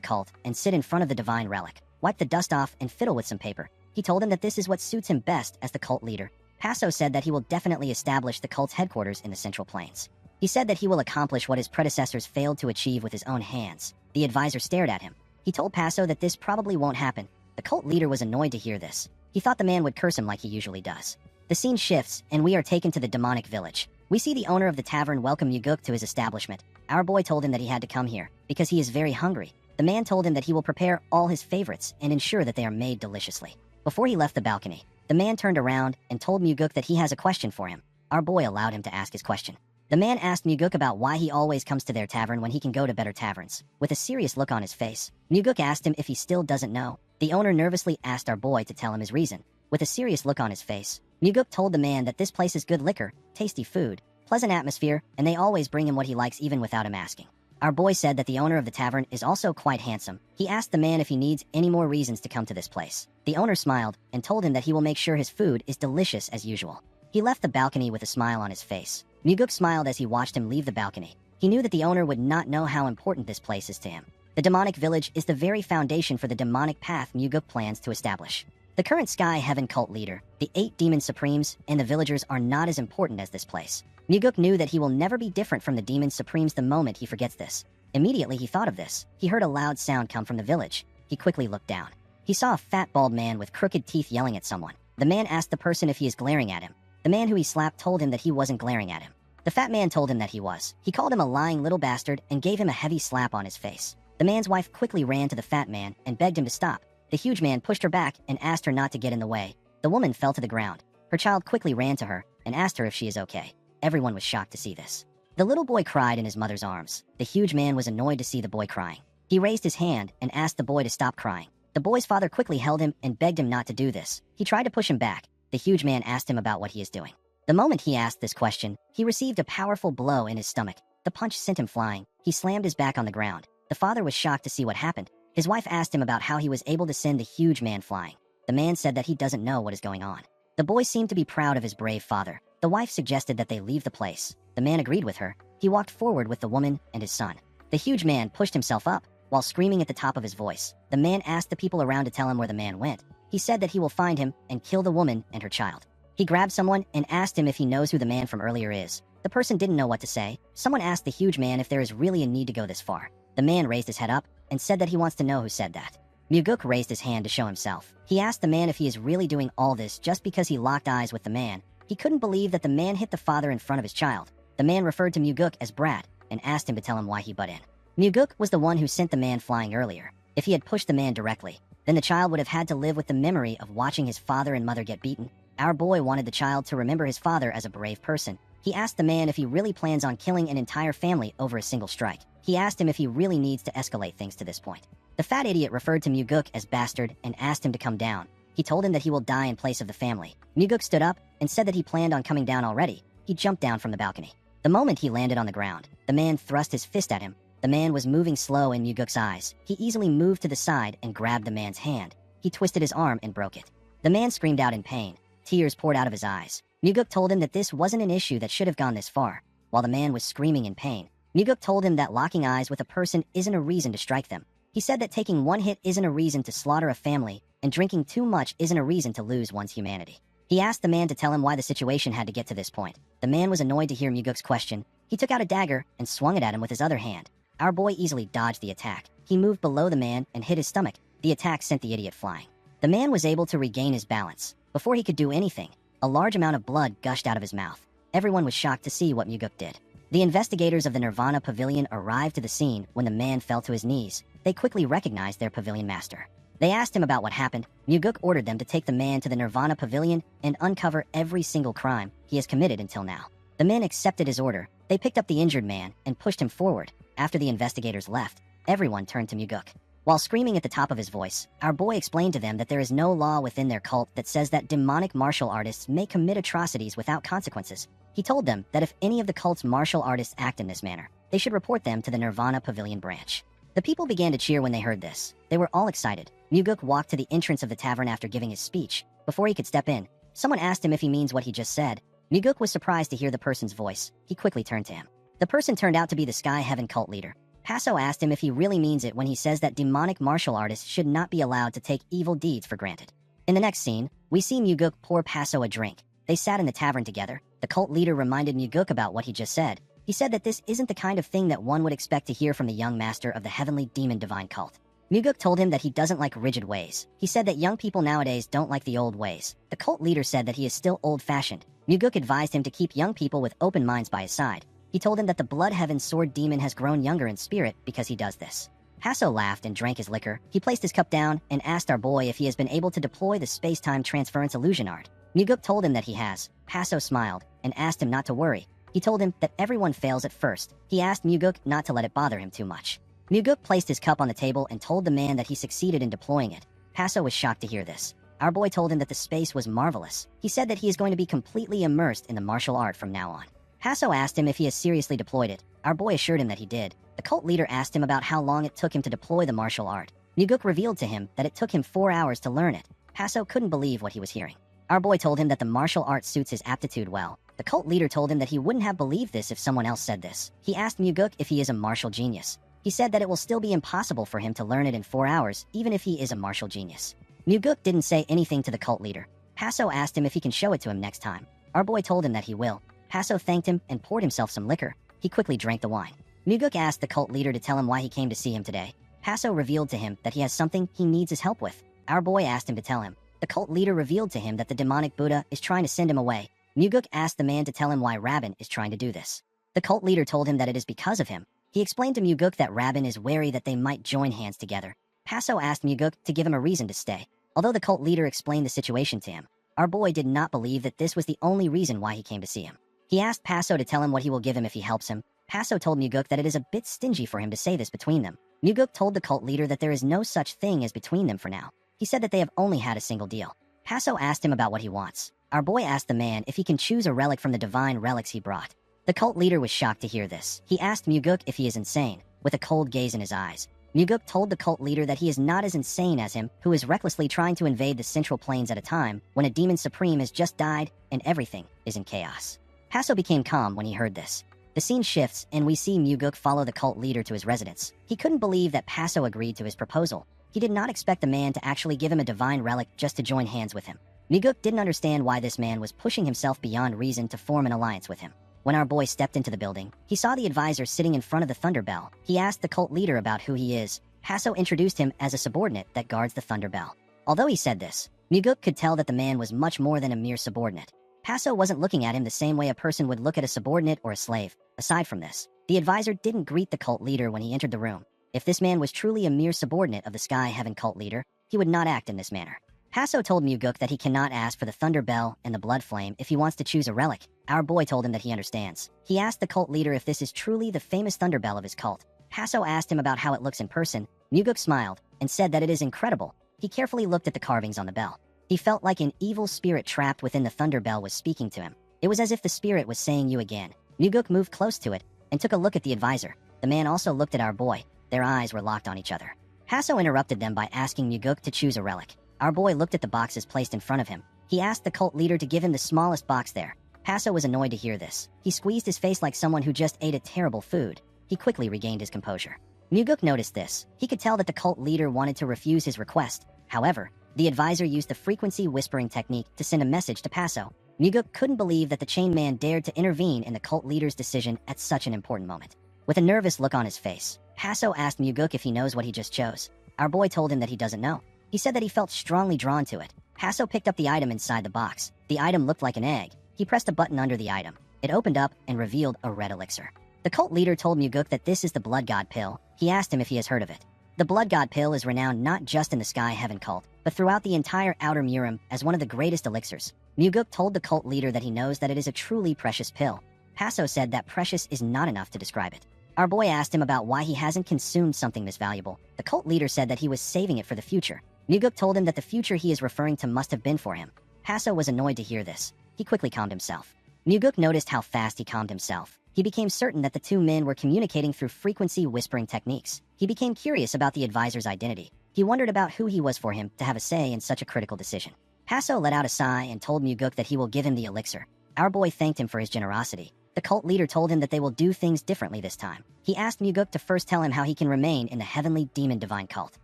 cult and sit in front of the divine relic, wipe the dust off, and fiddle with some paper. He told him that this is what suits him best as the cult leader. Hasso said that he will definitely establish the cult's headquarters in the Central Plains. He said that he will accomplish what his predecessors failed to achieve with his own hands. The advisor stared at him. He told Hasso that this probably won't happen. The cult leader was annoyed to hear this. He thought the man would curse him like he usually does. The scene shifts, and we are taken to the demonic village. We see the owner of the tavern welcome Muguk to his establishment. Our boy told him that he had to come here, because he is very hungry. The man told him that he will prepare all his favorites and ensure that they are made deliciously. Before he left the balcony, the man turned around and told Muguk that he has a question for him. Our boy allowed him to ask his question. The man asked Muguk about why he always comes to their tavern when he can go to better taverns. With a serious look on his face, Muguk asked him if he still doesn't know. The owner nervously asked our boy to tell him his reason. With a serious look on his face, Muguk told the man that this place is good liquor, tasty food, pleasant atmosphere, and they always bring him what he likes even without him asking. Our boy said that the owner of the tavern is also quite handsome. He asked the man if he needs any more reasons to come to this place. The owner smiled and told him that he will make sure his food is delicious as usual. He left the balcony with a smile on his face. Muguk smiled as he watched him leave the balcony. He knew that the owner would not know how important this place is to him. The demonic village is the very foundation for the demonic path Muguk plans to establish. The current Sky Heaven cult leader, the 8 demon supremes, and the villagers are not as important as this place. Muguk knew that he will never be different from the demon supremes the moment he forgets this. Immediately he thought of this. He heard a loud sound come from the village. He quickly looked down. He saw a fat bald man with crooked teeth yelling at someone. The man asked the person if he is glaring at him. The man who he slapped told him that he wasn't glaring at him. The fat man told him that he was. He called him a lying little bastard and gave him a heavy slap on his face. The man's wife quickly ran to the fat man and begged him to stop. The huge man pushed her back and asked her not to get in the way. The woman fell to the ground. Her child quickly ran to her and asked her if she is okay. Everyone was shocked to see this. The little boy cried in his mother's arms. The huge man was annoyed to see the boy crying. He raised his hand and asked the boy to stop crying. The boy's father quickly held him and begged him not to do this. He tried to push him back. The huge man asked him about what he is doing. The moment he asked this question, he received a powerful blow in his stomach. The punch sent him flying. He slammed his back on the ground. The father was shocked to see what happened. His wife asked him about how he was able to send the huge man flying. The man said that he doesn't know what is going on. The boy seemed to be proud of his brave father. The wife suggested that they leave the place. The man agreed with her. He walked forward with the woman and his son. The huge man pushed himself up, while screaming at the top of his voice. The man asked the people around to tell him where the man went. He said that he will find him and kill the woman and her child. He grabbed someone and asked him if he knows who the man from earlier is. The person didn't know what to say. Someone asked the huge man if there is really a need to go this far. The man raised his head up and said that he wants to know who said that. Muguk raised his hand to show himself. He asked the man if he is really doing all this just because he locked eyes with the man. He couldn't believe that the man hit the father in front of his child. The man referred to Muguk as Brat and asked him to tell him why he butt in. Muguk was the one who sent the man flying earlier. If he had pushed the man directly, then the child would have had to live with the memory of watching his father and mother get beaten. Our boy wanted the child to remember his father as a brave person. He asked the man if he really plans on killing an entire family over a single strike. He asked him if he really needs to escalate things to this point. The fat idiot referred to Muguk as bastard and asked him to come down. He told him that he will die in place of the family. Muguk stood up and said that he planned on coming down already. He jumped down from the balcony. The moment he landed on the ground, the man thrust his fist at him. The man was moving slow in Muguk's eyes. He easily moved to the side and grabbed the man's hand. He twisted his arm and broke it. The man screamed out in pain. Tears poured out of his eyes. Muguk told him that this wasn't an issue that should have gone this far. While the man was screaming in pain, Muguk told him that locking eyes with a person isn't a reason to strike them. He said that taking one hit isn't a reason to slaughter a family, and drinking too much isn't a reason to lose one's humanity. He asked the man to tell him why the situation had to get to this point. The man was annoyed to hear Muguk's question. He took out a dagger and swung it at him with his other hand. Our boy easily dodged the attack. He moved below the man and hit his stomach. The attack sent the idiot flying. The man was able to regain his balance. Before he could do anything, a large amount of blood gushed out of his mouth. Everyone was shocked to see what Muguk did. The investigators of the Nirvana Pavilion arrived to the scene when the man fell to his knees. They quickly recognized their pavilion master. They asked him about what happened. Muguk ordered them to take the man to the Nirvana Pavilion and uncover every single crime he has committed until now. The men accepted his order. They picked up the injured man and pushed him forward. After the investigators left, everyone turned to Muguk. While screaming at the top of his voice, our boy explained to them that there is no law within their cult that says that demonic martial artists may commit atrocities without consequences. He told them that if any of the cult's martial artists act in this manner, they should report them to the Nirvana Pavilion branch. The people began to cheer when they heard this. They were all excited. Muguk walked to the entrance of the tavern after giving his speech. Before he could step in, someone asked him if he means what he just said. Muguk was surprised to hear the person's voice. He quickly turned to him. The person turned out to be the Sky Heaven cult leader. Paso asked him if he really means it when he says that demonic martial artists should not be allowed to take evil deeds for granted. In the next scene, we see Muguk pour Paso a drink. They sat in the tavern together. The cult leader reminded Muguk about what he just said. He said that this isn't the kind of thing that one would expect to hear from the young master of the heavenly demon divine cult. Muguk told him that he doesn't like rigid ways. He said that young people nowadays don't like the old ways. The cult leader said that he is still old-fashioned. Muguk advised him to keep young people with open minds by his side. He told him that the Blood Heaven Sword Demon has grown younger in spirit because he does this. Paso laughed and drank his liquor. He placed his cup down and asked our boy if he has been able to deploy the space-time transference illusion art. Muguk told him that he has. Paso smiled and asked him not to worry. He told him that everyone fails at first. He asked Muguk not to let it bother him too much. Muguk placed his cup on the table and told the man that he succeeded in deploying it. Paso was shocked to hear this. Our boy told him that the space was marvelous. He said that he is going to be completely immersed in the martial art from now on. Paso asked him if he has seriously deployed it. Our boy assured him that he did. The cult leader asked him about how long it took him to deploy the martial art. Muguk revealed to him that it took him 4 hours to learn it. Paso couldn't believe what he was hearing. Our boy told him that the martial art suits his aptitude well. The cult leader told him that he wouldn't have believed this if someone else said this. He asked Muguk if he is a martial genius. He said that it will still be impossible for him to learn it in 4 hours, even if he is a martial genius. Muguk didn't say anything to the cult leader. Paso asked him if he can show it to him next time. Our boy told him that he will. Paso thanked him and poured himself some liquor. He quickly drank the wine. Muguk asked the cult leader to tell him why he came to see him today. Paso revealed to him that he has something he needs his help with. Our boy asked him to tell him. The cult leader revealed to him that the demonic Buddha is trying to send him away. Muguk asked the man to tell him why Rabin is trying to do this. The cult leader told him that it is because of him. He explained to Muguk that Rabin is wary that they might join hands together. Paso asked Muguk to give him a reason to stay. Although the cult leader explained the situation to him, our boy did not believe that this was the only reason why he came to see him. He asked Paso to tell him what he will give him if he helps him. Paso told Muguk that it is a bit stingy for him to say this between them. Muguk told the cult leader that there is no such thing as between them for now. He said that they have only had a single deal. Paso asked him about what he wants. Our boy asked the man if he can choose a relic from the divine relics he brought. The cult leader was shocked to hear this. He asked Muguk if he is insane, with a cold gaze in his eyes. Muguk told the cult leader that he is not as insane as him, who is recklessly trying to invade the Central Plains at a time when a demon supreme has just died and everything is in chaos. Paso became calm when he heard this. The scene shifts and we see Muguk follow the cult leader to his residence. He couldn't believe that Paso agreed to his proposal. He did not expect the man to actually give him a divine relic just to join hands with him. Muguk didn't understand why this man was pushing himself beyond reason to form an alliance with him. When our boy stepped into the building, he saw the advisor sitting in front of the Thunder Bell. He asked the cult leader about who he is. Paso introduced him as a subordinate that guards the Thunder Bell. Although he said this, Muguk could tell that the man was much more than a mere subordinate. Paso wasn't looking at him the same way a person would look at a subordinate or a slave. Aside from this, the advisor didn't greet the cult leader when he entered the room. If this man was truly a mere subordinate of the Sky Heaven cult leader, he would not act in this manner. Paso told Muguk that he cannot ask for the Thunder Bell and the Blood Flame if he wants to choose a relic. Our boy told him that he understands. He asked the cult leader if this is truly the famous Thunder Bell of his cult. Paso asked him about how it looks in person. Muguk smiled and said that it is incredible. He carefully looked at the carvings on the bell. He felt like an evil spirit trapped within the Thunder Bell was speaking to him. It was as if the spirit was saying you again. Muguk moved close to it and took a look at the advisor. The man also looked at our boy. Their eyes were locked on each other. Paso interrupted them by asking Muguk to choose a relic. Our boy looked at the boxes placed in front of him. He asked the cult leader to give him the smallest box there. Paso was annoyed to hear this. He squeezed his face like someone who just ate a terrible food. He quickly regained his composure. Muguk noticed this. He could tell that the cult leader wanted to refuse his request. However, the advisor used the frequency whispering technique to send a message to Paso. Muguk couldn't believe that the chain man dared to intervene in the cult leader's decision at such an important moment. With a nervous look on his face, Paso asked Muguk if he knows what he just chose. Our boy told him that he doesn't know. He said that he felt strongly drawn to it. Paso picked up the item inside the box. The item looked like an egg. He pressed a button under the item. It opened up and revealed a red elixir. The cult leader told Muguk that this is the blood god pill. He asked him if he has heard of it. The blood god pill is renowned not just in the Sky Heaven cult, but throughout the entire Outer Murim as one of the greatest elixirs. Muguk told the cult leader that he knows that it is a truly precious pill. Paso said that precious is not enough to describe it. Our boy asked him about why he hasn't consumed something this valuable. The cult leader said that he was saving it for the future. Muguk told him that the future he is referring to must have been for him. Paso was annoyed to hear this. He quickly calmed himself. Muguk noticed how fast he calmed himself. He became certain that the two men were communicating through frequency whispering techniques. He became curious about the advisor's identity. He wondered about who he was for him to have a say in such a critical decision. Paso let out a sigh and told Muguk that he will give him the elixir. Our boy thanked him for his generosity. The cult leader told him that they will do things differently this time. He asked Muguk to first tell him how he can remain in the heavenly demon divine cult.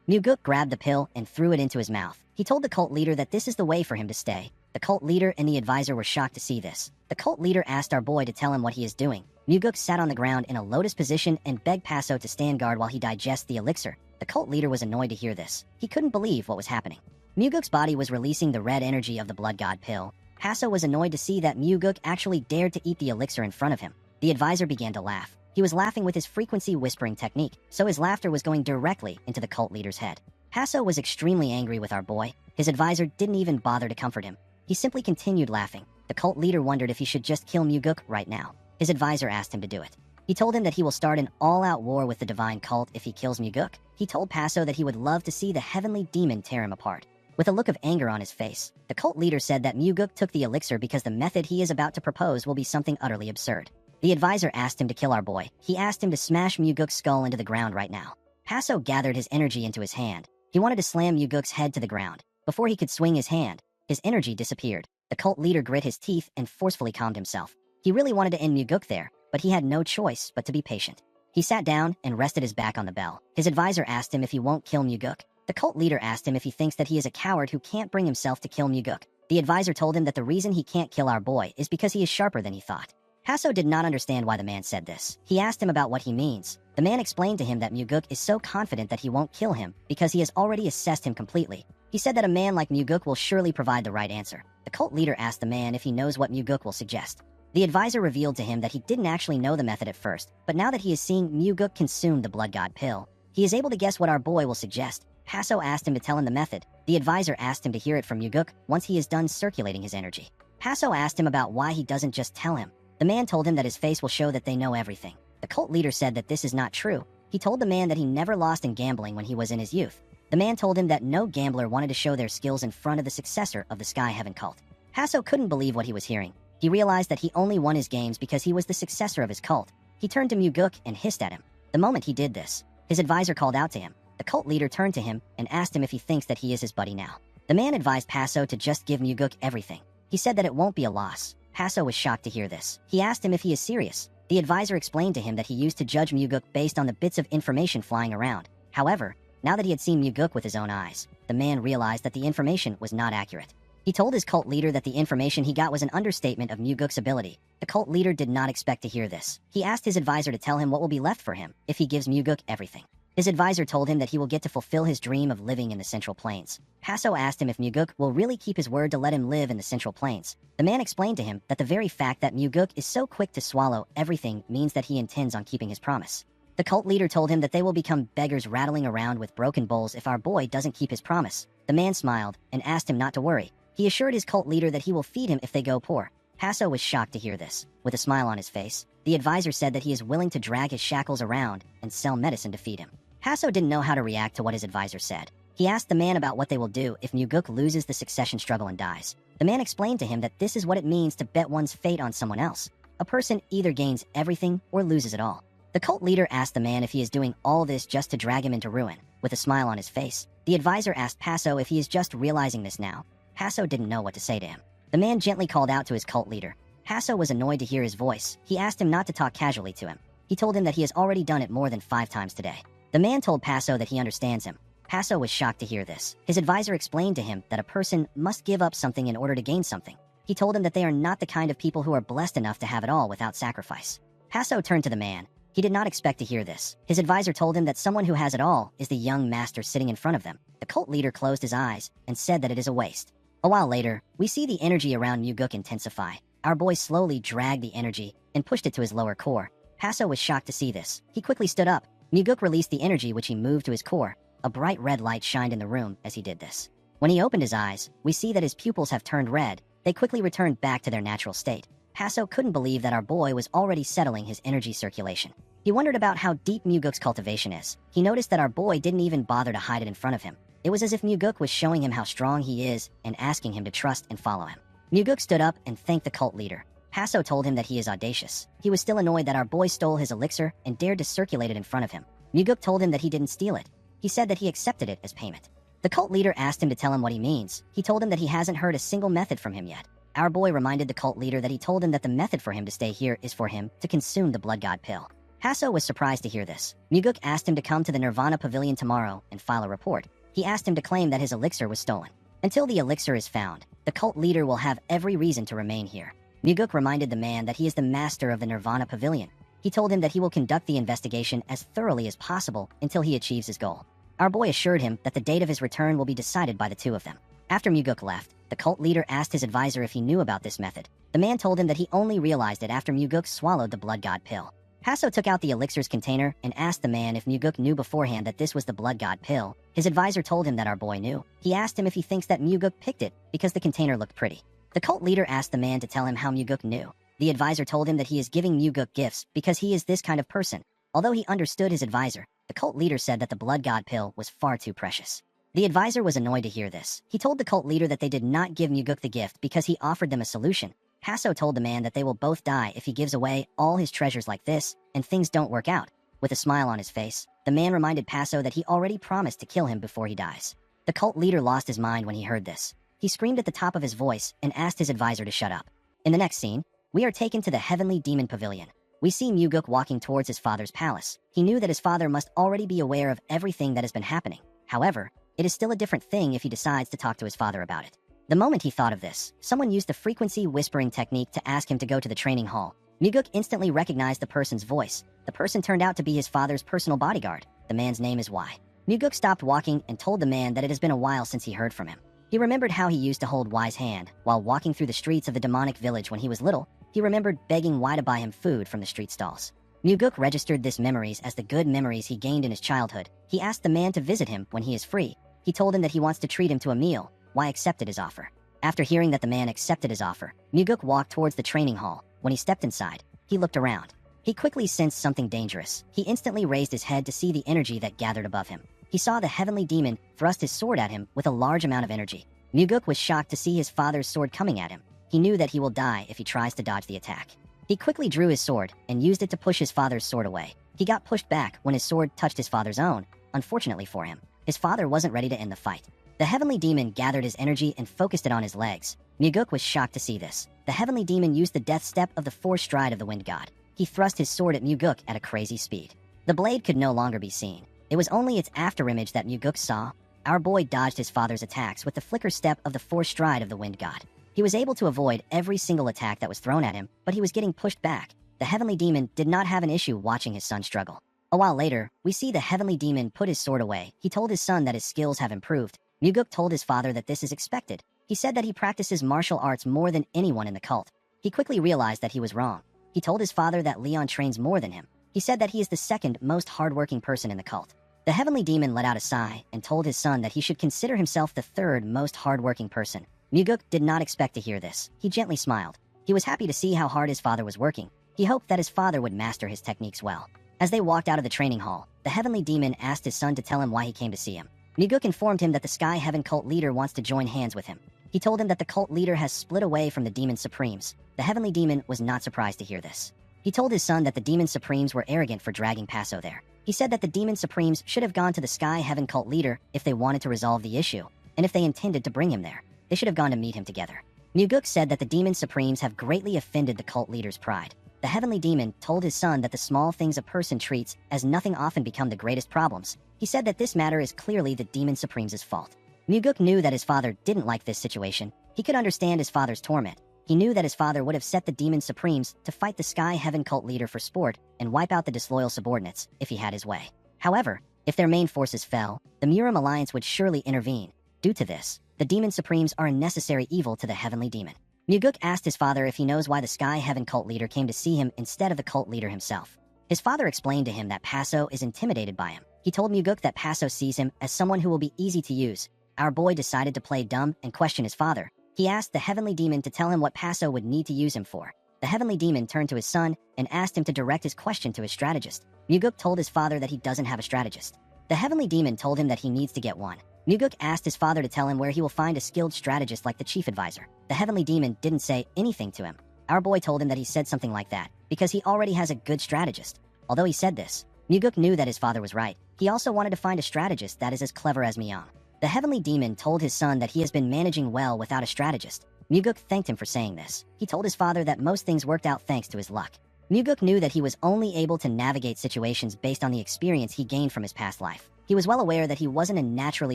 Muguk grabbed the pill and threw it into his mouth. He told the cult leader that this is the way for him to stay. The cult leader and the advisor were shocked to see this. The cult leader asked our boy to tell him what he is doing. Muguk sat on the ground in a lotus position and begged Paso to stand guard while he digests the elixir. The cult leader was annoyed to hear this. He couldn't believe what was happening. Muguk's body was releasing the red energy of the blood god pill. Paso was annoyed to see that Muguk actually dared to eat the elixir in front of him. The advisor began to laugh. He was laughing with his frequency whispering technique, so his laughter was going directly into the cult leader's head. Paso was extremely angry with our boy. His advisor didn't even bother to comfort him. He simply continued laughing. The cult leader wondered if he should just kill Muguk right now. His advisor asked him to do it. He told him that he will start an all-out war with the divine cult if he kills Muguk. He told Paso that he would love to see the heavenly demon tear him apart. With a look of anger on his face, the cult leader said that Muguk took the elixir because the method he is about to propose will be something utterly absurd. The advisor asked him to kill our boy. He asked him to smash Muguk's skull into the ground right now. Paso gathered his energy into his hand. He wanted to slam Muguk's head to the ground. Before he could swing his hand, his energy disappeared. The cult leader grit his teeth and forcefully calmed himself. He really wanted to end Muguk there, but he had no choice but to be patient. He sat down and rested his back on the bell. His advisor asked him if he won't kill Muguk. The cult leader asked him if he thinks that he is a coward who can't bring himself to kill Muguk. The advisor told him that the reason he can't kill our boy is because he is sharper than he thought. Paso did not understand why the man said this. He asked him about what he means. The man explained to him that Muguk is so confident that he won't kill him because he has already assessed him completely. He said that a man like Muguk will surely provide the right answer. The cult leader asked the man if he knows what Muguk will suggest. The advisor revealed to him that he didn't actually know the method at first, but now that he is seeing Muguk consume the blood god pill, he is able to guess what our boy will suggest. Paso asked him to tell him the method. The advisor asked him to hear it from Muguk once he is done circulating his energy. Paso asked him about why he doesn't just tell him. The man told him that his face will show that they know everything. The cult leader said that this is not true. He told the man that he never lost in gambling when he was in his youth. The man told him that no gambler wanted to show their skills in front of the successor of the Sky Heaven cult. Paso couldn't believe what he was hearing. He realized that he only won his games because he was the successor of his cult. He turned to Muguk and hissed at him. The moment he did this, his advisor called out to him. The cult leader turned to him and asked him if he thinks that he is his buddy now. The man advised Paso to just give Muguk everything. He said that it won't be a loss. Paso was shocked to hear this. He asked him if he is serious. The advisor explained to him that he used to judge Muguk based on the bits of information flying around. However, now that he had seen Muguk with his own eyes, the man realized that the information was not accurate. He told his cult leader that the information he got was an understatement of Muguk's ability. The cult leader did not expect to hear this. He asked his advisor to tell him what will be left for him if he gives Muguk everything. His advisor told him that he will get to fulfill his dream of living in the Central Plains. Paso asked him if Muguk will really keep his word to let him live in the Central Plains. The man explained to him that the very fact that Muguk is so quick to swallow everything means that he intends on keeping his promise. The cult leader told him that they will become beggars rattling around with broken bowls if our boy doesn't keep his promise. The man smiled and asked him not to worry. He assured his cult leader that he will feed him if they go poor. Paso was shocked to hear this. With a smile on his face, the advisor said that he is willing to drag his shackles around and sell medicine to feed him. Paso didn't know how to react to what his advisor said. He asked the man about what they will do if Muguk loses the succession struggle and dies. The man explained to him that this is what it means to bet one's fate on someone else. A person either gains everything or loses it all. The cult leader asked the man if he is doing all this just to drag him into ruin. With a smile on his face, the advisor asked Paso if he is just realizing this now. Paso didn't know what to say to him. The man gently called out to his cult leader. Paso was annoyed to hear his voice. He asked him not to talk casually to him. He told him that he has already done it more than 5 times today. The man told Paso that he understands him. Paso was shocked to hear this. His advisor explained to him that a person must give up something in order to gain something. He told him that they are not the kind of people who are blessed enough to have it all without sacrifice. Paso turned to the man. He did not expect to hear this. His advisor told him that someone who has it all is the young master sitting in front of them. The cult leader closed his eyes and said that it is a waste. A while later, we see the energy around Muguk intensify. Our boy slowly dragged the energy and pushed it to his lower core. Hasso was shocked to see this. He quickly stood up. Muguk released the energy which he moved to his core. A bright red light shined in the room as he did this. When he opened his eyes, we see that his pupils have turned red. They quickly returned back to their natural state. Hasso couldn't believe that our boy was already settling his energy circulation. He wondered about how deep Muguk's cultivation is. He noticed that our boy didn't even bother to hide it in front of him. It was as if Muguk was showing him how strong he is and asking him to trust and follow him. Muguk stood up and thanked the cult leader. Hasso told him that he is audacious. He was still annoyed that our boy stole his elixir and dared to circulate it in front of him. Muguk told him that he didn't steal it. He said that he accepted it as payment. The cult leader asked him to tell him what he means. He told him that he hasn't heard a single method from him yet. Our boy reminded the cult leader that he told him that the method for him to stay here is for him to consume the blood god pill. Hasso was surprised to hear this. Muguk asked him to come to the Nirvana Pavilion tomorrow and file a report. He asked him to claim that his elixir was stolen. Until the elixir is found, the cult leader will have every reason to remain here. Muguk reminded the man that he is the master of the Nirvana Pavilion. He told him that he will conduct the investigation as thoroughly as possible until he achieves his goal. Our boy assured him that the date of his return will be decided by the two of them. After Muguk left, the cult leader asked his advisor if he knew about this method. The man told him that he only realized it after Muguk swallowed the blood god pill. Hasso took out the elixir's container and asked the man if Muguk knew beforehand that this was the blood god pill. His advisor told him that our boy knew. He asked him if he thinks that Muguk picked it because the container looked pretty. The cult leader asked the man to tell him how Muguk knew. The advisor told him that he is giving Muguk gifts because he is this kind of person. Although he understood his advisor, the cult leader said that the blood god pill was far too precious. The advisor was annoyed to hear this. He told the cult leader that they did not give Muguk the gift because he offered them a solution. Hasso told the man that they will both die if he gives away all his treasures like this, and things don't work out. With a smile on his face, the man reminded Hasso that he already promised to kill him before he dies. The cult leader lost his mind when he heard this. He screamed at the top of his voice and asked his advisor to shut up. In the next scene, we are taken to the Heavenly Demon Pavilion. We see Muguk walking towards his father's palace. He knew that his father must already be aware of everything that has been happening. However, it is still a different thing if he decides to talk to his father about it. The moment he thought of this, someone used the frequency whispering technique to ask him to go to the training hall. Muguk instantly recognized the person's voice. The person turned out to be his father's personal bodyguard. The man's name is Y. Muguk stopped walking and told the man that it has been a while since he heard from him. He remembered how he used to hold Y's hand while walking through the streets of the demonic village when he was little. He remembered begging Y to buy him food from the street stalls. Muguk registered these memories as the good memories he gained in his childhood. He asked the man to visit him when he is free. He told him that he wants to treat him to a meal. Y accepted his offer. After hearing that the man accepted his offer, Muguk walked towards the training hall. When he stepped inside, he looked around. He quickly sensed something dangerous. He instantly raised his head to see the energy that gathered above him. He saw the heavenly demon thrust his sword at him with a large amount of energy. Muguk was shocked to see his father's sword coming at him. He knew that he will die if he tries to dodge the attack. He quickly drew his sword and used it to push his father's sword away. He got pushed back when his sword touched his father's own. Unfortunately for him, his father wasn't ready to end the fight. The heavenly demon gathered his energy and focused it on his legs. Muguk was shocked to see this. The heavenly demon used the death step of the fourth stride of the wind god. He thrust his sword at Muguk at a crazy speed. The blade could no longer be seen. It was only its afterimage that Muguk saw. Our boy dodged his father's attacks with the flicker step of the fourth stride of the wind god. He was able to avoid every single attack that was thrown at him, but he was getting pushed back. The heavenly demon did not have an issue watching his son struggle. A while later, we see the heavenly demon put his sword away. He told his son that his skills have improved. Muguk told his father that this is expected. He said that he practices martial arts more than anyone in the cult. He quickly realized that he was wrong. He told his father that Leon trains more than him. He said that he is the second most hardworking person in the cult. The heavenly demon let out a sigh and told his son that he should consider himself the third most hardworking person. Muguk did not expect to hear this. He gently smiled. He was happy to see how hard his father was working. He hoped that his father would master his techniques well. As they walked out of the training hall, the heavenly demon asked his son to tell him why he came to see him. Muguk informed him that the Sky Heaven cult leader wants to join hands with him. He told him that the cult leader has split away from the Demon Supremes. The heavenly demon was not surprised to hear this. He told his son that the Demon Supremes were arrogant for dragging Passo there. He said that the Demon Supremes should have gone to the Sky Heaven cult leader if they wanted to resolve the issue, and if they intended to bring him there, they should have gone to meet him together. Muguk said that the Demon Supremes have greatly offended the cult leader's pride. The heavenly demon told his son that the small things a person treats as nothing often become the greatest problems. He said that this matter is clearly the Demon Supremes' fault. Muguk knew that his father didn't like this situation. He could understand his father's torment. He knew that his father would have set the Demon Supremes to fight the Sky Heaven cult leader for sport and wipe out the disloyal subordinates if he had his way. However, if their main forces fell, the Murim Alliance would surely intervene. Due to this, the Demon Supremes are a necessary evil to the heavenly demon. Muguk asked his father if he knows why the Sky Heaven cult leader came to see him instead of the cult leader himself. His father explained to him that Paso is intimidated by him. He told Muguk that Paso sees him as someone who will be easy to use. Our boy decided to play dumb and question his father. He asked the heavenly demon to tell him what Paso would need to use him for. The heavenly demon turned to his son and asked him to direct his question to his strategist. Muguk told his father that he doesn't have a strategist. The heavenly demon told him that he needs to get one. Muguk asked his father to tell him where he will find a skilled strategist like the chief advisor. The heavenly demon didn't say anything to him. Our boy told him that he said something like that because he already has a good strategist. Although he said this, Muguk knew that his father was right. He also wanted to find a strategist that is as clever as Myung. The heavenly demon told his son that he has been managing well without a strategist. Muguk thanked him for saying this. He told his father that most things worked out thanks to his luck. Muguk knew that he was only able to navigate situations based on the experience he gained from his past life. He was well aware that he wasn't a naturally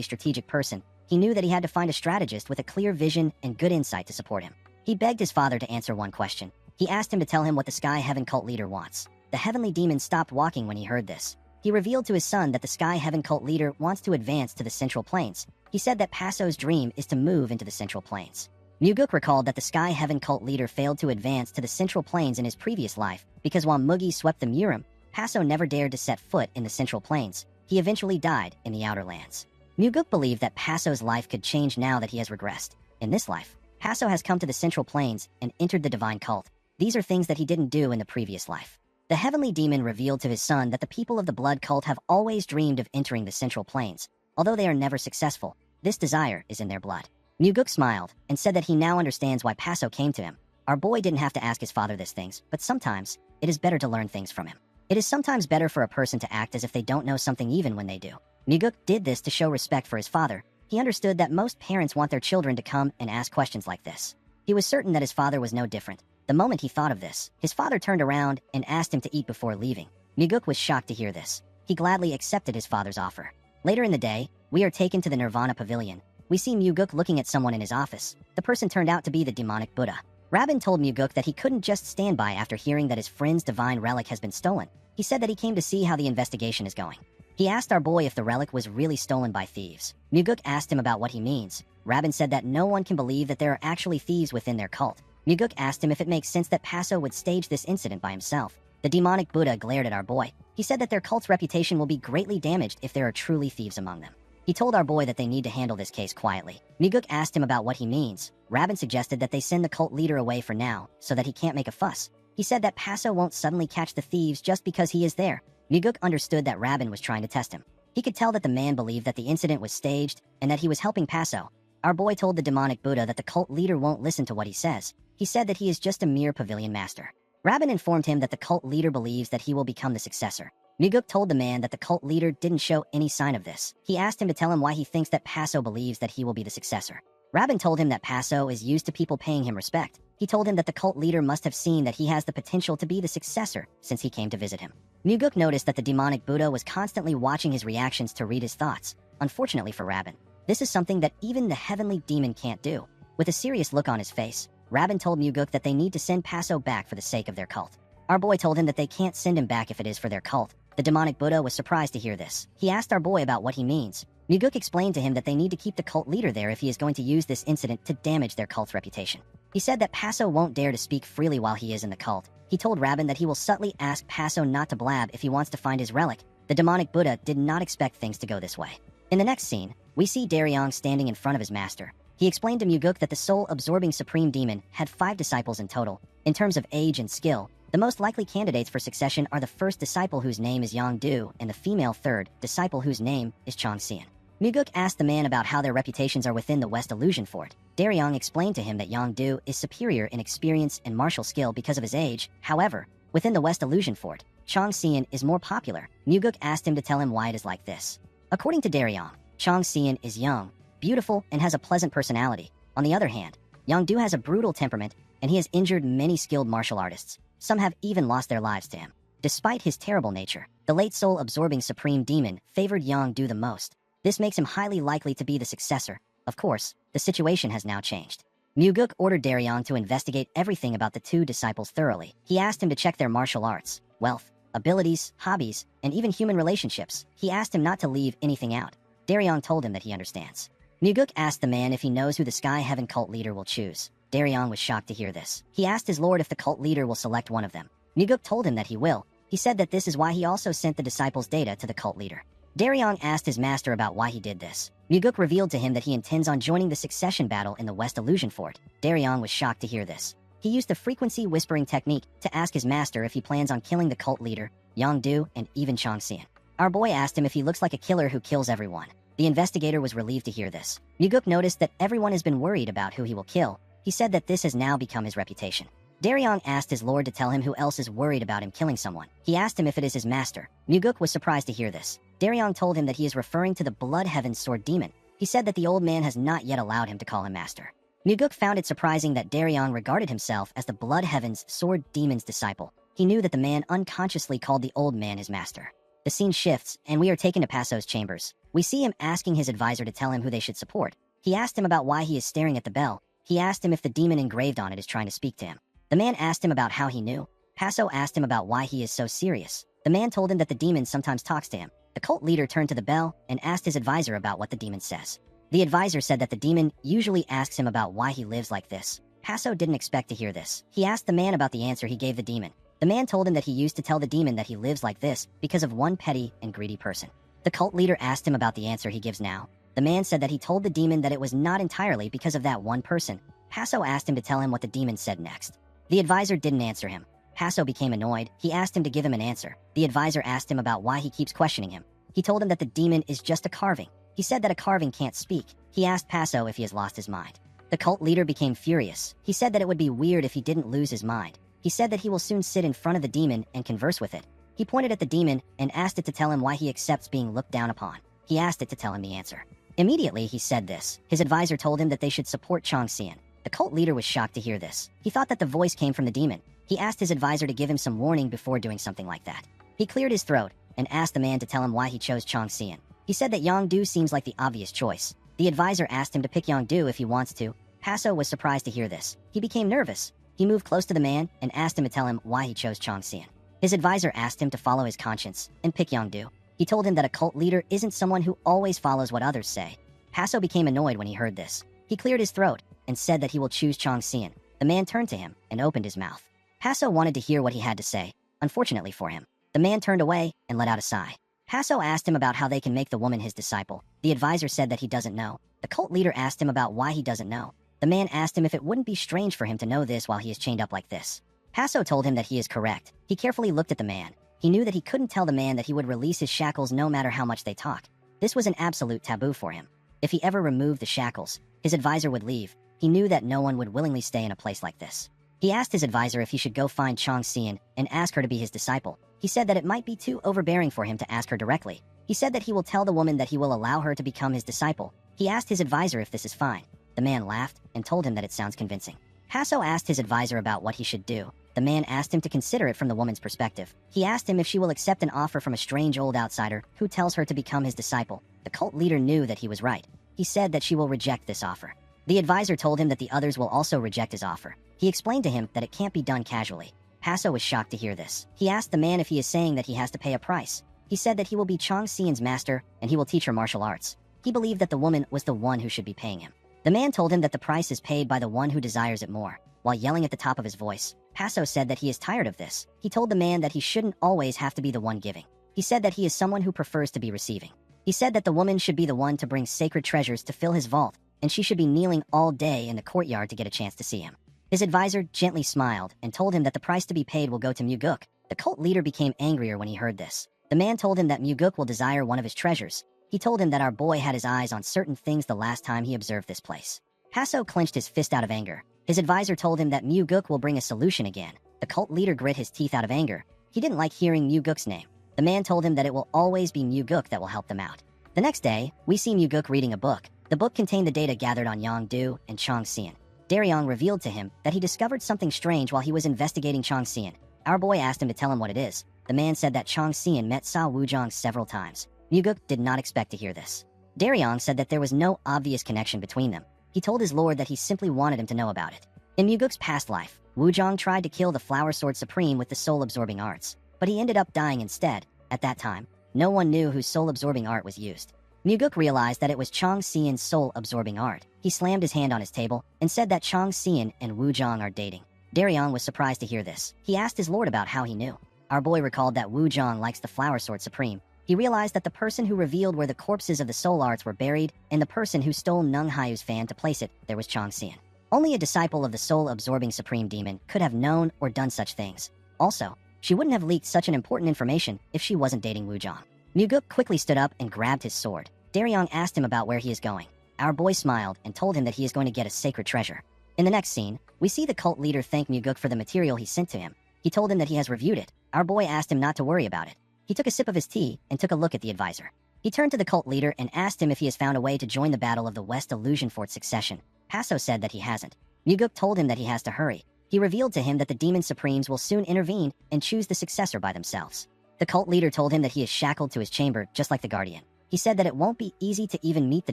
strategic person. He knew that he had to find a strategist with a clear vision and good insight to support him. He begged his father to answer one question. He asked him to tell him what the Sky Heaven cult leader wants. The heavenly demon stopped walking when he heard this. He revealed to his son that the Sky Heaven cult leader wants to advance to the Central Plains. He said that Paso's dream is to move into the Central Plains. Muguk recalled that the Sky Heaven cult leader failed to advance to the Central Plains in his previous life because while Mugi swept the Murim, Paso never dared to set foot in the Central Plains. He eventually died in the Outer Lands. Muguk believed that Paso's life could change now that he has regressed. In this life, Paso has come to the Central Plains and entered the divine cult. These are things that he didn't do in the previous life. The heavenly demon revealed to his son that the people of the blood cult have always dreamed of entering the Central Plains. Although they are never successful, this desire is in their blood. Muguk smiled and said that he now understands why Paso came to him. Our boy didn't have to ask his father these things, but sometimes it is better to learn things from him. It is sometimes better for a person to act as if they don't know something even when they do. Muguk did this to show respect for his father. He understood that most parents want their children to come and ask questions like this. He was certain that his father was no different. The moment he thought of this, his father turned around and asked him to eat before leaving. Muguk was shocked to hear this. He gladly accepted his father's offer. Later in the day, we are taken to the Nirvana Pavilion. We see Muguk looking at someone in his office. The person turned out to be the demonic Buddha. Rabin told Muguk that he couldn't just stand by after hearing that his friend's divine relic has been stolen. He said that he came to see how the investigation is going. He asked our boy if the relic was really stolen by thieves. Muguk asked him about what he means. Rabin said that no one can believe that there are actually thieves within their cult. Muguk asked him if it makes sense that Paso would stage this incident by himself. The demonic Buddha glared at our boy. He said that their cult's reputation will be greatly damaged if there are truly thieves among them. He told our boy that they need to handle this case quietly. Muguk asked him about what he means. Rabin suggested that they send the cult leader away for now, so that he can't make a fuss. He said that Paso won't suddenly catch the thieves just because he is there. Muguk understood that Rabin was trying to test him. He could tell that the man believed that the incident was staged and that he was helping Paso. Our boy told the demonic Buddha that the cult leader won't listen to what he says. He said that he is just a mere pavilion master. Rabin informed him that the cult leader believes that he will become the successor. Muguk told the man that the cult leader didn't show any sign of this. He asked him to tell him why he thinks that Paso believes that he will be the successor. Rabin told him that Paso is used to people paying him respect. He told him that the cult leader must have seen that he has the potential to be the successor since he came to visit him. Muguk noticed that the demonic Buddha was constantly watching his reactions to read his thoughts. Unfortunately for Rabin, this is something that even the heavenly demon can't do. With a serious look on his face, Rabin told Muguk that they need to send Paso back for the sake of their cult. Our boy told him that they can't send him back if it is for their cult. The demonic Buddha was surprised to hear this. He asked our boy about what he means. Muguk explained to him that they need to keep the cult leader there if he is going to use this incident to damage their cult's reputation. He said that Paso won't dare to speak freely while he is in the cult. He told Rabin that he will subtly ask Paso not to blab if he wants to find his relic. The demonic Buddha did not expect things to go this way. In the next scene, we see Daryong standing in front of his master. He explained to Muguk that the soul-absorbing supreme demon had 5 disciples in total. In terms of age and skill, the most likely candidates for succession are the first disciple whose name is Yongdu and the female third disciple whose name is Chongxian. Muguk asked the man about how their reputations are within the West Illusion Fort. Daryong explained to him that Yongdu is superior in experience and martial skill because of his age. However, within the West Illusion Fort, Chongxian is more popular. Muguk asked him to tell him why it is like this. According to Daryong, Chongxian is young, beautiful, and has a pleasant personality. On the other hand, Yongdu has a brutal temperament, and he has injured many skilled martial artists. Some have even lost their lives to him. Despite his terrible nature, the late soul-absorbing supreme demon favored Yongdu the most. This makes him highly likely to be the successor. Of course, the situation has now changed. Muguk ordered Daryong to investigate everything about the 2 disciples thoroughly. He asked him to check their martial arts, wealth, abilities, hobbies, and even human relationships. He asked him not to leave anything out. Daryong told him that he understands. Muguk asked the man if he knows who the Sky Heaven cult leader will choose. Daryong was shocked to hear this. He asked his lord if the cult leader will select one of them. Muguk told him that he will. He said that this is why he also sent the disciples' data to the cult leader. Daryong asked his master about why he did this. Muguk revealed to him that he intends on joining the succession battle in the West Illusion Fort. Daryong was shocked to hear this. He used the frequency whispering technique to ask his master if he plans on killing the cult leader, Yongdu, and even Chongxian. Our boy asked him if he looks like a killer who kills everyone. The investigator was relieved to hear this. Muguk noticed that everyone has been worried about who he will kill. He said that this has now become his reputation. Daryong asked his lord to tell him who else is worried about him killing someone. He asked him if it is his master. Muguk was surprised to hear this. Daryong told him that he is referring to the Blood Heaven's sword demon. He said that the old man has not yet allowed him to call him master. Muguk found it surprising that Daryong regarded himself as the Blood Heaven's sword demon's disciple. He knew that the man unconsciously called the old man his master. The scene shifts, and we are taken to Passo's chambers. We see him asking his advisor to tell him who they should support. He asked him about why he is staring at the bell. He asked him if the demon engraved on it is trying to speak to him. The man asked him about how he knew. Passo asked him about why he is so serious. The man told him that the demon sometimes talks to him. The cult leader turned to the bell and asked his advisor about what the demon says. The advisor said that the demon usually asks him about why he lives like this. Passo didn't expect to hear this. He asked the man about the answer he gave the demon. The man told him that he used to tell the demon that he lives like this because of one petty and greedy person. The cult leader asked him about the answer he gives now. The man said that he told the demon that it was not entirely because of that one person. Passo asked him to tell him what the demon said next. The advisor didn't answer him. Passo became annoyed. He asked him to give him an answer. The advisor asked him about why he keeps questioning him. He told him that the demon is just a carving. He said that a carving can't speak. He asked Passo if he has lost his mind. The cult leader became furious. He said that it would be weird if he didn't lose his mind. He said that he will soon sit in front of the demon and converse with it. He pointed at the demon and asked it to tell him why he accepts being looked down upon. He asked it to tell him the answer. Immediately, he said this. His advisor told him that they should support Chongxian. The cult leader was shocked to hear this. He thought that the voice came from the demon. He asked his advisor to give him some warning before doing something like that. He cleared his throat and asked the man to tell him why he chose Chongxian. He said that Yongdu seems like the obvious choice. The advisor asked him to pick Yongdu if he wants to. Passo was surprised to hear this. He became nervous. He moved close to the man and asked him to tell him why he chose Chongxian. His advisor asked him to follow his conscience and pick Yongdu. He told him that a cult leader isn't someone who always follows what others say. Passo became annoyed when he heard this. He cleared his throat and said that he will choose Chongxian. The man turned to him and opened his mouth. Passo wanted to hear what he had to say. Unfortunately for him, the man turned away and let out a sigh. Passo asked him about how they can make the woman his disciple. The advisor said that he doesn't know. The cult leader asked him about why he doesn't know. The man asked him if it wouldn't be strange for him to know this while he is chained up like this. Passo told him that he is correct. He carefully looked at the man. He knew that he couldn't tell the man that he would release his shackles no matter how much they talk. This was an absolute taboo for him. If he ever removed the shackles, his advisor would leave. He knew that no one would willingly stay in a place like this. He asked his advisor if he should go find Chongxian and ask her to be his disciple. He said that it might be too overbearing for him to ask her directly. He said that he will tell the woman that he will allow her to become his disciple. He asked his advisor if this is fine. The man laughed and told him that it sounds convincing. Passo asked his advisor about what he should do. The man asked him to consider it from the woman's perspective. He asked him if she will accept an offer from a strange old outsider who tells her to become his disciple. The cult leader knew that he was right. He said that she will reject this offer. The advisor told him that the others will also reject his offer. He explained to him that it can't be done casually. Passo was shocked to hear this. He asked the man if he is saying that he has to pay a price. He said that he will be Chongxian's master and he will teach her martial arts. He believed that the woman was the one who should be paying him. The man told him that the price is paid by the one who desires it more. While yelling at the top of his voice, Passo said that he is tired of this. He told the man that he shouldn't always have to be the one giving. He said that he is someone who prefers to be receiving. He said that the woman should be the one to bring sacred treasures to fill his vault, and she should be kneeling all day in the courtyard to get a chance to see him. His advisor gently smiled and told him that the price to be paid will go to Muguk. The cult leader became angrier when he heard this. The man told him that Muguk will desire one of his treasures. He told him that our boy had his eyes on certain things the last time he observed this place. Passo clenched his fist out of anger. His advisor told him that Muguk will bring a solution again. The cult leader grit his teeth out of anger. He didn't like hearing Muguk's name. The man told him that it will always be Muguk that will help them out. The next day, we see Muguk reading a book. The book contained the data gathered on Yongdu and Chongxian. Daryong revealed to him that he discovered something strange while he was investigating Chongxian. Our boy asked him to tell him what it is. The man said that Chongxian met Sa Wuzhong several times. Muguk did not expect to hear this. Daryong said that there was no obvious connection between them. He told his lord that he simply wanted him to know about it. In Muguk's past life, Wuzhong tried to kill the Flower Sword Supreme with the soul-absorbing arts, but he ended up dying instead. At that time, no one knew whose soul-absorbing art was used. Muguk realized that it was Chongxian's soul-absorbing art. He slammed his hand on his table and said that Chongxian and Wuzhong are dating. Daryong was surprised to hear this. He asked his lord about how he knew. Our boy recalled that Wu Zhang likes the flower sword supreme. He realized that the person who revealed where the corpses of the soul arts were buried and the person who stole Nung Hyu's fan to place it, there was Chang Xian. Only a disciple of the soul-absorbing supreme demon could have known or done such things. Also, she wouldn't have leaked such an important information if she wasn't dating Wu Zhang. Muguk quickly stood up and grabbed his sword. Daryong asked him about where he is going. Our boy smiled and told him that he is going to get a sacred treasure. In the next scene, we see the cult leader thank Muguk for the material he sent to him. He told him that he has reviewed it. Our boy asked him not to worry about it. He took a sip of his tea and took a look at the advisor. He turned to the cult leader and asked him if he has found a way to join the battle of the West Illusion Fort succession. Passo said that he hasn't. Muguk told him that he has to hurry. He revealed to him that the Demon Supremes will soon intervene and choose the successor by themselves. The cult leader told him that he is shackled to his chamber just like the Guardian. He said that it won't be easy to even meet the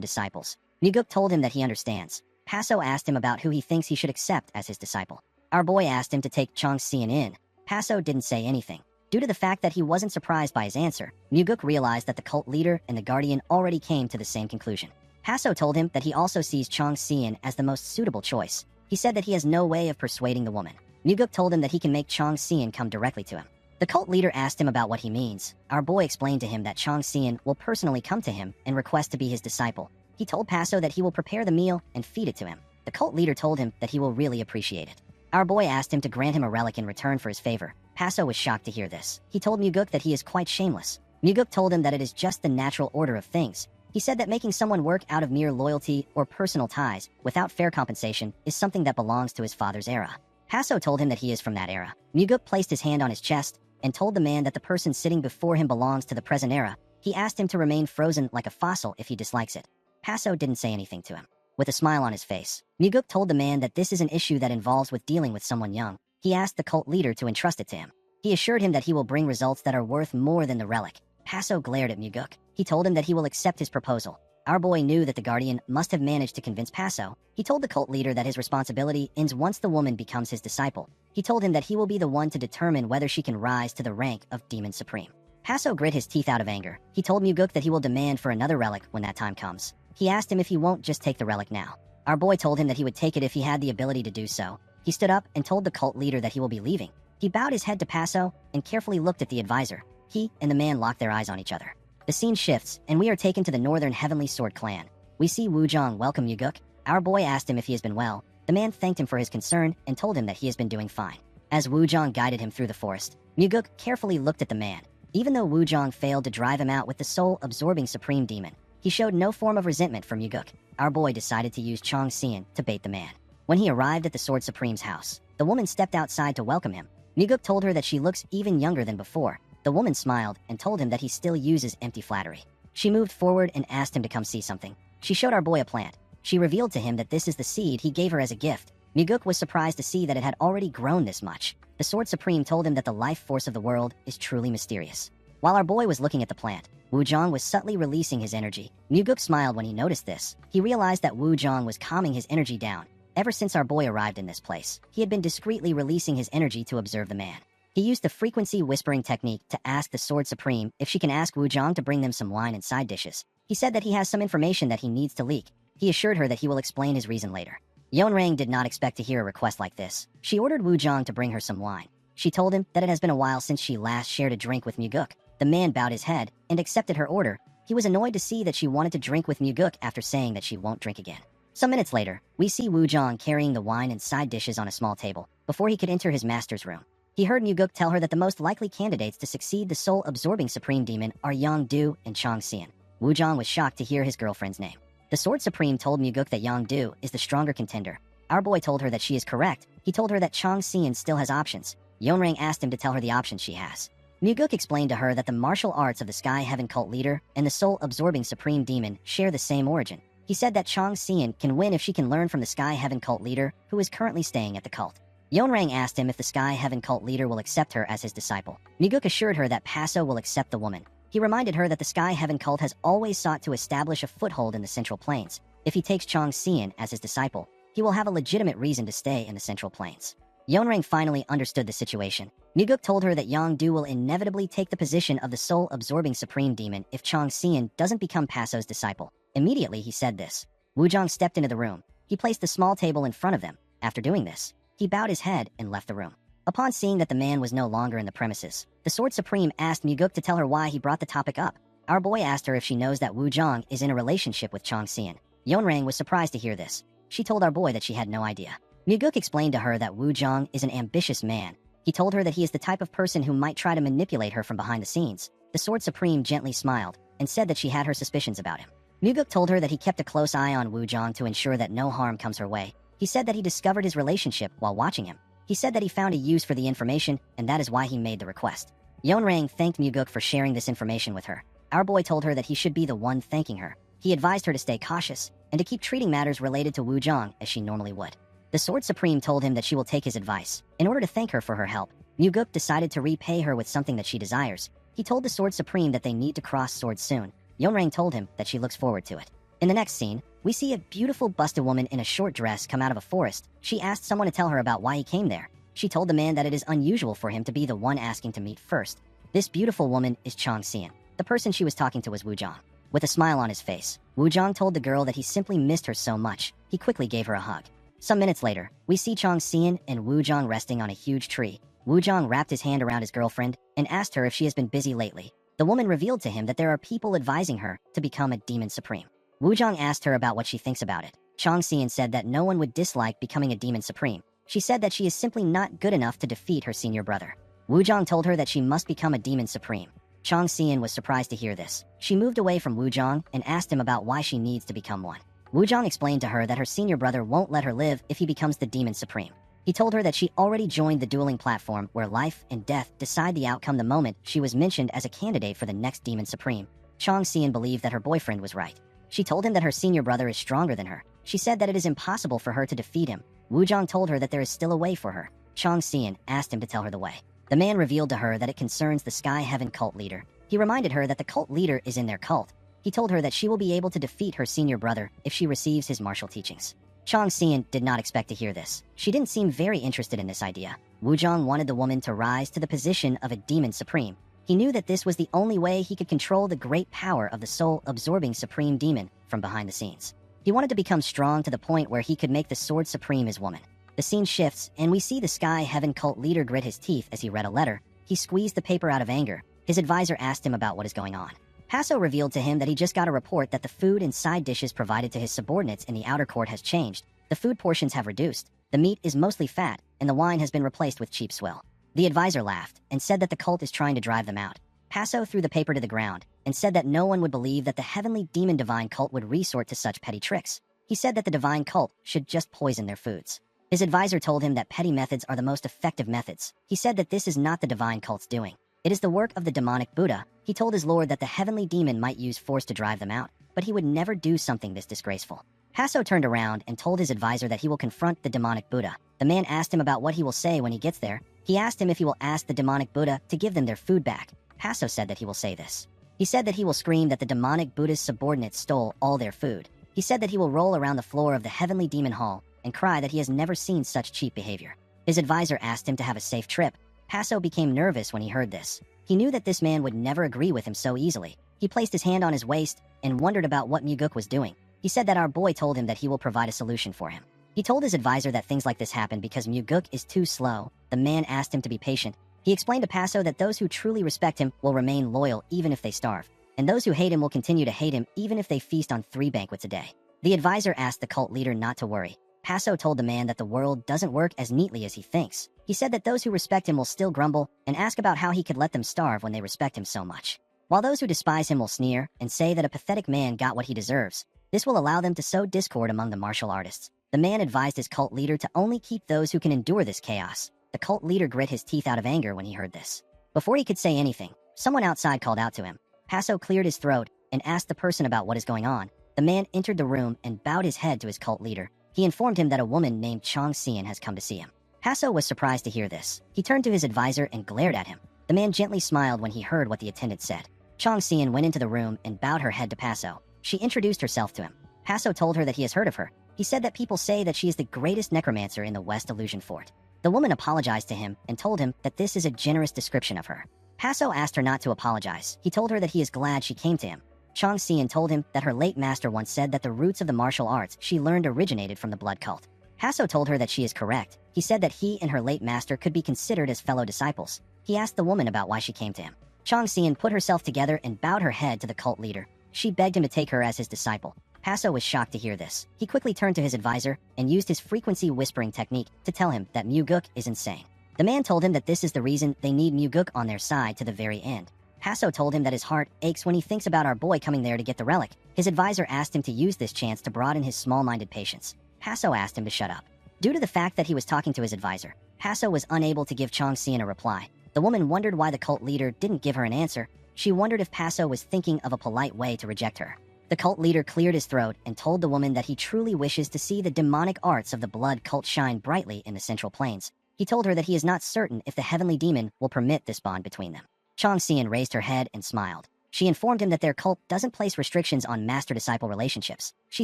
disciples. Muguk told him that he understands. Passo asked him about who he thinks he should accept as his disciple. Our boy asked him to take Chang Xian in. Passo didn't say anything. Due to the fact that he wasn't surprised by his answer, Muguk realized that the cult leader and the Guardian already came to the same conclusion. Passo told him that he also sees Chang Xian as the most suitable choice. He said that he has no way of persuading the woman. Muguk told him that he can make Chang Xian come directly to him. The cult leader asked him about what he means. Our boy explained to him that Chang Xian will personally come to him and request to be his disciple. He told Passo that he will prepare the meal and feed it to him. The cult leader told him that he will really appreciate it. Our boy asked him to grant him a relic in return for his favor. Passo was shocked to hear this. He told Muguk that he is quite shameless. Muguk told him that it is just the natural order of things. He said that making someone work out of mere loyalty or personal ties without fair compensation is something that belongs to his father's era. Passo told him that he is from that era. Muguk placed his hand on his chest and told the man that the person sitting before him belongs to the present era. He asked him to remain frozen like a fossil if he dislikes it. Passo didn't say anything to him. With a smile on his face, Muguk told the man that this is an issue that involves with dealing with someone young. He asked the cult leader to entrust it to him. He assured him that he will bring results that are worth more than the relic. Passo glared at Muguk. He told him that he will accept his proposal. Our boy knew that the Guardian must have managed to convince Passo. He told the cult leader that his responsibility ends once the woman becomes his disciple. He told him that he will be the one to determine whether she can rise to the rank of Demon Supreme. Passo grit his teeth out of anger. He told Muguk that he will demand for another relic when that time comes. He asked him if he won't just take the relic now. Our boy told him that he would take it if he had the ability to do so. He stood up and told the cult leader that he will be leaving. He bowed his head to Passo and carefully looked at the advisor. He and the man locked their eyes on each other. The scene shifts, and we are taken to the Northern Heavenly Sword clan. We see Wu Zhang welcome Muguk. Our boy asked him if he has been well. The man thanked him for his concern and told him that he has been doing fine. As Wu Zhang guided him through the forest, Muguk carefully looked at the man. Even though Wu Zhang failed to drive him out with the soul-absorbing supreme demon, he showed no form of resentment for Muguk. Our boy decided to use Chang Xian to bait the man. When he arrived at the Sword Supreme's house, the woman stepped outside to welcome him. Muguk told her that she looks even younger than before. The woman smiled and told him that he still uses empty flattery. She moved forward and asked him to come see something. She showed our boy a plant. She revealed to him that this is the seed he gave her as a gift. Muguk was surprised to see that it had already grown this much. The Sword Supreme told him that the life force of the world is truly mysterious. While our boy was looking at the plant, Wu Zhang was subtly releasing his energy. Muguk smiled when he noticed this. He realized that Wu Zhang was calming his energy down. Ever since our boy arrived in this place, he had been discreetly releasing his energy to observe the man. He used the frequency whispering technique to ask the Sword Supreme if she can ask Wu Zhang to bring them some wine and side dishes. He said that he has some information that he needs to leak. He assured her that he will explain his reason later. Yonrang did not expect to hear a request like this. She ordered Wu Zhang to bring her some wine. She told him that it has been a while since she last shared a drink with Muguk. The man bowed his head and accepted her order. He was annoyed to see that she wanted to drink with Muguk after saying that she won't drink again. Some minutes later, we see Wu Zhang carrying the wine and side dishes on a small table before he could enter his master's room. He heard Muguk tell her that the most likely candidates to succeed the soul-absorbing supreme demon are Yang Du and Chang Xian. Wu Zhang was shocked to hear his girlfriend's name. The Sword Supreme told Muguk that Yang Du is the stronger contender. Our boy told her that she is correct. He told her that Chang Xian still has options. Yonrang asked him to tell her the options she has. Muguk explained to her that the martial arts of the Sky Heaven cult leader and the soul-absorbing supreme demon share the same origin. He said that Chang Xian can win if she can learn from the Sky Heaven cult leader, who is currently staying at the cult. Yonrang asked him if the Sky Heaven cult leader will accept her as his disciple. Muguk assured her that Passo will accept the woman. He reminded her that the Sky Heaven cult has always sought to establish a foothold in the Central Plains. If he takes Chang Xian as his disciple, he will have a legitimate reason to stay in the Central Plains. Yonrang finally understood the situation. Muguk told her that Yang Du will inevitably take the position of the soul-absorbing supreme demon if Chang Xian doesn't become Passo's disciple. Immediately he said this. Wu Zhang stepped into the room. He placed the small table in front of them. After doing this, he bowed his head and left the room. Upon seeing that the man was no longer in the premises, the Sword Supreme asked Muguk to tell her why he brought the topic up. Our boy asked her if she knows that Wu Zhang is in a relationship with Chang Xian. Yeonrang was surprised to hear this. She told our boy that she had no idea. Muguk explained to her that Wu Zhang is an ambitious man. He told her that he is the type of person who might try to manipulate her from behind the scenes. The Sword Supreme gently smiled and said that she had her suspicions about him. Muguk told her that he kept a close eye on Wu Zhang to ensure that no harm comes her way. He said that he discovered his relationship while watching him. He said that he found a use for the information, and that is why he made the request. Yeonrang thanked Muguk for sharing this information with her. Our boy told her that he should be the one thanking her. He advised her to stay cautious and to keep treating matters related to Wu Zhang as she normally would. The Sword Supreme told him that she will take his advice. In order to thank her for her help, Muguk decided to repay her with something that she desires. He told the Sword Supreme that they need to cross swords soon. Yeonrang told him that she looks forward to it. In the next scene, we see a beautiful busted woman in a short dress come out of a forest. She asked someone to tell her about why he came there. She told the man that it is unusual for him to be the one asking to meet first. This beautiful woman is Chang Xian. The person she was talking to was Wu Zhang. With a smile on his face, Wu Zhang told the girl that he simply missed her so much. He quickly gave her a hug. Some minutes later, we see Chang Xian and Wu Zhang resting on a huge tree. Wu Zhang wrapped his hand around his girlfriend and asked her if she has been busy lately. The woman revealed to him that there are people advising her to become a demon supreme. Wu Zhang asked her about what she thinks about it. Chang Xian said that no one would dislike becoming a demon supreme. She said that she is simply not good enough to defeat her senior brother. Wu Zhang told her that she must become a demon supreme. Chang Xian was surprised to hear this. She moved away from Wu Zhang and asked him about why she needs to become one. Wu Zhang explained to her that her senior brother won't let her live if he becomes the demon supreme. He told her that she already joined the dueling platform where life and death decide the outcome the moment she was mentioned as a candidate for the next demon supreme. Chang Xian believed that her boyfriend was right. She told him that her senior brother is stronger than her. She said that it is impossible for her to defeat him. Wu Zhang told her that there is still a way for her. Chang Xian asked him to tell her the way. The man revealed to her that it concerns the Sky Heaven cult leader. He reminded her that the cult leader is in their cult. He told her that she will be able to defeat her senior brother if she receives his martial teachings. Chang Xian did not expect to hear this. She didn't seem very interested in this idea. Wu Zhang wanted the woman to rise to the position of a demon supreme. He knew that this was the only way he could control the great power of the soul-absorbing supreme demon from behind the scenes. He wanted to become strong to the point where he could make the Sword Supreme his woman. The scene shifts, and we see the Sky Heaven cult leader grit his teeth as he read a letter. He squeezed the paper out of anger. His advisor asked him about what is going on. Paso revealed to him that he just got a report that the food and side dishes provided to his subordinates in the outer court has changed. The food portions have reduced. The meat is mostly fat, and the wine has been replaced with cheap swill. The advisor laughed and said that the cult is trying to drive them out. Paso threw the paper to the ground and said that no one would believe that the heavenly demon divine cult would resort to such petty tricks. He said that the divine cult should just poison their foods. His advisor told him that petty methods are the most effective methods. He said that this is not the divine cult's doing. It is the work of the demonic Buddha. He told his lord that the heavenly demon might use force to drive them out, but he would never do something this disgraceful. Paso turned around and told his advisor that he will confront the demonic Buddha. The man asked him about what he will say when he gets there. He asked him if he will ask the demonic Buddha to give them their food back. Paso said that he will say this. He said that he will scream that the demonic Buddha's subordinates stole all their food. He said that he will roll around the floor of the heavenly demon hall and cry that he has never seen such cheap behavior. His advisor asked him to have a safe trip. Paso became nervous when he heard this. He knew that this man would never agree with him so easily. He placed his hand on his waist and wondered about what Muguk was doing. He said that our boy told him that he will provide a solution for him. He told his advisor that things like this happen because Muguk is too slow. The man asked him to be patient. He explained to Paso that those who truly respect him will remain loyal even if they starve, and those who hate him will continue to hate him even if they feast on 3 banquets a day. The advisor asked the cult leader not to worry. Paso told the man that the world doesn't work as neatly as he thinks. He said that those who respect him will still grumble and ask about how he could let them starve when they respect him so much, while those who despise him will sneer and say that a pathetic man got what he deserves. This will allow them to sow discord among the martial artists. The man advised his cult leader to only keep those who can endure this chaos. The cult leader grit his teeth out of anger when he heard this. Before he could say anything, someone outside called out to him. Paso cleared his throat and asked the person about what is going on. The man entered the room and bowed his head to his cult leader. He informed him that a woman named Chang Xian has come to see him. Paso was surprised to hear this. He turned to his advisor and glared at him. The man gently smiled when he heard what the attendant said. Chang Xian went into the room and bowed her head to Paso. She introduced herself to him. Paso told her that he has heard of her. He said that people say that she is the greatest necromancer in the West Illusion Fort. The woman apologized to him and told him that this is a generous description of her. Paso asked her not to apologize. He told her that he is glad she came to him. Chang Xian told him that her late master once said that the roots of the martial arts she learned originated from the blood cult. Hasso told her that she is correct. He said that he and her late master could be considered as fellow disciples. He asked the woman about why she came to him. Chong Xian put herself together and bowed her head to the cult leader. She begged him to take her as his disciple. Hasso was shocked to hear this. He quickly turned to his advisor and used his frequency whispering technique to tell him that Muguk is insane. The man told him that this is the reason they need Muguk on their side to the very end. Hasso told him that his heart aches when he thinks about our boy coming there to get the relic. His advisor asked him to use this chance to broaden his small-minded patience. Hasso asked him to shut up. Due to the fact that he was talking to his advisor, Hasso was unable to give Chong Xian a reply. The woman wondered why the cult leader didn't give her an answer. She wondered if Hasso was thinking of a polite way to reject her. The cult leader cleared his throat and told the woman that he truly wishes to see the demonic arts of the blood cult shine brightly in the Central Plains. He told her that he is not certain if the heavenly demon will permit this bond between them. Chong Xian raised her head and smiled. She informed him that their cult doesn't place restrictions on master-disciple relationships. She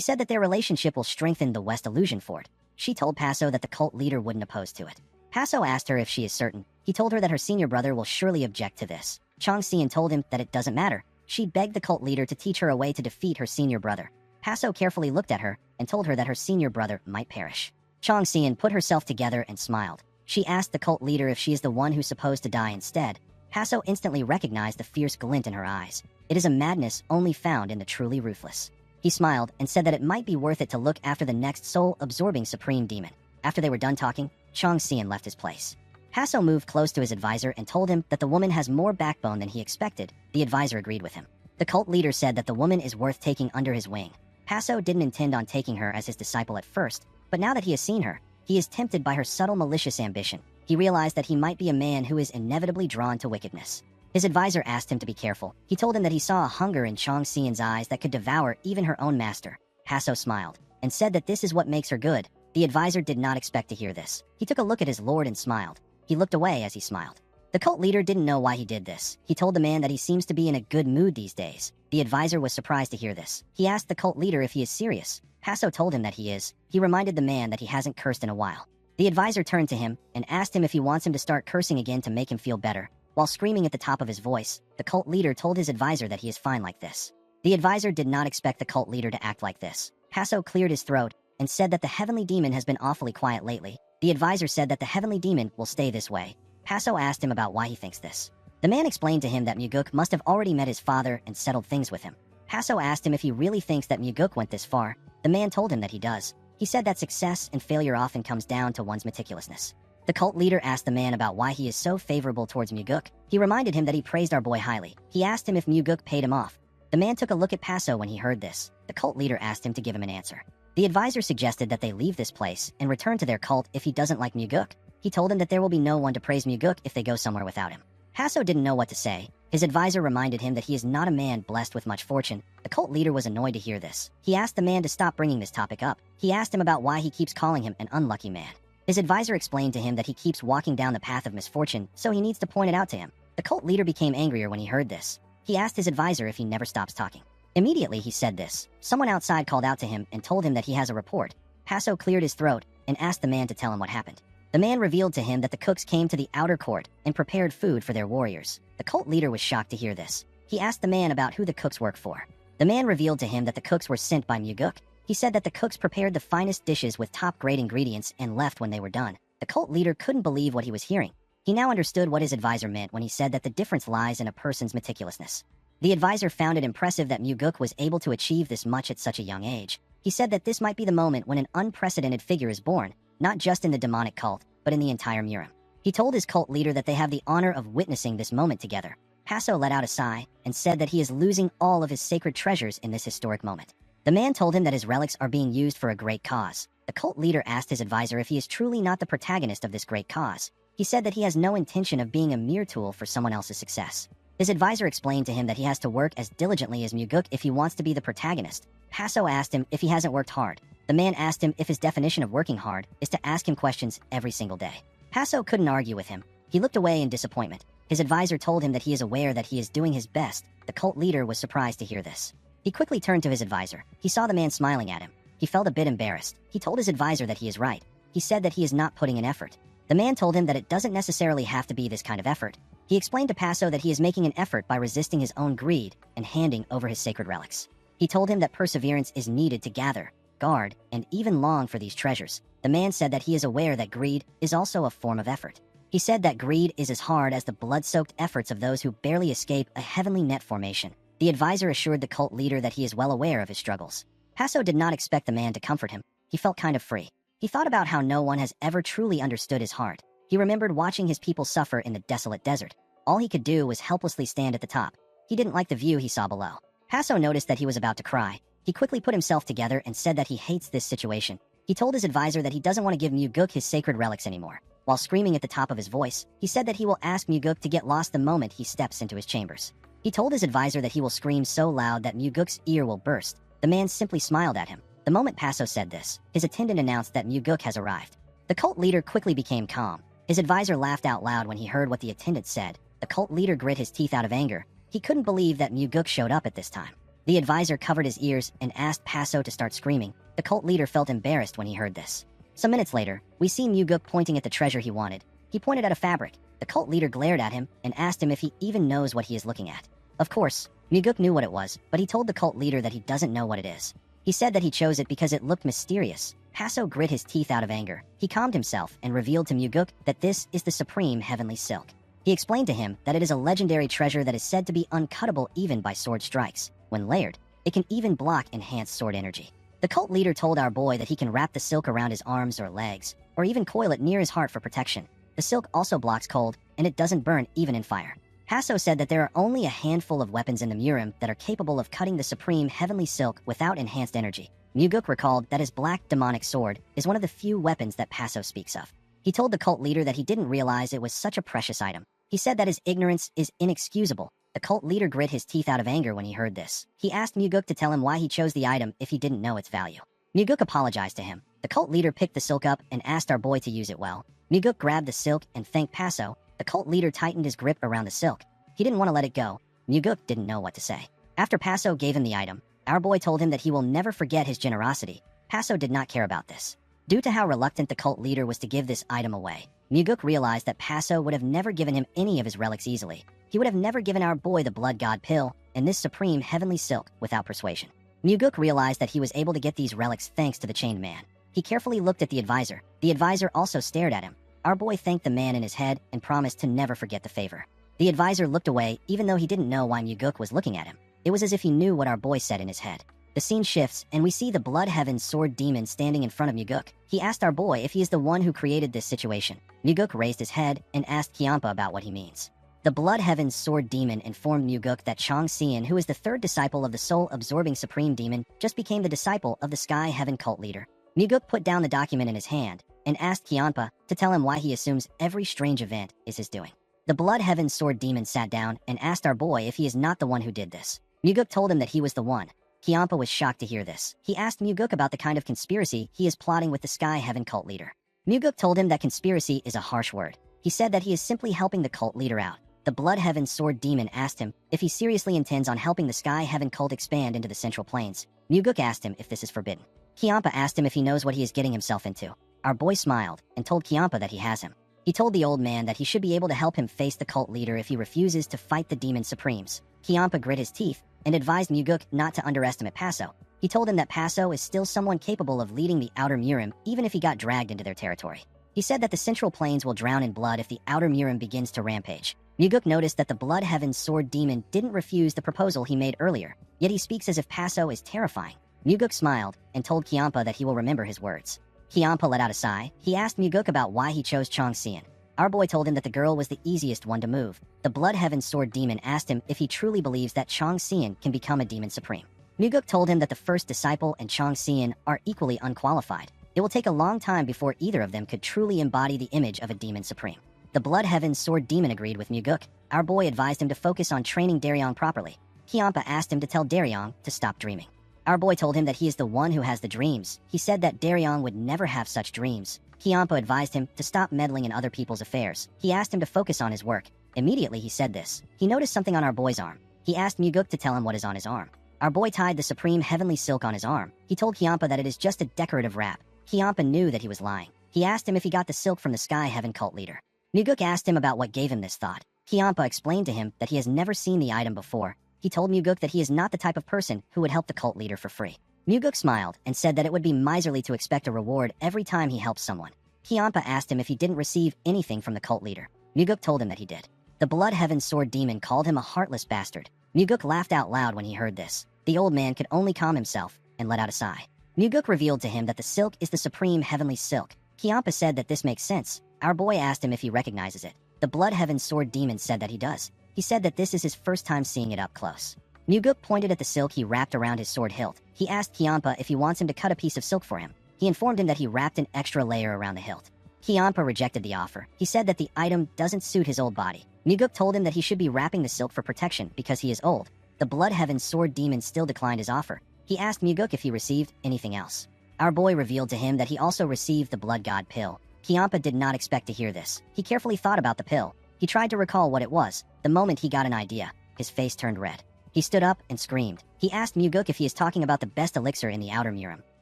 said that their relationship will strengthen the West Illusion Fort. She told Hasso that the cult leader wouldn't oppose to it. Hasso asked her if she is certain. He told her that her senior brother will surely object to this. Chong Xian told him that it doesn't matter. She begged the cult leader to teach her a way to defeat her senior brother. Hasso carefully looked at her and told her that her senior brother might perish. Chong Xian put herself together and smiled. She asked the cult leader if she is the one who's supposed to die instead. Hasso instantly recognized the fierce glint in her eyes. It is a madness only found in the truly ruthless. He smiled and said that it might be worth it to look after the next soul-absorbing supreme demon. After they were done talking, Chong Xian left his place. Hasso moved close to his advisor and told him that the woman has more backbone than he expected. The advisor agreed with him. The cult leader said that the woman is worth taking under his wing. Hasso didn't intend on taking her as his disciple at first, but now that he has seen her, he is tempted by her subtle malicious ambition. He realized that he might be a man who is inevitably drawn to wickedness. His advisor asked him to be careful. He told him that he saw a hunger in Chong Xian's eyes that could devour even her own master. Hasso smiled and said that this is what makes her good. The advisor did not expect to hear this. He took a look at his lord and smiled. He looked away as he smiled. The cult leader didn't know why he did this. He told the man that he seems to be in a good mood these days. The advisor was surprised to hear this. He asked the cult leader if he is serious. Hasso told him that he is. He reminded the man that he hasn't cursed in a while. The advisor turned to him and asked him if he wants him to start cursing again to make him feel better. While screaming at the top of his voice, the cult leader told his advisor that he is fine like this. The advisor did not expect the cult leader to act like this. Hasso cleared his throat and said that the heavenly demon has been awfully quiet lately. The advisor said that the heavenly demon will stay this way. Hasso asked him about why he thinks this. The man explained to him that Muguk must have already met his father and settled things with him. Hasso asked him if he really thinks that Muguk went this far. The man told him that he does. He said that success and failure often comes down to one's meticulousness. The cult leader asked the man about why he is so favorable towards Muguk. He reminded him that he praised our boy highly. He asked him if Muguk paid him off. The man took a look at Hasso when he heard this. The cult leader asked him to give him an answer. The advisor suggested that they leave this place and return to their cult if he doesn't like Muguk. He told him that there will be no one to praise Muguk if they go somewhere without him. Hasso didn't know what to say. His advisor reminded him that he is not a man blessed with much fortune. The cult leader was annoyed to hear this. He asked the man to stop bringing this topic up. He asked him about why he keeps calling him an unlucky man. His advisor explained to him that he keeps walking down the path of misfortune, so he needs to point it out to him. The cult leader became angrier when he heard this. He asked his advisor if he never stops talking. Immediately he said this. Someone outside called out to him and told him that he has a report. Hasso cleared his throat and asked the man to tell him what happened. The man revealed to him that the cooks came to the outer court and prepared food for their warriors. The cult leader was shocked to hear this. He asked the man about who the cooks work for. The man revealed to him that the cooks were sent by Muguk. He said that the cooks prepared the finest dishes with top-grade ingredients and left when they were done. The cult leader couldn't believe what he was hearing. He now understood what his advisor meant when he said that the difference lies in a person's meticulousness. The advisor found it impressive that Muguk was able to achieve this much at such a young age. He said that this might be the moment when an unprecedented figure is born, not just in the demonic cult, but in the entire Murim. He told his cult leader that they have the honor of witnessing this moment together. Hasso let out a sigh and said that he is losing all of his sacred treasures in this historic moment. The man told him that his relics are being used for a great cause. The cult leader asked his advisor if he is truly not the protagonist of this great cause. He said that he has no intention of being a mere tool for someone else's success. His advisor explained to him that he has to work as diligently as Muguk if he wants to be the protagonist. Hasso asked him if he hasn't worked hard. The man asked him if his definition of working hard is to ask him questions every single day. Hasso couldn't argue with him. He looked away in disappointment. His advisor told him that he is aware that he is doing his best. The cult leader was surprised to hear this. He quickly turned to his advisor. He saw the man smiling at him. He felt a bit embarrassed. He told his advisor that he is right. He said that he is not putting in effort. The man told him that it doesn't necessarily have to be this kind of effort. He explained to Hasso that he is making an effort by resisting his own greed and handing over his sacred relics. He told him that perseverance is needed to gather. guard, and even long for these treasures. The man said that he is aware that greed is also a form of effort. He said that greed is as hard as the blood-soaked efforts of those who barely escape a heavenly net formation. The advisor assured the cult leader that he is well aware of his struggles. Paso did not expect the man to comfort him. He felt kind of free. He thought about how no one has ever truly understood his heart. He remembered watching his people suffer in the desolate desert. All he could do was helplessly stand at the top. He didn't like the view he saw below. Paso noticed that he was about to cry. He quickly put himself together and said that he hates this situation. He told his advisor that he doesn't want to give Muguk his sacred relics anymore. While screaming at the top of his voice, he said that he will ask Muguk to get lost the moment he steps into his chambers. He told his advisor that he will scream so loud that Muguk's ear will burst. The man simply smiled at him. The moment Paso said this, his attendant announced that Muguk has arrived. The cult leader quickly became calm. His advisor laughed out loud when he heard what the attendant said. The cult leader grit his teeth out of anger. He couldn't believe that Muguk showed up at this time. The advisor covered his ears and asked Paso to start screaming. The cult leader felt embarrassed when he heard this. Some minutes later, we see Muguk pointing at the treasure he wanted. He pointed at a fabric. The cult leader glared at him and asked him if he even knows what he is looking at. Of course, Muguk knew what it was, but he told the cult leader that he doesn't know what it is. He said that he chose it because it looked mysterious. Paso grit his teeth out of anger. He calmed himself and revealed to Muguk that this is the supreme heavenly silk. He explained to him that it is a legendary treasure that is said to be uncuttable even by sword strikes. When layered, it can even block enhanced sword energy. The cult leader told our boy that he can wrap the silk around his arms or legs, or even coil it near his heart for protection. The silk also blocks cold, and it doesn't burn even in fire. Paso said that there are only a handful of weapons in the Murim that are capable of cutting the supreme heavenly silk without enhanced energy. Muguk recalled that his black demonic sword is one of the few weapons that Paso speaks of. He told the cult leader that he didn't realize it was such a precious item. He said that his ignorance is inexcusable. The cult leader grit his teeth out of anger when he heard this. He asked Muguk to tell him why he chose the item if he didn't know its value. Muguk apologized to him. The cult leader picked the silk up and asked our boy to use it well. Muguk grabbed the silk and thanked Paso. The cult leader tightened his grip around the silk. He didn't want to let it go. Muguk didn't know what to say. After Paso gave him the item, our boy told him that he will never forget his generosity. Paso did not care about this. Due to how reluctant the cult leader was to give this item away, Muguk realized that Paso would have never given him any of his relics easily. He would have never given our boy the blood god pill and this supreme heavenly silk without persuasion. Muguk realized that he was able to get these relics thanks to the chained man. He carefully looked at the advisor. The advisor also stared at him. Our boy thanked the man in his head and promised to never forget the favor. The advisor looked away even though he didn't know why Muguk was looking at him. It was as if he knew what our boy said in his head. The scene shifts, and we see the Blood Heaven Sword Demon standing in front of Muguk. He asked our boy if he is the one who created this situation. Muguk raised his head and asked Kiampa about what he means. The Blood Heaven Sword Demon informed Muguk that Chong Xian, who is the third disciple of the soul-absorbing Supreme Demon, just became the disciple of the Sky Heaven cult leader. Muguk put down the document in his hand and asked Kiampa to tell him why he assumes every strange event is his doing. The Blood Heaven Sword Demon sat down and asked our boy if he is not the one who did this. Muguk told him that he was the one. Kiampa was shocked to hear this. He asked Muguk about the kind of conspiracy he is plotting with the Sky Heaven cult leader. Muguk told him that conspiracy is a harsh word. He said that he is simply helping the cult leader out. The Blood Heaven Sword Demon asked him if he seriously intends on helping the Sky Heaven cult expand into the Central Plains. Muguk asked him if this is forbidden. Kiampa asked him if he knows what he is getting himself into. Our boy smiled and told Kiampa that he has him. He told the old man that he should be able to help him face the cult leader if he refuses to fight the Demon Supremes. Kiampa grit his teeth and advised Muguk not to underestimate Paso. He told him that Paso is still someone capable of leading the Outer Murim even if he got dragged into their territory. He said that the Central Plains will drown in blood if the Outer Murim begins to rampage. Muguk noticed that the Blood Heaven Sword Demon didn't refuse the proposal he made earlier, yet he speaks as if Paso is terrifying. Muguk smiled and told Kiampa that he will remember his words. Kiampa let out a sigh. He asked Muguk about why he chose Chong Xian. Our boy told him that the girl was the easiest one to move. The Blood Heaven Sword Demon asked him if he truly believes that Chong Xian can become a Demon Supreme. Muguk told him that the first disciple and Chong Xian are equally unqualified. It will take a long time before either of them could truly embody the image of a Demon Supreme. The Blood Heaven Sword Demon agreed with Muguk. Our boy advised him to focus on training Daryong properly. Kiampa asked him to tell Daryong to stop dreaming. Our boy told him that he is the one who has the dreams. He said that Daryong would never have such dreams. Kiampa advised him to stop meddling in other people's affairs. He asked him to focus on his work. Immediately he said this. He noticed something on our boy's arm. He asked Muguk to tell him what is on his arm. Our boy tied the supreme heavenly silk on his arm. He told Kiampa that it is just a decorative wrap. Kiampa knew that he was lying. He asked him if he got the silk from the Sky Heaven cult leader. Muguk asked him about what gave him this thought. Kiampa explained to him that he has never seen the item before. He told Muguk that he is not the type of person who would help the cult leader for free. Muguk smiled and said that it would be miserly to expect a reward every time he helps someone. Kiampa asked him if he didn't receive anything from the cult leader. Muguk told him that he did. The Blood Heaven Sword Demon called him a heartless bastard. Muguk laughed out loud when he heard this. The old man could only calm himself and let out a sigh. Muguk revealed to him that the silk is the supreme heavenly silk. Kiampa said that this makes sense. Our boy asked him if he recognizes it. The Blood Heaven Sword Demon said that he does. He said that this is his first time seeing it up close. Muguk pointed at the silk he wrapped around his sword hilt. He asked Kiampa if he wants him to cut a piece of silk for him. He informed him that he wrapped an extra layer around the hilt. Kiampa rejected the offer. He said that the item doesn't suit his old body. Muguk told him that he should be wrapping the silk for protection because he is old. The Blood Heaven Sword Demon still declined his offer. He asked Muguk if he received anything else. Our boy revealed to him that he also received the Blood God pill. Kiampa did not expect to hear this. He carefully thought about the pill. He tried to recall what it was. The moment he got an idea, his face turned red. He stood up and screamed. He asked Muguk if he is talking about the best elixir in the Outer Murim.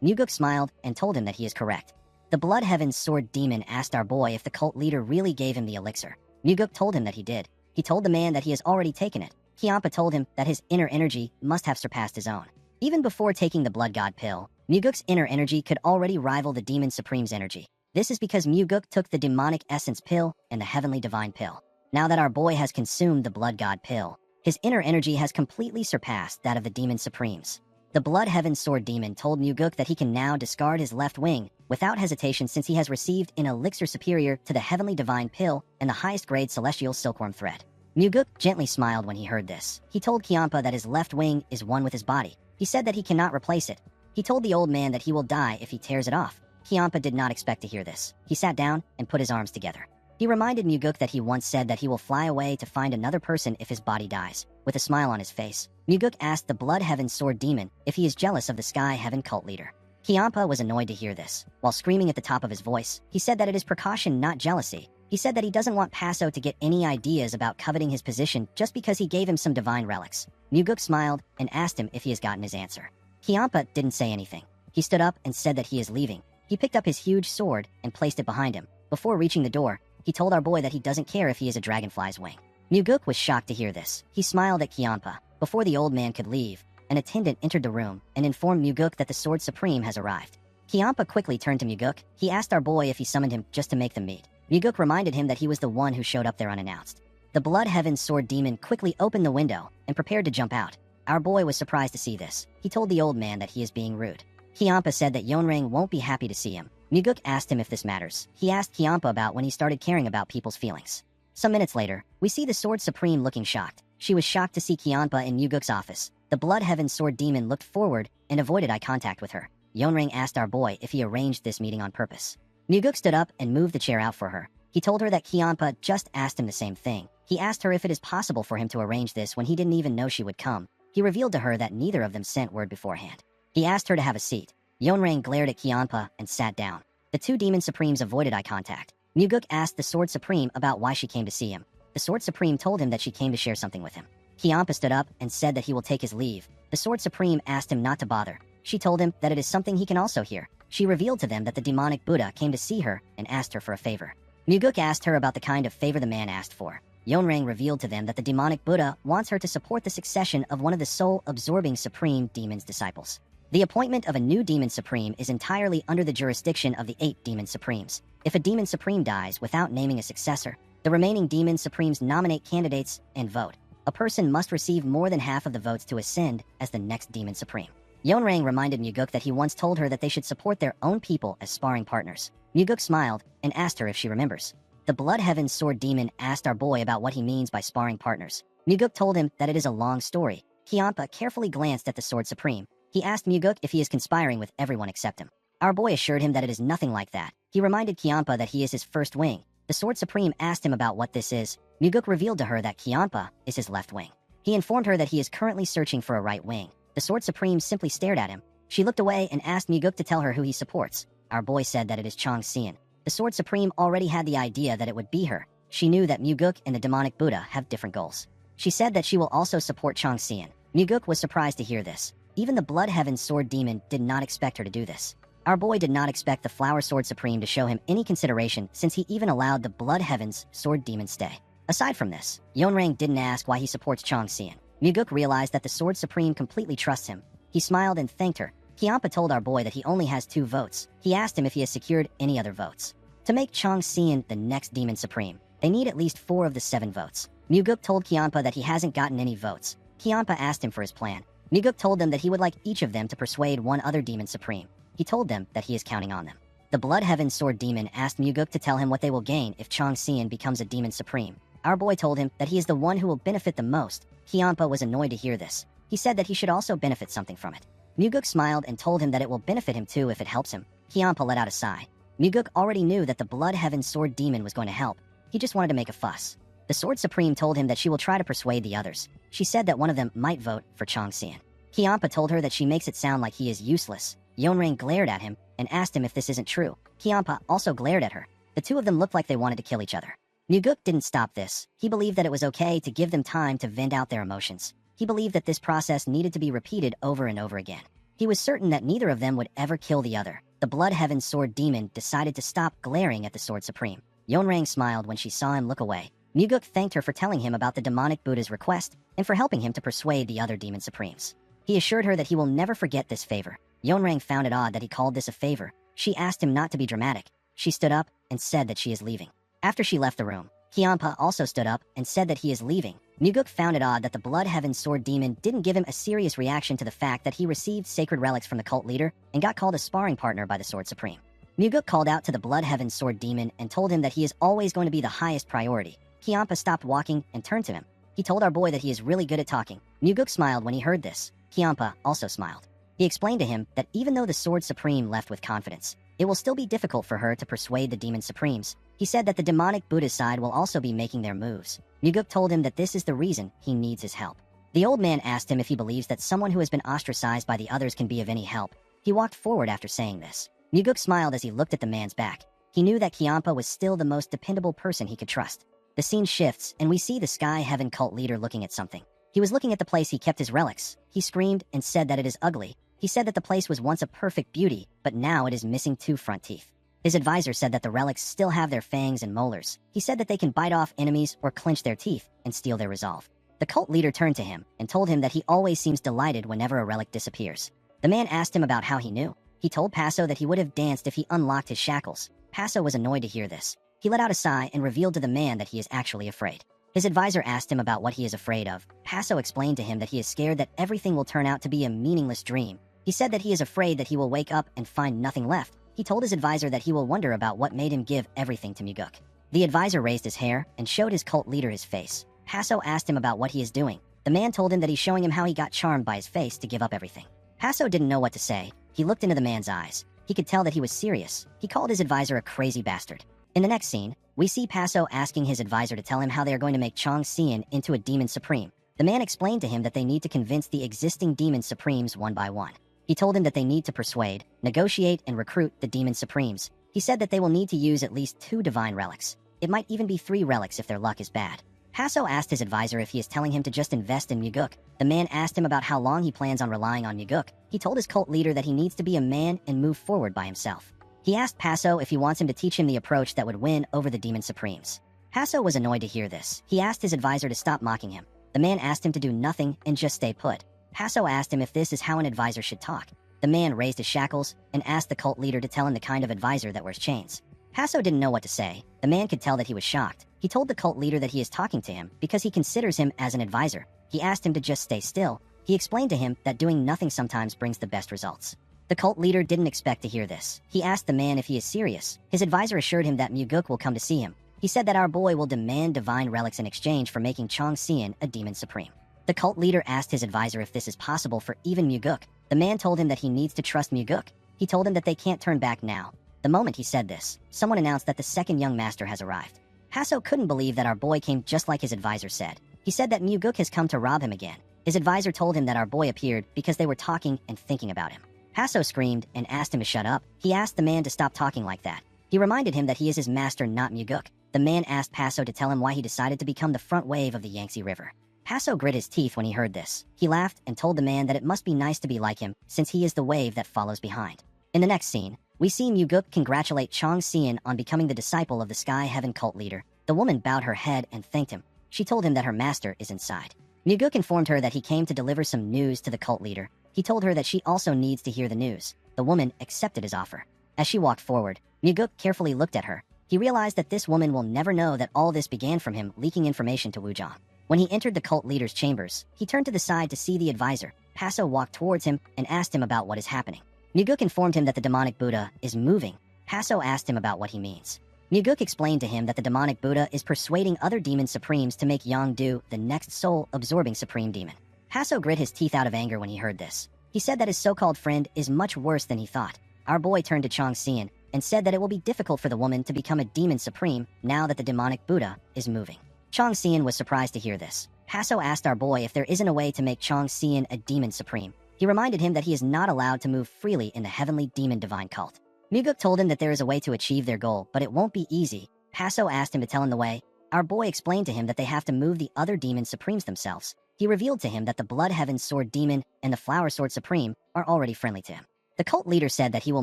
Muguk smiled and told him that he is correct. The Blood Heaven Sword Demon asked our boy if the cult leader really gave him the elixir. Muguk told him that he did. He told the man that he has already taken it. Kiampa told him that his inner energy must have surpassed his own. Even before taking the Blood God pill, Muguk's inner energy could already rival the Demon Supreme's energy. This is because Muguk took the Demonic Essence pill and the Heavenly Divine pill. Now that our boy has consumed the Blood God pill, his inner energy has completely surpassed that of the Demon Supremes. The Blood Heaven Sword Demon told Muguk that he can now discard his left wing without hesitation since he has received an elixir superior to the Heavenly Divine pill and the highest grade Celestial Silkworm thread. Muguk gently smiled when he heard this. He told Kiampa that his left wing is one with his body. He said that he cannot replace it. He told the old man that he will die if he tears it off. Kiampa did not expect to hear this. He sat down and put his arms together. He reminded Muguk that he once said that he will fly away to find another person if his body dies. With a smile on his face, Muguk asked the Blood Heaven Sword Demon if he is jealous of the Sky Heaven cult leader. Kiampa was annoyed to hear this. While screaming at the top of his voice, he said that it is precaution, not jealousy. He said that he doesn't want Paso to get any ideas about coveting his position just because he gave him some divine relics. Muguk smiled and asked him if he has gotten his answer. Kiampa didn't say anything. He stood up and said that he is leaving. He picked up his huge sword and placed it behind him. Before reaching the door, he told our boy that he doesn't care if he is a dragonfly's wing. Muguk was shocked to hear this. He smiled at Kiampa. Before the old man could leave, an attendant entered the room and informed Muguk that the Sword Supreme has arrived. Kiampa quickly turned to Muguk. He asked our boy if he summoned him just to make them meet. Muguk reminded him that he was the one who showed up there unannounced. The Blood Heaven Sword Demon quickly opened the window and prepared to jump out. Our boy was surprised to see this. He told the old man that he is being rude. Kiampa said that Yonrang won't be happy to see him. Muguk asked him if this matters. He asked Kiampa about when he started caring about people's feelings. Some minutes later, we see the Sword Supreme looking shocked. She was shocked to see Kiampa in Muguk's office. The Blood Heaven Sword Demon looked forward and avoided eye contact with her. Yonrang asked our boy if he arranged this meeting on purpose. Muguk stood up and moved the chair out for her. He told her that Kiampa just asked him the same thing. He asked her if it is possible for him to arrange this when he didn't even know she would come. He revealed to her that neither of them sent word beforehand. He asked her to have a seat. Yonrang glared at Kiampa and sat down. The two Demon Supremes avoided eye contact. Muguk asked the Sword Supreme about why she came to see him. The Sword Supreme told him that she came to share something with him. Kiampa stood up and said that he will take his leave. The Sword Supreme asked him not to bother. She told him that it is something he can also hear. She revealed to them that the demonic Buddha came to see her and asked her for a favor. Muguk asked her about the kind of favor the man asked for. Yonrang revealed to them that the demonic Buddha wants her to support the succession of one of the soul-absorbing Supreme Demon's disciples. The appointment of a new Demon Supreme is entirely under the jurisdiction of the 8 Demon Supremes. If a Demon Supreme dies without naming a successor, the remaining Demon Supremes nominate candidates and vote. A person must receive more than half of the votes to ascend as the next Demon Supreme. Yonrang reminded Muguk that he once told her that they should support their own people as sparring partners. Muguk smiled and asked her if she remembers. The Blood Heaven Sword Demon asked our boy about what he means by sparring partners. Muguk told him that it is a long story. Kiampa carefully glanced at the Sword Supreme. He asked Muguk if he is conspiring with everyone except him. Our boy assured him that it is nothing like that. He reminded Kiampa that he is his first wing. The Sword Supreme asked him about what this is. Muguk revealed to her that Kiampa is his left wing. He informed her that he is currently searching for a right wing. The Sword Supreme simply stared at him. She looked away and asked Muguk to tell her who he supports. Our boy said that it is Chong Xian. The Sword Supreme already had the idea that it would be her. She knew that Muguk and the demonic Buddha have different goals. She said that she will also support Chong Xian. Muguk was surprised to hear this. Even the Blood Heaven Sword Demon did not expect her to do this. Our boy did not expect the Flower Sword Supreme to show him any consideration since he even allowed the Blood Heaven's Sword Demon stay. Aside from this, Yonrang didn't ask why he supports Chong Xian. Muguk realized that the Sword Supreme completely trusts him. He smiled and thanked her. Kiampa told our boy that he only has 2 votes. He asked him if he has secured any other votes. To make Chang Xian the next Demon Supreme, they need at least 4 of the 7 votes. Muguk told Kiampa that he hasn't gotten any votes. Kiampa asked him for his plan. Muguk told them that he would like each of them to persuade one other Demon Supreme. He told them that he is counting on them. The Blood Heaven Sword Demon asked Muguk to tell him what they will gain if Chang Xian becomes a Demon Supreme. Our boy told him that he is the one who will benefit the most. Kiampa was annoyed to hear this. He said that he should also benefit something from it. Muguk smiled and told him that it will benefit him too if it helps him. Kiampa let out a sigh. Muguk already knew that the Blood Heaven Sword Demon was going to help. He just wanted to make a fuss. The Sword Supreme told him that she will try to persuade the others. She said that one of them might vote for Chang Xian. Kiampa told her that she makes it sound like he is useless. Yeonrang glared at him and asked him if this isn't true. Kiampa also glared at her. The two of them looked like they wanted to kill each other. Muguk didn't stop this. He believed that it was okay to give them time to vent out their emotions. He believed that this process needed to be repeated over and over again. He was certain that neither of them would ever kill the other. The Blood Heaven Sword Demon decided to stop glaring at the Sword Supreme. Yeonrang smiled when she saw him look away. Muguk thanked her for telling him about the demonic Buddha's request and for helping him to persuade the other Demon Supremes. He assured her that he will never forget this favor. Yeonrang found it odd that he called this a favor. She asked him not to be dramatic. She stood up and said that she is leaving. After she left the room, Kiampa also stood up and said that he is leaving. Muguk found it odd that the Blood Heaven Sword Demon didn't give him a serious reaction to the fact that he received sacred relics from the cult leader and got called a sparring partner by the Sword Supreme. Muguk called out to the Blood Heaven Sword Demon and told him that he is always going to be the highest priority. Kiampa stopped walking and turned to him. He told our boy that he is really good at talking. Muguk smiled when he heard this. Kiampa also smiled. He explained to him that even though the Sword Supreme left with confidence, it will still be difficult for her to persuade the Demon Supremes. He said that the demonic Buddha side will also be making their moves. Muguk told him that this is the reason he needs his help. The old man asked him if he believes that someone who has been ostracized by the others can be of any help. He walked forward after saying this. Muguk smiled as he looked at the man's back. He knew that Kiampa was still the most dependable person he could trust. The scene shifts, and we see the Sky Heaven cult leader looking at something. He was looking at the place he kept his relics. He screamed and said that it is ugly. He said that the place was once a perfect beauty, but now it is missing 2 front teeth. His advisor said that the relics still have their fangs and molars. He said that they can bite off enemies or clench their teeth and steal their resolve. The cult leader turned to him and told him that he always seems delighted whenever a relic disappears. The man asked him about how he knew. He told Paso that he would have danced if he unlocked his shackles. Paso was annoyed to hear this. He let out a sigh and revealed to the man that he is actually afraid. His advisor asked him about what he is afraid of. Paso explained to him that he is scared that everything will turn out to be a meaningless dream. He said that he is afraid that he will wake up and find nothing left. He told his advisor that he will wonder about what made him give everything to Muguk. The advisor raised his hair and showed his cult leader his face. Paso asked him about what he is doing. The man told him that he's showing him how he got charmed by his face to give up everything. Paso didn't know what to say. He looked into the man's eyes. He could tell that he was serious. He called his advisor a crazy bastard. In the next scene, we see Paso asking his advisor to tell him how they are going to make Chang Xian into a Demon Supreme. The man explained to him that they need to convince the existing Demon Supremes one by one. He told him that they need to persuade, negotiate, and recruit the Demon Supremes. He said that they will need to use at least 2 divine relics. It might even be 3 relics if their luck is bad. Paso asked his advisor if he is telling him to just invest in Muguk. The man asked him about how long he plans on relying on Muguk. He told his cult leader that he needs to be a man and move forward by himself. He asked Paso if he wants him to teach him the approach that would win over the Demon Supremes. Paso was annoyed to hear this. He asked his advisor to stop mocking him. The man asked him to do nothing and just stay put. Paso asked him if this is how an advisor should talk. The man raised his shackles and asked the cult leader to tell him the kind of advisor that wears chains. Paso didn't know what to say. The man could tell that he was shocked. He told the cult leader that he is talking to him because he considers him as an advisor. He asked him to just stay still. He explained to him that doing nothing sometimes brings the best results. The cult leader didn't expect to hear this. He asked the man if he is serious. His advisor assured him that Muguk will come to see him. He said that our boy will demand divine relics in exchange for making Chang Xian a Demon Supreme. The cult leader asked his advisor if this is possible for even Muguk. The man told him that he needs to trust Muguk. He told him that they can't turn back now. The moment he said this, someone announced that the second young master has arrived. Paso couldn't believe that our boy came just like his advisor said. He said that Muguk has come to rob him again. His advisor told him that our boy appeared because they were talking and thinking about him. Paso screamed and asked him to shut up. He asked the man to stop talking like that. He reminded him that he is his master, not Muguk. The man asked Paso to tell him why he decided to become the front wave of the Yangtze River. Paso grit his teeth when he heard this. He laughed and told the man that it must be nice to be like him, since he is the wave that follows behind. In the next scene, we see Muguk congratulate Chang Xian on becoming the disciple of the Sky Heaven cult leader. The woman bowed her head and thanked him. She told him that her master is inside. Muguk informed her that he came to deliver some news to the cult leader. He told her that she also needs to hear the news. The woman accepted his offer. As she walked forward, Muguk carefully looked at her. He realized that this woman will never know that all this began from him leaking information to Wujong. When he entered the cult leader's chambers, he turned to the side to see the advisor. Paso walked towards him and asked him about what is happening. Muguk informed him that the demonic Buddha is moving. Paso asked him about what he means. Muguk explained to him that the demonic Buddha is persuading other demon supremes to make Yongdu the next soul-absorbing supreme demon. Paso grit his teeth out of anger when he heard this. He said that his so-called friend is much worse than he thought. Our boy turned to Chong Xian and said that it will be difficult for the woman to become a demon supreme now that the demonic Buddha is moving. Chong Xian was surprised to hear this. Paso asked our boy if there isn't a way to make Chong Xian a demon supreme. He reminded him that he is not allowed to move freely in the heavenly demon divine cult. Muguk told him that there is a way to achieve their goal, but it won't be easy. Paso asked him to tell him the way. Our boy explained to him that they have to move the other demon supremes themselves. He revealed to him that the Blood Heaven Sword Demon and the Flower Sword Supreme are already friendly to him. The cult leader said that he will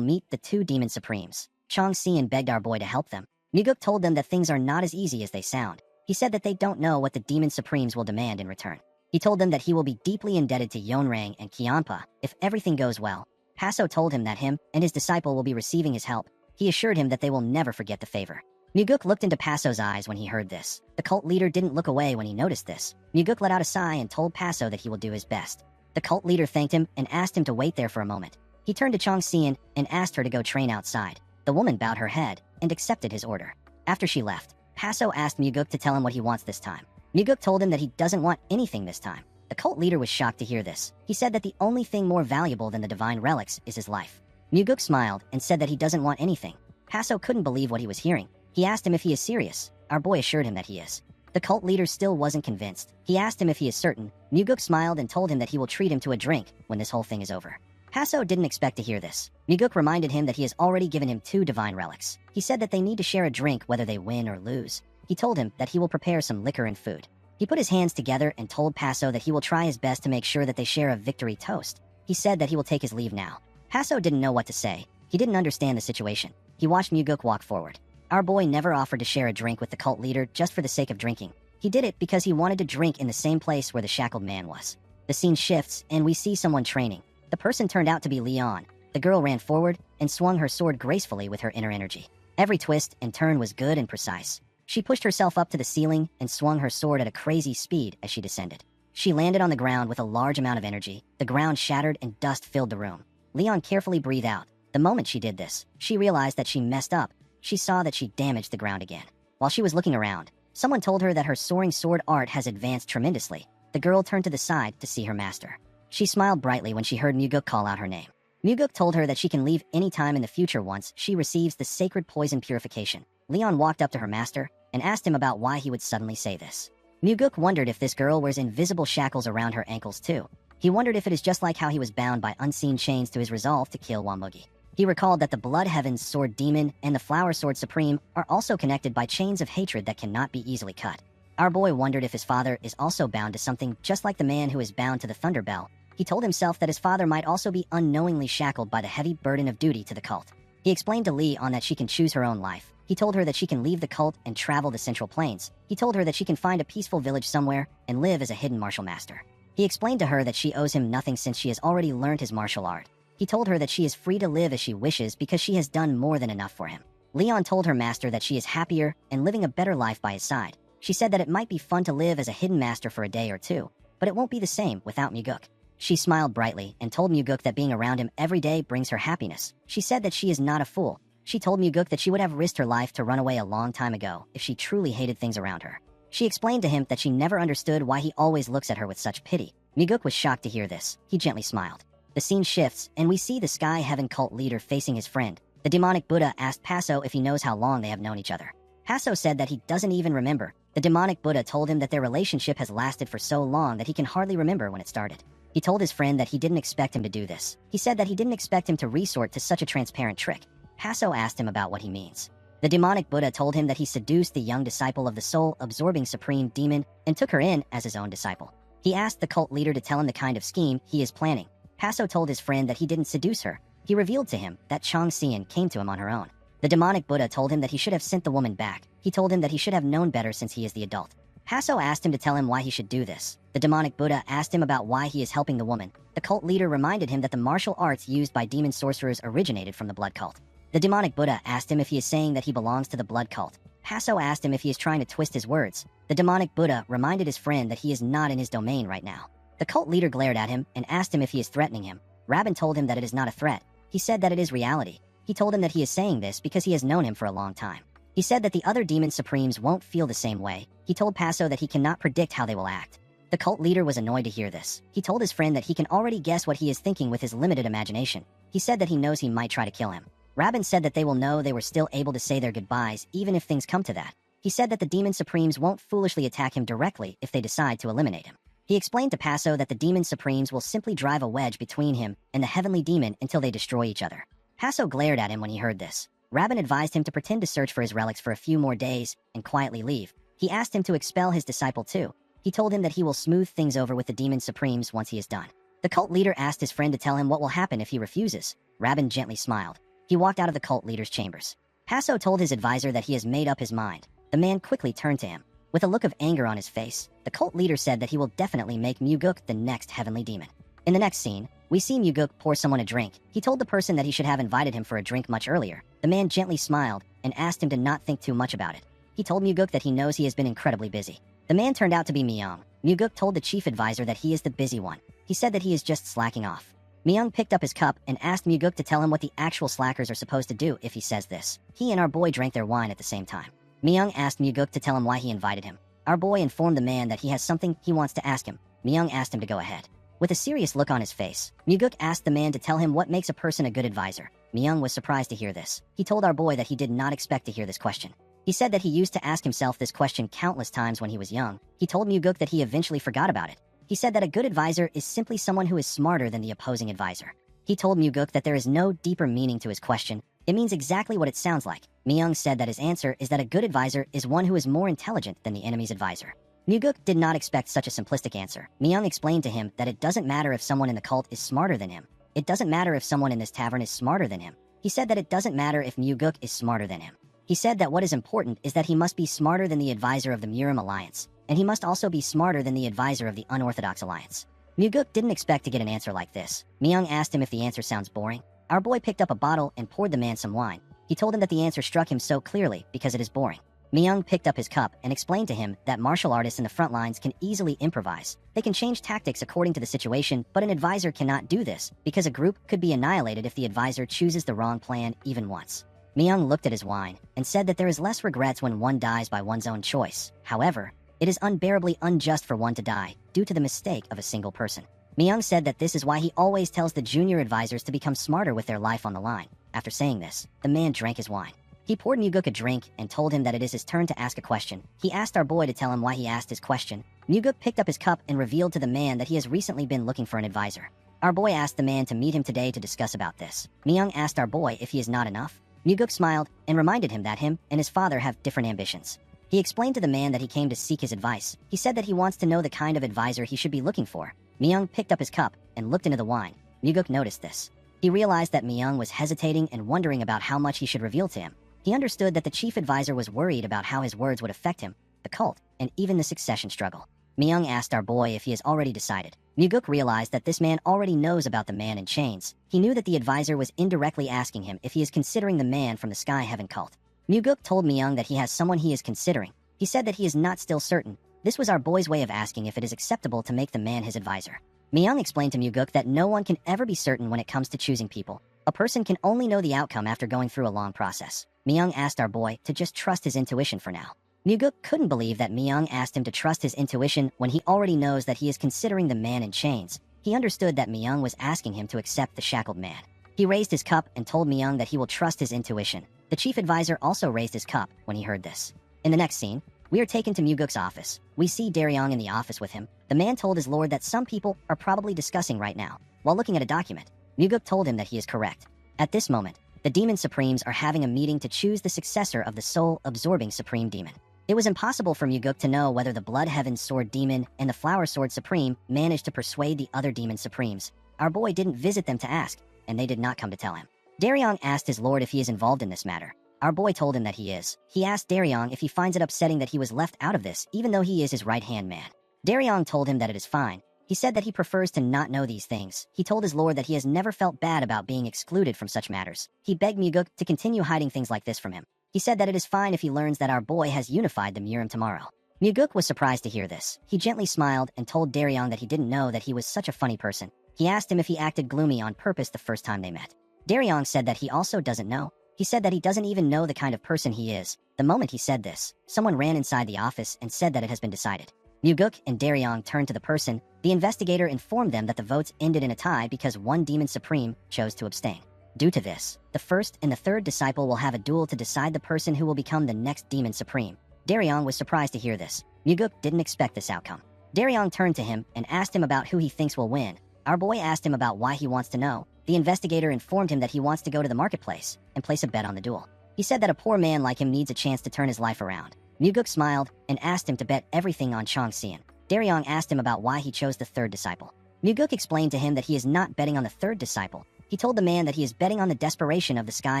meet the two demon supremes. Chong Xian begged our boy to help them. Muguk told them that things are not as easy as they sound. He said that they don't know what the demon supremes will demand in return. He told them that he will be deeply indebted to Yonrang and Qianpa if everything goes well. Paso told him that him and his disciple will be receiving his help. He assured him that they will never forget the favor. Muguk looked into Paso's eyes when he heard this. The cult leader didn't look away when he noticed this. Muguk let out a sigh and told Paso that he will do his best. The cult leader thanked him and asked him to wait there for a moment. He turned to Chong Xian and asked her to go train outside. The woman bowed her head and accepted his order. After she left, Paso asked Muguk to tell him what he wants this time. Muguk told him that he doesn't want anything this time. The cult leader was shocked to hear this. He said that the only thing more valuable than the divine relics is his life. Muguk smiled and said that he doesn't want anything. Paso couldn't believe what he was hearing. He asked him if he is serious. Our boy assured him that he is. The cult leader still wasn't convinced. He asked him if he is certain. Muguk smiled and told him that he will treat him to a drink when this whole thing is over. Paso didn't expect to hear this. Muguk reminded him that he has already given him 2 divine relics. He said that they need to share a drink whether they win or lose. He told him that he will prepare some liquor and food. He put his hands together and told Paso that he will try his best to make sure that they share a victory toast. He said that he will take his leave now. Paso didn't know what to say. He didn't understand the situation. He watched Muguk walk forward. Our boy never offered to share a drink with the cult leader just for the sake of drinking. He did it because he wanted to drink in the same place where the shackled man was. The scene shifts and we see someone training. The person turned out to be Leon. The girl ran forward and swung her sword gracefully with her inner energy. Every twist and turn was good and precise. She pushed herself up to the ceiling and swung her sword at a crazy speed as she descended. She landed on the ground with a large amount of energy. The ground shattered and dust filled the room. Leon carefully breathed out. The moment she did this, she realized that she messed up. She saw that she damaged the ground again. While she was looking around, someone told her that her soaring sword art has advanced tremendously. The girl turned to the side to see her master. She smiled brightly when she heard Muguk call out her name. Muguk told her that she can leave any time in the future once she receives the sacred poison purification. Leon walked up to her master and asked him about why he would suddenly say this. Muguk wondered if this girl wears invisible shackles around her ankles too. He wondered if it is just like how he was bound by unseen chains to his resolve to kill Wamugi. He recalled that the Blood Heaven's Sword Demon and the Flower Sword Supreme are also connected by chains of hatred that cannot be easily cut. Our boy wondered if his father is also bound to something just like the man who is bound to the Thunder Bell. He told himself that his father might also be unknowingly shackled by the heavy burden of duty to the cult. He explained to Leon that she can choose her own life. He told her that she can leave the cult and travel the Central Plains. He told her that she can find a peaceful village somewhere and live as a hidden martial master. He explained to her that she owes him nothing since she has already learned his martial art. He told her that she is free to live as she wishes because she has done more than enough for him. Leon told her master that she is happier and living a better life by his side. She said that it might be fun to live as a hidden master for a day or two, but it won't be the same without Muguk. She smiled brightly and told Muguk that being around him every day brings her happiness. She said that she is not a fool. She told Muguk that she would have risked her life to run away a long time ago if she truly hated things around her. She explained to him that she never understood why he always looks at her with such pity. Muguk was shocked to hear this. He gently smiled. The scene shifts, and we see the Sky Heaven cult leader facing his friend. The demonic Buddha asked Paso if he knows how long they have known each other. Paso said that he doesn't even remember. The demonic Buddha told him that their relationship has lasted for so long that he can hardly remember when it started. He told his friend that he didn't expect him to do this. He said that he didn't expect him to resort to such a transparent trick. Paso asked him about what he means. The demonic Buddha told him that he seduced the young disciple of the soul-absorbing supreme demon and took her in as his own disciple. He asked the cult leader to tell him the kind of scheme he is planning. Paso told his friend that he didn't seduce her. He revealed to him that Chong Xian came to him on her own. The demonic Buddha told him that he should have sent the woman back. He told him that he should have known better since he is the adult. Paso asked him to tell him why he should do this. The demonic Buddha asked him about why he is helping the woman. The cult leader reminded him that the martial arts used by demon sorcerers originated from the blood cult. The demonic Buddha asked him if he is saying that he belongs to the blood cult. Paso asked him if he is trying to twist his words. The demonic Buddha reminded his friend that he is not in his domain right now. The cult leader glared at him and asked him if he is threatening him. Rabin told him that it is not a threat. He said that it is reality. He told him that he is saying this because he has known him for a long time. He said that the other demon supremes won't feel the same way. He told Paso that he cannot predict how they will act. The cult leader was annoyed to hear this. He told his friend that he can already guess what he is thinking with his limited imagination. He said that he knows he might try to kill him. Rabin said that they will know they were still able to say their goodbyes even if things come to that. He said that the demon supremes won't foolishly attack him directly if they decide to eliminate him. He explained to Paso that the demon supremes will simply drive a wedge between him and the heavenly demon until they destroy each other. Paso glared at him when he heard this. Rabin advised him to pretend to search for his relics for a few more days and quietly leave. He asked him to expel his disciple too. He told him that he will smooth things over with the demon supremes once he is done. The cult leader asked his friend to tell him what will happen if he refuses. Rabin gently smiled. He walked out of the cult leader's chambers. Paso told his advisor that he has made up his mind. The man quickly turned to him. With a look of anger on his face, the cult leader said that he will definitely make Muguk the next heavenly demon. In the next scene, we see Muguk pour someone a drink. He told the person that he should have invited him for a drink much earlier. The man gently smiled and asked him to not think too much about it. He told Muguk that he knows he has been incredibly busy. The man turned out to be Myung. Muguk told the chief advisor that he is the busy one. He said that he is just slacking off. Myung picked up his cup and asked Muguk to tell him what the actual slackers are supposed to do if he says this. He and our boy drank their wine at the same time. Myung asked Muguk to tell him why he invited him. Our boy informed the man that he has something he wants to ask him. Myung asked him to go ahead. With a serious look on his face, Muguk asked the man to tell him what makes a person a good advisor. Myung was surprised to hear this. He told our boy that he did not expect to hear this question. He said that he used to ask himself this question countless times when he was young. He told Muguk that he eventually forgot about it. He said that a good advisor is simply someone who is smarter than the opposing advisor. He told Muguk that there is no deeper meaning to his question. It means exactly what it sounds like. Myung said that his answer is that a good advisor is one who is more intelligent than the enemy's advisor. Muguk did not expect such a simplistic answer. Myung explained to him that it doesn't matter if someone in the cult is smarter than him. It doesn't matter if someone in this tavern is smarter than him. He said that it doesn't matter if Muguk is smarter than him. He said that what is important is that he must be smarter than the advisor of the Murim Alliance, and he must also be smarter than the advisor of the Unorthodox Alliance. Muguk didn't expect to get an answer like this. Myung asked him if the answer sounds boring. Our boy picked up a bottle and poured the man some wine. He told him that the answer struck him so clearly because it is boring. Myung picked up his cup and explained to him that martial artists in the front lines can easily improvise. They can change tactics according to the situation, but an advisor cannot do this because a group could be annihilated if the advisor chooses the wrong plan even once. Myung looked at his wine and said that there is less regrets when one dies by one's own choice. However, it is unbearably unjust for one to die due to the mistake of a single person. Myung said that this is why he always tells the junior advisors to become smarter with their life on the line. After saying this, the man drank his wine. He poured Muguk a drink and told him that it is his turn to ask a question. He asked our boy to tell him why he asked his question. Muguk picked up his cup and revealed to the man that he has recently been looking for an advisor. Our boy asked the man to meet him today to discuss about this. Myung asked our boy if he is not enough. Muguk smiled and reminded him that him and his father have different ambitions. He explained to the man that he came to seek his advice. He said that he wants to know the kind of advisor he should be looking for. Myung picked up his cup and looked into the wine. Muguk noticed this. He realized that Myung was hesitating and wondering about how much he should reveal to him. He understood that the chief advisor was worried about how his words would affect him, the cult, and even the succession struggle. Myung asked our boy if he has already decided. Muguk realized that this man already knows about the man in chains. He knew that the advisor was indirectly asking him if he is considering the man from the Sky Heaven cult. Muguk told Myung that he has someone he is considering. He said that he is not still certain. This was our boy's way of asking if it is acceptable to make the man his advisor. Myung explained to Muguk that no one can ever be certain when it comes to choosing people. A person can only know the outcome after going through a long process. Myung asked our boy to just trust his intuition for now. Muguk couldn't believe that Myung asked him to trust his intuition when he already knows that he is considering the man in chains. He understood that Myung was asking him to accept the shackled man. He raised his cup and told Myung that he will trust his intuition. The chief advisor also raised his cup when he heard this. In the next scene, we are taken to Muguk's office. We see Daryong in the office with him. The man told his lord that some people are probably discussing right now. While looking at a document, Muguk told him that he is correct. At this moment, the Demon Supremes are having a meeting to choose the successor of the soul-absorbing Supreme Demon. It was impossible for Muguk to know whether the Blood Heaven Sword Demon and the Flower Sword Supreme managed to persuade the other Demon Supremes. Our boy didn't visit them to ask, and they did not come to tell him. Daryong asked his lord if he is involved in this matter. Our boy told him that he is. He asked Daryong if he finds it upsetting that he was left out of this, even though he is his right-hand man. Daryong told him that it is fine. He said that he prefers to not know these things. He told his lord that he has never felt bad about being excluded from such matters. He begged Muguk to continue hiding things like this from him. He said that it is fine if he learns that our boy has unified the Murim tomorrow. Muguk was surprised to hear this. He gently smiled and told Daryong that he didn't know that he was such a funny person. He asked him if he acted gloomy on purpose the first time they met. Daryong said that he also doesn't know. He said that he doesn't even know the kind of person he is. The moment he said this, someone ran inside the office and said that it has been decided. Muguk and Daryong turned to the person. The investigator informed them that the votes ended in a tie because one demon supreme chose to abstain. Due to this, the first and the third disciple will have a duel to decide the person who will become the next demon supreme. Daryong was surprised to hear this. Muguk didn't expect this outcome. Daryong turned to him and asked him about who he thinks will win. Our boy asked him about why he wants to know. The investigator informed him that he wants to go to the marketplace and place a bet on the duel. He said that a poor man like him needs a chance to turn his life around. Muguk smiled and asked him to bet everything on Chong Xian. Daryong asked him about why he chose the third disciple. Muguk explained to him that he is not betting on the third disciple. He told the man that he is betting on the desperation of the Sky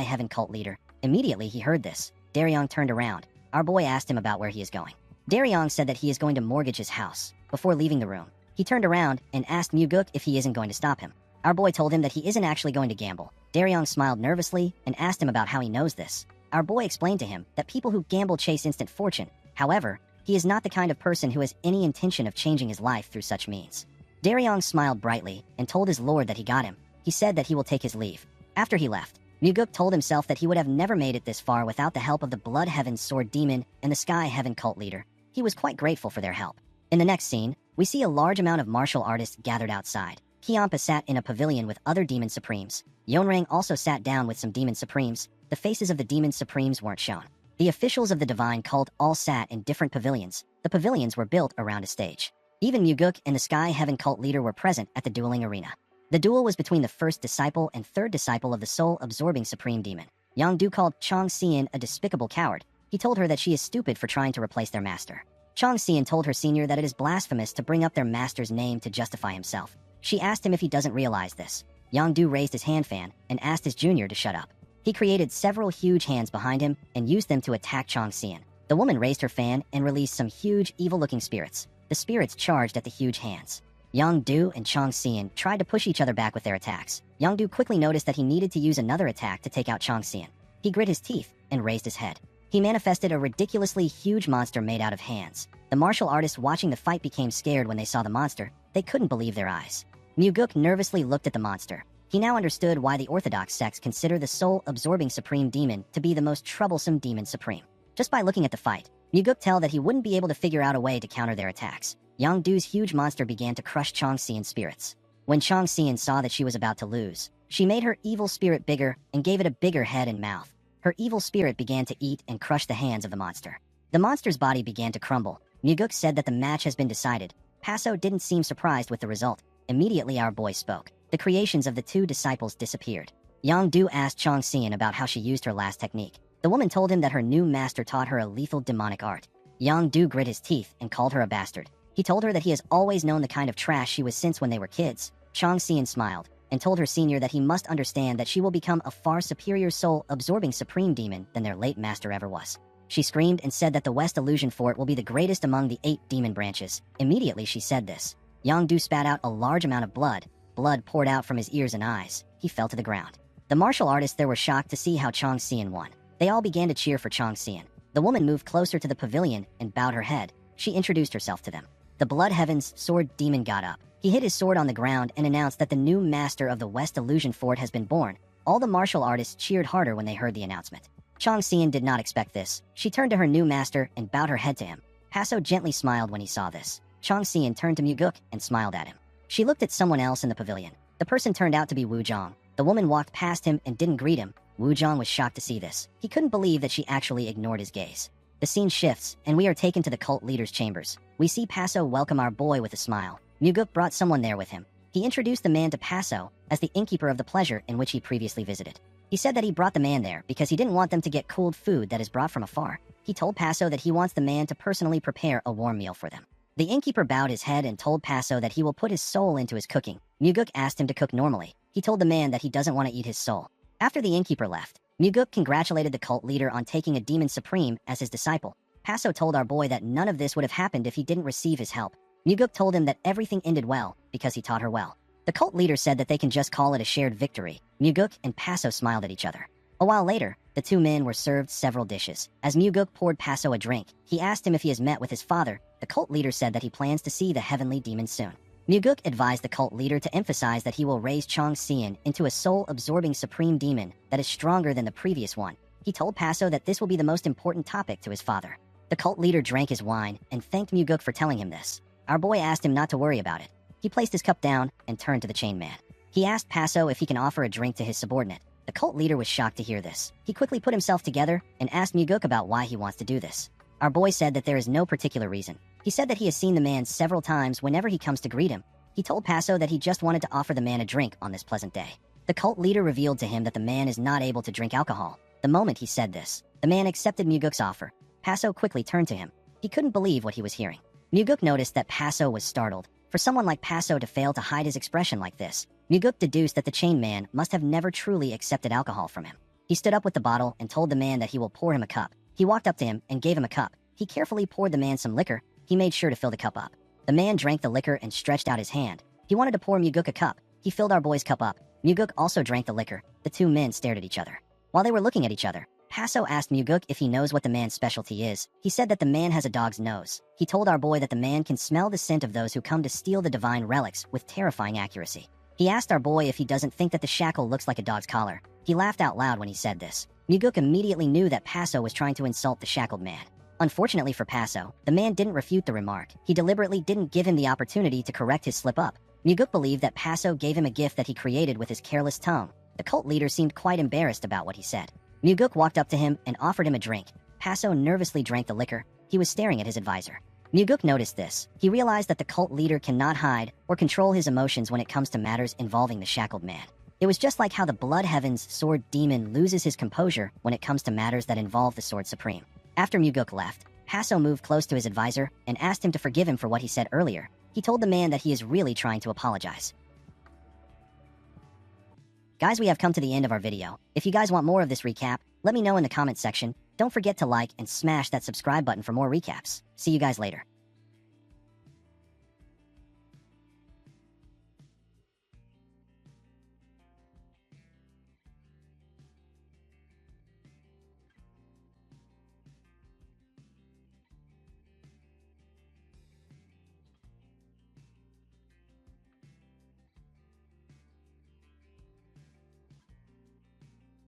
Heaven cult leader. Immediately he heard this. Daryong turned around. Our boy asked him about where he is going. Daryong said that he is going to mortgage his house. Before leaving the room, he turned around and asked Muguk if he isn't going to stop him. Our boy told him that he isn't actually going to gamble. Daryong smiled nervously and asked him about how he knows this. Our boy explained to him that people who gamble chase instant fortune. However, he is not the kind of person who has any intention of changing his life through such means. Daryong smiled brightly and told his lord that he got him. He said that he will take his leave. After he left, Muguk told himself that he would have never made it this far without the help of the Blood Heaven Sword Demon and the Sky Heaven cult leader. He was quite grateful for their help. In the next scene, we see a large amount of martial artists gathered outside. Kiampa sat in a pavilion with other demon supremes. Yonrang also sat down with some demon supremes. The faces of the demon supremes weren't shown. The officials of the divine cult all sat in different pavilions. The pavilions were built around a stage. Even Muguk and the Sky Heaven cult leader were present at the dueling arena. The duel was between the first disciple and third disciple of the soul-absorbing supreme demon. Yangdu called Chong Xian a despicable coward. He told her that she is stupid for trying to replace their master. Chong Xian told her senior that it is blasphemous to bring up their master's name to justify himself. She asked him if he doesn't realize this. Yangdu raised his hand fan and asked his junior to shut up. He created several huge hands behind him and used them to attack Chong Xian. The woman raised her fan and released some huge, evil-looking spirits. The spirits charged at the huge hands. Yangdu and Chong Xian tried to push each other back with their attacks. Yangdu quickly noticed that he needed to use another attack to take out Chong Xian. He grit his teeth and raised his head. He manifested a ridiculously huge monster made out of hands. The martial artists watching the fight became scared when they saw the monster. They couldn't believe their eyes. Muguk nervously looked at the monster. He now understood why the Orthodox sects consider the soul-absorbing supreme demon to be the most troublesome demon supreme. Just by looking at the fight, Muguk tell that he wouldn't be able to figure out a way to counter their attacks. Yangdu's huge monster began to crush Chong Xian's spirits. When Chong Xian saw that she was about to lose, she made her evil spirit bigger and gave it a bigger head and mouth. Her evil spirit began to eat and crush the hands of the monster. The monster's body began to crumble. Muguk said that the match has been decided. Paso didn't seem surprised with the result. Immediately our boy spoke. The creations of the two disciples disappeared. Yangdu asked Chong Xian about how she used her last technique. The woman told him that her new master taught her a lethal demonic art. Yangdu grit his teeth and called her a bastard. He told her that he has always known the kind of trash she was since when they were kids. Chong Xian smiled and told her senior that he must understand that she will become a far superior soul-absorbing supreme demon than their late master ever was. She screamed and said that the West Illusion Fort will be the greatest among the 8 demon branches. Immediately she said this. Yangdu spat out a large amount of blood. Blood poured out from his ears and eyes. He fell to the ground. The martial artists there were shocked to see how Chong Xian won. They all began to cheer for Chong Xian. The woman moved closer to the pavilion and bowed her head. She introduced herself to them. The Blood Heaven's sword demon got up. He hit his sword on the ground and announced that the new master of the West Illusion Fort has been born. All the martial artists cheered harder when they heard the announcement. Chong Xian did not expect this. She turned to her new master and bowed her head to him. Paso gently smiled when he saw this. Chong Xian turned to Muguk and smiled at him. She looked at someone else in the pavilion. The person turned out to be Wu Zhong. The woman walked past him and didn't greet him. Wu Zhong was shocked to see this. He couldn't believe that she actually ignored his gaze. The scene shifts, and we are taken to the cult leader's chambers. We see Paso welcome our boy with a smile. Muguk brought someone there with him. He introduced the man to Paso as the innkeeper of the pleasure in which he previously visited. He said that he brought the man there because he didn't want them to get cooled food that is brought from afar. He told Paso that he wants the man to personally prepare a warm meal for them. The innkeeper bowed his head and told Paso that he will put his soul into his cooking. Muguk asked him to cook normally. He told the man that he doesn't want to eat his soul. After the innkeeper left, Muguk congratulated the cult leader on taking a demon supreme as his disciple. Paso told our boy that none of this would have happened if he didn't receive his help. Muguk told him that everything ended well because he taught her well. The cult leader said that they can just call it a shared victory. Muguk and Paso smiled at each other. A while later, the two men were served several dishes. As Muguk poured Paso a drink, he asked him if he has met with his father. The cult leader said that he plans to see the heavenly demon soon. Muguk advised the cult leader to emphasize that he will raise Chong Xian into a soul-absorbing supreme demon that is stronger than the previous one. He told Paso that this will be the most important topic to his father. The cult leader drank his wine and thanked Muguk for telling him this. Our boy asked him not to worry about it. He placed his cup down and turned to the chain man. He asked Paso if he can offer a drink to his subordinate. The cult leader was shocked to hear this. He quickly put himself together and asked Muguk about why he wants to do this. Our boy said that there is no particular reason. He said that he has seen the man several times whenever he comes to greet him. He told Paso that he just wanted to offer the man a drink on this pleasant day. The cult leader revealed to him that the man is not able to drink alcohol. The moment he said this, the man accepted Muguk's offer. Paso quickly turned to him. He couldn't believe what he was hearing. Muguk noticed that Paso was startled. For someone like Paso to fail to hide his expression like this, Muguk deduced that the chain man must have never truly accepted alcohol from him. He stood up with the bottle and told the man that he will pour him a cup. He walked up to him and gave him a cup. He carefully poured the man some liquor. He made sure to fill the cup up. The man drank the liquor and stretched out his hand. He wanted to pour Muguk a cup. He filled our boy's cup up. Muguk also drank the liquor. The two men stared at each other. While they were looking at each other, Paso asked Muguk if he knows what the man's specialty is. He said that the man has a dog's nose. He told our boy that the man can smell the scent of those who come to steal the divine relics with terrifying accuracy. He asked our boy if he doesn't think that the shackle looks like a dog's collar. He laughed out loud when he said this. Muguk immediately knew that Paso was trying to insult the shackled man. Unfortunately for Paso, the man didn't refute the remark. He deliberately didn't give him the opportunity to correct his slip-up. Muguk believed that Paso gave him a gift that he created with his careless tongue. The cult leader seemed quite embarrassed about what he said. Muguk walked up to him and offered him a drink. Paso nervously drank the liquor. He was staring at his advisor. Muguk noticed this. He realized that the cult leader cannot hide or control his emotions when it comes to matters involving the shackled man. It was just like how the Blood Heaven's sword demon loses his composure when it comes to matters that involve the Sword Supreme. After Muguk left, Paso moved close to his advisor and asked him to forgive him for what he said earlier. He told the man that he is really trying to apologize. Guys, we have come to the end of our video. If you guys want more of this recap, let me know in the comment section. Don't forget to like and smash that subscribe button for more recaps. See you guys later.